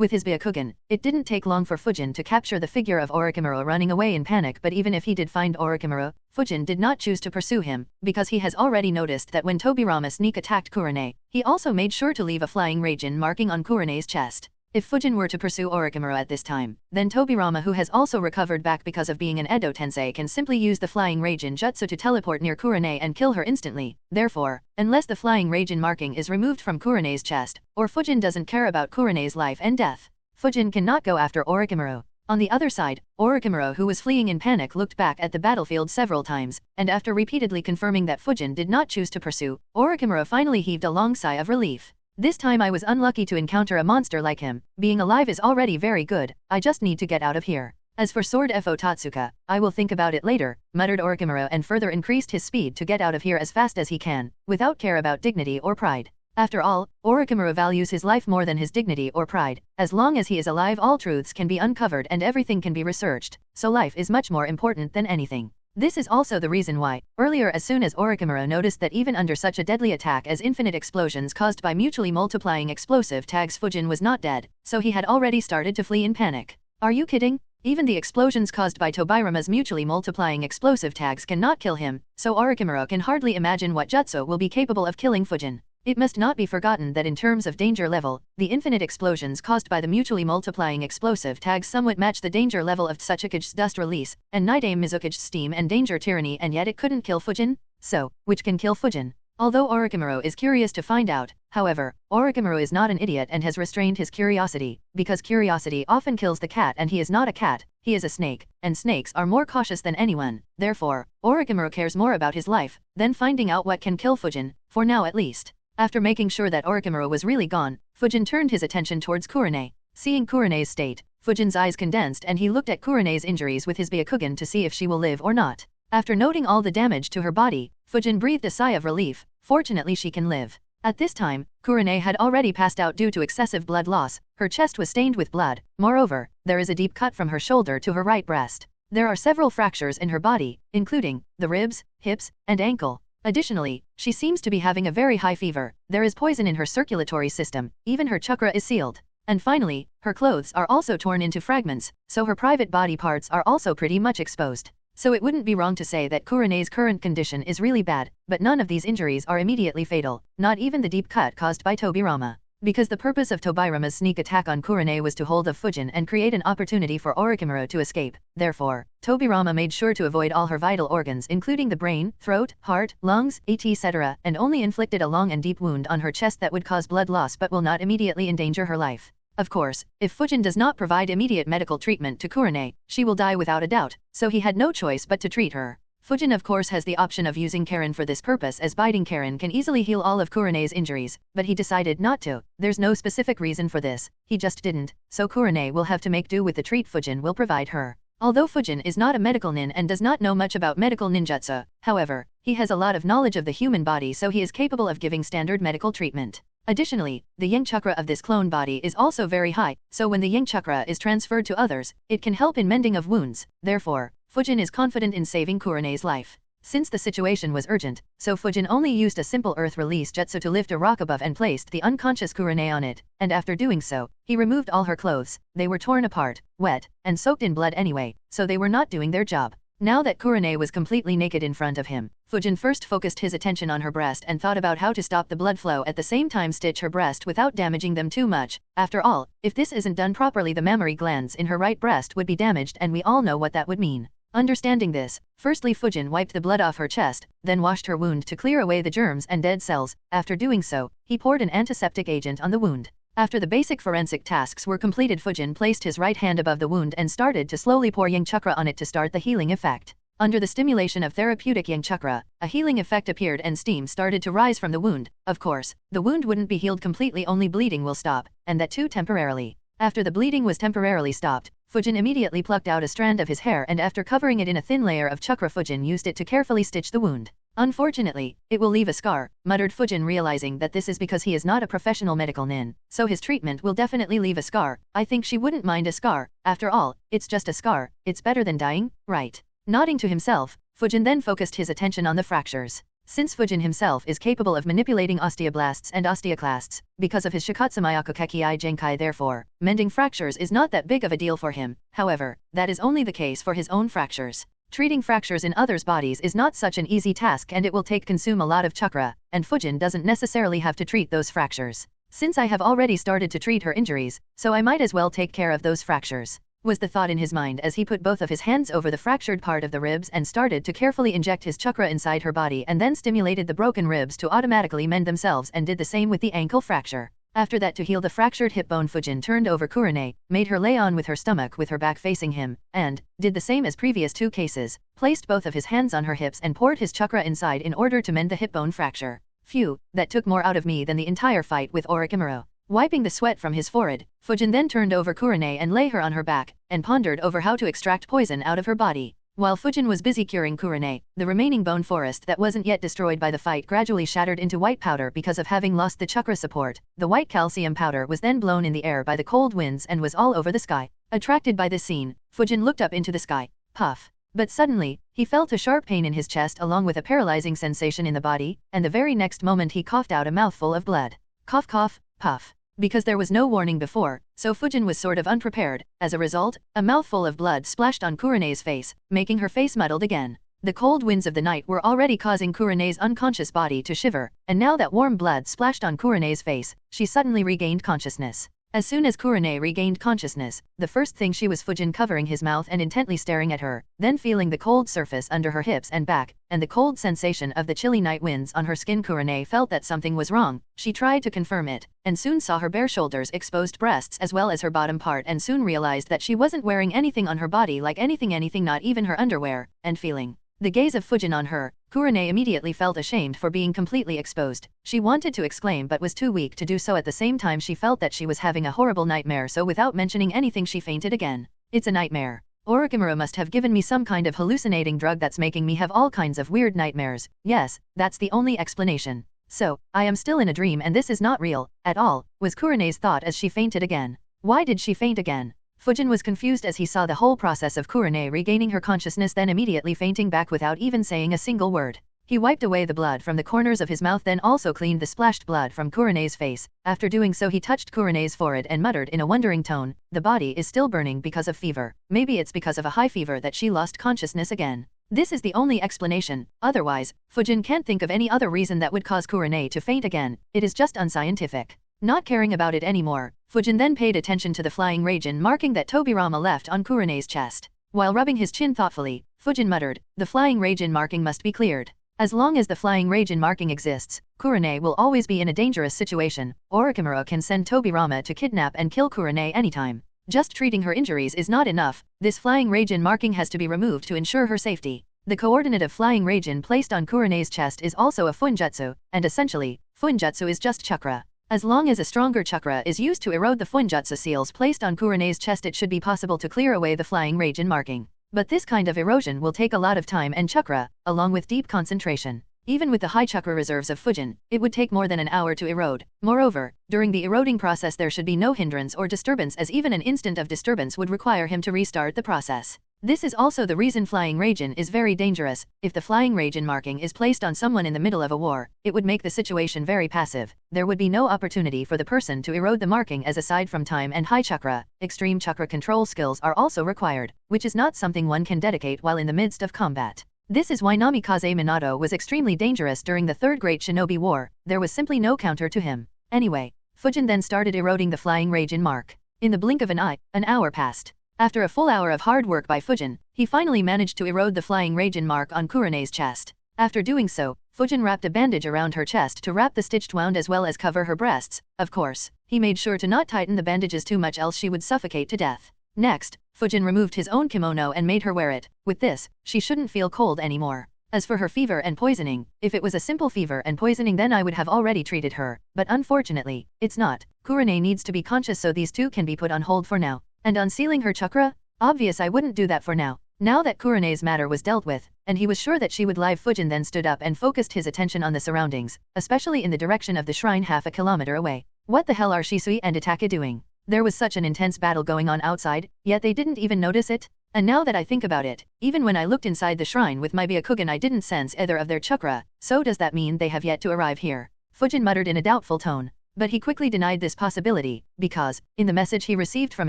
With his Byakugan, it didn't take long for Fujin to capture the figure of Orochimaru running away in panic, but even if he did find Orochimaru, Fujin did not choose to pursue him, because he has already noticed that when Tobirama sneak attacked Kurenai, he also made sure to leave a flying Raijin marking on Kurenai's chest. If Fujin were to pursue Orochimaru at this time, then Tobirama, who has also recovered back because of being an Edo Tensei, can simply use the flying Raijin jutsu to teleport near Kurenai and kill her instantly. Therefore, unless the flying Raijin marking is removed from Kurenai's chest, or Fujin doesn't care about Kurenai's life and death, Fujin cannot go after Orochimaru. On the other side, Orochimaru, who was fleeing in panic, looked back at the battlefield several times, and after repeatedly confirming that Fujin did not choose to pursue, Orochimaru finally heaved a long sigh of relief. This time I was unlucky to encounter a monster like him. Being alive is already very good, I just need to get out of here. As for Sword Fo Tatsuka, I will think about it later, muttered Orochimaru, and further increased his speed to get out of here as fast as he can, without care about dignity or pride. After all, Orochimaru values his life more than his dignity or pride. As long as he is alive, all truths can be uncovered and everything can be researched, so life is much more important than anything. This is also the reason why, earlier, as soon as Orochimaru noticed that even under such a deadly attack as infinite explosions caused by mutually multiplying explosive tags, Fujin was not dead, so he had already started to flee in panic. Are you kidding? Even the explosions caused by Tobirama's mutually multiplying explosive tags cannot kill him, so Orochimaru can hardly imagine what jutsu will be capable of killing Fujin. It must not be forgotten that in terms of danger level, the infinite explosions caused by the mutually multiplying explosive tags somewhat match the danger level of Tsuchikage's dust release, and Night Aim Mizukage's steam and danger tyranny, and yet it couldn't kill Fujin? So, which can kill Fujin? Although Orochimaru is curious to find out, however, Orochimaru is not an idiot and has restrained his curiosity, because curiosity often kills the cat, and he is not a cat, he is a snake, and snakes are more cautious than anyone. Therefore, Orochimaru cares more about his life than finding out what can kill Fujin, for now at least. After making sure that Orochimaru was really gone, Fujin turned his attention towards Kurenai. Seeing Kurenai's state, Fujin's eyes condensed and he looked at Kurenai's injuries with his Byakugan to see if she will live or not. After noting all the damage to her body, Fujin breathed a sigh of relief. Fortunately, she can live. At this time, Kurenai had already passed out due to excessive blood loss. Her chest was stained with blood. Moreover, there is a deep cut from her shoulder to her right breast. There are several fractures in her body, including the ribs, hips, and ankle. Additionally, she seems to be having a very high fever. There is poison in her circulatory system. Even her chakra is sealed. And finally, her clothes are also torn into fragments, so her private body parts are also pretty much exposed. So it wouldn't be wrong to say that Kurenai's current condition is really bad, but none of these injuries are immediately fatal, not even the deep cut caused by Tobirama. Because the purpose of Tobirama's sneak attack on Kurenai was to hold off Fujin and create an opportunity for Orochimaru to escape. Therefore, Tobirama made sure to avoid all her vital organs, including the brain, throat, heart, lungs, etc., and only inflicted a long and deep wound on her chest that would cause blood loss but will not immediately endanger her life. Of course, if Fujin does not provide immediate medical treatment to Kurenai, she will die without a doubt, so he had no choice but to treat her. Fujin of course has the option of using Karen for this purpose, as biting Karen can easily heal all of Kurenai's injuries, but he decided not to. There's no specific reason for this, he just didn't, so Kurenai will have to make do with the treat Fujin will provide her. Although Fujin is not a medical nin and does not know much about medical ninjutsu, however, he has a lot of knowledge of the human body, so he is capable of giving standard medical treatment. Additionally, the yang chakra of this clone body is also very high, so when the yang chakra is transferred to others, it can help in mending of wounds. Therefore, Fujin is confident in saving Kurenai's life. Since the situation was urgent, so Fujin only used a simple earth release jutsu to lift a rock above and placed the unconscious Kurenai on it, and after doing so, he removed all her clothes. They were torn apart, wet, and soaked in blood anyway, so they were not doing their job. Now that Kurenai was completely naked in front of him, Fujin first focused his attention on her breast and thought about how to stop the blood flow, at the same time stitch her breast without damaging them too much. After all, if this isn't done properly, the mammary glands in her right breast would be damaged, and we all know what that would mean. Understanding this, firstly Fujin wiped the blood off her chest, then washed her wound to clear away the germs and dead cells. After doing so, he poured an antiseptic agent on the wound. After the basic forensic tasks were completed, Fujin placed his right hand above the wound and started to slowly pour yang chakra on it to start the healing effect. Under the stimulation of therapeutic yang chakra, a healing effect appeared and steam started to rise from the wound. Of course, the wound wouldn't be healed completely, only bleeding will stop, and that too temporarily. After the bleeding was temporarily stopped, Fujin immediately plucked out a strand of his hair, and after covering it in a thin layer of chakra, Fujin used it to carefully stitch the wound. Unfortunately, it will leave a scar, muttered Fujin, realizing that this is because he is not a professional medical nin, so his treatment will definitely leave a scar. I think she wouldn't mind a scar. After all, it's just a scar, it's better than dying, right? Nodding to himself, Fujin then focused his attention on the fractures. Since Fujin himself is capable of manipulating osteoblasts and osteoclasts, because of his Shikatsumayako Kekkei Genkai therefore, mending fractures is not that big of a deal for him. However, that is only the case for his own fractures. Treating fractures in others' bodies is not such an easy task and it will consume a lot of chakra, and Fujin doesn't necessarily have to treat those fractures. Since I have already started to treat her injuries, so I might as well take care of those fractures, was the thought in his mind as he put both of his hands over the fractured part of the ribs and started to carefully inject his chakra inside her body and then stimulated the broken ribs to automatically mend themselves and did the same with the ankle fracture. After that, to heal the fractured hip bone, Fujin turned over Kurone, made her lay on with her stomach with her back facing him, and did the same as previous 2 cases, placed both of his hands on her hips and poured his chakra inside in order to mend the hip bone fracture. Phew, that took more out of me than the entire fight with Orochimaru. Wiping the sweat from his forehead, Fujin then turned over Kurone and lay her on her back, and pondered over how to extract poison out of her body. While Fujin was busy curing Kurone, the remaining bone forest that wasn't yet destroyed by the fight gradually shattered into white powder because of having lost the chakra support. The white calcium powder was then blown in the air by the cold winds and was all over the sky. Attracted by this scene, Fujin looked up into the sky. Puff. But suddenly, he felt a sharp pain in his chest along with a paralyzing sensation in the body, and the very next moment he coughed out a mouthful of blood. Cough cough, puff. Because there was no warning before, so Fujin was sort of unprepared. As a result, a mouthful of blood splashed on Kurone's face, making her face muddled again. The cold winds of the night were already causing Kurone's unconscious body to shiver, and now that warm blood splashed on Kurone's face, she suddenly regained consciousness. As soon as Kurone regained consciousness, the first thing she was Fujin covering his mouth and intently staring at her, then feeling the cold surface under her hips and back, and the cold sensation of the chilly night winds on her skin. Kurone felt that something was wrong. She tried to confirm it, and soon saw her bare shoulders, exposed breasts as well as her bottom part, and soon realized that she wasn't wearing anything on her body, like anything, not even her underwear, and feeling the gaze of Fujin on her, Kurone immediately felt ashamed for being completely exposed. She wanted to exclaim but was too weak to do so. At the same time she felt that she was having a horrible nightmare, so without mentioning anything she fainted again. It's a nightmare. Orochimaru must have given me some kind of hallucinating drug that's making me have all kinds of weird nightmares. Yes, that's the only explanation. So, I am still in a dream and this is not real, at all, was Kurone's thought as she fainted again. Why did she faint again? Fujin was confused as he saw the whole process of Kurone regaining her consciousness then immediately fainting back without even saying a single word. He wiped away the blood from the corners of his mouth, then also cleaned the splashed blood from Kurone's face. After doing so he touched Kurone's forehead and muttered in a wondering tone, "The body is still burning because of fever. Maybe it's because of a high fever that she lost consciousness again." This is the only explanation. Otherwise, Fujin can't think of any other reason that would cause Kurone to faint again. It is just unscientific. Not caring about it anymore, Fujin then paid attention to the flying Raijin marking that Tobirama left on Kurone's chest. While rubbing his chin thoughtfully, Fujin muttered, "The flying Raijin marking must be cleared. As long as the flying Raijin marking exists, Kurone will always be in a dangerous situation. Orochimaru can send Tobirama to kidnap and kill Kurone anytime. Just treating her injuries is not enough. This flying Raijin marking has to be removed to ensure her safety." The coordinate of flying Raijin placed on Kurone's chest is also a funjutsu, and essentially, funjutsu is just chakra. As long as a stronger chakra is used to erode the funjutsu seals placed on Kurone's chest, it should be possible to clear away the flying Raijin marking. But this kind of erosion will take a lot of time and chakra, along with deep concentration. Even with the high chakra reserves of Fujin, it would take more than an hour to erode. Moreover, during the eroding process there should be no hindrance or disturbance, as even an instant of disturbance would require him to restart the process. This is also the reason flying Raijin is very dangerous. If the flying Raijin marking is placed on someone in the middle of a war, it would make the situation very passive. There would be no opportunity for the person to erode the marking, as aside from time and high chakra, extreme chakra control skills are also required, which is not something one can dedicate while in the midst of combat. This is why Namikaze Minato was extremely dangerous during the Third Great Shinobi War. There was simply no counter to him. Anyway, Fujin then started eroding the flying Raijin mark. In the blink of an eye, an hour passed. After a full hour of hard work by Fujin, he finally managed to erode the flying Raijin mark on Kurone's chest. After doing so, Fujin wrapped a bandage around her chest to wrap the stitched wound as well as cover her breasts. Of course, he made sure to not tighten the bandages too much, else she would suffocate to death. Next, Fujin removed his own kimono and made her wear it. With this, she shouldn't feel cold anymore. As for her fever and poisoning, if it was a simple fever and poisoning then I would have already treated her, but unfortunately, it's not. Kurone needs to be conscious, so these two can be put on hold for now. And on sealing her chakra? Obvious I wouldn't do that for now. Now that Kurone's matter was dealt with, and he was sure that she would live, Fujin then stood up and focused his attention on the surroundings, especially in the direction of the shrine half a kilometer away. What the hell are Shisui and Itake doing? There was such an intense battle going on outside, yet they didn't even notice it? And now that I think about it, even when I looked inside the shrine with my Byakugan I didn't sense either of their chakra, so does that mean they have yet to arrive here? Fujin muttered in a doubtful tone. But he quickly denied this possibility, because, in the message he received from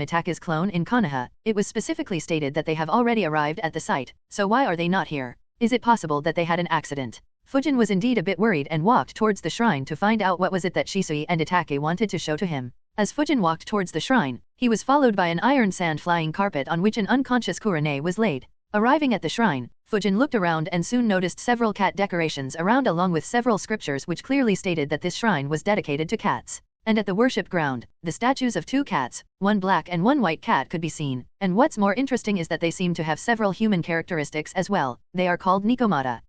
Itake's clone in Konoha, it was specifically stated that they have already arrived at the site, so why are they not here? Is it possible that they had an accident? Fujin was indeed a bit worried and walked towards the shrine to find out what was it that Shisui and Itake wanted to show to him. As Fujin walked towards the shrine, he was followed by an iron sand flying carpet on which an unconscious Kurane was laid. Arriving at the shrine, Fujin looked around and soon noticed several cat decorations around along with several scriptures which clearly stated that this shrine was dedicated to cats. And at the worship ground, the statues of 2 cats, one black and one white cat could be seen, and what's more interesting is that they seem to have several human characteristics as well. They are called Nikomata.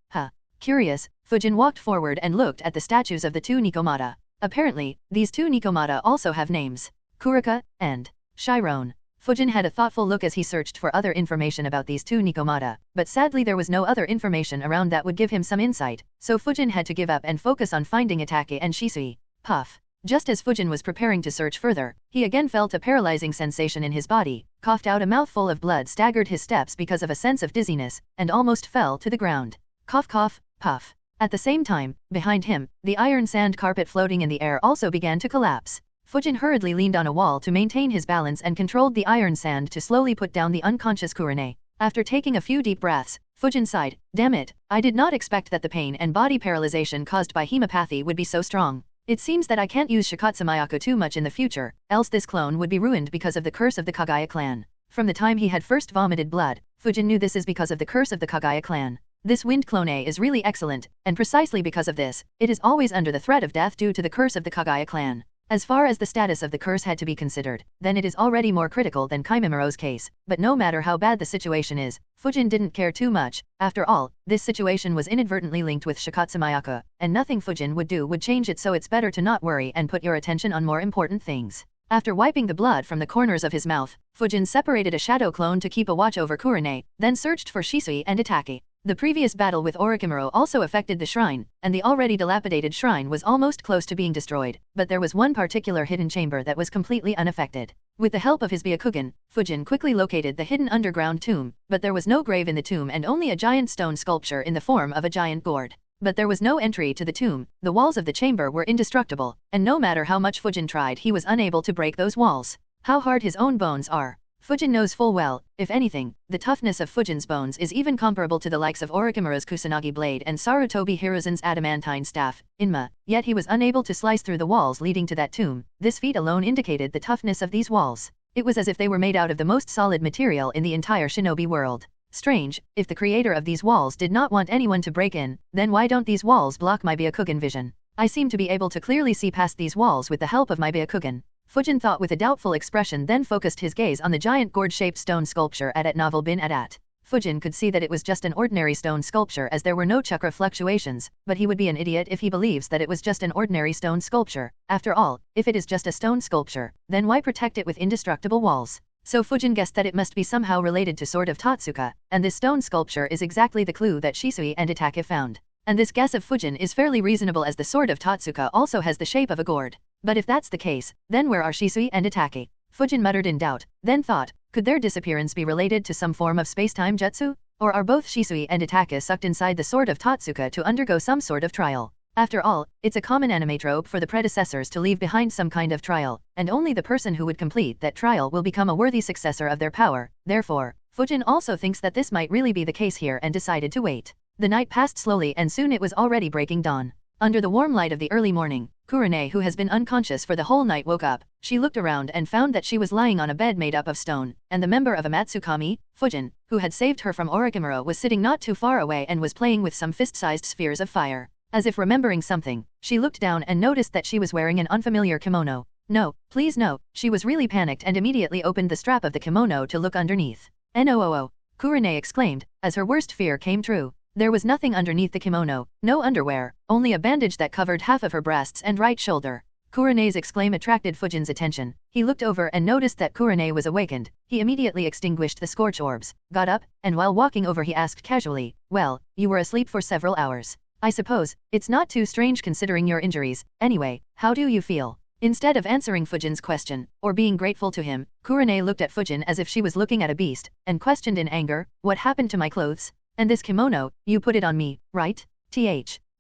Curious, Fujin walked forward and looked at the statues of the 2 Nikomata. Apparently, these 2 Nikomata also have names, Kurika and Chiron. Fujin had a thoughtful look as he searched for other information about these 2 Nikomata, but sadly there was no other information around that would give him some insight, so Fujin had to give up and focus on finding Itake and Shisui. Puff. Just as Fujin was preparing to search further, he again felt a paralyzing sensation in his body, coughed out a mouthful of blood, staggered his steps because of a sense of dizziness, and almost fell to the ground. Cough cough, puff. At the same time, behind him, the iron sand carpet floating in the air also began to collapse. Fujin hurriedly leaned on a wall to maintain his balance and controlled the iron sand to slowly put down the unconscious Kurane. After taking a few deep breaths, Fujin sighed. Damn it, I did not expect that the pain and body paralyzation caused by hemopathy would be so strong. It seems that I can't use Shikatsumayako too much in the future, else this clone would be ruined because of the curse of the Kagaya clan. From the time he had first vomited blood, Fujin knew this is because of the curse of the Kagaya clan. This wind clone is really excellent, and precisely because of this, it is always under the threat of death due to the curse of the Kagaya clan. As far as the status of the curse had to be considered, then it is already more critical than Kaimimiro's case, but no matter how bad the situation is, Fujin didn't care too much. After all, this situation was inadvertently linked with Shikatsumayaka, and nothing Fujin would do would change it, so it's better to not worry and put your attention on more important things. After wiping the blood from the corners of his mouth, Fujin separated a shadow clone to keep a watch over Kurane, then searched for Shisui and Itake. The previous battle with Orochimaru also affected the shrine, and the already dilapidated shrine was almost close to being destroyed, but there was one particular hidden chamber that was completely unaffected. With the help of his Byakugan, Fujin quickly located the hidden underground tomb, but there was no grave in the tomb and only a giant stone sculpture in the form of a giant gourd. But there was no entry to the tomb, the walls of the chamber were indestructible, and no matter how much Fujin tried he was unable to break those walls. How hard his own bones are. Fujin knows full well, if anything, the toughness of Fujin's bones is even comparable to the likes of Orochimaru's Kusanagi blade and Sarutobi Hiruzen's adamantine staff, Inma, yet he was unable to slice through the walls leading to that tomb. This feat alone indicated the toughness of these walls. It was as if they were made out of the most solid material in the entire shinobi world. Strange, if the creator of these walls did not want anyone to break in, then why don't these walls block my Byakugan vision? I seem to be able to clearly see past these walls with the help of my Byakugan. Fujin thought with a doubtful expression, then focused his gaze on the giant gourd-shaped stone sculpture at Novel Bin Adat. Fujin could see that it was just an ordinary stone sculpture as there were no chakra fluctuations, but he would be an idiot if he believes that it was just an ordinary stone sculpture. After all, if it is just a stone sculpture, then why protect it with indestructible walls? So Fujin guessed that it must be somehow related to Sword of Totsuka, and this stone sculpture is exactly the clue that Shisui and Itake found. And this guess of Fujin is fairly reasonable as the Sword of Totsuka also has the shape of a gourd. But if that's the case, then where are Shisui and Itake? Fujin muttered in doubt, then thought, could their disappearance be related to some form of space-time jutsu? Or are both Shisui and Itake sucked inside the Sword of Totsuka to undergo some sort of trial? After all, it's a common anime trope for the predecessors to leave behind some kind of trial, and only the person who would complete that trial will become a worthy successor of their power. Therefore, Fujin also thinks that this might really be the case here and decided to wait. The night passed slowly and soon it was already breaking dawn. Under the warm light of the early morning, Kurane, who has been unconscious for the whole night, woke up. She looked around and found that she was lying on a bed made up of stone, and the member of Amatsukami, Fujin, who had saved her from Orochimaru, was sitting not too far away and was playing with some fist-sized spheres of fire. As if remembering something, she looked down and noticed that she was wearing an unfamiliar kimono. No, please no. She was really panicked and immediately opened the strap of the kimono to look underneath. "No!" Kurane exclaimed, as her worst fear came true. There was nothing underneath the kimono, no underwear, only a bandage that covered half of her breasts and right shoulder. Kurane's exclaim attracted Fujin's attention. He looked over and noticed that Kurane was awakened. He immediately extinguished the scorch orbs, got up, and while walking over he asked casually, "Well, you were asleep for several hours. I suppose, it's not too strange considering your injuries. Anyway, how do you feel?" Instead of answering Fujin's question, or being grateful to him, Kurone looked at Fujin as if she was looking at a beast, and questioned in anger, what happened to my clothes? And this kimono, you put it on me, right?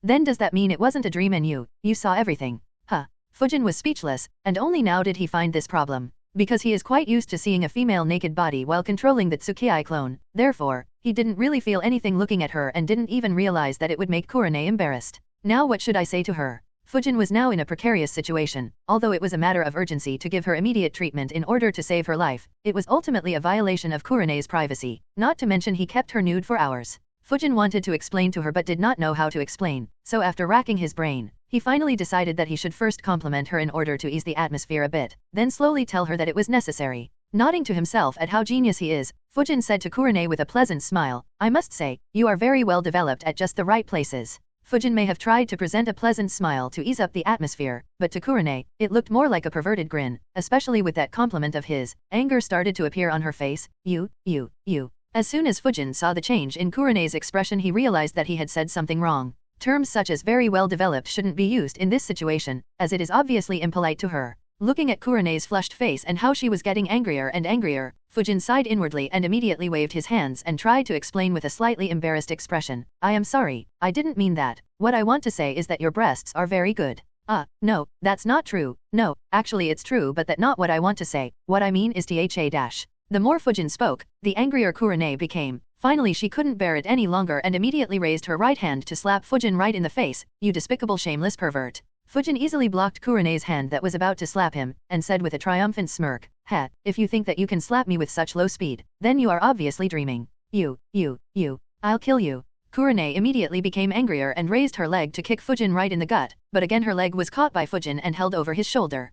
Then does that mean it wasn't a dream and you saw everything? Huh. Fujin was speechless, and only now did he find this problem. Because he is quite used to seeing a female naked body while controlling the Tsukii clone, therefore, he didn't really feel anything looking at her and didn't even realize that it would make Kurone embarrassed. Now what should I say to her? Fujin was now in a precarious situation. Although it was a matter of urgency to give her immediate treatment in order to save her life, it was ultimately a violation of Kurone's privacy, not to mention he kept her nude for hours. Fujin wanted to explain to her but did not know how to explain, so after racking his brain, he finally decided that he should first compliment her in order to ease the atmosphere a bit, then slowly tell her that it was necessary. Nodding to himself at how genius he is, Fujin said to Kurone with a pleasant smile, I must say, you are very well developed at just the right places. Fujin may have tried to present a pleasant smile to ease up the atmosphere, but to Kurone, it looked more like a perverted grin, especially with that compliment of his. Anger started to appear on her face. You. As soon as Fujin saw the change in Kurone's expression, he realized that he had said something wrong. Terms such as very well developed shouldn't be used in this situation, as it is obviously impolite to her. Looking at Kurone's flushed face and how she was getting angrier and angrier, Fujin sighed inwardly and immediately waved his hands and tried to explain with a slightly embarrassed expression. I am sorry, I didn't mean that. What I want to say is that your breasts are very good. No, that's not true. No, actually it's true, but that's not what I want to say. What I mean is tha-. The more Fujin spoke, the angrier Kurone became. Finally she couldn't bear it any longer and immediately raised her right hand to slap Fujin right in the face. You despicable shameless pervert. Fujin easily blocked Kurone's hand that was about to slap him, and said with a triumphant smirk, if you think that you can slap me with such low speed, then you are obviously dreaming. I'll kill you. Kurone immediately became angrier and raised her leg to kick Fujin right in the gut, but again her leg was caught by Fujin and held over his shoulder.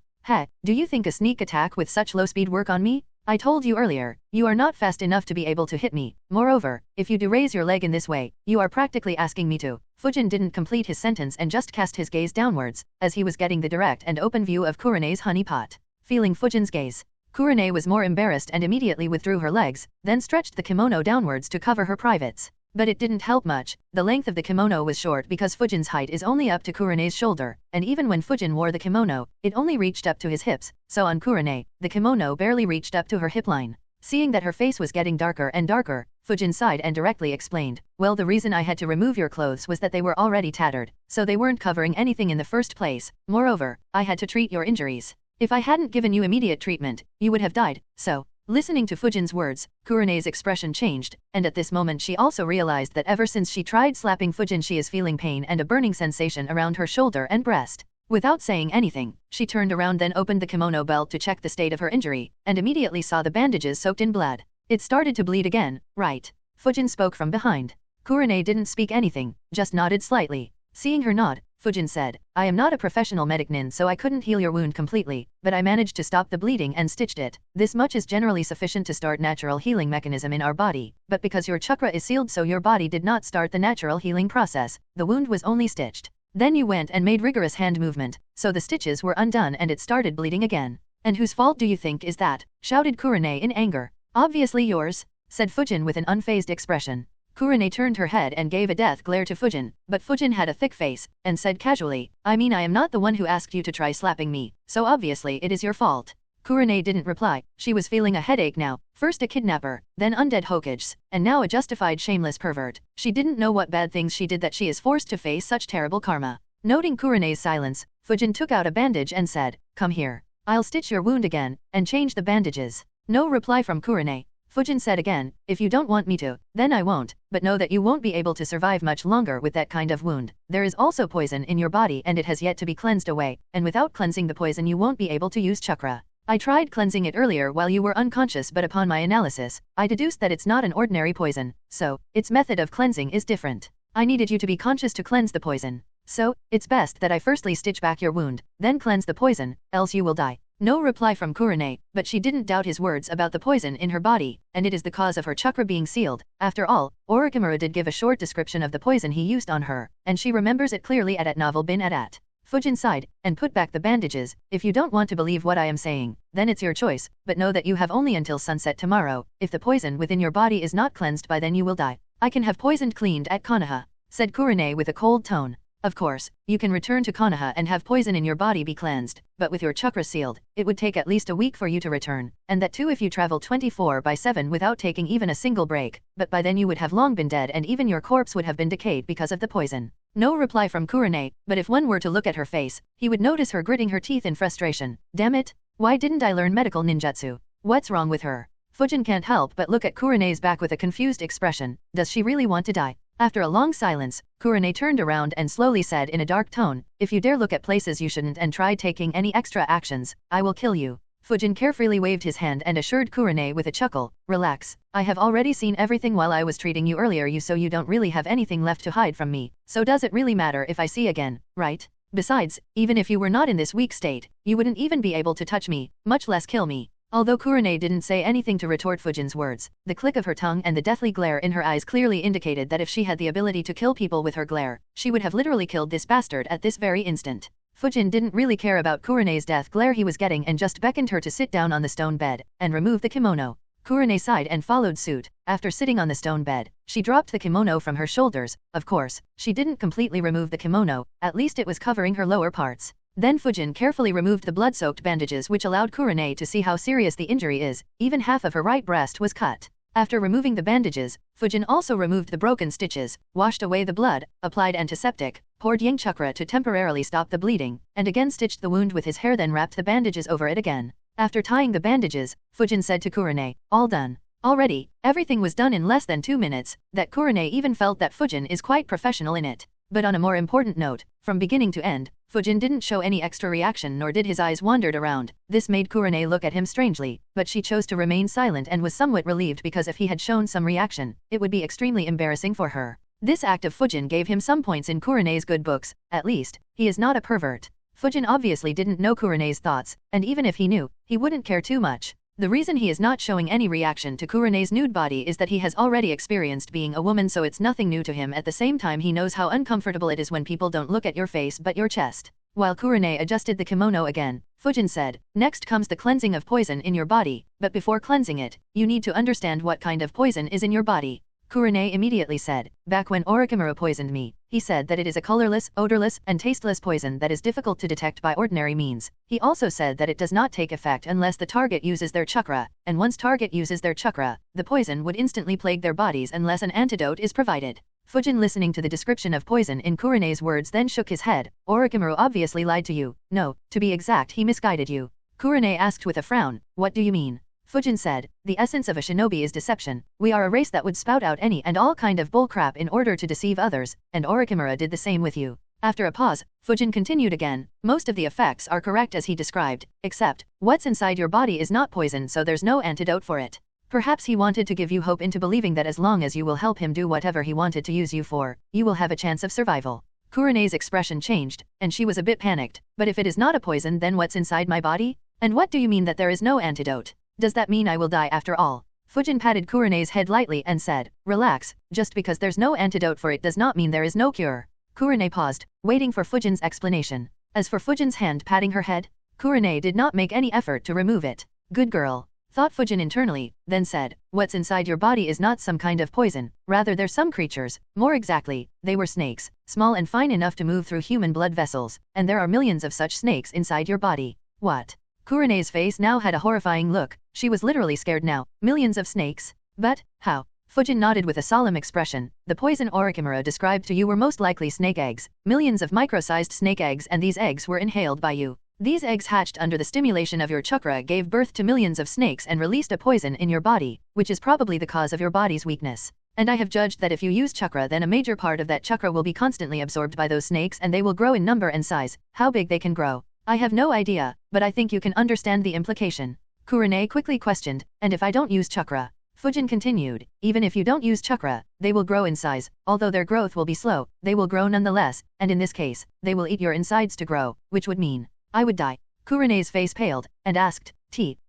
Do you think a sneak attack with such low speed work on me? I told you earlier, you are not fast enough to be able to hit me. Moreover, if you do raise your leg in this way, you are practically asking me to. Fujin didn't complete his sentence and just cast his gaze downwards, as he was getting the direct and open view of Kurone's honey pot. Feeling Fujin's gaze, Kurone was more embarrassed and immediately withdrew her legs, then stretched the kimono downwards to cover her privates. But it didn't help much. The length of the kimono was short because Fujin's height is only up to Kurone's shoulder, and even when Fujin wore the kimono, it only reached up to his hips, so on Kurone, the kimono barely reached up to her hip line. Seeing that her face was getting darker and darker, Fujin sighed and directly explained, well, the reason I had to remove your clothes was that they were already tattered, so they weren't covering anything in the first place. Moreover, I had to treat your injuries. If I hadn't given you immediate treatment, you would have died, so. Listening to Fujin's words, Kurone's expression changed, and at this moment she also realized that ever since she tried slapping Fujin she is feeling pain and a burning sensation around her shoulder and breast. Without saying anything, she turned around then opened the kimono belt to check the state of her injury, and immediately saw the bandages soaked in blood. It started to bleed again, right? Fujin spoke from behind. Kurone didn't speak anything, just nodded slightly. Seeing her nod, Fujin said, I am not a professional medic nin, so I couldn't heal your wound completely, but I managed to stop the bleeding and stitched it. This much is generally sufficient to start natural healing mechanism in our body, but because your chakra is sealed so your body did not start the natural healing process, the wound was only stitched. Then you went and made rigorous hand movement, so the stitches were undone and it started bleeding again. And whose fault do you think is that? Shouted Kurone in anger. Obviously yours, said Fujin with an unfazed expression. Kurone turned her head and gave a death glare to Fujin, but Fujin had a thick face, and said casually, I mean I am not the one who asked you to try slapping me, so obviously it is your fault. Kurone didn't reply. She was feeling a headache now, first a kidnapper, then undead Hokages, and now a justified shameless pervert. She didn't know what bad things she did that she is forced to face such terrible karma. Noting Kurone's silence, Fujin took out a bandage and said, come here. I'll stitch your wound again, and change the bandages. No reply from Kurone. Fujin said again, if you don't want me to, then I won't, but know that you won't be able to survive much longer with that kind of wound. There is also poison in your body and it has yet to be cleansed away, and without cleansing the poison you won't be able to use chakra. I tried cleansing it earlier while you were unconscious, but upon my analysis, I deduced that it's not an ordinary poison, so, its method of cleansing is different. I needed you to be conscious to cleanse the poison. So, it's best that I firstly stitch back your wound, then cleanse the poison, else you will die. No reply from Kurone, but she didn't doubt his words about the poison in her body, and it is the cause of her chakra being sealed. After all, Orochimaru did give a short description of the poison he used on her, and she remembers it clearly at novel bin at. Fujin sighed, and put back the bandages. If you don't want to believe what I am saying, then it's your choice, but know that you have only until sunset tomorrow. If the poison within your body is not cleansed by then you will die. I can have poisoned cleaned at Konoha, said Kurone with a cold tone. Of course, you can return to Konoha and have poison in your body be cleansed, but with your chakra sealed, it would take at least a week for you to return, and that too if you travel 24/7 without taking even a single break, but by then you would have long been dead and even your corpse would have been decayed because of the poison. No reply from Kurenai, but if one were to look at her face, he would notice her gritting her teeth in frustration. Damn it! Why didn't I learn medical ninjutsu? What's wrong with her? Fujin can't help but look at Kurenai's back with a confused expression. Does she really want to die? After a long silence, Kurenai turned around and slowly said in a dark tone, if you dare look at places you shouldn't and try taking any extra actions, I will kill you. Fujin carefully waved his hand and assured Kurenai with a chuckle, relax. I have already seen everything while I was treating you earlier so you don't really have anything left to hide from me, so does it really matter if I see again, right? Besides, even if you were not in this weak state, you wouldn't even be able to touch me, much less kill me. Although Kurenai didn't say anything to retort Fujin's words, the click of her tongue and the deathly glare in her eyes clearly indicated that if she had the ability to kill people with her glare, she would have literally killed this bastard at this very instant. Fujin didn't really care about Kurenai's death glare he was getting and just beckoned her to sit down on the stone bed, and remove the kimono. Kurenai sighed and followed suit. After sitting on the stone bed, she dropped the kimono from her shoulders. Of course, she didn't completely remove the kimono, at least it was covering her lower parts. Then Fujin carefully removed the blood-soaked bandages which allowed Kurenai to see how serious the injury is. Even half of her right breast was cut. After removing the bandages, Fujin also removed the broken stitches, washed away the blood, applied antiseptic, poured yang chakra to temporarily stop the bleeding, and again stitched the wound with his hair, then wrapped the bandages over it again. After tying the bandages, Fujin said to Kurenai, all done. Already, everything was done in less than 2 minutes, that Kurenai even felt that Fujin is quite professional in it. But on a more important note, from beginning to end, Fujin didn't show any extra reaction nor did his eyes wandered around. This made Kurenai look at him strangely, but she chose to remain silent and was somewhat relieved because if he had shown some reaction, it would be extremely embarrassing for her. This act of Fujin gave him some points in Kurenai's good books, at least, he is not a pervert. Fujin obviously didn't know Kurenai's thoughts, and even if he knew, he wouldn't care too much. The reason he is not showing any reaction to Kurenai's nude body is that he has already experienced being a woman, so it's nothing new to him. At the same time, he knows how uncomfortable it is when people don't look at your face but your chest. While Kurenai adjusted the kimono again, Fujin said, next comes the cleansing of poison in your body, but before cleansing it, you need to understand what kind of poison is in your body. Kurenai immediately said, back when Orochimaru poisoned me, he said that it is a colorless, odorless, and tasteless poison that is difficult to detect by ordinary means. He also said that it does not take effect unless the target uses their chakra, and once target uses their chakra, the poison would instantly plague their bodies unless an antidote is provided. Fujin, listening to the description of poison in Kurenai's words, then shook his head. Orochimaru obviously lied to you. No, to be exact, he misguided you. Kurenai asked with a frown, what do you mean? Fujin said, the essence of a shinobi is deception. We are a race that would spout out any and all kind of bullcrap in order to deceive others, and Orochimaru did the same with you. After a pause, Fujin continued again, most of the effects are correct as he described, except, what's inside your body is not poison, so there's no antidote for it. Perhaps he wanted to give you hope into believing that as long as you will help him do whatever he wanted to use you for, you will have a chance of survival. Kurenai's expression changed, and she was a bit panicked. But if it is not a poison, then what's inside my body? And what do you mean that there is no antidote? Does that mean I will die after all? Fujin patted Kurenai's head lightly and said, relax, just because there's no antidote for it does not mean there is no cure. Kurenai paused, waiting for Fujin's explanation. As for Fujin's hand patting her head, Kurenai did not make any effort to remove it. Good girl, thought Fujin internally, then said, what's inside your body is not some kind of poison, rather they're some creatures, more exactly, they were snakes, small and fine enough to move through human blood vessels, and there are millions of such snakes inside your body. What? Kurenai's face now had a horrifying look, she was literally scared now. Millions of snakes? But, how? Fujin nodded with a solemn expression. The poison Orochimaru described to you were most likely snake eggs, millions of micro-sized snake eggs, and these eggs were inhaled by you. These eggs hatched under the stimulation of your chakra, gave birth to millions of snakes and released a poison in your body, which is probably the cause of your body's weakness. And I have judged that if you use chakra, then a major part of that chakra will be constantly absorbed by those snakes, and they will grow in number and size. How big they can grow, I have no idea, but I think you can understand the implication. Kurenai quickly questioned, and if I don't use chakra? Fujin continued, even if you don't use chakra, they will grow in size, although their growth will be slow, they will grow nonetheless, and in this case, they will eat your insides to grow, which would mean, I would die. Kurenai's face paled, and asked,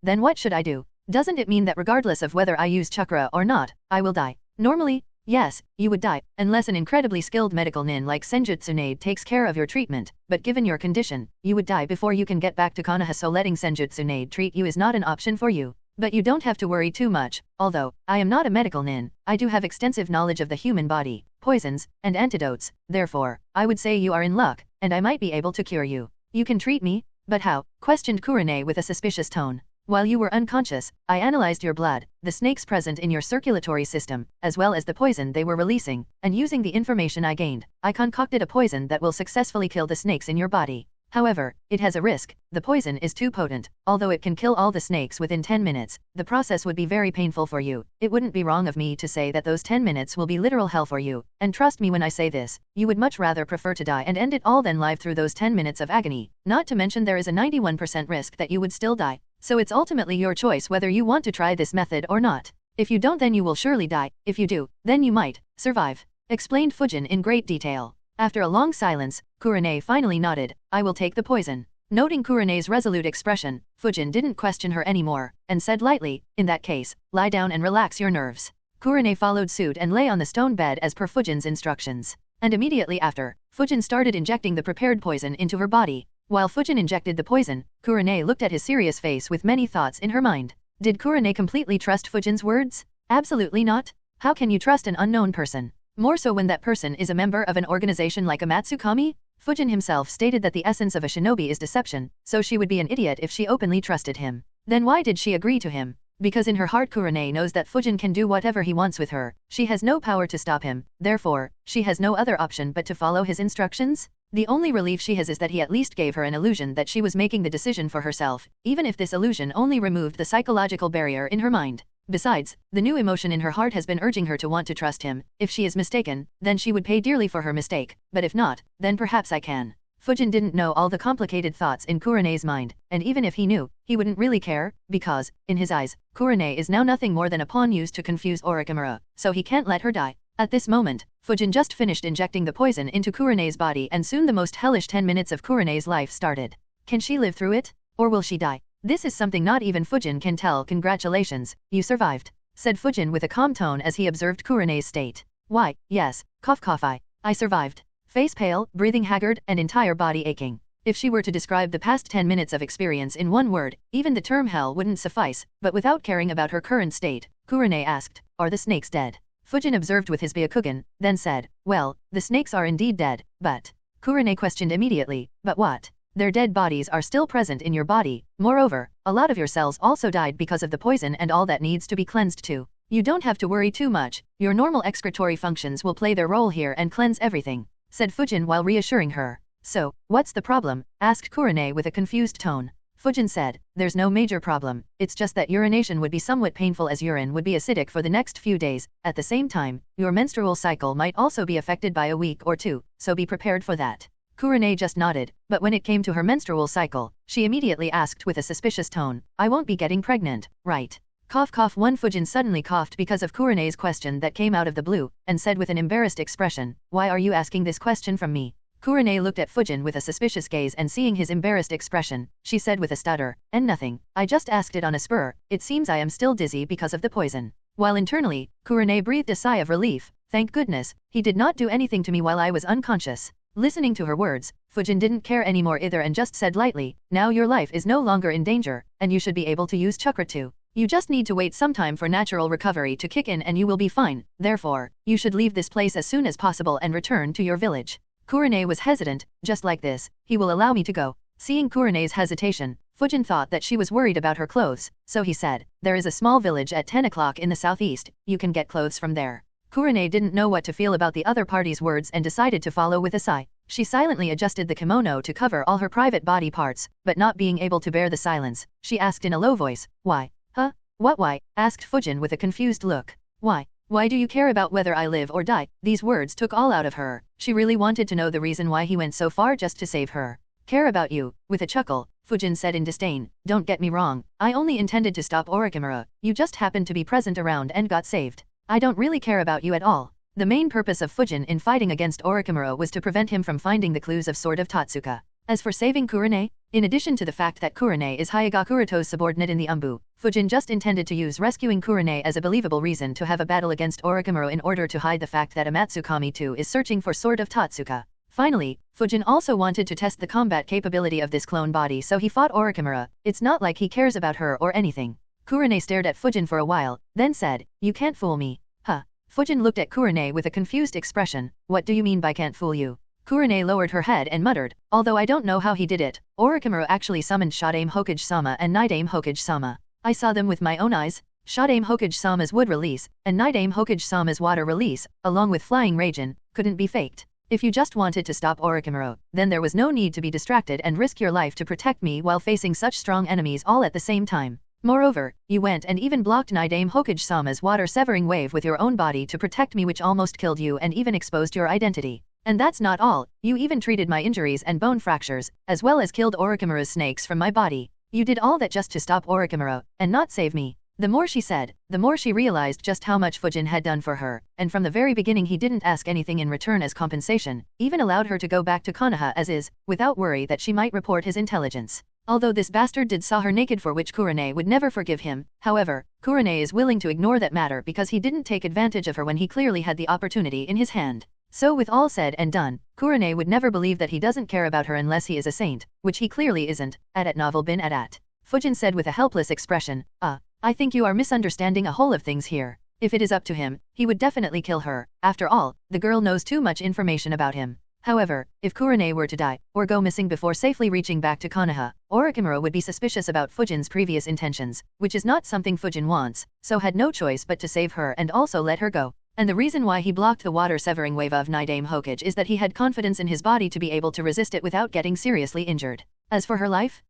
then what should I do? Doesn't it mean that regardless of whether I use chakra or not, I will die? Normally, yes, you would die, unless an incredibly skilled medical nin like Senjutsu takes care of your treatment, but given your condition, you would die before you can get back to Konoha, so letting Senjutsu treat you is not an option for you. But you don't have to worry too much, although, I am not a medical nin, I do have extensive knowledge of the human body. poisons, and antidotes, therefore, I would say you are in luck, and I might be able to cure you. You can treat me? But how? Questioned Kurone with a suspicious tone. While you were unconscious, I analyzed your blood, the snakes present in your circulatory system, as well as the poison they were releasing, and using the information I gained, I concocted a poison that will successfully kill the snakes in your body. However, it has a risk. The poison is too potent. Although it can kill all the snakes within 10 minutes, the process would be very painful for you. It wouldn't be wrong of me to say that those 10 minutes will be literal hell for you, and trust me when I say this, you would much rather prefer to die and end it all than live through those 10 minutes of agony. Not to mention there is a 91% risk that you would still die. So it's ultimately your choice whether you want to try this method or not. If you don't, then you will surely die. If you do, then you might survive. Explained Fujin in great detail. After a long silence, Kurone finally nodded. I will take the poison. Noting Kurone's resolute expression, Fujin didn't question her anymore, and said lightly, in that case, lie down and relax your nerves. Kurone followed suit and lay on the stone bed as per Fujin's instructions. And immediately after, Fujin started injecting the prepared poison into her body. While Fujin injected the poison, Kurone looked at his serious face with many thoughts in her mind. Did Kurone completely trust Fujin's words? Absolutely not. How can you trust an unknown person? More so when that person is a member of an organization like a Matsukami? Fujin himself stated that the essence of a shinobi is deception, so she would be an idiot if she openly trusted him. Then why did she agree to him? Because in her heart Kurone knows that Fujin can do whatever he wants with her. She has no power to stop him, therefore, she has no other option but to follow his instructions. The only relief she has is that he at least gave her an illusion that she was making the decision for herself, even if this illusion only removed the psychological barrier in her mind. Besides, the new emotion in her heart has been urging her to want to trust him. If she is mistaken, then she would pay dearly for her mistake, but if not, then perhaps I can. Fujin didn't know all the complicated thoughts in Kurone's mind, and even if he knew, he wouldn't really care, because, in his eyes, Kurone is now nothing more than a pawn used to confuse Orochimaru, so he can't let her die. At this moment, Fujin just finished injecting the poison into Kurone's body and soon the most hellish 10 minutes of Kurone's life started. Can she live through it? Or will she die? This is something not even Fujin can tell. Congratulations, you survived, said Fujin with a calm tone as he observed Kurone's state. Why, yes, cough I survived. Face pale, breathing haggard, and entire body aching. If she were to describe the past 10 minutes of experience in one word, even the term hell wouldn't suffice, but without caring about her current state, Kurone asked, are the snakes dead? Fujin observed with his Byakugan, then said, well, the snakes are indeed dead, but... Kurone questioned immediately, but what? Their dead bodies are still present in your body. Moreover, a lot of your cells also died because of the poison and all that needs to be cleansed too. You don't have to worry too much. Your normal excretory functions will play their role here and cleanse everything, said Fujin while reassuring her. So, what's the problem? Asked Kurone with a confused tone. Fujin said, there's no major problem, it's just that urination would be somewhat painful as urine would be acidic for the next few days. At the same time, your menstrual cycle might also be affected by a week or two, so be prepared for that. Kurone just nodded, but when it came to her menstrual cycle, she immediately asked with a suspicious tone, I won't be getting pregnant, right? Cough. One Fujin suddenly coughed because of Kurone's question that came out of the blue, and said with an embarrassed expression, why are you asking this question from me? Kurone looked at Fujin with a suspicious gaze and seeing his embarrassed expression, she said with a stutter, and nothing, I just asked it on a spur, it seems I am still dizzy because of the poison. While internally, Kurone breathed a sigh of relief, thank goodness, he did not do anything to me while I was unconscious. Listening to her words, Fujin didn't care anymore either and just said lightly, now your life is no longer in danger, and you should be able to use chakra too. You just need to wait some time for natural recovery to kick in and you will be fine, therefore, you should leave this place as soon as possible and return to your village. Kurone was hesitant, just like this, he will allow me to go. Seeing Kurone's hesitation, Fujin thought that she was worried about her clothes, so he said, there is a small village at 10 o'clock in the southeast, you can get clothes from there. Kurone didn't know what to feel about the other party's words and decided to follow with a sigh. She silently adjusted the kimono to cover all her private body parts, but not being able to bear the silence, she asked in a low voice, why? Huh? What why? Asked Fujin with a confused look. Why? Why do you care about whether I live or die? These words took all out of her. She really wanted to know the reason why he went so far just to save her. Care about you, with a chuckle, Fujin said in disdain, don't get me wrong, I only intended to stop Orochimaru, you just happened to be present around and got saved. I don't really care about you at all. The main purpose of Fujin in fighting against Orochimaru was to prevent him from finding the clues of Sword of Totsuka. As for saving Kurone, in addition to the fact that Kurone is Hyuga Kuroto's subordinate in the Umbu, Fujin just intended to use rescuing Kurone as a believable reason to have a battle against Orochimaru in order to hide the fact that a Matsukami too is searching for Sword of Totsuka. Finally, Fujin also wanted to test the combat capability of this clone body, so he fought Orochimaru. It's not like he cares about her or anything. Kurone stared at Fujin for a while, then said, you can't fool me. Huh. Fujin looked at Kurane with a confused expression. What do you mean by can't fool you? Kurane lowered her head and muttered, although I don't know how he did it, Orochimaru actually summoned Shadame Hokage-sama and Night-Aim Hokage-sama. I saw them with my own eyes. Shadame Hokage-sama's wood release, and Night-Aim Hokage-sama's water release, along with Flying Raijin, couldn't be faked. If you just wanted to stop Orochimaru, then there was no need to be distracted and risk your life to protect me while facing such strong enemies all at the same time. Moreover, you went and even blocked Night-Aim Hokage-sama's water-severing wave with your own body to protect me, which almost killed you and even exposed your identity. And that's not all, you even treated my injuries and bone fractures, as well as killed Orochimaru's snakes from my body. You did all that just to stop Orochimaru, and not save me. The more she said, the more she realized just how much Fujin had done for her, and from the very beginning he didn't ask anything in return as compensation, even allowed her to go back to Konoha as is, without worry that she might report his intelligence. Although this bastard did saw her naked, for which Kurane would never forgive him, however, Kurane is willing to ignore that matter because he didn't take advantage of her when he clearly had the opportunity in his hand. So with all said and done, Kurane would never believe that he doesn't care about her unless he is a saint, which he clearly isn't. At novel bin at. Fujin said with a helpless expression, I think you are misunderstanding a whole of things here. If it is up to him, he would definitely kill her. After all, the girl knows too much information about him. However, if Kurane were to die, or go missing before safely reaching back to Konoha, Orochimaru would be suspicious about Fujin's previous intentions, which is not something Fujin wants, so had no choice but to save her and also let her go. And the reason why he blocked the water-severing wave of Night-Aim Hokage is that he had confidence in his body to be able to resist it without getting seriously injured. As for her life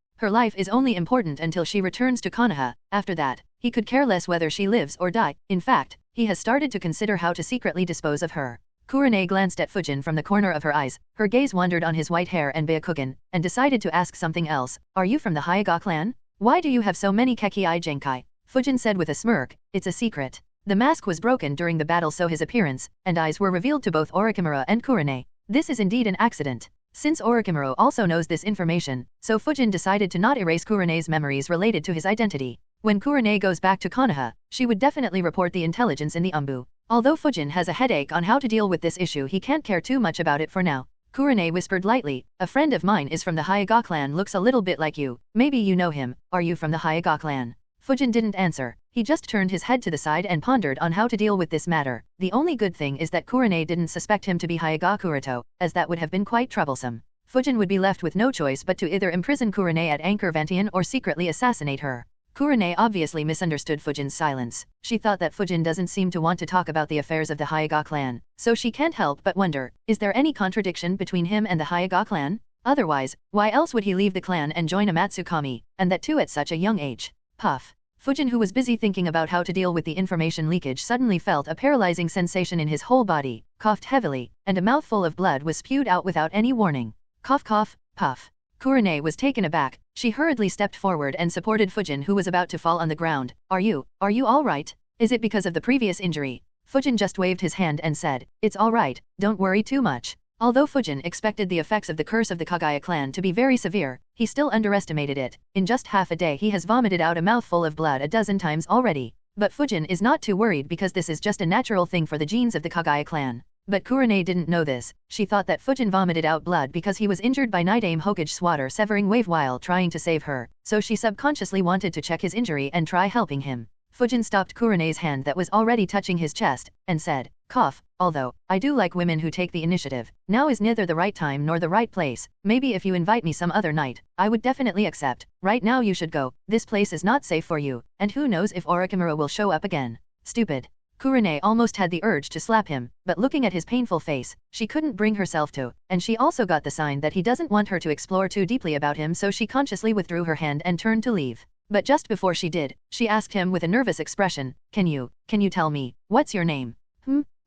is only important until she returns to Konoha. After that, he could care less whether she lives or die. In fact, he has started to consider how to secretly dispose of her. Kurane glanced at Fujin from the corner of her eyes, her gaze wandered on his white hair and Byakugan, and decided to ask something else. Are you from the Hyuga clan? Why do you have so many Kekii Genkai? Fujin said with a smirk, it's a secret. The mask was broken during the battle, so his appearance and eyes were revealed to both Orochimaru and Kurane. This is indeed an accident. Since Orochimaru also knows this information, so Fujin decided to not erase Kurane's memories related to his identity. When Kurane goes back to Konoha, she would definitely report the intelligence in the Umbu. Although Fujin has a headache on how to deal with this issue, he can't care too much about it for now. Kurane whispered lightly, a friend of mine is from the Hyuga clan, looks a little bit like you. Maybe you know him. Are you from the Hyuga clan? Fujin didn't answer. He just turned his head to the side and pondered on how to deal with this matter. The only good thing is that Kurane didn't suspect him to be Hyuga Kuroto, as that would have been quite troublesome. Fujin would be left with no choice but to either imprison Kurane at Anchor Vantian or secretly assassinate her. Kurane obviously misunderstood Fujin's silence. She thought that Fujin doesn't seem to want to talk about the affairs of the Hyuga clan, so she can't help but wonder, is there any contradiction between him and the Hyuga clan? Otherwise, why else would he leave the clan and join a Matsukami, and that too at such a young age? Puff. Fujin, who was busy thinking about how to deal with the information leakage, suddenly felt a paralyzing sensation in his whole body, coughed heavily, and a mouthful of blood was spewed out without any warning. Cough cough, puff. Kurane was taken aback. She hurriedly stepped forward and supported Fujin, who was about to fall on the ground. Are you all right? Is it because of the previous injury? Fujin just waved his hand and said, it's all right, don't worry too much. Although Fujin expected the effects of the curse of the Kaguya clan to be very severe, he still underestimated it. In just half a day he has vomited out a mouthful of blood a dozen times already. But Fujin is not too worried because this is just a natural thing for the genes of the Kaguya clan. But Kurane didn't know this. She thought that Fujin vomited out blood because he was injured by Night-Aim Hokage's water-severing wave while trying to save her, so she subconsciously wanted to check his injury and try helping him. Fujin stopped Kurane's hand that was already touching his chest, and said, cough, although, I do like women who take the initiative. Now is neither the right time nor the right place. Maybe if you invite me some other night, I would definitely accept. Right now you should go. This place is not safe for you, and who knows if Orochimaru will show up again. Stupid. Kurane almost had the urge to slap him, but looking at his painful face, she couldn't bring herself to, and she also got the sign that he doesn't want her to explore too deeply about him, so she consciously withdrew her hand and turned to leave. But just before she did, she asked him with a nervous expression, Can you tell me, what's your name?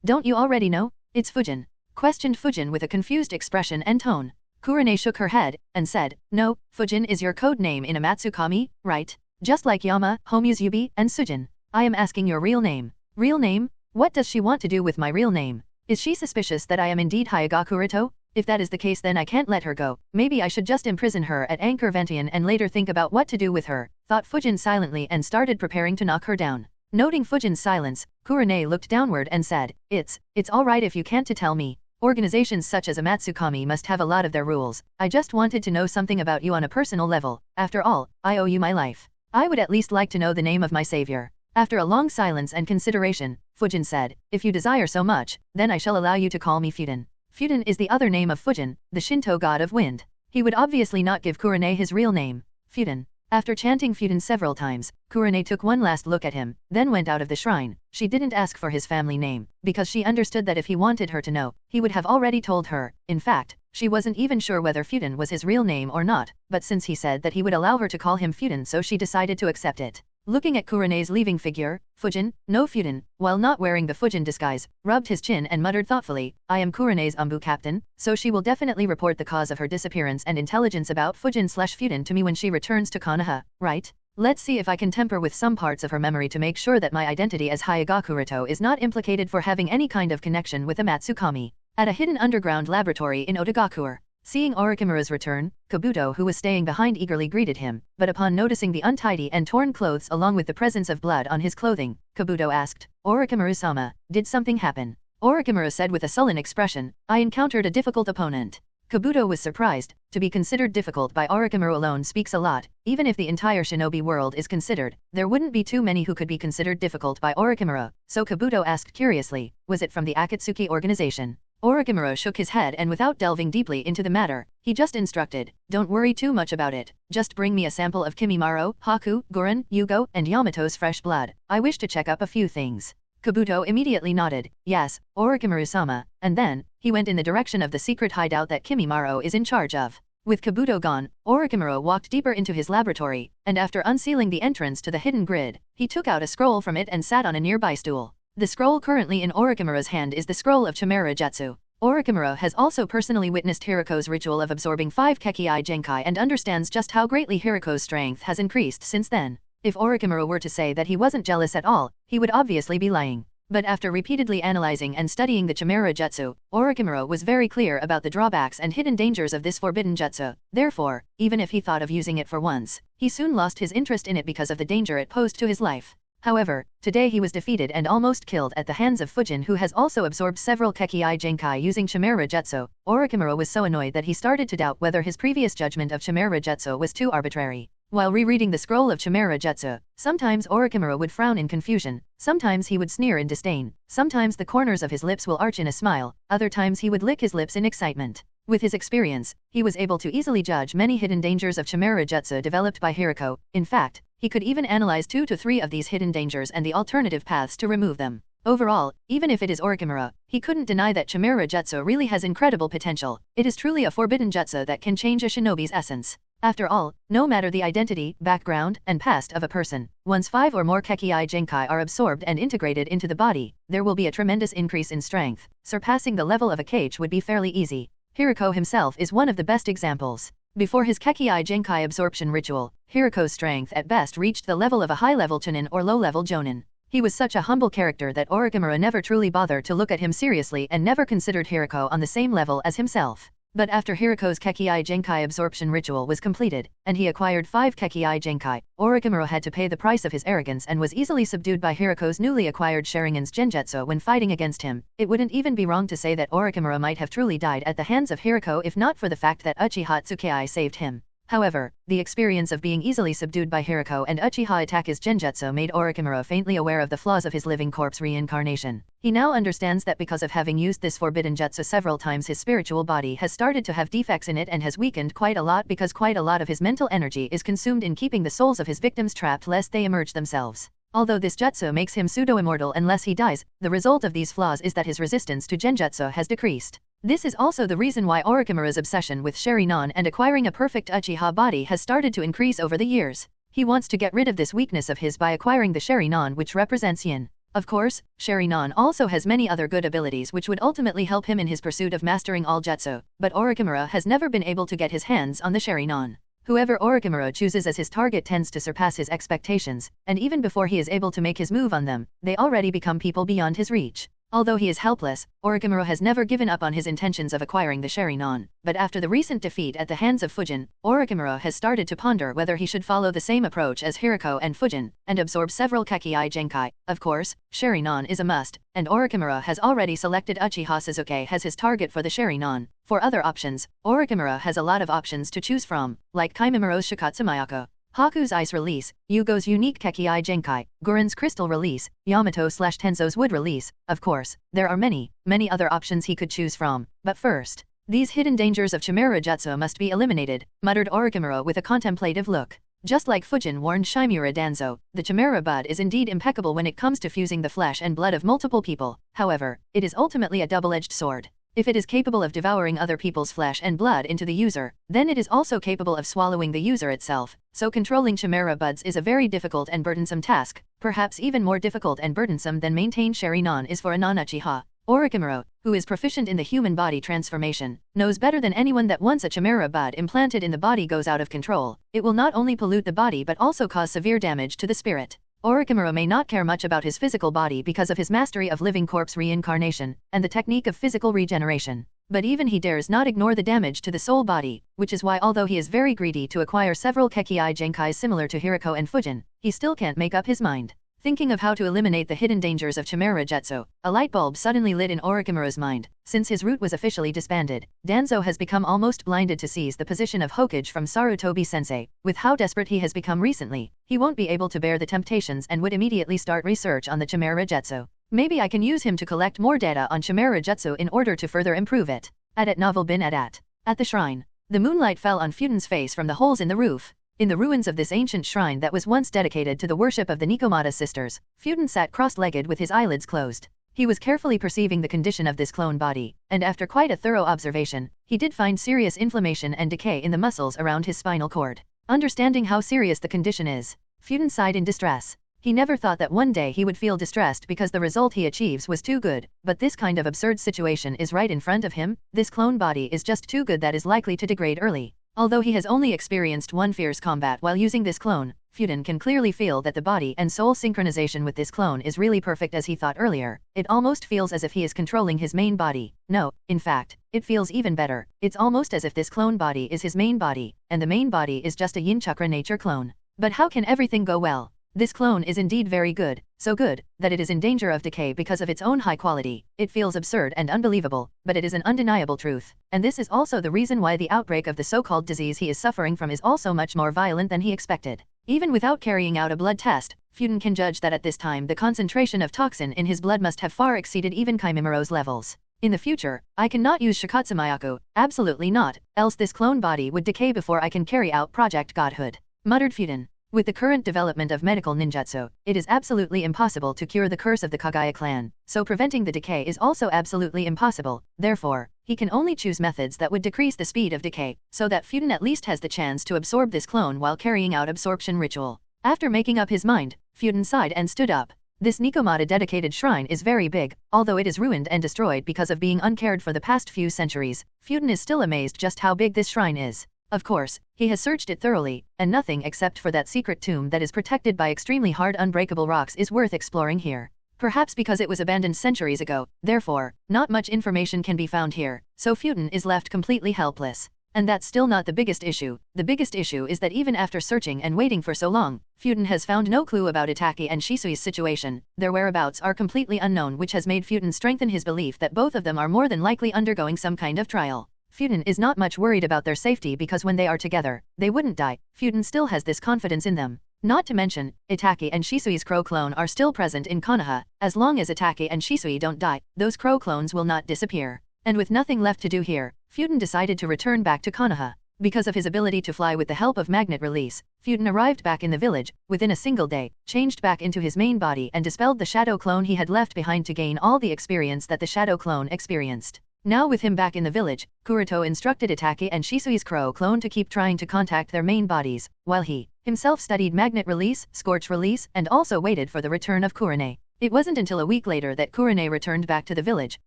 Don't you already know? It's Fujin. Questioned Fujin with a confused expression and tone. Kurane shook her head, and said, no, Fujin is your code name in a Matsukami, right? Just like Yama, Homuzubi, and Sujin. I am asking your real name. Real name? What does she want to do with my real name? Is she suspicious that I am indeed Hyuga Kuroto? If that is the case, then I can't let her go. Maybe I should just imprison her at Anchor Vantian and later think about what to do with her, thought Fujin silently and started preparing to knock her down. Noting Fujin's silence, Kurane looked downward and said, It's all right if you can't tell me. Organizations such as a Matsukami must have a lot of their rules. I just wanted to know something about you on a personal level. After all, I owe you my life. I would at least like to know the name of my savior. After a long silence and consideration, Fujin said, "If you desire so much, then I shall allow you to call me Fujin." Fujin is the other name of Fujin, the Shinto god of wind. He would obviously not give Kurane his real name, Fujin. After chanting Fujin several times, Kurane took one last look at him, then went out of the shrine. She didn't ask for his family name, because she understood that if he wanted her to know, he would have already told her. In fact, she wasn't even sure whether Fujin was his real name or not, but since he said that he would allow her to call him Fujin, so she decided to accept it. Looking at Kurane's leaving figure, Fujin, no Fujin, while not wearing the Fujin disguise, rubbed his chin and muttered thoughtfully, "I am Kurane's Umbu captain, so she will definitely report the cause of her disappearance and intelligence about Fujin/Fujin to me when she returns to Konoha, right? Let's see if I can tamper with some parts of her memory to make sure that my identity as Hyuga Kuroto is not implicated for having any kind of connection with a Matsukami." At a hidden underground laboratory in Otogakure, seeing Orochimaru's return, Kabuto, who was staying behind, eagerly greeted him, but upon noticing the untidy and torn clothes along with the presence of blood on his clothing, Kabuto asked, "Orochimaru-sama, did something happen?" Orochimaru said with a sullen expression, "I encountered a difficult opponent." Kabuto was surprised. To be considered difficult by Orochimaru alone speaks a lot. Even if the entire shinobi world is considered, there wouldn't be too many who could be considered difficult by Orochimaru, so Kabuto asked curiously, "Was it from the Akatsuki organization?" Orochimaru shook his head and without delving deeply into the matter, he just instructed, "Don't worry too much about it, just bring me a sample of Kimimaro, Haku, Gurren, Yugo, and Yamato's fresh blood. I wish to check up a few things." Kabuto immediately nodded, "Yes, Orochimaru-sama," and then, he went in the direction of the secret hideout that Kimimaro is in charge of. With Kabuto gone, Orochimaru walked deeper into his laboratory, and after unsealing the entrance to the hidden grid, he took out a scroll from it and sat on a nearby stool. The scroll currently in Orochimaru's hand is the scroll of Chimera Jutsu. Orochimaru has also personally witnessed Hiriko's ritual of absorbing 5 Kekkei Genkai and understands just how greatly Hiriko's strength has increased since then. If Orochimaru were to say that he wasn't jealous at all, he would obviously be lying. But after repeatedly analyzing and studying the Chimera Jutsu, Orochimaru was very clear about the drawbacks and hidden dangers of this forbidden jutsu. Therefore, even if he thought of using it for once, he soon lost his interest in it because of the danger it posed to his life. However, today he was defeated and almost killed at the hands of Fujin, who has also absorbed several Kekkei Genkai using Chimera Jutsu. Orochimaru was so annoyed that he started to doubt whether his previous judgment of Chimera Jutsu was too arbitrary. While rereading the scroll of Chimera Jutsu, sometimes Orochimaru would frown in confusion, sometimes he would sneer in disdain, sometimes the corners of his lips will arch in a smile, other times he would lick his lips in excitement. With his experience, he was able to easily judge many hidden dangers of Chimera Jutsu developed by Hiriko. In fact, he could even analyze 2 to 3 of these hidden dangers and the alternative paths to remove them. Overall, even if it is Orochimaru, he couldn't deny that Chimera Jutsu really has incredible potential. It is truly a forbidden jutsu that can change a shinobi's essence. After all, no matter the identity, background, and past of a person, once 5 or more Kekkei Genkai are absorbed and integrated into the body, there will be a tremendous increase in strength. Surpassing the level of a cage would be fairly easy. Hiriko himself is one of the best examples. Before his Kekkei Genkai absorption ritual, Hiriko's strength at best reached the level of a high-level chunin or low-level jonin. He was such a humble character that Orochimaru never truly bothered to look at him seriously and never considered Hiriko on the same level as himself. But after Hiriko's Kekkei Genkai absorption ritual was completed, and he acquired 5 Kekkei Genkai, Orochimaru had to pay the price of his arrogance and was easily subdued by Hiriko's newly acquired Sharingan's Genjutsu when fighting against him. It wouldn't even be wrong to say that Orochimaru might have truly died at the hands of Hiriko if not for the fact that Uchiha Tsukei saved him. However, the experience of being easily subdued by Hiriko and Uchiha attack his Genjutsu made Orochimaru faintly aware of the flaws of his living corpse reincarnation. He now understands that because of having used this forbidden jutsu several times, his spiritual body has started to have defects in it and has weakened quite a lot because quite a lot of his mental energy is consumed in keeping the souls of his victims trapped lest they emerge themselves. Although this jutsu makes him pseudo-immortal unless he dies, the result of these flaws is that his resistance to Genjutsu has decreased. This is also the reason why Orochimaru's obsession with Sharingan and acquiring a perfect Uchiha body has started to increase over the years. He wants to get rid of this weakness of his by acquiring the Sharingan, which represents yin. Of course, Sharingan also has many other good abilities which would ultimately help him in his pursuit of mastering all jutsu, but Orochimaru has never been able to get his hands on the Sharingan. Whoever Orochimaru chooses as his target tends to surpass his expectations, and even before he is able to make his move on them, they already become people beyond his reach. Although he is helpless, Orochimaru has never given up on his intentions of acquiring the Sharingan, but after the recent defeat at the hands of Fujin, Orochimaru has started to ponder whether he should follow the same approach as Hiriko and Fujin, and absorb several Kekkei Genkai. Of course, Sharingan is a must, and Orochimaru has already selected Uchiha Sasuke as his target for the Sharingan. For other options, Orochimaru has a lot of options to choose from, like Kimimura's Shikatsu Mayako. Haku's Ice Release, Yugo's Unique Kekii Genkai, Guren's Crystal Release, Yamato/Tenzo's Wood Release. Of course, there are many other options he could choose from, but first, these hidden dangers of Chimera Jutsu must be eliminated, muttered Orochimaru with a contemplative look. Just like Fujin warned Shimura Danzo, the Chimera Bud is indeed impeccable when it comes to fusing the flesh and blood of multiple people. However, it is ultimately a double-edged sword. If it is capable of devouring other people's flesh and blood into the user, then it is also capable of swallowing the user itself, so controlling Chimera Buds is a very difficult and burdensome task, perhaps even more difficult and burdensome than maintain Sharingan is for a non-Uchiha. Orochimaru, who is proficient in the human body transformation, knows better than anyone that once a Chimera Bud implanted in the body goes out of control, it will not only pollute the body but also cause severe damage to the spirit. Orochimaru may not care much about his physical body because of his mastery of living corpse reincarnation, and the technique of physical regeneration. But even he dares not ignore the damage to the soul body, which is why although he is very greedy to acquire several Kekii Genkais similar to Hiriko and Fujin, he still can't make up his mind. Thinking of how to eliminate the hidden dangers of Chimera Jutsu, a light bulb suddenly lit in Orochimaru's mind. Since his route was officially disbanded, Danzo has become almost blinded to seize the position of Hokage from Sarutobi-sensei. With how desperate he has become recently, he won't be able to bear the temptations and would immediately start research on the Chimera Jutsu. Maybe I can use him to collect more data on Chimera Jutsu in order to further improve it. At Novel Bin At the shrine. The moonlight fell on Fuden's face from the holes in the roof. In the ruins of this ancient shrine that was once dedicated to the worship of the Nikomata sisters, Fuden sat cross-legged with his eyelids closed. He was carefully perceiving the condition of this clone body, and after quite a thorough observation, he did find serious inflammation and decay in the muscles around his spinal cord. Understanding how serious the condition is, Fuden sighed in distress. He never thought that one day he would feel distressed because the result he achieves was too good, but this kind of absurd situation is right in front of him. This clone body is just too good that is likely to degrade early. Although he has only experienced one fierce combat while using this clone, Fuden can clearly feel that the body and soul synchronization with this clone is really perfect as he thought earlier. It almost feels as if he is controlling his main body. No, in fact, it feels even better. It's almost as if this clone body is his main body, and the main body is just a yin chakra nature clone. But how can everything go well? This clone is indeed very good, so good, that it is in danger of decay because of its own high quality. It feels absurd and unbelievable, but it is an undeniable truth. And this is also the reason why the outbreak of the so-called disease he is suffering from is also much more violent than he expected. Even without carrying out a blood test, Fuden can judge that at this time the concentration of toxin in his blood must have far exceeded even Kaimimaro's levels. In the future, I cannot use Shikatsumayaku, absolutely not, else this clone body would decay before I can carry out Project Godhood, muttered Fuden. With the current development of medical ninjutsu, it is absolutely impossible to cure the curse of the Kagaya clan, so preventing the decay is also absolutely impossible. Therefore, he can only choose methods that would decrease the speed of decay, so that Fuden at least has the chance to absorb this clone while carrying out absorption ritual. After making up his mind, Fuden sighed and stood up. This Nikomata dedicated shrine is very big, although it is ruined and destroyed because of being uncared for the past few centuries. Fuden is still amazed just how big this shrine is. Of course, he has searched it thoroughly, and nothing except for that secret tomb that is protected by extremely hard unbreakable rocks is worth exploring here. Perhaps because it was abandoned centuries ago, therefore, not much information can be found here, so Fuden is left completely helpless. And that's still not the biggest issue. The biggest issue is that even after searching and waiting for so long, Fuden has found no clue about Itaki and Shisui's situation. Their whereabouts are completely unknown, which has made Fuden strengthen his belief that both of them are more than likely undergoing some kind of trial. Fuden is not much worried about their safety because when they are together, they wouldn't die. Fuden still has this confidence in them. Not to mention, Itaki and Shisui's crow clone are still present in Konoha. As long as Itaki and Shisui don't die, those crow clones will not disappear. And with nothing left to do here, Fuden decided to return back to Konoha. Because of his ability to fly with the help of magnet release, Fuden arrived back in the village, within a single day, changed back into his main body and dispelled the shadow clone he had left behind to gain all the experience that the shadow clone experienced. Now with him back in the village, Kuroto instructed Itaki and Shisui's crow clone to keep trying to contact their main bodies, while he himself studied magnet release, scorch release, and also waited for the return of Kurane. It wasn't until a week later that Kurane returned back to the village,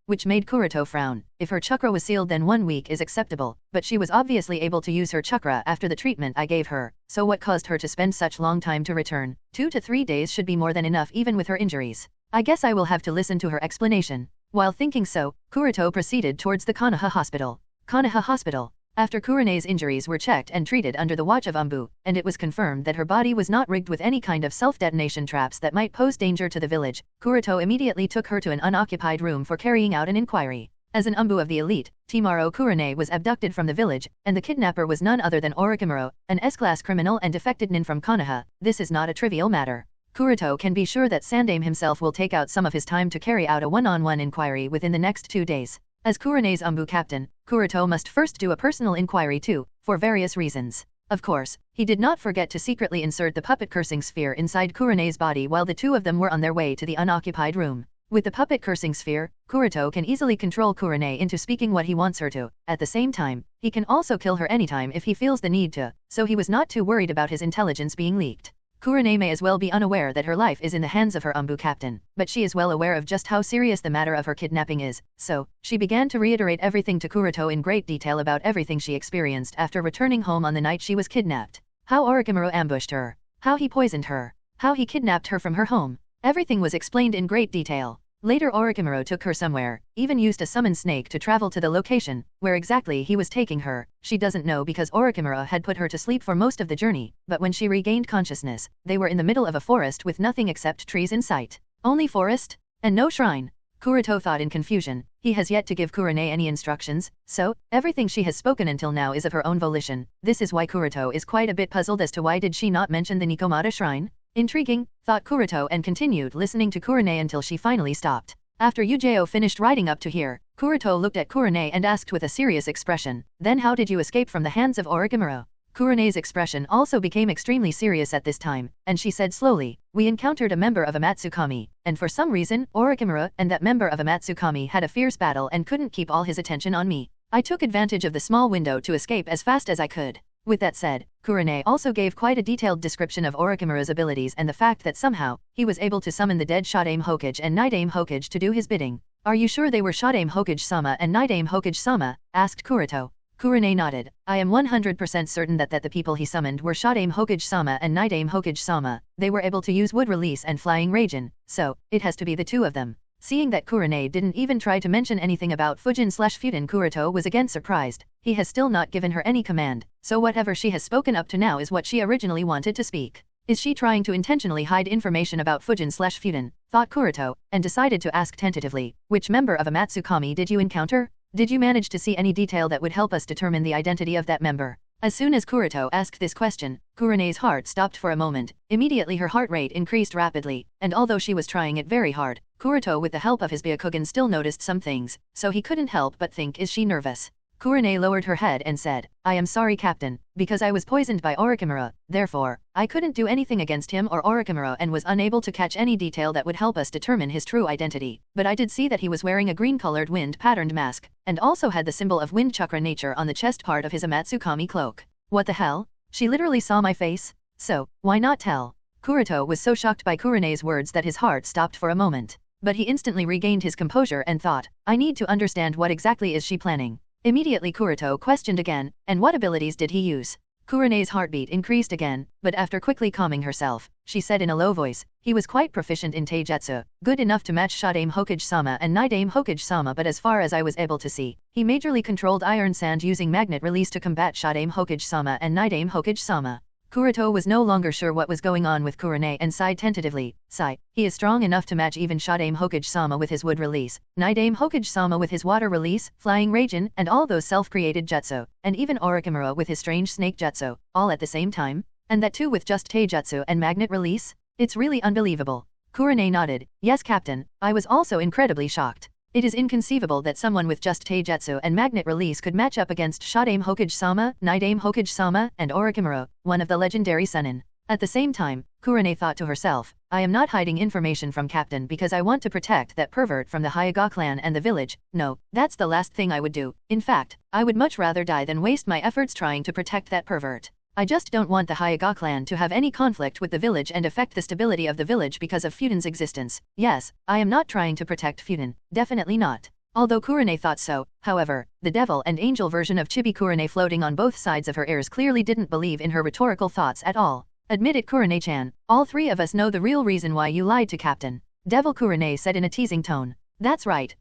which made Kuroto frown. If her chakra was sealed then 1 week is acceptable, but she was obviously able to use her chakra after the treatment I gave her, so what caused her to spend such long time to return? 2 to 3 days should be more than enough even with her injuries. I guess I will have to listen to her explanation. While thinking so, Kuroto proceeded towards the Konoha hospital. Konoha hospital. After Kurane's injuries were checked and treated under the watch of Umbu, and it was confirmed that her body was not rigged with any kind of self-detonation traps that might pose danger to the village, Kuroto immediately took her to an unoccupied room for carrying out an inquiry. As an umbu of the elite, Timaro Kurone was abducted from the village, and the kidnapper was none other than Orochimaru, an S-class criminal and defected nin from Konoha. This is not a trivial matter. Kuroto can be sure that Sandaime himself will take out some of his time to carry out a one-on-one inquiry within the next 2 days. As Kurone's umbu captain, Kuroto must first do a personal inquiry too, for various reasons. Of course, he did not forget to secretly insert the puppet cursing sphere inside Kurone's body while the two of them were on their way to the unoccupied room. With the puppet cursing sphere, Kuroto can easily control Kurone into speaking what he wants her to. At the same time, he can also kill her anytime if he feels the need to, so he was not too worried about his intelligence being leaked. Kurone may as well be unaware that her life is in the hands of her umbu captain, but she is well aware of just how serious the matter of her kidnapping is, so she began to reiterate everything to Kuroto in great detail about everything she experienced after returning home on the night she was kidnapped. How Orochimaru ambushed her, how he poisoned her, how he kidnapped her from her home. Everything was explained in great detail. Later Orochimaru took her somewhere, even used a summon snake to travel to the location, where exactly he was taking her. She doesn't know because Orochimaru had put her to sleep for most of the journey, but when she regained consciousness, they were in the middle of a forest with nothing except trees in sight. Only forest? And no shrine. Kuroto thought in confusion. He has yet to give Kurone any instructions, so everything she has spoken until now is of her own volition. This is why Kuroto is quite a bit puzzled as to why did she not mention the Nikomata shrine? Intriguing, thought Kuroto and continued listening to Kurone until she finally stopped. After Yujao finished riding up to here, Kuroto looked at Kurone and asked with a serious expression, "Then how did you escape from the hands of Orochimaru?" Kurone's expression also became extremely serious at this time, and she said slowly, "We encountered a member of Amatsukami, and for some reason, Orochimaru and that member of Amatsukami had a fierce battle and couldn't keep all his attention on me. I took advantage of the small window to escape as fast as I could." With that said, Kurone also gave quite a detailed description of Orochimaru's abilities and the fact that somehow, he was able to summon the dead Shodaime Hokage and Nidaime Hokage to do his bidding. "Are you sure they were Shodaime Hokage-sama and Nidaime Hokage-sama?" asked Kuroto. Kurone nodded. "I am 100% certain that the people he summoned were Shodaime Hokage-sama and Nidaime Hokage-sama. They were able to use wood release and flying Raijin, so it has to be the two of them." Seeing that Kurone didn't even try to mention anything about Fujin/Futen, Kuroto was again surprised. He has still not given her any command, so whatever she has spoken up to now is what she originally wanted to speak. Is she trying to intentionally hide information about Fujin/Futen? Thought Kuroto, and decided to ask tentatively, "Which member of Amatsukami did you encounter? Did you manage to see any detail that would help us determine the identity of that member?" As soon as Kuroto asked this question, Kurone's heart stopped for a moment. Immediately her heart rate increased rapidly, and although she was trying it very hard, Kuroto with the help of his Byakugan still noticed some things, so he couldn't help but think, is she nervous? Kurone lowered her head and said, "I am sorry Captain, because I was poisoned by Orochimaru, therefore, I couldn't do anything against him or Orochimaru and was unable to catch any detail that would help us determine his true identity, but I did see that he was wearing a green-colored wind-patterned mask, and also had the symbol of wind chakra nature on the chest part of his Amatsukami cloak." What the hell? She literally saw my face? So, why not tell? Kuroto was so shocked by Kurone's words that his heart stopped for a moment. But he instantly regained his composure and thought, "I need to understand what exactly is she planning." Immediately Kuroto questioned again, "And what abilities did he use?" Kurone's heartbeat increased again, but after quickly calming herself, she said in a low voice, "He was quite proficient in taijutsu, good enough to match Shodaime Hokage-sama and Nidaime Hokage-sama, but as far as I was able to see, he majorly controlled iron sand using magnet release to combat Shodaime Hokage-sama and Nidaime Hokage-sama." Kuroto was no longer sure what was going on with Kurone and sighed tentatively. Sigh, he is strong enough to match even Shodaime Hokage-sama with his wood release, Nidaime Hokage-sama with his water release, flying Raijin, and all those self-created jutsu, and even Orochimaru with his strange snake jutsu, all at the same time? And that too with just taijutsu and magnet release? It's really unbelievable. Kurone nodded. "Yes Captain, I was also incredibly shocked. It is inconceivable that someone with just taijutsu and magnet release could match up against Shodaime Hokage-sama, Nidaime Hokage-sama, and Orochimaru, one of the legendary Sennin." At the same time, Kurone thought to herself, "I am not hiding information from Captain because I want to protect that pervert from the Hyuga clan and the village. No, that's the last thing I would do. In fact, I would much rather die than waste my efforts trying to protect that pervert. I just don't want the Hyuga clan to have any conflict with the village and affect the stability of the village because of Futen's existence. Yes, I am not trying to protect Futen, definitely not." Although Kurone thought so, however, the devil and angel version of Chibi Kurone floating on both sides of her ears clearly didn't believe in her rhetorical thoughts at all. "Admit it Kurone-chan, all three of us know the real reason why you lied to Captain," Devil Kurone said in a teasing tone. That's right,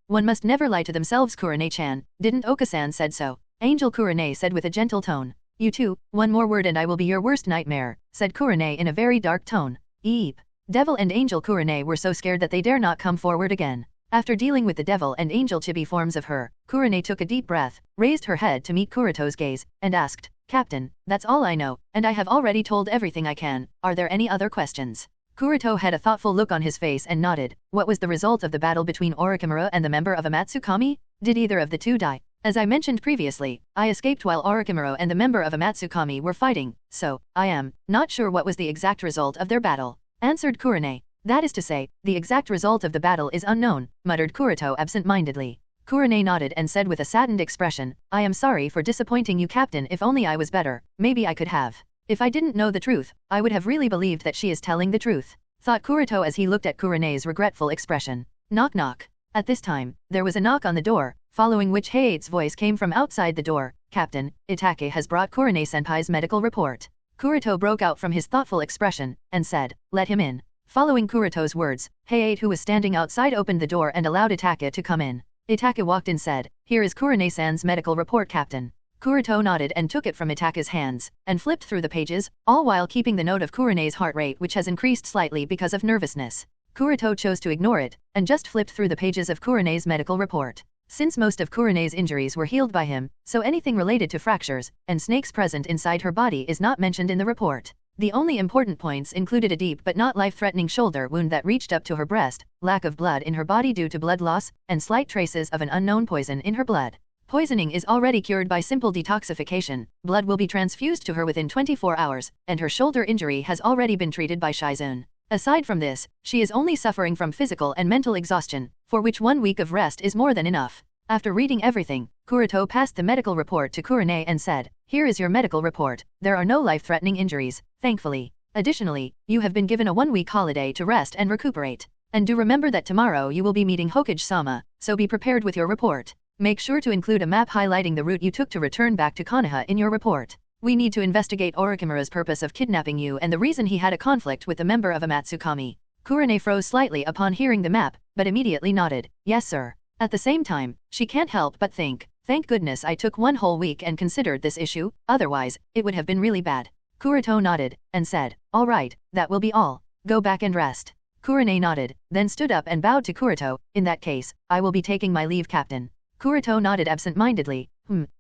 one must never lie to themselves Kurone-chan, didn't Okasan said so?" Angel Kurone said with a gentle tone. "You too, one more word and I will be your worst nightmare," said Kurone in a very dark tone. Eep. Devil and Angel Kurone were so scared that they dare not come forward again. After dealing with the devil and angel chibi forms of her, Kurone took a deep breath, raised her head to meet Kuroto's gaze, and asked, "Captain, that's all I know, and I have already told everything I can. Are there any other questions?" Kuroto had a thoughtful look on his face and nodded. What was the result of the battle between Orochimaru and the member of Amatsukami? Did either of the two die? As I mentioned previously, I escaped while Orochimaru and the member of Amatsukami were fighting, so I am not sure what was the exact result of their battle, answered Kurone. That is to say, the exact result of the battle is unknown, muttered Kuroto absent-mindedly. Kurone nodded and said with a saddened expression, "I am sorry for disappointing you, Captain. If only I was better, maybe I could have. If I didn't know the truth, I would have really believed that she is telling the truth," thought Kuroto as he looked at Kurone's regretful expression. Knock knock. At this time, there was a knock on the door, following which Heiat's voice came from outside the door. "Captain, Itake has brought Kurone-senpai's medical report." Kuroto broke out from his thoughtful expression, and said, "Let him in." Following Kuroto's words, Heiat, who was standing outside, opened the door and allowed Itake to come in. Itake walked in and said, "Here is Kurone-san's medical report, Captain." Kuroto nodded and took it from Itake's hands, and flipped through the pages, all while keeping the note of Kurone's heart rate, which has increased slightly because of nervousness. Kuroto chose to ignore it, and just flipped through the pages of Kurone's medical report. Since most of Kurone's injuries were healed by him, so anything related to fractures and snakes present inside her body is not mentioned in the report. The only important points included a deep but not life-threatening shoulder wound that reached up to her breast, lack of blood in her body due to blood loss, and slight traces of an unknown poison in her blood. Poisoning is already cured by simple detoxification, blood will be transfused to her within 24 hours, and her shoulder injury has already been treated by Shizune. Aside from this, she is only suffering from physical and mental exhaustion, for which 1 week of rest is more than enough. After reading everything, Kuroto passed the medical report to Kurone and said, "Here is your medical report. There are no life-threatening injuries, thankfully. Additionally, you have been given a 1-week holiday to rest and recuperate. And do remember that tomorrow you will be meeting Hokage-sama, so be prepared with your report. Make sure to include a map highlighting the route you took to return back to Konoha in your report. We need to investigate Orochimaru's purpose of kidnapping you and the reason he had a conflict with the member of Amatsukami." Kurone froze slightly upon hearing the map, but immediately nodded, "Yes sir." At the same time, she can't help but think, "Thank goodness I took 1 whole week and considered this issue, otherwise, it would have been really bad." Kuroto nodded, and said, "All right, that will be all. Go back and rest." Kurone nodded, then stood up and bowed to Kuroto. "In that case, I will be taking my leave, Captain." Kuroto nodded absent-mindedly.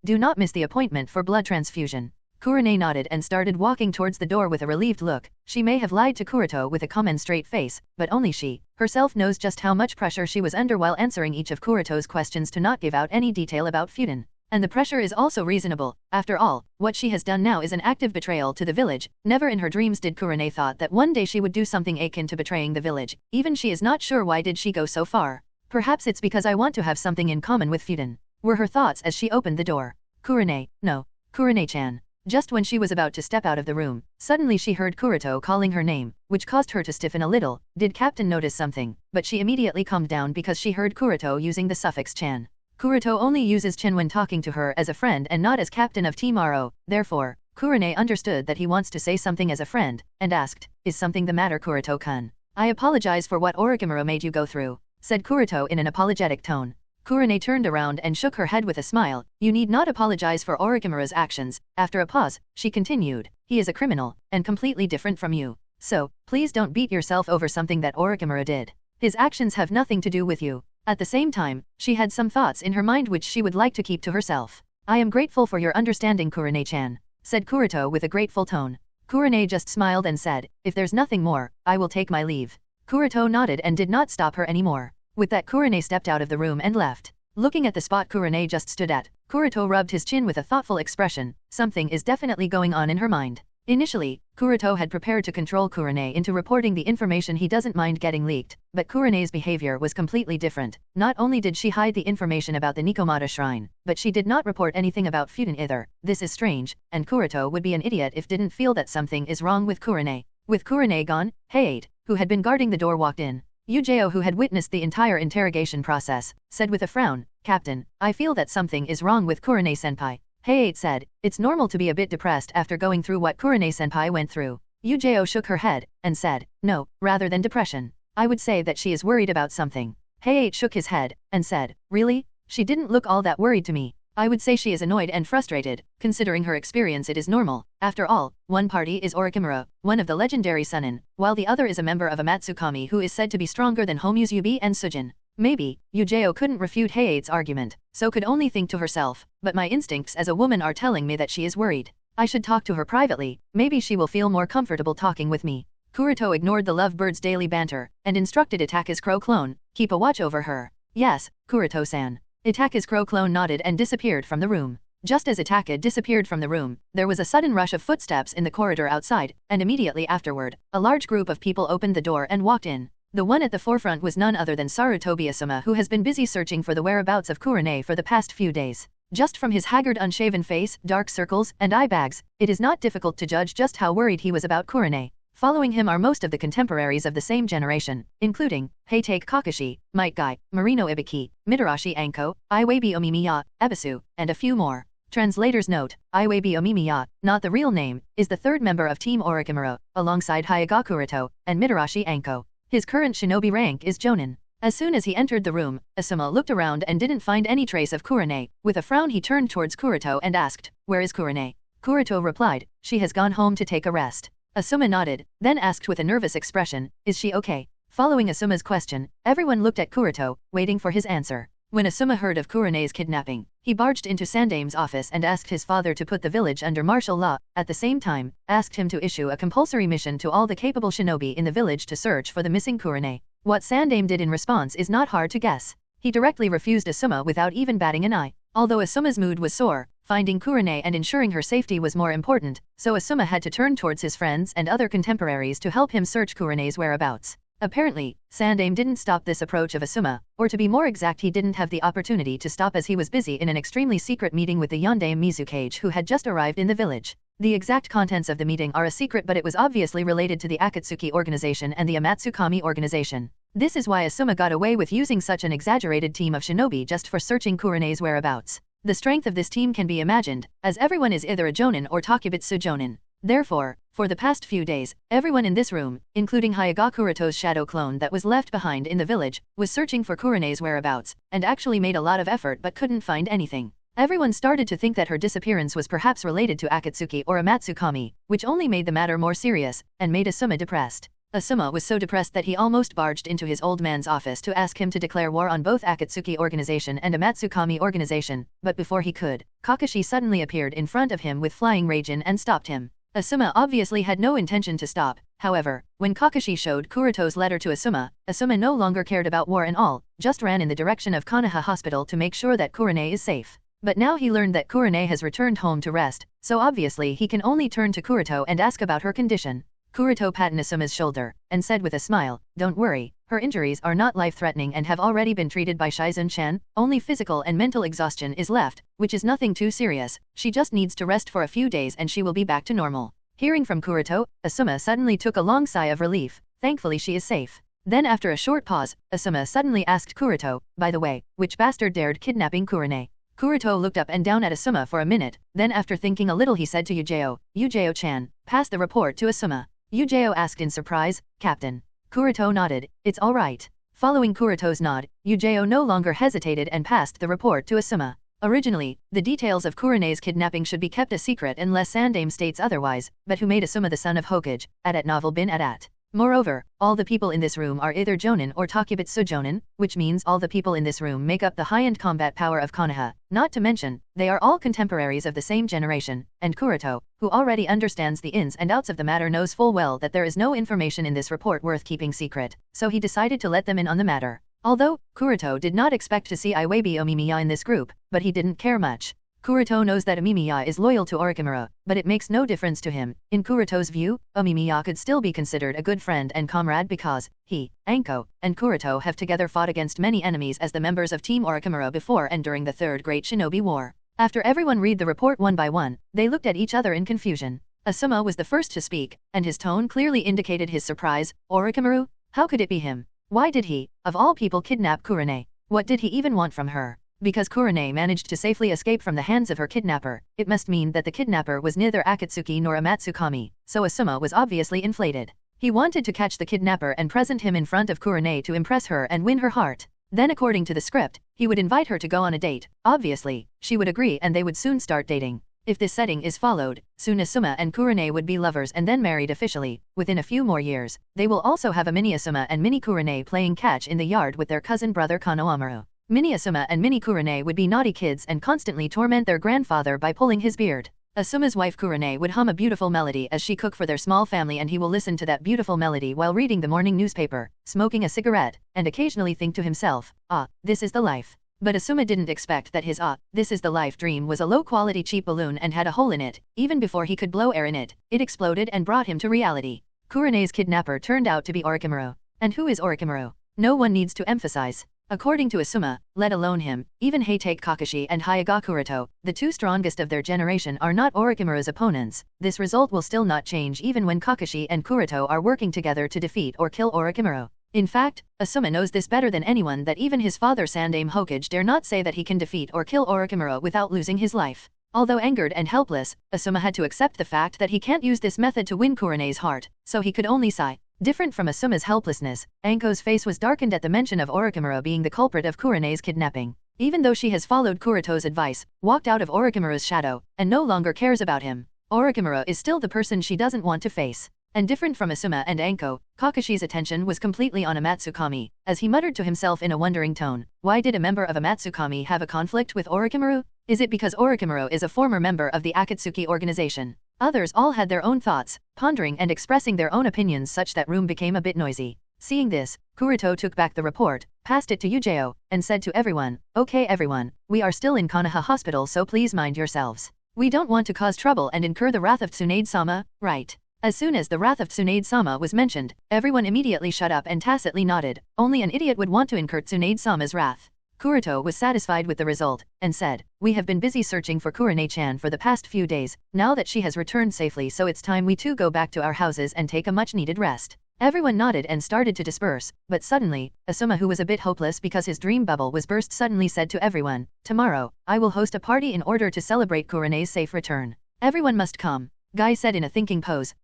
Do not miss the appointment for blood transfusion." Kurone nodded and started walking towards the door with a relieved look. She may have lied to Kuroto with a calm and straight face, but only she herself knows just how much pressure she was under while answering each of Kuroto's questions to not give out any detail about Fuden. And the pressure is also reasonable. After all, what she has done now is an active betrayal to the village. Never in her dreams did Kurone thought that one day she would do something akin to betraying the village. Even she is not sure why did she go so far. "Perhaps it's because I want to have something in common with Fuden," were her thoughts as she opened the door. "Kurone, no. Kurone-chan." Just when she was about to step out of the room, suddenly she heard Kuroto calling her name, which caused her to stiffen a little. Did Captain notice something? But she immediately calmed down because she heard Kuroto using the suffix chan. Kuroto only uses chan when talking to her as a friend and not as captain of Team Aro. Therefore, Kurone understood that he wants to say something as a friend, and asked, "Is something the matter, Kuroto-kun?" "I apologize for what Orochimaru made you go through," said Kuroto in an apologetic tone. Kurone turned around and shook her head with a smile. "You need not apologize for Orochimaru's actions." After a pause, she continued, "He is a criminal, and completely different from you. So, please don't beat yourself over something that Orochimaru did. His actions have nothing to do with you." At the same time, she had some thoughts in her mind which she would like to keep to herself. "I am grateful for your understanding, Kurone-chan," said Kuroto with a grateful tone. Kurone just smiled and said, "If there's nothing more, I will take my leave." Kuroto nodded and did not stop her anymore. With that, Kurone stepped out of the room and left. Looking at the spot Kurone just stood at, Kuroto rubbed his chin with a thoughtful expression. Something is definitely going on in her mind. Initially, Kuroto had prepared to control Kurone into reporting the information he doesn't mind getting leaked, but Kurone's behavior was completely different. Not only did she hide the information about the Nikomata shrine, but she did not report anything about Fuden either. This is strange, and Kuroto would be an idiot if didn't feel that something is wrong with Kurone. With Kurone gone, Heiat, who had been guarding the door, walked in. Yujeo, who had witnessed the entire interrogation process, said with a frown, "Captain, I feel that something is wrong with Kurone-senpai." Heiat said, "It's normal to be a bit depressed after going through what Kurone-senpai went through." Yujeo shook her head, and said, "No, rather than depression. I would say that she is worried about something." Heiat shook his head, and said, "Really? She didn't look all that worried to me. I would say she is annoyed and frustrated. Considering her experience, it is normal. After all, one party is Orochimaru, one of the legendary Sunin, while the other is a member of Amatsukami who is said to be stronger than Homu's Yubi and Sujin. Maybe, Yujeo couldn't refute Heiat's argument, so could only think to herself, but my instincts as a woman are telling me that she is worried. I should talk to her privately, maybe she will feel more comfortable talking with me. Kuroto ignored the lovebirds' daily banter, and instructed Itake's crow clone, keep a watch over her. Yes, Kuroto-san. Itake's crow clone nodded and disappeared from the room. Just as Itake disappeared from the room, there was a sudden rush of footsteps in the corridor outside, and immediately afterward, a large group of people opened the door and walked in. The one at the forefront was none other than Sarutobi Asuma, who has been busy searching for the whereabouts of Kurone for the past few days. Just from his haggard unshaven face, dark circles, and eye bags, it is not difficult to judge just how worried he was about Kurone. Following him are most of the contemporaries of the same generation, including Heitake Kakashi, Might Guy, Marino Ibiki, Mitarashi Anko, Iwabi Omimiya, Ebisu, and a few more. Translator's note: Iwabi Omimiya, not the real name, is the third member of Team Orochimaru, alongside Hyuga Kuroto and Mitarashi Anko. His current shinobi rank is Jonin. As soon as he entered the room, Asuma looked around and didn't find any trace of Kurone. With a frown he turned towards Kuroto and asked, "Where is Kurone?" Kuroto replied, "She has gone home to take a rest." Asuma nodded, then asked with a nervous expression, "Is she okay?" Following Asuma's question, everyone looked at Kuroto, waiting for his answer. When Asuma heard of Kurone's kidnapping, he barged into Sandame's office and asked his father to put the village under martial law, at the same time, asked him to issue a compulsory mission to all the capable shinobi in the village to search for the missing Kurone. What Sandame did in response is not hard to guess. He directly refused Asuma without even batting an eye. Although Asuma's mood was sore, finding Kurone and ensuring her safety was more important, so Asuma had to turn towards his friends and other contemporaries to help him search Kurone's whereabouts. Apparently, Sandame didn't stop this approach of Asuma, or to be more exact he didn't have the opportunity to stop as he was busy in an extremely secret meeting with the Yondaime Mizukage who had just arrived in the village. The exact contents of the meeting are a secret, but it was obviously related to the Akatsuki organization and the Amatsukami organization. This is why Asuma got away with using such an exaggerated team of shinobi just for searching Kurone's whereabouts. The strength of this team can be imagined, as everyone is either a Jonin or Takebutsu Jonin. Therefore, for the past few days, everyone in this room, including Hyuga Kuroto's shadow clone that was left behind in the village, was searching for Kurone's whereabouts, and actually made a lot of effort but couldn't find anything. Everyone started to think that her disappearance was perhaps related to Akatsuki or Amatsukami, which only made the matter more serious, and made Asuma depressed. Asuma was so depressed that he almost barged into his old man's office to ask him to declare war on both Akatsuki organization and Amatsukami organization, but before he could, Kakashi suddenly appeared in front of him with flying ragin and stopped him. Asuma obviously had no intention to stop. However, when Kakashi showed Kuroto's letter to Asuma, Asuma no longer cared about war and all, just ran in the direction of Konoha Hospital to make sure that Kurone is safe. But now he learned that Kurone has returned home to rest, so obviously he can only turn to Kuroto and ask about her condition. Kuroto patted Asuma's shoulder, and said with a smile, "Don't worry, her injuries are not life-threatening and have already been treated by Shizun-chan, only physical and mental exhaustion is left, which is nothing too serious, she just needs to rest for a few days and she will be back to normal." Hearing from Kuroto, Asuma suddenly took a long sigh of relief, thankfully she is safe. Then after a short pause, Asuma suddenly asked Kuroto, "By the way, which bastard dared kidnapping Kurone?" Kuroto looked up and down at Asuma for a minute, then after thinking a little he said to Yujeo, "Yujeo-chan, pass the report to Asuma." Yujeo asked in surprise, "Captain?" Kuroto nodded, "It's all right." Following Kuroto's nod, Yujeo no longer hesitated and passed the report to Asuma. Originally, the details of Kurone's kidnapping should be kept a secret unless Sandame states otherwise, but who made Asuma the son of Hokage, Adat novel bin Adat. Moreover, all the people in this room are either Jonin or Takebutsu Jonin, which means all the people in this room make up the high-end combat power of Konoha, not to mention, they are all contemporaries of the same generation, and Kuroto, who already understands the ins and outs of the matter, knows full well that there is no information in this report worth keeping secret, so he decided to let them in on the matter. Although, Kuroto did not expect to see Iwabi Omimiya in this group, but he didn't care much. Kuroto knows that Omimiya is loyal to Orochimaru, but it makes no difference to him. In Kuroto's view, Omimiya could still be considered a good friend and comrade because he, Anko, and Kuroto have together fought against many enemies as the members of Team Orochimaru before and during the Third Great Shinobi War. After everyone read the report one by one, they looked at each other in confusion. Asuma was the first to speak, and his tone clearly indicated his surprise. Orochimaru? How could it be him? Why did he, of all people, kidnap Kurone? What did he even want from her? Because Kurone managed to safely escape from the hands of her kidnapper, it must mean that the kidnapper was neither Akatsuki nor Amatsukami, so Asuma was obviously inflated. He wanted to catch the kidnapper and present him in front of Kurone to impress her and win her heart. Then according to the script, he would invite her to go on a date. Obviously, she would agree and they would soon start dating. If this setting is followed, soon Asuma and Kurane would be lovers and then married officially. Within a few more years, they will also have a mini Asuma and mini Kurane playing catch in the yard with their cousin brother Konohamaru. Mini Asuma and mini Kurane would be naughty kids and constantly torment their grandfather by pulling his beard. Asuma's wife Kurane would hum a beautiful melody as she cook for their small family, and he will listen to that beautiful melody while reading the morning newspaper, smoking a cigarette, and occasionally think to himself, "Ah, this is the life." But Asuma didn't expect that his "this is the life" dream was a low-quality cheap balloon and had a hole in it. Even before he could blow air in it, it exploded and brought him to reality. Kurane's kidnapper turned out to be Orochimaru. And who is Orochimaru? No one needs to emphasize. According to Asuma, let alone him, even Heitake Kakashi and Hyuga Kuroto, the two strongest of their generation, are not Orochimaru's opponents. This result will still not change even when Kakashi and Kuroto are working together to defeat or kill Orochimaru. In fact, Asuma knows this better than anyone, that even his father Sandaime Hokage dare not say that he can defeat or kill Orochimaru without losing his life. Although angered and helpless, Asuma had to accept the fact that he can't use this method to win Kurane's heart, so he could only sigh. Different from Asuma's helplessness, Anko's face was darkened at the mention of Orochimaru being the culprit of Kurane's kidnapping. Even though she has followed Kuroto's advice, walked out of Orochimaru's shadow, and no longer cares about him, Orochimaru is still the person she doesn't want to face. And different from Asuma and Anko, Kakashi's attention was completely on Amatsukami, as he muttered to himself in a wondering tone, why did a member of Amatsukami have a conflict with Orochimaru? Is it because Orochimaru is a former member of the Akatsuki organization? Others all had their own thoughts, pondering and expressing their own opinions, such that room became a bit noisy. Seeing this, Kuroto took back the report, passed it to Yujao, and said to everyone, "Okay everyone, we are still in Konoha Hospital, so please mind yourselves. We don't want to cause trouble and incur the wrath of Tsunade-sama, right?" As soon as the wrath of Tsunade-sama was mentioned, everyone immediately shut up and tacitly nodded. Only an idiot would want to incur Tsunade-sama's wrath. Kuroto was satisfied with the result, and said, "We have been busy searching for Kurane-chan for the past few days, now that she has returned safely, so it's time we too go back to our houses and take a much-needed rest." Everyone nodded and started to disperse, but suddenly, Asuma, who was a bit hopeless because his dream bubble was burst, suddenly said to everyone, "Tomorrow, I will host a party in order to celebrate Kurane's safe return. Everyone must come." Guy said in a thinking pose,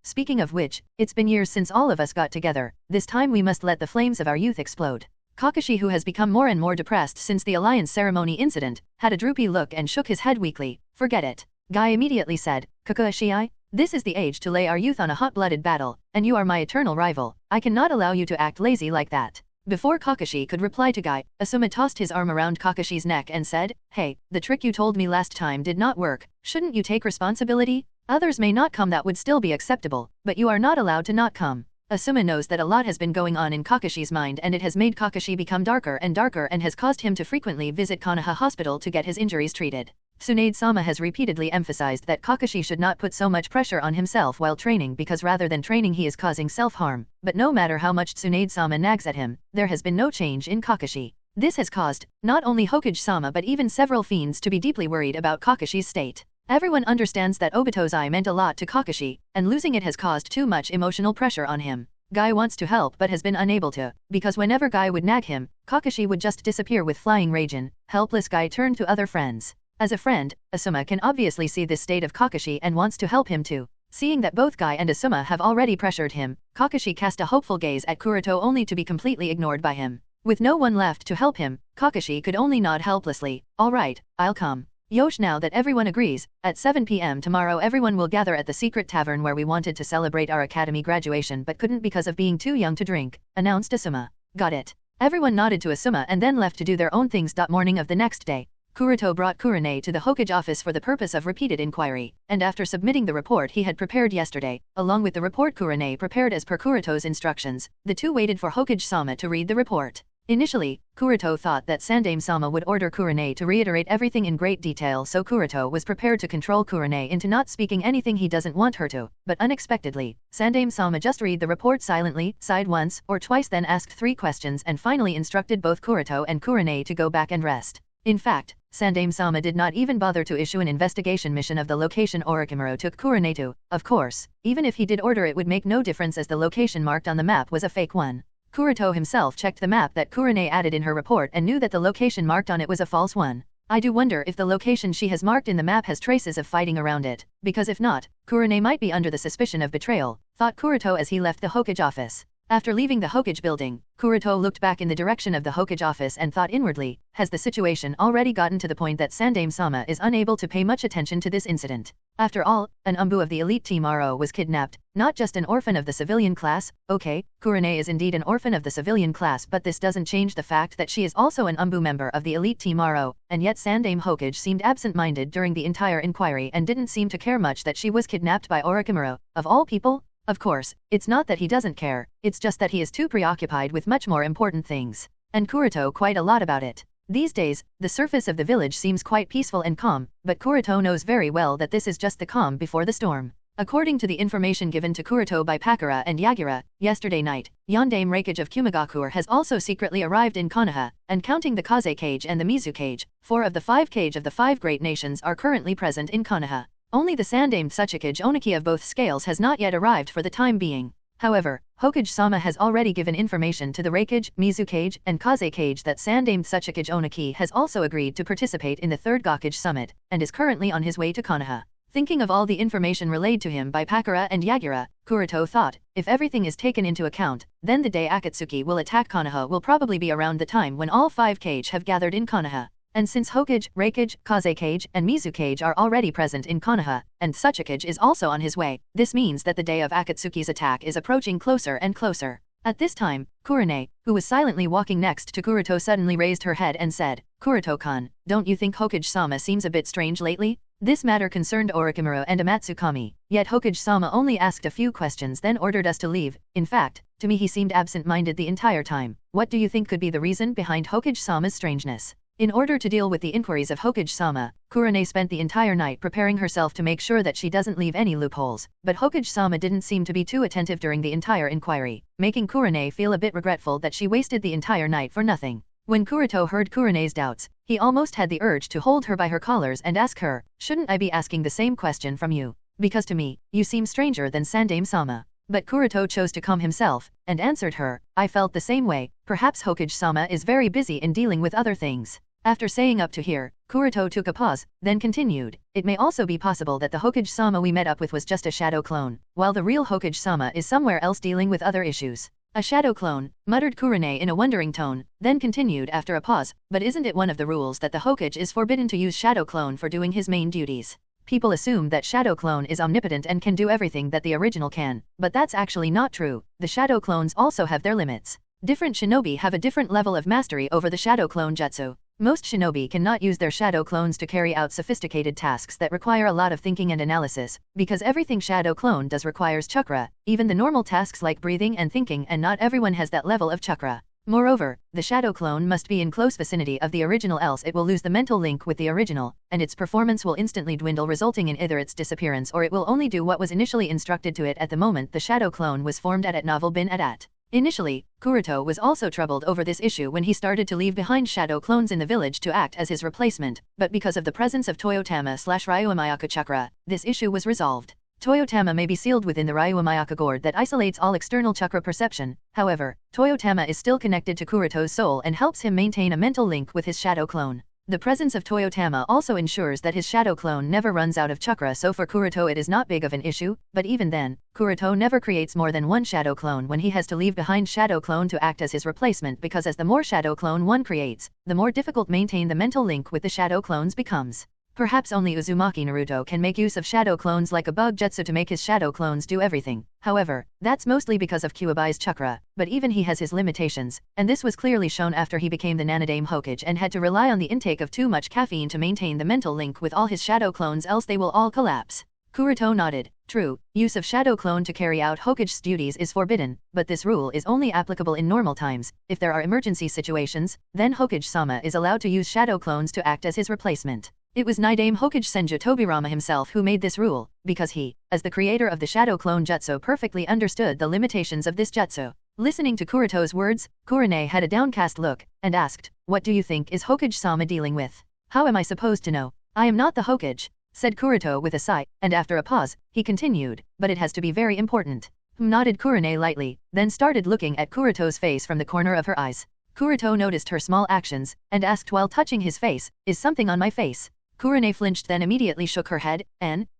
Speaking of which, it's been years since all of us got together, this time we must let the flames of our youth explode." Kakashi, who has become more and more depressed since the alliance ceremony incident, had a droopy look and shook his head weakly. "Forget it." Guy immediately said, "Kakashi, this is the age to lay our youth on a hot-blooded battle, and you are my eternal rival. I cannot allow you to act lazy like that." Before Kakashi could reply to Guy, Asuma tossed his arm around Kakashi's neck and said, "Hey, the trick you told me last time did not work. Shouldn't you take responsibility? Others may not come, that would still be acceptable, but you are not allowed to not come." Asuma knows that a lot has been going on in Kakashi's mind, and it has made Kakashi become darker and darker and has caused him to frequently visit Konoha Hospital to get his injuries treated. Tsunade-sama has repeatedly emphasized that Kakashi should not put so much pressure on himself while training, because rather than training he is causing self-harm, but no matter how much Tsunade-sama nags at him, there has been no change in Kakashi. This has caused, not only Hokage-sama but even several fiends to be deeply worried about Kakashi's state. Everyone understands that Obito's eye meant a lot to Kakashi, and losing it has caused too much emotional pressure on him. Guy wants to help but has been unable to, because whenever Guy would nag him, Kakashi would just disappear with flying rage. Helpless Guy turned to other friends. As a friend, Asuma can obviously see this state of Kakashi and wants to help him too. Seeing that both Guy and Asuma have already pressured him, Kakashi cast a hopeful gaze at Kuroto, only to be completely ignored by him. With no one left to help him, Kakashi could only nod helplessly. "All right, I'll come." "Yosh, now that everyone agrees, at 7 p.m. tomorrow everyone will gather at the secret tavern where we wanted to celebrate our academy graduation but couldn't because of being too young to drink," announced Asuma. "Got it." Everyone nodded to Asuma and then left to do their own things. Morning of the next day, Kuroto brought Kurane to the Hokage office for the purpose of repeated inquiry, and after submitting the report he had prepared yesterday, along with the report Kurane prepared as per Kuroto's instructions, the two waited for Hokage-sama to read the report. Initially, Kuroto thought that Sandaime-sama would order Kurane to reiterate everything in great detail, so Kuroto was prepared to control Kurane into not speaking anything he doesn't want her to, but unexpectedly, Sandaime-sama just read the report silently, sighed once or twice, then asked 3 questions and finally instructed both Kuroto and Kurane to go back and rest. In fact, Sandaime-sama did not even bother to issue an investigation mission of the location Orochimaru took Kurane to. Of course, even if he did order, it would make no difference as the location marked on the map was a fake one. Kuroto himself checked the map that Kurane added in her report and knew that the location marked on it was a false one. I do wonder if the location she has marked in the map has traces of fighting around it, because if not, Kurane might be under the suspicion of betrayal, thought Kuroto as he left the Hokage office. After leaving the Hokage building, Kuroto looked back in the direction of the Hokage office and thought inwardly, has the situation already gotten to the point that Sandaime-sama is unable to pay much attention to this incident? After all, an umbu of the elite team RO was kidnapped, not just an orphan of the civilian class. Okay, Kurone is indeed an orphan of the civilian class, but this doesn't change the fact that she is also an umbu member of the elite team RO, and yet Sandaime Hokage seemed absent-minded during the entire inquiry and didn't seem to care much that she was kidnapped by Orochimaru, of all people? Of course, it's not that he doesn't care, it's just that he is too preoccupied with much more important things. And Kuroto quite a lot about it. These days, the surface of the village seems quite peaceful and calm, but Kuroto knows very well that this is just the calm before the storm. According to the information given to Kuroto by Pakura and Yagura, yesterday night, Yondaime Reikage of Kumigakur has also secretly arrived in Konoha, and counting the Kaze Cage and the Mizu Cage, 4 of the 5 Cage of the 5 great nations are currently present in Konoha. Only the Sandaime Tsuchikage Oniki of both scales has not yet arrived for the time being. However, Hokage-sama has already given information to the Reikage, Mizu Cage, and Kaze Cage that Sandaime Tsuchikage Oniki has also agreed to participate in the 3rd Gakage Summit, and is currently on his way to Konoha. Thinking of all the information relayed to him by Pakura and Yagura, Kuroto thought, if everything is taken into account, then the day Akatsuki will attack Konoha will probably be around the time when all 5 Cage have gathered in Konoha. And since Hokage, Reikage, Kaze Cage, and Mizu Cage are already present in Konoha, and Tsuchikage is also on his way, this means that the day of Akatsuki's attack is approaching closer and closer. At this time, Kurone, who was silently walking next to Kuroto, suddenly raised her head and said, Kuroto-kun, don't you think Hokage-sama seems a bit strange lately? This matter concerned Orochimaru and Amatsukami, yet Hokage-sama only asked a few questions then ordered us to leave. In fact, to me he seemed absent-minded the entire time. What do you think could be the reason behind Hokage-sama's strangeness? In order to deal with the inquiries of Hokage-sama, Kurone spent the entire night preparing herself to make sure that she doesn't leave any loopholes, but Hokage-sama didn't seem to be too attentive during the entire inquiry, making Kurone feel a bit regretful that she wasted the entire night for nothing. When Kuroto heard Kurone's doubts, he almost had the urge to hold her by her collars and ask her, shouldn't I be asking the same question from you? Because to me, you seem stranger than Sandaime-sama. But Kuroto chose to calm himself, and answered her, I felt the same way, perhaps Hokage-sama is very busy in dealing with other things. After saying up to here, Kuroto took a pause, then continued, it may also be possible that the Hokage-sama we met up with was just a shadow clone, while the real Hokage-sama is somewhere else dealing with other issues. A shadow clone, muttered Kurone in a wondering tone, then continued after a pause, but isn't it one of the rules that the Hokage is forbidden to use shadow clone for doing his main duties? People assume that Shadow Clone is omnipotent and can do everything that the original can, but that's actually not true. The Shadow Clones also have their limits. Different shinobi have a different level of mastery over the Shadow Clone jutsu. Most shinobi cannot use their Shadow Clones to carry out sophisticated tasks that require a lot of thinking and analysis, because everything Shadow Clone does requires chakra, even the normal tasks like breathing and thinking, and not everyone has that level of chakra. Moreover, the Shadow Clone must be in close vicinity of the original, else it will lose the mental link with the original, and its performance will instantly dwindle, resulting in either its disappearance or it will only do what was initially instructed to it at the moment the Shadow Clone was formed at Novel Bin at. Initially, Kuroto was also troubled over this issue when he started to leave behind Shadow Clones in the village to act as his replacement, but because of the presence of Toyotama/Ryuamayaka chakra, this issue was resolved. Toyotama may be sealed within the Ryuamayaka gourd that isolates all external chakra perception. However, Toyotama is still connected to Kuroto's soul and helps him maintain a mental link with his Shadow Clone. The presence of Toyotama also ensures that his Shadow Clone never runs out of chakra, so for Kuroto it is not big of an issue, but even then, Kuroto never creates more than one Shadow Clone when he has to leave behind Shadow Clone to act as his replacement, because as the more Shadow Clone one creates, the more difficult maintain the mental link with the Shadow Clones becomes. Perhaps only Uzumaki Naruto can make use of Shadow Clones like a bug jutsu to make his Shadow Clones do everything. However, that's mostly because of Kyuubi's chakra, but even he has his limitations, and this was clearly shown after he became the Nanaime Hokage and had to rely on the intake of too much caffeine to maintain the mental link with all his Shadow Clones, else they will all collapse. Kuroto nodded. True, use of Shadow Clone to carry out Hokage's duties is forbidden, but this rule is only applicable in normal times. If there are emergency situations, then Hokage-sama is allowed to use Shadow Clones to act as his replacement. It was Nidaime Hokage Senju Tobirama himself who made this rule, because he, as the creator of the Shadow Clone jutsu, perfectly understood the limitations of this jutsu. Listening to Kuroto's words, Kurone had a downcast look, and asked, what do you think is Hokage-sama dealing with? How am I supposed to know? I am not the Hokage, said Kuroto with a sigh, and after a pause, he continued, but it has to be very important. Nodded Kurone lightly, then started looking at Kuroto's face from the corner of her eyes. Kuroto noticed her small actions, and asked while touching his face, is something on my face? Kurone flinched then immediately shook her head,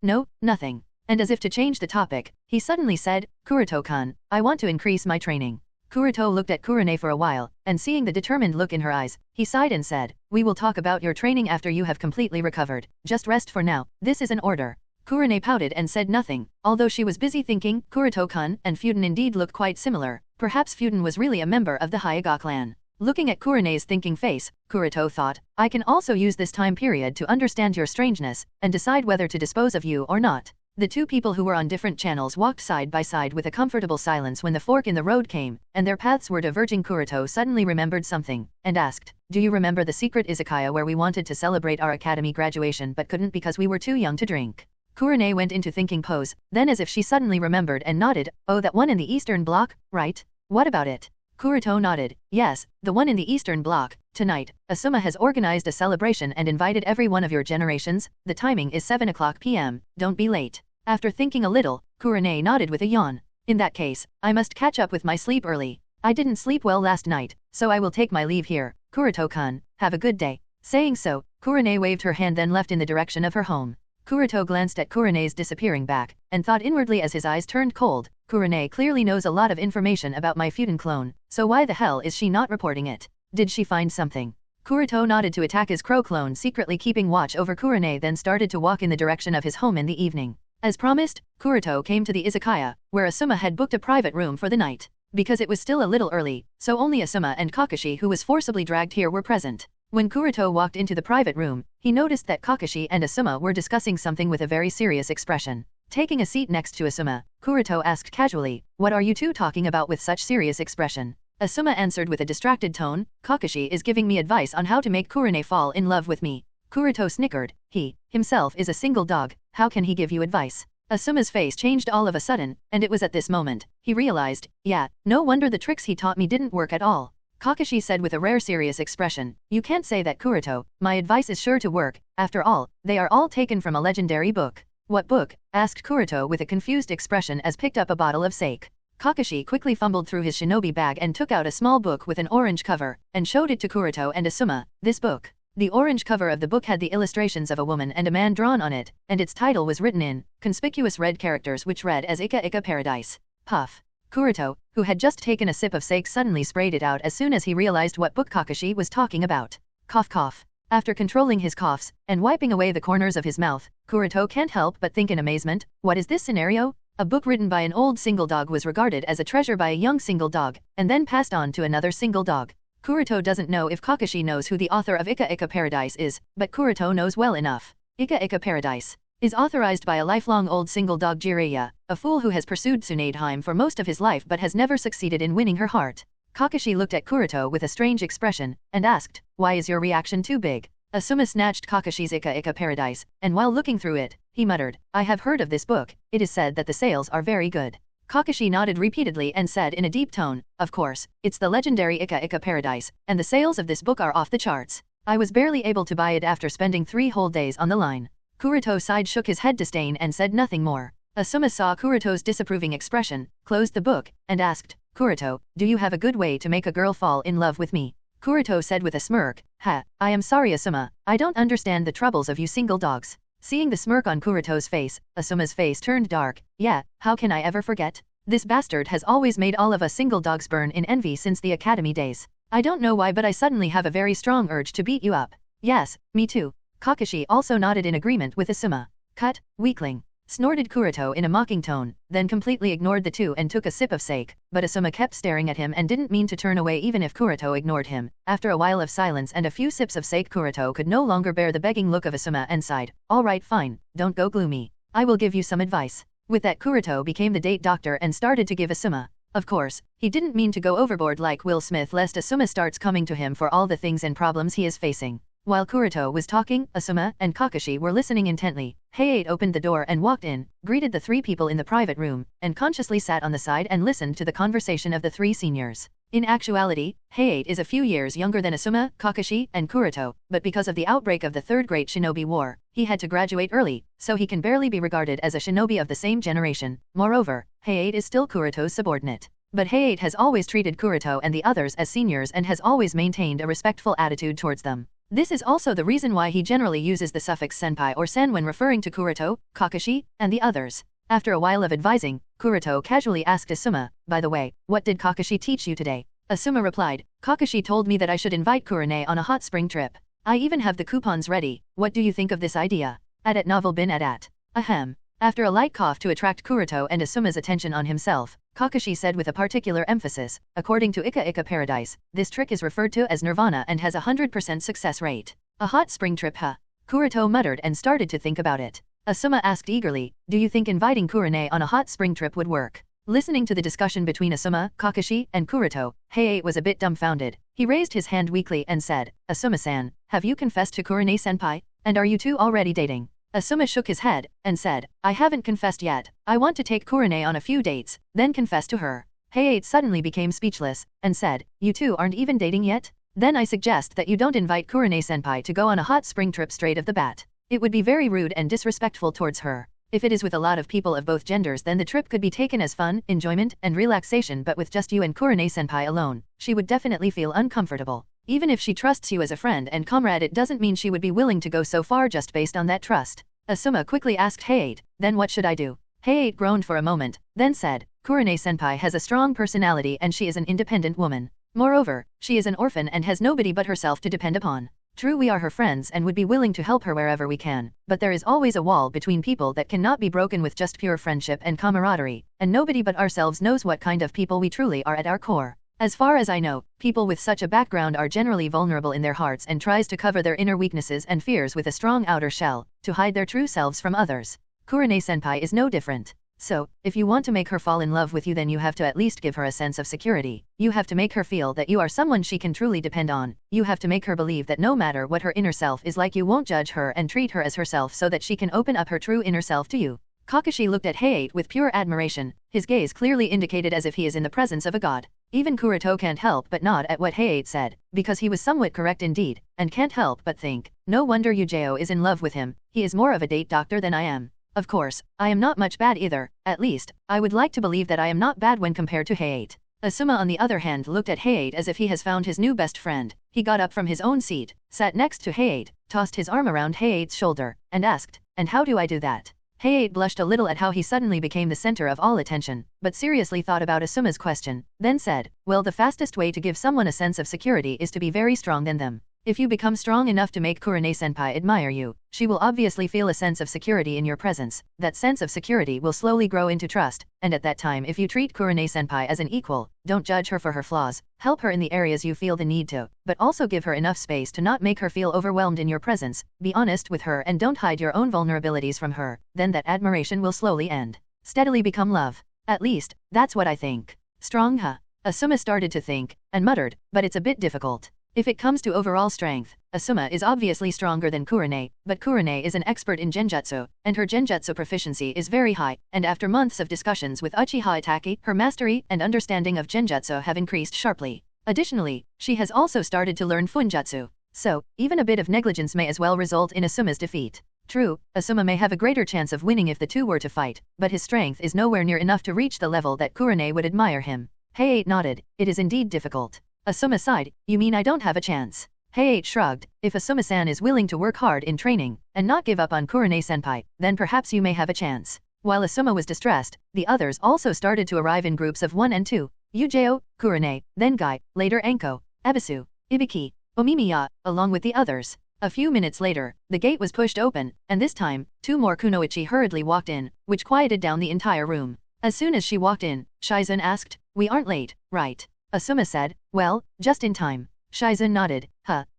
no, nothing. and as if to change the topic, he suddenly said, "Kuroto-kun, I want to increase my training." Kuroto looked at Kurone for a while, and seeing the determined look in her eyes, he sighed and said, "We will talk about your training after you have completely recovered. Just rest for now, this is an order." Kurone pouted and said nothing, although she was busy thinking, Kuroto-kun and Fuden indeed look quite similar. Perhaps Fuden was really a member of the Hyuga clan. Looking at Kurone's thinking face, Kuroto thought, "I can also use this time period to understand your strangeness, and decide whether to dispose of you or not." The two people who were on different channels walked side by side with a comfortable silence when the fork in the road came, and their paths were diverging. Kuroto suddenly remembered something, and asked, "Do you remember the secret izakaya where we wanted to celebrate our academy graduation but couldn't because we were too young to drink?" Kurone went into thinking pose, then as if she suddenly remembered and nodded, "Oh, that one in the Eastern Bloc, right? What about it?" Kuroto nodded, "Yes, the one in the Eastern Bloc. Tonight, Asuma has organized a celebration and invited every one of your generations. The timing is 7 o'clock p.m, don't be late." After thinking a little, Kurone nodded with a yawn. "In that case, I must catch up with my sleep early. I didn't sleep well last night, so I will take my leave here. Kuroto-kun, have a good day." Saying so, Kurone waved her hand then left in the direction of her home. Kuroto glanced at Kurone's disappearing back, and thought inwardly as his eyes turned cold, "Kurone clearly knows a lot of information about my Fuden clone, so why the hell is she not reporting it? Did she find something?" Kuroto nodded to attack his crow clone secretly keeping watch over Kurone then started to walk in the direction of his home in the evening. As promised, Kuroto came to the izakaya, where Asuma had booked a private room for the night. Because it was still a little early, so only Asuma and Kakashi who was forcibly dragged here were present. When Kuroto walked into the private room, he noticed that Kakashi and Asuma were discussing something with a very serious expression. Taking a seat next to Asuma, Kuroto asked casually, "What are you two talking about with such serious expression?" Asuma answered with a distracted tone, "Kakashi is giving me advice on how to make Kurone fall in love with me." Kuroto snickered, "He, himself is a single dog, how can he give you advice?" Asuma's face changed all of a sudden, and it was at this moment, he realized, yeah, no wonder the tricks he taught me didn't work at all. Kakashi said with a rare serious expression, "You can't say that, Kuroto, my advice is sure to work, after all, they are all taken from a legendary book." "What book?" asked Kuroto with a confused expression as picked up a bottle of sake. Kakashi quickly fumbled through his shinobi bag and took out a small book with an orange cover, and showed it to Kuroto and Asuma, "This book." The orange cover of the book had the illustrations of a woman and a man drawn on it, and its title was written in conspicuous red characters which read as Ika Ika Paradise. Puff. Kuroto, who had just taken a sip of sake suddenly sprayed it out as soon as he realized what book Kakashi was talking about. Cough cough. After controlling his coughs, and wiping away the corners of his mouth, Kuroto can't help but think in amazement, what is this scenario? A book written by an old single dog was regarded as a treasure by a young single dog, and then passed on to another single dog. Kuroto doesn't know if Kakashi knows who the author of Ika Ika Paradise is, but Kuroto knows well enough. Ika Ika Paradise is authorized by a lifelong old single dog Jiraiya, a fool who has pursued Tsunadeheim for most of his life but has never succeeded in winning her heart. Kakashi looked at Kuroto with a strange expression, and asked, "Why is your reaction too big?" Asuma snatched Kakashi's Ika Ika Paradise, and while looking through it, he muttered, "I have heard of this book, it is said that the sales are very good." Kakashi nodded repeatedly and said in a deep tone, "Of course, it's the legendary Ika Ika Paradise, and the sales of this book are off the charts. I was barely able to buy it after spending 3 whole days on the line." Kuroto sighed, shook his head disdain and said nothing more. Asuma saw Kuroto's disapproving expression, closed the book, and asked, "Kuroto, do you have a good way to make a girl fall in love with me?" Kuroto said with a smirk, "Ha, I am sorry Asuma, I don't understand the troubles of you single dogs." Seeing the smirk on Kuroto's face, Asuma's face turned dark. "Yeah, how can I ever forget? This bastard has always made all of us single dogs burn in envy since the academy days. I don't know why but I suddenly have a very strong urge to beat you up." "Yes, me too." Kakashi also nodded in agreement with Asuma. "Cut, weakling," snorted Kuroto in a mocking tone, then completely ignored the two and took a sip of sake, but Asuma kept staring at him and didn't mean to turn away even if Kuroto ignored him. After a while of silence and a few sips of sake, Kuroto could no longer bear the begging look of Asuma and sighed, "All right, fine, don't go gloomy. I will give you some advice." With that, Kuroto became the date doctor and started to give Asuma. Of course, he didn't mean to go overboard like Will Smith lest Asuma starts coming to him for all the things and problems he is facing. While Kuroto was talking, Asuma and Kakashi were listening intently. Hayate opened the door and walked in, greeted the 3 people in the private room, and consciously sat on the side and listened to the conversation of the 3 seniors. In actuality, Hayate is a few years younger than Asuma, Kakashi, and Kuroto, but because of the outbreak of the Third Great Shinobi War, he had to graduate early, so he can barely be regarded as a shinobi of the same generation. Moreover, Hayate is still Kuroto's subordinate. But Hayate has always treated Kuroto and the others as seniors and has always maintained a respectful attitude towards them. This is also the reason why he generally uses the suffix senpai or sen when referring to Kuroto, Kakashi, and the others. After a while of advising, Kuroto casually asked Asuma, by the way, what did Kakashi teach you today? Asuma replied, Kakashi told me that I should invite Kurone on a hot spring trip. I even have the coupons ready. What do you think of this idea? At novel bin at. Ahem. After a light cough to attract Kuroto and Asuma's attention on himself, Kakashi said with a particular emphasis, according to Ika Paradise, this trick is referred to as Nirvana and has a 100% success rate. A hot spring trip huh? Kuroto muttered and started to think about it. Asuma asked eagerly, do you think inviting Kurone on a hot spring trip would work? Listening to the discussion between Asuma, Kakashi, and Kuroto, Heiei was a bit dumbfounded. He raised his hand weakly and said, Asuma-san, have you confessed to Kurone-senpai? And are you two already dating? Asuma shook his head, and said, I haven't confessed yet. I want to take Kurone on a few dates, then confess to her. Heiei suddenly became speechless, and said, you two aren't even dating yet? Then I suggest that you don't invite Kurone-senpai to go on a hot spring trip straight off the bat. It would be very rude and disrespectful towards her. If it is with a lot of people of both genders, then the trip could be taken as fun, enjoyment, and relaxation, but with just you and Kurone-senpai alone, she would definitely feel uncomfortable. Even if she trusts you as a friend and comrade, it doesn't mean she would be willing to go so far just based on that trust. Asuma quickly asked Heiei, then what should I do? Heiei groaned for a moment, then said, Kurone-senpai has a strong personality and she is an independent woman. Moreover, she is an orphan and has nobody but herself to depend upon. True, we are her friends and would be willing to help her wherever we can, but there is always a wall between people that cannot be broken with just pure friendship and camaraderie, and nobody but ourselves knows what kind of people we truly are at our core. As far as I know, people with such a background are generally vulnerable in their hearts and tries to cover their inner weaknesses and fears with a strong outer shell, to hide their true selves from others. Kurone-senpai is no different. So, if you want to make her fall in love with you, then you have to at least give her a sense of security. You have to make her feel that you are someone she can truly depend on. You have to make her believe that no matter what her inner self is like, you won't judge her and treat her as herself so that she can open up her true inner self to you. Kakashi looked at Heiei with pure admiration. His gaze clearly indicated as if he is in the presence of a god. Even Kuroto can't help but nod at what Heiei said, because he was somewhat correct indeed, and can't help but think, no wonder Yujeo is in love with him. He is more of a date doctor than I am. Of course, I am not much bad either. At least, I would like to believe that I am not bad when compared to Heiei. Asuma on the other hand looked at Heiei as if he has found his new best friend. He got up from his own seat, sat next to Heiei, tossed his arm around Heiei's shoulder, and asked, and how do I do that? Heiei blushed a little at how he suddenly became the center of all attention, but seriously thought about Asuma's question, then said, well, the fastest way to give someone a sense of security is to be very strong in them. If you become strong enough to make Kurone-senpai admire you, she will obviously feel a sense of security in your presence. That sense of security will slowly grow into trust, and at that time if you treat Kurone-senpai as an equal, don't judge her for her flaws, help her in the areas you feel the need to, but also give her enough space to not make her feel overwhelmed in your presence, be honest with her and don't hide your own vulnerabilities from her, then that admiration will slowly and steadily become love. At least, that's what I think. Strong huh? Asuma started to think, and muttered, but it's a bit difficult. If it comes to overall strength, Asuma is obviously stronger than Kurone, but Kurone is an expert in genjutsu, and her genjutsu proficiency is very high, and after months of discussions with Uchiha Itachi, her mastery and understanding of genjutsu have increased sharply. Additionally, she has also started to learn funjutsu. So, even a bit of negligence may as well result in Asuma's defeat. True, Asuma may have a greater chance of winning if the two were to fight, but his strength is nowhere near enough to reach the level that Kurone would admire him. Heiei nodded, it is indeed difficult. Asuma sighed, you mean I don't have a chance? Heiei shrugged, if Asuma-san is willing to work hard in training, and not give up on Kurone-senpai, then perhaps you may have a chance. While Asuma was distressed, the others also started to arrive in groups of 1 and 2, Yujeo, Kurone, then Guy, later Anko, Ebisu, Ibiki, Omimiya, along with the others. A few minutes later, the gate was pushed open, and this time, 2 more kunoichi hurriedly walked in, which quieted down the entire room. As soon as she walked in, Shizen asked, we aren't late, right? Asuma said, well, just in time. Shizen nodded,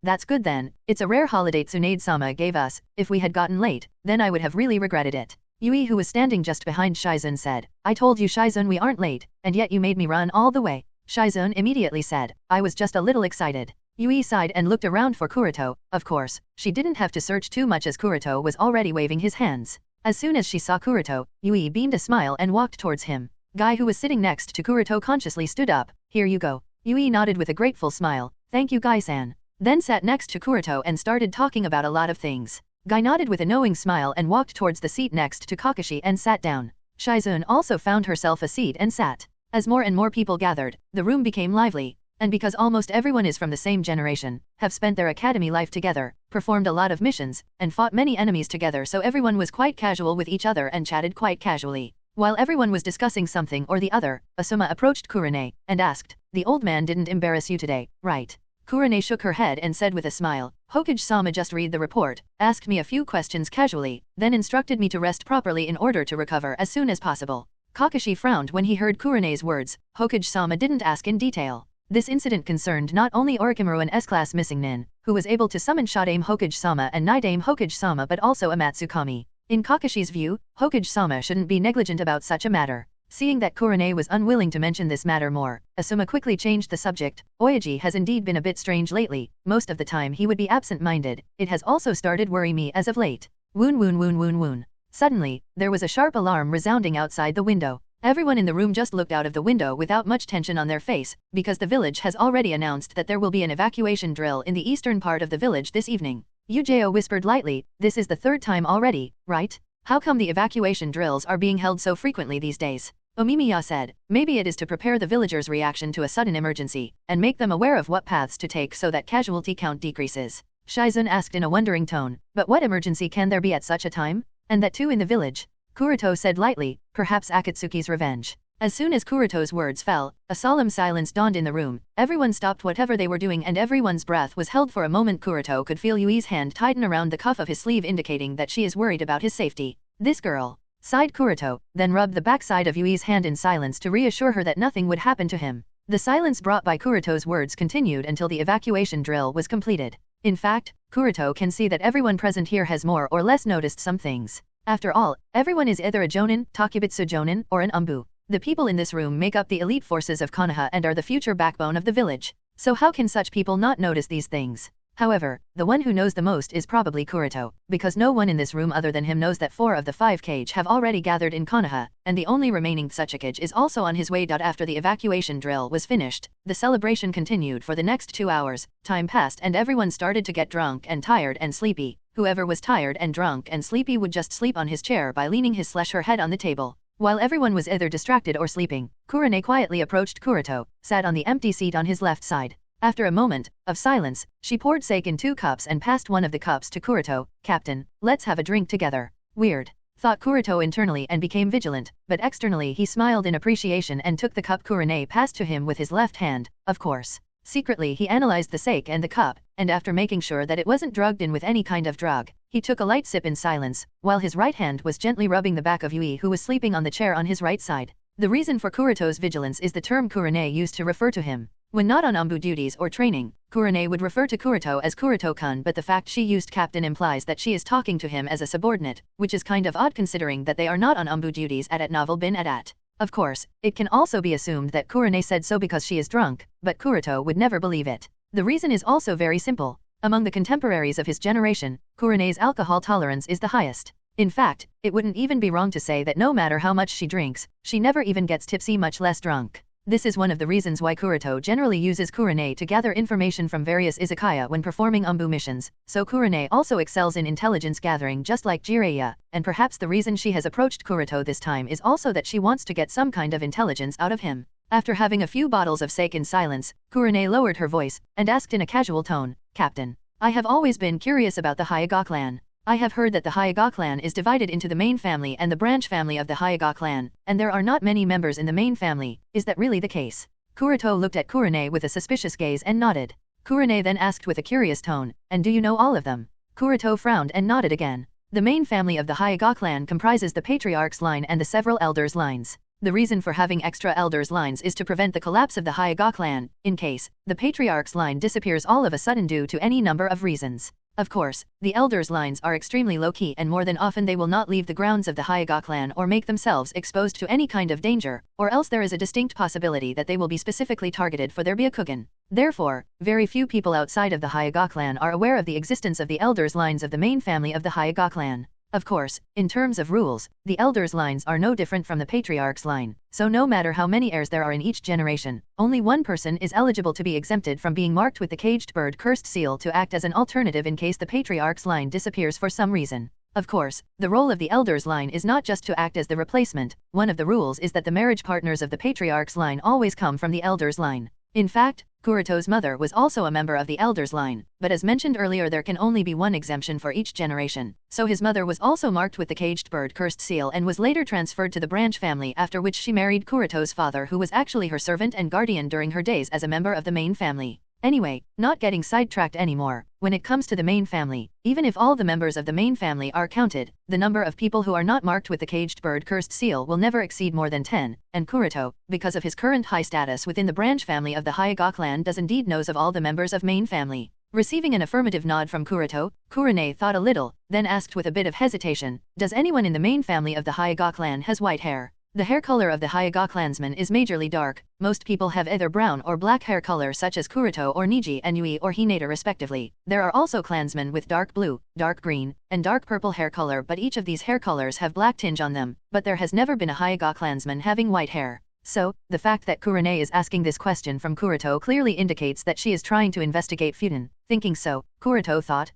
that's good then, it's a rare holiday Tsunade-sama gave us, if we had gotten late, then I would have really regretted it. Yui, who was standing just behind Shizen, said, I told you Shizen we aren't late, and yet you made me run all the way. Shizen immediately said, I was just a little excited. Yui sighed and looked around for Kuroto. Of course, she didn't have to search too much as Kuroto was already waving his hands. As soon as she saw Kuroto, Yui beamed a smile and walked towards him. Guy, who was sitting next to Kuroto, consciously stood up. Here you go. Yui nodded with a grateful smile. Thank you, Guy-san. Then sat next to Kuroto and started talking about a lot of things. Guy nodded with a knowing smile and walked towards the seat next to Kakashi and sat down. Shizen also found herself a seat and sat. As more and more people gathered, the room became lively. and because almost everyone is from the same generation, have spent their academy life together, performed a lot of missions, and fought many enemies together, so everyone was quite casual with each other and chatted quite casually. While everyone was discussing something or the other, Asuma approached Kurane and asked, "The old man didn't embarrass you today, right?" Kurane shook her head and said with a smile, "Hokage-sama just read the report, asked me a few questions casually, then instructed me to rest properly in order to recover as soon as possible." Kakashi frowned when he heard Kurane's words. Hokage-sama didn't ask in detail. This incident concerned not only Orochimaru and S-class missing nin, who was able to summon Shadame Hokage-sama and Nidame Hokage-sama, but also Amatsukami. In Kakashi's view, Hokage-sama shouldn't be negligent about such a matter. Seeing that Kurane was unwilling to mention this matter more, Asuma quickly changed the subject. Oyaji has indeed been a bit strange lately. Most of the time he would be absent-minded. It has also started worrying me as of late. Woon woon woon woon woon. Suddenly, there was a sharp alarm resounding outside the window. Everyone in the room just looked out of the window without much tension on their face, because the village has already announced that there will be an evacuation drill in the eastern part of the village this evening. Yujeo whispered lightly, "This is the third time already, right? How come the evacuation drills are being held so frequently these days?" Omimiya said, "Maybe it is to prepare the villagers' reaction to a sudden emergency, and make them aware of what paths to take so that casualty count decreases." Shizun asked in a wondering tone, "But what emergency can there be at such a time? And that too in the village?" Kuroto said lightly, "Perhaps Akatsuki's revenge." As soon as Kuroto's words fell, a solemn silence dawned in the room. Everyone stopped whatever they were doing and everyone's breath was held for a moment. Kuroto could feel Yui's hand tighten around the cuff of his sleeve, indicating that she is worried about his safety. "This girl," sighed Kuroto, then rubbed the backside of Yui's hand in silence to reassure her that nothing would happen to him. The silence brought by Kuroto's words continued until the evacuation drill was completed. In fact, Kuroto can see that everyone present here has more or less noticed some things. After all, everyone is either a Jonin, Takebutsu Jonin, or an Umbu. The people in this room make up the elite forces of Konoha and are the future backbone of the village. So how can such people not notice these things? However, the one who knows the most is probably Kuroto, because no one in this room other than him knows that 4 of the 5 Kage have already gathered in Konoha, and the only remaining Tsuchikage is also on his way. After the evacuation drill was finished, the celebration continued for the next 2 hours. Time passed and everyone started to get drunk and tired and sleepy. Whoever was tired and drunk and sleepy would just sleep on his chair by leaning his/her head on the table. While everyone was either distracted or sleeping, Kurane quietly approached Kuroto, sat on the empty seat on his left side. After a moment of silence, she poured sake in 2 cups and passed one of the cups to Kuroto. "Captain, let's have a drink together." Weird, thought Kuroto internally and became vigilant, but externally he smiled in appreciation and took the cup Kurane passed to him with his left hand. Of course. Secretly he analyzed the sake and the cup, and after making sure that it wasn't drugged in with any kind of drug, he took a light sip in silence, while his right hand was gently rubbing the back of Yui, who was sleeping on the chair on his right side. The reason for Kuroto's vigilance is the term Kurane used to refer to him. When not on Umbu duties or training, Kurane would refer to Kuroto as Kuroto-kun, but the fact she used captain implies that she is talking to him as a subordinate, which is kind of odd considering that they are not on Umbu duties at Novel bin at. Of course, it can also be assumed that Kurane said so because she is drunk, but Kuroto would never believe it. The reason is also very simple. Among the contemporaries of his generation, Kurane's alcohol tolerance is the highest. In fact, it wouldn't even be wrong to say that no matter how much she drinks, she never even gets tipsy, much less drunk. This is one of the reasons why Kuroto generally uses Kurane to gather information from various izakaya when performing Umbu missions, so Kurane also excels in intelligence gathering just like Jiraiya, and perhaps the reason she has approached Kuroto this time is also that she wants to get some kind of intelligence out of him. After having a few bottles of sake in silence, Kurane lowered her voice, and asked in a casual tone, "Captain, I have always been curious about the Hyuga clan. I have heard that the Hyuga clan is divided into the main family and the branch family of the Hyuga clan, and there are not many members in the main family. Is that really the case?" Kuroto looked at Kurane with a suspicious gaze and nodded. Kurane then asked with a curious tone, "And do you know all of them?" Kuroto frowned and nodded again. The main family of the Hyuga clan comprises the patriarch's line and the several elders' lines. The reason for having extra elders' lines is to prevent the collapse of the Hyuga clan, in case the patriarch's line disappears all of a sudden due to any number of reasons. Of course, the elders' lines are extremely low-key and more than often they will not leave the grounds of the Hyuga clan or make themselves exposed to any kind of danger, or else there is a distinct possibility that they will be specifically targeted for their Byakugan. Therefore, very few people outside of the Hyuga clan are aware of the existence of the elders' lines of the main family of the Hyuga clan. Of course, in terms of rules, the elders' lines are no different from the patriarch's line, so no matter how many heirs there are in each generation, only one person is eligible to be exempted from being marked with the caged bird cursed seal to act as an alternative in case the patriarch's line disappears for some reason. Of course, the role of the elders' line is not just to act as the replacement. One of the rules is that the marriage partners of the patriarch's line always come from the elders' line. In fact, Kuroto's mother was also a member of the Elders line, but as mentioned earlier there can only be one exemption for each generation, so his mother was also marked with the caged bird cursed seal and was later transferred to the branch family, after which she married Kuroto's father, who was actually her servant and guardian during her days as a member of the main family. Anyway, not getting sidetracked anymore, when it comes to the main family, even if all the members of the main family are counted, the number of people who are not marked with the caged bird cursed seal will never exceed more than 10, and Kuroto, because of his current high status within the branch family of the Hyuga clan, does indeed knows of all the members of main family. Receiving an affirmative nod from Kuroto, Kurone thought a little, then asked with a bit of hesitation, does anyone in the main family of the Hyuga clan has white hair? The hair color of the Hyuga clansmen is majorly dark. Most people have either brown or black hair color such as Kuroto or Niji and Yui or Hinata respectively. There are also clansmen with dark blue, dark green, and dark purple hair color, but each of these hair colors have black tinge on them, but there has never been a Hyuga clansman having white hair. So, the fact that Kurone is asking this question from Kuroto clearly indicates that she is trying to investigate Fuden. Thinking so, Kuroto thought,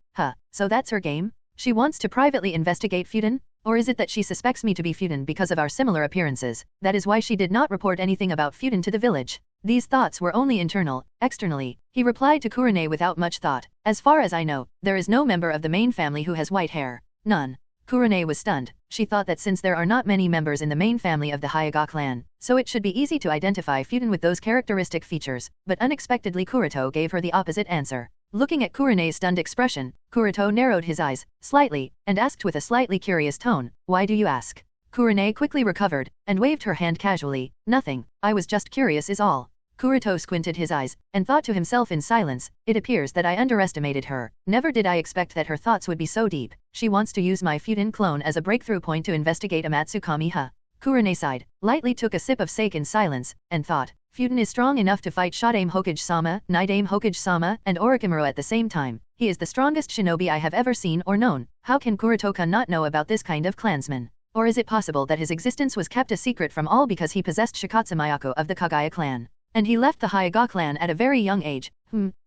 so that's her game? She wants to privately investigate Fuden? Or is it that she suspects me to be Fuden because of our similar appearances? That is why she did not report anything about Fuden to the village. These thoughts were only internal. Externally, he replied to Kurone without much thought. As far as I know, there is no member of the main family who has white hair. None. Kurone was stunned. She thought that since there are not many members in the main family of the Hyuga clan, so it should be easy to identify Fuden with those characteristic features, but unexpectedly Kuroto gave her the opposite answer. Looking at Kurone's stunned expression, Kuroto narrowed his eyes, slightly, and asked with a slightly curious tone, "Why do you ask?" Kurone quickly recovered, and waved her hand casually, "Nothing, I was just curious is all." Kuroto squinted his eyes, and thought to himself in silence, it appears that I underestimated her. Never did I expect that her thoughts would be so deep. She wants to use my Fuden clone as a breakthrough point to investigate Amatsukami Kurone sighed, lightly took a sip of sake in silence, and thought, Fuden is strong enough to fight Shadame Hokage-sama, Nidame Hokage-sama, and Orochimaru at the same time. He is the strongest shinobi I have ever seen or known. How can Kuroto-kun not know about this kind of clansman? Or is it possible that his existence was kept a secret from all because he possessed Shikatsu Mayako of the Kagaya clan? And he left the Hyuga clan at a very young age.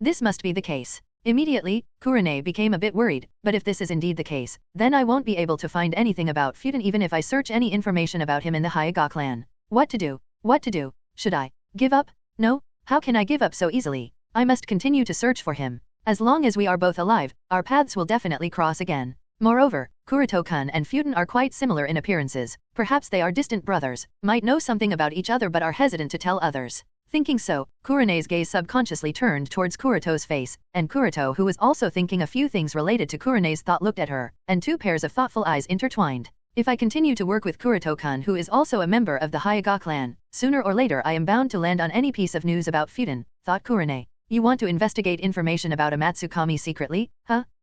This must be the case. Immediately, Kurone became a bit worried, but if this is indeed the case, then I won't be able to find anything about Fuden even if I search any information about him in the Hyuga clan. What to do? What to do? Should I give up? No, how can I give up so easily? I must continue to search for him. As long as we are both alive, our paths will definitely cross again. Moreover, Kuroto-kun and Fuden are quite similar in appearances. Perhaps they are distant brothers, might know something about each other but are hesitant to tell others. Thinking so, Kurone's gaze subconsciously turned towards Kuroto's face, and Kuroto, who was also thinking a few things related to Kurone's thought, looked at her, and two pairs of thoughtful eyes intertwined. If I continue to work with Kuroto-kun, who is also a member of the Hyuga clan, sooner or later I am bound to land on any piece of news about Fuden, thought Kurone. You want to investigate information about Amatsukami secretly,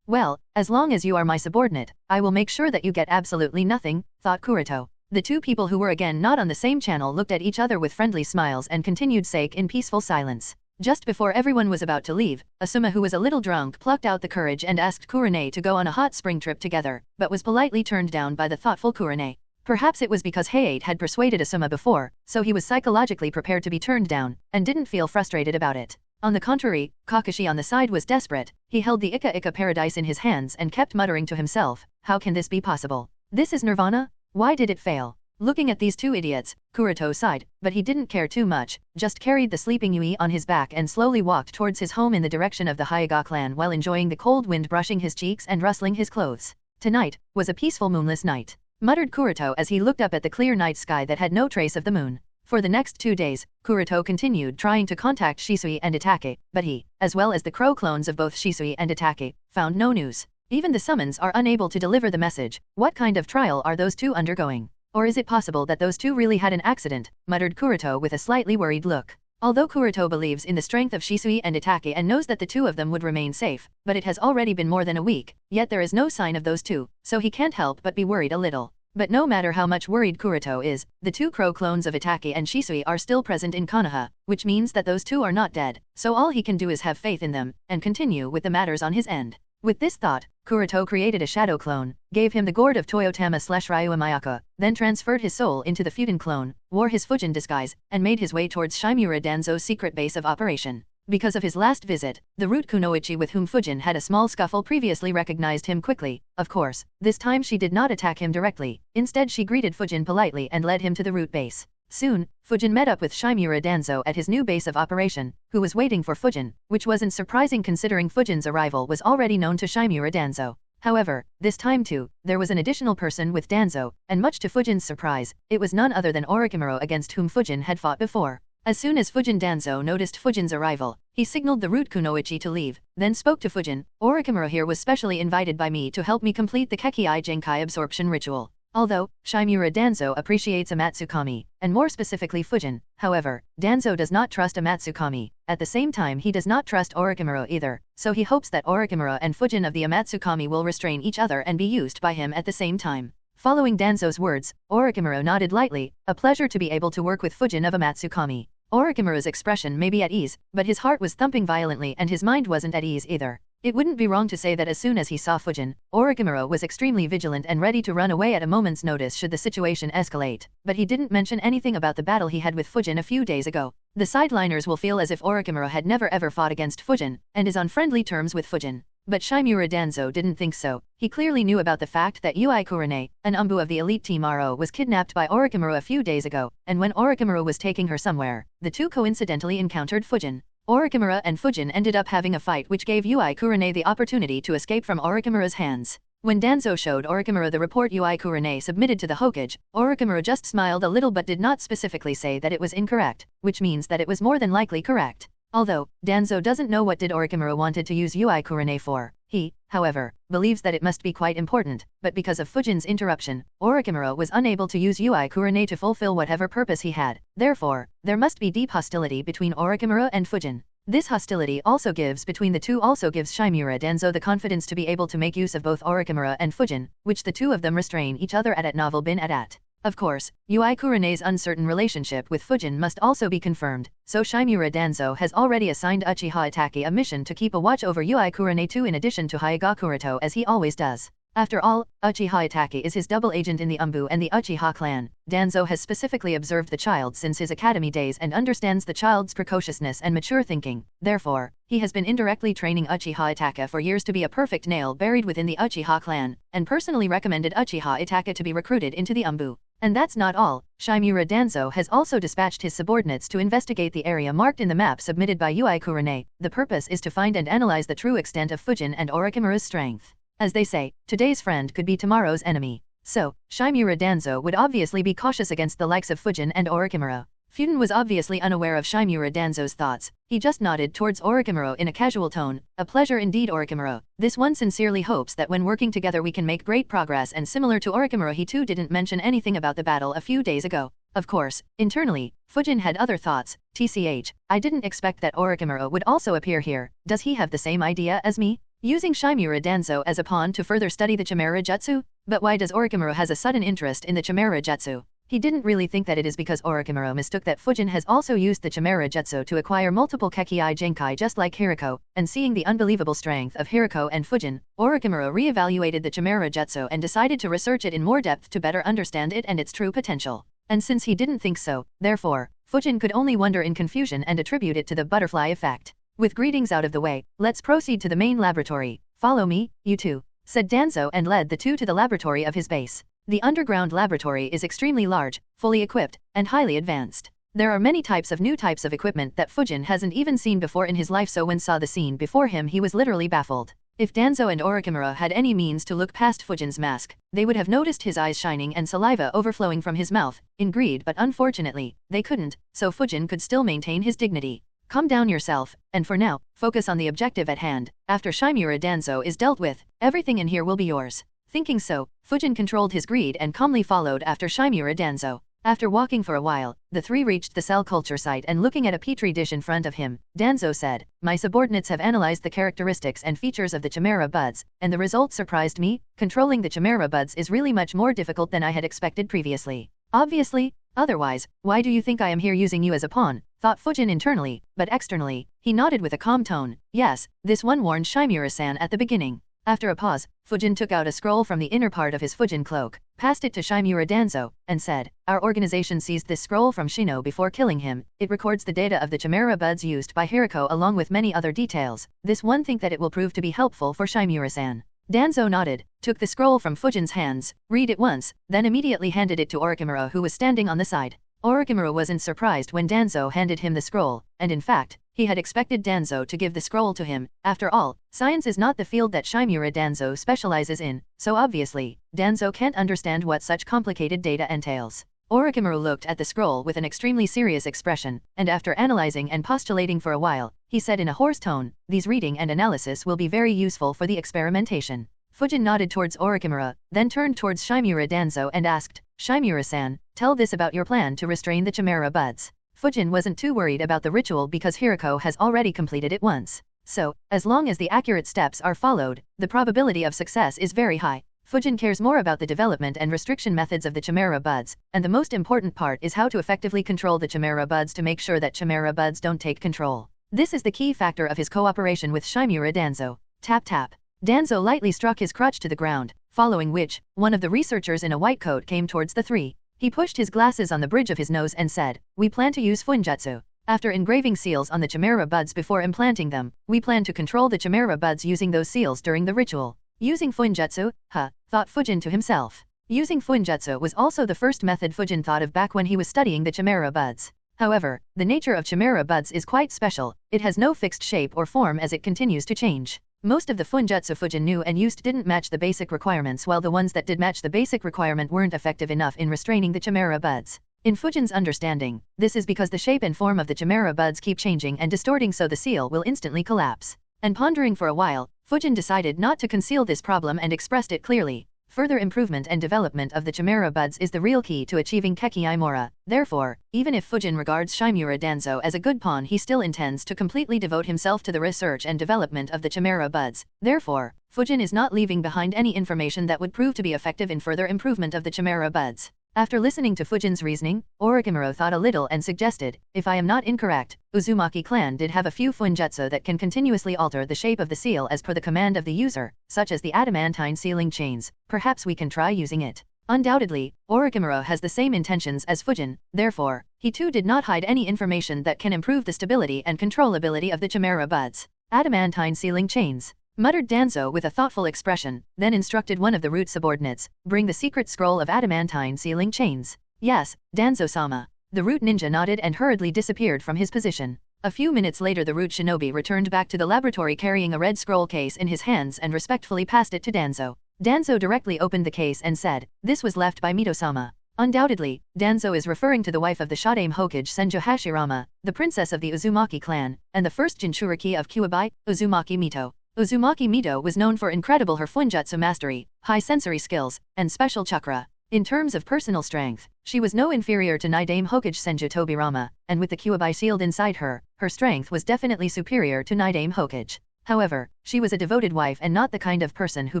Well, as long as you are my subordinate, I will make sure that you get absolutely nothing, thought Kuroto. The two people who were again not on the same channel looked at each other with friendly smiles and continued sake in peaceful silence. Just before everyone was about to leave, Asuma, who was a little drunk, plucked out the courage and asked Kurone to go on a hot spring trip together, but was politely turned down by the thoughtful Kurone. Perhaps it was because Hayate had persuaded Asuma before, so he was psychologically prepared to be turned down, and didn't feel frustrated about it. On the contrary, Kakashi on the side was desperate. He held the Ika Ika paradise in his hands and kept muttering to himself, how can this be possible? This is nirvana? Why did it fail? Looking at these two idiots, Kuroto sighed, but he didn't care too much, just carried the sleeping Yui on his back and slowly walked towards his home in the direction of the Hyuga clan while enjoying the cold wind brushing his cheeks and rustling his clothes. Tonight was a peaceful moonless night, muttered Kuroto as he looked up at the clear night sky that had no trace of the moon. For the next 2 days, Kuroto continued trying to contact Shisui and Itachi, but he, as well as the crow clones of both Shisui and Itachi, found no news. Even the summons are unable to deliver the message. What kind of trial are those two undergoing? Or is it possible that those two really had an accident? Muttered Kuroto with a slightly worried look. Although Kuroto believes in the strength of Shisui and Itachi and knows that the two of them would remain safe, but it has already been more than a week, yet there is no sign of those two, so he can't help but be worried a little. But no matter how much worried Kuroto is, the two crow clones of Itachi and Shisui are still present in Konoha, which means that those two are not dead, so all he can do is have faith in them, and continue with the matters on his end. With this thought, Kuroto created a shadow clone, gave him the gourd of Toyotama/Ryua Mayako, then transferred his soul into the Fuden clone, wore his Fujin disguise, and made his way towards Shimura Danzo's secret base of operation. Because of his last visit, the root Kunoichi with whom Fujin had a small scuffle previously recognized him quickly. Of course, this time she did not attack him directly, instead she greeted Fujin politely and led him to the root base. Soon, Fujin met up with Shimura Danzo at his new base of operation, who was waiting for Fujin, which wasn't surprising considering Fujin's arrival was already known to Shimura Danzo. However, this time too, there was an additional person with Danzo, and much to Fujin's surprise, it was none other than Orochimaru against whom Fujin had fought before. As soon as Fujin Danzo noticed Fujin's arrival, he signaled the root kunoichi to leave, then spoke to Fujin. Orochimaru here was specially invited by me to help me complete the Kekii Genkai absorption ritual. Although, Shimura Danzo appreciates a Matsukami, and more specifically Fujin, however, Danzo does not trust a Matsukami. At the same time he does not trust Orochimaru either, so he hopes that Orochimaru and Fujin of the Amatsukami will restrain each other and be used by him at the same time. Following Danzo's words, Orochimaru nodded lightly, a pleasure to be able to work with Fujin of Amatsukami. Orochimaru's expression may be at ease, but his heart was thumping violently and his mind wasn't at ease either. It wouldn't be wrong to say that as soon as he saw Fujin, Orochimaru was extremely vigilant and ready to run away at a moment's notice should the situation escalate, but he didn't mention anything about the battle he had with Fujin a few days ago. The sideliners will feel as if Orochimaru had never ever fought against Fujin, and is on friendly terms with Fujin. But Shimura Danzo didn't think so. He clearly knew about the fact that Yui Kurane, an umbu of the elite team RO, was kidnapped by Orochimaru a few days ago, and when Orochimaru was taking her somewhere, the two coincidentally encountered Fujin. Orochimaru and Fujin ended up having a fight which gave Yui Kurane the opportunity to escape from Orochimaru's hands. When Danzo showed Orochimaru the report Yui Kurane submitted to the Hokage, Orochimaru just smiled a little but did not specifically say that it was incorrect, which means that it was more than likely correct. Although, Danzo doesn't know what did Orochimaru wanted to use Yui Kurane for. He, however, believes that it must be quite important, but because of Fujin's interruption, Orochimaru was unable to use Yui Kurane to fulfill whatever purpose he had. Therefore, there must be deep hostility between Orochimaru and Fujin. This hostility also gives Shimura Danzo the confidence to be able to make use of both Orochimaru and Fujin, which the two of them restrain each other at novel bin at. Of course, Yui Kurane's uncertain relationship with Fujin must also be confirmed, so Shimura Danzo has already assigned Uchiha Itachi a mission to keep a watch over Yui Kurane too in addition to Hyuga Kuroto as he always does. After all, Uchiha Itachi is his double agent in the Umbu and the Uchiha clan. Danzo has specifically observed the child since his academy days and understands the child's precociousness and mature thinking. Therefore, he has been indirectly training Uchiha Itachi for years to be a perfect nail buried within the Uchiha clan, and personally recommended Uchiha Itachi to be recruited into the Umbu. And that's not all. Shimura Danzo has also dispatched his subordinates to investigate the area marked in the map submitted by Yui Kurane. The purpose is to find and analyze the true extent of Fujin and Orochimaru's strength. As they say, today's friend could be tomorrow's enemy. So, Shimura Danzo would obviously be cautious against the likes of Fujin and Orochimaru. Fujin was obviously unaware of Shimura Danzo's thoughts. He just nodded towards Orochimaru in a casual tone. A pleasure indeed, Orochimaru. This one sincerely hopes that when working together we can make great progress, and similar to Orochimaru, he too didn't mention anything about the battle a few days ago. Of course, internally, Fujin had other thoughts. TCH, I didn't expect that Orochimaru would also appear here. Does he have the same idea as me? Using Shimura Danzo as a pawn to further study the Chimera Jutsu? But why does Orochimaru has a sudden interest in the Chimera Jutsu? He didn't really think that it is because Orochimaru mistook that Fujin has also used the Chimera Jutsu to acquire multiple Kekii Genkai just like Hiriko, and seeing the unbelievable strength of Hiriko and Fujin, Orochimaru re-evaluated the Chimera Jutsu and decided to research it in more depth to better understand it and its true potential. And since he didn't think so, therefore, Fujin could only wonder in confusion and attribute it to the butterfly effect. With greetings out of the way, let's proceed to the main laboratory. Follow me, you two, said Danzo and led the two to the laboratory of his base. The underground laboratory is extremely large, fully equipped, and highly advanced. There are many new types of equipment that Fujin hasn't even seen before in his life, so when saw the scene before him he was literally baffled. If Danzo and Orochimaru had any means to look past Fujin's mask, they would have noticed his eyes shining and saliva overflowing from his mouth, in greed, but unfortunately, they couldn't, so Fujin could still maintain his dignity. Calm down yourself, and for now, focus on the objective at hand. After Shimura Danzo is dealt with, everything in here will be yours. Thinking so, Fujin controlled his greed and calmly followed after Shimura Danzo. After walking for a while, the three reached the cell culture site and looking at a petri dish in front of him, Danzo said, "My subordinates have analyzed the characteristics and features of the Chimera buds, and the result surprised me. Controlling the Chimera buds is really much more difficult than I had expected previously. Obviously, otherwise, why do you think I am here using you as a pawn?" thought Fujin internally, but externally, he nodded with a calm tone. Yes, this one warned Shimura-san at the beginning. After a pause, Fujin took out a scroll from the inner part of his Fujin cloak, passed it to Shimura Danzo, and said, "Our organization seized this scroll from Shino before killing him. It records the data of the Chimera buds used by Hiriko along with many other details. This one think that it will prove to be helpful for Shimura-san." Danzo nodded, took the scroll from Fujin's hands, read it once, then immediately handed it to Orochimaru, who was standing on the side. Orochimaru wasn't surprised when Danzo handed him the scroll, and in fact, he had expected Danzo to give the scroll to him. After all, science is not the field that Shimura Danzo specializes in, so obviously, Danzo can't understand what such complicated data entails. Orochimaru looked at the scroll with an extremely serious expression, and after analyzing and postulating for a while, he said in a hoarse tone, "These reading and analysis will be very useful for the experimentation." Fujin nodded towards Orochimaru, then turned towards Shimura Danzo and asked, "Shimura-san, tell this about your plan to restrain the Chimera buds." Fujin wasn't too worried about the ritual because Hiriko has already completed it once. So, as long as the accurate steps are followed, the probability of success is very high. Fujin cares more about the development and restriction methods of the Chimera buds, and the most important part is how to effectively control the Chimera buds to make sure that Chimera buds don't take control. This is the key factor of his cooperation with Shimura Danzo. Tap tap. Danzo lightly struck his crutch to the ground, following which, one of the researchers in a white coat came towards the three. He pushed his glasses on the bridge of his nose and said, "We plan to use Funjutsu. After engraving seals on the Chimera buds before implanting them, we plan to control the Chimera buds using those seals during the ritual." Using Funjutsu? Thought Fujin to himself. Using Funjutsu was also the first method Fujin thought of back when he was studying the Chimera buds. However, the nature of Chimera buds is quite special. It has no fixed shape or form as it continues to change. Most of the Funjutsu Fujin knew and used didn't match the basic requirements, while the ones that did match the basic requirement weren't effective enough in restraining the Chimera buds. In Fujin's understanding, this is because the shape and form of the Chimera buds keep changing and distorting, so the seal will instantly collapse. And pondering for a while, Fujin decided not to conceal this problem and expressed it clearly. Further improvement and development of the Chimera buds is the real key to achieving Keki Imora. Therefore, even if Fujin regards Shimura Danzo as a good pawn, he still intends to completely devote himself to the research and development of the Chimera buds. Therefore, Fujin is not leaving behind any information that would prove to be effective in further improvement of the Chimera buds. After listening to Fujin's reasoning, Orochimaru thought a little and suggested, "If I am not incorrect, Uzumaki clan did have a few Funjutsu that can continuously alter the shape of the seal as per the command of the user, such as the adamantine sealing chains. Perhaps we can try using it." Undoubtedly, Orochimaru has the same intentions as Fujin, therefore, he too did not hide any information that can improve the stability and controllability of the Chimera buds. Adamantine sealing chains, muttered Danzo with a thoughtful expression, then instructed one of the root subordinates, "Bring the secret scroll of adamantine sealing chains." "Yes, Danzo-sama." The root ninja nodded and hurriedly disappeared from his position. A few minutes later the root shinobi returned back to the laboratory carrying a red scroll case in his hands and respectfully passed it to Danzo. Danzo directly opened the case and said, "This was left by Mito-sama." Undoubtedly, Danzo is referring to the wife of the Shadame Hokage Senju Hashirama, the princess of the Uzumaki clan, and the first Jinchuriki of Kyuubi, Uzumaki Mito. Uzumaki Mito was known for incredible her Funjutsu mastery, high sensory skills, and special chakra. In terms of personal strength, she was no inferior to Nidame Hokage Senju Tobirama, and with the Kyuubi sealed inside her, her strength was definitely superior to Nidame Hokage. However, she was a devoted wife and not the kind of person who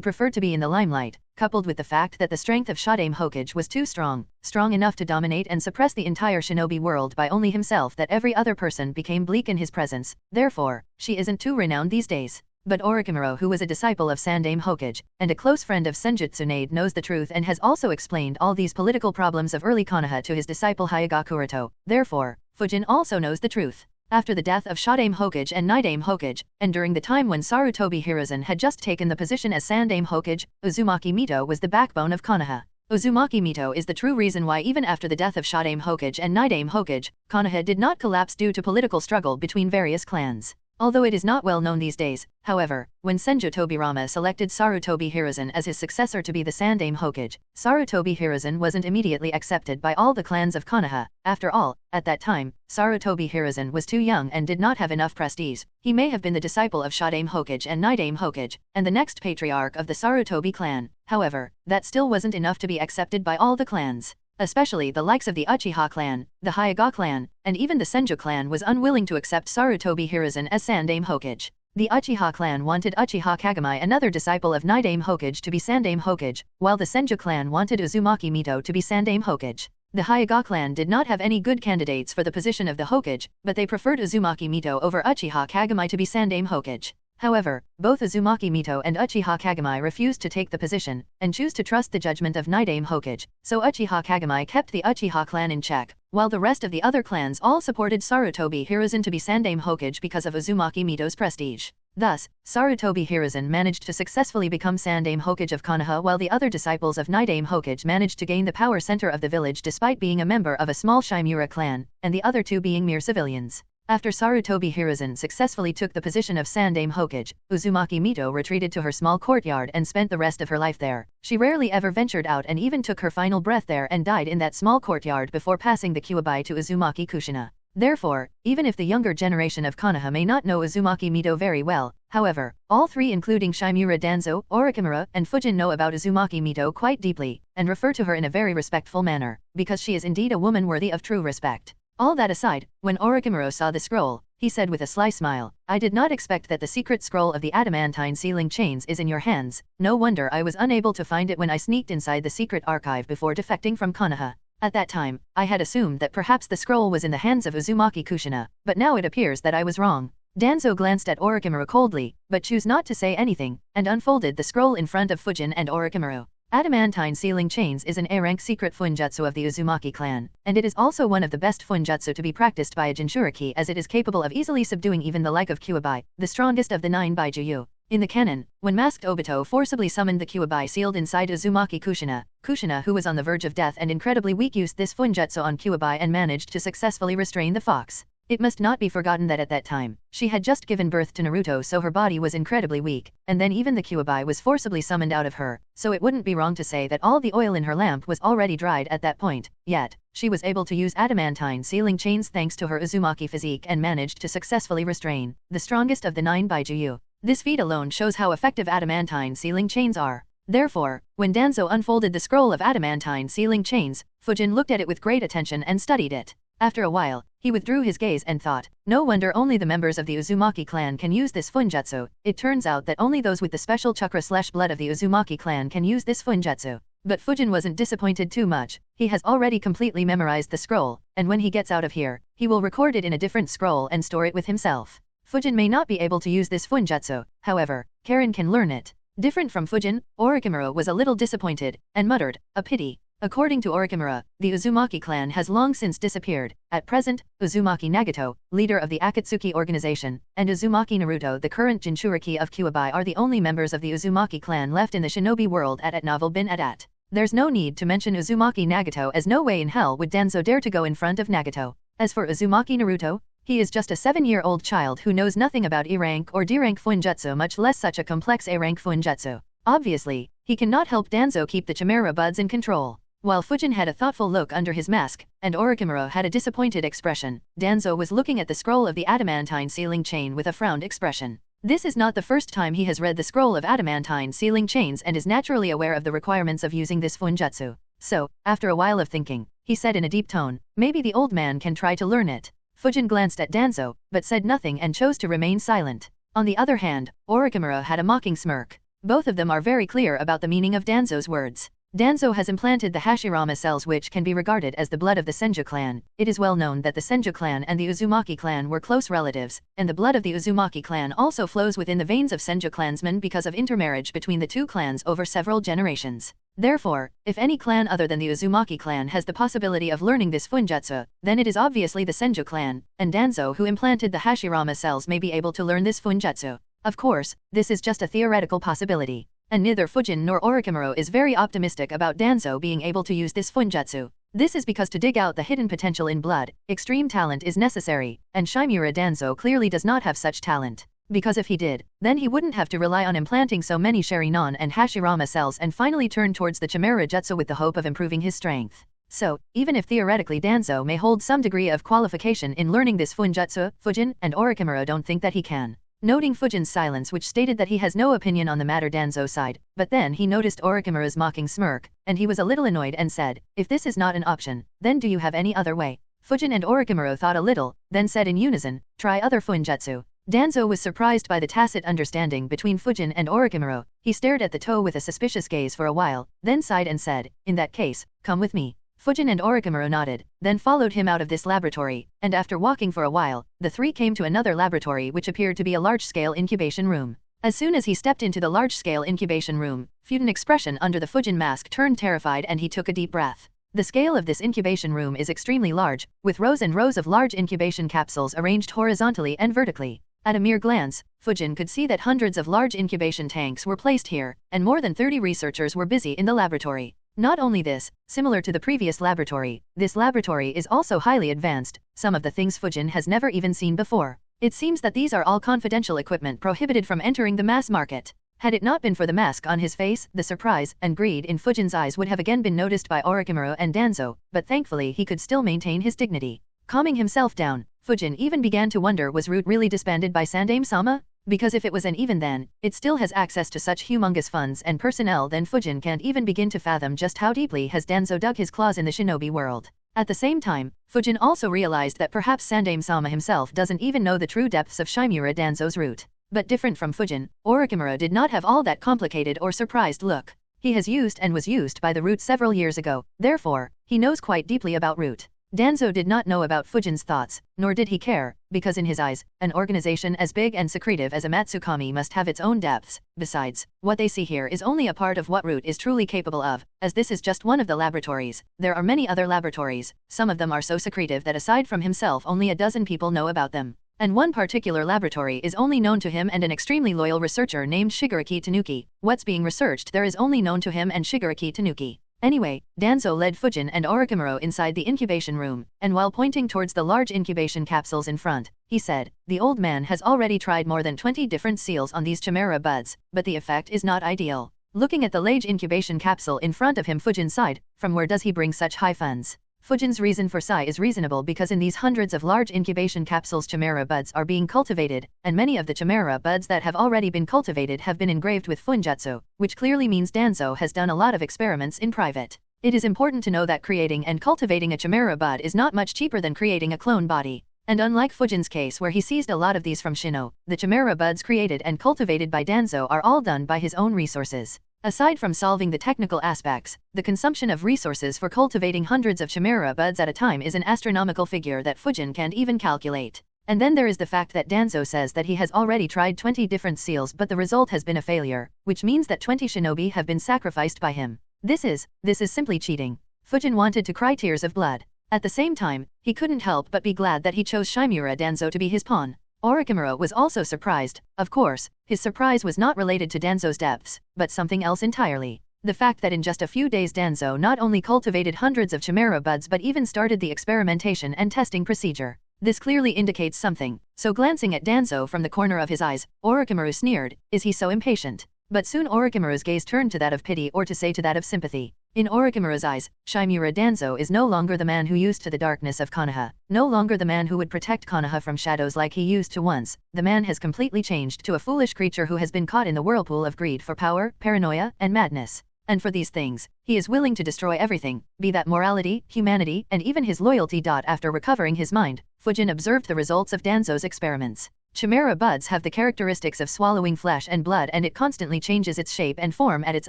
preferred to be in the limelight, coupled with the fact that the strength of Shadame Hokage was too strong enough to dominate and suppress the entire shinobi world by only himself, that every other person became bleak in his presence. Therefore, she isn't too renowned these days. But Orochimaru, who was a disciple of Sandame Hokage, and a close friend of Senjutsu Nade, knows the truth and has also explained all these political problems of early Konoha to his disciple Hyuga Kuroto. Therefore, Fujin also knows the truth. After the death of Shadame Hokage and Nidame Hokage, and during the time when Sarutobi Hiruzen had just taken the position as Sandame Hokage, Uzumaki Mito was the backbone of Konoha. Uzumaki Mito is the true reason why even after the death of Shadame Hokage and Nidame Hokage, Konoha did not collapse due to political struggle between various clans. Although it is not well known these days, however, when Senju Tobirama selected Sarutobi Hiruzen as his successor to be the Sandame Hokage, Sarutobi Hiruzen wasn't immediately accepted by all the clans of Konoha. After all, at that time, Sarutobi Hiruzen was too young and did not have enough prestige. He may have been the disciple of Shadame Hokage and Nidame Hokage, and the next patriarch of the Sarutobi clan. However, that still wasn't enough to be accepted by all the clans. Especially the likes of the Uchiha clan, the Hyuga clan, and even the Senju clan was unwilling to accept Sarutobi Hiruzen as Sandame Hokage. The Uchiha clan wanted Uchiha Kagami, another disciple of Nidame Hokage, to be Sandame Hokage, while the Senju clan wanted Uzumaki Mito to be Sandame Hokage. The Hyuga clan did not have any good candidates for the position of the Hokage, but they preferred Uzumaki Mito over Uchiha Kagami to be Sandame Hokage. However, both Uzumaki Mito and Uchiha Kagami refused to take the position, and choose to trust the judgment of Nidame Hokage, so Uchiha Kagami kept the Uchiha clan in check, while the rest of the other clans all supported Sarutobi Hiruzen to be Sandame Hokage because of Uzumaki Mito's prestige. Thus, Sarutobi Hiruzen managed to successfully become Sandaime Hokage of Konoha, while the other disciples of Nidaime Hokage managed to gain the power center of the village despite being a member of a small Shimura clan, and the other two being mere civilians. After Sarutobi Hiruzen successfully took the position of Sandaime Hokage, Uzumaki Mito retreated to her small courtyard and spent the rest of her life there. She rarely ever ventured out and even took her final breath there and died in that small courtyard before passing the Kyuubi to Uzumaki Kushina. Therefore, even if the younger generation of Konoha may not know Uzumaki Mito very well, however, all three including Shimura Danzo, Orochimura, and Fujin know about Uzumaki Mito quite deeply, and refer to her in a very respectful manner, because she is indeed a woman worthy of true respect. All that aside, when Orochimura saw the scroll, he said with a sly smile, "I did not expect that the secret scroll of the adamantine sealing chains is in your hands. No wonder I was unable to find it when I sneaked inside the secret archive before defecting from Konoha. At that time, I had assumed that perhaps the scroll was in the hands of Uzumaki Kushina, but now it appears that I was wrong." Danzo glanced at Orochimura coldly, but chose not to say anything, and unfolded the scroll in front of Fujin and Orochimura. Adamantine sealing chains is an A-rank secret funjutsu of the Uzumaki clan, and it is also one of the best funjutsu to be practiced by a Jinchuriki, as it is capable of easily subduing even the like of Kyuubi, the strongest of the 9 Baijuyu. In the canon, when masked Obito forcibly summoned the Kyuubi sealed inside Uzumaki Kushina, Kushina, who was on the verge of death and incredibly weak, used this funjutsu on Kyuubi and managed to successfully restrain the fox. It must not be forgotten that at that time, she had just given birth to Naruto, so her body was incredibly weak, and then even the Kyuubi was forcibly summoned out of her, so it wouldn't be wrong to say that all the oil in her lamp was already dried at that point. Yet, she was able to use adamantine sealing chains thanks to her Uzumaki physique and managed to successfully restrain the strongest of the 9 Baijuyu. This feat alone shows how effective adamantine sealing chains are. Therefore, when Danzo unfolded the scroll of adamantine sealing chains, Fujin looked at it with great attention and studied it. After a while, he withdrew his gaze and thought, no wonder only the members of the Uzumaki clan can use this funjutsu. It turns out that only those with the special chakra/blood of the Uzumaki clan can use this funjutsu. But Fujin wasn't disappointed too much. He has already completely memorized the scroll, and when he gets out of here, he will record it in a different scroll and store it with himself. Fujin may not be able to use this funjutsu, however, Karen can learn it. Different from Fujin, Orochimura was a little disappointed, and muttered, a pity. According to Orochimura, the Uzumaki clan has long since disappeared. At present, Uzumaki Nagato, leader of the Akatsuki organization, and Uzumaki Naruto, the current Jinchuriki of Kyuubi, are the only members of the Uzumaki clan left in the shinobi world at Novel bin Adat. There's no need to mention Uzumaki Nagato, as no way in hell would Danzo dare to go in front of Nagato. As for Uzumaki Naruto, he is just a 7-year-old child who knows nothing about E-rank or D-rank funjutsu, much less such a complex A-rank funjutsu. Obviously, he cannot help Danzo keep the Chimera buds in control. While Fujin had a thoughtful look under his mask, and Orochimura had a disappointed expression, Danzo was looking at the scroll of the adamantine sealing chain with a frowned expression. This is not the first time he has read the scroll of adamantine sealing chains and is naturally aware of the requirements of using this funjutsu. So, after a while of thinking, he said in a deep tone, maybe the old man can try to learn it. Fujin glanced at Danzo, but said nothing and chose to remain silent. On the other hand, Orochimura had a mocking smirk. Both of them are very clear about the meaning of Danzo's words. Danzo has implanted the Hashirama cells, which can be regarded as the blood of the Senju clan. It is well known that the Senju clan and the Uzumaki clan were close relatives, and the blood of the Uzumaki clan also flows within the veins of Senju clansmen because of intermarriage between the two clans over several generations. Therefore, if any clan other than the Uzumaki clan has the possibility of learning this funjutsu, then it is obviously the Senju clan, and Danzo, who implanted the Hashirama cells, may be able to learn this funjutsu. Of course, this is just a theoretical possibility, and neither Fujin nor Orochimura is very optimistic about Danzo being able to use this funjutsu. This is because to dig out the hidden potential in blood, extreme talent is necessary, and Shimura Danzo clearly does not have such talent. Because if he did, then he wouldn't have to rely on implanting so many Sharingan and Hashirama cells and finally turn towards the Chimera Jutsu with the hope of improving his strength. So, even if theoretically Danzo may hold some degree of qualification in learning this funjutsu, Fujin and Orochimura don't think that he can. Noting Fujin's silence, which stated that he has no opinion on the matter, Danzo sighed, but then he noticed Orochimura's mocking smirk, and he was a little annoyed and said, if this is not an option, then do you have any other way? Fujin and Orochimura thought a little, then said in unison, try other funjutsu. Danzo was surprised by the tacit understanding between Fujin and Orochimura. He stared at the toe with a suspicious gaze for a while, then sighed and said, in that case, come with me. Fujin and Orochimura nodded, then followed him out of this laboratory, and after walking for a while, the three came to another laboratory which appeared to be a large-scale incubation room. As soon as he stepped into the large-scale incubation room, Fujin's expression under the Fujin mask turned terrified and he took a deep breath. The scale of this incubation room is extremely large, with rows and rows of large incubation capsules arranged horizontally and vertically. At a mere glance, Fujin could see that hundreds of large incubation tanks were placed here, and more than 30 researchers were busy in the laboratory. Not only this, similar to the previous laboratory, this laboratory is also highly advanced, some of the things Fujin has never even seen before. It seems that these are all confidential equipment prohibited from entering the mass market. Had it not been for the mask on his face, the surprise and greed in Fujin's eyes would have again been noticed by Orochimaru and Danzo, but thankfully he could still maintain his dignity. Calming himself down, Fujin even began to wonder, was Root really disbanded by Sandaime-sama? Because if it was, and even then, it still has access to such humongous funds and personnel, then Fujin can't even begin to fathom just how deeply has Danzo dug his claws in the shinobi world. At the same time, Fujin also realized that perhaps Sandaime-sama himself doesn't even know the true depths of Shimura Danzo's root. But different from Fujin, Orochimaru did not have all that complicated or surprised look. He has used and was used by the root several years ago, therefore, he knows quite deeply about root. Danzo did not know about Fujin's thoughts, nor did he care, because in his eyes, an organization as big and secretive as a Matsukami must have its own depths. Besides, what they see here is only a part of what root is truly capable of, as this is just one of the laboratories. There are many other laboratories, some of them are so secretive that aside from himself only a dozen people know about them. And one particular laboratory is only known to him and an extremely loyal researcher named Shigaraki Tanuki. What's being researched there is only known to him and Shigaraki Tanuki. Anyway, Danzo led Fujin and Orochimaru inside the incubation room, and while pointing towards the large incubation capsules in front, he said, "The old man has already tried more than 20 different seals on these chimera buds, but the effect is not ideal." Looking at the large incubation capsule in front of him, Fujin sighed, from where does he bring such high funds? Fujin's reason for sigh is reasonable because in these hundreds of large incubation capsules chimera buds are being cultivated, and many of the chimera buds that have already been cultivated have been engraved with funjutsu, which clearly means Danzo has done a lot of experiments in private. It is important to know that creating and cultivating a chimera bud is not much cheaper than creating a clone body. And unlike Fujin's case where he seized a lot of these from Shino, the chimera buds created and cultivated by Danzo are all done by his own resources. Aside from solving the technical aspects, the consumption of resources for cultivating hundreds of chimera buds at a time is an astronomical figure that Fujin can't even calculate. And then there is the fact that Danzo says that he has already tried 20 different seals but the result has been a failure, which means that 20 shinobi have been sacrificed by him. This is simply cheating. Fujin wanted to cry tears of blood. At the same time, he couldn't help but be glad that he chose Shimura Danzo to be his pawn. Orochimaru was also surprised. Of course, his surprise was not related to Danzo's depths, but something else entirely. The fact that in just a few days Danzo not only cultivated hundreds of chimera buds but even started the experimentation and testing procedure. This clearly indicates something, so glancing at Danzo from the corner of his eyes, Orochimaru sneered, is he so impatient? But soon Orochimaru's gaze turned to that of pity or to say to that of sympathy. In Orochimaru's eyes, Shimura Danzo is no longer the man who used to the darkness of Konoha, no longer the man who would protect Konoha from shadows like he used to once. The man has completely changed to a foolish creature who has been caught in the whirlpool of greed for power, paranoia, and madness. And for these things, he is willing to destroy everything, be that morality, humanity, and even his loyalty. After recovering his mind, Fujin observed the results of Danzo's experiments. Chimera buds have the characteristics of swallowing flesh and blood and it constantly changes its shape and form at its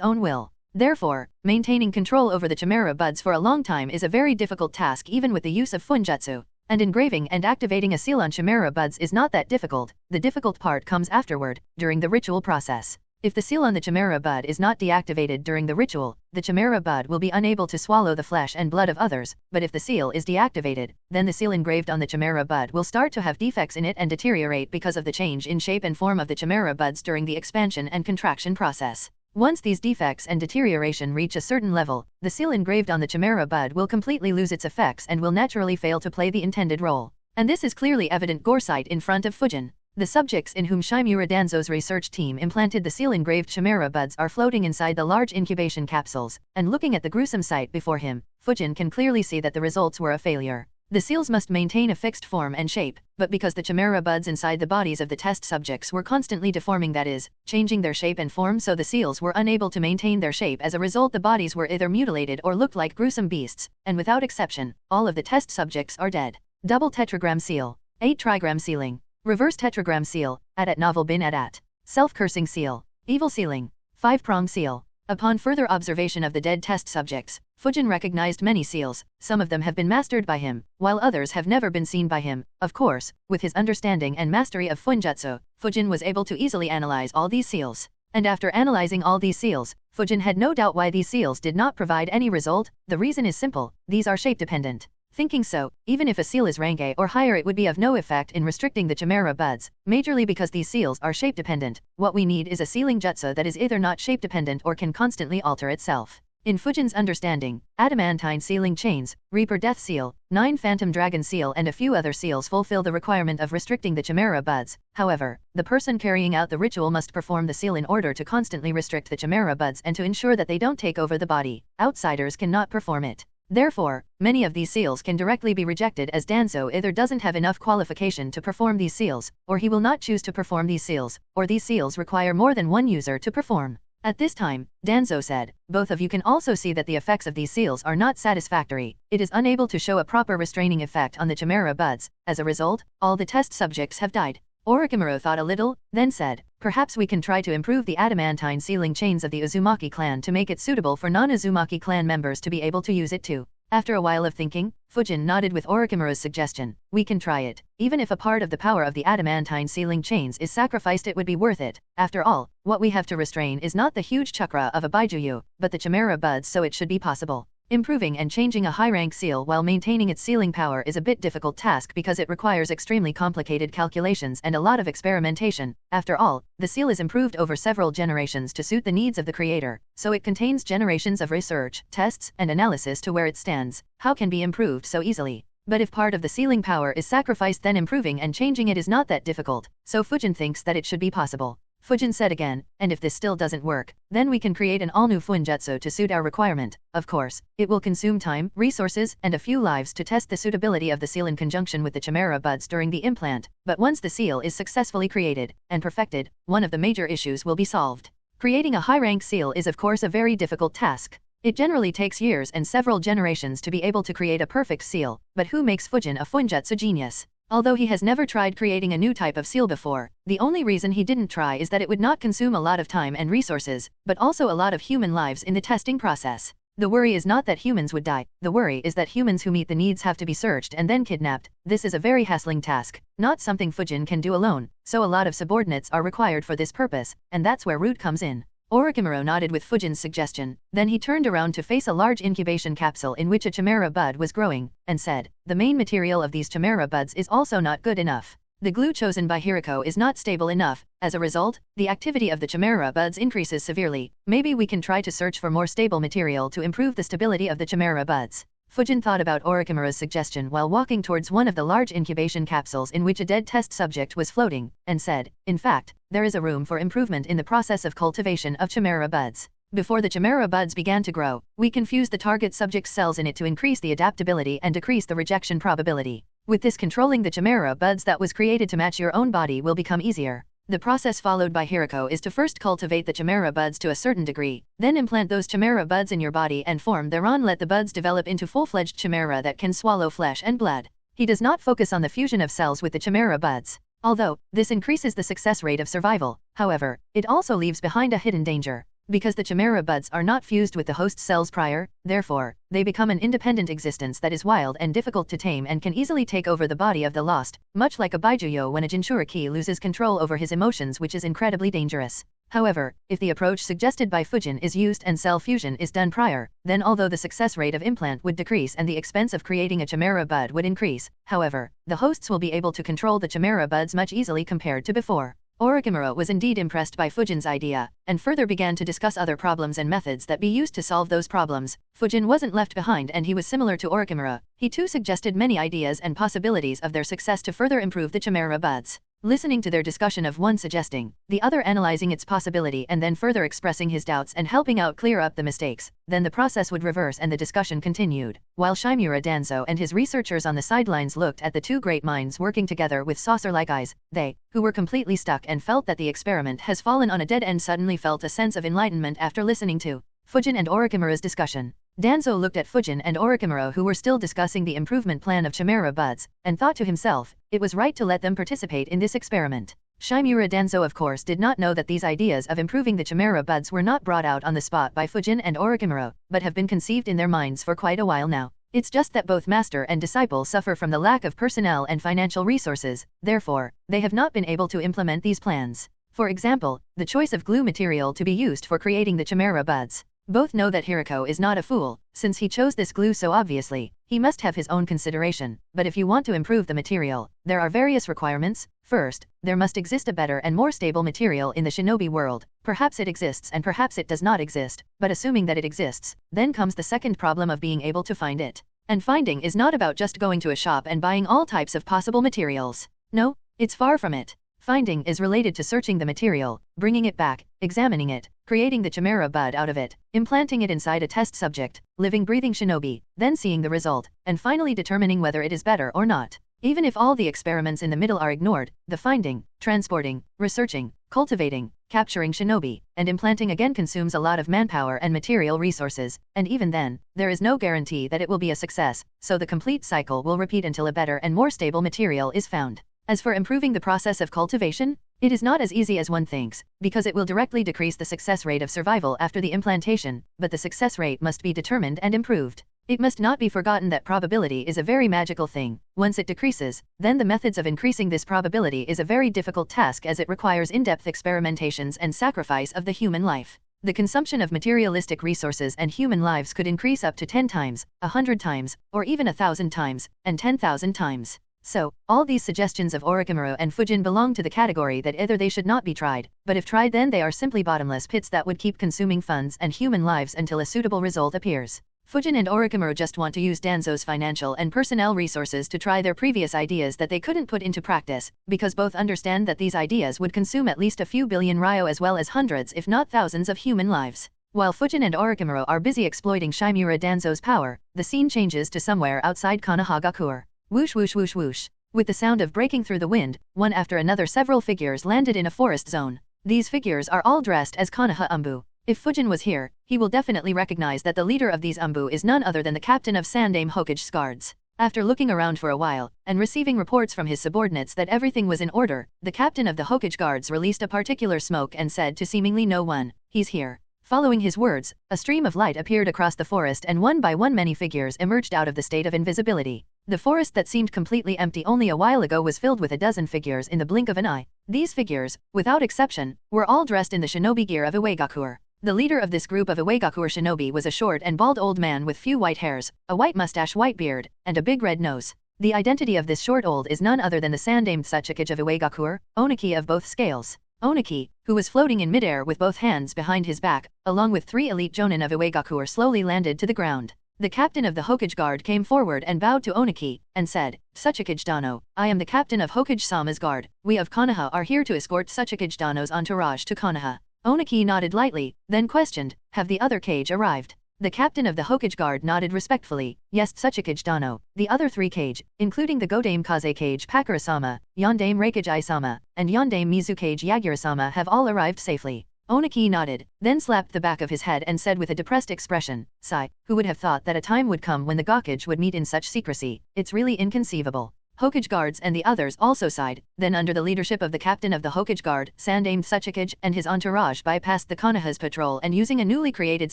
own will. Therefore, maintaining control over the chimera buds for a long time is a very difficult task even with the use of funjutsu. And engraving and activating a seal on chimera buds is not that difficult, the difficult part comes afterward, during the ritual process. If the seal on the chimera bud is not deactivated during the ritual, the chimera bud will be unable to swallow the flesh and blood of others, but if the seal is deactivated, then the seal engraved on the chimera bud will start to have defects in it and deteriorate because of the change in shape and form of the chimera buds during the expansion and contraction process. Once these defects and deterioration reach a certain level, the seal engraved on the chimera bud will completely lose its effects and will naturally fail to play the intended role. And this is clearly evident goresight in front of Fujin. The subjects in whom Shimura Danzo's research team implanted the seal-engraved chimera buds are floating inside the large incubation capsules, and looking at the gruesome sight before him, Fujin can clearly see that the results were a failure. The seals must maintain a fixed form and shape, but because the chimera buds inside the bodies of the test subjects were constantly deforming, that is, changing their shape and form, so the seals were unable to maintain their shape. As a result, the bodies were either mutilated or looked like gruesome beasts, and without exception, all of the test subjects are dead. Double tetragram seal. 8 trigram sealing. Reverse tetragram seal, at novel bin at. Self-cursing seal. Evil sealing. 5-prong seal. Upon further observation of the dead test subjects, Fujin recognized many seals. Some of them have been mastered by him, while others have never been seen by him. Of course, with his understanding and mastery of funjutsu, Fujin was able to easily analyze all these seals. And after analyzing all these seals, Fujin had no doubt why these seals did not provide any result. The reason is simple, these are shape-dependent. Thinking so, even if a seal is rank A or higher, it would be of no effect in restricting the chimera buds, majorly because these seals are shape dependent. What we need is a sealing jutsu that is either not shape dependent or can constantly alter itself. In Fujin's understanding, adamantine sealing chains, Reaper Death Seal, 9 Phantom Dragon Seal and a few other seals fulfill the requirement of restricting the chimera buds. However, the person carrying out the ritual must perform the seal in order to constantly restrict the chimera buds and to ensure that they don't take over the body. Outsiders cannot perform it. Therefore, many of these seals can directly be rejected as Danzo either doesn't have enough qualification to perform these seals, or he will not choose to perform these seals, or these seals require more than one user to perform. At this time, Danzo said, both of you can also see that the effects of these seals are not satisfactory. It is unable to show a proper restraining effect on the chimera buds. As a result, all the test subjects have died. Orochimaru thought a little, then said, perhaps we can try to improve the adamantine sealing chains of the Uzumaki clan to make it suitable for non-Uzumaki clan members to be able to use it too. After a while of thinking, Fujin nodded with Orochimaru's suggestion. We can try it. Even if a part of the power of the adamantine sealing chains is sacrificed, it would be worth it. After all, what we have to restrain is not the huge chakra of a Baijuyu, but the chimera buds, so it should be possible. Improving and changing a high-rank seal while maintaining its sealing power is a bit difficult task because it requires extremely complicated calculations and a lot of experimentation. After all, the seal is improved over several generations to suit the needs of the creator, so it contains generations of research, tests, and analysis to where it stands. How can be improved so easily? But if part of the sealing power is sacrificed, then improving and changing it is not that difficult, so Fujin thinks that it should be possible. Fujin said again, and if this still doesn't work, then we can create an all-new Fuinjutsu to suit our requirement. Of course, it will consume time, resources, and a few lives to test the suitability of the seal in conjunction with the chimera buds during the implant, but once the seal is successfully created and perfected, one of the major issues will be solved. Creating a high-rank seal is of course a very difficult task. It generally takes years and several generations to be able to create a perfect seal, but who makes Fujin a Fuinjutsu genius? Although he has never tried creating a new type of seal before, the only reason he didn't try is that it would not consume a lot of time and resources, but also a lot of human lives in the testing process. The worry is not that humans would die, the worry is that humans who meet the needs have to be searched and then kidnapped. This is a very hassling task, not something Fujin can do alone, so a lot of subordinates are required for this purpose, and that's where Root comes in. Orochimaru nodded with Fujin's suggestion, then he turned around to face a large incubation capsule in which a chimera bud was growing, and said, the main material of these chimera buds is also not good enough. The glue chosen by Hiriko is not stable enough. As a result, the activity of the chimera buds increases severely. Maybe we can try to search for more stable material to improve the stability of the chimera buds. Fujin thought about Orochimaru's suggestion while walking towards one of the large incubation capsules in which a dead test subject was floating, and said, in fact, there is a room for improvement in the process of cultivation of chimera buds. Before the chimera buds began to grow, we confused the target subject's cells in it to increase the adaptability and decrease the rejection probability. With this, controlling the chimera buds that was created to match your own body will become easier. The process followed by Hiriko is to first cultivate the chimera buds to a certain degree, then implant those chimera buds in your body and form thereon let the buds develop into full-fledged chimera that can swallow flesh and blood. He does not focus on the fusion of cells with the chimera buds. Although, this increases the success rate of survival, however, it also leaves behind a hidden danger. Because the chimera buds are not fused with the host cells prior, therefore, they become an independent existence that is wild and difficult to tame and can easily take over the body of the lost, much like a Baijuyo when a Jinchuriki loses control over his emotions, which is incredibly dangerous. However, if the approach suggested by Fujin is used and cell fusion is done prior, then although the success rate of implant would decrease and the expense of creating a chimera bud would increase, however, the hosts will be able to control the chimera buds much easily compared to before. Orochimaru was indeed impressed by Fujin's idea, and further began to discuss other problems and methods that be used to solve those problems. Fujin wasn't left behind and he was similar to Orochimaru. He too suggested many ideas and possibilities of their success to further improve the chimera buds. Listening to their discussion of one suggesting, the other analyzing its possibility and then further expressing his doubts and helping out clear up the mistakes, then the process would reverse and the discussion continued. While Shimura Danzo and his researchers on the sidelines looked at the two great minds working together with saucer-like eyes, they, who were completely stuck and felt that the experiment has fallen on a dead end, suddenly felt a sense of enlightenment after listening to Fujin and Orochimaru's discussion. Danzo looked at Fujin and Orochimaru, who were still discussing the improvement plan of chimera buds, and thought to himself, it was right to let them participate in this experiment. Shimura Danzo of course did not know that these ideas of improving the chimera buds were not brought out on the spot by Fujin and Orochimaru, but have been conceived in their minds for quite a while now. It's just that both master and disciple suffer from the lack of personnel and financial resources, therefore, they have not been able to implement these plans. For example, the choice of glue material to be used for creating the chimera buds. Both know that Hiriko is not a fool, since he chose this glue so obviously. He must have his own consideration, but if you want to improve the material, there are various requirements. First, there must exist a better and more stable material in the shinobi world. Perhaps it exists and perhaps it does not exist, but assuming that it exists, then comes the second problem of being able to find it. And finding is not about just going to a shop and buying all types of possible materials. No, it's far from it. Finding is related to searching the material, bringing it back, examining it, creating the chimera bud out of it, implanting it inside a test subject, living breathing shinobi, then seeing the result, and finally determining whether it is better or not. Even if all the experiments in the middle are ignored, the finding, transporting, researching, cultivating, capturing shinobi, and implanting again consumes a lot of manpower and material resources, and even then, there is no guarantee that it will be a success, so the complete cycle will repeat until a better and more stable material is found. As for improving the process of cultivation, it is not as easy as one thinks, because it will directly decrease the success rate of survival after the implantation, but the success rate must be determined and improved. It must not be forgotten that probability is a very magical thing. Once it decreases, then the methods of increasing this probability is a very difficult task as it requires in-depth experimentations and sacrifice of the human life. The consumption of materialistic resources and human lives could increase up to 10 times, 100 times, or even 1,000 times, and 10,000 times. So, all these suggestions of Orochimaru and Fujin belong to the category that either they should not be tried, but if tried then they are simply bottomless pits that would keep consuming funds and human lives until a suitable result appears. Fujin and Orochimaru just want to use Danzo's financial and personnel resources to try their previous ideas that they couldn't put into practice, because both understand that these ideas would consume at least a few billion ryo as well as hundreds if not thousands of human lives. While Fujin and Orochimaru are busy exploiting Shimura Danzo's power, the scene changes to somewhere outside Konohagakure. Whoosh whoosh whoosh whoosh. With the sound of breaking through the wind, one after another several figures landed in a forest zone. These figures are all dressed as Konoha Umbu. If Fujin was here, he will definitely recognize that the leader of these Umbu is none other than the captain of Sandame Hokage's guards. After looking around for a while, and receiving reports from his subordinates that everything was in order, the captain of the Hokage guards released a particular smoke and said to seemingly no one, "He's here." Following his words, a stream of light appeared across the forest and one by one many figures emerged out of the state of invisibility. The forest that seemed completely empty only a while ago was filled with a dozen figures in the blink of an eye. These figures, without exception, were all dressed in the shinobi gear of Uegakure. The leader of this group of Uegakure shinobi was a short and bald old man with few white hairs, a white mustache, white beard, and a big red nose. The identity of this short old is none other than the Sandame Tsuchikage of Uegakure, Oniki of both scales. Oniki, who was floating in midair with both hands behind his back, along with 3 elite jonin of Uegakure slowly landed to the ground. The captain of the Hokage guard came forward and bowed to Oniki, and said, "Tsuchikage Dano, I am the captain of Hokage-sama's guard. We of Konoha are here to escort Tsuchikage Dano's entourage to Konoha." Oniki nodded lightly, then questioned, "Have the other Kage arrived?" The captain of the Hokage guard nodded respectfully, "Yes Tsuchikage Dano, the other 3 Kage, including the Godame Kaze Kage Pakura-sama, Yondame Reikage Ai-sama, and Yondame Mizu Kage Yagura-sama have all arrived safely." Oniki nodded, then slapped the back of his head and said with a depressed expression, "Sigh, who would have thought that a time would come when the Gokage would meet in such secrecy? It's really inconceivable." Hokage guards and the others also sighed. Then under the leadership of the captain of the Hokage guard, Sandame Tsuchikage, and his entourage bypassed the Konoha's patrol and using a newly created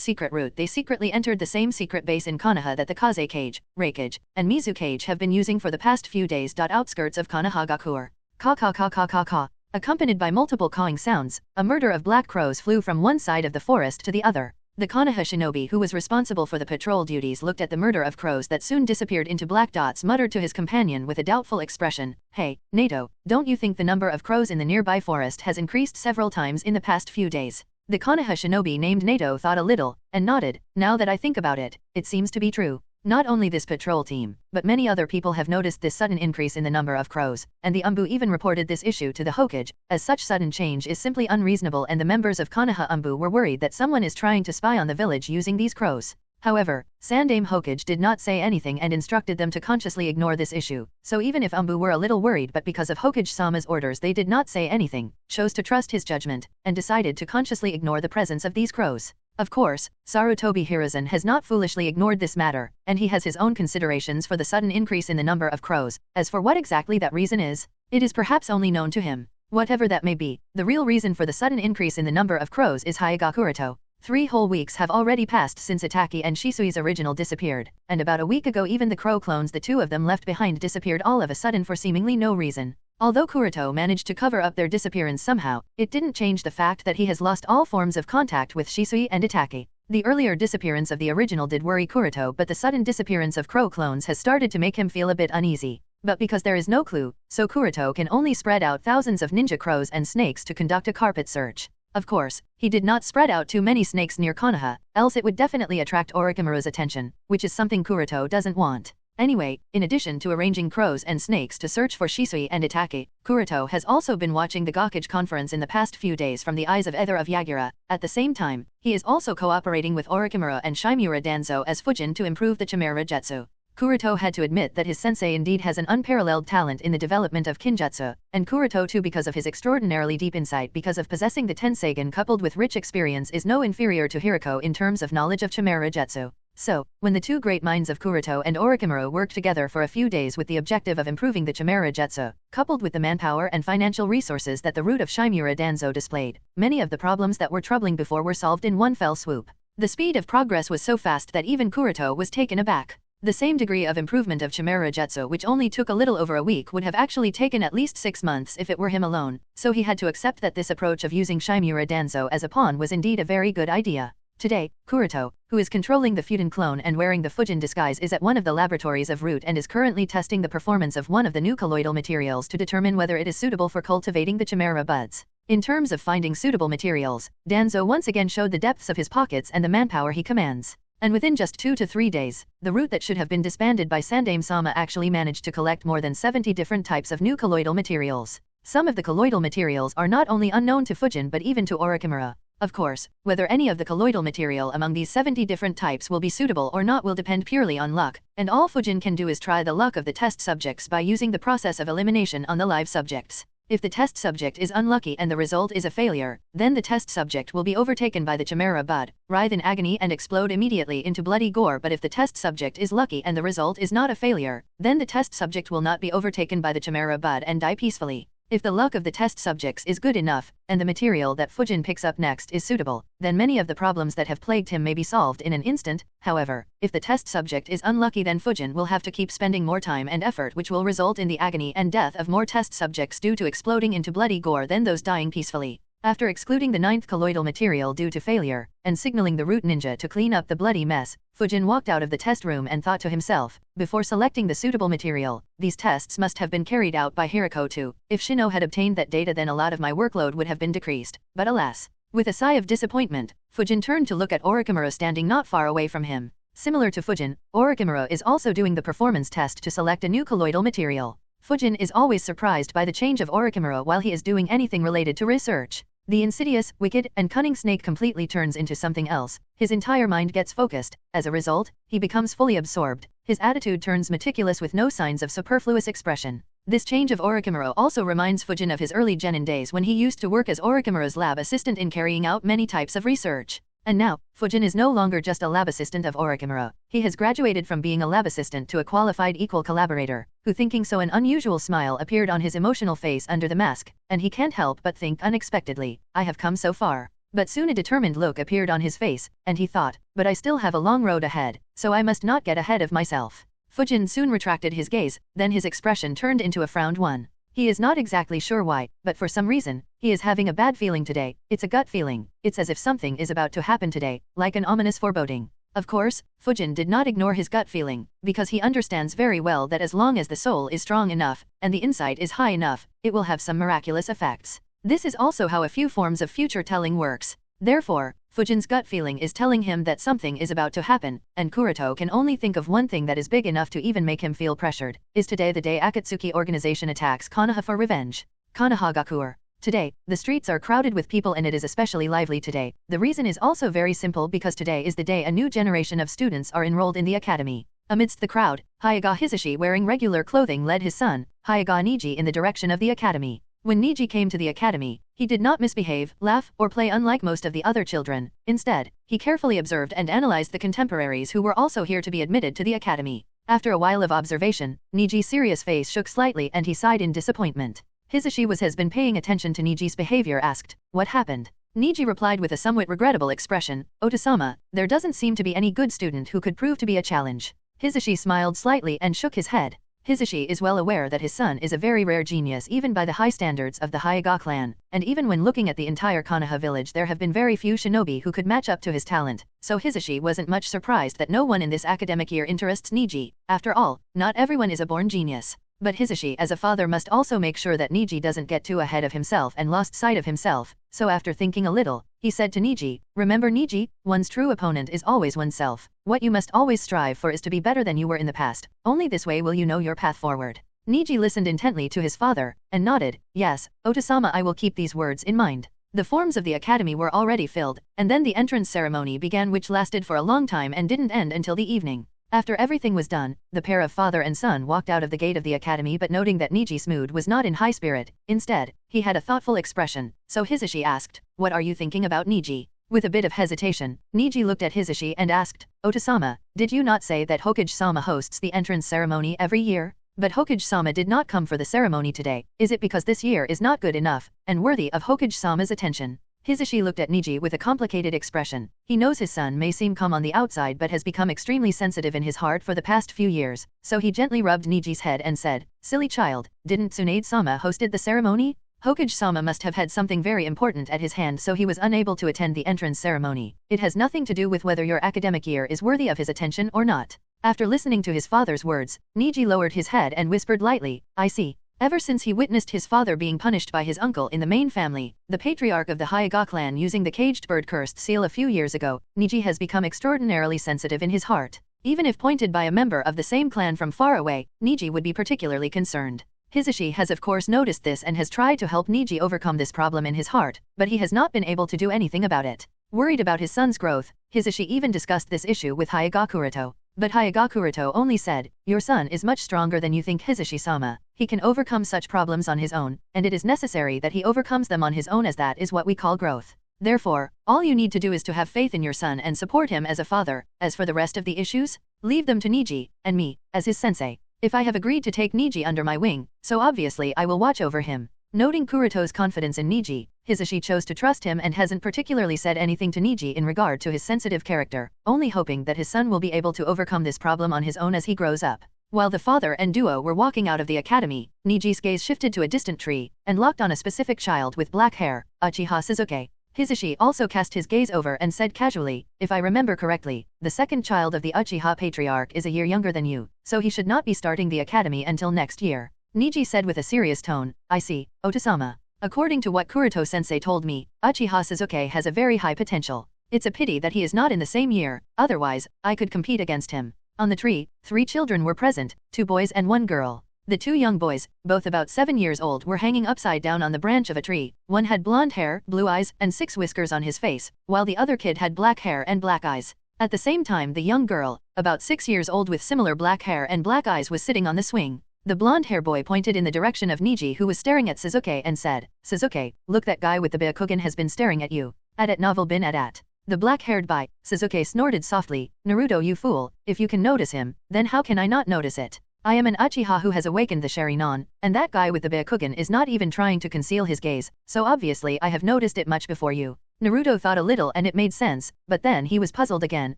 secret route they secretly entered the same secret base in Konoha that the Kaze Kage, Reikage, and Mizu Kage have been using for the past few days. Outskirts of Konohagakure. Ka ka ka ka ka ka. Accompanied by multiple cawing sounds, a murder of black crows flew from one side of the forest to the other. The Konoha shinobi who was responsible for the patrol duties looked at the murder of crows that soon disappeared into black dots, muttered to his companion with a doubtful expression, "Hey, Nato, don't you think the number of crows in the nearby forest has increased several times in the past few days?" The Konoha shinobi named Nato thought a little, and nodded. "Now that I think about it, it seems to be true. Not only this patrol team, but many other people have noticed this sudden increase in the number of crows, and the Umbu even reported this issue to the Hokage, as such sudden change is simply unreasonable and the members of Konoha Umbu were worried that someone is trying to spy on the village using these crows. However, Sandame Hokage did not say anything and instructed them to consciously ignore this issue, so even if Umbu were a little worried but because of Hokage-sama's orders they did not say anything, chose to trust his judgment, and decided to consciously ignore the presence of these crows. Of course, Sarutobi Hiruzen has not foolishly ignored this matter, and he has his own considerations for the sudden increase in the number of crows. As for what exactly that reason is, it is perhaps only known to him. Whatever that may be, the real reason for the sudden increase in the number of crows is Hyuga Kuroto. 3 whole weeks have already passed since Itaki and Shisui's original disappeared, and about a week ago even the crow clones the 2 of them left behind disappeared all of a sudden for seemingly no reason. Although Kuroto managed to cover up their disappearance somehow, it didn't change the fact that he has lost all forms of contact with Shisui and Itaki. The earlier disappearance of the original did worry Kuroto, but the sudden disappearance of crow clones has started to make him feel a bit uneasy. But because there is no clue, so Kuroto can only spread out thousands of ninja crows and snakes to conduct a carpet search. Of course, he did not spread out too many snakes near Konoha, else it would definitely attract Orochimaru's attention, which is something Kuroto doesn't want. Anyway, in addition to arranging crows and snakes to search for Shisui and Itachi, Kuroto has also been watching the Gakage conference in the past few days from the eyes of Ether of Yagura. At the same time, he is also cooperating with Orochimaru and Shimura Danzo as Fujin to improve the Chimera Jutsu. Kuroto had to admit that his sensei indeed has an unparalleled talent in the development of Kinjutsu, and Kuroto too, because of his extraordinarily deep insight because of possessing the Tenseigan coupled with rich experience, is no inferior to Hiriko in terms of knowledge of Chimera Jutsu. So, when the two great minds of Kuroto and Orochimaru worked together for a few days with the objective of improving the Chimera Jutsu, coupled with the manpower and financial resources that the root of Shimura Danzo displayed, many of the problems that were troubling before were solved in one fell swoop. The speed of progress was so fast that even Kuroto was taken aback. The same degree of improvement of Chimera Jutsu, which only took a little over a week, would have actually taken at least 6 months if it were him alone, so he had to accept that this approach of using Shimura Danzo as a pawn was indeed a very good idea. Today, Kuroto, who is controlling the Fujin clone and wearing the Fujin disguise, is at one of the laboratories of Root and is currently testing the performance of one of the new colloidal materials to determine whether it is suitable for cultivating the Chimera buds. In terms of finding suitable materials, Danzo once again showed the depths of his pockets and the manpower he commands. And within just 2 to 3 days, the route that should have been disbanded by Sandaime-sama actually managed to collect more than 70 different types of new colloidal materials. Some of the colloidal materials are not only unknown to Fujin but even to Orochimaru. Of course, whether any of the colloidal material among these 70 different types will be suitable or not will depend purely on luck, and all Fujin can do is try the luck of the test subjects by using the process of elimination on the live subjects. If the test subject is unlucky and the result is a failure, then the test subject will be overtaken by the Chimera bud, writhe in agony and explode immediately into bloody gore. But if the test subject is lucky and the result is not a failure, then the test subject will not be overtaken by the Chimera bud and die peacefully. If the luck of the test subjects is good enough, and the material that Fujin picks up next is suitable, then many of the problems that have plagued him may be solved in an instant. However, if the test subject is unlucky, then Fujin will have to keep spending more time and effort, which will result in the agony and death of more test subjects due to exploding into bloody gore than those dying peacefully. After excluding the 9th colloidal material due to failure, and signaling the root ninja to clean up the bloody mess, Fujin walked out of the test room and thought to himself, before selecting the suitable material, these tests must have been carried out by Hiriko too. If Shino had obtained that data, then a lot of my workload would have been decreased. But alas. With a sigh of disappointment, Fujin turned to look at Orochimaru standing not far away from him. Similar to Fujin, Orochimaru is also doing the performance test to select a new colloidal material. Fujin is always surprised by the change of Orochimaru while he is doing anything related to research. The insidious, wicked, and cunning snake completely turns into something else. His entire mind gets focused. As a result, he becomes fully absorbed. His attitude turns meticulous with no signs of superfluous expression. This change of Orochimaru also reminds Fujin of his early genin days when he used to work as Orochimaru's lab assistant in carrying out many types of research. And now, Fujin is no longer just a lab assistant of Orochimaru. He has graduated from being a lab assistant to a qualified equal collaborator, who thinking so an unusual smile appeared on his emotional face under the mask, and he can't help but think unexpectedly, I have come so far. But soon a determined look appeared on his face, and he thought, but I still have a long road ahead, so I must not get ahead of myself. Fujin soon retracted his gaze, then his expression turned into a frowned one. He is not exactly sure why, but for some reason, he is having a bad feeling today. It's a gut feeling. It's as if something is about to happen today, like an ominous foreboding. Of course, Fujin did not ignore his gut feeling, because he understands very well that as long as the soul is strong enough, and the insight is high enough, it will have some miraculous effects. This is also how a few forms of future telling works. Therefore, Fujin's gut feeling is telling him that something is about to happen, and Kuroto can only think of one thing that is big enough to even make him feel pressured. Is today the day Akatsuki organization attacks Konoha for revenge? Konohagakure. Today, the streets are crowded with people and it is especially lively today. The reason is also very simple, because today is the day a new generation of students are enrolled in the academy. Amidst the crowd, Hyuga Hisashi, wearing regular clothing, led his son, Hyuga Niji, in the direction of the academy. When Niji came to the academy, he did not misbehave, laugh, or play unlike most of the other children. Instead, he carefully observed and analyzed the contemporaries who were also here to be admitted to the academy. After a while of observation, Niji's serious face shook slightly and he sighed in disappointment. Hisashi has been paying attention to Niji's behavior, asked, "What happened?" Niji replied with a somewhat regrettable expression, "Otosama, there doesn't seem to be any good student who could prove to be a challenge." Hisashi smiled slightly and shook his head. Hisashi is well aware that his son is a very rare genius even by the high standards of the Hyuga clan, and even when looking at the entire Konoha village there have been very few shinobi who could match up to his talent, so Hisashi wasn't much surprised that no one in this academic year interests Niji. After all, not everyone is a born genius. But Hisashi as a father must also make sure that Niji doesn't get too ahead of himself and lost sight of himself, so after thinking a little, he said to Niji, "Remember Niji, one's true opponent is always oneself. What you must always strive for is to be better than you were in the past, only this way will you know your path forward." Niji listened intently to his father, and nodded, "Yes, Otosama, I will keep these words in mind." The forms of the academy were already filled, and then the entrance ceremony began which lasted for a long time and didn't end until the evening. After everything was done, the pair of father and son walked out of the gate of the academy, but noting that Niji's mood was not in high spirit, instead, he had a thoughtful expression, so Hisashi asked, "What are you thinking about, Niji?" With a bit of hesitation, Niji looked at Hisashi and asked, "Otosama, did you not say that Hokage-sama hosts the entrance ceremony every year? But Hokage-sama did not come for the ceremony today. Is it because this year is not good enough, and worthy of Hokage-sama's attention?" Hisashi looked at Niji with a complicated expression. He knows his son may seem calm on the outside but has become extremely sensitive in his heart for the past few years, so he gently rubbed Niji's head and said, "Silly child, didn't Tsunade-sama hosted the ceremony? Hokage-sama must have had something very important at his hand so he was unable to attend the entrance ceremony. It has nothing to do with whether your academic year is worthy of his attention or not." After listening to his father's words, Niji lowered his head and whispered lightly, "I see." Ever since he witnessed his father being punished by his uncle in the main family, the patriarch of the Hyuga clan using the caged bird cursed seal a few years ago, Niji has become extraordinarily sensitive in his heart. Even if pointed by a member of the same clan from far away, Niji would be particularly concerned. Hisashi has of course noticed this and has tried to help Niji overcome this problem in his heart, but he has not been able to do anything about it. Worried about his son's growth, Hisashi even discussed this issue with Hyuga Kuroto. But Hyuga Kuroto only said, "Your son is much stronger than you think, Hisashi-sama. He can overcome such problems on his own, and it is necessary that he overcomes them on his own, as that is what we call growth. Therefore, all you need to do is to have faith in your son and support him as a father. As for the rest of the issues, leave them to Niji, and me, as his sensei. If I have agreed to take Niji under my wing, so obviously I will watch over him." Noting Kuroto's confidence in Niji, Hisashi chose to trust him and hasn't particularly said anything to Niji in regard to his sensitive character, only hoping that his son will be able to overcome this problem on his own as he grows up. While the father and duo were walking out of the academy, Niji's gaze shifted to a distant tree, and locked on a specific child with black hair, Uchiha Sasuke. Hisashi also cast his gaze over and said casually, "If I remember correctly, the second child of the Uchiha patriarch is a year younger than you, so he should not be starting the academy until next year." Niji said with a serious tone, "I see, Otosama. According to what Kuroto-sensei told me, Uchiha Sasuke has a very high potential. It's a pity that he is not in the same year, otherwise, I could compete against him." On the tree, 3 children were present, 2 boys and 1 girl. The 2 young boys, both about 7 years old, were hanging upside down on the branch of a tree. One had blonde hair, blue eyes, and 6 whiskers on his face, while the other kid had black hair and black eyes. At the same time, the young girl, about 6 years old with similar black hair and black eyes, was sitting on the swing. The blonde-hair boy pointed in the direction of Niji, who was staring at Sasuke, and said, "Sasuke, look, that guy with the Byakugan has been staring at you. At novel bin at. The black-haired boy, Sasuke snorted softly, "Naruto, you fool, if you can notice him, then how can I not notice it? I am an Uchiha who has awakened the Sharingan, and that guy with the Byakugan is not even trying to conceal his gaze, so obviously I have noticed it much before you." Naruto thought a little and it made sense, but then he was puzzled again,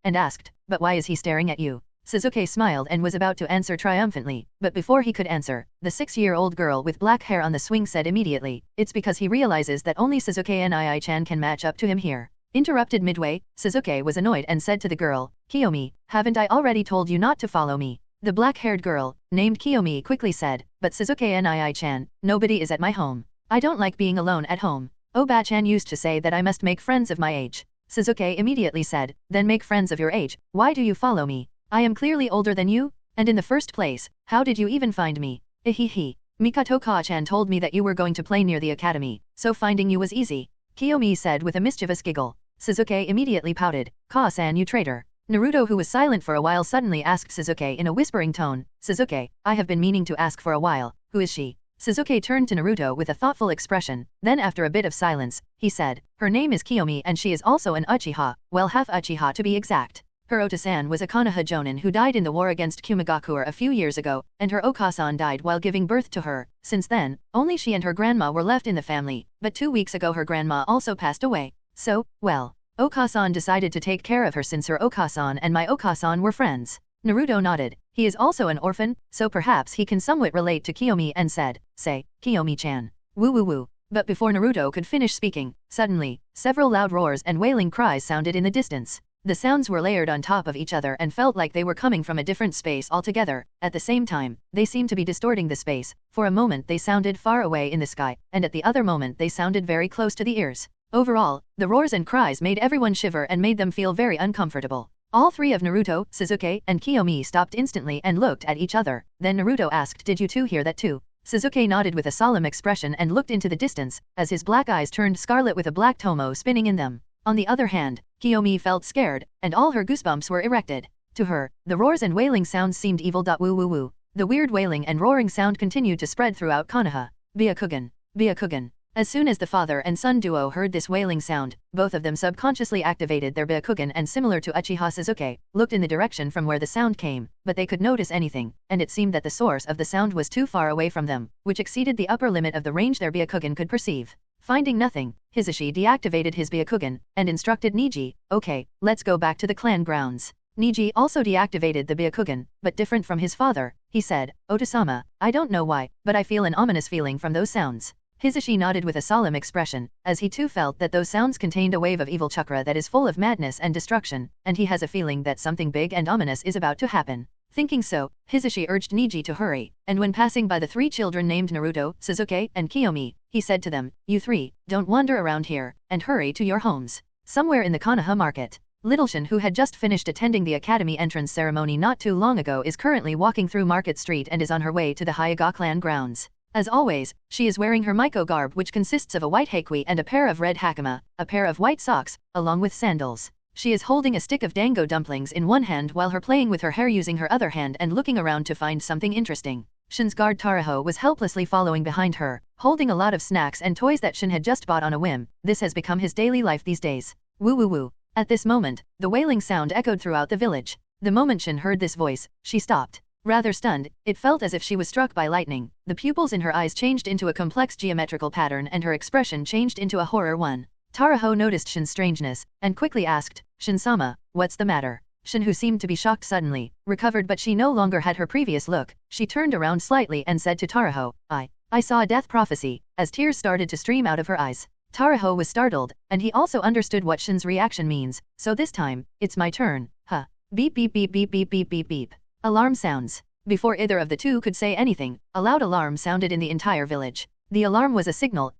and asked, "But why is he staring at you?" Sasuke smiled and was about to answer triumphantly, but before he could answer, the 6-year-old girl with black hair on the swing said immediately, "It's because he realizes that only Sasuke and Ii-chan can match up to him here." Interrupted midway, Sasuke was annoyed and said to the girl, "Kiyomi, haven't I already told you not to follow me?" The black-haired girl, named Kiyomi, quickly said, "But Sasuke and Ii-chan, nobody is at my home. I don't like being alone at home. Oba-chan used to say that I must make friends of my age." Sasuke immediately said, "Then make friends of your age. Why do you follow me? I am clearly older than you, and in the first place, how did you even find me? Ehehe. Mikoto Ka-chan told me that you were going to play near the academy, so finding you was easy," Kiyomi said with a mischievous giggle. Sasuke immediately pouted, "Ka-san, you traitor." Naruto, who was silent for a while, suddenly asked Sasuke in a whispering tone, "Sasuke, I have been meaning to ask for a while, who is she?" Sasuke turned to Naruto with a thoughtful expression, then after a bit of silence, he said, "Her name is Kiyomi and she is also an Uchiha, well, half Uchiha to be exact. Her Ota-san was a Konoha Jonin who died in the war against Kumagakure a few years ago, and her Oka-san died while giving birth to her. Since then, only she and her grandma were left in the family, but 2 weeks ago her grandma also passed away. So, well, Oka-san decided to take care of her since her Oka-san and my Oka-san were friends." Naruto nodded. He is also an orphan, so perhaps he can somewhat relate to Kiyomi and said, "Say, Kiyomi-chan. Woo woo woo." But before Naruto could finish speaking, suddenly, several loud roars and wailing cries sounded in the distance. The sounds were layered on top of each other and felt like they were coming from a different space altogether. At the same time, they seemed to be distorting the space. For a moment they sounded far away in the sky, and at the other moment they sounded very close to the ears. Overall, the roars and cries made everyone shiver and made them feel very uncomfortable. All three of Naruto, Sasuke, and Kiyomi stopped instantly and looked at each other. Then Naruto asked, "Did you two hear that too?" Sasuke nodded with a solemn expression and looked into the distance, as his black eyes turned scarlet with a black tomo spinning in them. On the other hand, Kiyomi felt scared, and all her goosebumps were erected. To her, the roars and wailing sounds seemed evil. Woo woo woo. The weird wailing and roaring sound continued to spread throughout Konoha. Byakugan. Byakugan. As soon as the father and son duo heard this wailing sound, both of them subconsciously activated their Byakugan and, similar to Uchiha Sasuke, looked in the direction from where the sound came, but they could notice anything, and it seemed that the source of the sound was too far away from them, which exceeded the upper limit of the range their Byakugan could perceive. Finding nothing, Hisashi deactivated his Byakugan, and instructed Niji, "Okay, let's go back to the clan grounds." Niji also deactivated the Byakugan, but different from his father, he said, "Oto-sama, I don't know why, but I feel an ominous feeling from those sounds." Hisashi nodded with a solemn expression, as he too felt that those sounds contained a wave of evil chakra that is full of madness and destruction, and he has a feeling that something big and ominous is about to happen. Thinking so, Hisashi urged Niji to hurry, and when passing by the three children named Naruto, Sasuke, and Kiyomi, he said to them, "You three, don't wander around here, and hurry to your homes." Somewhere in the Konoha market, Little Shin, who had just finished attending the academy entrance ceremony not too long ago, is currently walking through Market Street and is on her way to the Hyuga clan grounds. As always, she is wearing her Maiko garb, which consists of a white hakui and a pair of red hakama, a pair of white socks, along with sandals. She is holding a stick of dango dumplings in one hand while her playing with her hair using her other hand and looking around to find something interesting. Shin's guard Taraho was helplessly following behind her, holding a lot of snacks and toys that Shin had just bought on a whim. This has become his daily life these days. Woo woo woo. At this moment, the wailing sound echoed throughout the village. The moment Shin heard this voice, she stopped. Rather stunned, it felt as if she was struck by lightning. The pupils in her eyes changed into a complex geometrical pattern and her expression changed into a horror one. Taraho noticed Shin's strangeness, and quickly asked, "Shin-sama, what's the matter?" Shin, who seemed to be shocked suddenly, recovered, but she no longer had her previous look. She turned around slightly and said to Taraho, I saw a death prophecy," as tears started to stream out of her eyes. Taraho was startled, and he also understood what Shin's reaction means. "So this time, it's my turn, huh?" Beep beep beep beep beep beep beep beep. Alarm sounds. Before either of the two could say anything, a loud alarm sounded in the entire village. The alarm was a signal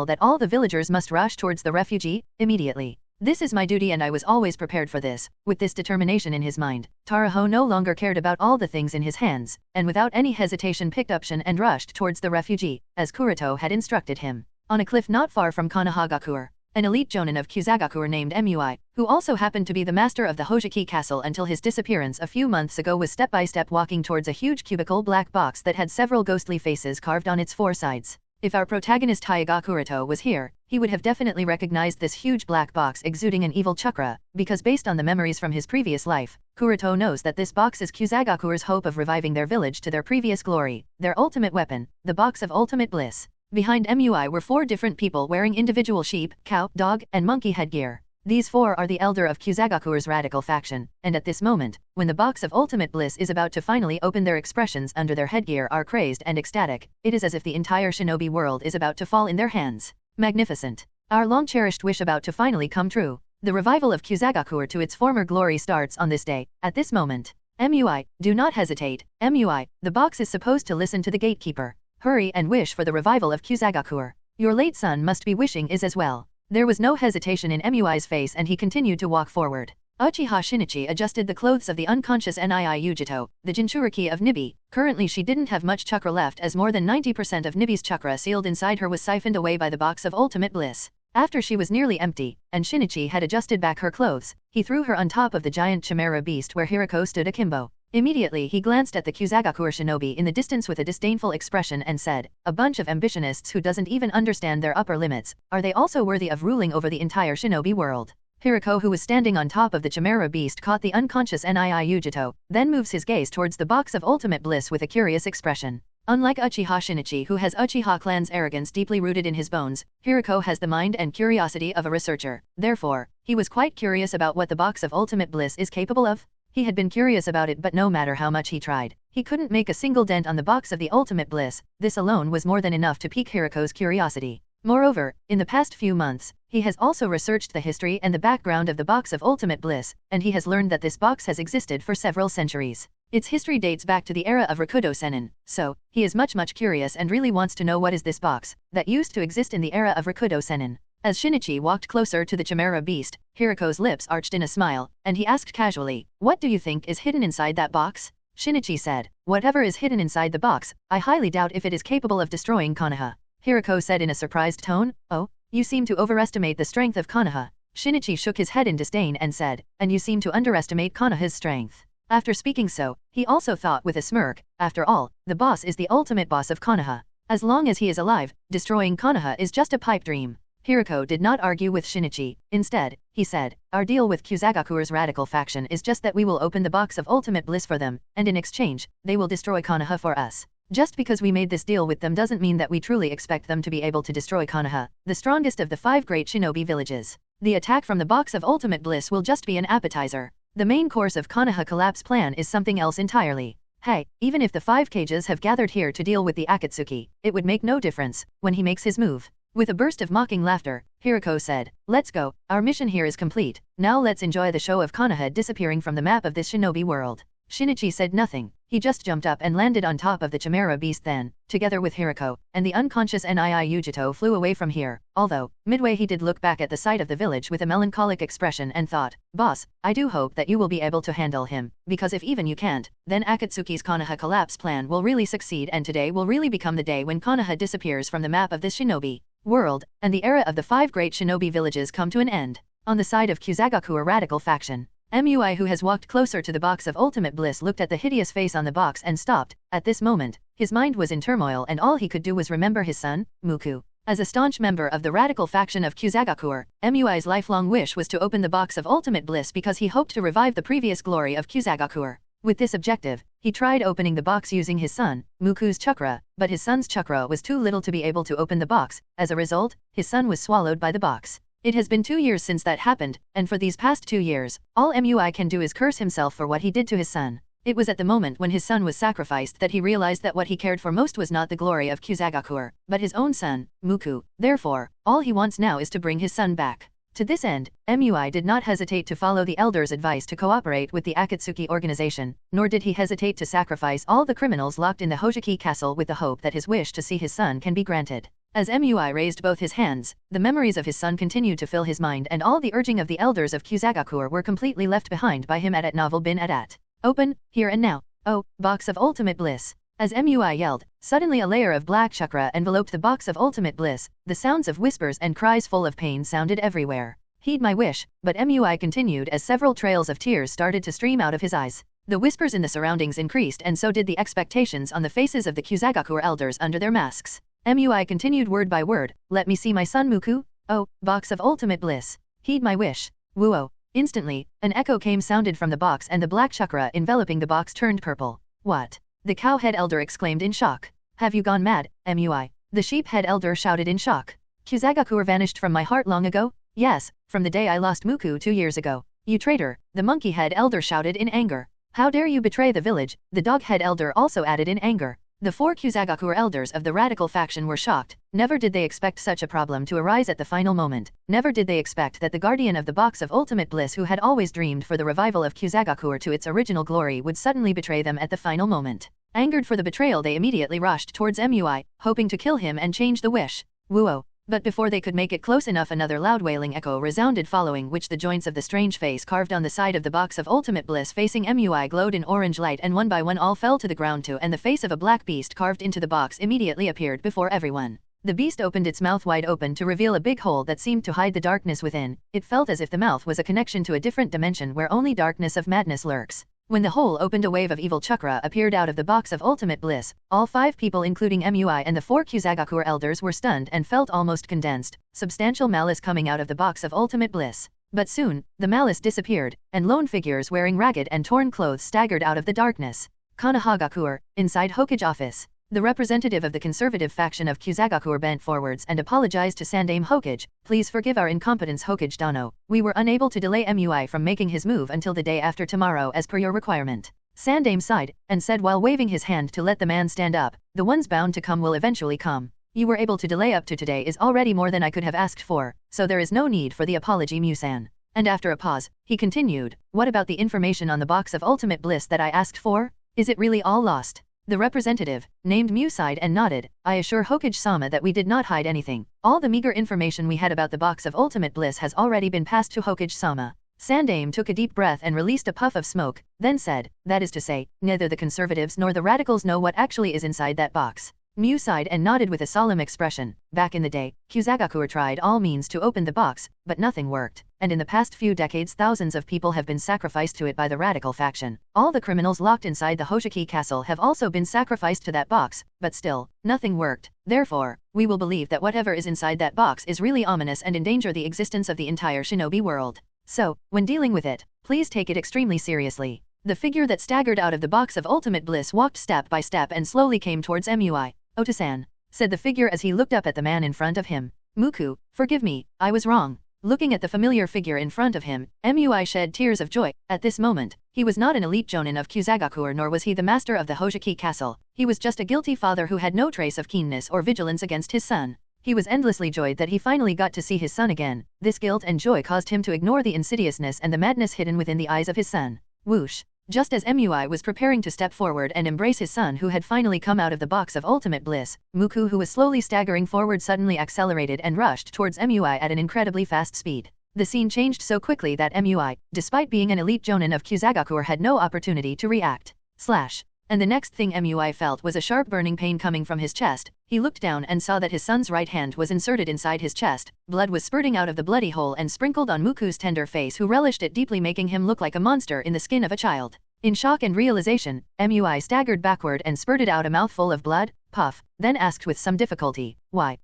that all the villagers must rush towards the refugee, immediately. "This is my duty and I was always prepared for this." With this determination in his mind, Taraho no longer cared about all the things in his hands, and without any hesitation picked up Shin and rushed towards the refugee, as Kuroto had instructed him. On a cliff not far from Konohagakure, an elite jonin of Kyuzagakure named Mui, who also happened to be the master of the Hojiki castle until his disappearance a few months ago, was step by step walking towards a huge cubical black box that had several ghostly faces carved on its four sides. If our protagonist Hyuga Kuroto was here, he would have definitely recognized this huge black box exuding an evil chakra, because based on the memories from his previous life, Kuroto knows that this box is Kyuzagakure's hope of reviving their village to their previous glory, their ultimate weapon, the box of ultimate bliss. Behind Mui were four different people wearing individual sheep, cow, dog, and monkey headgear. These four are the elder of Kyuzagakure's radical faction, and at this moment, when the box of ultimate bliss is about to finally open, their expressions under their headgear are crazed and ecstatic. It is as if the entire shinobi world is about to fall in their hands. Magnificent. Our long-cherished wish about to finally come true. The revival of Kyuzagakure to its former glory starts on this day, at this moment. Mui, do not hesitate. Mui, the box is supposed to listen to the gatekeeper. Hurry and wish for the revival of Kyuzagakure. Your late son must be wishing is as well. There was no hesitation in Mui's face and he continued to walk forward. Uchiha Shinichi adjusted the clothes of the unconscious Nii Yujito, the Jinchuriki of Nibi. Currently she didn't have much chakra left, as more than 90% of Nibi's chakra sealed inside her was siphoned away by the box of ultimate bliss. After she was nearly empty, and Shinichi had adjusted back her clothes, he threw her on top of the giant chimera beast where Hirako stood akimbo. Immediately he glanced at the Kyuzagakure shinobi in the distance with a disdainful expression and said, "A bunch of ambitionists who doesn't even understand their upper limits, are they also worthy of ruling over the entire shinobi world?" Hirako, who was standing on top of the chimera beast, caught the unconscious Nii Yujito, then moves his gaze towards the box of ultimate bliss with a curious expression. Unlike Uchiha Shinichi, who has Uchiha clan's arrogance deeply rooted in his bones, Hirako has the mind and curiosity of a researcher. Therefore, he was quite curious about what the box of ultimate bliss is capable of. He had been curious about it, but no matter how much he tried, he couldn't make a single dent on the box of the ultimate bliss. This alone was more than enough to pique Hiriko's curiosity. Moreover, in the past few months, he has also researched the history and the background of the box of ultimate bliss, and he has learned that this box has existed for several centuries. Its history dates back to the era of Rakudo Sennin, so he is much curious and really wants to know what is this box that used to exist in the era of Rakudo Sennin. As Shinichi walked closer to the Chimera beast, Hiriko's lips arched in a smile, and he asked casually, "What do you think is hidden inside that box?" Shinichi said, "Whatever is hidden inside the box, I highly doubt if it is capable of destroying Konoha." Hiriko said in a surprised tone, "Oh, you seem to overestimate the strength of Konoha." Shinichi shook his head in disdain and said, "And you seem to underestimate Konoha's strength." After speaking so, he also thought with a smirk, after all, the boss is the ultimate boss of Konoha. As long as he is alive, destroying Konoha is just a pipe dream. Hiriko did not argue with Shinichi. Instead, he said, "Our deal with Kyuzagakure's radical faction is just that we will open the box of ultimate bliss for them, and in exchange, they will destroy Konoha for us. Just because we made this deal with them doesn't mean that we truly expect them to be able to destroy Konoha, the strongest of the 5 great shinobi villages. The attack from the box of ultimate bliss will just be an appetizer. The main course of Konoha collapse plan is something else entirely. Hey, even if the 5 cages have gathered here to deal with the Akatsuki, it would make no difference when he makes his move." With a burst of mocking laughter, Hiriko said, "Let's go, our mission here is complete, now let's enjoy the show of Konoha disappearing from the map of this shinobi world." Shinichi said nothing, he just jumped up and landed on top of the Chimera beast then, together with Hiriko, and the unconscious Nii Yujito flew away from here, although, midway he did look back at the site of the village with a melancholic expression and thought, "Boss, I do hope that you will be able to handle him, because if even you can't, then Akatsuki's Konoha collapse plan will really succeed and today will really become the day when Konoha disappears from the map of this shinobi world, and the era of the 5 great shinobi villages come to an end." On the side of Kyuzagakure radical faction, MUI, who has walked closer to the box of ultimate bliss, looked at the hideous face on the box and stopped. At this moment, his mind was in turmoil and all he could do was remember his son, Muku. As a staunch member of the radical faction of Kyuzagakure, MUI's lifelong wish was to open the box of ultimate bliss because he hoped to revive the previous glory of Kyuzagakure. With this objective, he tried opening the box using his son, Muku's chakra, but his son's chakra was too little to be able to open the box. As a result, his son was swallowed by the box. It has been 2 years since that happened, and for these past 2 years, all MUI can do is curse himself for what he did to his son. It was at the moment when his son was sacrificed that he realized that what he cared for most was not the glory of Kyuzagakure, but his own son, Muku. Therefore, all he wants now is to bring his son back. To this end, MUI did not hesitate to follow the elders' advice to cooperate with the Akatsuki organization, nor did he hesitate to sacrifice all the criminals locked in the Hojiki castle with the hope that his wish to see his son can be granted. As MUI raised both his hands, the memories of his son continued to fill his mind and all the urging of the elders of Kyuzagakure were completely left behind by him at Novel bin Adat. "Open, here and now. Oh, box of ultimate bliss." As MUI yelled, suddenly a layer of black chakra enveloped the box of ultimate bliss. The sounds of whispers and cries full of pain sounded everywhere. "Heed my wish," but MUI continued as several trails of tears started to stream out of his eyes. The whispers in the surroundings increased and so did the expectations on the faces of the Kyuzagakure elders under their masks. MUI continued word by word, "Let me see my son Muku. Oh, box of ultimate bliss. Heed my wish. Woo-oh." Instantly, an echo sounded from the box and the black chakra enveloping the box turned purple. "What?" The cow head elder exclaimed in shock. "Have you gone mad, MUI?" The sheep head elder shouted in shock. "Kyuzagakure vanished from my heart long ago? Yes, from the day I lost Muku 2 years ago. You traitor," the monkey head elder shouted in anger. "How dare you betray the village?" the dog head elder also added in anger. The 4 Kyuzagakure elders of the radical faction were shocked. Never did they expect such a problem to arise at the final moment. Never did they expect that the guardian of the box of ultimate bliss, who had always dreamed for the revival of Kyuzagakure to its original glory, would suddenly betray them at the final moment. Angered for the betrayal, they immediately rushed towards MUI, hoping to kill him and change the wish. Woo-oh. But before they could make it close enough, another loud wailing echo resounded, following which the joints of the strange face carved on the side of the box of ultimate bliss facing MUI glowed in orange light, and one by one all fell to the ground too, and the face of a black beast carved into the box immediately appeared before everyone. The beast opened its mouth wide open to reveal a big hole that seemed to hide the darkness within. It felt as if the mouth was a connection to a different dimension where only darkness of madness lurks. When the hole opened, a wave of evil chakra appeared out of the box of ultimate bliss. All 5 people, including MUI and the 4 Kyuzagakure elders, were stunned and felt almost condensed. Substantial malice coming out of the box of ultimate bliss. But soon, the malice disappeared, and lone figures wearing ragged and torn clothes staggered out of the darkness. Konohagakure, inside Hokage office. The representative of the conservative faction of Kyuzagaku bent forwards and apologized to Sandaime Hokage. Please forgive our incompetence, Hokage Dano. We were unable to delay MUI from making his move until the day after tomorrow as per your requirement. Sandaime sighed, and said while waving his hand to let the man stand up, the ones bound to come will eventually come. You were able to delay up to today is already more than I could have asked for, so there is no need for the apology, Musan. And after a pause, he continued, what about the information on the box of ultimate bliss that I asked for? Is it really all lost? The representative, named Mu, sighed and nodded. I assure Hokage-sama that we did not hide anything. All the meager information we had about the box of ultimate bliss has already been passed to Hokage-sama. Sandaime took a deep breath and released a puff of smoke, then said, that is to say, neither the conservatives nor the radicals know what actually is inside that box. Mu sighed and nodded with a solemn expression. Back in the day, Kyuzagaku tried all means to open the box, but nothing worked, and in the past few decades thousands of people have been sacrificed to it by the radical faction. All the criminals locked inside the Hoshiki castle have also been sacrificed to that box, but still, nothing worked. Therefore, we will believe that whatever is inside that box is really ominous and endanger the existence of the entire shinobi world. So, when dealing with it, please take it extremely seriously. The figure that staggered out of the box of ultimate bliss walked step by step and slowly came towards MUI. Oto-san, said the figure as he looked up at the man in front of him. Muku, forgive me, I was wrong. Looking at the familiar figure in front of him, MUI shed tears of joy. At this moment, he was not an elite jonin of Kyuzagaku nor was he the master of the Hoshiki castle. He was just a guilty father who had no trace of keenness or vigilance against his son. He was endlessly joyed that he finally got to see his son again. This guilt and joy caused him to ignore the insidiousness and the madness hidden within the eyes of his son. Whoosh. Just as MUI was preparing to step forward and embrace his son who had finally come out of the box of ultimate bliss, Muku, who was slowly staggering forward, suddenly accelerated and rushed towards MUI at an incredibly fast speed. The scene changed so quickly that MUI, despite being an elite jonin of Kyuzagaku, had no opportunity to react. Slash. And the next thing MUI felt was a sharp burning pain coming from his chest. He looked down and saw that his son's right hand was inserted inside his chest. Blood was spurting out of the bloody hole and sprinkled on Muku's tender face, who relished it deeply, making him look like a monster in the skin of a child. In shock and realization, MUI staggered backward and spurted out a mouthful of blood. Puff, then asked with some difficulty, why?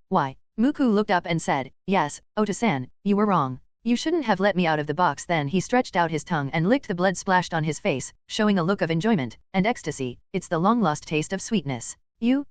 Muku looked up and said, yes, Oto-san, you were wrong. You shouldn't have let me out of the box. Then he stretched out his tongue and licked the blood splashed on his face, showing a look of enjoyment and ecstasy. It's the long-lost taste of sweetness. You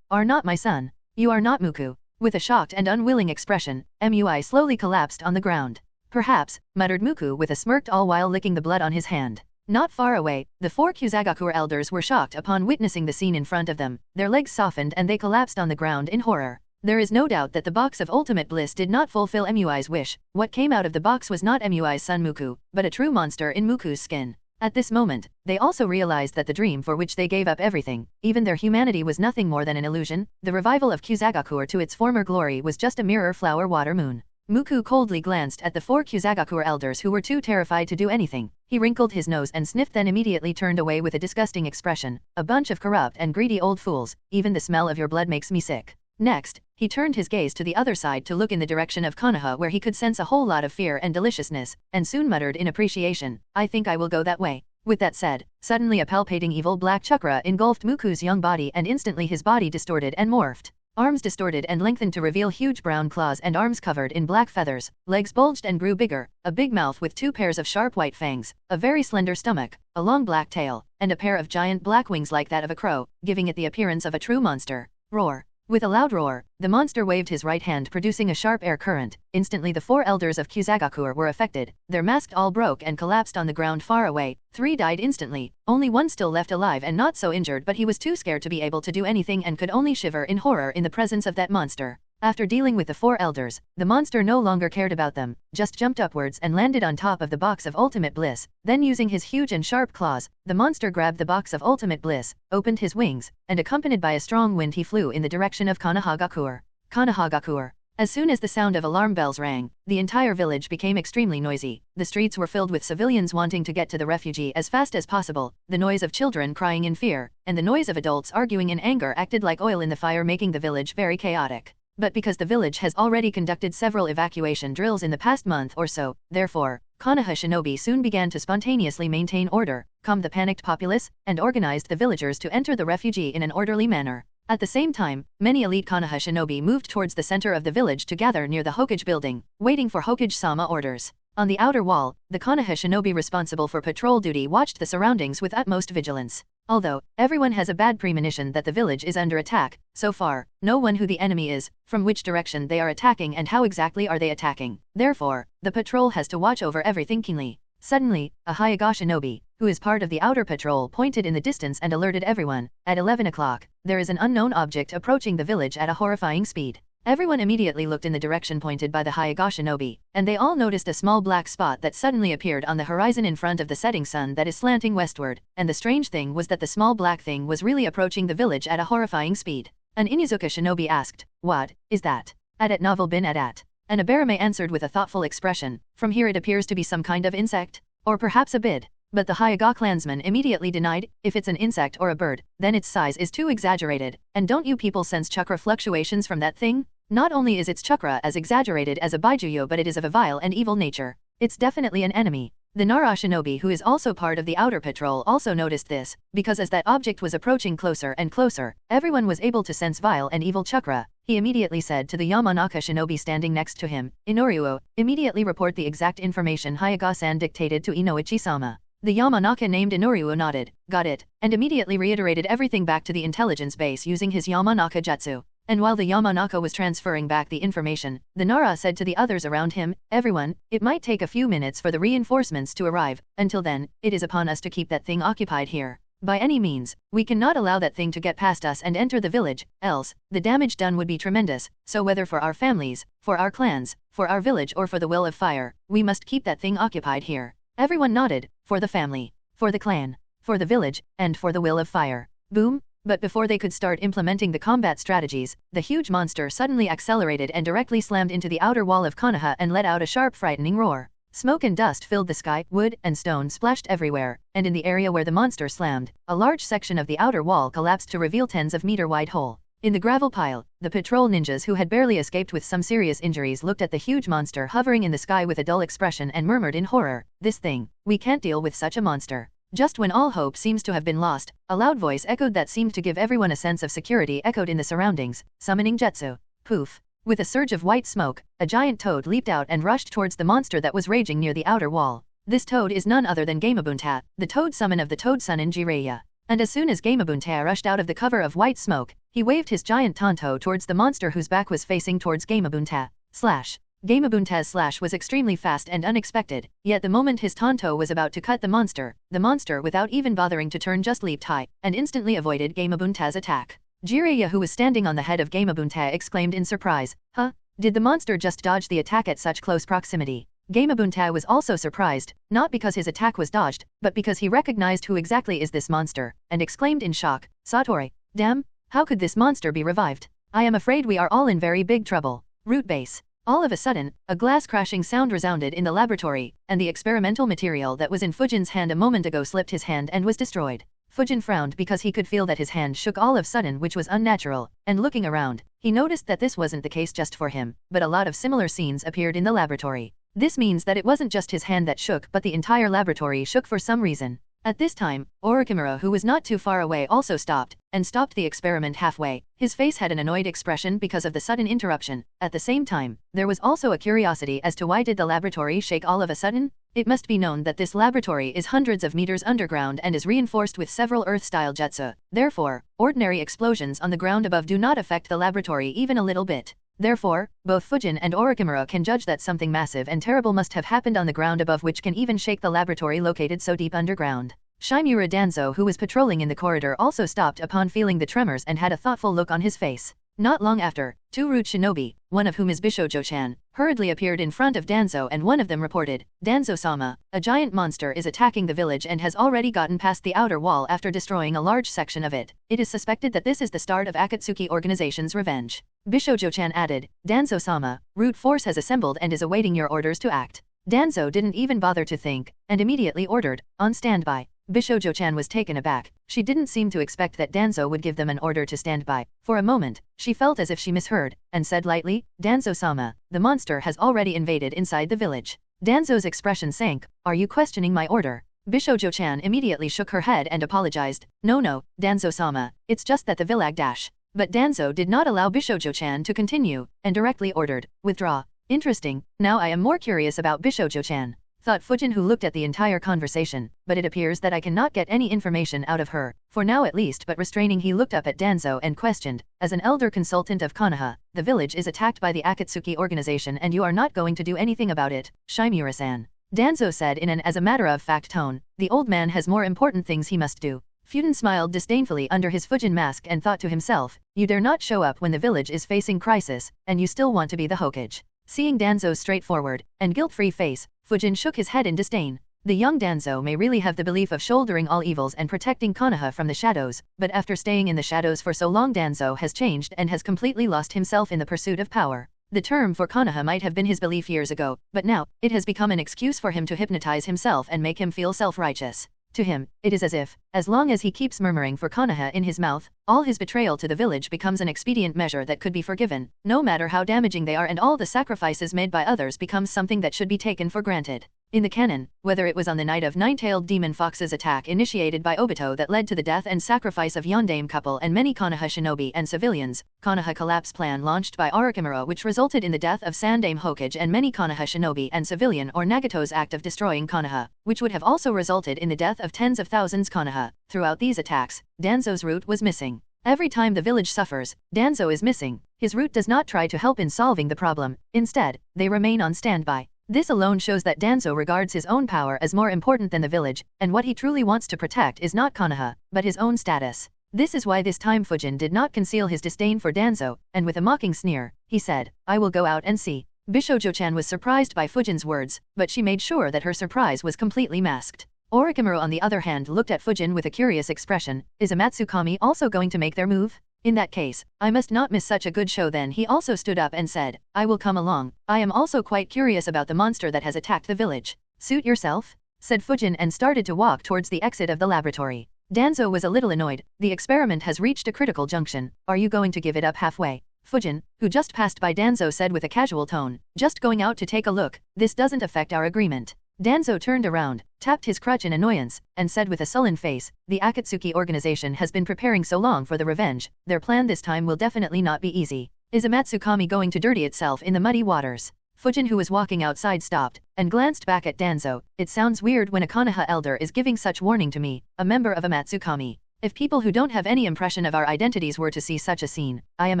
are not my son. You are not Muku. With a shocked and unwilling expression, MUI slowly collapsed on the ground. Perhaps, muttered Muku with a smirk, all while licking the blood on his hand. Not far away, the four Kyuzagaku elders were shocked upon witnessing the scene in front of them. Their legs softened and they collapsed on the ground in horror. There is no doubt that the box of ultimate bliss did not fulfill MUI's wish. What came out of the box was not MUI's son Muku, but a true monster in Muku's skin. At this moment, they also realized that the dream for which they gave up everything, even their humanity, was nothing more than an illusion. The revival of Kyuzagaku to its former glory was just a mirror flower water moon. Muku coldly glanced at the four Kyuzagaku elders who were too terrified to do anything. He wrinkled his nose and sniffed, then immediately turned away with a disgusting expression. A bunch of corrupt and greedy old fools. Even the smell of your blood makes me sick. Next, he turned his gaze to the other side to look in the direction of Konoha, where he could sense a whole lot of fear and deliciousness, and soon muttered in appreciation, I think I will go that way. With that said, suddenly a palpating evil black chakra engulfed Muku's young body, and instantly his body distorted and morphed. Arms distorted and lengthened to reveal huge brown claws and arms covered in black feathers. Legs bulged and grew bigger, a big mouth with 2 pairs of sharp white fangs, a very slender stomach, a long black tail, and a pair of giant black wings like that of a crow, giving it the appearance of a true monster. Roar. With a loud roar, the monster waved his right hand, producing a sharp air current. Instantly the 4 elders of Kyuzagaku were affected. Their masks all broke and collapsed on the ground far away. 3 died instantly. Only 1 still left alive and not so injured, but he was too scared to be able to do anything and could only shiver in horror in the presence of that monster. After dealing with the 4 elders, the monster no longer cared about them, just jumped upwards and landed on top of the box of ultimate bliss. Then using his huge and sharp claws, the monster grabbed the box of ultimate bliss, opened his wings, and accompanied by a strong wind he flew in the direction of Konohagaku. Konohagaku. As soon as the sound of alarm bells rang, the entire village became extremely noisy. The streets were filled with civilians wanting to get to the refugee as fast as possible. The noise of children crying in fear, and the noise of adults arguing in anger acted like oil in the fire, making the village very chaotic. But because the village has already conducted several evacuation drills in the past month or so, therefore, Konoha shinobi soon began to spontaneously maintain order, calm the panicked populace, and organized the villagers to enter the refugee in an orderly manner. At the same time, many elite Konoha shinobi moved towards the center of the village to gather near the Hokage building, waiting for Hokage-sama orders. On the outer wall, the Konoha shinobi responsible for patrol duty watched the surroundings with utmost vigilance. Although everyone has a bad premonition that the village is under attack, so far, no one who the enemy is, from which direction they are attacking and how exactly are they attacking. Therefore, the patrol has to watch over everything keenly. Suddenly, a Hyuga shinobi, who is part of the outer patrol, pointed in the distance and alerted everyone. At 11 o'clock, there is an unknown object approaching the village at a horrifying speed. Everyone immediately looked in the direction pointed by the Hyuga shinobi, and they all noticed a small black spot that suddenly appeared on the horizon in front of the setting sun that is slanting westward, and the strange thing was that the small black thing was really approaching the village at a horrifying speed. An Inuzuka shinobi asked, "What is that? At novel bin at?" And Abarame answered with a thoughtful expression, "From here it appears to be some kind of insect, or perhaps a bid." But the Hyuga clansman immediately denied, "If it's an insect or a bird, then its size is too exaggerated, and don't you people sense chakra fluctuations from that thing? Not only is its chakra as exaggerated as a baijuyo, but it is of a vile and evil nature. It's definitely an enemy." The Nara shinobi, who is also part of the outer patrol, also noticed this, because as that object was approaching closer and closer, everyone was able to sense vile and evil chakra. He immediately said to the Yamanaka shinobi standing next to him, "Inoruo, immediately report the exact information Hyuga-san dictated to Inoichi-sama." The Yamanaka named Inoruo nodded, "Got it," and immediately reiterated everything back to the intelligence base using his Yamanaka jutsu. And while the Yamanaka was transferring back the information, the Nara said to the others around him, "Everyone, it might take a few minutes for the reinforcements to arrive. Until then, it is upon us to keep that thing occupied here. By any means, we cannot allow that thing to get past us and enter the village, else, the damage done would be tremendous. So whether for our families, for our clans, for our village or for the will of fire, we must keep that thing occupied here." Everyone nodded, for the family, for the clan, for the village, and for the will of fire. Boom! But before they could start implementing the combat strategies, the huge monster suddenly accelerated and directly slammed into the outer wall of Konoha and let out a sharp frightening roar. Smoke and dust filled the sky, wood and stone splashed everywhere, and in the area where the monster slammed, a large section of the outer wall collapsed to reveal tens of meter-wide hole. In the gravel pile, the patrol ninjas who had barely escaped with some serious injuries looked at the huge monster hovering in the sky with a dull expression and murmured in horror, "This thing, we can't deal with such a monster." Just when all hope seems to have been lost, a loud voice echoed that seemed to give everyone a sense of security echoed in the surroundings, summoning jutsu. Poof! With a surge of white smoke, a giant toad leaped out and rushed towards the monster that was raging near the outer wall. This toad is none other than Gamabunta, the toad summon of the toad son in Jiraiya. And as soon as Gamabunta rushed out of the cover of white smoke, he waved his giant tanto towards the monster whose back was facing towards Gamabunta. Slash! Gamabunta's slash was extremely fast and unexpected, yet the moment his tanto was about to cut the monster, without even bothering to turn just leaped high, and instantly avoided Gamabunta's attack. Jiraiya, who was standing on the head of Gamabunta, exclaimed in surprise, "Huh? Did the monster just dodge the attack at such close proximity?" Gamabunta was also surprised, not because his attack was dodged, but because he recognized who exactly is this monster, and exclaimed in shock, "Satori, damn, how could this monster be revived? I am afraid we are all in very big trouble." Root base. All of a sudden, a glass crashing sound resounded in the laboratory, and the experimental material that was in Fujin's hand a moment ago slipped his hand and was destroyed. Fujin frowned because he could feel that his hand shook all of a sudden, which was unnatural, and looking around, he noticed that this wasn't the case just for him, but a lot of similar scenes appeared in the laboratory. This means that it wasn't just his hand that shook, but the entire laboratory shook for some reason. At this time, Orochimaru, who was not too far away, also stopped the experiment halfway. His face had an annoyed expression because of the sudden interruption. At the same time, there was also a curiosity as to why did the laboratory shake all of a sudden? It must be known that this laboratory is hundreds of meters underground and is reinforced with several Earth-style jutsu. Therefore, ordinary explosions on the ground above do not affect the laboratory even a little bit. Therefore, both Fujin and Orochimaru can judge that something massive and terrible must have happened on the ground above, which can even shake the laboratory located so deep underground. Shimura Danzo, who was patrolling in the corridor, also stopped upon feeling the tremors and had a thoughtful look on his face. Not long after, two root shinobi, one of whom is Bishojo-chan, hurriedly appeared in front of Danzo, and one of them reported, "Danzo-sama, a giant monster is attacking the village and has already gotten past the outer wall after destroying a large section of it. It is suspected that this is the start of Akatsuki organization's revenge." Bishojo-chan added, "Danzo-sama, root force has assembled and is awaiting your orders to act." Danzo didn't even bother to think, and immediately ordered, "On standby." Bishojo-chan was taken aback. She didn't seem to expect that Danzo would give them an order to stand by. For a moment, she felt as if she misheard, and said lightly, "Danzo-sama, the monster has already invaded inside the village." Danzo's expression sank. "Are you questioning my order?" Bishojo-chan immediately shook her head and apologized. No, Danzo-sama, it's just that the villag dash." But Danzo did not allow Bishojo-chan to continue, and directly ordered, "Withdraw." Interesting, now I am more curious about Bishojo-chan, thought Fujin, who looked at the entire conversation, but it appears that I cannot get any information out of her, for now at least. But restraining, he looked up at Danzo and questioned, as an elder consultant of Konoha, the village is attacked by the Akatsuki organization and you are not going to do anything about it, Shimura-san. Danzo said in an as a matter of fact tone. The old man has more important things he must do. Fujin smiled disdainfully under his Fujin mask and thought to himself, you dare not show up when the village is facing crisis, and you still want to be the Hokage. Seeing Danzo's straightforward and guilt-free face, Fujin shook his head in disdain. The young Danzo may really have the belief of shouldering all evils and protecting Konoha from the shadows, but after staying in the shadows for so long, Danzo has changed and has completely lost himself in the pursuit of power. The term for Konoha might have been his belief years ago, but now, it has become an excuse for him to hypnotize himself and make him feel self-righteous. To him, it is as if, as long as he keeps murmuring for Konoha in his mouth, all his betrayal to the village becomes an expedient measure that could be forgiven, no matter how damaging they are, and all the sacrifices made by others becomes something that should be taken for granted. In the canon, whether it was on the night of Nine-Tailed Demon Fox's attack initiated by Obito that led to the death and sacrifice of Yondaime couple and many Konoha shinobi and civilians, Konoha collapse plan launched by Orochimaru which resulted in the death of Sandaime Hokage and many Konoha shinobi and civilian, or Nagato's act of destroying Konoha, which would have also resulted in the death of tens of thousands Konoha. Throughout these attacks, Danzo's root was missing. Every time the village suffers, Danzo is missing. His root does not try to help in solving the problem, instead, they remain on standby. This alone shows that Danzo regards his own power as more important than the village, and what he truly wants to protect is not Konoha, but his own status. This is why this time Fujin did not conceal his disdain for Danzo, and with a mocking sneer, he said, I will go out and see. Bishojo-chan was surprised by Fujin's words, but she made sure that her surprise was completely masked. Orochimaru on the other hand looked at Fujin with a curious expression. Is Amatsukami also going to make their move? In that case, I must not miss such a good show. Then he also stood up and said, I will come along. I am also quite curious about the monster that has attacked the village. Suit yourself? Said Fujin and started to walk towards the exit of the laboratory. Danzo was a little annoyed. The experiment has reached a critical junction. Are you going to give it up halfway? Fujin, who just passed by Danzo, said with a casual tone, just going out to take a look. This doesn't affect our agreement. Danzo turned around, tapped his crutch in annoyance, and said with a sullen face, the Akatsuki organization has been preparing so long for the revenge, their plan this time will definitely not be easy. Is Amatsukami going to dirty itself in the muddy waters? Fujin, who was walking outside, stopped, and glanced back at Danzo. It sounds weird when a Konoha elder is giving such warning to me, a member of Amatsukami. If people who don't have any impression of our identities were to see such a scene, I am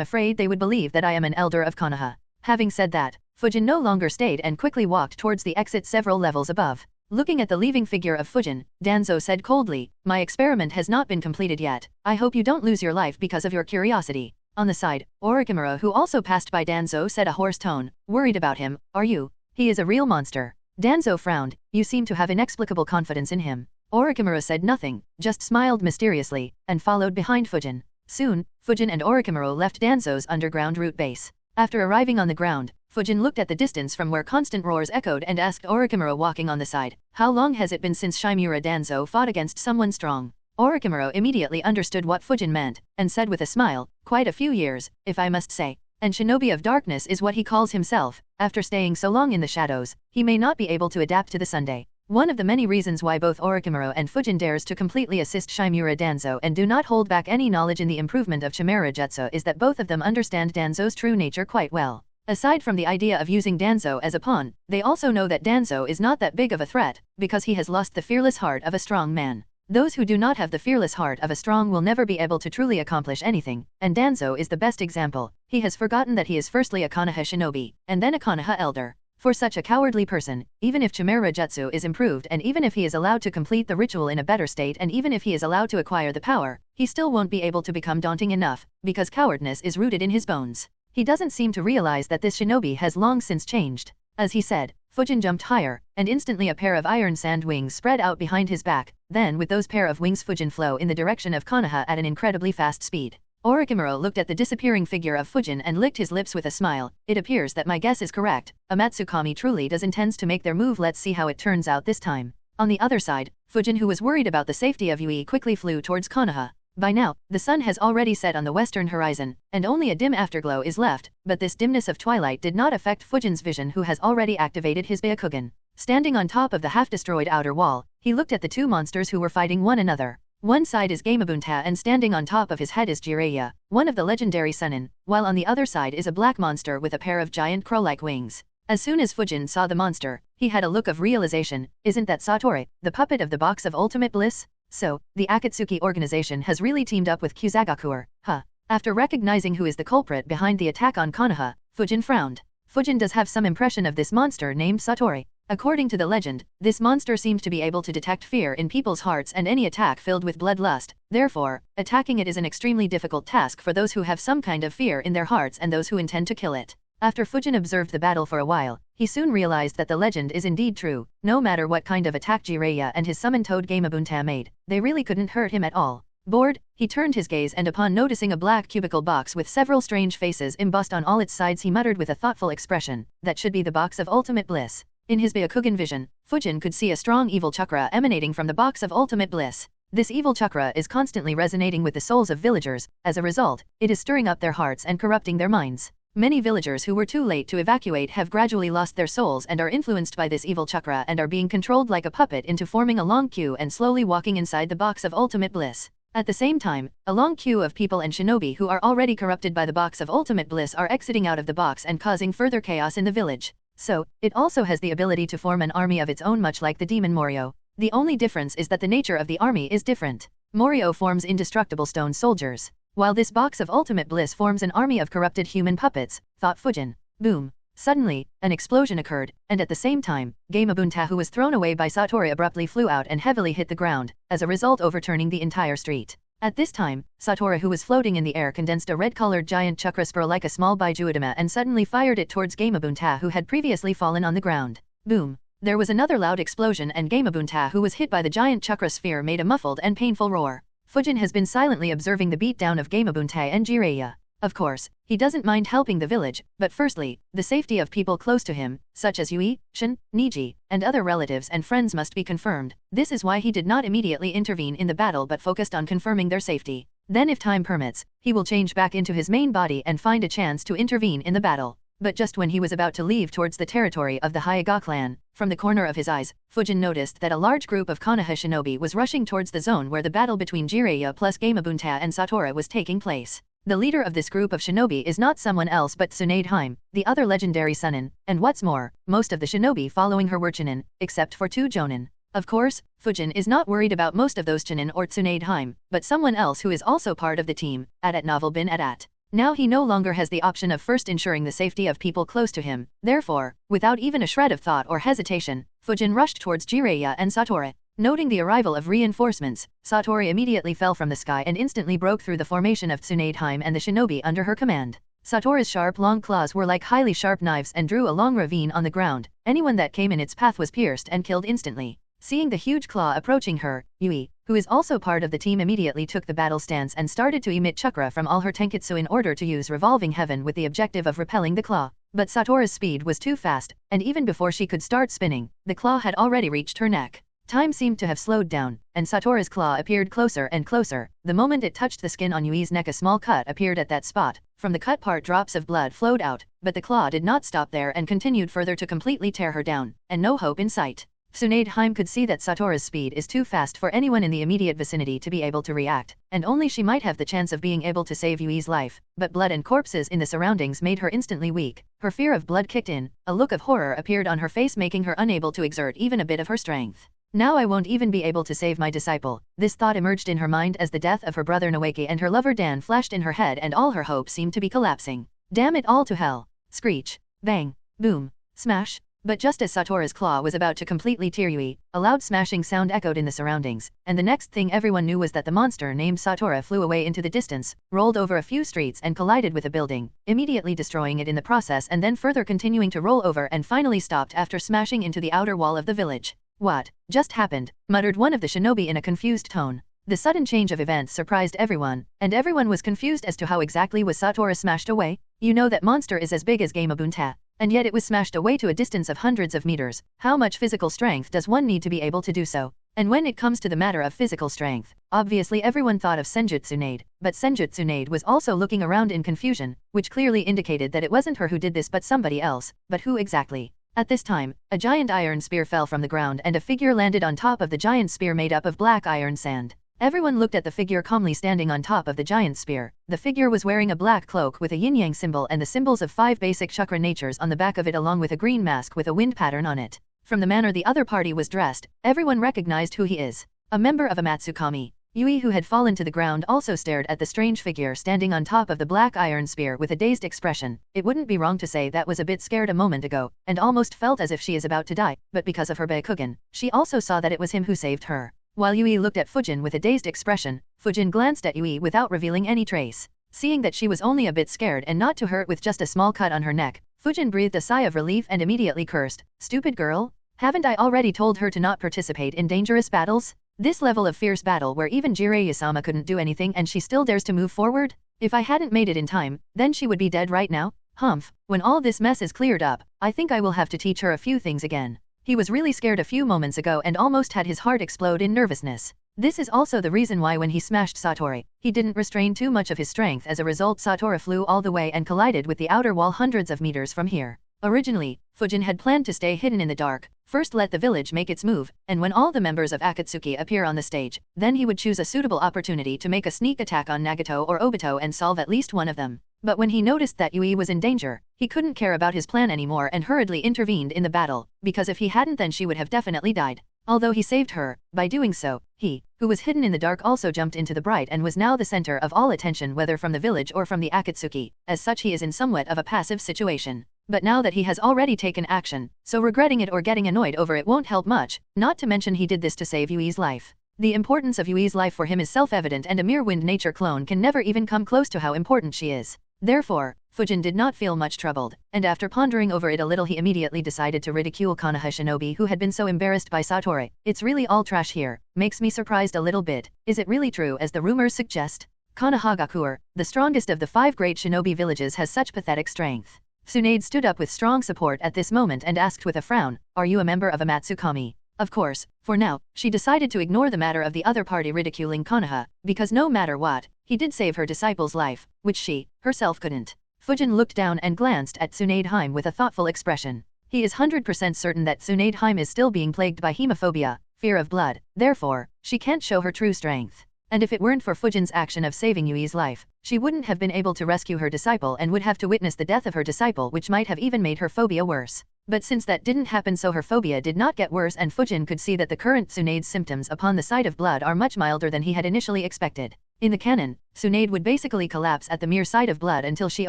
afraid they would believe that I am an elder of Konoha. Having said that, Fujin no longer stayed and quickly walked towards the exit several levels above. Looking at the leaving figure of Fujin, Danzo said coldly, my experiment has not been completed yet. I hope you don't lose your life because of your curiosity. On the side, Orochimaru, who also passed by Danzo, said a hoarse tone, worried about him, are you? He is a real monster. Danzo frowned, you seem to have inexplicable confidence in him. Orochimaru said nothing, just smiled mysteriously, and followed behind Fujin. Soon, Fujin and Orochimaru left Danzo's underground root base. After arriving on the ground, Fujin looked at the distance from where constant roars echoed and asked Orochimaru, walking on the side, how long has it been since Shimura Danzo fought against someone strong? Orochimaru immediately understood what Fujin meant, and said with a smile, quite a few years, if I must say. And Shinobi of Darkness is what he calls himself. After staying so long in the shadows, he may not be able to adapt to the Sunday. One of the many reasons why both Orochimaru and Fujin dares to completely assist Shimura Danzo and do not hold back any knowledge in the improvement of Chimera Jutsu is that both of them understand Danzo's true nature quite well. Aside from the idea of using Danzo as a pawn, they also know that Danzo is not that big of a threat, because he has lost the fearless heart of a strong man. Those who do not have the fearless heart of a strong will never be able to truly accomplish anything, and Danzo is the best example. He has forgotten that he is firstly a Konoha shinobi, and then a Konoha elder. For such a cowardly person, even if Chimera Jutsu is improved and even if he is allowed to complete the ritual in a better state and even if he is allowed to acquire the power, he still won't be able to become daunting enough, because cowardness is rooted in his bones. He doesn't seem to realize that this shinobi has long since changed. As he said, Fujin jumped higher, and instantly a pair of iron sand wings spread out behind his back. Then with those pair of wings Fujin flew in the direction of Konoha at an incredibly fast speed. Orochimaru looked at the disappearing figure of Fujin and licked his lips with a smile. It appears that my guess is correct. Amatsukami truly does intends to make their move. Let's see how it turns out this time. On the other side, Fujin, who was worried about the safety of Yui, quickly flew towards Konoha. By now, the sun has already set on the western horizon, and only a dim afterglow is left, but this dimness of twilight did not affect Fujin's vision, who has already activated his Byakugan. Standing on top of the half-destroyed outer wall, he looked at the two monsters who were fighting one another. One side is Gamabunta and standing on top of his head is Jiraiya, one of the legendary Sunin, while on the other side is a black monster with a pair of giant crow-like wings. As soon as Fujin saw the monster, he had a look of realization. Isn't that Satori, the puppet of the Box of Ultimate Bliss? So, the Akatsuki organization has really teamed up with Kyuzagakuer, huh? After recognizing who is the culprit behind the attack on Konoha, Fujin frowned. Fujin does have some impression of this monster named Satori. According to the legend, this monster seemed to be able to detect fear in people's hearts and any attack filled with bloodlust. Therefore, attacking it is an extremely difficult task for those who have some kind of fear in their hearts and those who intend to kill it. After Fujin observed the battle for a while, he soon realized that the legend is indeed true. No matter what kind of attack Jiraiya and his summoned toad Gamabunta made, they really couldn't hurt him at all. Bored, he turned his gaze and upon noticing a black cubicle box with several strange faces embossed on all its sides he muttered with a thoughtful expression, that should be the Box of Ultimate Bliss. In his Byakugan vision, Fujin could see a strong evil chakra emanating from the Box of Ultimate Bliss. This evil chakra is constantly resonating with the souls of villagers. As a result, it is stirring up their hearts and corrupting their minds. Many villagers who were too late to evacuate have gradually lost their souls and are influenced by this evil chakra and are being controlled like a puppet into forming a long queue and slowly walking inside the Box of Ultimate Bliss. At the same time, a long queue of people and shinobi who are already corrupted by the Box of Ultimate Bliss are exiting out of the box and causing further chaos in the village. So, it also has the ability to form an army of its own much like the demon Morio. The only difference is that the nature of the army is different. Morio forms indestructible stone soldiers, while this Box of Ultimate Bliss forms an army of corrupted human puppets, thought Fujin. Boom. Suddenly, an explosion occurred, and at the same time, Gamabunta who was thrown away by Satori abruptly flew out and heavily hit the ground, as a result overturning the entire street. At this time, Satori who was floating in the air condensed a red-colored giant chakra spur like a small Baijuodama and suddenly fired it towards Gamabunta who had previously fallen on the ground. Boom. There was another loud explosion and Gamabunta who was hit by the giant chakra sphere made a muffled and painful roar. Fujin has been silently observing the beatdown of Gamabunta and Jiraiya. Of course, he doesn't mind helping the village, but firstly, the safety of people close to him, such as Yui, Shin, Niji, and other relatives and friends must be confirmed. This is why he did not immediately intervene in the battle but focused on confirming their safety. Then if time permits, he will change back into his main body and find a chance to intervene in the battle. But just when he was about to leave towards the territory of the Hyuga clan, from the corner of his eyes, Fujin noticed that a large group of Konoha shinobi was rushing towards the zone where the battle between Jiraiya plus Gamabunta and Satori was taking place. The leader of this group of shinobi is not someone else but Tsunade Hime, the other legendary Sunin, and what's more, most of the shinobi following her were Chunin, except for 2 Jonin. Of course, Fujin is not worried about most of those Chunin or Tsunade Hime, but someone else who is also part of the team, Adat Novel bin Adat. Now he no longer has the option of first ensuring the safety of people close to him. Therefore, without even a shred of thought or hesitation, Fujin rushed towards Jiraiya and Satori. Noting the arrival of reinforcements, Satori immediately fell from the sky and instantly broke through the formation of Tsunade Hime and the shinobi under her command. Satori's sharp long claws were like highly sharp knives and drew a long ravine on the ground. Anyone that came in its path was pierced and killed instantly. Seeing the huge claw approaching her, Yui, who is also part of the team, immediately took the battle stance and started to emit chakra from all her tenketsu in order to use revolving heaven with the objective of repelling the claw. But Satori's speed was too fast, and even before she could start spinning, the claw had already reached her neck. Time seemed to have slowed down, and Satori's claw appeared closer and closer. The moment it touched the skin on Yui's neck, a small cut appeared at that spot. From the cut part drops of blood flowed out, but the claw did not stop there and continued further to completely tear her down, and no hope in sight. Tsunade Hime could see that Satori's speed is too fast for anyone in the immediate vicinity to be able to react, and only she might have the chance of being able to save Yui's life, but blood and corpses in the surroundings made her instantly weak. Her fear of blood kicked in, a look of horror appeared on her face making her unable to exert even a bit of her strength. Now I won't even be able to save my disciple. This thought emerged in her mind as the death of her brother Noeki and her lover Dan flashed in her head and all her hopes seemed to be collapsing. Damn it all to hell. Screech. Bang. Boom. Smash. But just as Satori's claw was about to completely tear Yui, a loud smashing sound echoed in the surroundings, and the next thing everyone knew was that the monster named Satori flew away into the distance, rolled over a few streets and collided with a building, immediately destroying it in the process and then further continuing to roll over and finally stopped after smashing into the outer wall of the village. What just happened? Muttered one of the shinobi in a confused tone. The sudden change of events surprised everyone, and everyone was confused as to how exactly was Satori smashed away. You know that monster is as big as Gamabunta, and yet it was smashed away to a distance of hundreds of meters. How much physical strength does one need to be able to do so? And when it comes to the matter of physical strength, obviously everyone thought of Senjutsunade, but Senjutsunade was also looking around in confusion, which clearly indicated that it wasn't her who did this but somebody else, but who exactly? At this time, a giant iron spear fell from the ground and a figure landed on top of the giant spear made up of black iron sand. Everyone looked at the figure calmly standing on top of the giant spear. The figure was wearing a black cloak with a yin-yang symbol and the symbols of 5 basic chakra natures on the back of it, along with a green mask with a wind pattern on it. From the manner the other party was dressed, everyone recognized who he is. A member of Amatsukami. Yui, who had fallen to the ground, also stared at the strange figure standing on top of the black iron spear with a dazed expression. It wouldn't be wrong to say that was a bit scared a moment ago, and almost felt as if she is about to die, but because of her Bakugan, she also saw that it was him who saved her. While Yui looked at Fujin with a dazed expression, Fujin glanced at Yui without revealing any trace. Seeing that she was only a bit scared and not too hurt with just a small cut on her neck, Fujin breathed a sigh of relief and immediately cursed. Stupid girl? Haven't I already told her to not participate in dangerous battles? This level of fierce battle where even Jiraiya-sama couldn't do anything and she still dares to move forward? If I hadn't made it in time, then she would be dead right now? Humph, when all this mess is cleared up, I think I will have to teach her a few things again. He was really scared a few moments ago and almost had his heart explode in nervousness. This is also the reason why when he smashed Satori, he didn't restrain too much of his strength. As a result, Satori flew all the way and collided with the outer wall hundreds of meters from here. Originally, Fujin had planned to stay hidden in the dark, first let the village make its move, and when all the members of Akatsuki appear on the stage, then he would choose a suitable opportunity to make a sneak attack on Nagato or Obito and solve at least one of them. But when he noticed that Yui was in danger, he couldn't care about his plan anymore and hurriedly intervened in the battle, because if he hadn't then she would have definitely died. Although he saved her, by doing so, he, who was hidden in the dark, also jumped into the bright and was now the center of all attention, whether from the village or from the Akatsuki. As such, he is in somewhat of a passive situation. But now that he has already taken action, so regretting it or getting annoyed over it won't help much, not to mention he did this to save Yui's life. The importance of Yui's life for him is self-evident, and a mere wind nature clone can never even come close to how important she is. Therefore, Fujin did not feel much troubled, and after pondering over it a little he immediately decided to ridicule Konoha Shinobi, who had been so embarrassed by Satori. It's really all trash here, makes me surprised a little bit. Is it really true as the rumors suggest? Konohagakure, the strongest of the 5 great shinobi villages, has such pathetic strength. Tsunade stood up with strong support at this moment and asked with a frown, "Are you a member of Amatsukami?" Of course, for now, she decided to ignore the matter of the other party ridiculing Konoha, because no matter what, he did save her disciple's life, which she, herself, couldn't. Fujin looked down and glanced at Tsunade Heim with a thoughtful expression. He is 100% certain that Tsunade Heim is still being plagued by hemophobia, fear of blood, therefore, she can't show her true strength. And if it weren't for Fujin's action of saving Yui's life, she wouldn't have been able to rescue her disciple and would have to witness the death of her disciple, which might have even made her phobia worse. But since that didn't happen, so her phobia did not get worse, and Fujin could see that the current Tsunade's symptoms upon the sight of blood are much milder than he had initially expected. In the canon, Tsunade would basically collapse at the mere sight of blood until she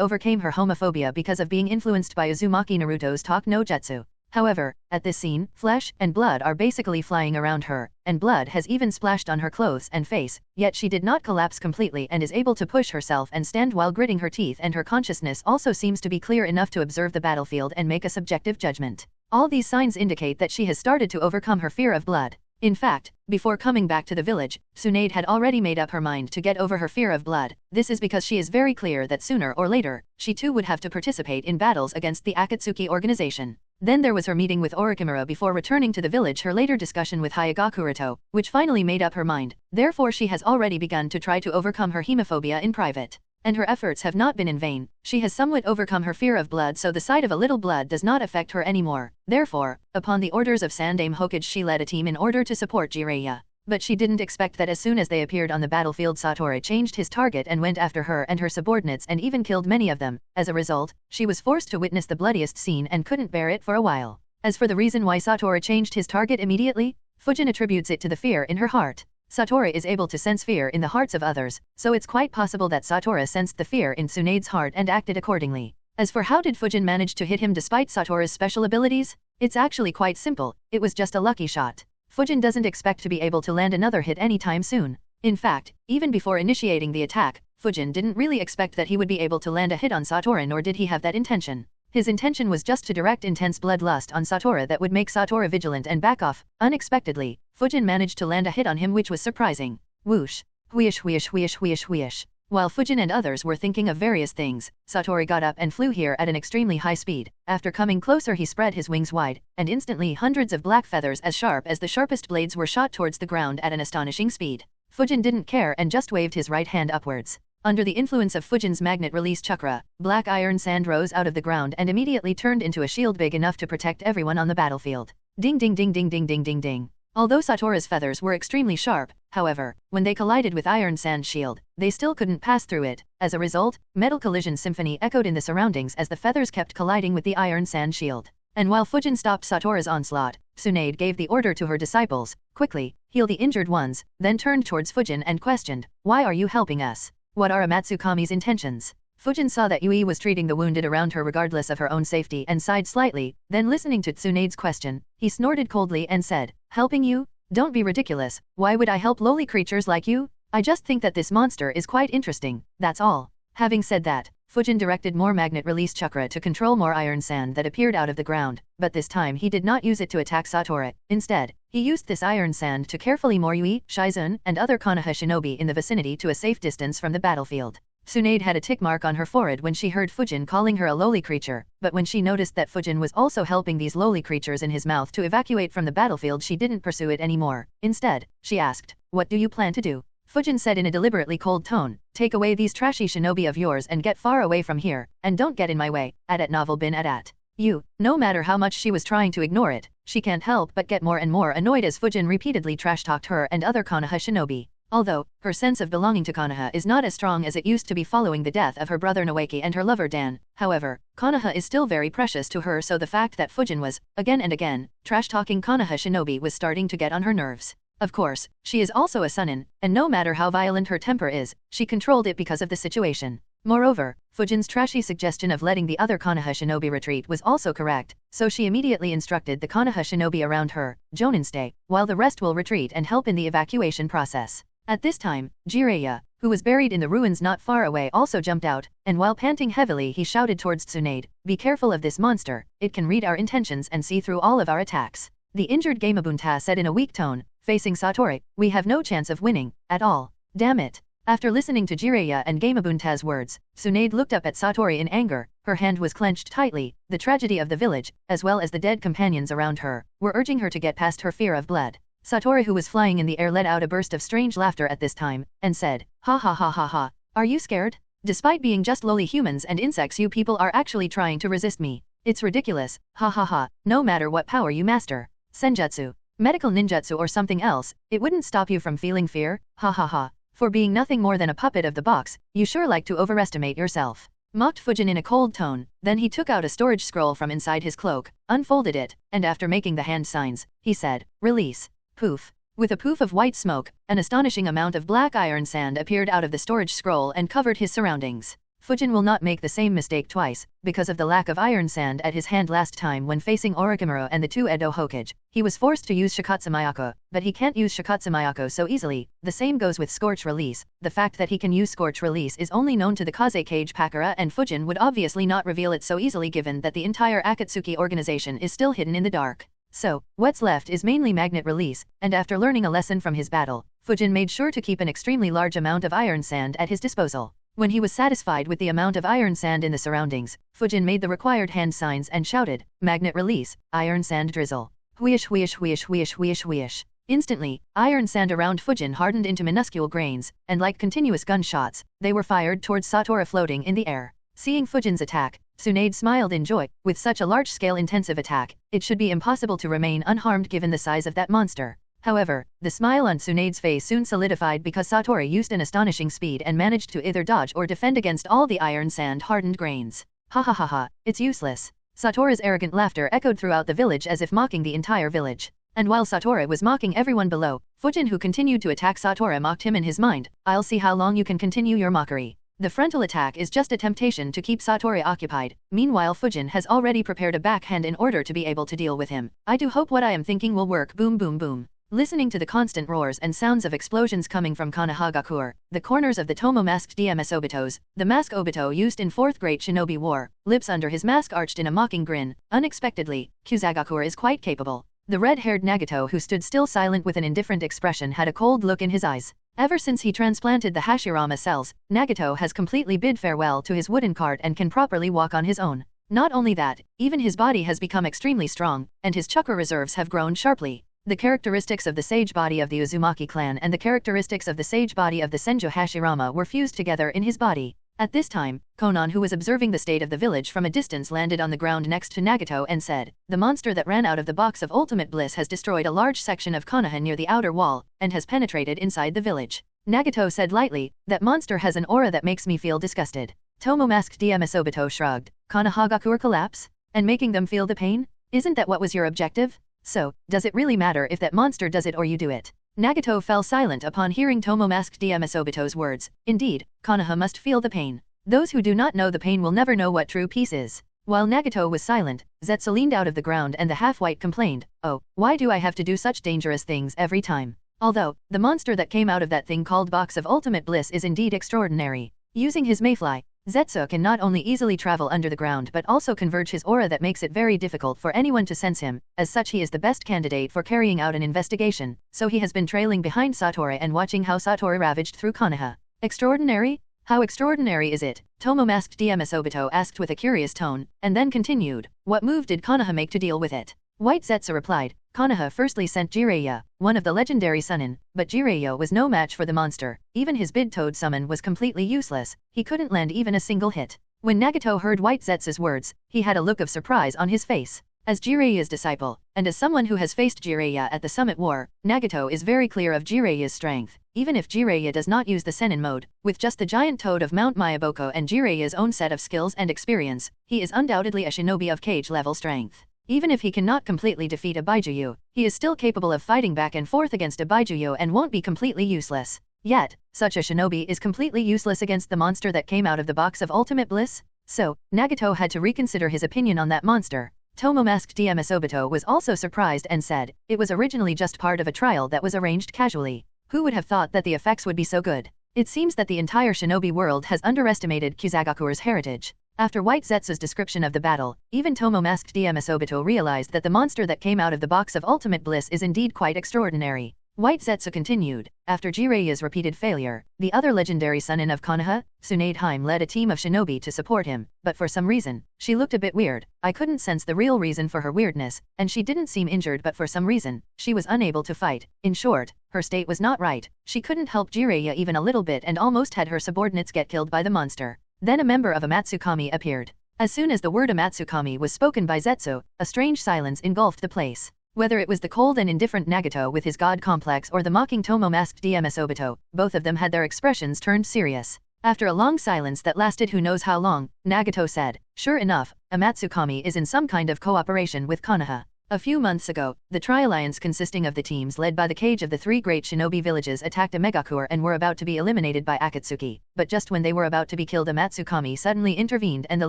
overcame her homophobia because of being influenced by Uzumaki Naruto's talk no jutsu. However, at this scene, flesh and blood are basically flying around her, and blood has even splashed on her clothes and face, yet she did not collapse completely and is able to push herself and stand while gritting her teeth, and her consciousness also seems to be clear enough to observe the battlefield and make a subjective judgment. All these signs indicate that she has started to overcome her fear of blood. In fact, before coming back to the village, Tsunade had already made up her mind to get over her fear of blood. This is because she is very clear that sooner or later, she too would have to participate in battles against the Akatsuki organization. Then there was her meeting with Orochimaru before returning to the village, her later discussion with Hyuga Kuroto, which finally made up her mind. Therefore she has already begun to try to overcome her hemophobia in private. And her efforts have not been in vain. She has somewhat overcome her fear of blood, so the sight of a little blood does not affect her anymore. Therefore, upon the orders of Sandaime Hokage, she led a team in order to support Jiraiya. But she didn't expect that as soon as they appeared on the battlefield, Satori changed his target and went after her and her subordinates and even killed many of them. As a result, she was forced to witness the bloodiest scene and couldn't bear it for a while. As for the reason why Satori changed his target immediately, Fujin attributes it to the fear in her heart. Satori is able to sense fear in the hearts of others, so it's quite possible that Satori sensed the fear in Tsunade's heart and acted accordingly. As for how did Fujin manage to hit him despite Satori's special abilities? It's actually quite simple, it was just a lucky shot. Fujin doesn't expect to be able to land another hit anytime soon. In fact, even before initiating the attack, Fujin didn't really expect that he would be able to land a hit on Satori, nor did he have that intention. His intention was just to direct intense bloodlust on Satori that would make Satori vigilant and back off. Unexpectedly, Fujin managed to land a hit on him, which was surprising. Whoosh. Whoosh whoosh whoosh whoosh whoosh. While Fujin and others were thinking of various things, Satori got up and flew here at an extremely high speed. After coming closer, he spread his wings wide, and instantly hundreds of black feathers as sharp as the sharpest blades were shot towards the ground at an astonishing speed. Fujin didn't care and just waved his right hand upwards. Under the influence of Fujin's magnet release chakra, black iron sand rose out of the ground and immediately turned into a shield big enough to protect everyone on the battlefield. Ding ding ding ding ding ding ding ding. Although Satoru's feathers were extremely sharp, however, when they collided with Iron Sand's shield, they still couldn't pass through it. As a result, metal collision symphony echoed in the surroundings as the feathers kept colliding with the Iron Sand shield. And while Fujin stopped Satoru's onslaught, Tsunade gave the order to her disciples, quickly, heal the injured ones, then turned towards Fujin and questioned, why are you helping us? What are Amatsukami's intentions? Fujin saw that Yui was treating the wounded around her regardless of her own safety and sighed slightly, then listening to Tsunade's question, he snorted coldly and said, helping you? Don't be ridiculous, why would I help lowly creatures like you? I just think that this monster is quite interesting, that's all. Having said that, Fujin directed more magnet release chakra to control more iron sand that appeared out of the ground, but this time he did not use it to attack Satoru. Instead, he used this iron sand to carefully move Yui, Shizun, and other Konoha shinobi in the vicinity to a safe distance from the battlefield. Tsunade had a tick mark on her forehead when she heard Fujin calling her a lowly creature, but when she noticed that Fujin was also helping these lowly creatures in his mouth to evacuate from the battlefield, she didn't pursue it anymore. Instead, she asked, what do you plan to do? Fujin said in a deliberately cold tone, take away these trashy shinobi of yours and get far away from here, and don't get in my way. At novel bin at. You, no matter how much she was trying to ignore it, she can't help but get more and more annoyed as Fujin repeatedly trash-talked her and other Konoha shinobi. Although, her sense of belonging to Konoha is not as strong as it used to be following the death of her brother Noeki and her lover Dan, however, Konoha is still very precious to her, so the fact that Fujin was, again and again, trash-talking Konoha shinobi was starting to get on her nerves. Of course, she is also a Sunin, and no matter how violent her temper is, she controlled it because of the situation. Moreover, Fujin's trashy suggestion of letting the other Konoha shinobi retreat was also correct, so she immediately instructed the Konoha shinobi around her, Jonin stay, while the rest will retreat and help in the evacuation process. At this time, Jiraiya, who was buried in the ruins not far away, also jumped out, and while panting heavily he shouted towards Tsunade, be careful of this monster, it can read our intentions and see through all of our attacks. The injured Gamabunta said in a weak tone, facing Satoru, we have no chance of winning, at all. Damn it. After listening to Jiraiya and Gamabunta's words, Tsunade looked up at Satoru in anger, her hand was clenched tightly. The tragedy of the village, as well as the dead companions around her, were urging her to get past her fear of blood. Satoru, who was flying in the air, let out a burst of strange laughter at this time, and said, ha ha ha ha ha, are you scared? Despite being just lowly humans and insects, you people are actually trying to resist me. It's ridiculous, ha ha ha, no matter what power you master, senjutsu, medical ninjutsu or something else, it wouldn't stop you from feeling fear, ha ha ha. For being nothing more than a puppet of the box, you sure like to overestimate yourself. Mocked Fujin in a cold tone, then he took out a storage scroll from inside his cloak, unfolded it, and after making the hand signs, he said, release. Poof. With a poof of white smoke, an astonishing amount of black iron sand appeared out of the storage scroll and covered his surroundings. Fujin will not make the same mistake twice, because of the lack of iron sand at his hand last time when facing Orochimaru and the two Edo Hokage. He was forced to use Shikatsumayako, but he can't use Shikatsumayako so easily. The same goes with Scorch Release. The fact that he can use Scorch Release is only known to the Kaze Kage Pakara, and Fujin would obviously not reveal it so easily given that the entire Akatsuki organization is still hidden in the dark. So, what's left is mainly magnet release, and after learning a lesson from his battle, Fujin made sure to keep an extremely large amount of iron sand at his disposal. When he was satisfied with the amount of iron sand in the surroundings, Fujin made the required hand signs and shouted, magnet release, iron sand drizzle. Whoosh whoosh whoosh whoosh whoosh whoosh. Instantly, iron sand around Fujin hardened into minuscule grains, and like continuous gunshots, they were fired towards Satoru floating in the air. Seeing Fujin's attack, Tsunade smiled in joy. With such a large-scale intensive attack, it should be impossible to remain unharmed given the size of that monster. However, the smile on Tsunade's face soon solidified because Satoru used an astonishing speed and managed to either dodge or defend against all the iron sand hardened grains. Ha ha ha ha, it's useless. Satoru's arrogant laughter echoed throughout the village as if mocking the entire village. And while Satoru was mocking everyone below, Fujin, who continued to attack Satoru, mocked him in his mind, I'll see how long you can continue your mockery. The frontal attack is just a temptation to keep Satoru occupied. Meanwhile, Fujin has already prepared a backhand in order to be able to deal with him. I do hope what I am thinking will work. Boom boom boom. Listening to the constant roars and sounds of explosions coming from Konohagakure, the corners of the Tomo masked DMS Obitos, the mask Obito used in 4th Great Shinobi War, lips under his mask arched in a mocking grin. Unexpectedly, Kyuzagakure is quite capable. The red-haired Nagato, who stood still silent with an indifferent expression, had a cold look in his eyes. Ever since he transplanted the Hashirama cells, Nagato has completely bid farewell to his wooden cart and can properly walk on his own. Not only that, even his body has become extremely strong, and his chakra reserves have grown sharply. The characteristics of the sage body of the Uzumaki clan and the characteristics of the sage body of the Senju Hashirama were fused together in his body. At this time, Konan, who was observing the state of the village from a distance, landed on the ground next to Nagato and said, "The monster that ran out of the box of ultimate bliss has destroyed a large section of Konoha near the outer wall, and has penetrated inside the village." Nagato said lightly, "That monster has an aura that makes me feel disgusted." Tomomask DM Asobito shrugged, "Konohagakuer collapse? And making them feel the pain? Isn't that what was your objective? So, does it really matter if that monster does it or you do it?" Nagato fell silent upon hearing Tomomask DM Asobito's words. Indeed, Konoha must feel the pain. Those who do not know the pain will never know what true peace is. While Nagato was silent, Zetsu leaned out of the ground and the half-white complained, "Oh, why do I have to do such dangerous things every time? Although, the monster that came out of that thing called Box of Ultimate Bliss is indeed extraordinary. Using his mayfly, Zetsu can not only easily travel under the ground but also converge his aura that makes it very difficult for anyone to sense him. As such, he is the best candidate for carrying out an investigation, so he has been trailing behind Satori and watching how Satori ravaged through Konoha." "Extraordinary? How extraordinary is it?" Tomomask DM Asobito asked with a curious tone, and then continued, "What move did Konoha make to deal with it?" White Zetsu replied, "Konoha firstly sent Jiraiya, one of the legendary Sunin, but Jiraiya was no match for the monster. Even his bid-toad summon was completely useless, he couldn't land even a single hit." When Nagato heard White Zetsu's words, he had a look of surprise on his face. As Jiraiya's disciple, and as someone who has faced Jiraiya at the Summit War, Nagato is very clear of Jiraiya's strength. Even if Jiraiya does not use the Sennin mode, with just the giant toad of Mount Mayaboko and Jiraiya's own set of skills and experience, he is undoubtedly a shinobi of cage-level strength. Even if he cannot completely defeat a Baijuyu, he is still capable of fighting back and forth against a Baijuyu and won't be completely useless. Yet, such a shinobi is completely useless against the monster that came out of the box of ultimate bliss? So, Nagato had to reconsider his opinion on that monster. Tomomask DM Asobito was also surprised and said, "It was originally just part of a trial that was arranged casually. Who would have thought that the effects would be so good? It seems that the entire shinobi world has underestimated Kyuzagakure's heritage." After White Zetsu's description of the battle, even Tomomask DM Asobito realized that the monster that came out of the box of ultimate bliss is indeed quite extraordinary. White Zetsu continued, "After Jiraiya's repeated failure, the other legendary Sunin of Konoha, Tsunade Haim, led a team of shinobi to support him, but for some reason, she looked a bit weird. I couldn't sense the real reason for her weirdness, and she didn't seem injured, but for some reason, she was unable to fight. In short, her state was not right. She couldn't help Jiraiya even a little bit and almost had her subordinates get killed by the monster." Then a member of Amatsukami appeared. As soon as the word Amatsukami was spoken by Zetsu, a strange silence engulfed the place. Whether it was the cold and indifferent Nagato with his god complex or the mocking Tomomask DM Asobito, both of them had their expressions turned serious. After a long silence that lasted who knows how long, Nagato said, "Sure enough, Amatsukami is in some kind of cooperation with Konoha. A few months ago, the Tri-Alliance consisting of the teams led by the Cage of the Three Great Shinobi Villages attacked a Megakur and were about to be eliminated by Akatsuki, but just when they were about to be killed, Amatsukami suddenly intervened and the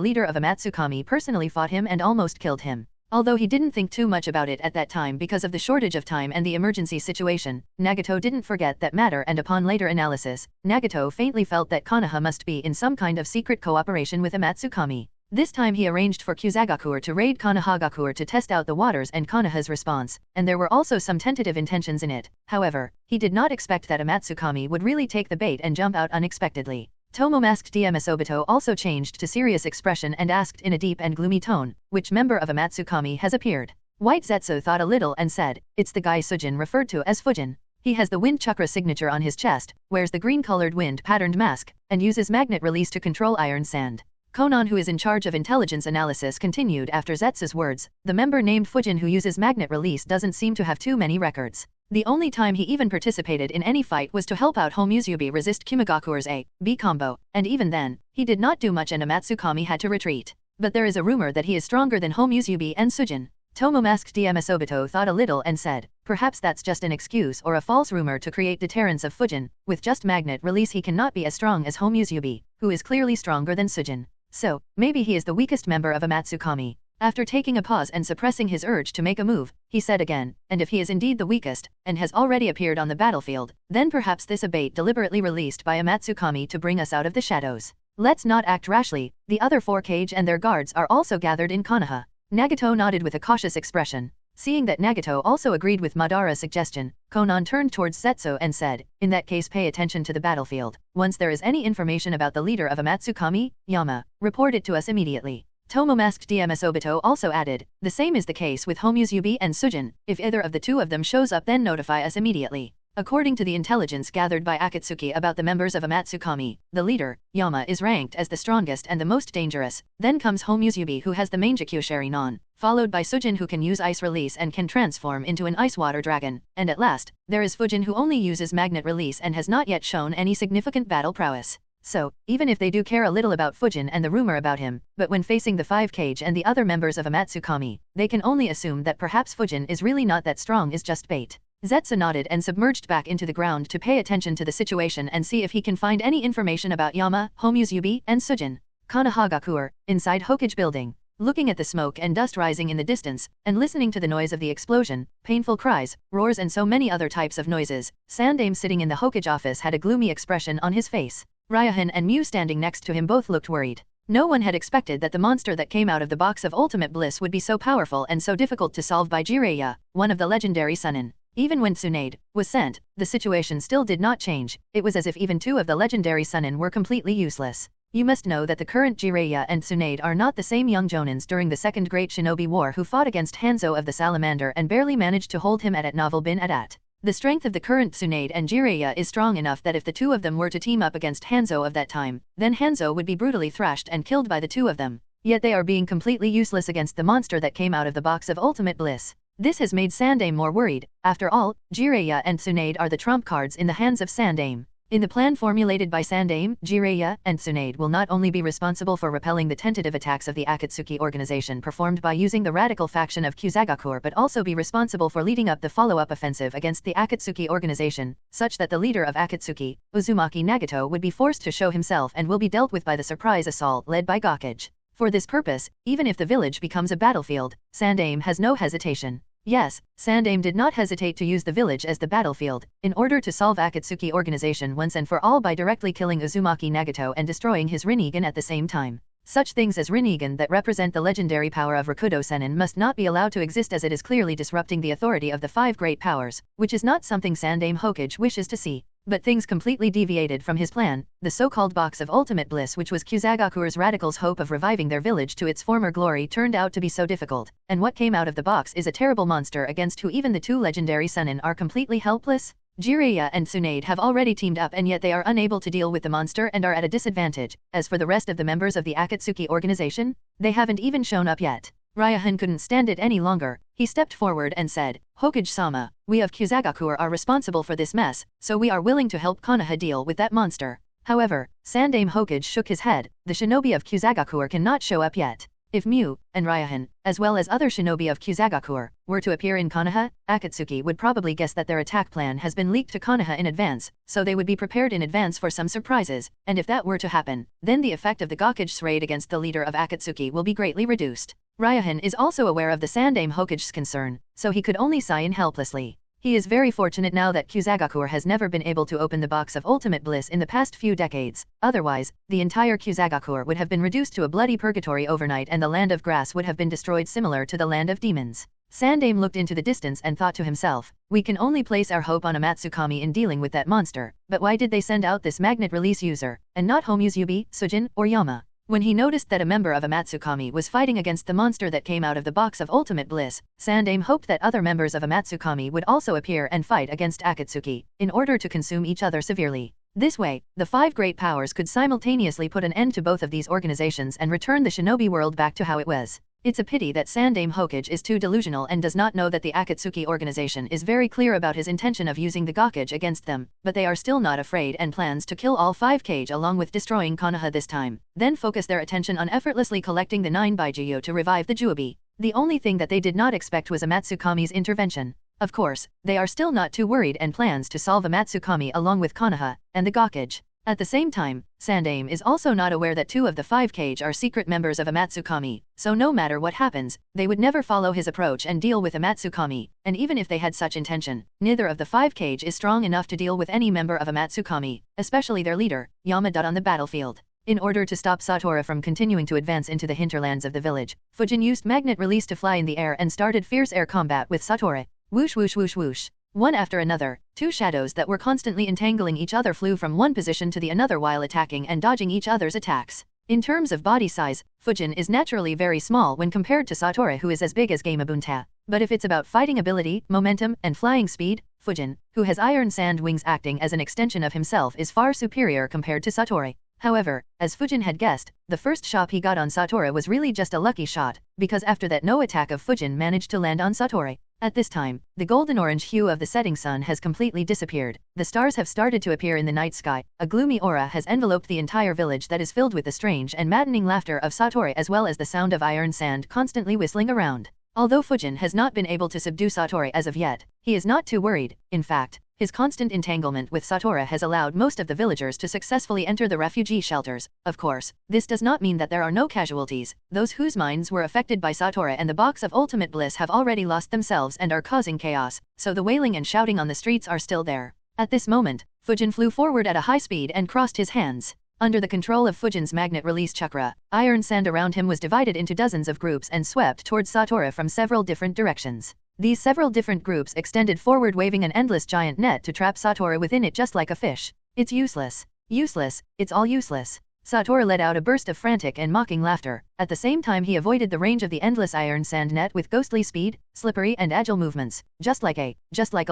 leader of Amatsukami personally fought him and almost killed him. Although he didn't think too much about it at that time because of the shortage of time and the emergency situation, Nagato didn't forget that matter, and upon later analysis, Nagato faintly felt that Konoha must be in some kind of secret cooperation with Amatsukami. This time he arranged for Kyuzagakuer to raid Konohagakuer to test out the waters and Konoha's response, and there were also some tentative intentions in it. However, he did not expect that Amatsukami would really take the bait and jump out unexpectedly. Tomomask DM Asobito also changed to serious expression and asked in a deep and gloomy tone, "Which member of Amatsukami has appeared?" White Zetsu thought a little and said, "It's the guy Sujin referred to as Fujin. He has the wind chakra signature on his chest, wears the green-colored wind-patterned mask, and uses magnet release to control iron sand." Konan, who is in charge of intelligence analysis, continued after Zetsu's words, "The member named Fujin who uses magnet release doesn't seem to have too many records. The only time he even participated in any fight was to help out Homuzubi resist Kumigakure's A-B combo, and even then, he did not do much and Amatsukami had to retreat. But there is a rumor that he is stronger than Homuzubi and Sujin." Tomomask DM Asobito thought a little and said, "Perhaps that's just an excuse or a false rumor to create deterrence of Fujin. With just magnet release he cannot be as strong as Homuzubi, who is clearly stronger than Sujin. So, maybe he is the weakest member of Amatsukami." After taking a pause and suppressing his urge to make a move, he said again, "And if he is indeed the weakest, and has already appeared on the battlefield, then perhaps this a bait deliberately released by Amatsukami to bring us out of the shadows. Let's not act rashly. The other 4 Cage and their guards are also gathered in Konoha." Nagato nodded with a cautious expression. Seeing that Nagato also agreed with Madara's suggestion, Konan turned towards Zetsu and said, "In that case pay attention to the battlefield. Once there is any information about the leader of Amatsukami, Yama, report it to us immediately." Tomomask DM Asobito also added, "The same is the case with Homuzubi and Sujin. If either of the two of them shows up, then notify us immediately." According to the intelligence gathered by Akatsuki about the members of Amatsukami, the leader, Yama, is ranked as the strongest and the most dangerous. Then comes Homusubi, who has the Mangekyo Sharinon, followed by Sujin, who can use ice release and can transform into an ice water dragon, and at last, there is Fujin, who only uses magnet release and has not yet shown any significant battle prowess. So, even if they do care a little about Fujin and the rumor about him, but when facing the Five Cage and the other members of Amatsukami, they can only assume that perhaps Fujin is really not that strong, is just bait. Zetsu nodded and submerged back into the ground to pay attention to the situation and see if he can find any information about Yama, Homusubi, and Sujin. Konohagakuer, inside Hokage building. Looking at the smoke and dust rising in the distance, and listening to the noise of the explosion, painful cries, roars and so many other types of noises, Sandaime sitting in the Hokage office had a gloomy expression on his face. Ryahan and Mew standing next to him both looked worried. No one had expected that the monster that came out of the box of ultimate bliss would be so powerful and so difficult to solve by Jiraiya, one of the legendary Sannin. Even when Tsunade was sent, the situation still did not change. It was as if even two of the legendary Sannin were completely useless. You must know that the current Jiraiya and Tsunade are not the same young Jonins during the Second Great Shinobi War who fought against Hanzo of the Salamander and barely managed to hold him at Novel Bin Adat. The strength of the current Tsunade and Jiraiya is strong enough that if the two of them were to team up against Hanzo of that time, then Hanzo would be brutally thrashed and killed by the two of them. Yet they are being completely useless against the monster that came out of the box of ultimate bliss. This has made Sandaime more worried. After all, Jiraiya and Tsunade are the trump cards in the hands of Sandaime. In the plan formulated by Sandaime, Jiraiya and Tsunade will not only be responsible for repelling the tentative attacks of the Akatsuki organization performed by using the radical faction of Kyuzagakur, but also be responsible for leading up the follow-up offensive against the Akatsuki organization, such that the leader of Akatsuki, Uzumaki Nagato, would be forced to show himself and will be dealt with by the surprise assault led by Gakage. For this purpose, even if the village becomes a battlefield, Sandaime has no hesitation. Yes, Sandaime did not hesitate to use the village as the battlefield, in order to solve Akatsuki organization once and for all by directly killing Uzumaki Nagato and destroying his Rinnegan at the same time. Such things as Rinnegan that represent the legendary power of Rakudo Sennin must not be allowed to exist, as it is clearly disrupting the authority of the five great powers, which is not something Sandaime Hokage wishes to see. But things completely deviated from his plan. The so-called box of ultimate bliss, which was Kyuzagakur's radicals' hope of reviving their village to its former glory, turned out to be so difficult, and what came out of the box is a terrible monster against who even the two legendary Sannin are completely helpless. Jiraiya and Tsunade have already teamed up, and yet they are unable to deal with the monster and are at a disadvantage. As for the rest of the members of the Akatsuki organization, they haven't even shown up yet. Ryahan couldn't stand it any longer. He stepped forward and said, "Hokage-sama, we of Kyuzagakur are responsible for this mess, so we are willing to help Konoha deal with that monster." However, Sandaime Hokage shook his head. The shinobi of Kyuzagakur cannot show up yet. If Mew and Ryahan, as well as other shinobi of Kyuzagakur, were to appear in Konoha, Akatsuki would probably guess that their attack plan has been leaked to Konoha in advance, so they would be prepared in advance for some surprises, and if that were to happen, then the effect of the Gakuge's raid against the leader of Akatsuki will be greatly reduced. Ryahan is also aware of the Sandaime Hokage's concern, so he could only sigh in helplessly. He is very fortunate now that Kyuzagakur has never been able to open the box of ultimate bliss in the past few decades. Otherwise, the entire Kyuzagakur would have been reduced to a bloody purgatory overnight, and the land of grass would have been destroyed, similar to the land of demons. Sandaime looked into the distance and thought to himself, "We can only place our hope on Amatsukami in dealing with that monster, but why did they send out this magnet release user, and not Homusubi, Sujin, or Yama?" When he noticed that a member of Amatsukami was fighting against the monster that came out of the box of ultimate bliss, Sandaime hoped that other members of Amatsukami would also appear and fight against Akatsuki, in order to consume each other severely. This way, the five great powers could simultaneously put an end to both of these organizations and return the shinobi world back to how it was. It's a pity that Sandaime Hokage is too delusional and does not know that the Akatsuki organization is very clear about his intention of using the Gakage against them, but they are still not afraid and plans to kill all five Kage along with destroying Konoha this time, then focus their attention on effortlessly collecting the 9 Baijuyo to revive the Juobi. The only thing that they did not expect was Amatsukami's intervention. Of course, they are still not too worried and plans to solve Amatsukami along with Konoha and the Gakage. At the same time, Sandaime is also not aware that 2 of the 5 Kage are secret members of Amatsukami, so no matter what happens, they would never follow his approach and deal with Amatsukami, and even if they had such intention, neither of the 5 Kage is strong enough to deal with any member of Amatsukami, especially their leader, Yama on the battlefield. In order to stop Satora from continuing to advance into the hinterlands of the village, Fujin used magnet release to fly in the air and started fierce air combat with Satora. Whoosh whoosh whoosh whoosh. One after another, 2 shadows that were constantly entangling each other flew from one position to the another while attacking and dodging each other's attacks. In terms of body size, Fujin is naturally very small when compared to Satora, who is as big as Gamabunta. But if it's about fighting ability, momentum, and flying speed, Fujin, who has iron sand wings acting as an extension of himself, is far superior compared to Satori. However, as Fujin had guessed, the first shot he got on Satori was really just a lucky shot, because after that no attack of Fujin managed to land on Satori. At this time, the golden-orange hue of the setting sun has completely disappeared, the stars have started to appear in the night sky, a gloomy aura has enveloped the entire village that is filled with the strange and maddening laughter of Satori as well as the sound of iron sand constantly whistling around. Although Fujin has not been able to subdue Satori as of yet, he is not too worried. In fact, his constant entanglement with Satori has allowed most of the villagers to successfully enter the refugee shelters. Of course, this does not mean that there are no casualties. Those whose minds were affected by Satori and the box of ultimate bliss have already lost themselves and are causing chaos, so the wailing and shouting on the streets are still there. At this moment, Fujin flew forward at a high speed and crossed his hands. Under the control of Fujin's magnet release chakra, iron sand around him was divided into dozens of groups and swept towards Satori from several different directions. These several different groups extended forward, waving an endless giant net to trap Satori within it just like a fish. It's useless. Useless, it's all useless. Satori let out a burst of frantic and mocking laughter. At the same time he avoided the range of the endless iron sand net with ghostly speed, slippery and agile movements, just like a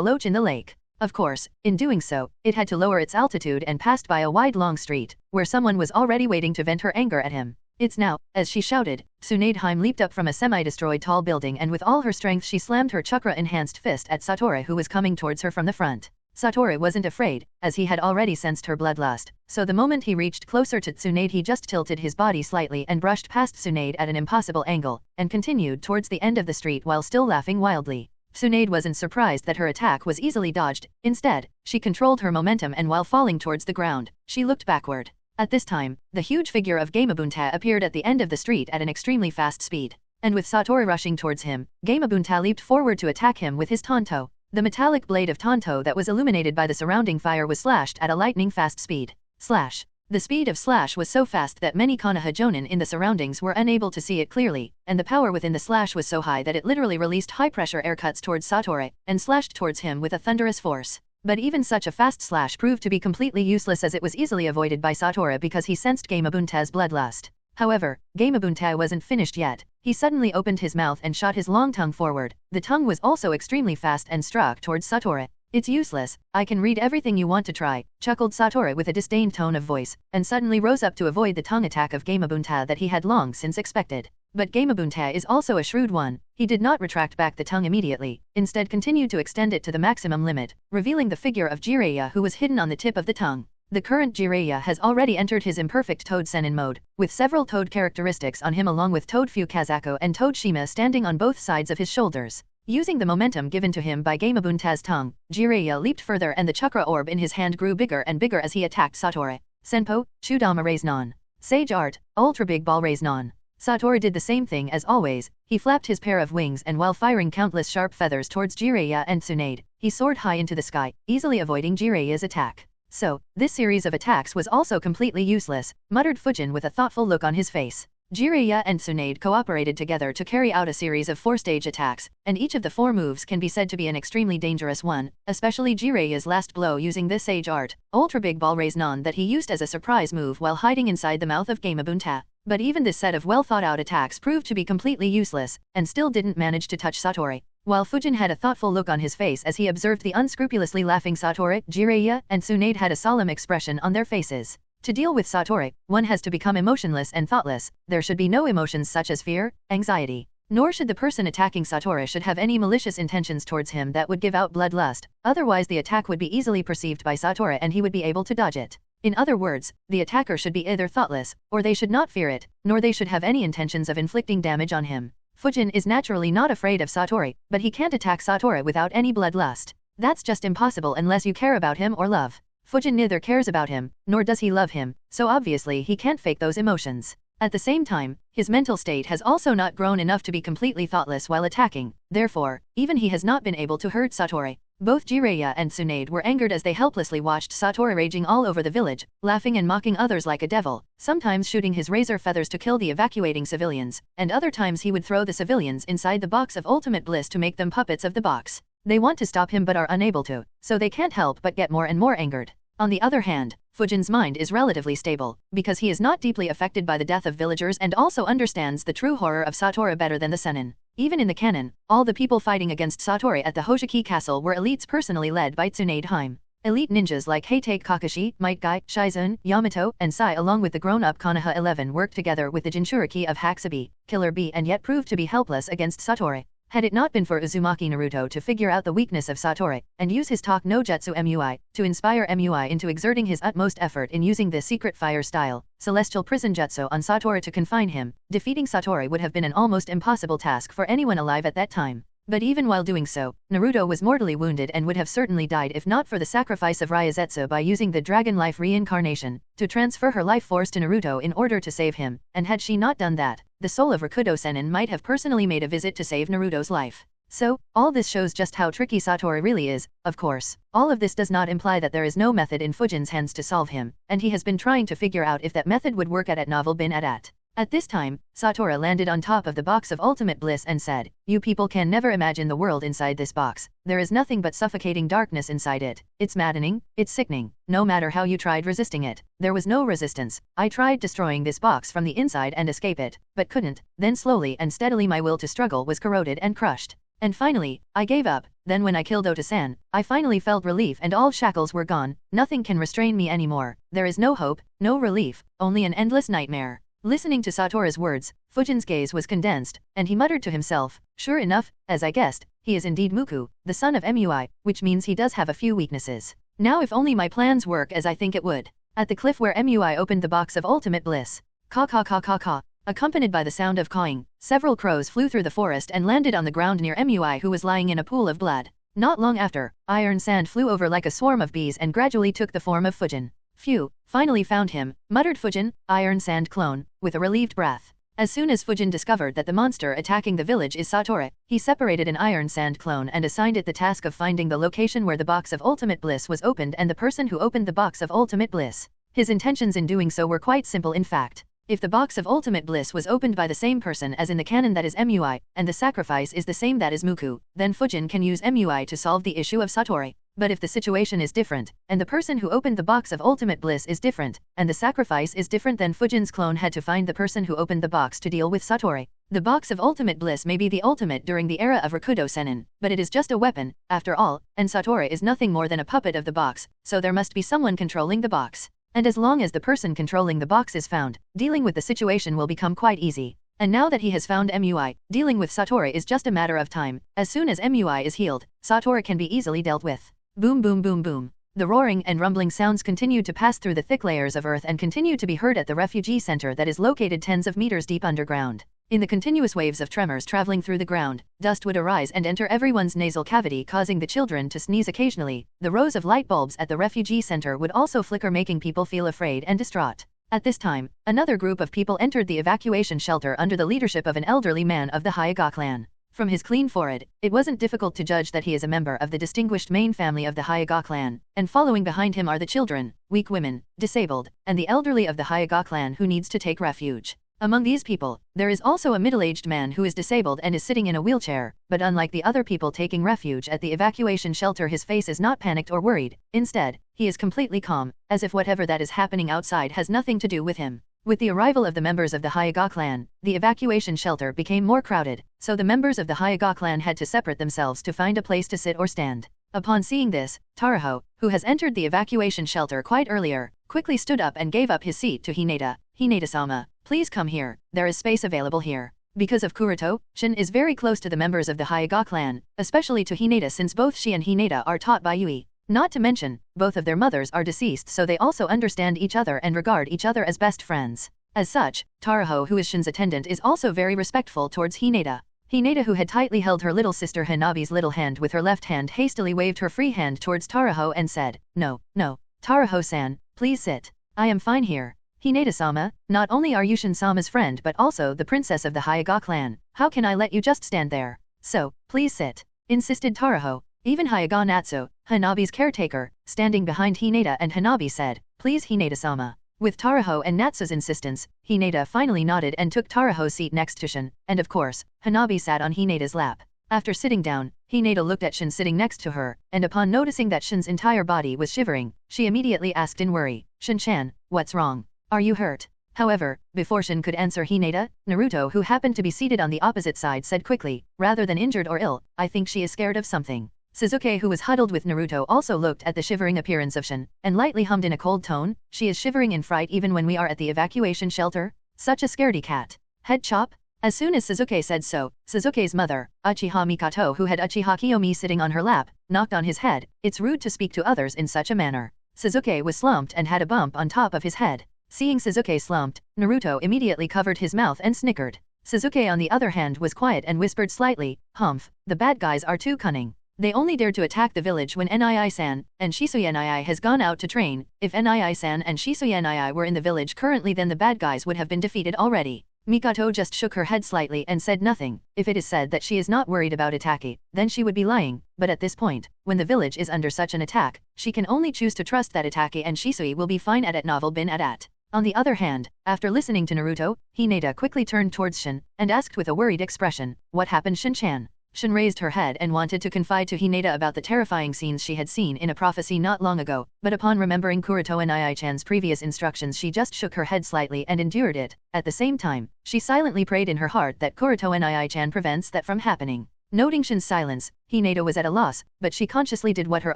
loach in the lake. Of course, in doing so, it had to lower its altitude and passed by a wide long street, where someone was already waiting to vent her anger at him. It's now, as she shouted, Tsunadeheim leaped up from a semi-destroyed tall building and with all her strength she slammed her chakra-enhanced fist at Satori, who was coming towards her from the front. Satori wasn't afraid, as he had already sensed her bloodlust, so the moment he reached closer to Tsunade he just tilted his body slightly and brushed past Tsunade at an impossible angle, and continued towards the end of the street while still laughing wildly. Tsunade wasn't surprised that her attack was easily dodged. Instead, she controlled her momentum and while falling towards the ground, she looked backward. At this time, the huge figure of Gamabunta appeared at the end of the street at an extremely fast speed. And with Satori rushing towards him, Gamabunta leaped forward to attack him with his Tonto. The metallic blade of Tonto that was illuminated by the surrounding fire was slashed at a lightning-fast speed. Slash. The speed of slash was so fast that many Konoha Jonin in the surroundings were unable to see it clearly, and the power within the slash was so high that it literally released high-pressure air cuts towards Satori, and slashed towards him with a thunderous force. But even such a fast slash proved to be completely useless as it was easily avoided by Satori because he sensed Gamabunta's bloodlust. However, Gamabunta wasn't finished yet. He suddenly opened his mouth and shot his long tongue forward. The tongue was also extremely fast and struck towards Satori. It's useless, I can read everything you want to try, chuckled Satori with a disdained tone of voice, and suddenly rose up to avoid the tongue attack of Gamabunta that he had long since expected. But Gamabunta is also a shrewd one. He did not retract back the tongue immediately, instead continued to extend it to the maximum limit, revealing the figure of Jiraiya who was hidden on the tip of the tongue. The current Jiraiya has already entered his imperfect Toad Sennin mode, with several Toad characteristics on him along with Toad Fukazako and Toad Shima standing on both sides of his shoulders. Using the momentum given to him by Gamabunta's tongue, Jiraiya leaped further and the chakra orb in his hand grew bigger and bigger as he attacked Satori. Senpo, Chudama Raise Non. Sage Art, Ultra Big Ball Raise Non. Satori did the same thing as always. He flapped his pair of wings and while firing countless sharp feathers towards Jiraiya and Tsunade, he soared high into the sky, easily avoiding Jiraiya's attack. So, this series of attacks was also completely useless, muttered Fujin with a thoughtful look on his face. Jiraiya and Tsunade cooperated together to carry out a series of 4-stage attacks, and each of the 4 moves can be said to be an extremely dangerous one, especially Jiraiya's last blow using this Sage Art, Ultra Big Ball Raise Non that he used as a surprise move while hiding inside the mouth of Gamabunta. But even this set of well-thought-out attacks proved to be completely useless, and still didn't manage to touch Satori. While Fujin had a thoughtful look on his face as he observed the unscrupulously laughing Satori, Jiraiya and Tsunade had a solemn expression on their faces. To deal with Satori, one has to become emotionless and thoughtless. There should be no emotions such as fear, anxiety. Nor should the person attacking Satori should have any malicious intentions towards him that would give out bloodlust, otherwise the attack would be easily perceived by Satori and he would be able to dodge it. In other words, the attacker should be either thoughtless, or they should not fear it, nor they should have any intentions of inflicting damage on him. Fujin is naturally not afraid of Satori, but he can't attack Satori without any bloodlust. That's just impossible unless you care about him or love. Fujin neither cares about him, nor does he love him, so obviously he can't fake those emotions. At the same time, his mental state has also not grown enough to be completely thoughtless while attacking, therefore, even he has not been able to hurt Satori. Both Jiraiya and Tsunade were angered as they helplessly watched Satori raging all over the village, laughing and mocking others like a devil, sometimes shooting his razor feathers to kill the evacuating civilians, and other times he would throw the civilians inside the box of ultimate bliss to make them puppets of the box. They want to stop him but are unable to, so they can't help but get more and more angered. On the other hand, Fujin's mind is relatively stable, because he is not deeply affected by the death of villagers and also understands the true horror of Satori better than the Sennin. Even in the canon, all the people fighting against Satori at the Hoshiki Castle were elites personally led by Tsunade Haim. Elite ninjas like Heitake Kakashi, Might Guy, Shizune, Yamato, and Sai along with the grown-up Konoha 11 worked together with the Jinchuriki of Hakusabi, Killer Bee, and yet proved to be helpless against Satori. Had it not been for Uzumaki Naruto to figure out the weakness of Satori, and use his talk no jutsu MUI, to inspire MUI into exerting his utmost effort in using the secret fire style, celestial prison jutsu on Satori to confine him, defeating Satori would have been an almost impossible task for anyone alive at that time. But even while doing so, Naruto was mortally wounded and would have certainly died if not for the sacrifice of Ryazetsu by using the Dragon Life reincarnation to transfer her life force to Naruto in order to save him, and had she not done that, the soul of Rakudo Sennin might have personally made a visit to save Naruto's life. So, all this shows just how tricky Satori really is. Of course, all of this does not imply that there is no method in Fujin's hands to solve him, and he has been trying to figure out if that method would work at novel bin at. At this time, Satori landed on top of the box of ultimate bliss and said, "You people can never imagine the world inside this box. There is nothing but suffocating darkness inside it. It's maddening, it's sickening. No matter how you tried resisting it, there was no resistance. I tried destroying this box from the inside and escape it, but couldn't. Then slowly and steadily my will to struggle was corroded and crushed. And finally, I gave up. Then when I killed Ota-san, I finally felt relief and all shackles were gone. Nothing can restrain me anymore. There is no hope, no relief, only an endless nightmare." Listening to Satori's words, Fujin's gaze was condensed, and he muttered to himself, "Sure enough, as I guessed, he is indeed Muku, the son of MUI, which means he does have a few weaknesses. Now if only my plans work as I think it would." At the cliff where MUI opened the box of ultimate bliss, caw caw caw caw caw, accompanied by the sound of cawing, several crows flew through the forest and landed on the ground near MUI who was lying in a pool of blood. Not long after, iron sand flew over like a swarm of bees and gradually took the form of Fujin. "Phew, finally found him," muttered Fujin, iron sand clone, with a relieved breath. As soon as Fujin discovered that the monster attacking the village is Satori, he separated an iron sand clone and assigned it the task of finding the location where the box of ultimate bliss was opened and the person who opened the box of ultimate bliss. His intentions in doing so were quite simple in fact. If the box of ultimate bliss was opened by the same person as in the canon that is MUI, and the sacrifice is the same that is Muku, then Fujin can use MUI to solve the issue of Satori. But if the situation is different, and the person who opened the box of ultimate bliss is different, and the sacrifice is different, then Fujin's clone had to find the person who opened the box to deal with Satori. The box of ultimate bliss may be the ultimate during the era of Rakudo Sennin, but it is just a weapon, after all, and Satori is nothing more than a puppet of the box, so there must be someone controlling the box. And as long as the person controlling the box is found, dealing with the situation will become quite easy. And now that he has found MUI, dealing with Satori is just a matter of time. As soon as MUI is healed, Satori can be easily dealt with. Boom boom boom boom. The roaring and rumbling sounds continued to pass through the thick layers of earth and continue to be heard at the refugee center that is located tens of meters deep underground. In the continuous waves of tremors traveling through the ground, dust would arise and enter everyone's nasal cavity, causing the children to sneeze occasionally. The rows of light bulbs at the refugee center would also flicker, making people feel afraid and distraught. At this time, another group of people entered the evacuation shelter under the leadership of an elderly man of the Hyuga clan. From his clean forehead, it wasn't difficult to judge that he is a member of the distinguished main family of the Hyuga clan, and following behind him are the children, weak women, disabled, and the elderly of the Hyuga clan who needs to take refuge. Among these people, there is also a middle-aged man who is disabled and is sitting in a wheelchair, but unlike the other people taking refuge at the evacuation shelter, his face is not panicked or worried. Instead, he is completely calm, as if whatever that is happening outside has nothing to do with him. With the arrival of the members of the Hyuga clan, the evacuation shelter became more crowded, so the members of the Hyuga clan had to separate themselves to find a place to sit or stand. Upon seeing this, Taraho, who has entered the evacuation shelter quite earlier, quickly stood up and gave up his seat to Hinata. "Hinata-sama, please come here, there is space available here." Because of Kuroto, Shin is very close to the members of the Hyuga clan, especially to Hinata since both she and Hinata are taught by Yui. Not to mention, both of their mothers are deceased, so they also understand each other and regard each other as best friends. As such, Taraho, who is Shin's attendant, is also very respectful towards Hinata. Hinata, who had tightly held her little sister Hanabi's little hand with her left hand, hastily waved her free hand towards Taraho and said, "No, no, Taraho-san, please sit. I am fine here." "Hinata-sama, not only are you Shin-sama's friend but also the princess of the Hyuga clan. How can I let you just stand there? So, please sit," insisted Taraho. Even Hyuga Natsu, Hanabi's caretaker, standing behind Hinata and Hanabi, said, "Please Hinata-sama." With Taraho and Natsu's insistence, Hinata finally nodded and took Taraho's seat next to Shin, and of course, Hanabi sat on Hinata's lap. After sitting down, Hinata looked at Shin sitting next to her, and upon noticing that Shin's entire body was shivering, she immediately asked in worry, "Shin-chan, what's wrong? Are you hurt?" However, before Shin could answer Hinata, Naruto, who happened to be seated on the opposite side, said quickly, rather than injured or ill, I think she is scared of something. Sasuke, who was huddled with Naruto, also looked at the shivering appearance of Shin, and lightly hummed in a cold tone, she is shivering in fright even when we are at the evacuation shelter? Such a scaredy cat. Head chop? As soon as Sasuke said so, Sasuke's mother, Uchiha Mikoto, who had Uchiha Kiyomi sitting on her lap, knocked on his head. It's rude to speak to others in such a manner. Sasuke was slumped and had a bump on top of his head. Seeing Sasuke slumped, Naruto immediately covered his mouth and snickered. Sasuke, on the other hand, was quiet and whispered slightly, Humph, the bad guys are too cunning. They only dared to attack the village when Nii-san and Shisuya Nii has gone out to train. If Nii-san and Shisuya Nii were in the village currently, then the bad guys would have been defeated already. Mikoto just shook her head slightly and said nothing. If it is said that she is not worried about Itachi, then she would be lying, but at this point, when the village is under such an attack, she can only choose to trust that Itachi and Shisui will be fine at novel bin at. On the other hand, after listening to Naruto, Hinata quickly turned towards Shin and asked with a worried expression, what happened, Shin-chan? Shin raised her head and wanted to confide to Hinata about the terrifying scenes she had seen in a prophecy not long ago, but upon remembering Kuroto and Nii-chan's previous instructions, she just shook her head slightly and endured it. At the same time, she silently prayed in her heart that Kuroto and Nii-chan prevents that from happening. Noting Shin's silence, Hinata was at a loss, but she consciously did what her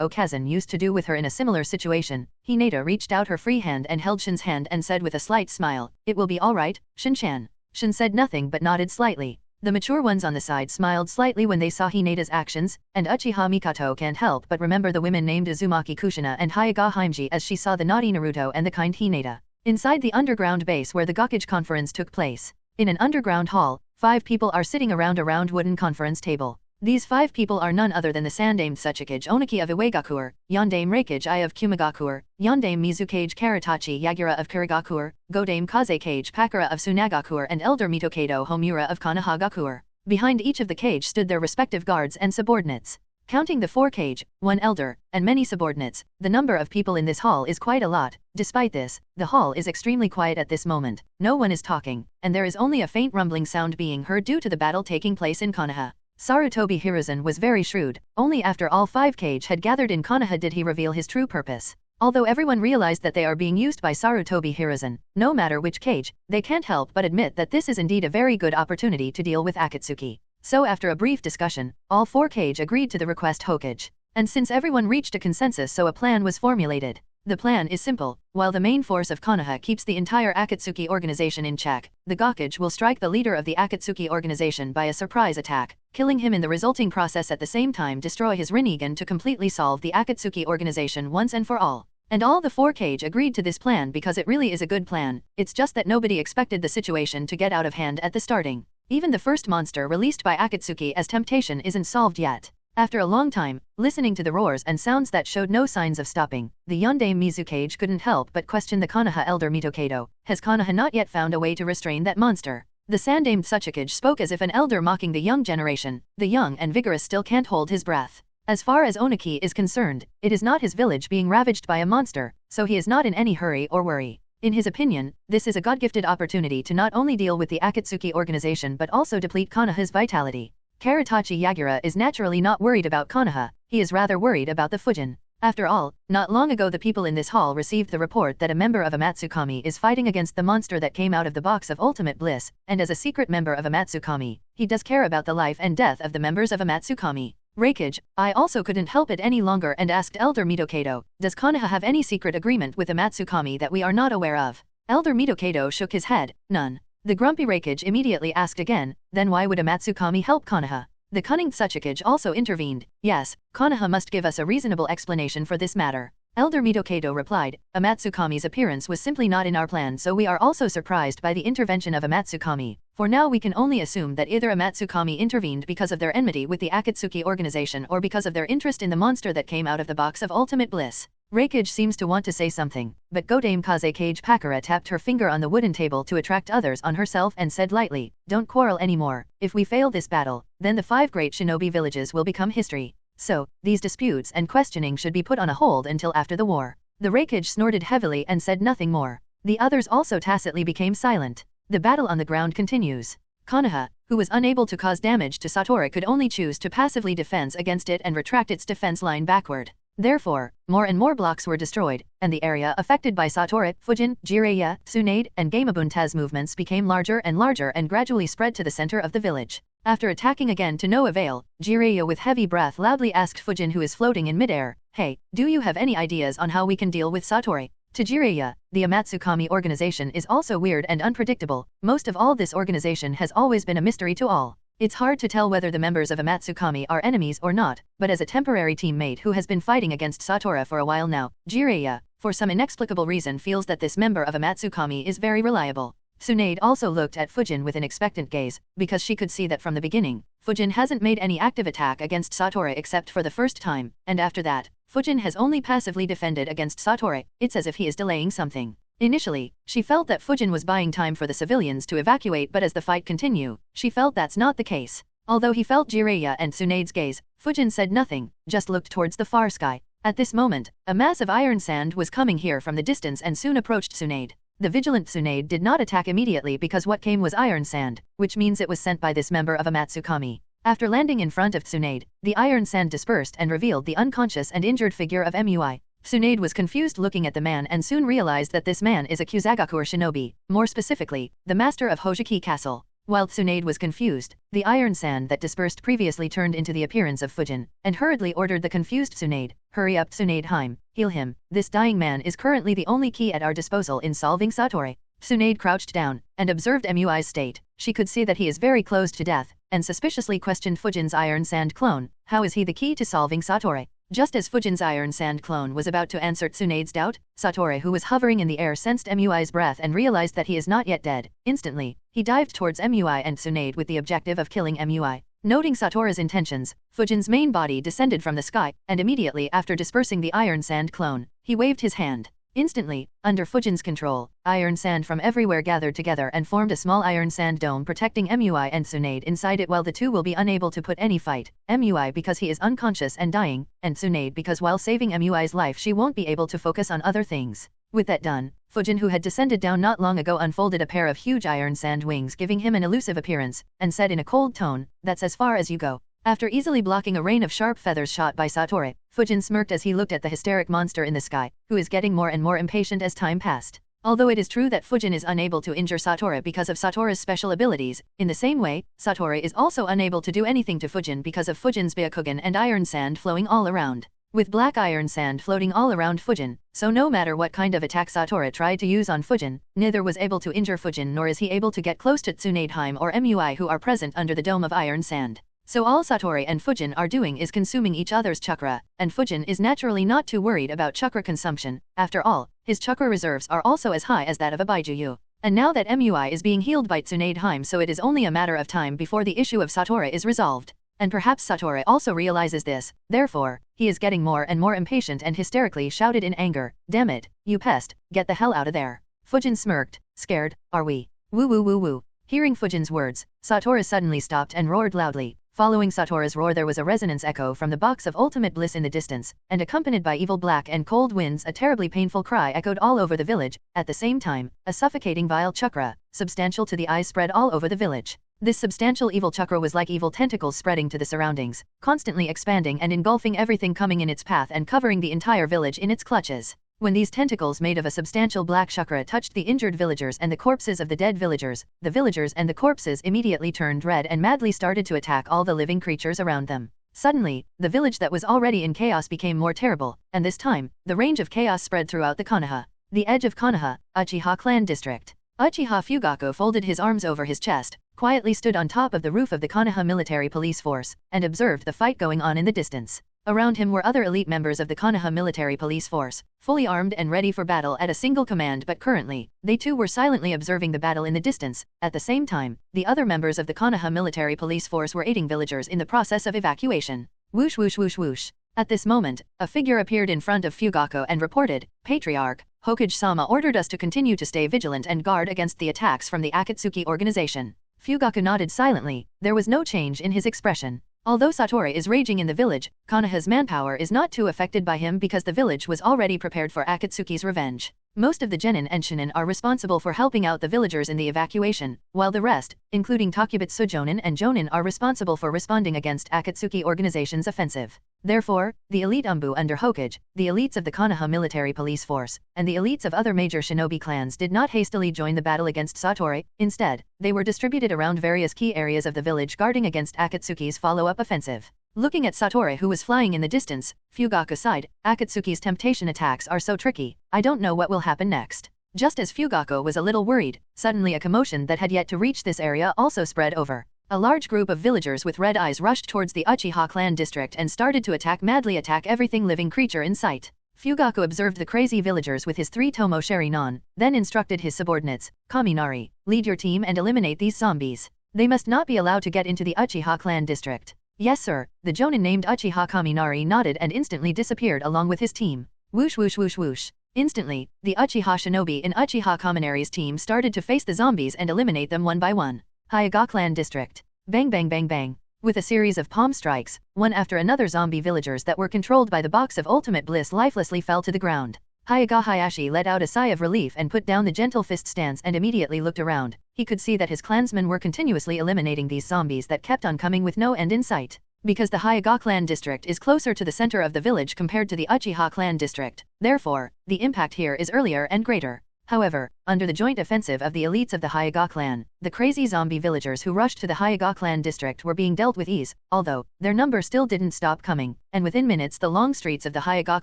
Okazan used to do with her in a similar situation. Hinata reached out her free hand and held Shin's hand and said with a slight smile, it will be alright, Shin-chan. Shin said nothing but nodded slightly. The mature ones on the side smiled slightly when they saw Hinata's actions, and Uchiha Mikoto can't help but remember the women named Uzumaki Kushina and Hyuga Kuroto as she saw the naughty Naruto and the kind Hinata. Inside the underground base where the Gokage conference took place, in an underground hall, 5 people are sitting around a round wooden conference table. These 5 people are none other than the Sandame Tsuchikage Oniki of Iwagakuer, Yondame Reikage I of Kumagakuer, Yondame Mizukage Karatachi Yagura of Kurigakuer, Godame Kazekage Pakura of Sunagakuer, and Elder Mitokado Homura of Kanahagakuer. Behind each of the cage stood their respective guards and subordinates. Counting the 4 cage, 1 elder, and many subordinates, the number of people in this hall is quite a lot. Despite this, the hall is extremely quiet at this moment. No one is talking, and there is only a faint rumbling sound being heard due to the battle taking place in Konoha. Sarutobi Hiruzen was very shrewd. Only after all 5 cage had gathered in Konoha did he reveal his true purpose. Although everyone realized that they are being used by Sarutobi Hiruzen, no matter which cage, they can't help but admit that this is indeed a very good opportunity to deal with Akatsuki. So after a brief discussion, all 4 cage agreed to the request Hokage. And since everyone reached a consensus, so a plan was formulated. The plan is simple. While the main force of Konoha keeps the entire Akatsuki organization in check, the Gokage will strike the leader of the Akatsuki organization by a surprise attack, killing him in the resulting process, at the same time destroy his Rinnegan to completely solve the Akatsuki organization once and for all. And all the 4 cage agreed to this plan because it really is a good plan. It's just that nobody expected the situation to get out of hand at the starting. Even the first monster released by Akatsuki as temptation isn't solved yet. After a long time, listening to the roars and sounds that showed no signs of stopping, the Yondame Mizukage couldn't help but question the Konoha elder Mitokado. Has Konoha not yet found a way to restrain that monster? The Sandame Tsuchikage spoke as if an elder mocking the young generation. The young and vigorous still can't hold his breath. As far as Oniki is concerned, it is not his village being ravaged by a monster, so he is not in any hurry or worry. In his opinion, this is a God-gifted opportunity to not only deal with the Akatsuki organization but also deplete Konoha's vitality. Karatachi Yagura is naturally not worried about Konoha, he is rather worried about the Fujin. After all, not long ago the people in this hall received the report that a member of Amatsukami is fighting against the monster that came out of the box of ultimate bliss, and as a secret member of Amatsukami, he does care about the life and death of the members of Amatsukami. Reikage, I also couldn't help it any longer and asked Elder Mitokado, does Konoha have any secret agreement with Amatsukami that we are not aware of? Elder Mitokado shook his head, none. The grumpy Reikage immediately asked again, then why would Amatsukami help Konoha? The cunning Tsuchikage also intervened, yes, Konoha must give us a reasonable explanation for this matter. Elder Mitokado replied, Amatsukami's appearance was simply not in our plan, so we are also surprised by the intervention of Amatsukami. For now we can only assume that either Amatsukami intervened because of their enmity with the Akatsuki organization or because of their interest in the monster that came out of the box of ultimate bliss. Reikage seems to want to say something, but Godame Kazekage Pakura tapped her finger on the wooden table to attract others on herself and said lightly, don't quarrel anymore. If we fail this battle, then the 5 great shinobi villages will become history. So, these disputes and questioning should be put on a hold until after the war. The Reikage snorted heavily and said nothing more. The others also tacitly became silent. The battle on the ground continues. Konoha, who was unable to cause damage to Satori, could only choose to passively defense against it and retract its defense line backward. Therefore, more and more blocks were destroyed, and the area affected by Satori, Fujin, Jiraiya, Tsunade, and Gamabunta's movements became larger and gradually spread to the center of the village. After attacking again to no avail, Jiraiya with heavy breath loudly asked Fujin, who is floating in midair, "Hey, do you have any ideas on how we can deal with Satori?" To Jiraiya, the Amatsukami organization is also weird and unpredictable. Most of all, this organization has always been a mystery to all. It's hard to tell whether the members of Amatsukami are enemies or not, but as a temporary teammate who has been fighting against Satori for a while now, Jiraiya, for some inexplicable reason, feels that this member of Amatsukami is very reliable. Tsunade also looked at Fujin with an expectant gaze, because she could see that from the beginning, Fujin hasn't made any active attack against Satori except for the first time, and after that, Fujin has only passively defended against Satori. It's as if he is delaying something. Initially, she felt that Fujin was buying time for the civilians to evacuate, but as the fight continued, she felt that's not the case. Although he felt Jiraiya and Tsunade's gaze, Fujin said nothing, just looked towards the far sky. At this moment, a mass of iron sand was coming here from the distance and soon approached Tsunade. The vigilant Tsunade did not attack immediately because what came was iron sand, which means it was sent by this member of Amatsukami. After landing in front of Tsunade, the iron sand dispersed and revealed the unconscious and injured figure of Mui. Tsunade was confused looking at the man and soon realized that this man is a Kusagakur shinobi, more specifically, the master of Hojiki Castle. While Tsunade was confused, the iron sand that dispersed previously turned into the appearance of Fujin, and hurriedly ordered the confused Tsunade, "Hurry up, Tsunade Heim, heal him. This dying man is currently the only key at our disposal in solving Satori." Tsunade crouched down, and observed Mui's state. She could see that he is very close to death, and suspiciously questioned Fujin's iron sand clone, "How is he the key to solving Satori?" Just as Fujin's iron sand clone was about to answer Tsunade's doubt, Satori, who was hovering in the air, sensed Mui's breath and realized that he is not yet dead. Instantly, he dived towards Mui and Tsunade with the objective of killing Mui. Noting Satori's intentions, Fujin's main body descended from the sky, and immediately after dispersing the iron sand clone, he waved his hand. Instantly, under Fujin's control, iron sand from everywhere gathered together and formed a small iron sand dome protecting Mui and Tsunade inside it, while the two will be unable to put any fight. Mui because he is unconscious and dying, and Tsunade because while saving Mui's life she won't be able to focus on other things. With that done, Fujin, who had descended down not long ago, unfolded a pair of huge iron sand wings, giving him an elusive appearance, and said in a cold tone, "That's as far as you go." After easily blocking a rain of sharp feathers shot by Satori, Fujin smirked as he looked at the hysteric monster in the sky, who is getting more and more impatient as time passed. Although it is true that Fujin is unable to injure Satori because of Satori's special abilities, in the same way, Satori is also unable to do anything to Fujin because of Fujin's Byakugan and iron sand flowing all around. With black iron sand floating all around Fujin, so no matter what kind of attack Satori tried to use on Fujin, neither was able to injure Fujin, nor is he able to get close to Tsunade Heim or Mui, who are present under the dome of iron sand. So all Satori and Fujin are doing is consuming each other's chakra, and Fujin is naturally not too worried about chakra consumption. After all, his chakra reserves are also as high as that of a Baijuyu. And now that Mui is being healed by Tsunade Heim, so it is only a matter of time before the issue of Satori is resolved. And perhaps Satori also realizes this, therefore, he is getting more and more impatient and hysterically shouted in anger, "Damn it, you pest, get the hell out of there." Fujin smirked, "Scared, are we? Woo woo woo woo." Hearing Fujin's words, Satori suddenly stopped and roared loudly. Following Satori's roar, there was a resonance echo from the box of ultimate bliss in the distance, and accompanied by evil black and cold winds, a terribly painful cry echoed all over the village. At the same time, a suffocating vile chakra, substantial to the eye, spread all over the village. This substantial evil chakra was like evil tentacles spreading to the surroundings, constantly expanding and engulfing everything coming in its path and covering the entire village in its clutches. When these tentacles made of a substantial black chakra touched the injured villagers and the corpses of the dead villagers, the villagers and the corpses immediately turned red and madly started to attack all the living creatures around them. Suddenly, the village that was already in chaos became more terrible, and this time, the range of chaos spread throughout the Konoha. The edge of Konoha, Uchiha clan district. Uchiha Fugaku folded his arms over his chest, quietly stood on top of the roof of the Konoha military police force, and observed the fight going on in the distance. Around him were other elite members of the Konoha military police force, fully armed and ready for battle at a single command, but currently, they too were silently observing the battle in the distance. At the same time, the other members of the Konoha military police force were aiding villagers in the process of evacuation. Whoosh whoosh whoosh whoosh. At this moment, a figure appeared in front of Fugaku and reported, "Patriarch, Hokage-sama ordered us to continue to stay vigilant and guard against the attacks from the Akatsuki organization." Fugaku nodded silently. There was no change in his expression. Although Satori is raging in the village, Konoha's manpower is not too affected by him because the village was already prepared for Akatsuki's revenge. Most of the genin and shinin are responsible for helping out the villagers in the evacuation, while the rest, including Takubitsu Jonin and Jonin, are responsible for responding against Akatsuki organization's offensive. Therefore, the elite Umbu under Hokage, the elites of the Konoha military police force, and the elites of other major shinobi clans did not hastily join the battle against Satori. Instead, they were distributed around various key areas of the village guarding against Akatsuki's follow-up offensive. Looking at Satori, who was flying in the distance, Fugaku sighed, "Akatsuki's temptation attacks are so tricky, I don't know what will happen next." Just as Fugaku was a little worried, suddenly a commotion that had yet to reach this area also spread over. A large group of villagers with red eyes rushed towards the Uchiha clan district and started to madly attack everything living creature in sight. Fugaku observed the crazy villagers with his 3 Tomo Sheri-non, then instructed his subordinates, "Kaminari, lead your team and eliminate these zombies. They must not be allowed to get into the Uchiha clan district." "Yes sir." The Jonin named Uchiha Kaminari nodded and instantly disappeared along with his team. Whoosh whoosh whoosh whoosh. Instantly, the Uchiha shinobi in Uchiha Kaminari's team started to face the zombies and eliminate them one by one. Hyuga clan district. Bang bang bang bang. With a series of palm strikes, one after another zombie villagers that were controlled by the box of ultimate bliss lifelessly fell to the ground. Hyuga Hayashi let out a sigh of relief and put down the gentle fist stance and immediately looked around. He could see that his clansmen were continuously eliminating these zombies that kept on coming with no end in sight. Because the Hyuga clan district is closer to the center of the village compared to the Uchiha clan district, therefore, the impact here is earlier and greater. However, under the joint offensive of the elites of the Hyuga clan, the crazy zombie villagers who rushed to the Hyuga clan district were being dealt with ease, although, their number still didn't stop coming, and within minutes the long streets of the Hyuga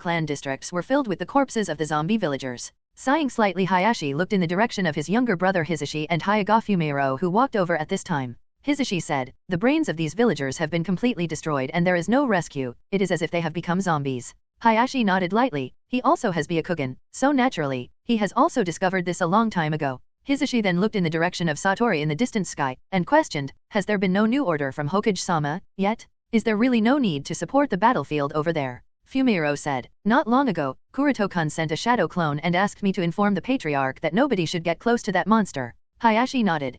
clan districts were filled with the corpses of the zombie villagers. Sighing slightly, Hayashi looked in the direction of his younger brother Hisashi and Hyuga Fumero, who walked over at this time. Hisashi said, "The brains of these villagers have been completely destroyed and there is no rescue, it is as if they have become zombies." Hayashi nodded lightly. He also has Byakugan, so naturally, he has also discovered this a long time ago. Hisashi then looked in the direction of Satori in the distant sky, and questioned, "Has there been no new order from Hokage-sama, yet? Is there really no need to support the battlefield over there?" Fumero said, "Not long ago, Kuroto-kun sent a shadow clone and asked me to inform the Patriarch that nobody should get close to that monster." Hayashi nodded.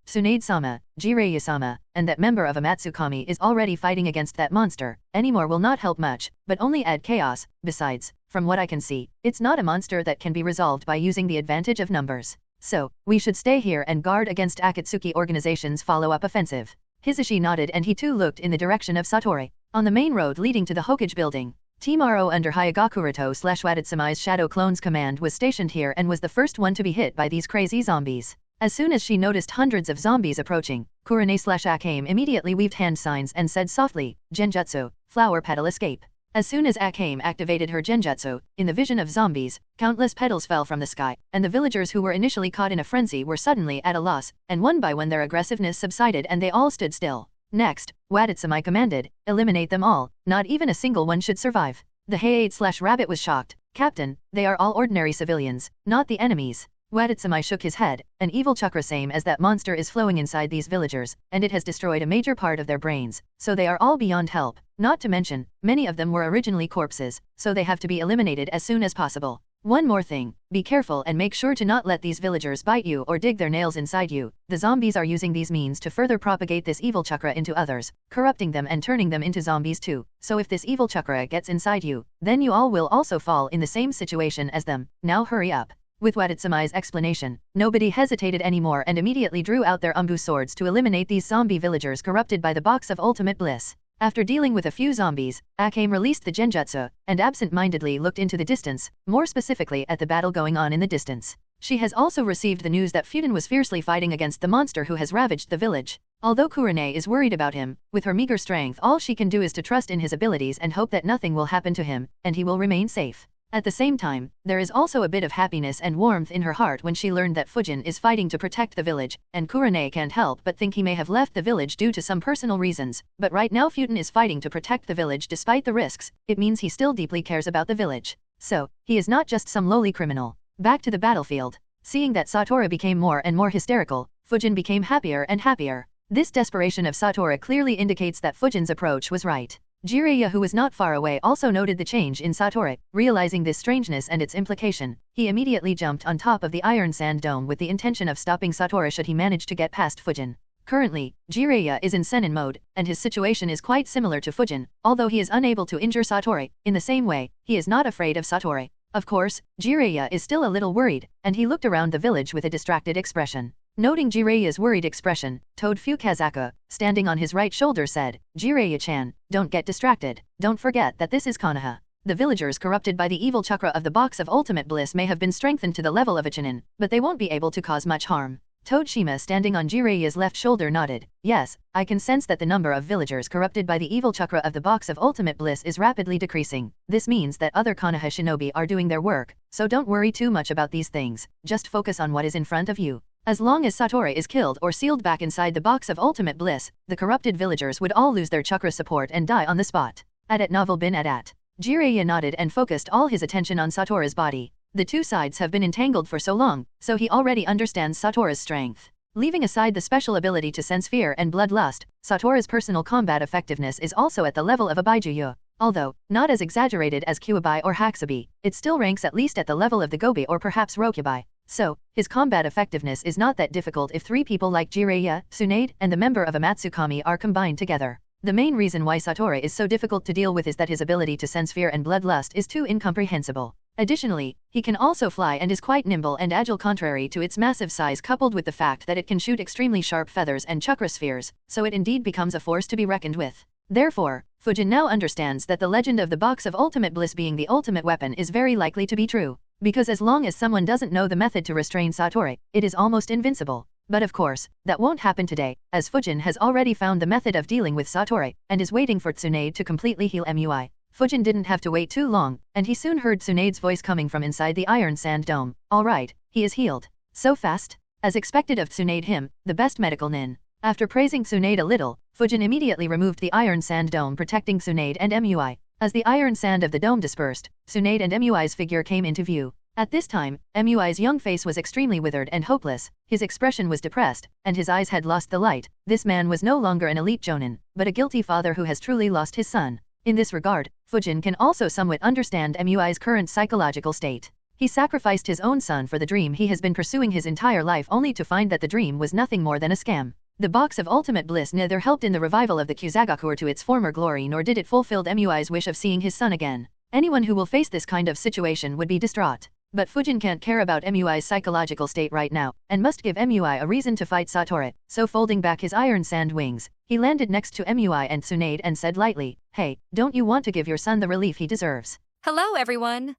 Tsunade-sama, Jiraiya-sama, and that member of Amatsukami is already fighting against that monster. Any more will not help much, but only add chaos. Besides, from what I can see, it's not a monster that can be resolved by using the advantage of numbers. So, we should stay here and guard against Akatsuki organization's follow-up offensive." Hisashi nodded and he too looked in the direction of Satori. On the main road leading to the Hokage building, Team Aro under Hyuga Kuroto/Wadetsumai's Shadow Clones command was stationed here and was the first one to be hit by these crazy zombies. As soon as she noticed hundreds of zombies approaching, Kurane/Akame immediately waved hand signs and said softly, "Genjutsu, flower petal escape." As soon as Akame activated her genjutsu, in the vision of zombies, countless petals fell from the sky, and the villagers who were initially caught in a frenzy were suddenly at a loss, and one by one their aggressiveness subsided and they all stood still. Next, Wadetsumai commanded, "Eliminate them all, not even a single one should survive." The Hayate/Rabbit was shocked. "Captain, they are all ordinary civilians, not the enemies." Wadetsumai shook his head. "An evil chakra same as that monster is flowing inside these villagers, and it has destroyed a major part of their brains, so they are all beyond help. Not to mention, many of them were originally corpses, so they have to be eliminated as soon as possible. One more thing, be careful and make sure to not let these villagers bite you or dig their nails inside you. The zombies are using these means to further propagate this evil chakra into others, corrupting them and turning them into zombies too. So if this evil chakra gets inside you, then you all will also fall in the same situation as them. Now hurry up." With Wadetsumai's explanation, nobody hesitated anymore and immediately drew out their umbu swords to eliminate these zombie villagers corrupted by the box of ultimate bliss. After dealing with a few zombies, Akame released the genjutsu, and absent-mindedly looked into the distance, more specifically at the battle going on in the distance. She has also received the news that Fuden was fiercely fighting against the monster who has ravaged the village. Although Kurane is worried about him, with her meager strength all she can do is to trust in his abilities and hope that nothing will happen to him, and he will remain safe. At the same time, there is also a bit of happiness and warmth in her heart when she learned that Fujin is fighting to protect the village, and Kurane can't help but think he may have left the village due to some personal reasons, but right now Fujin is fighting to protect the village despite the risks. It means he still deeply cares about the village. So, he is not just some lowly criminal. Back to the battlefield. Seeing that Satora became more and more hysterical, Fujin became happier and happier. This desperation of Satora clearly indicates that Fujin's approach was right. Jiraiya, who was not far away, also noted the change in Satori. Realizing this strangeness and its implication, he immediately jumped on top of the iron sand dome with the intention of stopping Satori should he manage to get past Fujin. Currently, Jiraiya is in Sennin mode, and his situation is quite similar to Fujin, although he is unable to injure Satori. In the same way, he is not afraid of Satori. Of course, Jiraiya is still a little worried, and he looked around the village with a distracted expression. Noting Jiraiya's worried expression, Toad Fukazaku, standing on his right shoulder said, Jiraiya-chan, don't get distracted, don't forget that this is Konoha. The villagers corrupted by the evil chakra of the box of ultimate bliss may have been strengthened to the level of a Chunin, but they won't be able to cause much harm. Toad Shima standing on Jiraiya's left shoulder nodded. Yes, I can sense that the number of villagers corrupted by the evil chakra of the box of ultimate bliss is rapidly decreasing. This means that other Konoha shinobi are doing their work, so don't worry too much about these things, just focus on what is in front of you. As long as Satori is killed or sealed back inside the box of ultimate bliss, the corrupted villagers would all lose their chakra support and die on the spot. At novel bin at. Jiraiya nodded and focused all his attention on Satori's body. The two sides have been entangled for so long, so he already understands Satori's strength. Leaving aside the special ability to sense fear and bloodlust, Satori's personal combat effectiveness is also at the level of a Baijuyu. Although, not as exaggerated as Kyuubi or Hakubi, it still ranks at least at the level of the Gobi or perhaps Rokubi. So, his combat effectiveness is not that difficult if three people like Jiraiya, Tsunade, and the member of a Matsukami are combined together. The main reason why Satori is so difficult to deal with is that his ability to sense fear and bloodlust is too incomprehensible. Additionally, he can also fly and is quite nimble and agile contrary to its massive size coupled with the fact that it can shoot extremely sharp feathers and chakra spheres, so it indeed becomes a force to be reckoned with. Therefore, Fujin now understands that the legend of the box of ultimate bliss being the ultimate weapon is very likely to be true. Because as long as someone doesn't know the method to restrain Satori, it is almost invincible. But of course, that won't happen today, as Fujin has already found the method of dealing with Satori, and is waiting for Tsunade to completely heal MUI. Fujin didn't have to wait too long, and he soon heard Tsunade's voice coming from inside the Iron Sand Dome. Alright, he is healed. So fast? As expected of Tsunade him, the best medical nin. After praising Tsunade a little, Fujin immediately removed the Iron Sand Dome protecting Tsunade and MUI. As the iron sand of the dome dispersed, Tsunade and MUI's figure came into view. At this time, MUI's young face was extremely withered and hopeless, his expression was depressed, and his eyes had lost the light. This man was no longer an elite jonin, but a guilty father who has truly lost his son. In this regard, Fujin can also somewhat understand MUI's current psychological state. He sacrificed his own son for the dream he has been pursuing his entire life only to find that the dream was nothing more than a scam. The box of ultimate bliss neither helped in the revival of the Kyuzagoku to its former glory nor did it fulfill MUI's wish of seeing his son again. Anyone who will face this kind of situation would be distraught. But Fujin can't care about MUI's psychological state right now, and must give MUI a reason to fight Satori, so folding back his iron sand wings, he landed next to MUI and Tsunade and said lightly, "Hey, don't you want to give your son the relief he deserves?" Hello everyone!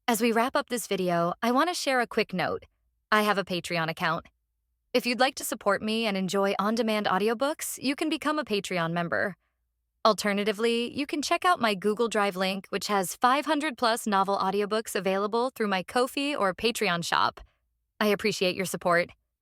As we wrap up this video, I want to share a quick note. I have a Patreon account. If you'd like to support me and enjoy on-demand audiobooks, you can become a Patreon member. Alternatively, you can check out my Google Drive link, which has 500+ novel audiobooks available through my Ko-fi or Patreon shop. I appreciate your support.